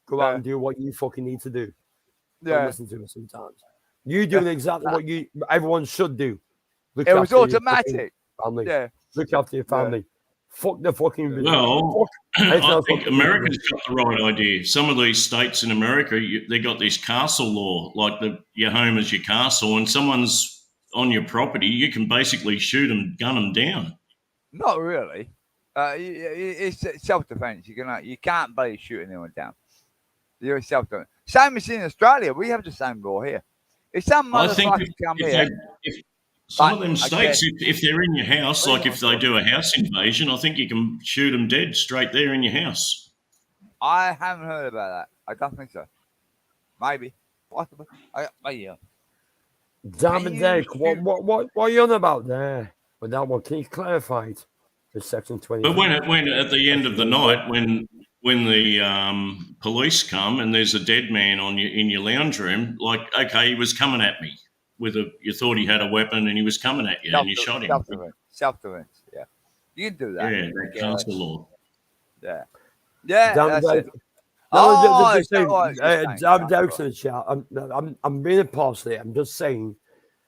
Go out and do what you fucking need to do. Don't listen to her sometimes. You doing exactly what everyone should do. It was automatic. Family. Yeah. Look after your family. Fuck the fucking. Well, I think America's got the right idea. Some of these states in America, they got this castle law, like your home is your castle, and someone's on your property, you can basically shoot them, gun them down. Not really. It's self-defense. You can't bloody shoot anyone down. You're self-defense. Same as in Australia. We have the same law here. If some motherfucker come here. Some of them states, if they're in your house, like if they do a house invasion, I think you can shoot them dead straight there in your house. I haven't heard about that. I don't think so. Maybe. Possibly. Yeah. Damn it, Dick. What are you on about there? With that one, can you clarify it? The section 20. But when at the end of the night, when the police come and there's a dead man in your lounge room, like, okay, he was coming at me. You thought he had a weapon and he was coming at you and you shot him. Self-defense, yeah. You can do that. Yeah, that castle law. Yeah. Yeah, that's it. I'm down to the chat. I'm being impartial. I'm just saying.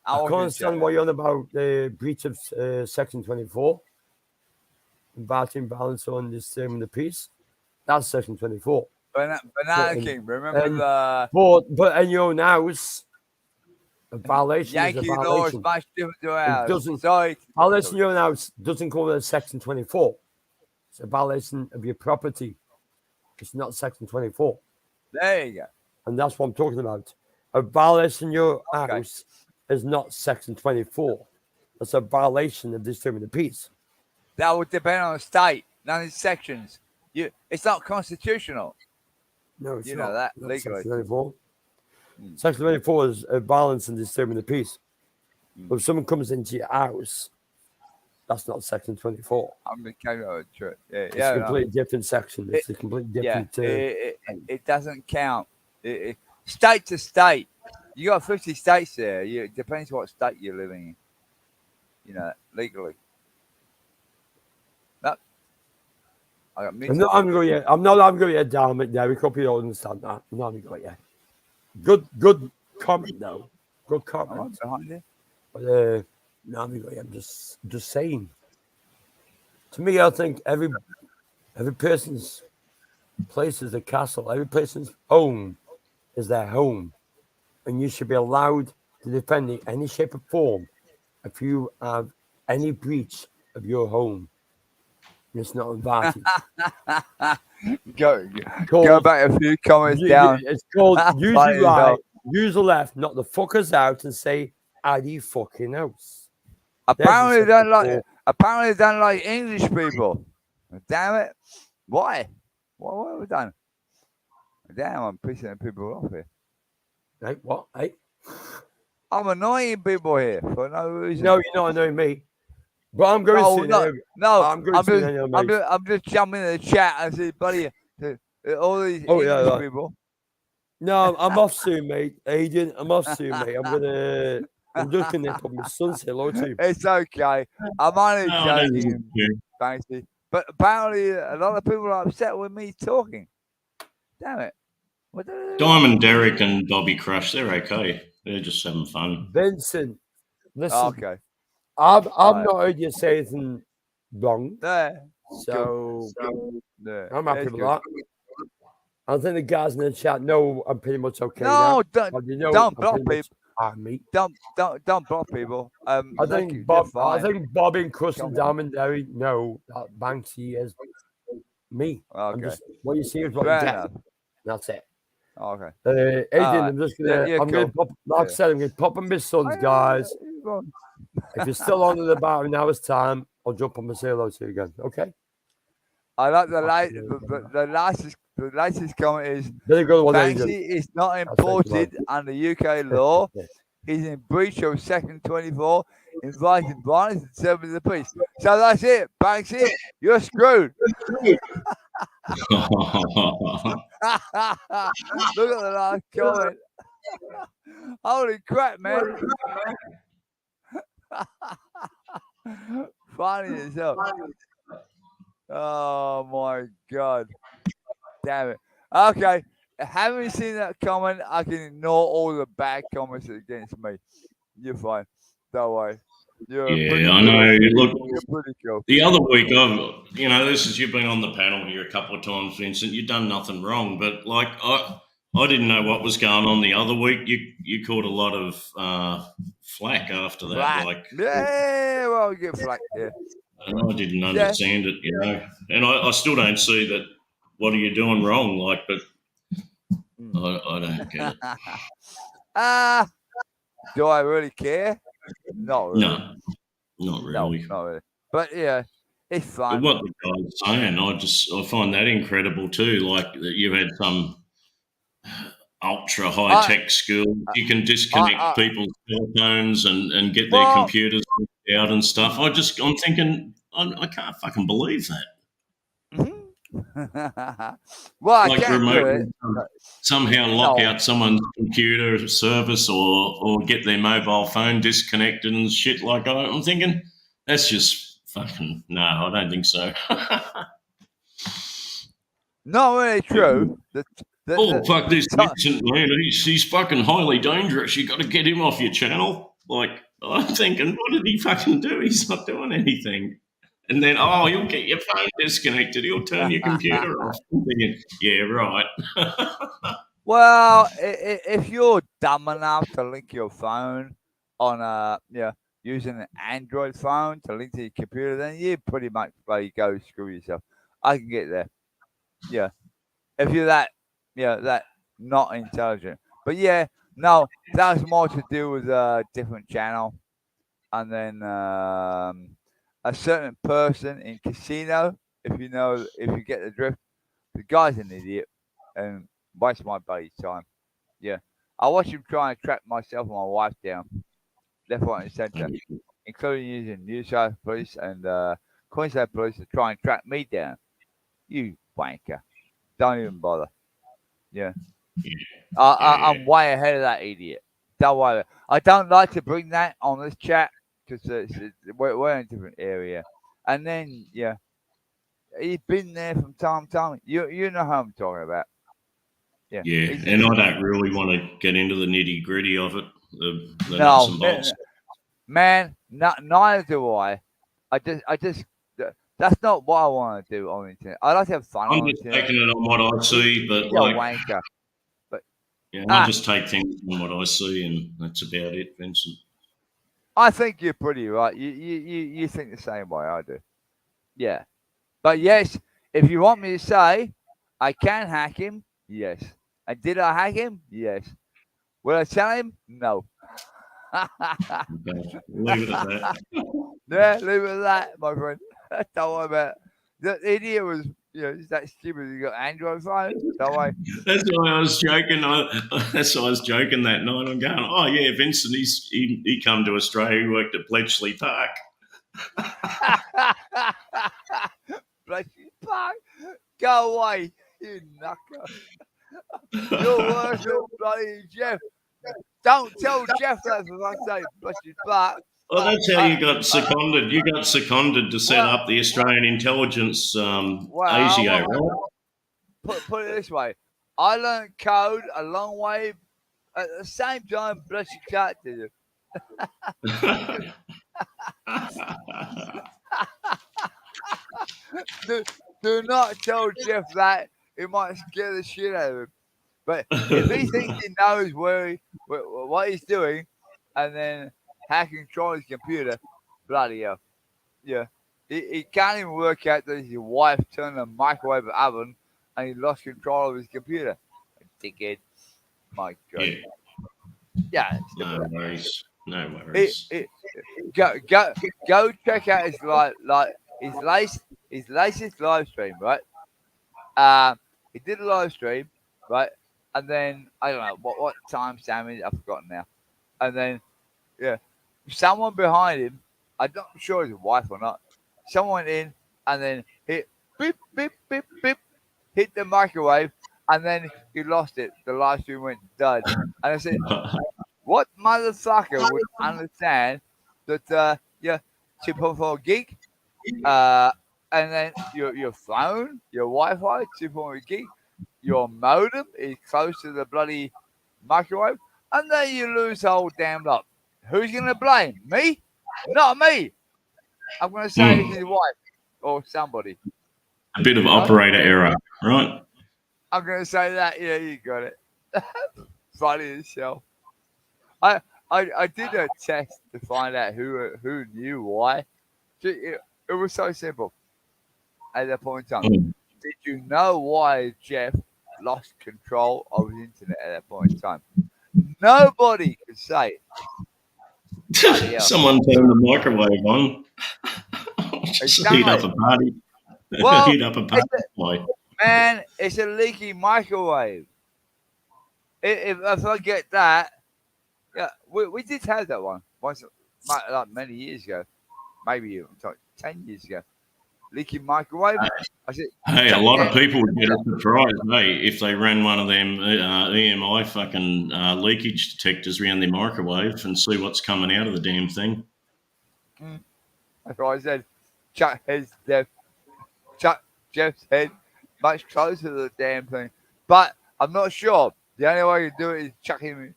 I can't understand what you're on about the breach of Section 24. Combating violence on disturbing the peace. That's Section 24. Banana King, remember But in your own house, A violation Yankee is a law is violation. much different to ours. doesn't- Sorry. Violation of your own house doesn't come under Section 24. It's a violation of your property. It's not Section 24. There you go. And that's what I'm talking about. A violation of your Okay. house is not Section 24. That's a violation of disturbing the peace. That would depend on the state, not its sections. It's not constitutional. No, it's You not. know that Not legally. Section 24. Section 24 is a violence and disturbing the peace. But if someone comes into your house, that's not Section 24. I'm the king of the church. It's a completely different section. It's a completely different. It doesn't count. State to state. You got 50 states there. It depends what state you're living in. You know, legally. No. I got I'm not having to go yet. I'm not having to go yet, damn it. Yeah, we hope you all understand that. I'm not having to go yet. Good comment though. Good comment. Behind you. But no, I'm just saying. To me, I think every person's place is a castle. Every person's home is their home, and you should be allowed to defend it in any shape or form if you have any breach of your home. It's not invited. Go back a few comments down. It's called use the right, use the left, not the fuckers out, and say, "Are you fucking house?" Apparently, they don't like English people. Damn it! Why? What have we done? Damn, I'm pissing people off here. Hey, what? Hey, I'm annoying people here for no reason. No, you're not annoying me. But I'm going to. I'm just jumping in the chat and see, buddy, all these English people. No, I'm off soon, mate. Adrian, I'm off soon, mate. I'm just gonna put my son say hello to him. It's okay. I'm only joking, Banksy. But apparently, a lot of people are upset with me talking. Damn it. Diamond Derek and Bobby Crush, they're okay. They're just having fun. Vincent, listen. Okay. I've not heard you say anything wrong. There. So there. I'm happy with that. I think the guys in the chat know I'm pretty much okay. No, don't block people. Don't block people. I think Bob and Chris and Diamond Derry know that Banksy is me. Okay. What you see is what you get. That's it. Okay. Adrian, I'm just gonna pop, like I said, I'm gonna pop on my sons, guys. If you're still on in about an hour's time, I'll jump on my say hello to you again. Okay. I like the latest comment is Banksy is not imported under UK law. He's in breach of Section 24, inviting violence and serving the peace. So that's it, Banksy. You're screwed. Look at the last comment. Holy crap, man. Funny as hell. Oh my God. Damn it. Okay. Having seen that comment, I can ignore all the bad comments against me. You're fine. Don't worry. I know. Look, you're pretty cool. The other week, you've been on the panel here a couple of times, Vincent. You've done nothing wrong, but like I didn't know what was going on the other week. You caught a lot of flack after that. Like, yeah, well, you get flack. Yeah. And I didn't understand it, and I still don't see that. What are you doing wrong? Like, but I don't get it. Do I really care? Not really. No, not really. No, not really. But yeah, it's fun. But what the guy's saying, I find that incredible too. Like that you had some ultra high tech school. You can disconnect people's cell phones and get their computers out and stuff. I'm thinking, I can't fucking believe that. Well, like remotely somehow lock out someone's computer service or get their mobile phone disconnected and shit like that. I'm thinking that's just fucking no. I don't think so. Not really true. Fuck this Vincent, man. He's fucking highly dangerous. You got to get him off your channel. Like I'm thinking, what did he fucking do? He's not doing anything. And then, you'll get your phone disconnected. He'll turn your computer off. I'm thinking, yeah, right. Well, if you're dumb enough to link your phone on using an Android phone to link to your computer, then you pretty much bloody go screw yourself. I can get there. Yeah. If you're that not intelligent. But yeah, no, that was more to do with a different channel. And then a certain person in casino, if you get the drift, the guy's an idiot and wastes my buddy's time. Yeah. I watched him try and track myself and my wife down, left, right, and centre, including using New South Police and Queensland Police to try and track me down. You wanker. Don't even bother. Yeah. I'm way ahead of that idiot. Don't worry. I don't like to bring that on this chat because we're in a different area. And then, yeah, he's been there from time to time. You know who I'm talking about. Yeah. Yeah, and I don't really want to get into the nitty gritty of it, the nuts No, and bolts. man, neither do I. I just, that's not what I want to do on the internet. I like to have fun I'm on the just internet. taking it on what I see, but You're a like, wanker. But yeah, I just take things on what I see, and that's about it, Vincent. I think you're pretty right. You think the same way I do. Yeah. But yes, if you want me to say I can hack him, yes. And did I hack him? Yes. Will I tell him? No. Okay, leave it at that. Yeah, leave it at that, my friend. Don't worry about it. The idiot was, he's that stupid. He got Android phone. Don't worry. That's why I was joking. That's why I was joking that night. I'm going, oh yeah, Vincent. He come to Australia. He worked at Bletchley Park. Bletchley Park, go away, you knucker. You're worse than bloody Jeff. Don't tell Jeff that if I say Bletchley Park. Well, that's how you got seconded. You got seconded to set up the Australian intelligence ASIO, right? Put it this way. I learned code a long way at the same time Bletchley Park did it. do not tell Jeff that. It might scare the shit out of him. But if he thinks he knows what he's doing and then hacking Charlie's computer, bloody hell. Yeah. He can't even work out that his wife turned the microwave oven and he lost control of his computer. Dickhead. My God. Yeah. No worries. No worries. Go check out his latest live stream, right? He did a live stream, right? And then I don't know what time Sam is, I've forgotten now. And then someone behind him, I'm not sure it's his wife or not. Someone went in and then hit beep beep beep beep, hit the microwave, and then he lost it. The live stream went dud. And I said, what motherfucker would understand that 2.4 gig, and then your phone, your Wi-Fi, 2.4 gig, your modem is close to the bloody microwave, and then you lose the whole damn lot. Who's gonna blame? Me? Not me. I'm gonna say it's his wife or somebody. A bit of operator error, right? I'm gonna say that. Yeah, you got it. Funny as hell. I did a test to find out who knew why. It was so simple. At that point in time, did you know why Jeff lost control of his internet at that point in time? Nobody could say it. Someone turned the microwave on. Just heat up a party. Well, heat up a party. Man, it's a leaky microwave. If I get that, yeah, we did have that one once, like many years ago, maybe even 10 years ago. Leaky microwave. I said, hey, a lot of people would get surprised, if they ran one of them EMI fucking leakage detectors around their microwave and see what's coming out of the damn thing. That's why I said, chuck Jeff's head much closer to the damn thing. But I'm not sure. The only way you do it is chuck him in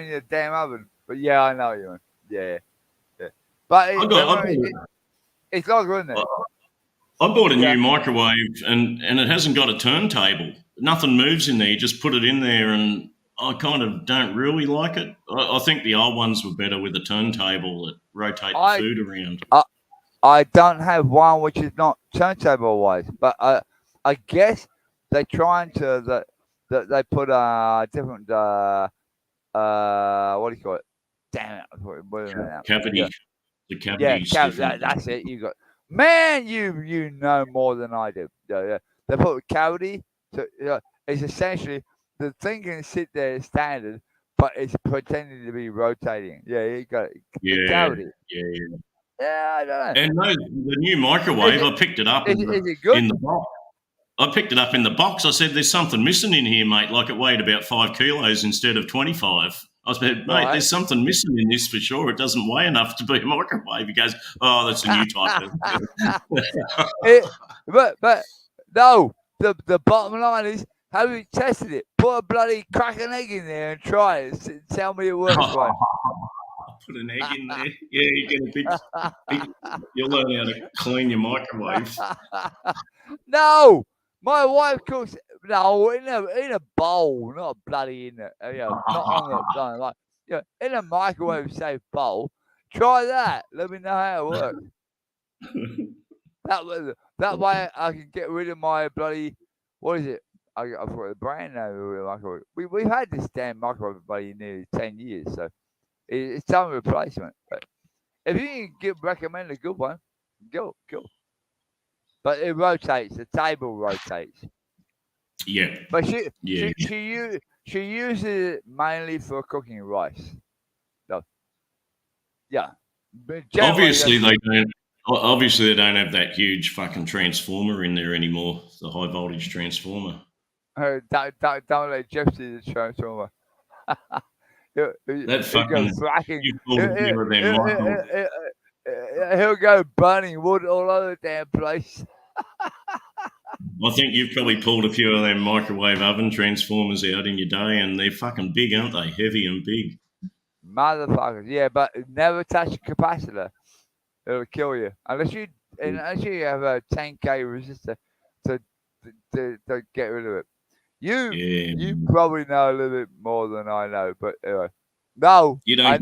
the damn oven. But yeah, I know you. Yeah. But it's like, isn't it? I bought a new microwave and it hasn't got a turntable. Nothing moves in there. You just put it in there, and I kind of don't really like it. I think the old ones were better with a turntable that rotate the food around. I don't have one which is not turntable wise, but I guess they're trying to that they put different what do you call it? Damn it! Cavity. Yeah. The cavity's different. That's it. You got man. You know more than I do. Yeah. They put a cavity. So it's essentially the thing can sit there standard, but it's pretending to be rotating. Yeah, you got the cavity. Yeah, I don't know. And the new microwave, I picked it up is it good? in the box. I picked it up in the box. I said, "There's something missing in here, mate." Like it weighed about 5 kilos instead of 25. I said, "Mate, there's something missing in this for sure. It doesn't weigh enough to be a microwave." He goes, "Oh, that's a new type." But no, the bottom line is, have you tested it? Put a bloody crack an egg in there and try it. Tell me it works, right? Put an egg in there. Yeah, you get a big. You'll learn how to clean your microwave. No, my wife cooks. No, in a bowl, not bloody in it. Not on the in a microwave safe bowl. Try that. Let me know how it works. That way I can get rid of my bloody. What is it? I forgot the brand name of the microwave. We've had this damn microwave bloody nearly 10 years, so it's time replacement. But if you can recommend a good one, go. But it rotates. The table rotates. Yeah. But she uses it mainly for cooking rice. So, yeah. But Obviously they don't. Obviously they don't have that huge fucking transformer in there anymore. The high voltage transformer. Don't let Jeff see the transformer. That fucking. He'll go burning wood all over the damn place. I think you've probably pulled a few of them microwave oven transformers out in your day, and they're fucking big, aren't they? Heavy and big. Motherfuckers, yeah, but never touch a capacitor. It'll kill you. Unless you have a 10K resistor to get rid of it. You probably know a little bit more than I know, but anyway. No, you know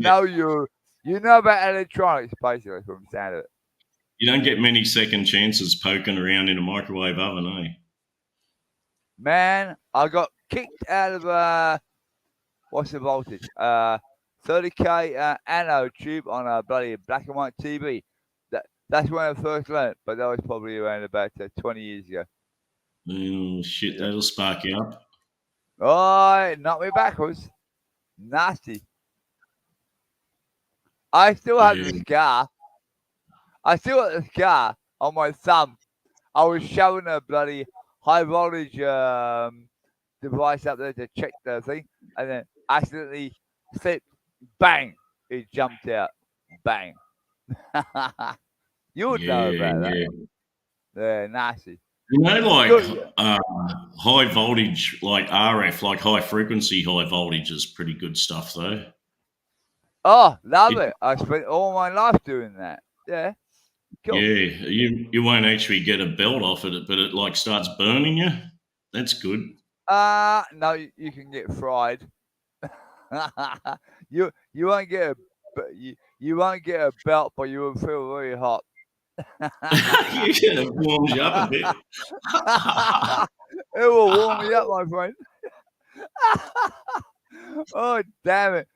about electronics, basically, from the sound of it. You don't get many second chances poking around in a microwave oven, eh? Man, I got kicked out of what's the voltage? 30K anode tube on a bloody black and white TV. That's when I first learned, but that was probably around about 20 years ago. Oh shit, that'll spark you up. Oh, knocked me backwards. Nasty. I still have the scar. I still have the scar on my thumb. I was shoving a bloody high voltage device up there to check the thing, and then accidentally slipped. Bang! It jumped out. Bang! You would know about that. Yeah, nasty. You know, like high voltage, like RF, like high frequency, high voltage is pretty good stuff, though. Oh, love it. I spent all my life doing that. Yeah. Cool. Yeah, you won't actually get a belt off it, but it like starts burning you. That's good. No, you can get fried. you won't get a belt, but you will feel very hot. It warms you up a bit. It will warm me up, my friend. Oh damn it!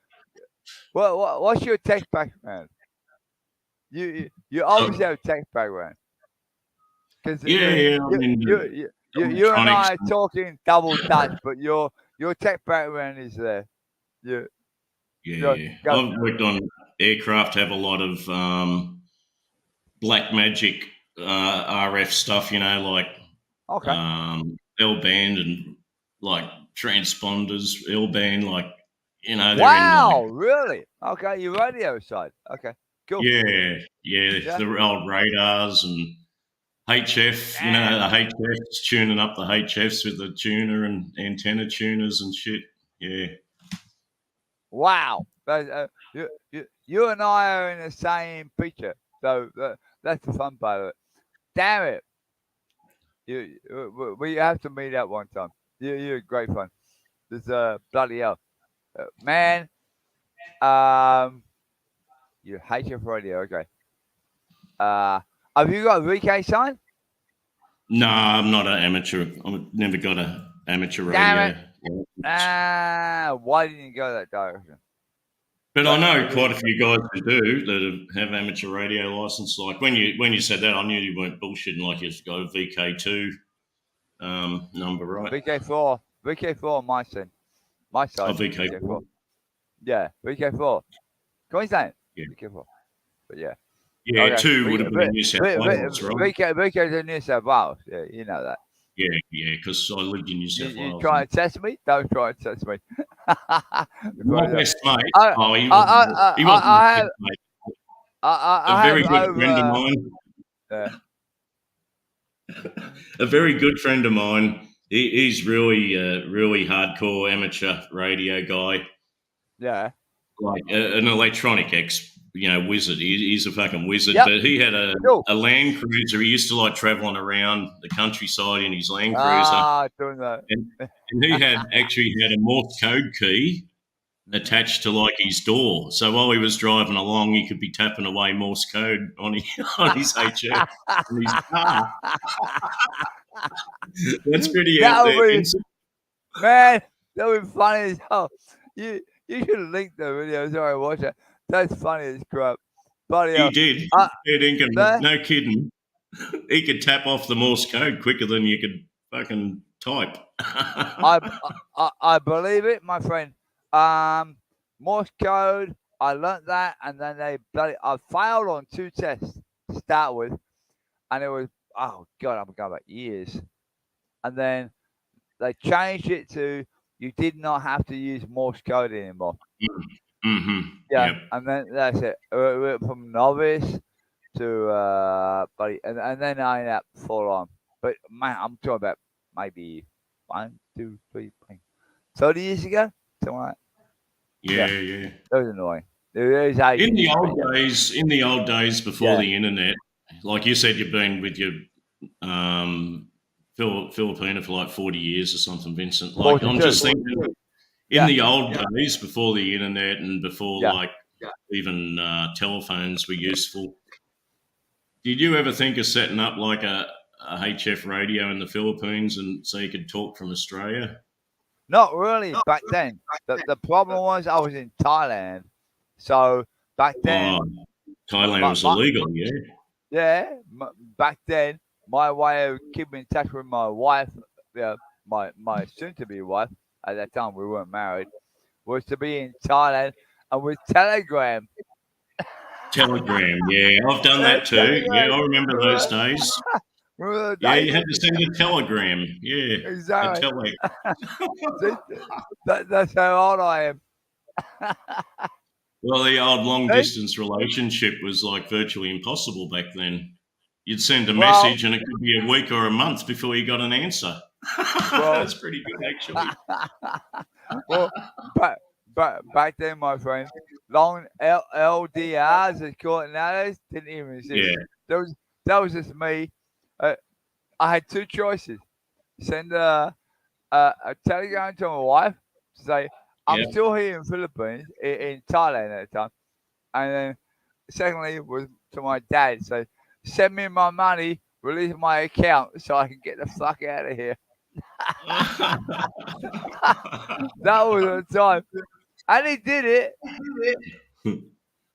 What's your tech background? You obviously have a tech background. Because you and I are talking double Dutch, but your tech background is there. Yeah. I've worked on aircraft. Have a lot of black magic RF stuff. You know, like L band and like transponders, L band, like wow, really? Okay, your radio side. Okay, cool. Yeah, the old radars and HF. Damn. You know, the HFs, tuning up the HFs with the tuner and antenna tuners and shit. Yeah. Wow. You and I are in the same picture. So that's the fun part of it. Damn it. We have to meet up one time. You're great fun. This bloody hell, man. You hate your radio. Okay. Have you got a VK sign? No, I'm not an amateur. I've never got an amateur Damn radio. Why didn't you go that direction? But I know quite a few guys who do that have amateur radio license. Like when you said that, I knew you weren't bullshitting. Like you've got a VK2 number, right? VK4 on my side. My side. Oh, VK4. Yeah, VK4. Queensland. Yeah. VK4. But yeah. Yeah, Okay. 2 would have been in New South Wales, right? VK's in New South Wales. Yeah, you know that. Yeah, because I lived in New South Wales. You try to test me? Don't try to test me. My best mate. He wasn't I my best mate. A very good friend of mine. Yeah. A very good friend of mine. He's really hardcore amateur radio guy. Yeah. Like an electronic wizard. He's a fucking wizard. Yep. But he had a Land Cruiser. He used to like traveling around the countryside in his Land Cruiser. Doing that. And he actually had a Morse code key attached to like his door. So while he was driving along, he could be tapping away Morse code on his HF in his car. That's pretty out there. Man, that would be funny as hell. You should link the video so I watch it. That's funny as crap. He did. No kidding. He could tap off the Morse code quicker than you could fucking type. I believe it, my friend. Morse code. I learnt that, and then I failed on 2 tests to start with, and it was I'm going back years, and then they changed it to you did not have to use Morse code anymore. Mm-hmm. Yeah, yep. And then that's it. We went from novice to and then I ended up full on. But man, I'm talking about maybe 1, 2, 3, 30 years ago, something like that. Yeah. That was annoying. In the old days before the internet, like you said, you've been with your Filipina for like 40 years or something, Vincent. Like 42. I'm just thinking, in the old days before the internet and before even telephones were useful, did you ever think of setting up like a HF radio in the Philippines and so you could talk from Australia? Not really back then. The problem was I was in Thailand. So back then... Thailand was illegal, yeah? Yeah. Back then, my way of keeping in touch with my wife, my soon-to-be wife, at that time we weren't married, was to be in Thailand and with Telegram. Telegram, yeah. I've done that too. Yeah, I remember those days. Yeah, you had to send a telegram. Yeah, exactly. That's how old I am. Well, the old long-distance relationship was like virtually impossible back then. You'd send a message and it could be a week or a month before you got an answer. That's pretty good, actually. Well, back then, my friend, long LDRs, as call it nowadays, didn't even exist. Yeah. That was just me. I had 2 choices: send a telegram to my wife to say I'm still here in Philippines, in Thailand at the time, and then secondly was to my dad, say send me my money, release my account so I can get the fuck out of here. That was the time, and he did it.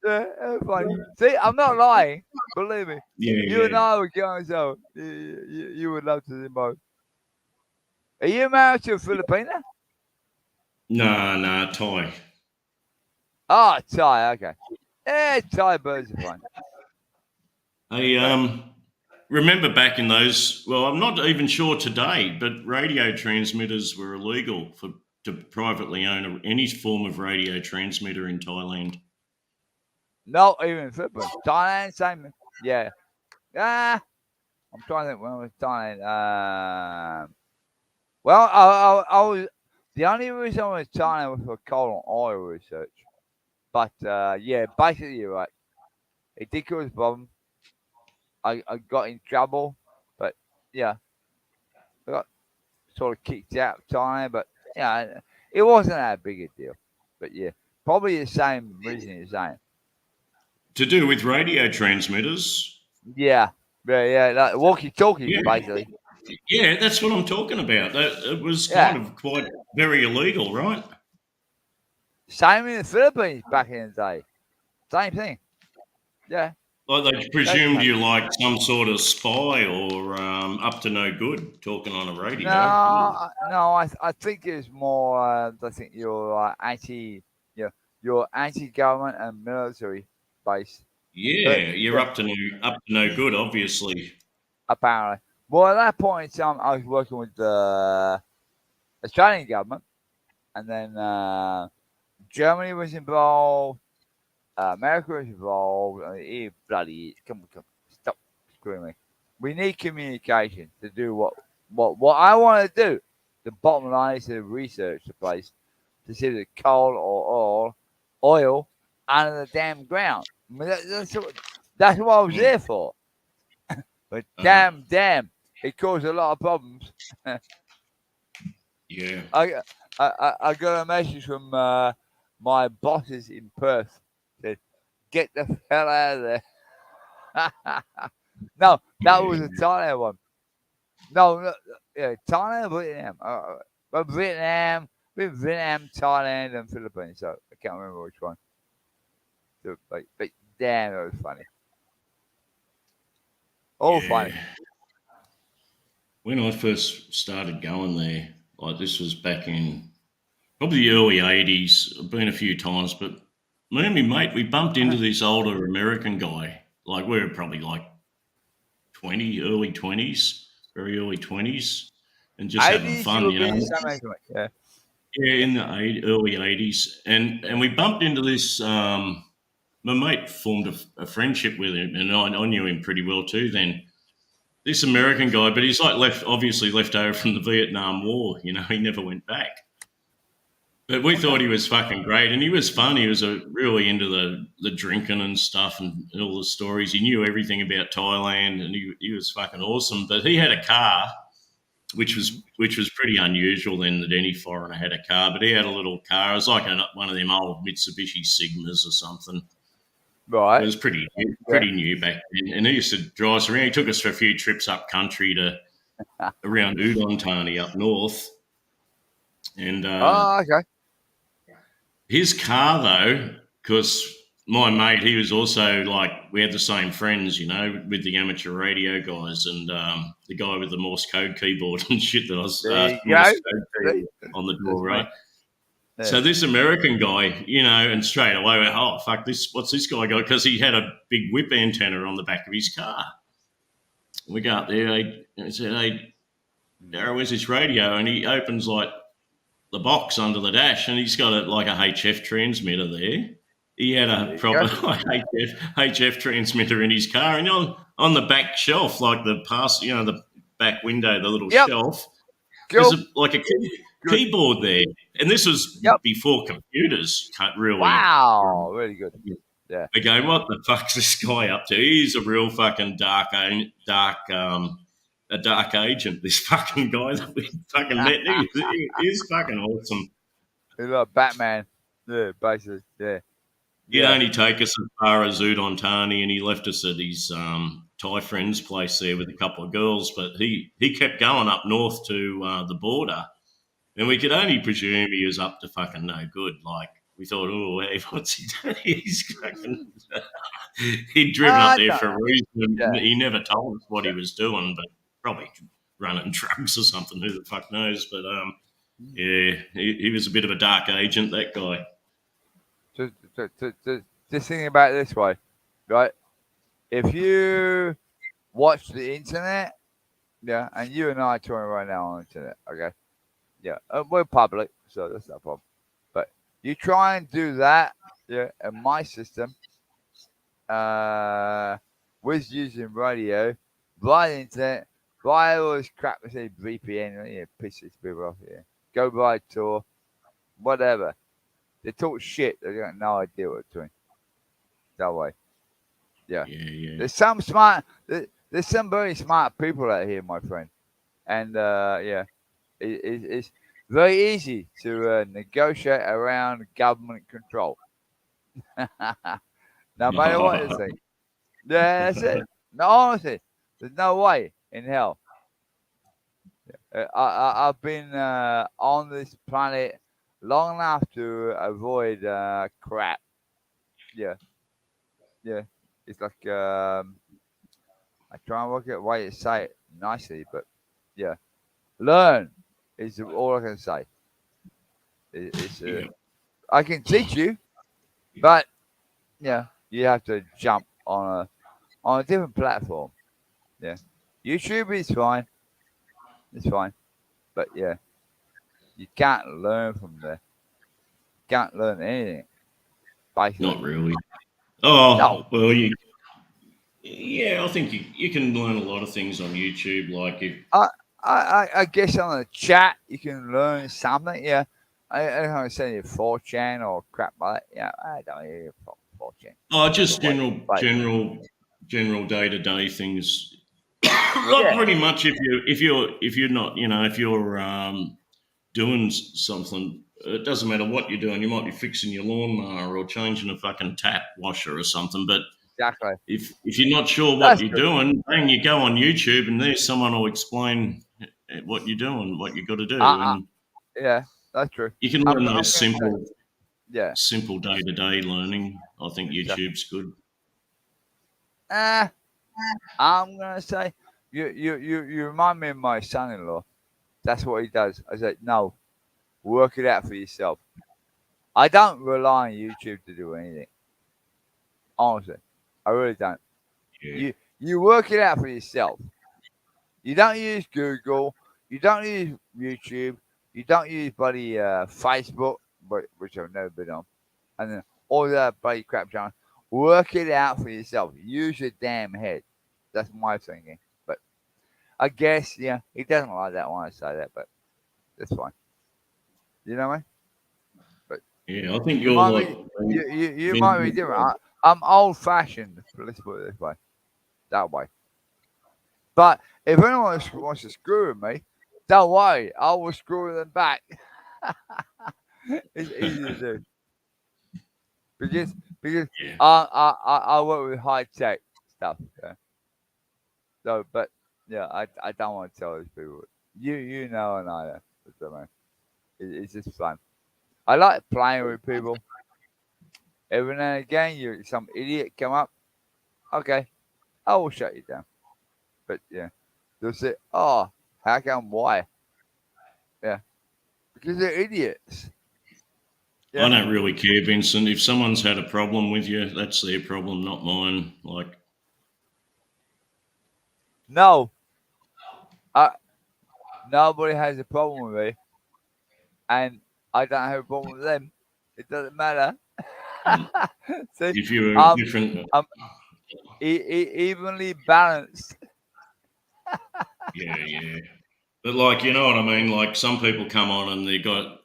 Yeah, funny. See, I'm not lying. Believe me. You and I would go so. You would love to see both. Are you married to a Filipina? No, Thai. Oh, Thai. Okay. Yeah, Thai birds are fun. I remember back in those. Well, I'm not even sure today, but radio transmitters were illegal to privately own any form of radio transmitter in Thailand. No, even Philippines. Thailand, same. Yeah. I'm trying to think when I was Thailand. Well, I was the only reason I was Thailand was for coal and oil research. But basically you're right. It did cause a problem. I got in trouble, but yeah. I got sort of kicked out of Thailand, but yeah, it wasn't that big a deal. But yeah, probably the same reason you're saying. To do with radio transmitters. Yeah, like walkie-talkies, Yeah. basically. Yeah, that's what I'm talking about. It was Yeah. kind of quite very illegal, right? Same in the Philippines back in the day. Same thing. Yeah. Like they presumed you like some sort of spy or up to no good talking on a radio. No, I think it's more. I think you're you're anti-government and military based. Yeah, you're up to no good, obviously. Apparently. Well, at that point in time, I was working with the Australian government, and then Germany was involved. America was involved. Bloody come on, stop screwing me. We need communication to do what I want to do. The bottom line is to research the place to see the coal or oil under the damn ground. I mean, that's what I was there for. But damn, it caused a lot of problems. Yeah. I got a message from my bosses in Perth. Said, "Get the hell out of there." No, that was a Thailand one. No, Thailand, Vietnam. But Vietnam, Thailand, and Philippines. So I can't remember which one. So, but damn, it was funny. All funny. When I first started going there, like this was back in probably the early 80s. I've been a few times, but me and my mate, we bumped into this older American guy. Like we were probably like 20, early 20s, very early 20s, and just having fun, you know. Yeah. Yeah, in the early 80s. And we bumped into this, my mate formed a friendship with him, and I knew him pretty well too then. This American guy, but he's like obviously left over from the Vietnam War, you know, he never went back. But we thought he was fucking great, and he was fun. He was really into the drinking and stuff and all the stories. He knew everything about Thailand, and he was fucking awesome. But he had a car, which was pretty unusual then that any foreigner had a car. But he had a little car. It was like one of them old Mitsubishi Sigmas or something. Right. It was pretty new back then. And he used to drive us around. He took us for a few trips up country around Udon Thani up north. And okay. His car, though, because my mate, he was also like, we had the same friends, you know, with the amateur radio guys and the guy with the Morse code keyboard and shit that I was Morse code on the door, right? Yeah. So this American guy, you know, and straight away, went, oh, fuck, what's this guy got? Because he had a big whip antenna on the back of his car. We go up there, I said, hey, Darryl, where's this radio? And he opens like the box under the dash, and he's got like a HF transmitter there. He had a proper HF transmitter in his car, and on the back shelf, like the back window, the little shelf, there's a keyboard there. And this was before computers really. Wow, really good. Yeah. They go, what the fuck's this guy up to? He's a real fucking dark agent, this fucking guy that we fucking met. He's fucking awesome. He's like Batman. Yeah, basically. Yeah. He'd only take us as far as Udon Thani, and he left us at his Thai friend's place there with a couple of girls, but he kept going up north to the border, and we could only presume he was up to fucking no good. Like, we thought, oh, hey, what's he doing? He's fucking... He'd driven up there for a reason. Yeah. He never told us what he was doing, but probably running drugs or something. Who the fuck knows? But, he was a bit of a dark agent, that guy. Just thinking about it this way, right? If you watch the internet, and you and I are talking right now on the internet, okay? Yeah, we're public, so that's no problem. But you try and do that, in my system, with using radio, via the internet, via all this crap, say VPN, pisses people off here. Go by Tor, whatever. They talk shit. They got no idea what they're doing. That way. Yeah. There's some very smart people out here, my friend. and it's very easy to negotiate around government control. No matter what you say. Yeah, that's it. No, honestly, there's no way in hell. I've been on this planet long enough to avoid crap. Yeah, yeah. It's like I try and work out a way to say it nicely, but yeah, learn is all I can say. It's Yeah. I can teach you, but yeah, you have to jump on a different platform. Yeah, YouTube is fine. It's fine, but yeah, you can't learn from there. Can't learn anything. Basically, Not really. Oh, no. well, yeah, I think you can learn a lot of things on YouTube. Like if I guess on the chat you can learn something. Yeah, I don't say 4chan or crap like that. Yeah, I don't hear 4chan. just But wait, general day to day things. Like yeah, pretty much if you're not if you're doing something, it doesn't matter what you're doing. You might be fixing your lawnmower or changing a fucking tap washer or something, but exactly. if you're not sure what That's you're true. doing, then you go on YouTube and there's someone who'll explain what you're doing, what you got to do, and Yeah, that's true. you can I'm learn gonna those say, yeah. simple day to day learning. I think Exactly. YouTube's good. I'm gonna say you remind me of my son-in-law. That's what he does. I said, no, work it out for yourself. I don't rely on YouTube to do anything. Honestly, I really don't. Yeah. You work it out for yourself. You don't use Google. You don't use YouTube. You don't use bloody Facebook, which I've never been on, and then all that bloody crap, John. Work it out for yourself. Use your damn head. That's my thinking. But I guess yeah, he doesn't like that when I say that, but that's fine. You know what I mean? But Yeah, I think you you're might like be you might be different. I'm old fashioned. Let's put it this way. That way. But if anyone wants to screw with me, don't worry, I will screw them back. It's easy to do because yeah. I work with high tech stuff. Yeah. So, but yeah, I don't want to tell these people. You know and I know. That's what I mean. It's just fun. I like playing with people. Every now and again, some idiot come up. Okay, I will shut you down. But yeah, they'll say, "Oh, how come? Why?" Yeah, because they're idiots. I don't really care, Vincent. If someone's had a problem with you, that's their problem, not mine. Like, No, nobody has a problem with me, and I don't have a problem with them. It doesn't matter. See, if you're different, I'm evenly balanced. yeah. But like, you know what I mean? Like, some people come on and they got,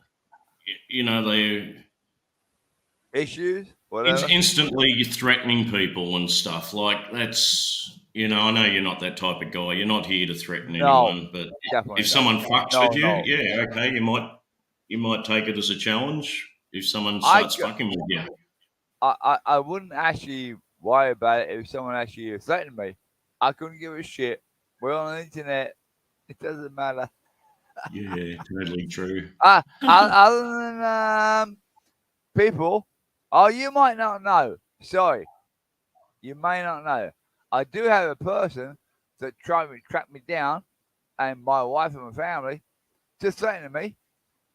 they Issues, whatever. instantly threatening people and stuff. Like, that's, I know you're not that type of guy. You're not here to threaten No, anyone. But definitely if not. someone fucks No, with you, no. yeah, okay, you might take it as a challenge. If someone I starts fucking with you, I wouldn't actually worry about it if someone actually threatened me. I couldn't give a shit. We're on the internet. It doesn't matter. yeah, totally true. Other than people, you might not know. Sorry, you may not know. I do have a person that tried to track me down, and my wife and my family, to threaten me.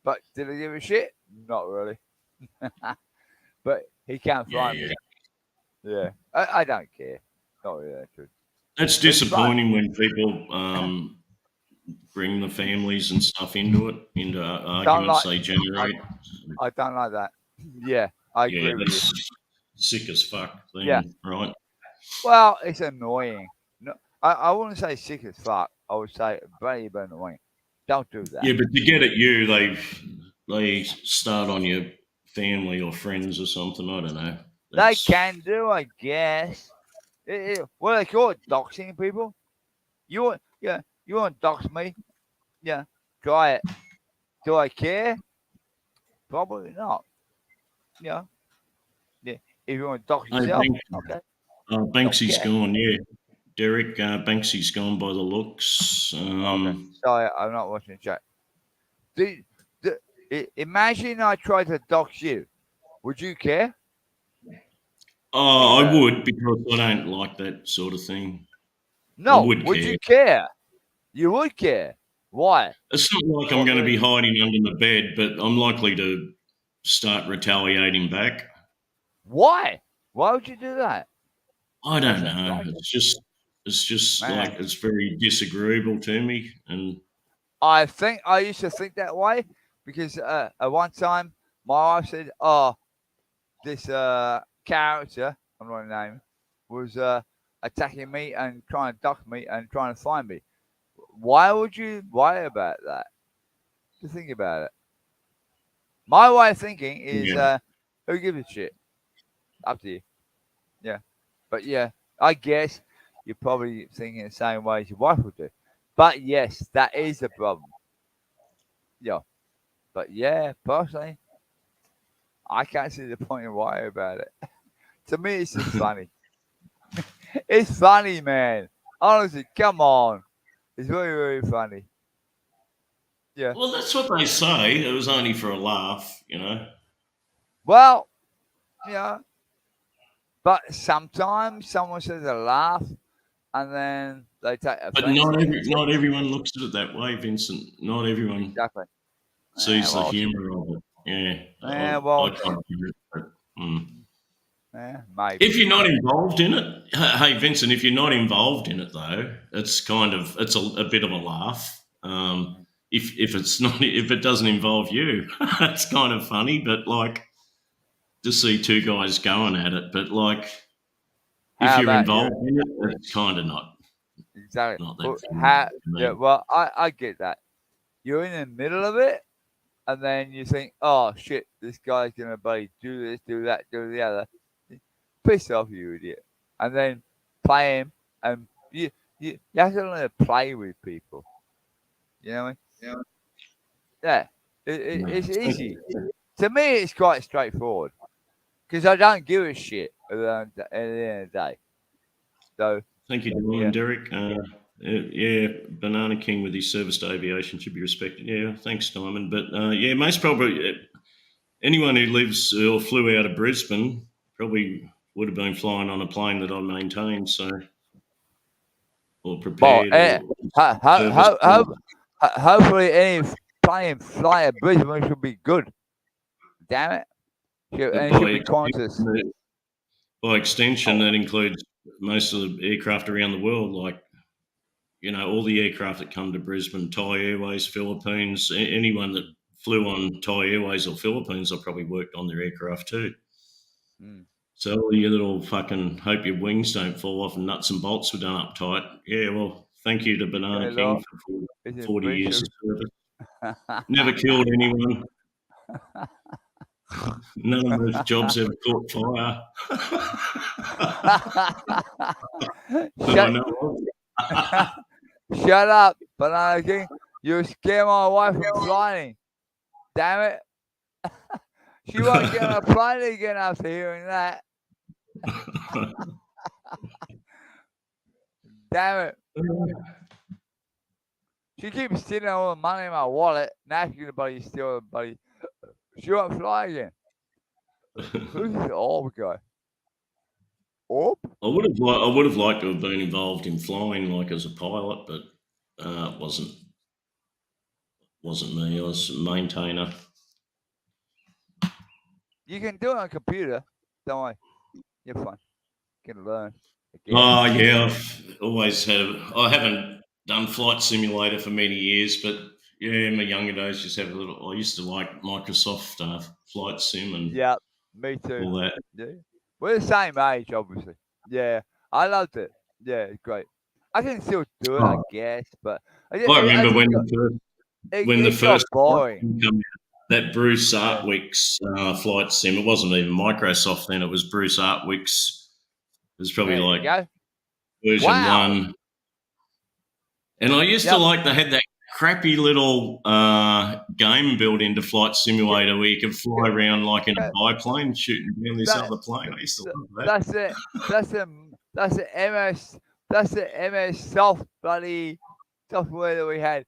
But did I give a shit? Not really. But he can't find me. Yeah, I don't care. Not really. That's true. It's disappointing when people bring the families and stuff into arguments they generate. I don't like that. Yeah, I Yeah, agree with you. that's sick as fuck then, Yeah. right? Well, it's annoying. No, I wouldn't say sick as fuck. I would say very, very annoying. Don't do that. Yeah, but to get at you, they start on your family or friends or something. I don't know. They can do, I guess. What do they call it? Doxing people? You want to dox me? Yeah, try it. Do I care? Probably not. Yeah. If you want to dox Hey, yourself, Banksy. okay. Banksy's care. gone, yeah. Derek, Banksy's gone by the looks. Okay. Sorry, I'm not watching the chat. Imagine I tried to dox you. Would you care? I would, because I don't like that sort of thing. No. I would care. you care? You would care. Why? It's not like I'm going to be hiding under the bed, but I'm likely to start retaliating back. Why? Why would you do that? I don't know. It's just Man. like, it's very disagreeable to me. And I used to think that way because at one time my wife said, "Oh, this character, I'm not gonna name, was attacking me and trying to duck me and trying to find me." Why would you worry about that? Just think about it. My way of thinking is, who gives a shit? Up to you. Yeah, but yeah, I guess you're probably thinking the same way as your wife would do. But yes, that is a problem. Yeah. But yeah, personally, I can't see the point of worrying about it. To me, it's just funny. It's funny, man. Honestly, come on. It's very, very funny. Yeah. well, that's what they say. It was only for a laugh, you know. Well, yeah. But sometimes someone says a laugh and then they take offense. But not everyone looks at it that way, Vincent. Not everyone Exactly. sees the humour of it. Yeah. Yeah, I can't do it. But, maybe. if you're not involved in it, hey Vincent, if you're not involved in it though, it's a bit of a laugh. If it doesn't involve you, it's kind of funny. But like to see two guys going at it, but like if you're involved in it, it's kind of not. Exactly. Not that funny to me. Yeah. Well, I get that. You're in the middle of it, and then you think, "Oh shit, this guy's gonna do this, do that, do the other." Piss off, you idiot! And then play him, and you have to learn to play with people. You know what I mean? Yeah. It's easy. To me, it's quite straightforward because I don't give a shit at the end of the day. So. Thank you, Derek. Yeah, Banana King with his service to aviation should be respected. Yeah, thanks, Diamond. But yeah, most probably anyone who lives or flew out of Brisbane probably would have been flying on a plane that I maintained, so or prepared. Hopefully, any plane fly at Brisbane should be good. Damn it! And it should be conscious. By extension, that includes most of the aircraft around the world, like, you know, all the aircraft that come to Brisbane, Thai Airways, Philippines, anyone that flew on Thai Airways or Philippines, I probably worked on their aircraft too. So all your little fucking hope your wings don't fall off and nuts and bolts were done up tight. Yeah, well, thank you to Banana King for 40 years of service. Never killed anyone. None of those jobs ever caught fire. Shut up, Banana King. You scare my wife from flying. Damn it. She won't get on a plane again after hearing that. Damn it. She keeps stealing all the money in my wallet. Now she's going to steal the buddy. She won't fly again. Who's this Orb guy? Orb? I would have liked to have been involved in flying, like as a pilot, but it wasn't me. I was a maintainer. You can do it on a computer, don't worry. You're fine. You can learn. Oh yeah, I haven't done Flight Simulator for many years, but yeah, in my younger days, I used to like Microsoft Flight Sim and me too. All that. Yeah, we're the same age, obviously. Yeah, I loved it. Yeah, it's great. I can still do it, I guess, but I remember when the first boring. That Bruce Artwick's Flight Sim. It wasn't even Microsoft then. It was Bruce Artwick's. It was probably version 1. And I used to like they had that crappy little game built into Flight Simulator where you could fly around like in a biplane shooting down this other plane. I used to love that. That's it. That's the MS. That's the MS bloody software that we had.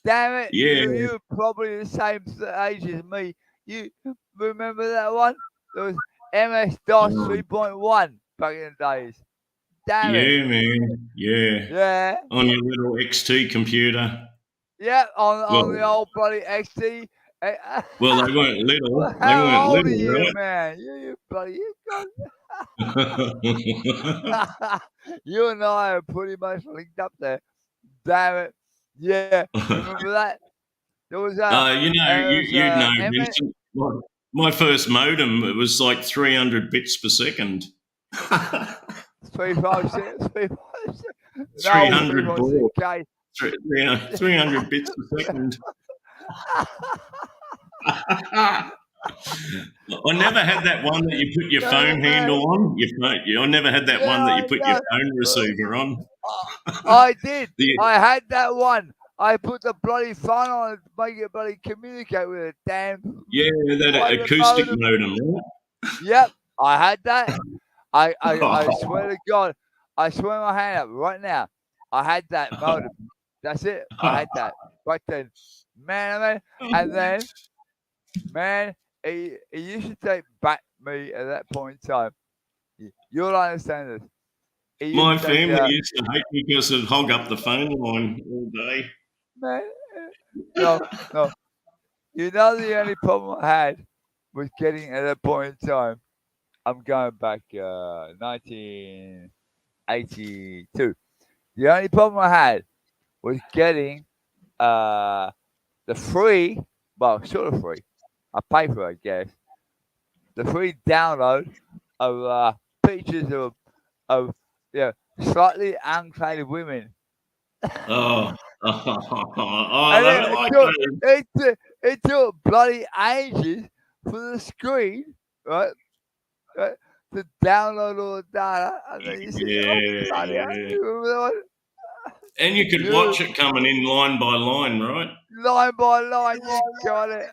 Damn it! Yeah. You're probably the same age as me. You remember that one? There was MS DOS 3.1 back in the days. Damn it! Yeah, man. Yeah. Yeah. On your little XT computer. Yeah, on the old bloody XT. Well, they weren't little. They How weren't old are little, you, right? man? You bloody you and I are pretty much linked up there. Damn it! Yeah, remember that? There was you know, Vincent, my first modem, it was like 300 bits per second. 356. 300 No, baud. 356K. 300 bits per second. I never had that one that you put your phone handle on. I never had that one that you put your phone receiver on. I did. I had that one. I put the bloody phone on it to make it bloody communicate with it. Damn. Yeah, that acoustic modem, right? Yep, I had that. I swear to God, I swear my hand up right now. I had that modem. That's it. I had that. But then, man, and then, man, it used to take back me at that point in time. You'll understand this. My family used to hate me because I'd hog up the phone line all day. Man, no. You know the only problem I had was getting at that point in time. I'm going back 1982. The only problem I had was getting the free, well, sort of free. I pay for it, I guess. The free download of pictures of slightly unclothed women. Oh, I And don't like those. it took bloody ages for the screen, right, to download all the data. And then you see, bloody hell, you remember that one? And you could watch it coming in line by line, right? Line by line, you got it.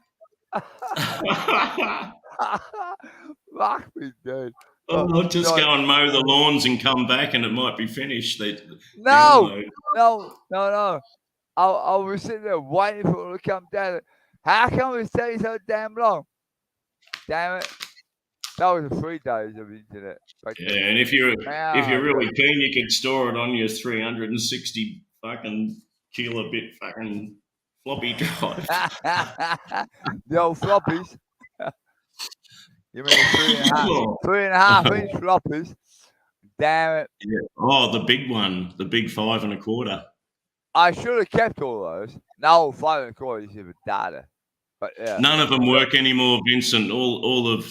Fuck me, dude. I'll just go and mow the lawns and come back and it might be finished. No. I was sitting there waiting for it to come down. How come it's taking so damn long? Damn it. That was the 3 days of the internet. Yeah, and if you're really keen, you could store it on your 360 fucking kilobit fucking floppy drive. The old floppies. You mean 3.5 inch floppies? Damn it. Yeah. Oh, the big one, the big 5 1/4. I should have kept all those. No, 5 1/4 is even data. But yeah. None of them work anymore, Vincent. All the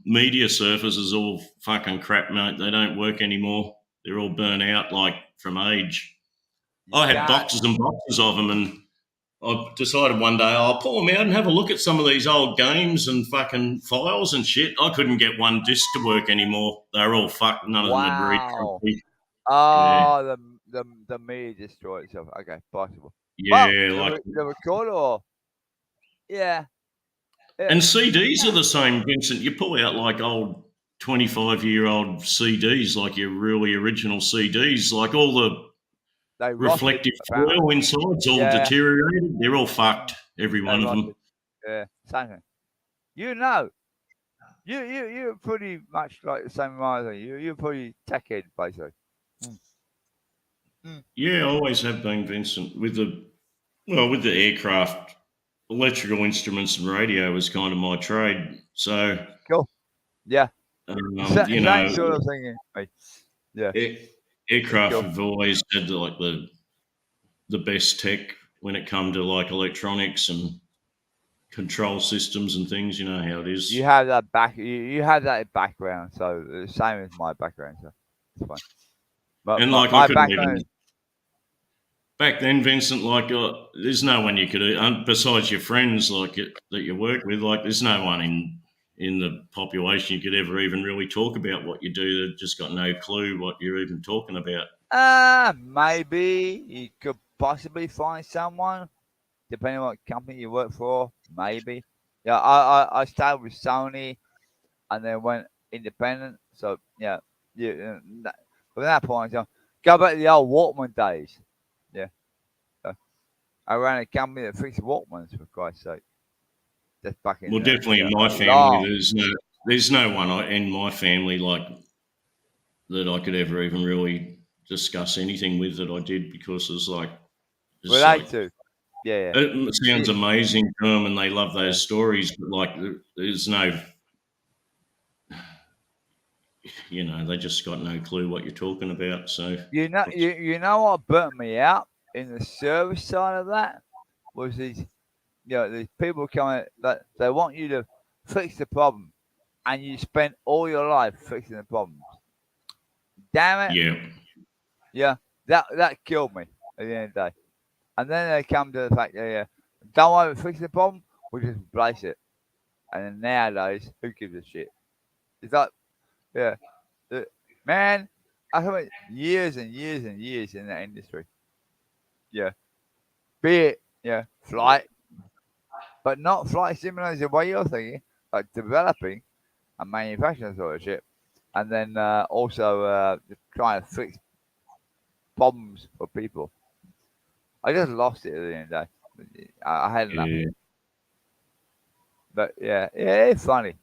media surfers is all fucking crap, mate. They don't work anymore. They're all burnt out, like from age. I had boxes and boxes of them, and I decided one day I'll pull them out and have a look at some of these old games and fucking files and shit. I couldn't get one disc to work anymore. They're all fucked. None of them are very comfy. Oh, yeah. the media destroyed itself. Okay, possible. Yeah, well, like the recorder. Or... Yeah. And CDs are the same, Vincent. You pull out like old 25-year-old CDs, like your really original CDs, like all the reflective foil inside's all deteriorated. They're all fucked, every one of them. Yeah, same thing. You know, you're pretty much like the same mind as you. You're pretty tech head, basically. Yeah, I always have been, Vincent. With the aircraft, electrical instruments and radio was kind of my trade. So cool. Yeah. You know, sort of thing. Yeah. Aircraft have always had like the best tech when it come to like electronics and control systems and things. You know how it is. You have that you have that background, so the same as my background. So it's fine. But and like I couldn't even. Back then, Vincent, like there's no one you could besides your friends like that you work with. Like there's no one in the population you could ever even really talk about what you do. They've just got no clue what you're even talking about. Maybe you could possibly find someone, depending on what company you work for. Maybe. Yeah, I started with Sony, and then went independent. So yeah, from that point on, go back to the old Walkman days. Yeah, I ran a company that fixed Walkmans, for Christ's sake. Just back in Well, definitely in my family, long. there's no one in my family like that I could ever even really discuss anything with that I did, because it's like, Relate to. Yeah. it sounds amazing to them and they love those stories, but like there's no, they just got no clue what you're talking about. So You know what burnt me out in the service side of that was these people coming that they want you to fix the problem, and you spend all your life fixing the problems. Damn it! Yeah, that killed me at the end of the day. And then they come to the fact that don't want to fix the problem, we just replace it. And then nowadays, who gives a shit? It's like, man, I spent years and years and years in that industry. Yeah, be it flight, but not flight simulators the way you're thinking, like developing and manufacturing sort of shit, and then also trying to fix problems for people. I just lost it at the end of the day. I had enough. But yeah, it's funny.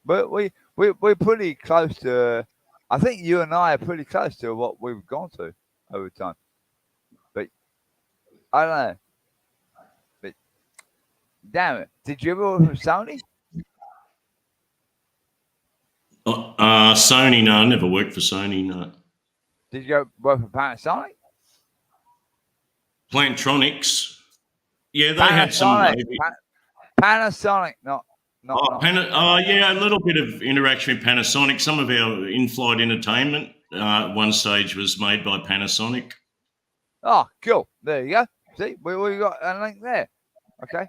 But we're pretty close to. I think you and I are pretty close to what we've gone to over time. But I don't know. But damn it, did you ever work for Sony? Sony, no, I never worked for Sony, no. Did you go work for Panasonic? Plantronics, yeah, they had some. Panasonic, not. Yeah, a little bit of interaction with Panasonic. Some of our in-flight entertainment at one stage was made by Panasonic. Oh, cool. There you go. See, we got a link there. Okay,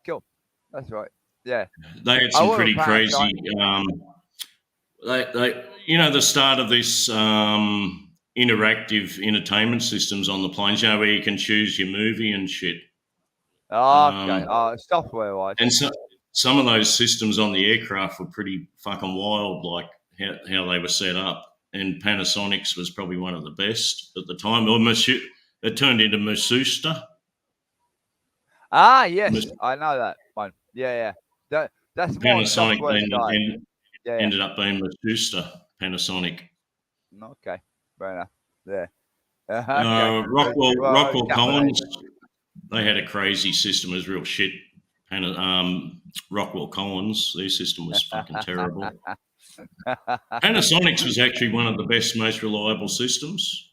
cool. That's right. Yeah. They had some pretty crazy. The start of this interactive entertainment systems on the planes, where you can choose your movie and shit. Okay. Software wise. And some of those systems on the aircraft were pretty fucking wild, like how they were set up. And Panasonic's was probably one of the best at the time. Or it turned into Masusta. Yes, I know that one. Yeah. That's more Panasonic software ended up being Masusta, Panasonic. Okay, fair enough. Yeah. Rockwell Collins, they had a crazy system. It was real shit. Rockwell Collins, their system was fucking terrible. Panasonic's was actually one of the best, most reliable systems.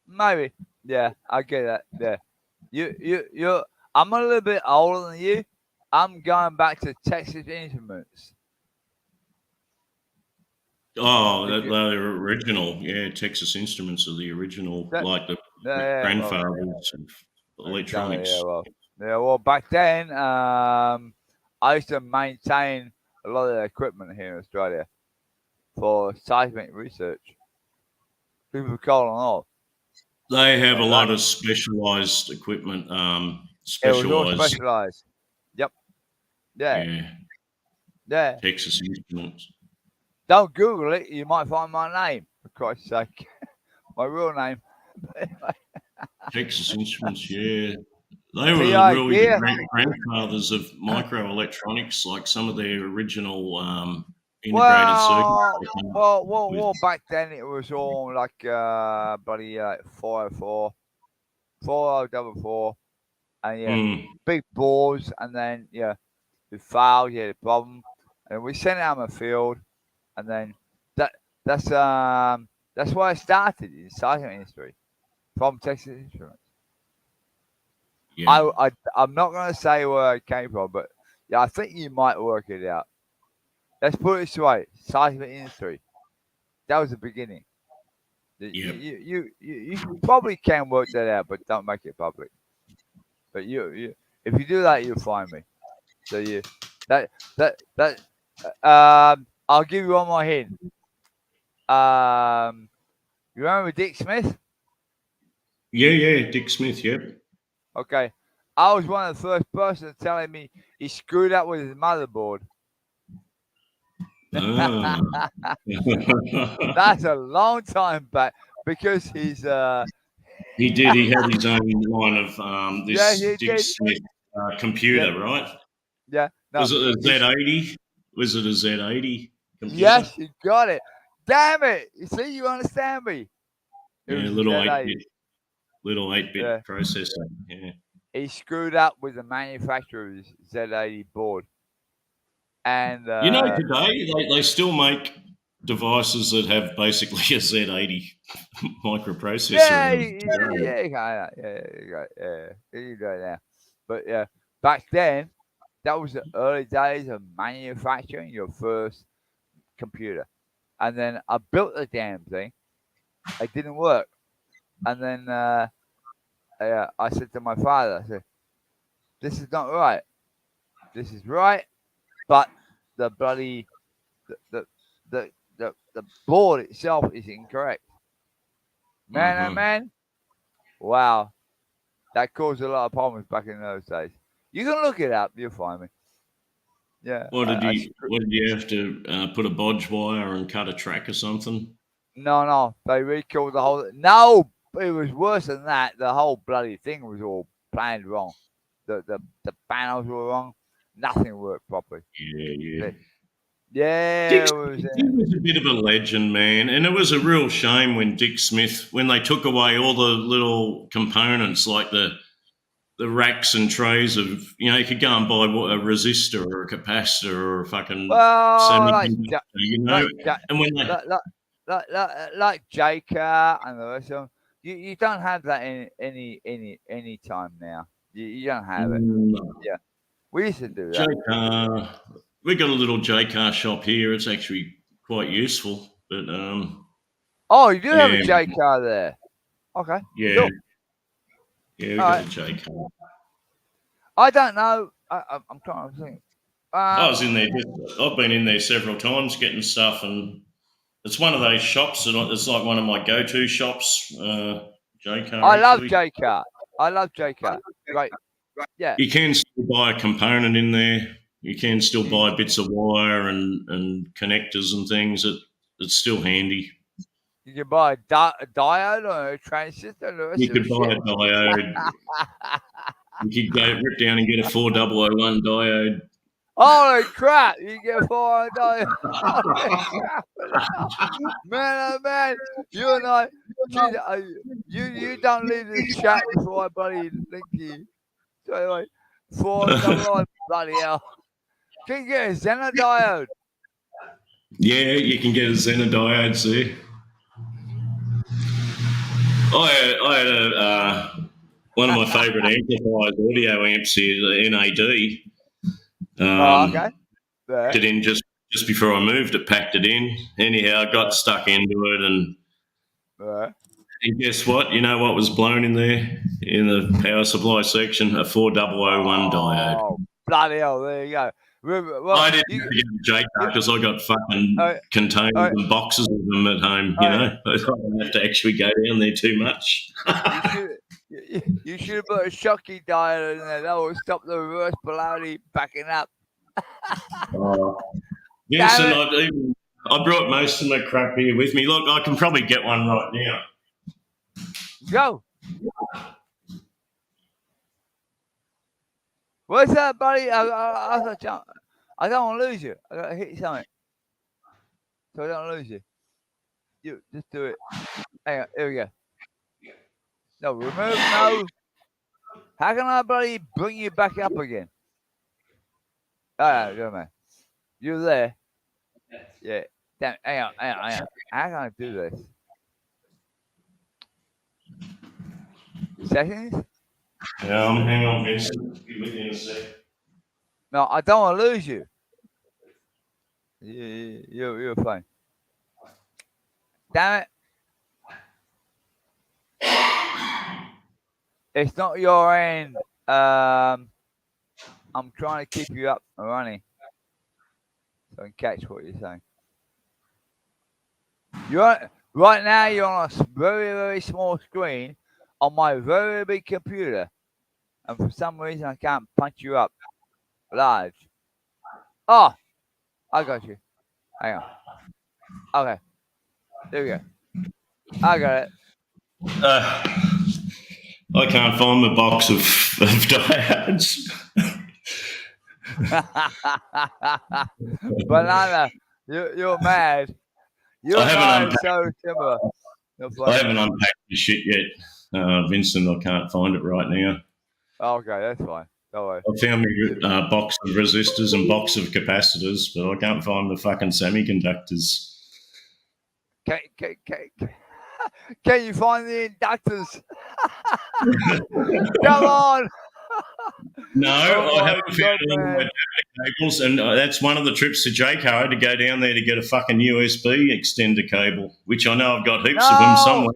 Maybe. Yeah, I get that. Yeah. You. I'm a little bit older than you. I'm going back to Texas Instruments. Oh, they're original. Yeah, Texas Instruments are the original, like the grandfathers of electronics. Well, back then, I used to maintain a lot of the equipment here in Australia for seismic research. People calling off. They have a lot of specialised equipment. It was all specialised. Yep. Yeah. Texas Instruments. Don't Google it. You might find my name, for Christ's sake. My real name. Texas Instruments, yeah. They were really the grandfathers of microelectronics, like some of their original integrated circuits. Well, back then it was all like bloody 404, 4044, and big boards, and then we failed, the problem, and we sent it out in the field, and then that's why I started in the seismic industry from Texas Instruments. Yeah. I'm not going to say where I came from, but I think you might work it out. Let's put it this way: seismic industry. That was the beginning. You probably can work that out, but don't make it public. But you if you do that, you'll find me. So I'll give you one more hint. You remember Dick Smith? Yeah, Dick Smith. Yep. Okay. I was one of the first persons telling me he screwed up with his motherboard. Ah. That's a long time back because he's He did. He had his own line of this yeah, he Dick did. Smith computer, Yeah. right? Yeah. No. Was it a Z80? Was it a Z80 computer? Yes, you got it. Damn it! You see, you understand me. It Yeah, was little Z80. 8-bit, little 8-bit Yeah. processor. Yeah. He screwed up with the manufacturer's Z80 board. And You know, today they still make devices that have basically a Z80 microprocessor yeah, in them. yeah, you got it now. But yeah, back then, that was the early days of manufacturing your first computer. And then I built the damn thing. It didn't work. And then I said to my father, I said, this is not right. This is right, but the bloody the board itself is incorrect. Man, oh man, wow, that caused a lot of problems back in those days. You can look it up, you'll find me. Yeah. What did you have to put a bodge wire and cut a track or something? No, they recalled the whole. No, it was worse than that. The whole bloody thing was all planned wrong. The panels were wrong. Nothing worked properly. Yeah. Yeah, Dick Smith, he was a bit of a legend, man, and it was a real shame when Dick Smith, when they took away all the little components like the racks and trays of, you could go and buy a resistor or a capacitor or a fucking semiconductor, and when they like J-Car and the rest of them, you don't have that in any time now. You don't have it. Yeah, we used to do that. J-Car, we got a little J-Car shop here. It's actually quite useful, but oh, you do have a J-Car there. Okay. Yeah. Cool. Yeah, we got a J-Car. I don't know. I'm trying to think. I was in there. I've been in there several times getting stuff, and it's one of those shops that it's like one of my go-to shops. J-Car. I love J-Car. Great. Yeah. You can still buy a component in there. You can still buy bits of wire and connectors and things. It's still handy. You can buy a diode or a transistor. You could buy a diode. You could go rip down and get a 4001 diode. Holy crap! You get 4 diode. Man, oh man, you and I, you don't leave this chat before I bloody link you. So anyway, 401, bloody hell. Can you get a Xena diode? Yeah, you can get a Xena diode, see. I had one of my favourite amplifiers, audio amps here, the NAD. Okay. Packed it in just before I moved it, packed it in. Anyhow, I got stuck into it and guess what? You know what was blown in there in the power supply section? A 4001 diode. Oh, bloody hell, there you go. Well, I didn't get a J-Car because I got fucking containers and boxes of them at home, I don't have to actually go down there too much. You should have put a shocky diode in there. That will stop the reverse polarity backing up. Yes, and I brought most of my crap here with me. Look, I can probably get one right now. Go. What's that, buddy? I don't want to lose you. I got to hit something. So I don't lose you. You just do it. Hang on, here we go. No, remove, no. How can I bloody bring you back up again? Go, man. You're there. Yeah. Damn, hang on. How can I do this? Settings? Hang on, Vincent. Give me a sec. No, I don't want to lose you. You're fine. Damn it. It's not your end. I'm trying to keep you up and running so I can catch what you're saying. Right now you're on a very, very small screen on my very big computer, and for some reason I can't punch you up live. Oh, I got you. Hang on. Okay, there we go. I got it. I can't find the box of diodes. Banana, you're mad. You I and haven't I are unpacked- so similar. I haven't unpacked the shit yet, Vincent. I can't find it right now. Okay, that's fine. Don't worry. I found my box of resistors and box of capacitors, but I can't find the fucking semiconductors. Can you find the inductors? Come on. No, Oh I my haven't found God, any of my man. cables, and that's one of the trips to JCO to go down there to get a fucking USB extender cable, which I know I've got heaps of them No. somewhere.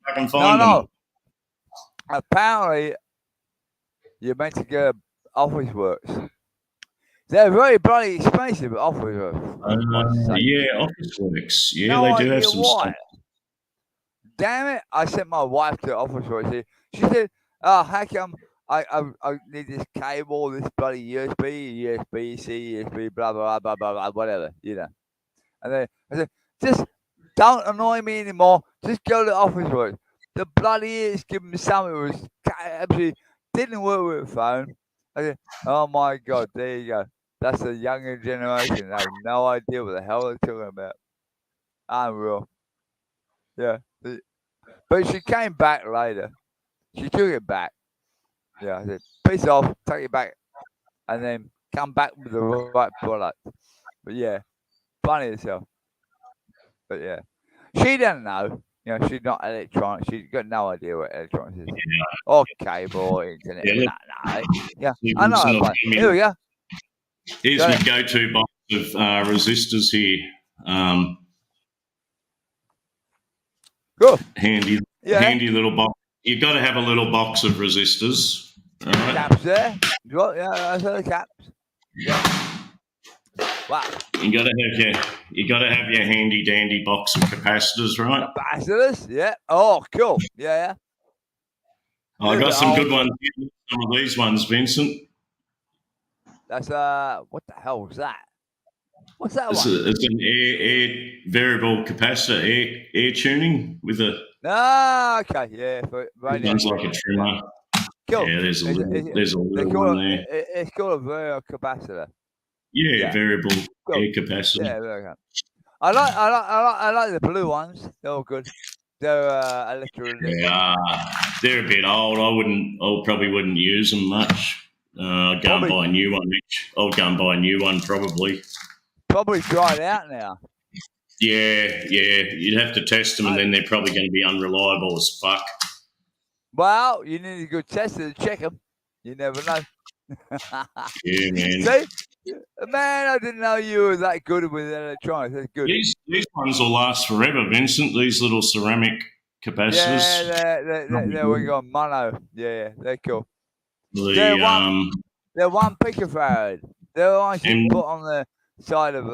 I can find them. No. Apparently, you're meant to get Office Works. They're very bloody expensive, Office Works. Yeah, Office Works. Yeah, No they do have idea some why. stuff. Damn it! I sent my wife to Office Works. She said, "Oh, how come I need this cable, this bloody USB, USB-C, USB, blah blah blah blah blah, whatever, you know." And then I said, "Just don't annoy me anymore. Just go to Office Works." The bloody idiots give me something that was absolutely didn't work with the phone. I said, "Oh my God, there you go. That's the younger generation. They have no idea what the hell they're talking about." Unreal. Yeah. But she came back later. She took it back. Yeah, I said, "Piss off, take it back, and then come back with the right product." But yeah, funny as hell. But yeah, she doesn't know. You know, she's not electronics. She's got no idea what electronics is. Or cable or internet. Yeah, Yeah, I know. But here we go. Here's my go-to box of resistors here. Cool. Handy little box. You've got to have a little box of resistors. All right. Caps there. Yeah, I said the caps. Yeah. Wow. You got to have your handy dandy box of capacitors, right? Capacitors. Yeah. Oh, cool. Yeah. I got some good ones. Some of these ones, Vincent. That's what the hell was that? What's that one? It's an air variable capacitor air tuning with a. Ah, okay, yeah. Right Sounds like a trimmer. Cool. Yeah, there's a little one there. It's called a variable capacitor. Yeah, variable air capacitor. Yeah, very good. I like the blue ones. They're all good. They're electrolytic. Yeah, they're a bit old. I probably wouldn't use them much. I'd go and buy a new one. I'll go and buy a new one probably. Probably dried out now. Yeah. You'd have to test them, and then they're probably going to be unreliable as fuck. Well, you need a good tester to check them. You never know. Yeah, man. See? Man, I didn't know you were that good with electronics. That's good. These ones will last forever, Vincent. These little ceramic capacitors. Yeah, we got mono. Yeah, they're cool. They're one picofarad. They're the ones you put on the side of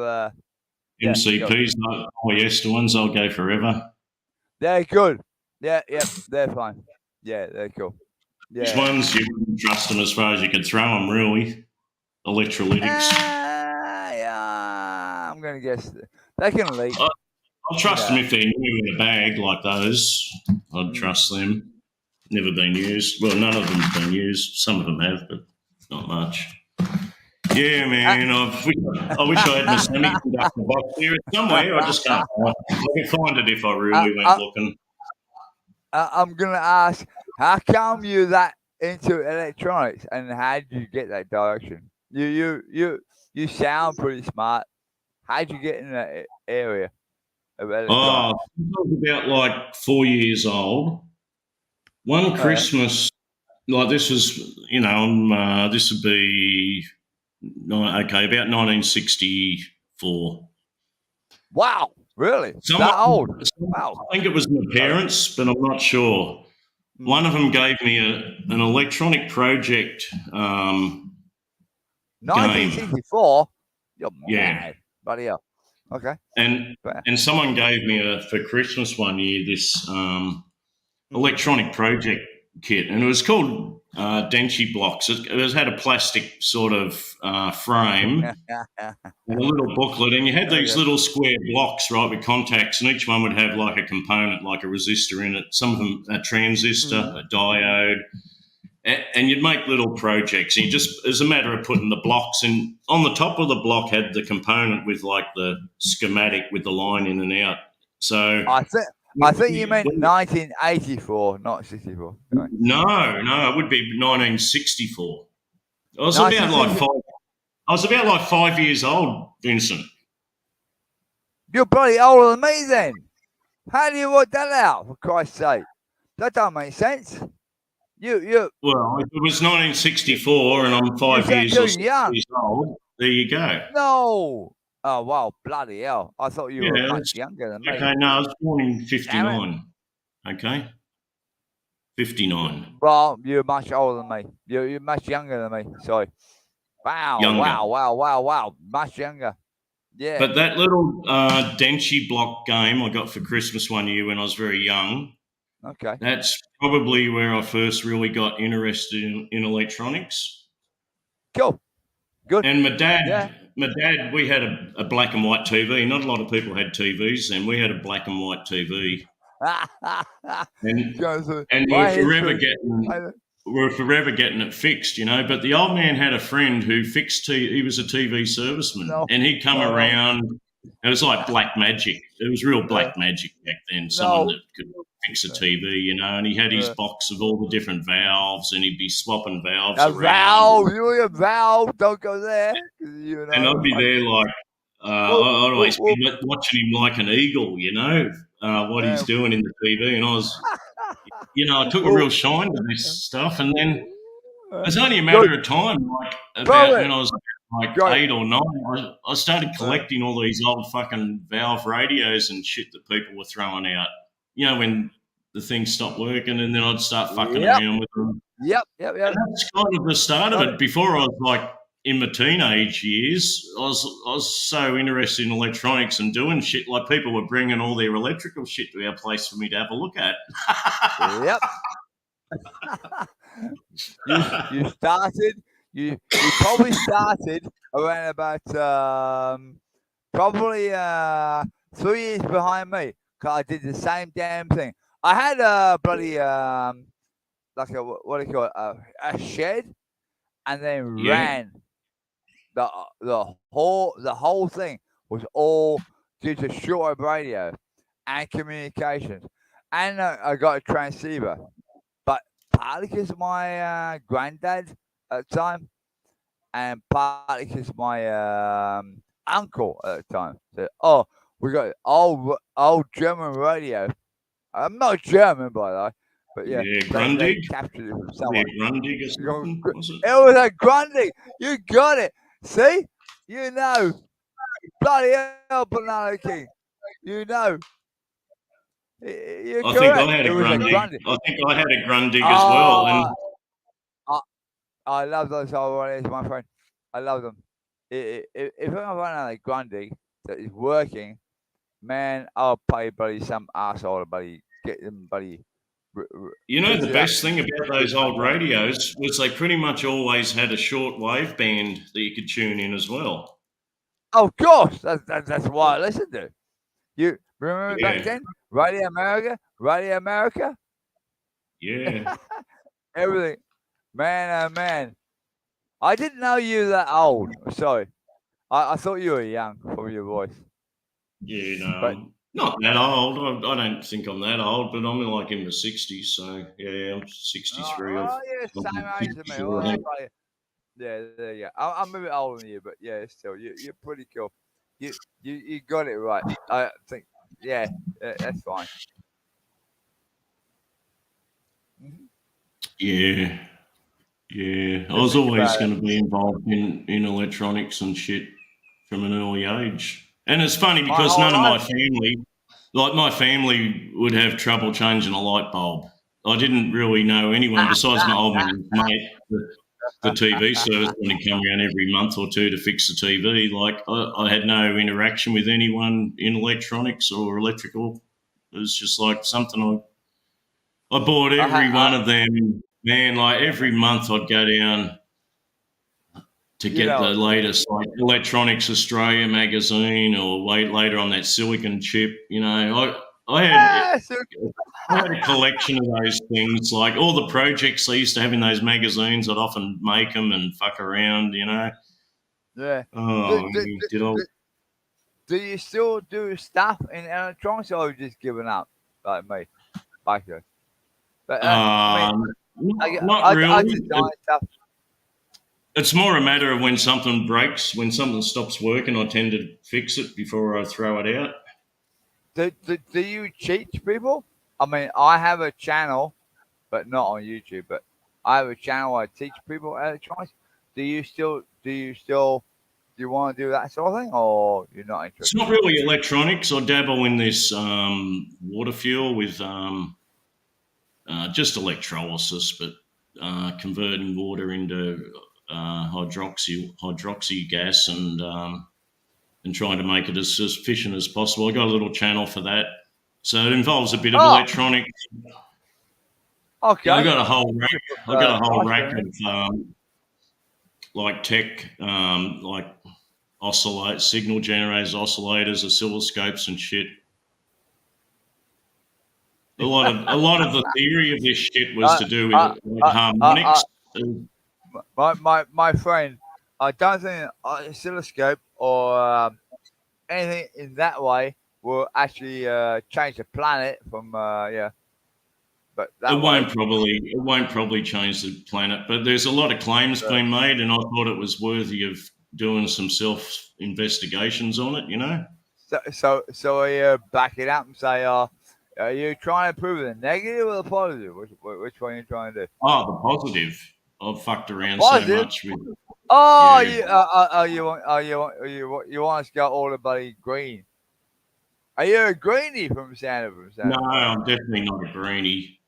MCPs, like polyester ones. They'll go forever. They're good. Yeah, they're fine. Yeah, they're cool. Yeah. These ones, you wouldn't trust them as far as you could throw them, really. Electrolytics. Yeah, I'm going to guess they can leak. I'll trust them if they're new in a bag like those. I'd trust them. Never been used. Well, none of them have been used. Some of them have, but not much. Yeah, man. I wish I had my semiconductor box here somewhere. I just can't find it. I could find it if I really went looking. I'm going to ask, how come you're that into electronics, and how did you get that direction? You sound pretty smart. How did you get in that area of electronics? I was about like 4 years old. One Christmas, like this was, this would be, about 1964. Wow, really? That old? Wow. I think it was my parents, but I'm not sure. One of them gave me an electronic project 1964? You're mad. Bloody hell. Okay. And someone gave me for Christmas one year this electronic project kit, and it was called Denchi blocks. It had a plastic sort of frame and a little booklet, and you had these little square blocks, right, with contacts, and each one would have like a component, like a resistor in it. Some of them a transistor, a diode, and you'd make little projects. And you just, as a matter of putting the blocks in, on the top of the block had the component with like the schematic with the line in and out. So I think you meant 1984, not 64. Sorry. No, it would be 1964. I was about like 5 years old, Vincent. You're bloody older than me then. How do you work that out, for Christ's sake? That don't make sense. You. Well, it was 1964, and I'm 5 years or 6 years old. There you go. No. Oh wow, bloody hell! I thought you were much younger than me. Okay, no, I was born in 59. Okay, 59. Well, you're much older than me. You're much younger than me. Sorry. Wow! Younger. Wow! Much younger. Yeah. But that little Denchi block game I got for Christmas one year when I was very young. Okay. That's probably where I first really got interested in electronics. Cool. Good. And my dad, we had a black and white TV. Not a lot of people had TVs then. We had a black and white TV. and we're forever getting it fixed, you know. But the old man had a friend who fixed he was a TV serviceman, and he'd come around. It was like black magic. It was real black magic back then. Someone that could fix a TV, you know, and he had his box of all the different valves, and he'd be swapping valves around. Valve, you're a valve. Don't go there. You know, and I'd be there like I'd always be watching him like an eagle, you know, what he's doing in the TV, and I was, you know, I took a real shine to this stuff, and then it was only a matter of time, like about when I was like 8 or 9, I started collecting all these old fucking valve radios and shit that people were throwing out. You know, when the thing stopped working, and then I'd start fucking around with them. Yep. And that's kind of the start of it. Before I was like in my teenage years, I was so interested in electronics and doing shit. Like people were bringing all their electrical shit to our place for me to have a look at. You started. You probably started around about probably 3 years behind me. Cause I did the same damn thing. I had a bloody like a what do you call it, a shed, and then ran the whole thing was all due to shortwave radio and communications, and I got a transceiver, but partly because my granddad at the time, and partly because my uncle at the time said, "Oh, we got old German radio." I'm not German, by the way, but Grundig. They captured it from someone. Grundig or something, was it? It was a Grundig. You got it. See, you know, bloody hell, Banana King. You know. I think I had a Grundig. I think I had a Grundig as well. And I love those old radios, my friend. I love them. If I run a Grundig that is working, man, I'll pay buddy some arsehole to buddy get them buddy. You know, the best thing about those old radios was they pretty much always had a short wave band that you could tune in as well. Oh, of course, that's why I listened to. You remember back then, Radio America. Yeah. Everything, man, oh man. I didn't know you were that old. Sorry, I thought you were young from your voice. Yeah, no, but not that old. I don't think I'm that old, but I'm like in my 60s, so yeah, I'm 63. Oh, yeah, same age as me. Oh, yeah, there you go. I'm a bit older than you, but yeah, still, you're pretty cool. You got it right. I think, yeah, that's fine. Yeah. I was always going to be involved in electronics and shit from an early age. And it's funny because none of my family would have trouble changing a light bulb. I didn't really know anyone besides my old man's mate, the TV service, when he'd come around every month or two to fix the TV. Like I had no interaction with anyone in electronics or electrical. It was just like something I bought every had- one of them, man. Like every month, I'd go down to You get know. the latest, like Electronics Australia magazine, or later on that Silicon Chip. You know, I had a collection of those things, like all the projects they used to have in those magazines. I'd often make them and fuck around, you know. Yeah. Oh, did I? Do you still do stuff in electronics, or have you just given up like me? Basically. But, I not really. design stuff. It's more a matter of when something breaks, when something stops working, I tend to fix it before I throw it out. Do you teach people? I mean, I have a channel, but not on YouTube. But I have a channel where I teach people electronics. Do you want to do that sort of thing, or you're not interested? It's not really electronics. I dabble in this water fuel with just electrolysis, but converting water into hydroxy gas and trying to make it as efficient as possible. I got a little channel for that, so it involves a bit of electronics. Okay, I got a whole rack of like tech, like signal generators, oscillators, oscilloscopes, and shit. A lot of the theory of this shit was to do with harmonics. My friend, I don't think oscilloscope or anything in that way will actually change the planet from But it won't probably change the planet. But there's a lot of claims being made, and I thought it was worthy of doing some self investigations on it. You know. So you back it up and say, are you trying to prove the negative or the positive? Which one are you trying to do? Oh, the positive. I've fucked around so much with. Oh, yeah. you want us to go all the bloody green? Are you a greenie from Santa? No, I'm definitely not a greenie.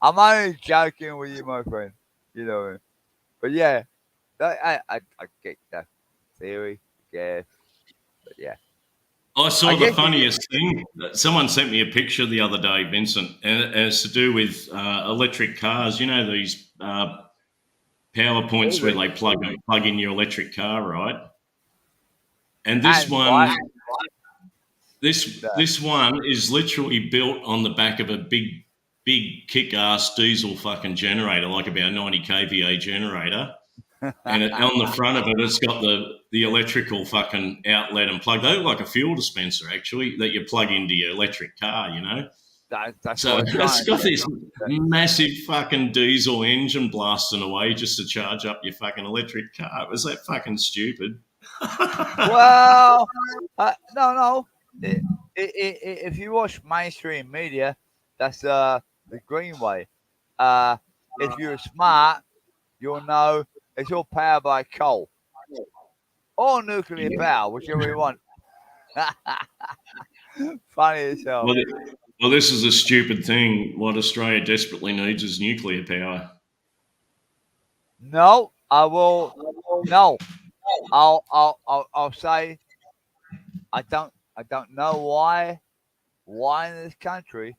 I'm only joking with you, my friend. You know, but yeah, I get that theory, yeah, but yeah. I saw the funniest thing. Someone sent me a picture the other day, Vincent, and it's to do with electric cars. You know, these power points where they plug in your electric car, right? And this one is literally built on the back of a big kick-ass diesel fucking generator, like about 90 kVA generator. And on the front of it, it's got the electrical fucking outlet and plug. They look like a fuel dispenser, actually, that you plug into your electric car, you know? So it's got this massive fucking diesel engine blasting away just to charge up your fucking electric car. Was that fucking stupid? Well, no. If you watch mainstream media, that's the green way. If you're smart, you'll know it's all powered by coal or nuclear power, whichever you want. Funny as hell. Well, this is a stupid thing. What Australia desperately needs is nuclear power. No, I will. No, I'll say I don't know why in this country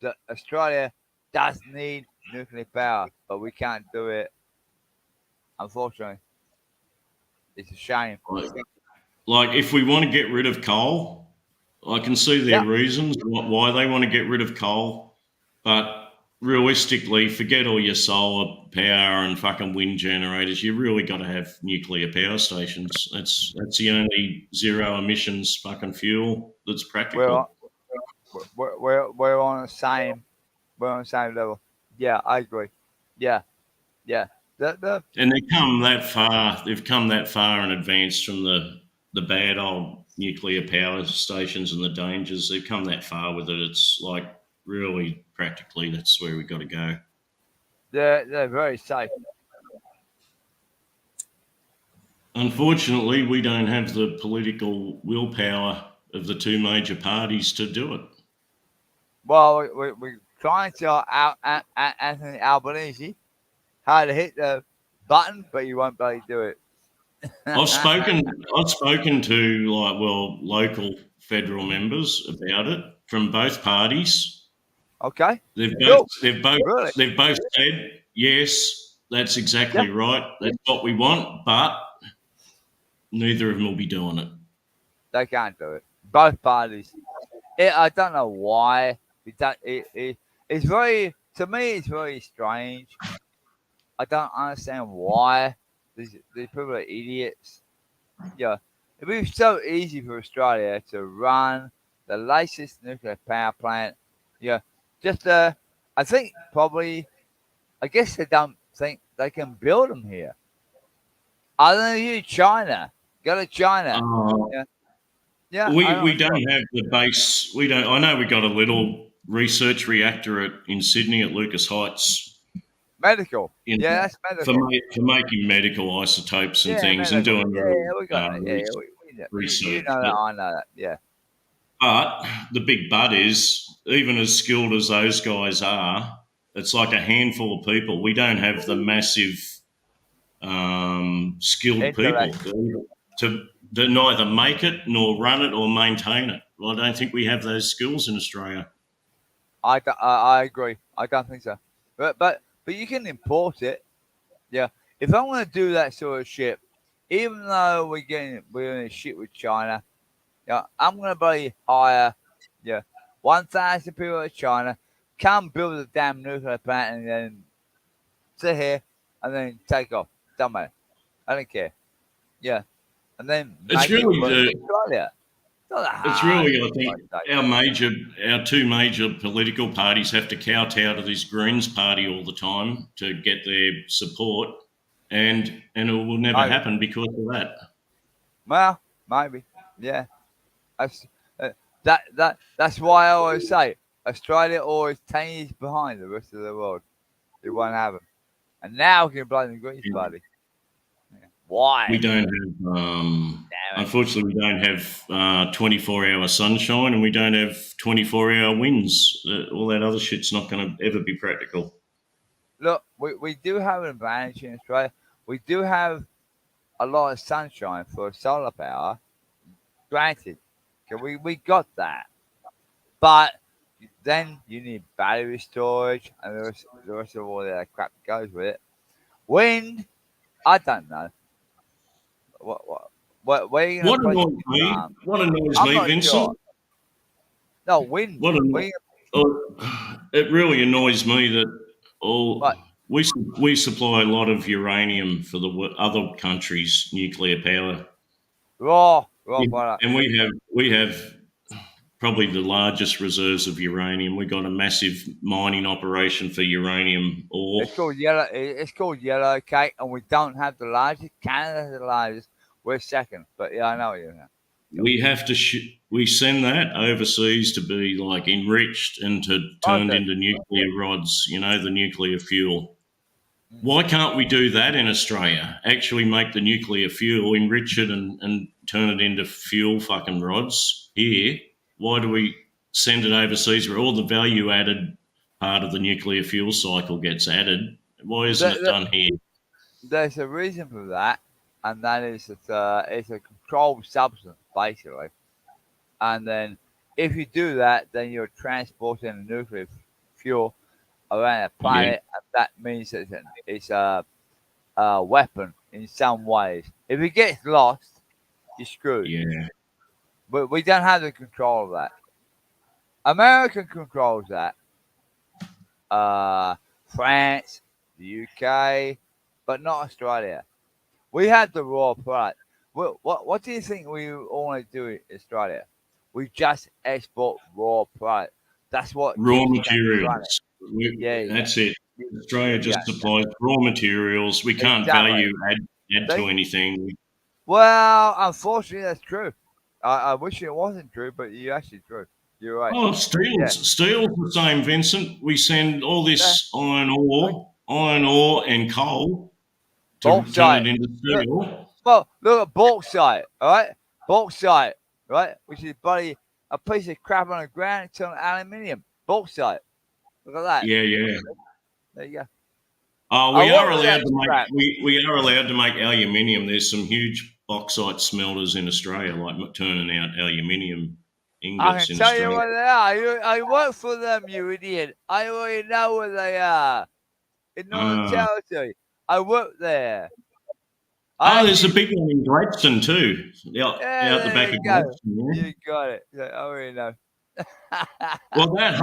that Australia does need nuclear power, but we can't do it. Unfortunately, it's a shame. Like if we want to get rid of coal, I can see their reasons why they want to get rid of coal, but realistically, forget all your solar power and fucking wind generators. You really got to have nuclear power stations. That's the only zero emissions fucking fuel that's practical. We're on the same level. Yeah, I agree. Yeah. And they've come that far. They've come that far in advance from the bad old nuclear power stations and the dangers. They've come that far with it. It's like really practically that's where we've got to go. They're very safe. Unfortunately, we don't have the political willpower of the two major parties to do it. Well, we're trying to Anthony Albanese how to hit the button, but you won't bloody do it. I've spoken to local federal members about it from both parties, Okay. They've Cool. both Really? said yes, that's exactly right. That's what we want, but neither of them will be doing it. They can't do it. Both parties. I don't know why. It's very, to me, it's very strange. I don't understand why these people are idiots. Yeah, it'd be so easy for Australia to run the latest nuclear power plant. Yeah, just I think probably. I guess they don't think they can build them here. Other than you, China. Go to China. Yeah, yeah. I We don't know. don't have the base. We don't. I know we got a little research reactor in Sydney at Lucas Heights Medical. in, Yeah, that's for, medical. for making medical isotopes and Yeah, things and medical. doing Yeah, little yeah, we got that. Yeah, yeah, we know. You research. know that. I know that. Yeah. But the big but is, even as skilled as those guys are, it's like a handful of people. We don't have the massive skilled people Intellect. to neither make it nor run it or maintain it. Well, I don't think we have those skills in Australia. I agree. I don't think so. But you can import it. Yeah. If I want to do that sort of shit, even though we're in a shit with China, yeah, I'm gonna probably hire 1,000 people in China, come build a damn nuclear plant and then sit here and then take off. Don't matter. I don't care. Yeah. And then It's make it really work the in Australia. It's not that It's hard. really, I think, our two major political parties have to kowtow to this Greens party all the time to get their support, and it will never Maybe. happen because of that. Well, maybe. Yeah. That's that's why I always say Australia always 10 years behind the rest of the world. It won't happen. And now we can blame the Greens party. Yeah. Why? We don't have, unfortunately, we don't have 24-hour sunshine, and we don't have 24-hour winds. All that other shit's not going to ever be practical. Look, we do have an advantage in Australia. We do have a lot of sunshine for solar power. Granted, okay, we got that. But then you need battery storage and the rest of all that crap that goes with it. Wind, I don't know. Where are you going to place What your farm? annoys I'm me, not Vincent? sure. No, wind. It really annoys me that What? we supply a lot of uranium for the other countries' nuclear power. Raw product. And we have probably the largest reserves of uranium. We got a massive mining operation for uranium ore. It's called yellow cake, and we don't have the largest. Canada's the largest. We're second, but yeah, I know what you're saying. We have to we send that overseas to be like enriched and turned into nuclear rods. You know, the nuclear fuel. Why can't we do that in Australia? Actually make the nuclear fuel, enrich it and turn it into fuel fucking rods here. Why do we send it overseas where all the value added part of the nuclear fuel cycle gets added? Why isn't it done here? There's a reason for that, and that is that it's a controlled substance, basically. And then if you do that, then you're transporting nuclear fuel around the planet, and that means that it's a weapon in some ways. If it gets lost, you're screwed. Yeah. But we don't have the control of that. America controls that. France, the UK, but not Australia. We have the raw product. What do you think we only do in Australia? We just export raw product. That's what raw materials. That's it. Australia just supplies raw materials. We can't value add to anything. Well, unfortunately, that's true. I wish it wasn't true, but you're actually true. You're right. Oh, steel's the same, Vincent. We send all this iron ore and coal to turn it into steel. Look at bauxite, all right? Bauxite, right? Which is a piece of crap on the ground and turn aluminium. Bauxite. Look at that. Yeah. There you go. Oh, we are allowed to make aluminium. There's some huge bauxite smelters in Australia, like turning out aluminium. ingots can in tell you Australia. what they are. I work for them, you idiot. I already know where they are. In Northern Territory. I work there. There's a big one in Gladstone too. Out the there back you of go. Gladstone. Yeah. You got it. I already know. Well, that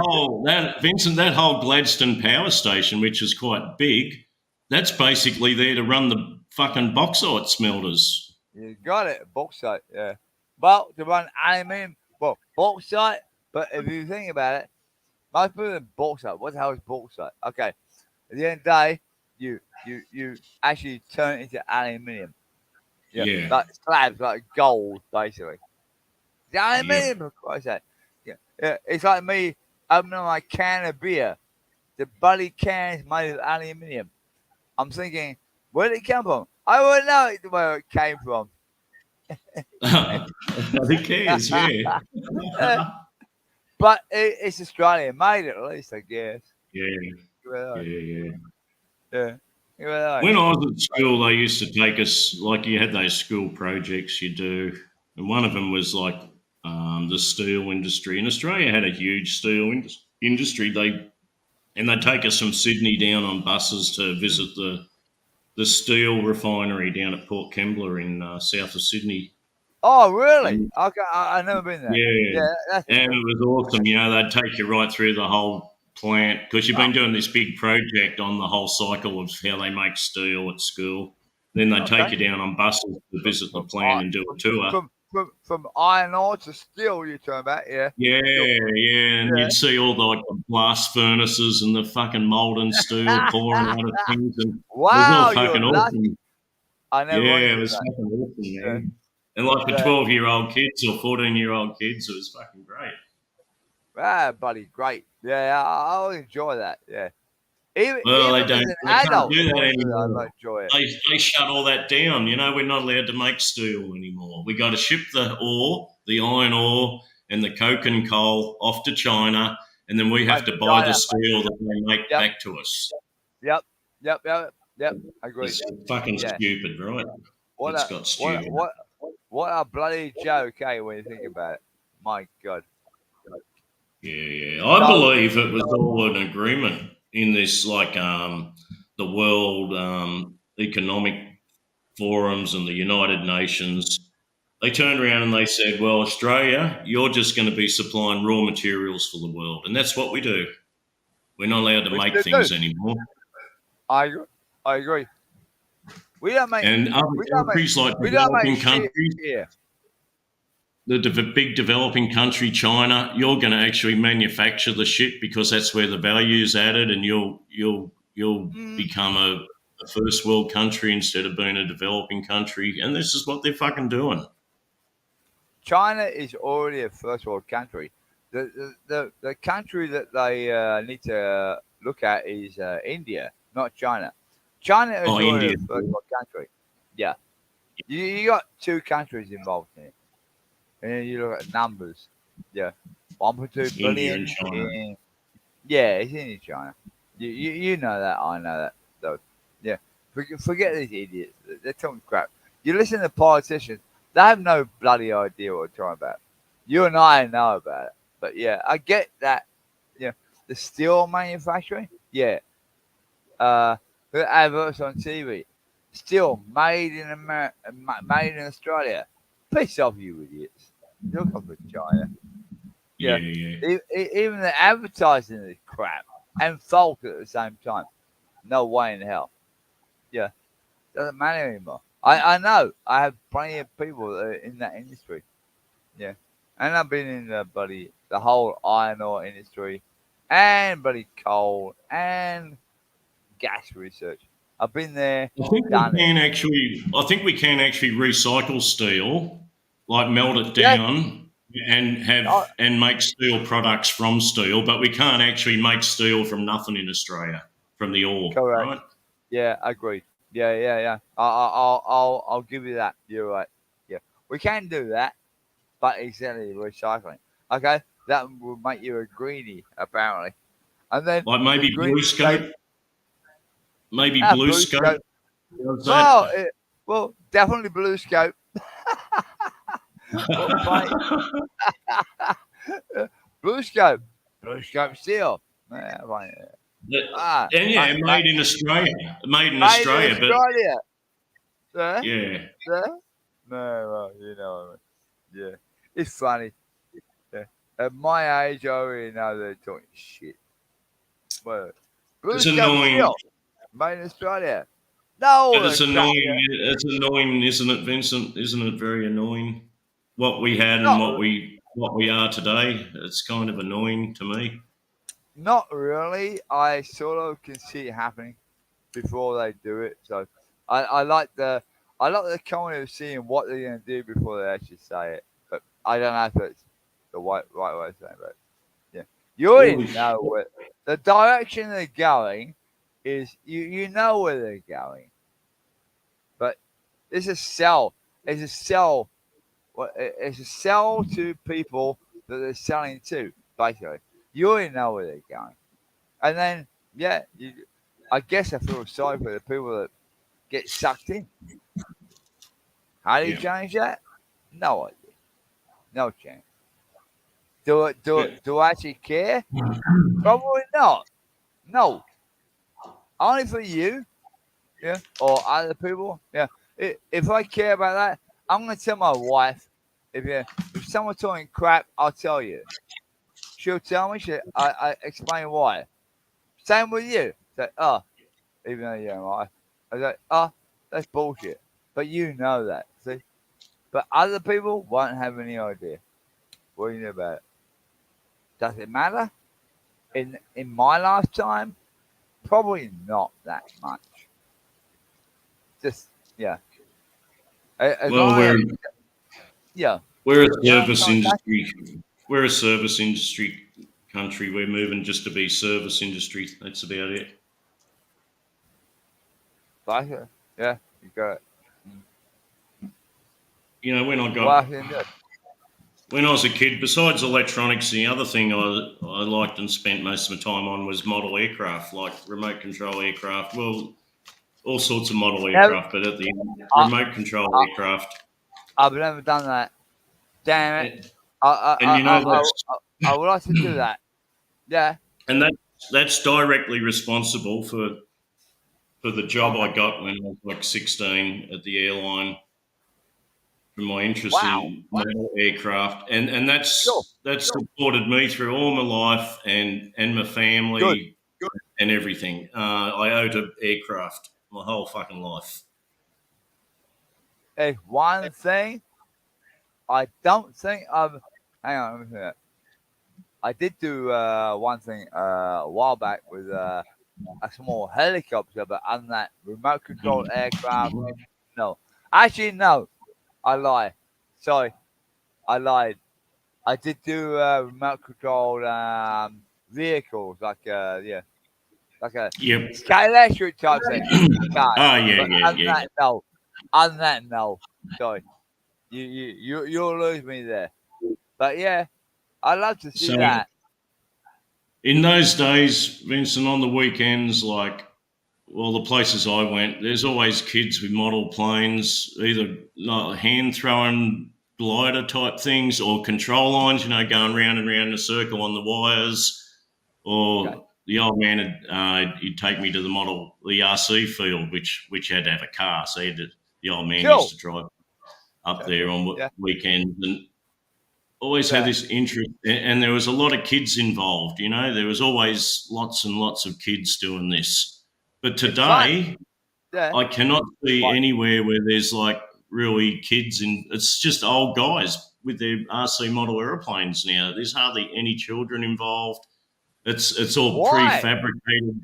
whole Gladstone power station, which is quite big, that's basically there to run the fucking bauxite smelters. You got it. Bauxite, yeah. Well, to run aluminium, well, bauxite, but if you think about it, most people think bauxite. What the hell is bauxite? Okay. At the end of the day, you actually turn it into aluminium. Yeah. Like slabs, like gold, basically. The Yeah. aluminium, of course. Yeah. It's like me opening my can of beer. The bloody can is made of aluminium. I'm thinking, where did it come from? I wouldn't know where it came from. Who cares? Yeah. But it's Australian made, at least, I guess. Yeah. Yeah. When I was at school, they used to take us, like you had those school projects you do, and one of them was like the steel industry. And Australia had a huge steel industry. They'd take us from Sydney down on buses to visit the steel refinery down at Port Kembla in south of Sydney. Oh, really? Okay, I've never been there. Yeah, that's and it was awesome. They'd take you right through the whole plant because you've been doing this big project on the whole cycle of how they make steel at school. Then they'd take you down on buses to visit the plant and do a tour. From iron ore to steel, you're talking about, yeah? Yeah, and you'd see all the blast furnaces and the fucking molten steel pouring out of things. And wow, it was all fucking you're awesome. lucky. I never it was fucking awesome, man. And like for 12-year-old kids or 14-year-old kids, it was fucking great. Ah, buddy, great. Yeah, I'll enjoy that. Yeah. Even they as don't. an They can't adult, do that I anymore. enjoy it. They shut all that down. We're not allowed to make steel anymore. We got to ship the ore, the iron ore, and the coke and coal off to China, and then we have to buy the steel that they make back to us. Yep. Agreed. It's fucking stupid, right? Got stupid. What a bloody joke, eh, when you think about it. My God. Yeah. I believe it was all an agreement in this, the World Economic Forums and the United Nations. They turned around and they said, well, Australia, you're just going to be supplying raw materials for the world. And that's what we do. We're not allowed to make things anymore. I agree. We don't make... And other countries like developing countries... The big developing country, China, you're going to actually manufacture the shit because that's where the value's added, and you'll become a first world country instead of being a developing country. And this is what they're fucking doing. China is already a first world country. The country that they need to look at is India, not China. China is already a first world country. Yeah. You got two countries involved in it. And then you look at numbers. Yeah. 1.2 billion. It's in China. You know that. I know that. So, yeah. Forget these idiots. They're talking crap. You listen to politicians, they have no bloody idea what they're talking about. You and I know about it. But, yeah, I get that. Yeah. The steel manufacturing, yeah. The adverts on TV. Steel made in America, made in Australia. Piss off, you idiots. Look up at China. Yeah. Even the advertising is crap and false at the same time. No way in hell. Yeah. Doesn't matter anymore. I know. I have plenty of people that are in that industry. Yeah. And I've been in the whole iron ore industry and bloody coal and gas research. I've been there. I think we can actually recycle steel, like melt it down and make steel products from steel, but we can't actually make steel from nothing in Australia, from the ore. Correct. Right? Yeah, agreed. Yeah. I'll give you that. You're right. Yeah, we can do that, but exactly recycling. Okay, that will make you a greenie apparently, and then like maybe blue scope. Maybe blue scope. Well, definitely blue scope. Blue scope seal. Yeah, right. Ah, And yeah, that's made in Australia. Made in made in Australia, but Australia. Yeah, yeah. yeah. No, well, you know what I mean. Yeah, it's funny. Yeah. At my age, I already know they're talking shit. Well, blue It's scope annoying. seal, made in Australia. No, But it's crap. annoying. It's annoying, isn't it, Vincent? Isn't it very annoying? What we had and Not, what we are today. It's kind of annoying to me. not really. I sort of can see it happening before they do it. So I like the comment of seeing what they're going to do before they actually say it. But I don't know if it's the right way of saying it. But yeah, you already know where the direction they're going is. You know where they're going. But it's a sell. It's a sell. It's a sell to people that they're selling to. Basically, you already know where they're going. And then, yeah, I guess I feel sorry for the people that get sucked in. How do you change that? No idea. No chance. Do I actually care? Probably not. No. Only for you, yeah, or other people, yeah. If I care about that, I'm gonna tell my wife. If someone's talking crap, I'll tell you. She'll tell me. I explain why. Same with you. Say, oh, even though you're my wife, I say, oh, that's bullshit. But you know that, see. But other people won't have any idea. What do you know about it? Does it matter? In my lifetime, probably not that much. Just yeah. As Well, long as, yeah. we're a Yeah, service industry. We're a service industry country. We're moving just to be service industry. That's about it. Yeah, you got it. You know, when I was a kid, besides electronics, the other thing I liked and spent most of my time on was model aircraft, like remote control aircraft. Well, all sorts of model aircraft, but at the end, remote control aircraft. I've never done that. Damn it! And you know I would like to do that. Yeah. And that's directly responsible for the job I got when I was like 16 at the airline. From my interest in model aircraft, and that's supported me through all my life and my family and everything. I owe to aircraft my whole fucking life. Hey, one thing I don't think I've. Hang on, let me see that. I did do one thing a while back with a small helicopter, but on that remote controlled aircraft. No, actually, no. I lie. Sorry, I lied. I did do remote controlled vehicles, like like a electric type thing. Yeah. On that, no. Sorry, you'll lose me there. But yeah, I'd love to see that. In those days, Vincent, on the weekends, like, well, the places I went, there's always kids with model planes, either hand throwing glider type things or control lines, you know, going round and round in a circle on the wires. Or the old man he'd take me to the RC field, which had to have a car. So the old man used to drive up there on weekends and always had this interest. And there was a lot of kids involved, you know. There was always lots and lots of kids doing this. But today, I cannot see anywhere where there's like really kids it's just old guys with their RC model airplanes now. There's hardly any children involved. It's all prefabricated.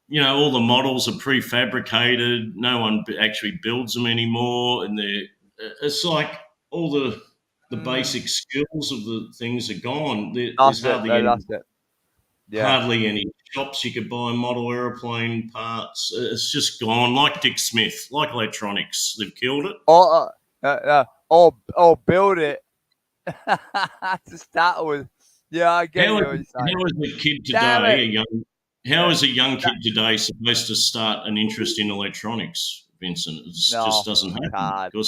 You know, all the models are prefabricated. No one actually builds them anymore. And it's like all the basic skills of the things are gone. There's hardly any shops you could buy model aeroplane parts. It's just gone. Like Dick Smith, like electronics, they've killed it. Or build it to start with. Yeah, I get you. How is a kid today, how is a young kid today supposed to start an interest in electronics, Vincent? It just doesn't happen.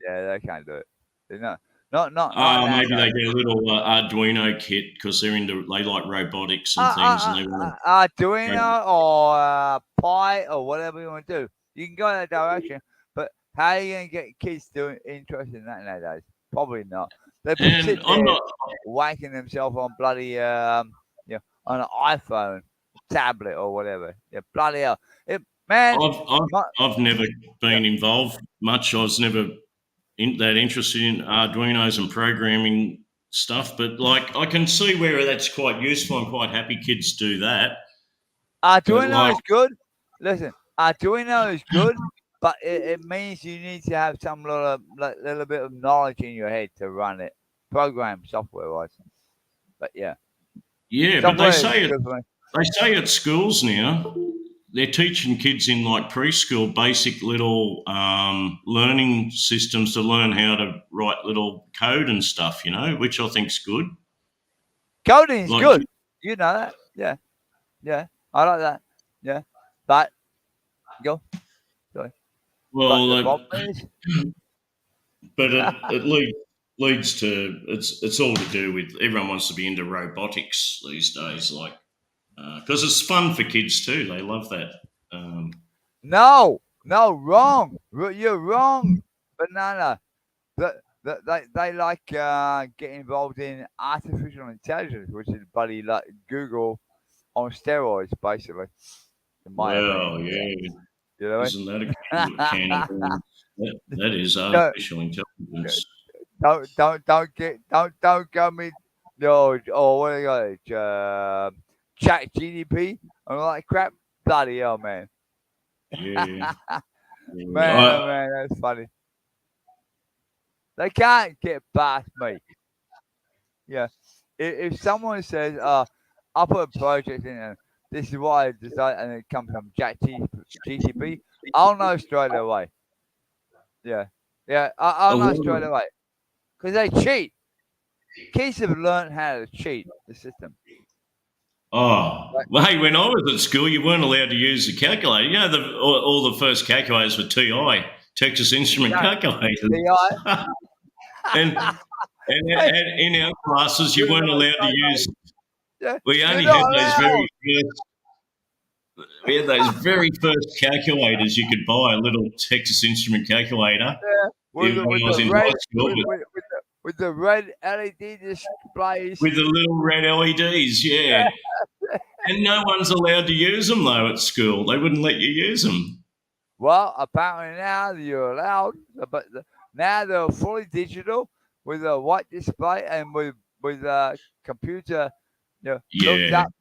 Yeah, they can't do it. No, Not Maybe they nowadays. get a little Arduino kit because they like robotics and things, and they want Arduino or Pi or whatever you want to do. You can go in that direction, but how are you going to get kids interested in that nowadays? Probably not. They And sit I'm there not. wanking themselves on bloody on an iPhone tablet or whatever. Yeah, bloody hell. Man, I've never been involved much. I was never that interested in Arduinos and programming stuff, but like I can see where that's quite useful. I'm quite happy kids do that. Arduino is good. Listen, Arduino is good, but it means you need to have some little bit of knowledge in your head to run it, program software wise. But yeah, but they say at schools now they're teaching kids in like preschool basic little learning systems to learn how to write little code and stuff, which I think's good. Coding is good. You know that? Yeah. I like that. Yeah, but go. Sorry. Well, but it leads to it's all to do with everyone wants to be into robotics these days, like because it's fun for kids too. They love that. No, wrong. You're wrong, banana. They like getting involved in artificial intelligence, which is bloody like Google on steroids, basically. Well, yeah. You know, isn't that a can of worms? That is artificial intelligence. Don't go me. No, what do you got? Chat GDP and all that crap. Bloody hell, man. Yeah. man, that's funny. They can't get past me. Yeah. If someone says, I'll put a project in and this is what I decided, and it comes from Chat GTP, I'll know straight away. Yeah. I'll know straight away. Because they cheat. Kids have learned how to cheat the system. Oh, well, hey, when I was at school, you weren't allowed to use the calculator. You know, all the first calculators were TI, Texas Instrument calculators. TI? and in our classes, you weren't allowed to use. We only had those very first calculators you could buy, a little Texas Instrument calculator. Yeah, with the red LED displays. With the little red LEDs, yeah. And no one's allowed to use them, though, at school. They wouldn't let you use them. Well, apparently now you're allowed, but now they're fully digital with a white display and with a computer, hooked up.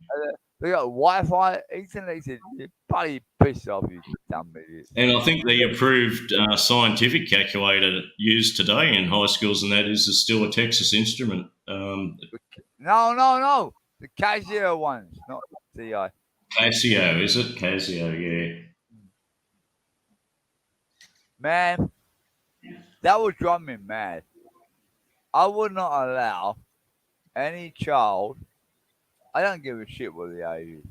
They got Wi-Fi, internet. You're bloody pissed off, you dumb idiots. And I think the approved scientific calculator used today in high schools and that is still a Texas Instrument. No. The Casio ones, not TI. Casio, is it? Casio, yeah. Man, that would drive me mad. I would not allow any child. I don't give a shit what the age is.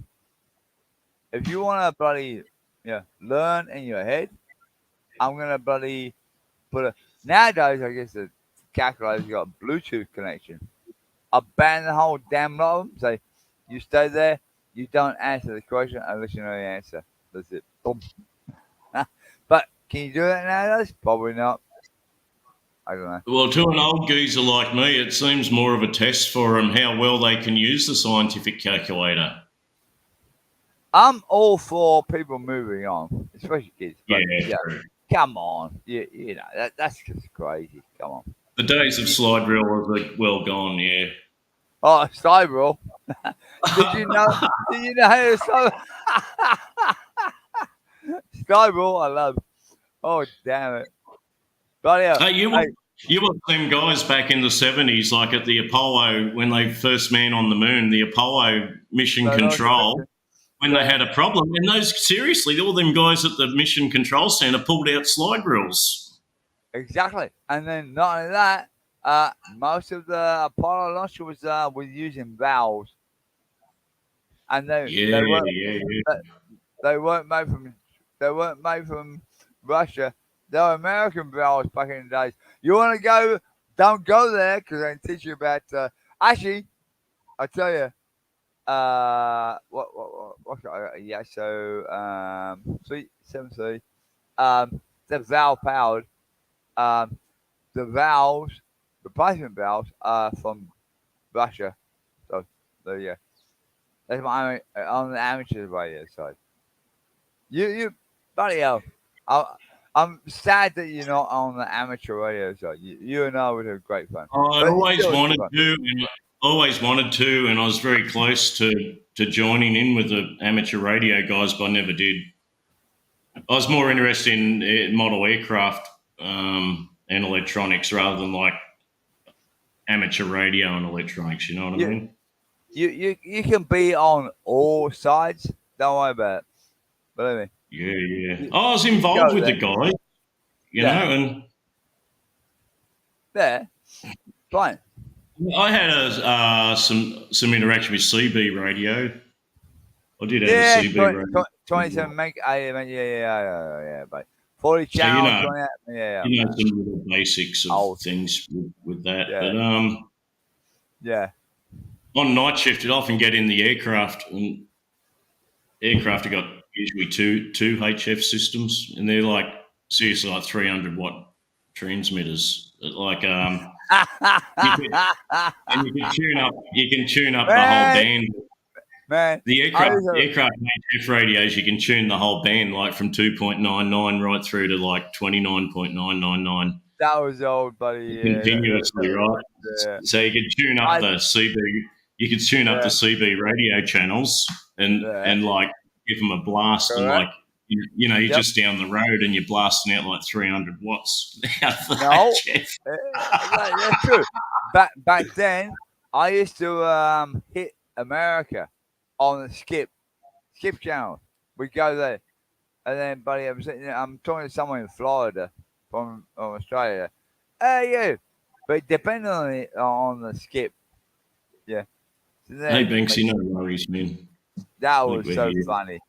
If you want to bloody learn in your head, I'm gonna bloody put a. Nowadays, I guess the calculator's got a Bluetooth connection. I ban the whole damn lot of them. Say, you stay there. You don't answer the question unless you know the answer. That's it. Boom. But can you do that nowadays? Probably not. I don't know. Well, to an old geezer like me, it seems more of a test for them how well they can use the scientific calculator. I'm all for people moving on, especially kids. But True. Come on. You know, that's just crazy. Come on. The days of slide rule are well gone, yeah. Oh, slide rule. Did you know how to slide? Slide rule, I love. Oh, damn it. Hey, you were them guys back in the 70s, like at the Apollo, when they first man on the moon, the Apollo mission control, when they had a problem. And seriously, all them guys at the mission control center pulled out slide rules. Exactly. And then not only that, most of the Apollo launch was using valves. And they weren't made from Russia. They were American valves back in the days. You want to go Don't go there because I can teach you about. Actually, I'll tell you. What? Yeah. So 373. The valve powered. The valves, replacement valves are from Russia. So there you go. That's my on the amateur radio side. You, bloody hell. I'm sad that you're not on the amateur radio side. You and I would have great fun. I But always still, it's wanted fun. to, and I was very close to joining in with the amateur radio guys, but I never did. I was more interested in model aircraft and electronics rather than like amateur radio and electronics. You know what I mean? You can be on all sides. Don't worry about it. Believe me. Yeah. I was involved with the guys, you know, and yeah, fine. I had some interaction with CB radio. I did have a CB radio. 27 meg. Yeah. But 40 So, channels. you know some little basics of things with that. Yeah. But on night shift, it often get in the aircraft, and aircraft have got usually two HF systems, and they're like seriously like 300 watt transmitters. Like you can tune up the whole band. Man, the aircraft HF radios, you can tune the whole band, like from 2.99 right through to like 29.999. That was old, buddy. Continuously, right? Yeah. So you can tune up the CB. You can tune up the CB radio channels and like give them a blast. Correct. And like you're just down the road and you're blasting out like 300 watts out of the HF. That's true. Back then, I used to hit America on the skip channel. We go there, and then, buddy, I'm talking to someone in Florida from Australia. Hey, you, but depending on the skip, yeah. So hey, Banksy, no worries, man. That was so funny,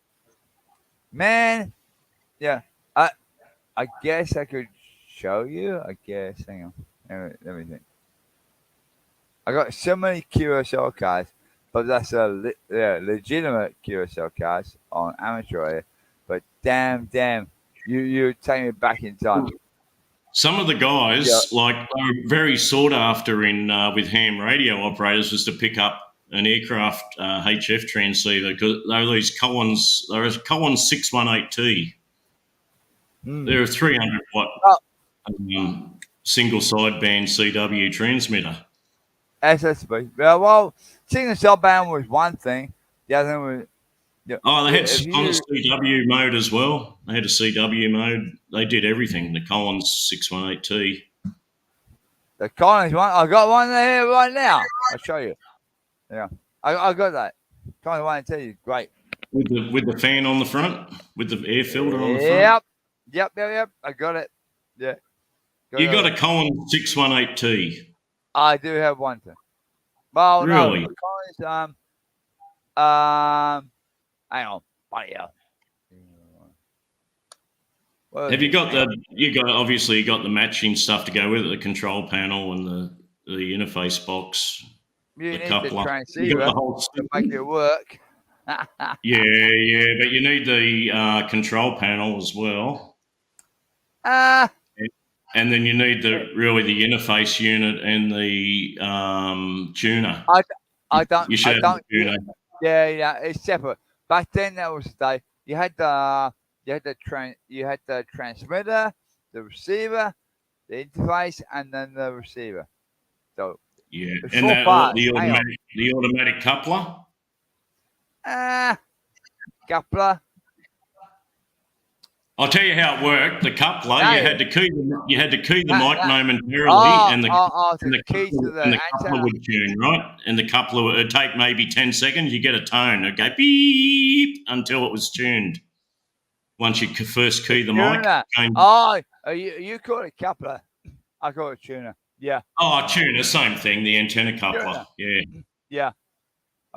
man. Yeah, I guess I could show you. I guess. Hang on, let me think. I got so many QSL cards. But that's a legitimate QSL cards on amateur radio. But damn, you take me back in time. Some of the guys, like, they were very sought after in with ham radio operators, was to pick up an aircraft HF transceiver because they were these Collins. There was Collins 618T. They're a 300 watt single sideband CW transmitter. SSB. Well, single sideband was one thing. The other thing was. Yeah. Oh, they had on the CW mode as well. They had a CW mode. They did everything. The Collins 618T. The Collins one. I got one there right now. I'll show you. Yeah, I got that. Collins 118 great. With the fan on the front, with the air filter on the front. Yep. I got it. Yeah. You got a Collins 618T. I do have one too. Well, really? No, Collins. Hang on. Have you got obviously you got the matching stuff to go with it, the control panel and the interface box. You the need coupler. the transceiver to make it work. yeah, but you need the control panel as well. And then you need the interface unit and the tuner. I don't. You should have the tuner. Yeah, it's separate. Back then, that was the day. You had the transmitter, the receiver, the interface, and then the receiver. So yeah, and the automatic coupler. Coupler. I'll tell you how it worked. The coupler, you had to key the mic momentarily, and the coupler would tune, right? And the coupler would take maybe 10 seconds. You get a tone. It'd go beep until it was tuned. Once you first key the mic. You call it coupler. I call it tuner. Yeah. Oh, tuner, same thing. The antenna coupler. Tuner. Yeah.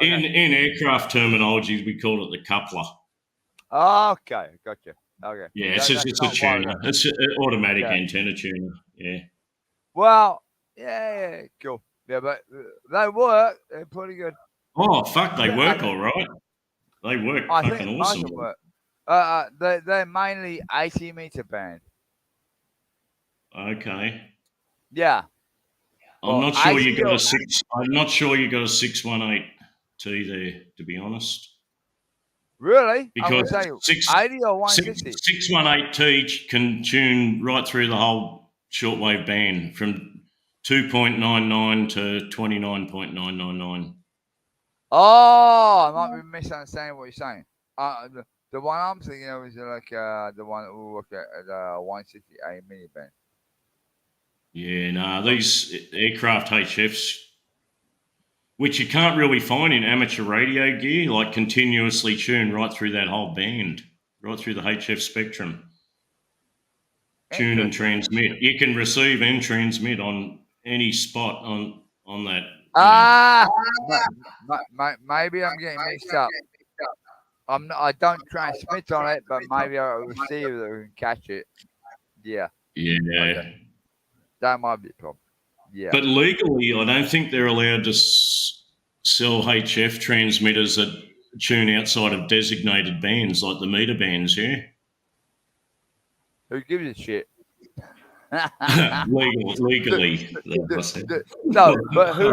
Okay. In aircraft terminology, we call it the coupler. Okay, gotcha. Okay. Yeah, it's a tuner. It's an automatic antenna tuner. Yeah. Well, Yeah, cool. Yeah, but they work. They're pretty good. Oh fuck, they Yeah, work all right. They work I fucking think most awesome. of them work. They're mainly 80-meter band. Okay. Yeah. I'm Well, not sure you 80 got or- a six. I'm not sure you got a 618 T there, to be honest. Really? I'm Because gonna say 80 or 160. 618 T can tune right through the whole shortwave band from 2.99 to 29.999. Oh, I might be misunderstanding what you're saying. The one I'm thinking of is like the one that we look at 160A miniband. Yeah, no, these aircraft HFs, which you can't really find in amateur radio gear, like continuously tune right through that whole band, right through the HF spectrum. Tune and transmit. You can receive and transmit on any spot on that. Maybe I'm getting mixed up. I don't transmit on it, but maybe I receive it and catch it. Yeah. Yeah. Okay. That might be a problem. Yeah. But legally, I don't think they're allowed to sell HF transmitters that tune outside of designated bands, like the meter bands, yeah? Who gives a shit? Legally. No, but who?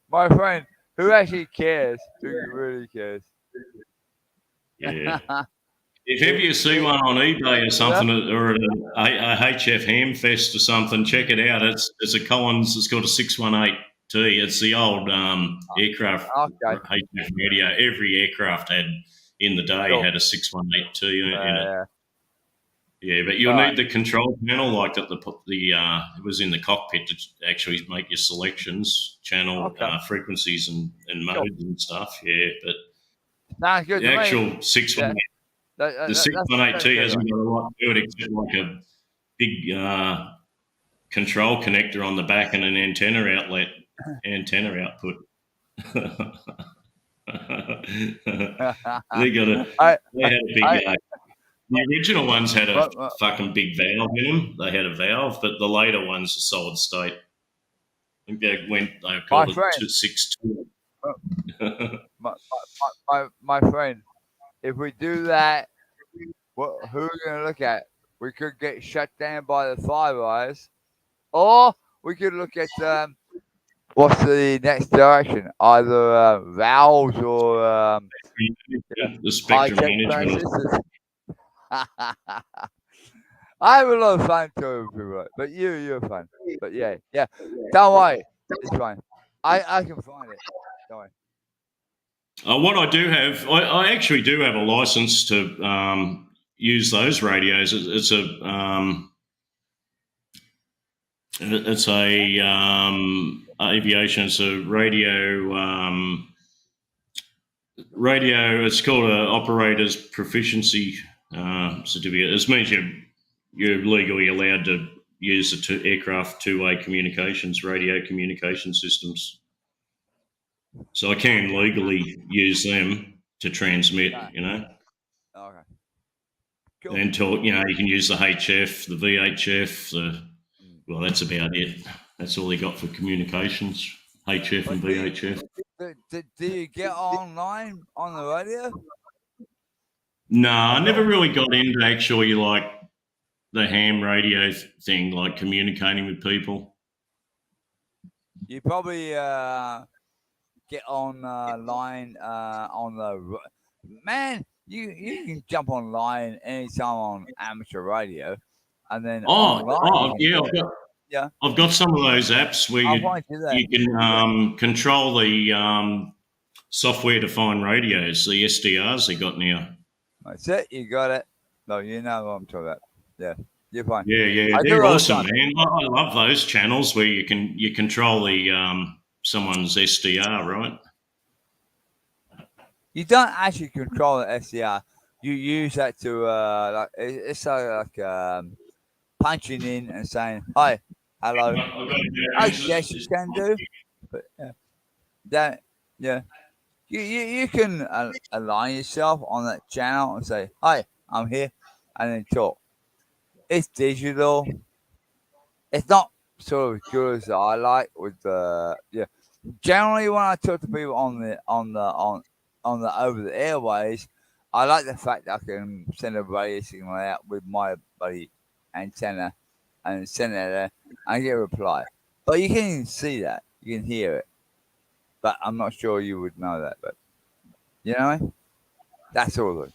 my friend, who actually cares? Who really cares? Yeah. If ever you see one on eBay or something, or at a HF Hamfest or something, check it out. It's a Collins. It's called a 618T. It's the old aircraft HF radio. Every aircraft had in the day had a 618T in it. Yeah, but you'll need the control panel, like that. It was in the cockpit to actually make your selections, channel frequencies and modes and stuff. Yeah, but sounds good. The actual 618. The 618T hasn't got a lot to it except like a big control connector on the back and an antenna output. They had a big. The original ones had a fucking big valve in them. They had a valve, but the later ones are solid state. I think they called it 262. My friend, if we do that, who are we going to look at? We could get shut down by the Five Eyes, or we could look at what's the next direction? Either valves or the spectrum management. I have a lot of fun too, but you're fun. But yeah. Don't worry, it's fine. I can find it. Don't worry. What I do have, I actually do have a license to use those radios. It's a aviation. It's a radio. It's called an operator's proficiency certificate. This means you're legally allowed to use the aircraft two-way communications, radio communication systems. So I can legally use them to transmit, Okay. Cool. And talk, you can use the HF, the VHF, well, that's about it. That's all they got for communications, HF and VHF. Do you get online on the radio? No, I never really got into actually like the ham radio thing, like communicating with people. You probably get online on the man. You can jump online anytime on amateur radio, and then yeah, I've got some of those apps where you can control the software defined radios, the SDRs they got now. That's it. You got it. No, you know what I'm talking about. Yeah, you're fine. Yeah, they're awesome, man. I love those channels where you control the someone's SDR, right? You don't actually control the SDR. You use that to it's like punching in and saying hi, hello. I guess you can do, but you can align yourself on that channel and say hi, I'm here, and then talk. It's digital, it's not sort of good as I like with the Generally, when I talk to people on the over the airways, I like the fact that I can send a radio signal out with my buddy antenna and send it there and get a reply. But you can even see that, you can hear it. But I'm not sure you would know that. But you know what I mean? That's all good.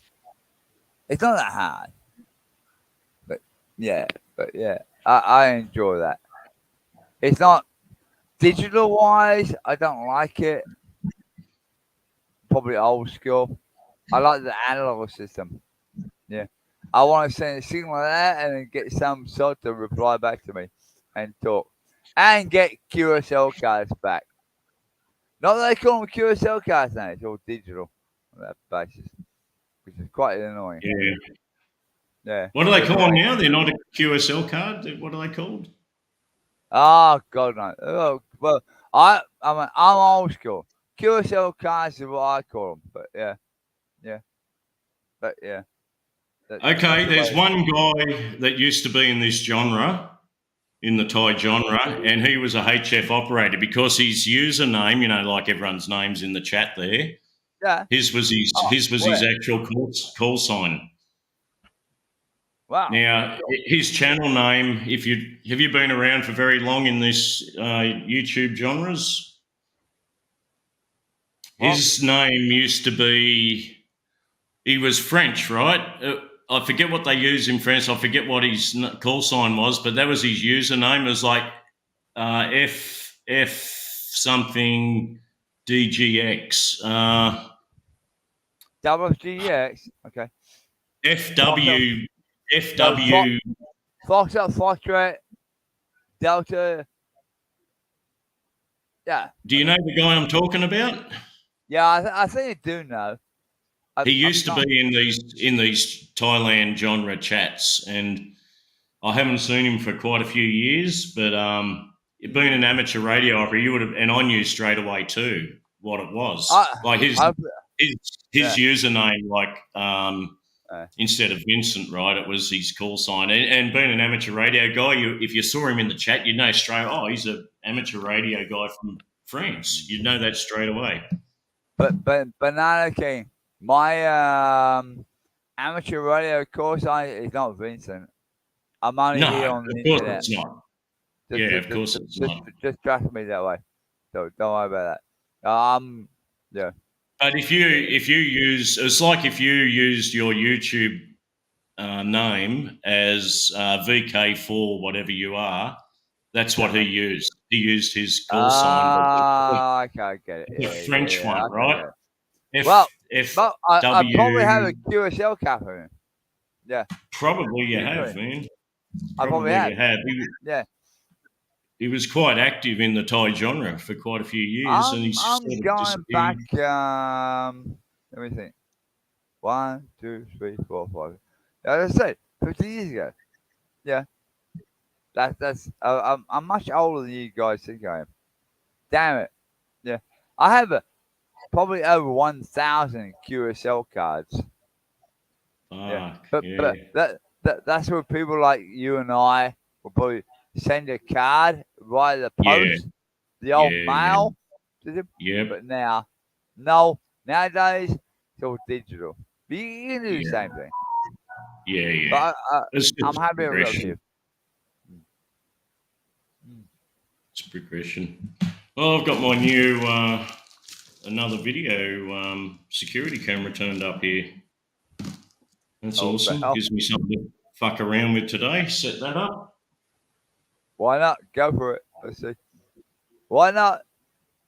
It's not that hard. But yeah, I enjoy that. It's not digital wise. I don't like it. Probably old school. I like the analog system. Yeah, I want to send a signal like that and then get some sort of reply back to me and talk and get QSL cards back. Not that they call them QSL cards now; it's all digital on that basis, which is quite annoying. Yeah. Yeah. What do they call them now? They're not a QSL card. What are they called? Oh God, no. Oh, well, I'm old school. QSL cards is what I call them, but yeah. Okay, there's one guy that used to be in this genre, in the Thai genre, and he was a HF operator because his username, like everyone's names in the chat there. Yeah. His was his actual call sign. Wow. Now his channel name, have you been around for very long in this YouTube genres? His name used to be. He was French, right? I forget what they use in France. I forget what his call sign was, but that was his username. It was like F something DGX. WGX. Okay. FW. Foxtrot, Foxtrot, Delta. Yeah. Do you know the guy I'm talking about? Yeah, I think I do know. He used to be in these Thailand genre chats, and I haven't seen him for quite a few years. But being an amateur radio operator, you would have, and I knew straight away too what it was. Like his username, instead of Vincent, right? It was his call sign. And being an amateur radio guy, if you saw him in the chat, you'd know straight. Oh, he's an amateur radio guy from France. You'd know that straight away. But Banana King. My amateur radio course is not Vincent. I'm only here on the internet. It's not. Of course it's not. Just trust me that way. So don't worry about that. Yeah. But if you use, it's like if you used your YouTube name as VK4, whatever you are, that's what he used. He used his call sign. Okay, I get it. The French one, right? I probably have a QSL cap in it. Yeah. Probably you have, man. I probably have. You have. Yeah. He was quite active in the Thai genre for quite a few years, and he's I'm sort of going back. Let me think. 1, 2, 3, 4, 5. As I said, 50 years ago. Yeah. That's. I'm much older than you guys think I am. Damn it. Yeah. I have probably over 1,000 QSL cards. Yeah. But that's where people like you and I will probably send a card via the post, the old mail to them. Yeah. But nowadays it's all digital. But you can do the same thing. Yeah. But I'm happy with it. It's progression. Well, I've got my new another video security camera turned up here. That's awesome. Gives me something to fuck around with today. Set that up. Why not? Go for it. Let's see. Why not?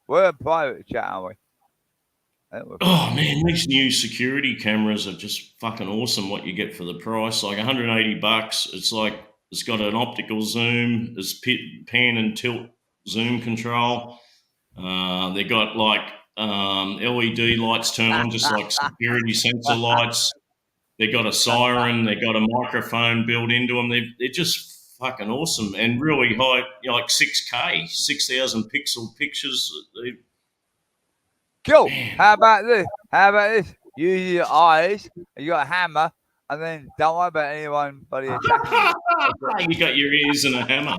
We're in private chat, aren't we? Oh man, these new security cameras are just fucking awesome. What you get for the price, like $180. It's like it's got an optical zoom, there's pan and tilt zoom control. They got like LED lights turn on, just like security sensor lights. They got a siren. They got a microphone built into them. They're just fucking awesome and really high, like 6K, 6,000 pixel pictures. Cool. Man. How about this? Use your eyes. You got a hammer, and then don't worry about anyone attacking you. You got your ears and a hammer.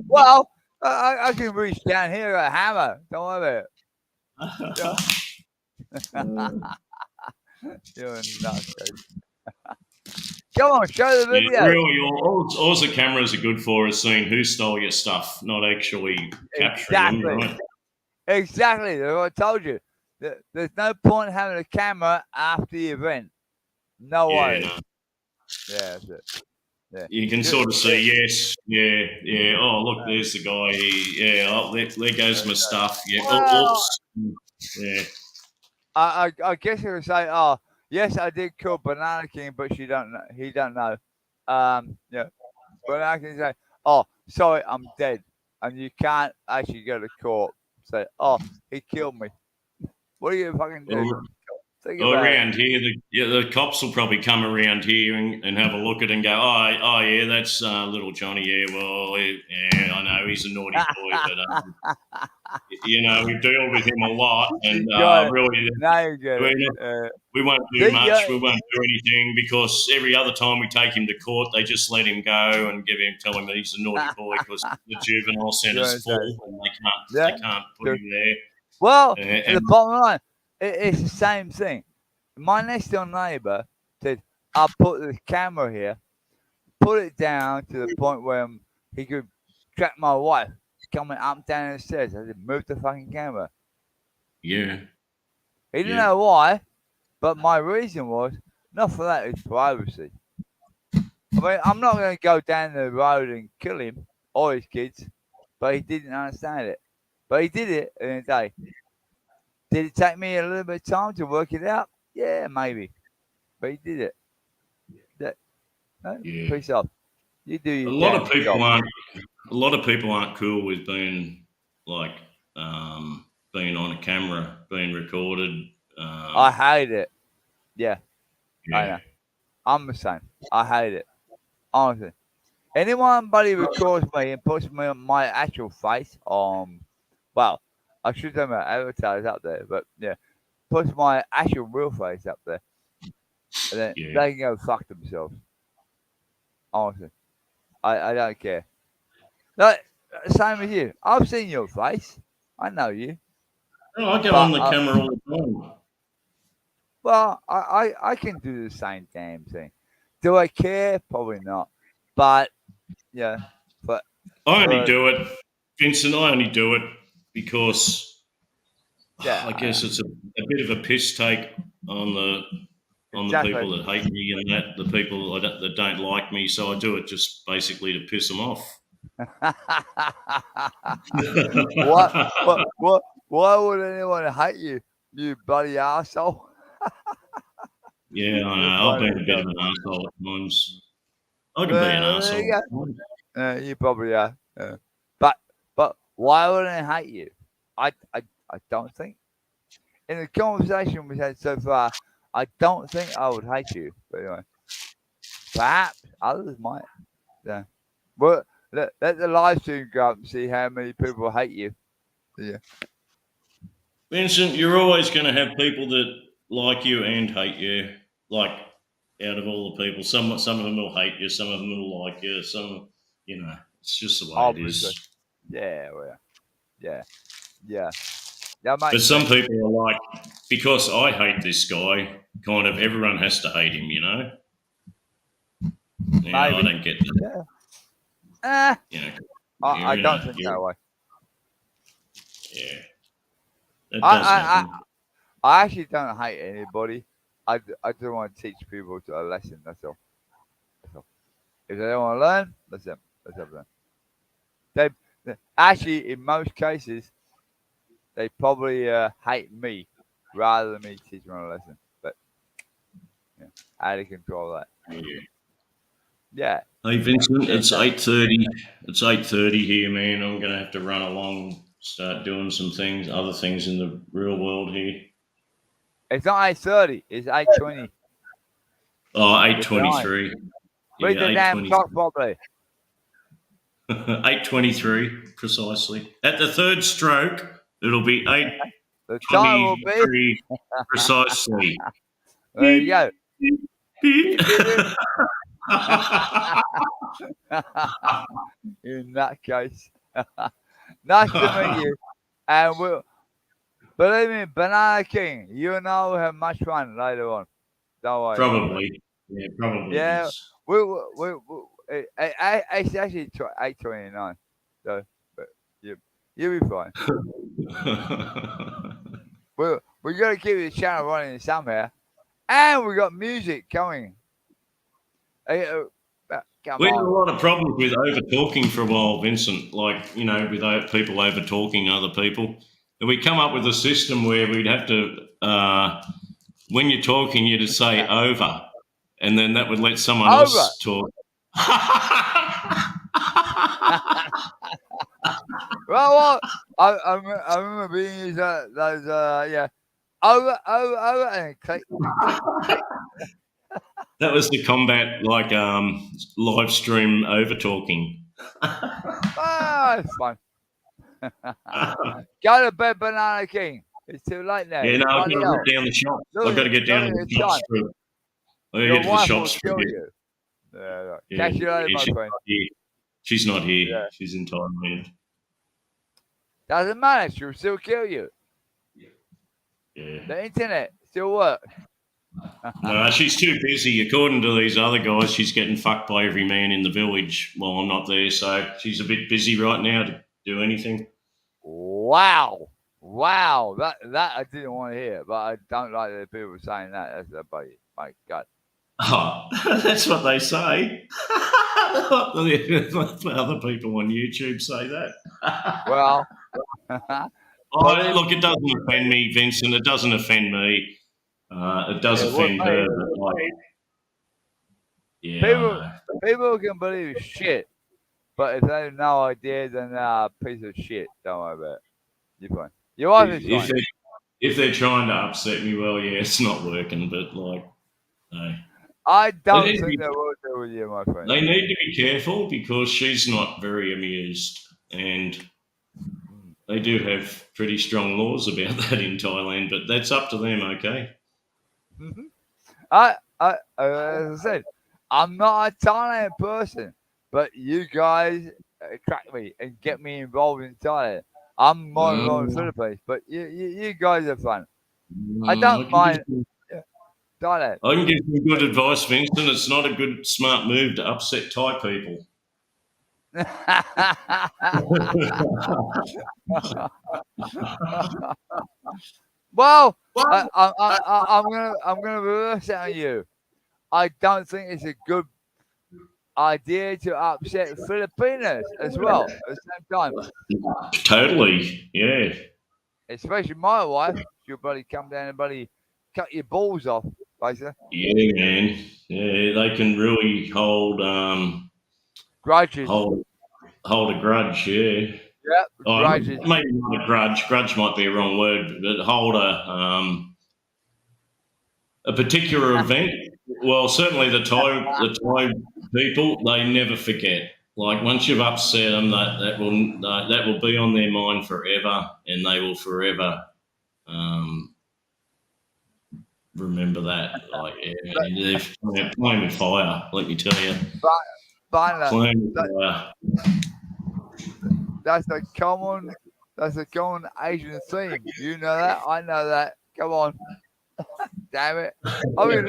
Well, I can reach down here at a hammer. Don't worry about it. You're nuts, dude. Come on, show the video. Yeah, really, all the cameras are good for is seeing who stole your stuff, not actually capturing them, right? Exactly. That's what I told you. There's no point having a camera after the event. No way. No. Yeah, that's it. Yeah. You can sort of see, yes, yeah. Oh, look, there's the guy. There goes my stuff. Yeah. Well, Oops. Yeah. I guess you would say, oh, yes, I did kill Banana King, but he don't know. Yeah. Banana King say, oh, sorry, I'm dead, and you can't actually go to court. Say, oh, he killed me. What are you fucking doing? Around here, the cops will probably come around here and have a look at it and go, oh yeah, that's little Johnny. Yeah, well, yeah, I know he's a naughty boy, but we deal with him a lot, and really, now you get it. We won't do much. We won't do anything because every other time we take him to court, they just let him go and tell him that he's a naughty boy because the juvenile centre's full and they can't put him there. Well, the bottom line, it's the same thing. My next door neighbour said, I'll put the camera here, put it down to the point where he could track my wife coming up down the stairs. I said, move the fucking camera. Yeah. He didn't know why, but my reason was, not for that, it's privacy. I mean, I'm not going to go down the road and kill him or his kids, but he didn't understand it. But he did it in a day. Did it take me a little bit of time to work it out? Yeah, maybe. But he did it. Peace off. You do your A lot of people aren't cool with being like being on a camera, being recorded. I hate it. Yeah. I know. I'm the same. I hate it. Honestly. Anybody records me and puts me on my actual face well, I should have my avatars up there, but yeah, puts my actual real face up there, and then they can go fuck themselves. Honestly, I don't care. Like, same as you. I've seen your face. I know you. Oh, I go on the camera all the time. Well, I can do the same damn thing. Do I care? Probably not. But yeah, but I only do it, Vincent. I only do it because I guess it's a bit of a piss take on the people that hate me and the people that don't like me. So I do it just basically to piss them off. What? Why would anyone hate you? You bloody arsehole. Yeah, I know. I've been a bit of an arsehole at times. I can be an arsehole. You probably are. But why would I hate you? I don't think. In the conversation we've had so far, I don't think I would hate you. But anyway, perhaps others might. Yeah. Well, let the live stream go up and see how many people hate you. Yeah. Vincent, you're always going to have people that like you and hate you. Like, out of all the people, some of them will hate you, some of them will like you, some, it's just the way it is. Yeah, well, yeah. But some people are like, because I hate this guy, kind of everyone has to hate him, I don't get that. I don't think that way. Yeah. That does happen. I actually don't hate anybody. I just want to teach people a lesson. That's all. If they don't want to learn, let them learn. They actually, in most cases, they probably hate me rather than me teaching them a lesson. But how to control that? Yeah. Hey Vincent, it's 8:30. It's 8:30 here, man. I'm gonna have to run along, start doing some things, other things in the real world here. It's not 8:30. It's 8:20. Oh, 8:23. Read the damn clock properly. 8:23 precisely. At the third stroke, it'll be 8:23 the time will be precisely. There you go. In that case, nice to meet you. And believe me, Banana King, you and I will have much fun later on. Don't worry. Probably. Yeah, probably. Yeah, Yes. it's actually 8:29. So, but you'll be fine. We got to keep the channel running somehow, and we got music coming. Come We had a on. lot of problems with over talking for a while, Vincent. Like, you know, with people over talking other people. And we come up with a system where we'd have to, when you're talking, you'd say over, and then that would let someone else talk. Well, I remember being those over, and click. That was to combat like live stream over talking. It's fun. Go to bed, Banana King. It's too late now. Yeah, no, I've got to get down the shops. I've got to get down to the shops. I've got to get to the shops for you. Catch you later, my friend. She's not here. Yeah. She's in Thailand. Doesn't matter. She'll still kill you. Yeah. The internet still works. No, she's too busy. According to these other guys, she's getting fucked by every man in the village while I'm not there. So she's a bit busy right now to do anything. Wow. That I didn't want to hear, but I don't like the people saying that. That's about it. My God. Oh, that's what they say. Other people on YouTube say that. Well, look, it doesn't offend me, Vincent. It doesn't offend me. It does offend her. People can believe shit, but if they have no idea, then they're a piece of shit. Don't worry about it. You're fine. Your wife is fine. If they're trying to upset me, well, yeah, it's not working. But like, no. I don't think they will do with you, my friend. They need to be careful because she's not very amused, and they do have pretty strong laws about that in Thailand. But that's up to them, okay? Mm-hmm. As I said, I'm not a Thailand person, but you guys attract me and get me involved in Thailand. I'm more involved in the Philippines, but you guys are fun. I don't mind Thailand. I can give you good advice, Vincent. It's not a good, smart move to upset Thai people. Well, I'm gonna reverse it on you. I don't think it's a good idea to upset Filipinos as well at the same time. Totally, yeah. Especially my wife, she'll bloody come down and bloody cut your balls off, basically. Yeah, man. Yeah, they can really hold grudges. Hold a grudge, yeah. Yeah, grudges. Maybe not a grudge. Grudge might be a wrong word, but hold a particular event. Well, certainly the Thai people, they never forget. Like once you've upset them, that will be on their mind forever, and they will forever remember that. Like, yeah, they're playing with fire. Let me tell you, playing with fire. That's a common Asian theme. You know that. I know that. Come on. Damn it. I've been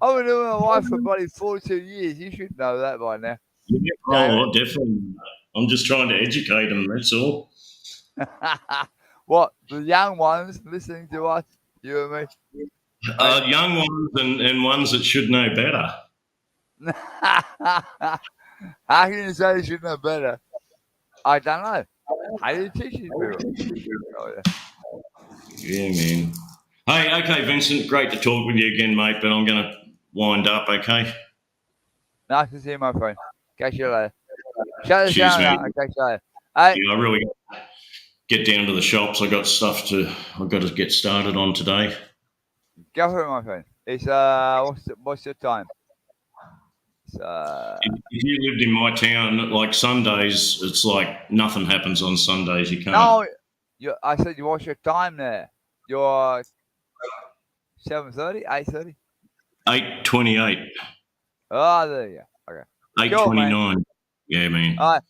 living with my wife for bloody 42 years. You should know that by now. Yeah, definitely. I'm just trying to educate them, that's all. What? The young ones listening to us? You and me? Young ones and ones that should know better. How can you say they should know better? I don't know. How do you teach these people? Yeah, man. Hey, okay, Vincent, great to talk with you again, mate, but I'm going to wind up, okay? Nice to see you, my friend. Catch you later. Shut the Cheers, sound man. out. Catch you later. Hey. Yeah, I really get down to the shops. I've got to get started on today. Go for it, my friend. It's what's your time? If you lived in my town, like Sundays, it's like nothing happens on Sundays. You can't. No, I said you watch your time there. You're 7:30, 8:30? 8:28. Oh, there you go. Okay. 8:29. Yeah, man. All right.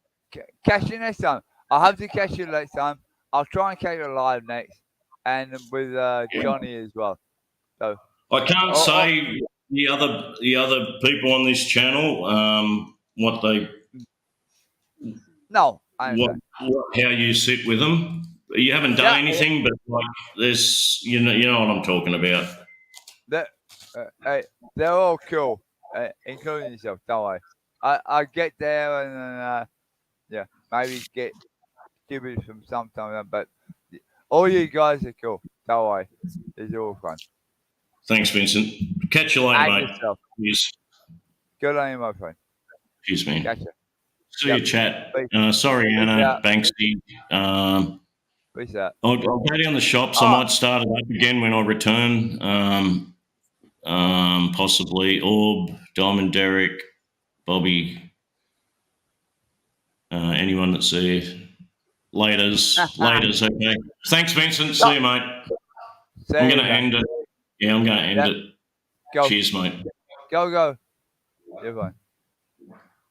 Catch you next time. I'll have to catch you next time. I'll try and catch you live next, and with Johnny as well. So I can't say the other people on this channel what they no, I understand. how you sit with them. You haven't done anything, but like there's you know what I'm talking about. They're all cool, including yourself. Don't worry. I get there and yeah, maybe get stupid from sometime, but all you guys are cool. Don't worry. It's all fun. Thanks, Vincent. Catch you later, And mate. yourself. Yes. Good on you, my friend. Cheers, man. Gotcha. See you, chat. Sorry, Anna, Banksy. Peace out. I'll go down the shops. I might start it up again when I return. Possibly Orb, Diamond Derek, Bobby, anyone that's there. Laters, okay. Thanks, Vincent. See you, mate. I'm going to end it. Yeah, I'm going to end it. Go. Cheers, mate. Go. You're fine.